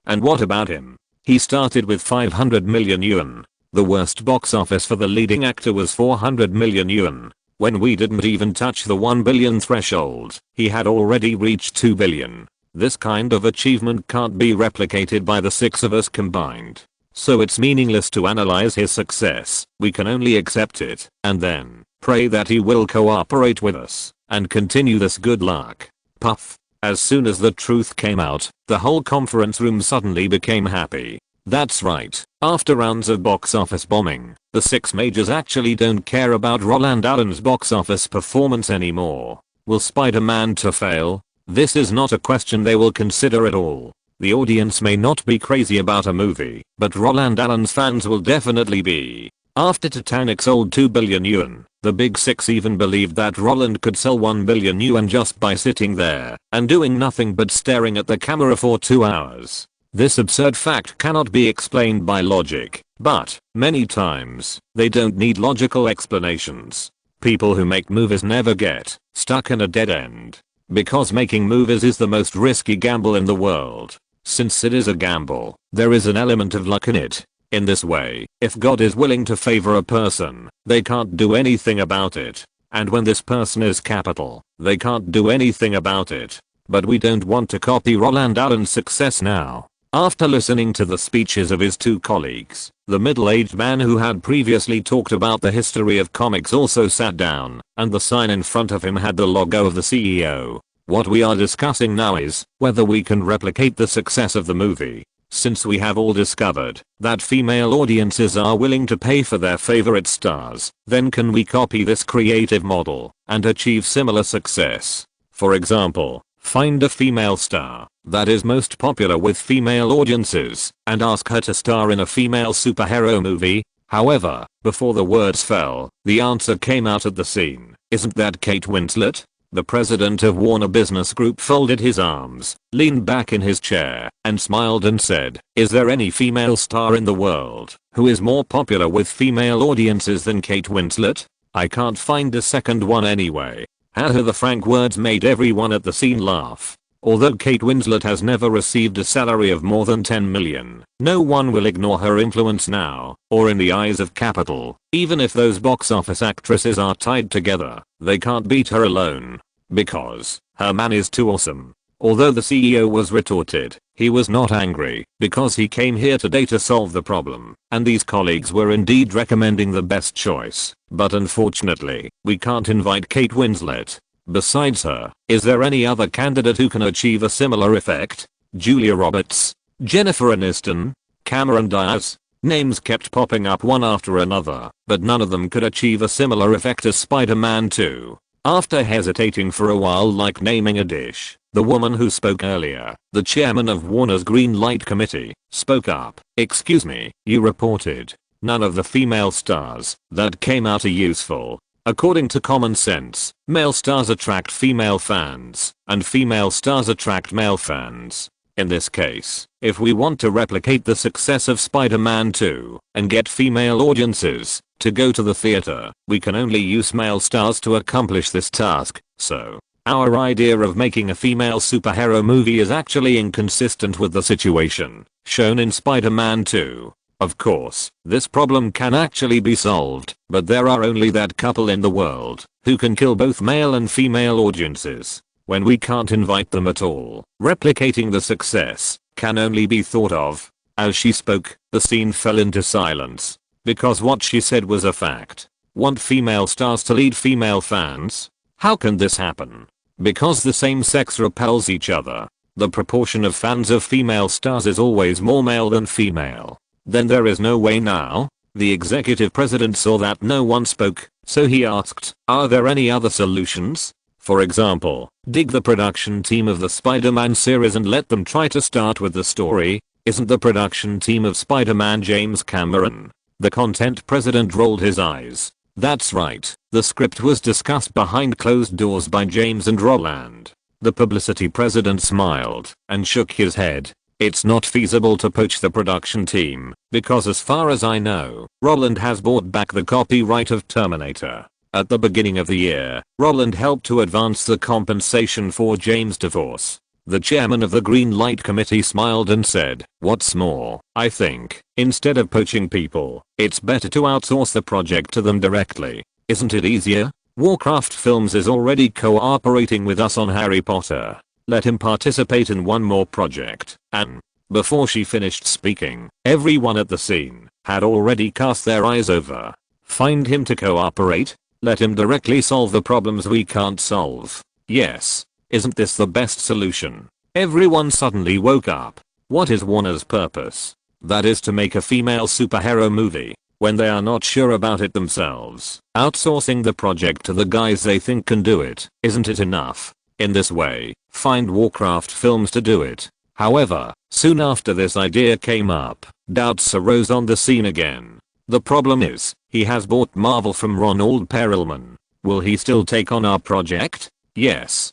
And what about him? He started with 500 million yuan. The worst box office for the leading actor was 400 million yuan. When we didn't even touch the 1 billion threshold, he had already reached 2 billion. This kind of achievement can't be replicated by the six of us combined. So it's meaningless to analyze his success. We can only accept it, and then pray that he will cooperate with us and continue this good luck. Puff. As soon as the truth came out, the whole conference room suddenly became happy. That's right, after rounds of box office bombing, the six majors actually don't care about Roland Allen's box office performance anymore. Will Spider-Man 2 fail? This is not a question they will consider at all. The audience may not be crazy about a movie, but Roland Allen's fans will definitely be. After Titanic sold 2 billion yuan, the big six even believed that Roland could sell 1 billion yuan just by sitting there and doing nothing but staring at the camera for 2 hours. This absurd fact cannot be explained by logic, but, many times, they don't need logical explanations. People who make movies never get stuck in a dead end. Because making movies is the most risky gamble in the world. Since it is a gamble, there is an element of luck in it. In this way, if God is willing to favor a person, they can't do anything about it. And when this person is capital, they can't do anything about it. But we don't want to copy Roland Allen's success now. After listening to the speeches of his two colleagues, the middle-aged man who had previously talked about the history of comics also sat down, and the sign in front of him had the logo of the CEO. What we are discussing now is whether we can replicate the success of the movie. Since we have all discovered that female audiences are willing to pay for their favorite stars, then can we copy this creative model and achieve similar success? For example, find a female star that is most popular with female audiences and ask her to star in a female superhero movie. However, before the words fell, the answer came out at the scene. Isn't that Kate Winslet? The president of Warner Business Group folded his arms, leaned back in his chair, and smiled and said, "Is there any female star in the world who is more popular with female audiences than Kate Winslet? I can't find a second one anyway." The frank words made everyone at the scene laugh. Although Kate Winslet has never received a salary of more than 10 million, no one will ignore her influence now, or in the eyes of capital. Even if those box office actresses are tied together, they can't beat her alone. Because her man is too awesome. Although the CEO was retorted, he was not angry, because he came here today to solve the problem, and these colleagues were indeed recommending the best choice. But unfortunately, we can't invite Kate Winslet. Besides her, is there any other candidate who can achieve a similar effect? Julia Roberts? Jennifer Aniston? Cameron Diaz? Names kept popping up one after another, but none of them could achieve a similar effect as Spider-Man 2. After hesitating for a while like naming a dish, the woman who spoke earlier, the chairman of Warner's Green Light Committee, spoke up. "Excuse me," you reported. "None of the female stars that came out are useful. According to common sense, male stars attract female fans, and female stars attract male fans. In this case, If we want to replicate the success of Spider-Man 2 and get female audiences to go to the theater, we can only use male stars to accomplish this task, so our idea of making a female superhero movie is actually inconsistent with the situation shown in Spider-Man 2. Of course, this problem can actually be solved, but there are only that couple in the world who can kill both male and female audiences. When we can't invite them at all, replicating the success can only be thought of. As she spoke, the scene fell into silence, because what she said was a fact. Want female stars to lead female fans? How can this happen? Because the same sex repels each other. The proportion of fans of female stars is always more male than female. Then there is no way now. The executive president saw that no one spoke, so he asked, are there any other solutions? For example, dig the production team of the Spider-Man series and let them try to start with the story. Isn't the production team of Spider-Man James Cameron? The content president rolled his eyes. That's right, the script was discussed behind closed doors by James and Roland. The publicity president smiled and shook his head. It's not feasible to poach the production team, because as far as I know, Roland has bought back the copyright of Terminator. At the beginning of the year, Roland helped to advance the compensation for James' divorce. The chairman of the Green Light Committee smiled and said, what's more, I think, instead of poaching people, it's better to outsource the project to them directly. Isn't it easier? Warcraft Films is already cooperating with us on Harry Potter. Let him participate in one more project. And before she finished speaking, everyone at the scene had already cast their eyes over. Find him to cooperate? Let him directly solve the problems we can't solve. Yes. Isn't this the best solution? Everyone suddenly woke up. What is Warner's purpose? That is to make a female superhero movie. When they are not sure about it themselves, outsourcing the project to the guys they think can do it, isn't it enough? In this way, find Warcraft Films to do it. However, soon after this idea came up, doubts arose on the scene again. The problem is, he has bought Marvel from Ronald Perelman. Will he still take on our project? Yes.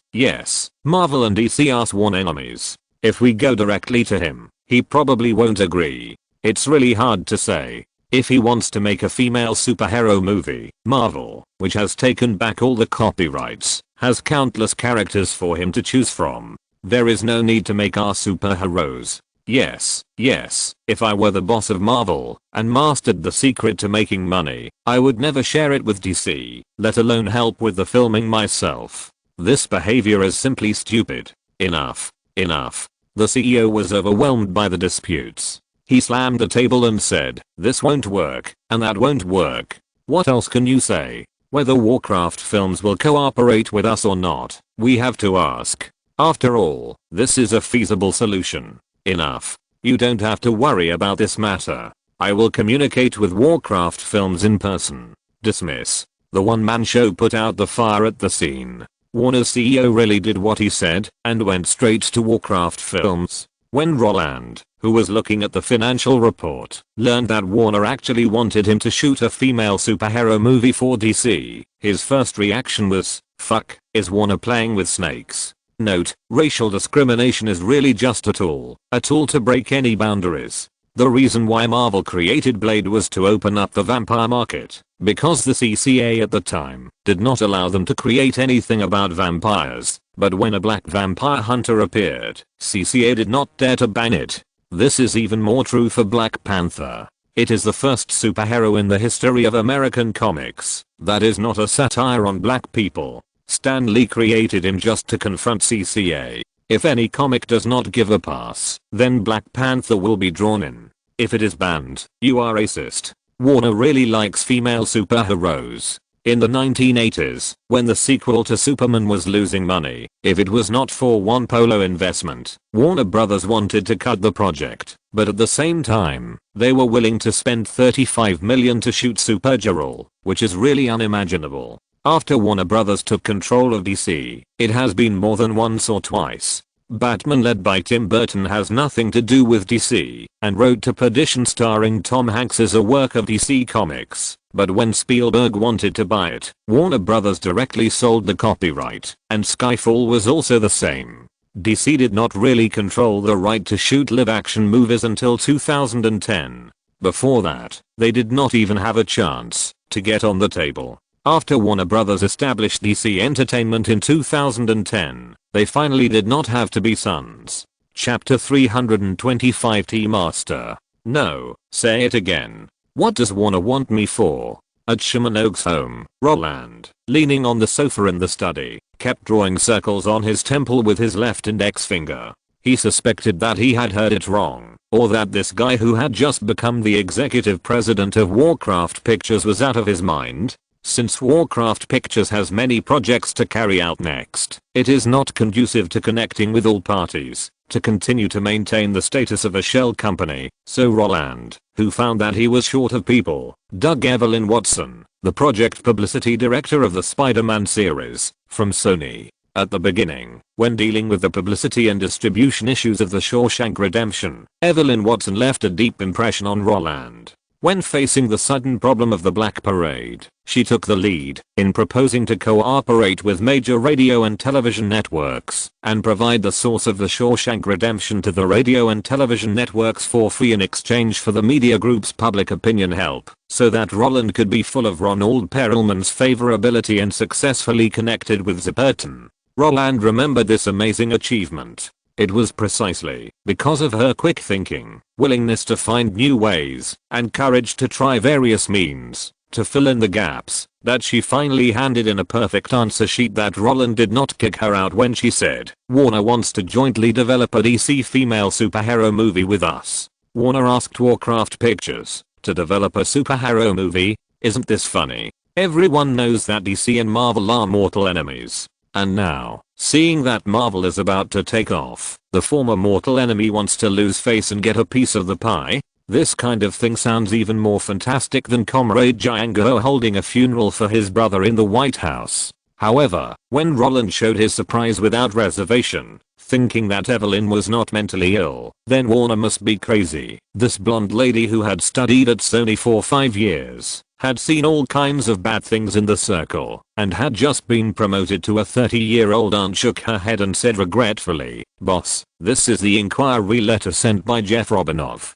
Marvel and DC are sworn enemies. If we go directly to him, he probably won't agree. It's really hard to say. If he wants to make a female superhero movie, Marvel, which has taken back all the copyrights, has countless characters for him to choose from. There is no need to make our superheroes. Yes. If I were the boss of Marvel and mastered the secret to making money, I would never share it with DC, let alone help with the filming myself. This behavior is simply stupid. Enough. The CEO was overwhelmed by the disputes. He slammed the table and said, this won't work, and that won't work. What else can you say? Whether Warcraft Films will cooperate with us or not, we have to ask. After all, this is a feasible solution. Enough. You don't have to worry about this matter. I will communicate with Warcraft Films in person. Dismiss. The one-man show put out the fire at the scene. Warner's CEO really did what he said and went straight to Warcraft Films. When Roland, who was looking at the financial report, learned that Warner actually wanted him to shoot a female superhero movie for DC, his first reaction was, fuck, is Warner playing with snakes? Note, racial discrimination is really just a tool to break any boundaries. The reason why Marvel created Blade was to open up the vampire market, because the CCA at the time did not allow them to create anything about vampires, but when a black vampire hunter appeared, CCA did not dare to ban it. This is even more true for Black Panther. It is the first superhero in the history of American comics that is not a satire on black people. Stan Lee created him just to confront CCA. If any comic does not give a pass, then Black Panther will be drawn in. If it is banned, you are racist. Warner really likes female superheroes. In the 1980s, when the sequel to Superman was losing money, if it was not for one Polo investment, Warner Brothers wanted to cut the project, but at the same time, they were willing to spend $35 million to shoot Supergirl, which is really unimaginable. After Warner Brothers took control of DC, it has been more than once or twice. Batman led by Tim Burton has nothing to do with DC, and Road to Perdition starring Tom Hanks is a work of DC Comics. But when Spielberg wanted to buy it, Warner Brothers directly sold the copyright, and Skyfall was also the same. DC did not really control the right to shoot live-action movies until 2010. Before that, they did not even have a chance to get on the table. After Warner Brothers established DC Entertainment in 2010, they finally did not have to be sons. Chapter 325 T-Master. No, say it again. What does Warner want me for? At Sherman Oaks' home, Roland, leaning on the sofa in the study, kept drawing circles on his temple with his left index finger. He suspected that he had heard it wrong, or that this guy who had just become the executive president of Warcraft Pictures was out of his mind. Since Warcraft Pictures has many projects to carry out next, it is not conducive to connecting with all parties to continue to maintain the status of a shell company, so Roland, who found that he was short of people, dug Evelyn Watson, the project publicity director of the Spider-Man series, from Sony. At the beginning, when dealing with the publicity and distribution issues of The Shawshank Redemption, Evelyn Watson left a deep impression on Roland. When facing the sudden problem of the Black Parade, she took the lead in proposing to cooperate with major radio and television networks and provide the source of The Shawshank Redemption to the radio and television networks for free in exchange for the media group's public opinion help, so that Roland could be full of Ronald Perelman's favorability and successfully connected with Zipperton. Roland remembered this amazing achievement. It was precisely because of her quick thinking, willingness to find new ways, and courage to try various means to fill in the gaps, that she finally handed in a perfect answer sheet that Roland did not kick her out when she said, "Warner wants to jointly develop a DC female superhero movie with us." Warner asked Warcraft Pictures to develop a superhero movie. Isn't this funny? Everyone knows that DC and Marvel are mortal enemies. And now, seeing that Marvel is about to take off, the former mortal enemy wants to lose face and get a piece of the pie? This kind of thing sounds even more fantastic than Comrade Django holding a funeral for his brother in the White House. However, when Roland showed his surprise without reservation, thinking that Evelyn was not mentally ill, then Warner must be crazy. This blonde lady who had studied at Sony for 5 years, had seen all kinds of bad things in the circle, and had just been promoted to a 30-year-old aunt, shook her head and said regretfully, "Boss, this is the inquiry letter sent by Jeff Robinoff,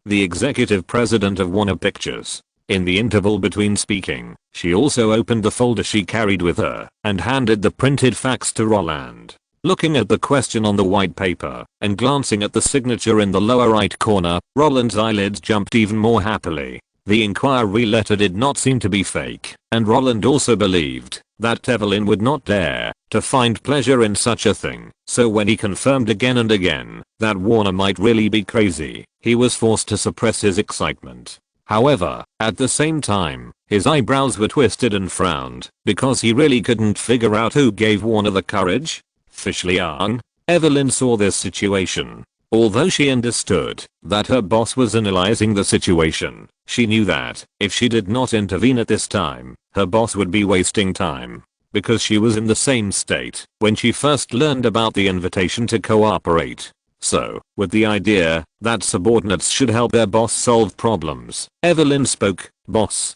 the executive president of Warner Pictures." In the interval between speaking, she also opened the folder she carried with her and handed the printed fax to Roland. Looking at the question on the white paper and glancing at the signature in the lower right corner, Roland's eyelids jumped even more happily. The inquiry letter did not seem to be fake, and Roland also believed that Evelyn would not dare to find pleasure in such a thing. So when he confirmed again and again that Warner might really be crazy, he was forced to suppress his excitement. However, at the same time, his eyebrows were twisted and frowned because he really couldn't figure out who gave Warner the courage. Officially young, Evelyn saw this situation. Although she understood that her boss was analyzing the situation, she knew that if she did not intervene at this time, her boss would be wasting time. Because she was in the same state when she first learned about the invitation to cooperate. So, with the idea that subordinates should help their boss solve problems, Evelyn spoke. "Boss,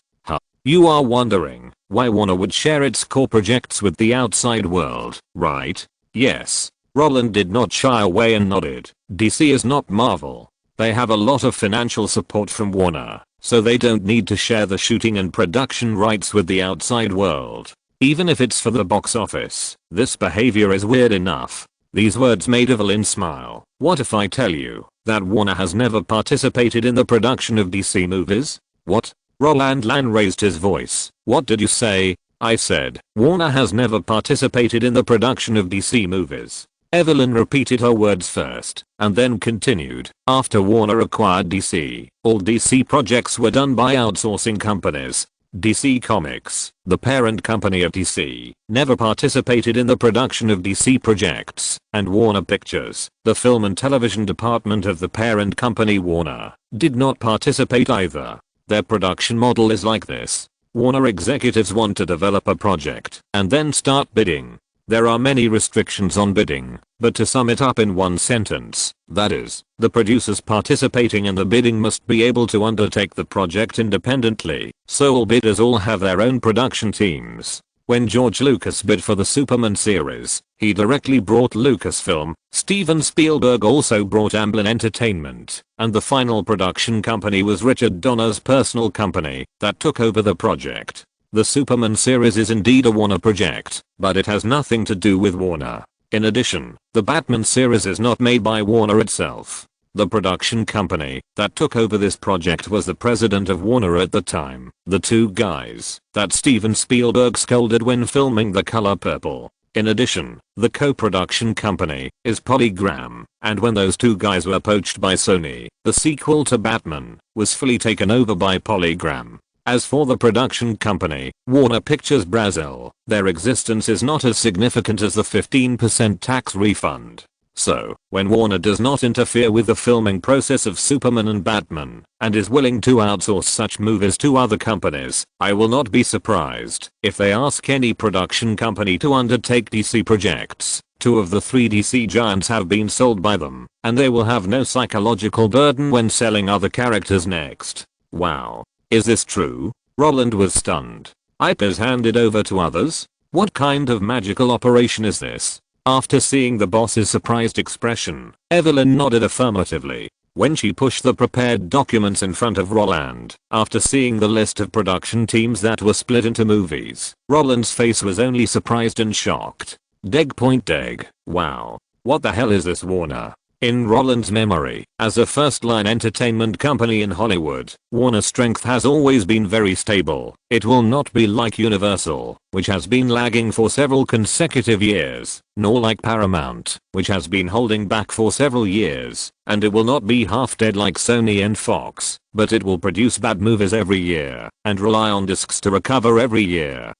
you are wondering why Warner would share its core projects with the outside world, right?" "Yes." Roland did not shy away and nodded. "DC is not Marvel. They have a lot of financial support from Warner, so they don't need to share the shooting and production rights with the outside world. Even if it's for the box office, this behavior is weird enough." These words made Evelyn smile. "What if I tell you that Warner has never participated in the production of DC movies?" "What?" Roland Allen raised his voice. "What did you say?" "I said, Warner has never participated in the production of DC movies." Evelyn repeated her words first, and then continued. "After Warner acquired DC, all DC projects were done by outsourcing companies. DC Comics, the parent company of DC, never participated in the production of DC projects, and Warner Pictures, the film and television department of the parent company Warner, did not participate either. Their production model is like this. Warner executives want to develop a project and then start bidding. There are many restrictions on bidding, but to sum it up in one sentence, that is, the producers participating in the bidding must be able to undertake the project independently, so all bidders all have their own production teams. When George Lucas bid for the Superman series, he directly brought Lucasfilm. Steven Spielberg also brought Amblin Entertainment, and the final production company was Richard Donner's personal company that took over the project. The Superman series is indeed a Warner project, but it has nothing to do with Warner. In addition, the Batman series is not made by Warner itself. The production company that took over this project was the president of Warner at the time, the two guys that Steven Spielberg scolded when filming The Color Purple. In addition, the co-production company is Polygram, and when those two guys were poached by Sony, the sequel to Batman was fully taken over by Polygram. As for the production company, Warner Pictures Brazil, their existence is not as significant as the 15% tax refund. So, when Warner does not interfere with the filming process of Superman and Batman, and is willing to outsource such movies to other companies, I will not be surprised if they ask any production company to undertake DC projects. 2 of the 3 DC giants have been sold by them, and they will have no psychological burden when selling other characters next. Wow. Is this true? Roland was stunned. IP is handed over to others? What kind of magical operation is this? After seeing the boss's surprised expression, Evelyn nodded affirmatively. When she pushed the prepared documents in front of Roland, after seeing the list of production teams that were split into movies, Roland's face was only surprised and shocked. Deg. Wow. What the hell is this Warner? In Roland's memory, as a first-line entertainment company in Hollywood, Warner's strength has always been very stable. It will not be like Universal, which has been lagging for several consecutive years, nor like Paramount, which has been holding back for several years, and it will not be half-dead like Sony and Fox, but it will produce bad movies every year, and rely on discs to recover every year.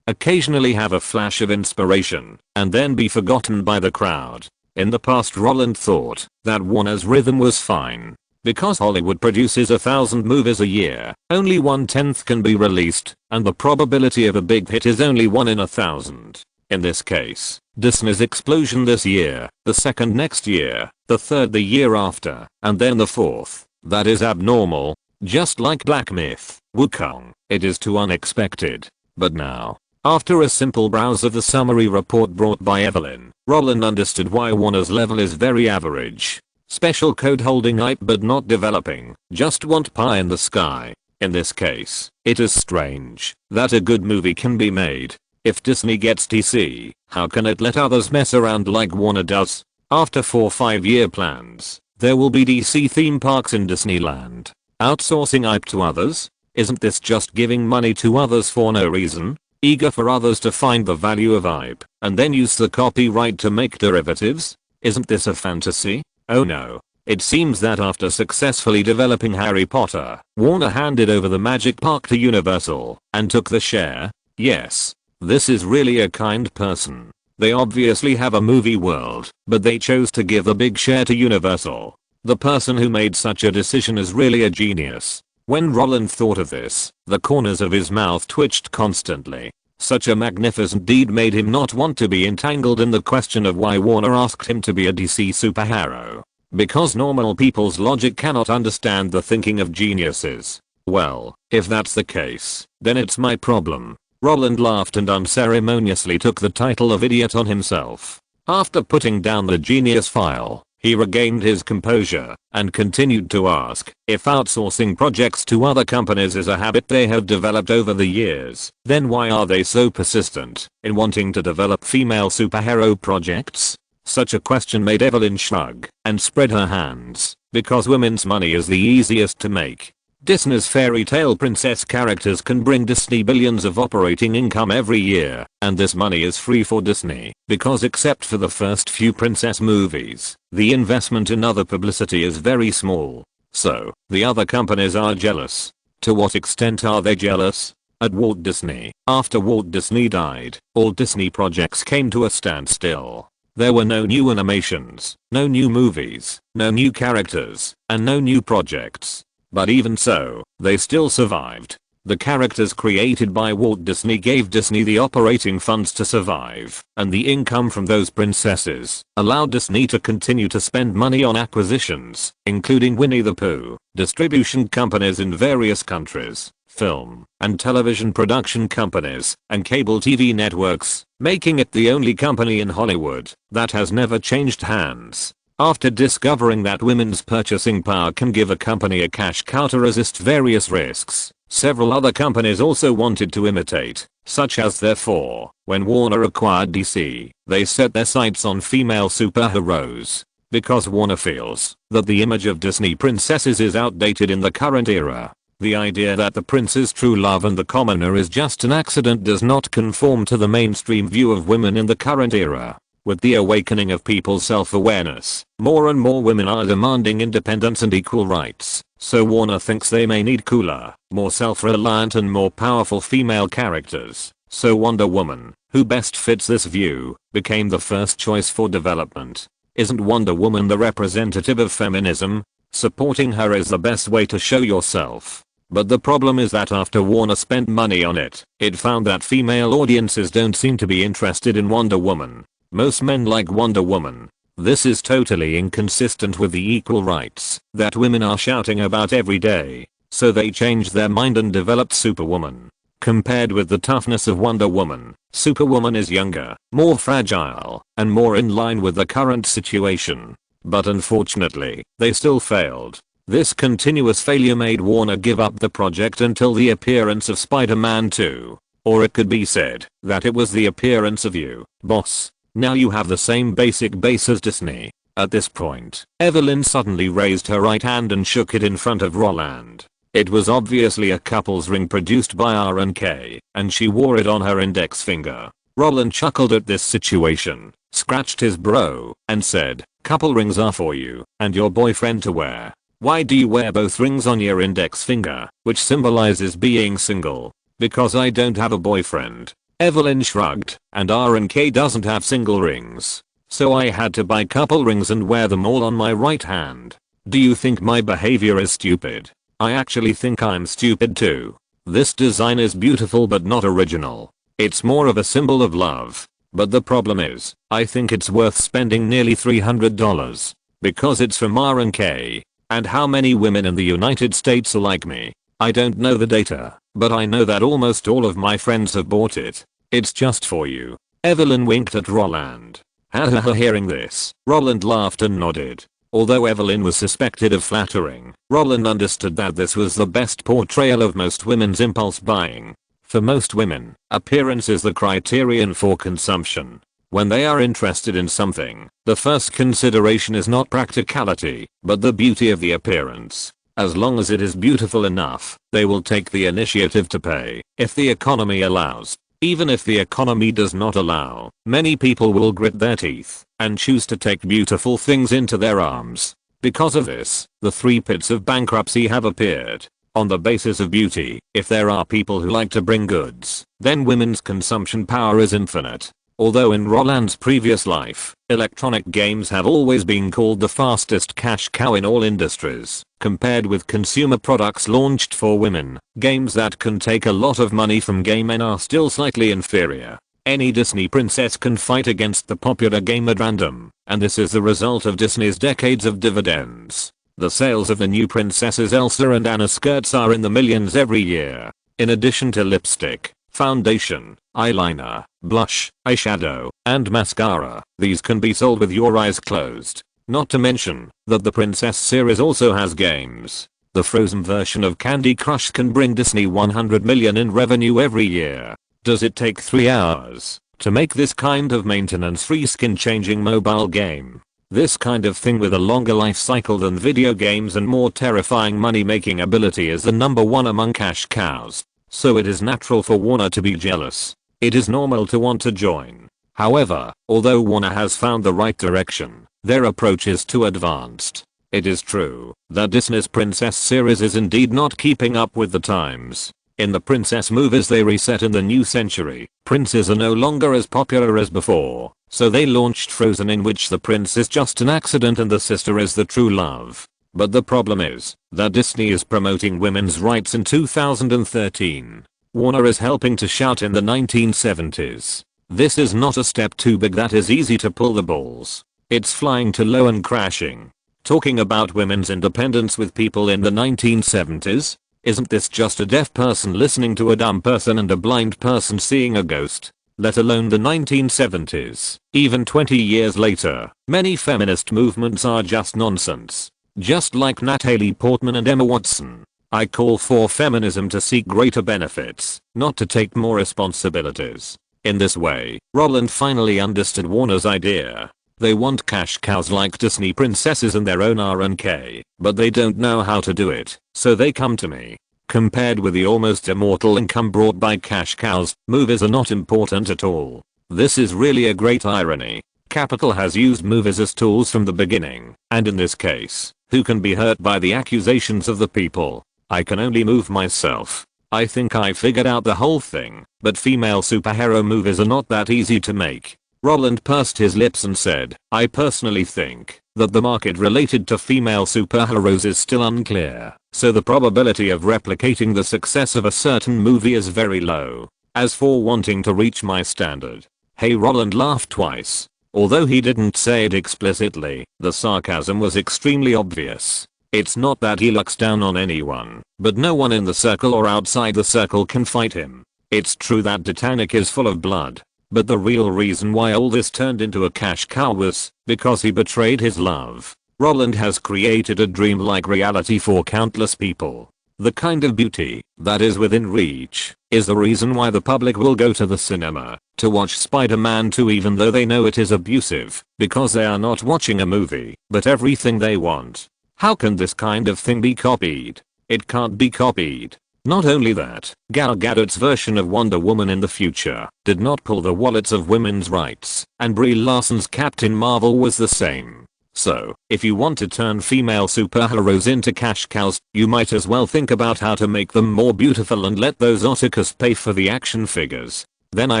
Occasionally have a flash of inspiration, and then be forgotten by the crowd. In the past, Roland thought that Warner's rhythm was fine. Because Hollywood produces 1,000 movies a year, only 1/10 can be released, and the probability of a big hit is only 1 in 1,000. In this case, Disney's explosion this year, the second next year, the third the year after, and then the fourth, that is abnormal. Just like Black Myth, Wukong, it is too unexpected. But now, after a simple browse of the summary report brought by Evelyn, Roland understood why Warner's level is very average. Special code holding hype but not developing, just want pie in the sky. In this case, it is strange that a good movie can be made. If Disney gets DC, how can it let others mess around like Warner does? After 4-5-year plans, there will be DC theme parks in Disneyland. Outsourcing hype to others? Isn't this just giving money to others for no reason? Eager for others to find the value of hype, and then use the copyright to make derivatives? Isn't this a fantasy? Oh no. It seems that after successfully developing Harry Potter, Warner handed over the Magic Park to Universal, and took the share? Yes. This is really a kind person. They obviously have a movie world, but they chose to give the big share to Universal. The person who made such a decision is really a genius. When Roland thought of this, the corners of his mouth twitched constantly. Such a magnificent deed made him not want to be entangled in the question of why Warner asked him to be a DC superhero. Because normal people's logic cannot understand the thinking of geniuses. Well, if that's the case, then it's my problem. Roland laughed and unceremoniously took the title of idiot on himself. After putting down the genius file, he regained his composure and continued to ask, if outsourcing projects to other companies is a habit they have developed over the years, then why are they so persistent in wanting to develop female superhero projects? Such a question made Evelyn shrug and spread her hands, because women's money is the easiest to make. Disney's fairy tale princess characters can bring Disney billions of operating income every year, and this money is free for Disney, because except for the first few princess movies, the investment in other publicity is very small. So, the other companies are jealous. To what extent are they jealous? At Walt Disney, after Walt Disney died, all Disney projects came to a standstill. There were no new animations, no new movies, no new characters, and no new projects. But even so, they still survived. The characters created by Walt Disney gave Disney the operating funds to survive, and the income from those princesses allowed Disney to continue to spend money on acquisitions, including Winnie the Pooh, distribution companies in various countries, film and television production companies, and cable TV networks, making it the only company in Hollywood that has never changed hands. After discovering that women's purchasing power can give a company a cash cow to resist various risks, several other companies also wanted to imitate, such as therefore, when Warner acquired DC, they set their sights on female superheroes. Because Warner feels that the image of Disney princesses is outdated in the current era. The idea that the prince's true love and the commoner is just an accident does not conform to the mainstream view of women in the current era. With the awakening of people's self-awareness, more and more women are demanding independence and equal rights, so Warner thinks they may need cooler, more self-reliant and more powerful female characters. So Wonder Woman, who best fits this view, became the first choice for development. Isn't Wonder Woman the representative of feminism? Supporting her is the best way to show yourself. But the problem is that after Warner spent money on it, it found that female audiences don't seem to be interested in Wonder Woman. Most men like Wonder Woman. This is totally inconsistent with the equal rights that women are shouting about every day. So they changed their mind and developed Superwoman. Compared with the toughness of Wonder Woman, Superwoman is younger, more fragile, and more in line with the current situation. But unfortunately, they still failed. This continuous failure made Warner give up the project until the appearance of Spider-Man 2. Or it could be said that it was the appearance of you, boss. Now you have the same basic base as Disney. At this point, Evelyn suddenly raised her right hand and shook it in front of Roland. It was obviously a couple's ring produced by R&K, and she wore it on her index finger. Roland chuckled at this situation, scratched his brow, and said, "Couple rings are for you and your boyfriend to wear. Why do you wear both rings on your index finger, which symbolizes being single?" "Because I don't have a boyfriend." Evelyn shrugged, "and R&K doesn't have single rings. So I had to buy couple rings and wear them all on my right hand. Do you think my behavior is stupid? I actually think I'm stupid too. This design is beautiful but not original. It's more of a symbol of love. But the problem is, I think it's worth spending nearly $300. Because it's from R&K. And how many women in the United States are like me? I don't know the data, but I know that almost all of my friends have bought it. It's just for you." Evelyn winked at Roland. Hearing this, Roland laughed and nodded. Although Evelyn was suspected of flattering, Roland understood that this was the best portrayal of most women's impulse buying. For most women, appearance is the criterion for consumption. When they are interested in something, the first consideration is not practicality, but the beauty of the appearance. As long as it is beautiful enough, they will take the initiative to pay, if the economy allows. Even if the economy does not allow, many people will grit their teeth and choose to take beautiful things into their arms. Because of this, the three pits of bankruptcy have appeared. On the basis of beauty, if there are people who like to bring goods, then women's consumption power is infinite. Although in Roland's previous life, electronic games have always been called the fastest cash cow in all industries, compared with consumer products launched for women, games that can take a lot of money from gay men are still slightly inferior. Any Disney princess can fight against the popular game at random, and this is the result of Disney's decades of dividends. The sales of the new princesses Elsa and Anna skirts are in the millions every year. In addition to lipstick, foundation, eyeliner, blush, eyeshadow, and mascara, these can be sold with your eyes closed. Not to mention that the Princess series also has games. The Frozen version of Candy Crush can bring Disney $100 million in revenue every year. Does it take 3 hours to make this kind of maintenance-free skin-changing mobile game? This kind of thing with a longer life cycle than video games and more terrifying money-making ability is the #1 among cash cows. So it is natural for Warner to be jealous. It is normal to want to join. However, although Warner has found the right direction, their approach is too advanced. It is true that Disney's Princess series is indeed not keeping up with the times. In the princess movies they reset in the new century, princes are no longer as popular as before, so they launched Frozen, in which the prince is just an accident and the sister is the true love. But the problem is that Disney is promoting women's rights in 2013. Warner is helping to shout in the 1970s. This is not a step too big that is easy to pull the balls. It's flying too low and crashing. Talking about women's independence with people in the 1970s? Isn't this just a deaf person listening to a dumb person and a blind person seeing a ghost? Let alone the 1970s. Even 20 years later, many feminist movements are just nonsense. Just like Natalie Portman and Emma Watson. I call for feminism to seek greater benefits, not to take more responsibilities. In this way, Roland finally understood Warner's idea. They want cash cows like Disney princesses in their own R&K, but they don't know how to do it, so they come to me. Compared with the almost immortal income brought by cash cows, movies are not important at all. This is really a great irony. Capital has used movies as tools from the beginning, and in this case, who can be hurt by the accusations of the people? I can only move myself. I think I figured out the whole thing, but female superhero movies are not that easy to make. Roland pursed his lips and said, I personally think that the market related to female superheroes is still unclear, so the probability of replicating the success of a certain movie is very low. As for wanting to reach my standard. Hey, Roland laughed twice. Although he didn't say it explicitly, the sarcasm was extremely obvious. It's not that he looks down on anyone, but no one in the circle or outside the circle can fight him. It's true that Titanic is full of blood. But the real reason why all this turned into a cash cow was because he betrayed his love. Roland has created a dreamlike reality for countless people. The kind of beauty that is within reach is the reason why the public will go to the cinema to watch Spider-Man 2 even though they know it is abusive, because they are not watching a movie, but everything they want. How can this kind of thing be copied? It can't be copied. Not only that, Gal Gadot's version of Wonder Woman in the future did not pull the wallets of women's rights, and Brie Larson's Captain Marvel was the same. So, if you want to turn female superheroes into cash cows, you might as well think about how to make them more beautiful and let those otakus pay for the action figures. Then I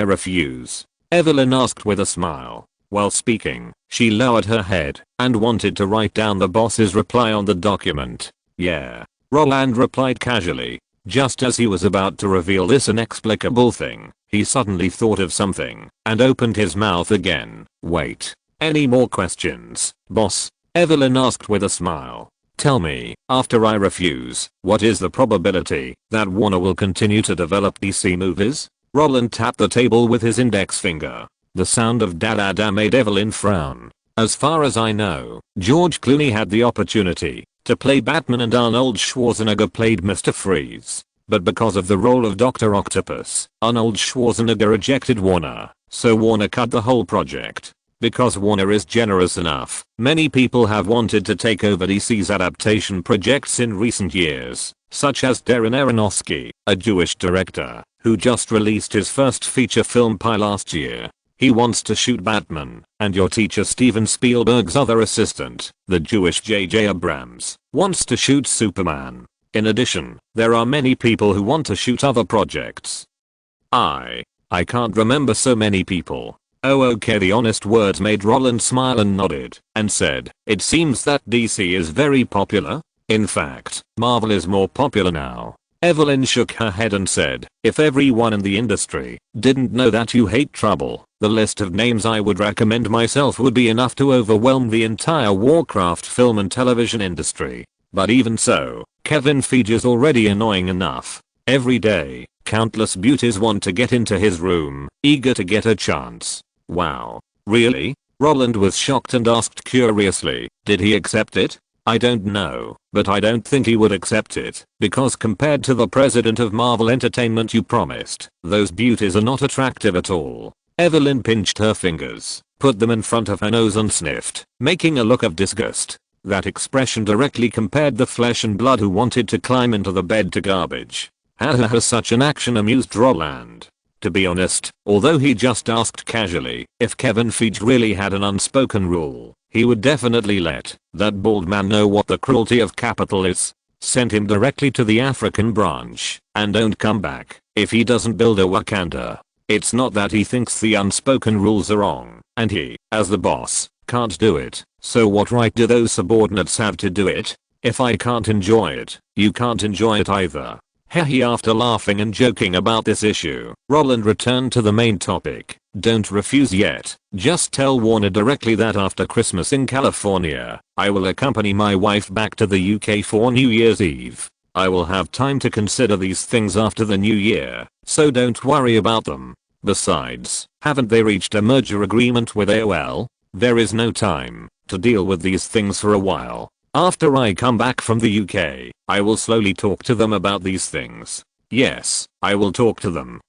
refuse. Evelyn asked with a smile. While speaking, she lowered her head and wanted to write down the boss's reply on the document. Yeah. Roland replied casually. Just as he was about to reveal this inexplicable thing, he suddenly thought of something and opened his mouth again. Wait. Any more questions, boss? Evelyn asked with a smile. Tell me, after I refuse, what is the probability that Warner will continue to develop DC movies? Roland tapped the table with his index finger. The sound of da-da-da made Evelyn frown. As far as I know, George Clooney had the opportunity to play Batman and Arnold Schwarzenegger played Mr. Freeze. But because of the role of Dr. Octopus, Arnold Schwarzenegger rejected Warner, so Warner cut the whole project. Because Warner is generous enough, many people have wanted to take over DC's adaptation projects in recent years, such as Darren Aronofsky, a Jewish director, who just released his first feature film Pi last year. He wants to shoot Batman, and your teacher Steven Spielberg's other assistant, the Jewish J.J. Abrams, wants to shoot Superman. In addition, there are many people who want to shoot other projects. I can't remember so many people. Oh okay, the honest words made Roland smile and nodded, and said, it seems that DC is very popular. In fact, Marvel is more popular now. Evelyn shook her head and said, if everyone in the industry didn't know that you hate trouble, the list of names I would recommend myself would be enough to overwhelm the entire Warcraft film and television industry. But even so, Kevin Feige is already annoying enough. Every day, countless beauties want to get into his room, eager to get a chance. Wow. Really? Roland was shocked and asked curiously, did he accept it? I don't know, but I don't think he would accept it, because compared to the president of Marvel Entertainment you promised, those beauties are not attractive at all. Evelyn pinched her fingers, put them in front of her nose and sniffed, making a look of disgust. That expression directly compared the flesh and blood who wanted to climb into the bed to garbage. Such an action amused Roland. To be honest, although he just asked casually if Kevin Feige really had an unspoken rule, he would definitely let that bald man know what the cruelty of capital is. Send him directly to the African branch, and don't come back if he doesn't build a Wakanda. It's not that he thinks the unspoken rules are wrong, and he, as the boss, can't do it, so what right do those subordinates have to do it? If I can't enjoy it, you can't enjoy it either. Hehe. After laughing and joking about this issue, Roland returned to the main topic. Don't refuse yet. Just tell Warner directly that after Christmas in California, I will accompany my wife back to the UK for New Year's Eve. I will have time to consider these things after the new year, so don't worry about them. Besides, haven't they reached a merger agreement with AOL? There is no time to deal with these things for a while. After I come back from the UK, I will slowly talk to them about these things. Yes, I will talk to them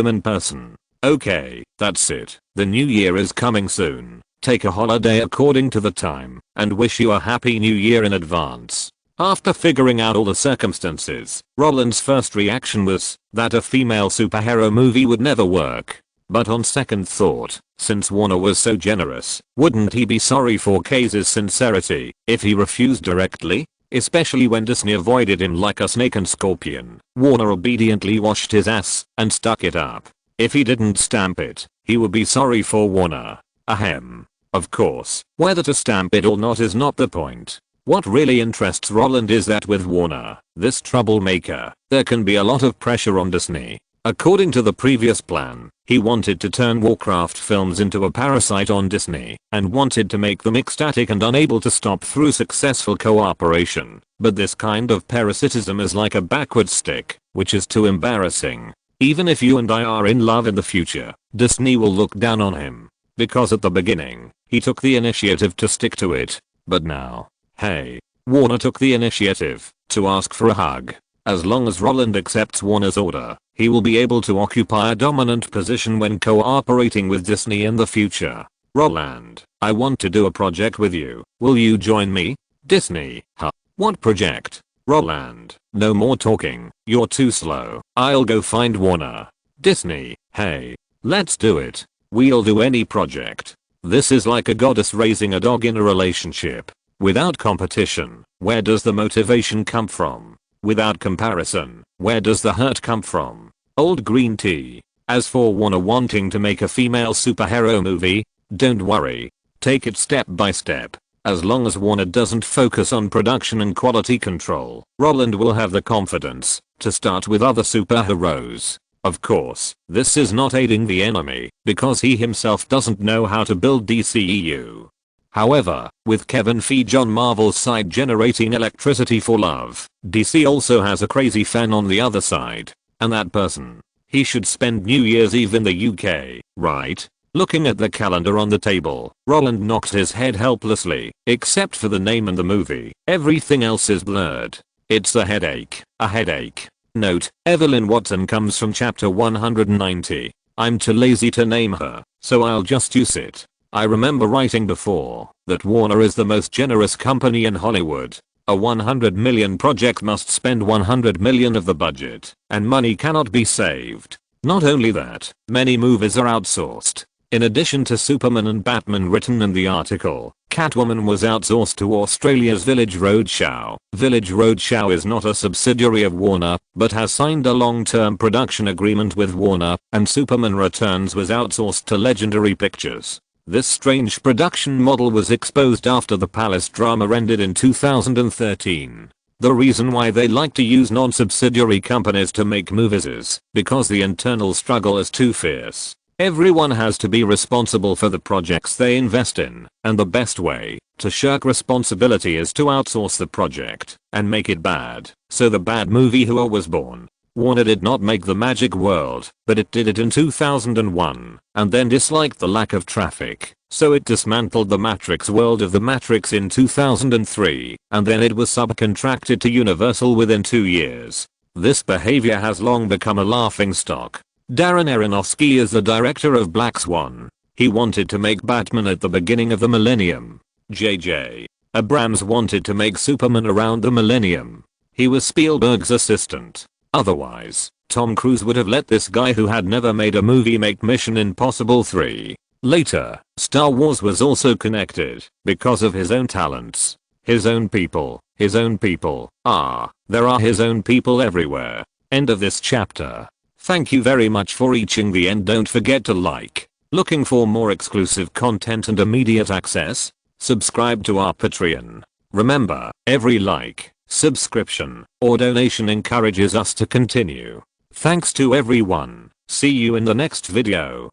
in person. Okay, that's it. The new year is coming soon. Take a holiday according to the time, and wish you a happy new year in advance. After figuring out all the circumstances, Roland's first reaction was that a female superhero movie would never work. But on second thought, since Warner was so generous, wouldn't he be sorry for Case's sincerity if he refused directly? Especially when Disney avoided him like a snake and scorpion. Warner obediently washed his ass and stuck it up. If he didn't stamp it, he would be sorry for Warner. Ahem. Of course, whether to stamp it or not is not the point. What really interests Roland is that with Warner, this troublemaker, there can be a lot of pressure on Disney. According to the previous plan, he wanted to turn Warcraft films into a parasite on Disney, and wanted to make them ecstatic and unable to stop through successful cooperation. But this kind of parasitism is like a backward stick, which is too embarrassing. Even if you and I are in love in the future, Disney will look down on him. Because at the beginning, he took the initiative to stick to it. But now, hey, Warner took the initiative to ask for a hug. As long as Roland accepts Warner's order, he will be able to occupy a dominant position when cooperating with Disney in the future. Roland, I want to do a project with you. Will you join me? Disney, huh? What project? Roland, no more talking. You're too slow. I'll go find Warner. Disney, hey, let's do it. We'll do any project. This is like a goddess raising a dog in a relationship. Without competition, where does the motivation come from? Without comparison, where does the hurt come from? Old green tea. As for Warner wanting to make a female superhero movie, don't worry. Take it step by step. As long as Warner doesn't focus on production and quality control, Roland will have the confidence to start with other superheroes. Of course, this is not aiding the enemy, because he himself doesn't know how to build DCEU. However, with Kevin Feige on Marvel's side generating electricity for love, DC also has a crazy fan on the other side. And that person, he should spend New Year's Eve in the UK, right? Looking at the calendar on the table, Roland knocked his head helplessly, except for the name and the movie. Everything else is blurred. It's a headache. A headache. Note, Evelyn Watson comes from chapter 190. I'm too lazy to name her, so I'll just use it. I remember writing before that Warner is the most generous company in Hollywood. A $100 million project must spend $100 million of the budget, and money cannot be saved. Not only that, many movies are outsourced. In addition to Superman and Batman written in the article, Catwoman was outsourced to Australia's Village Roadshow. Village Roadshow is not a subsidiary of Warner, but has signed a long-term production agreement with Warner, and Superman Returns was outsourced to Legendary Pictures. This strange production model was exposed after the Palace drama ended in 2013. The reason why they like to use non-subsidiary companies to make movies is because the internal struggle is too fierce. Everyone has to be responsible for the projects they invest in, and the best way to shirk responsibility is to outsource the project and make it bad. So the bad movie Who was born. Warner did not make The Magic World, but it did it in 2001, and then disliked the lack of traffic, so it dismantled the Matrix world of The Matrix in 2003, and then it was subcontracted to Universal within 2 years. This behavior has long become a laughingstock. Darren Aronofsky is the director of Black Swan. He wanted to make Batman at the beginning of the millennium. J.J. Abrams wanted to make Superman around the millennium. He was Spielberg's assistant. Otherwise, Tom Cruise would have let this guy who had never made a movie make Mission Impossible 3. Later, Star Wars was also connected because of his own talents. His own people. His own people. There are his own people everywhere. End of this chapter. Thank you very much for reaching the end. Don't forget to like. Looking for more exclusive content and immediate access? Subscribe to our Patreon. Remember, every like, subscription, or donation encourages us to continue. Thanks to everyone. See you in the next video.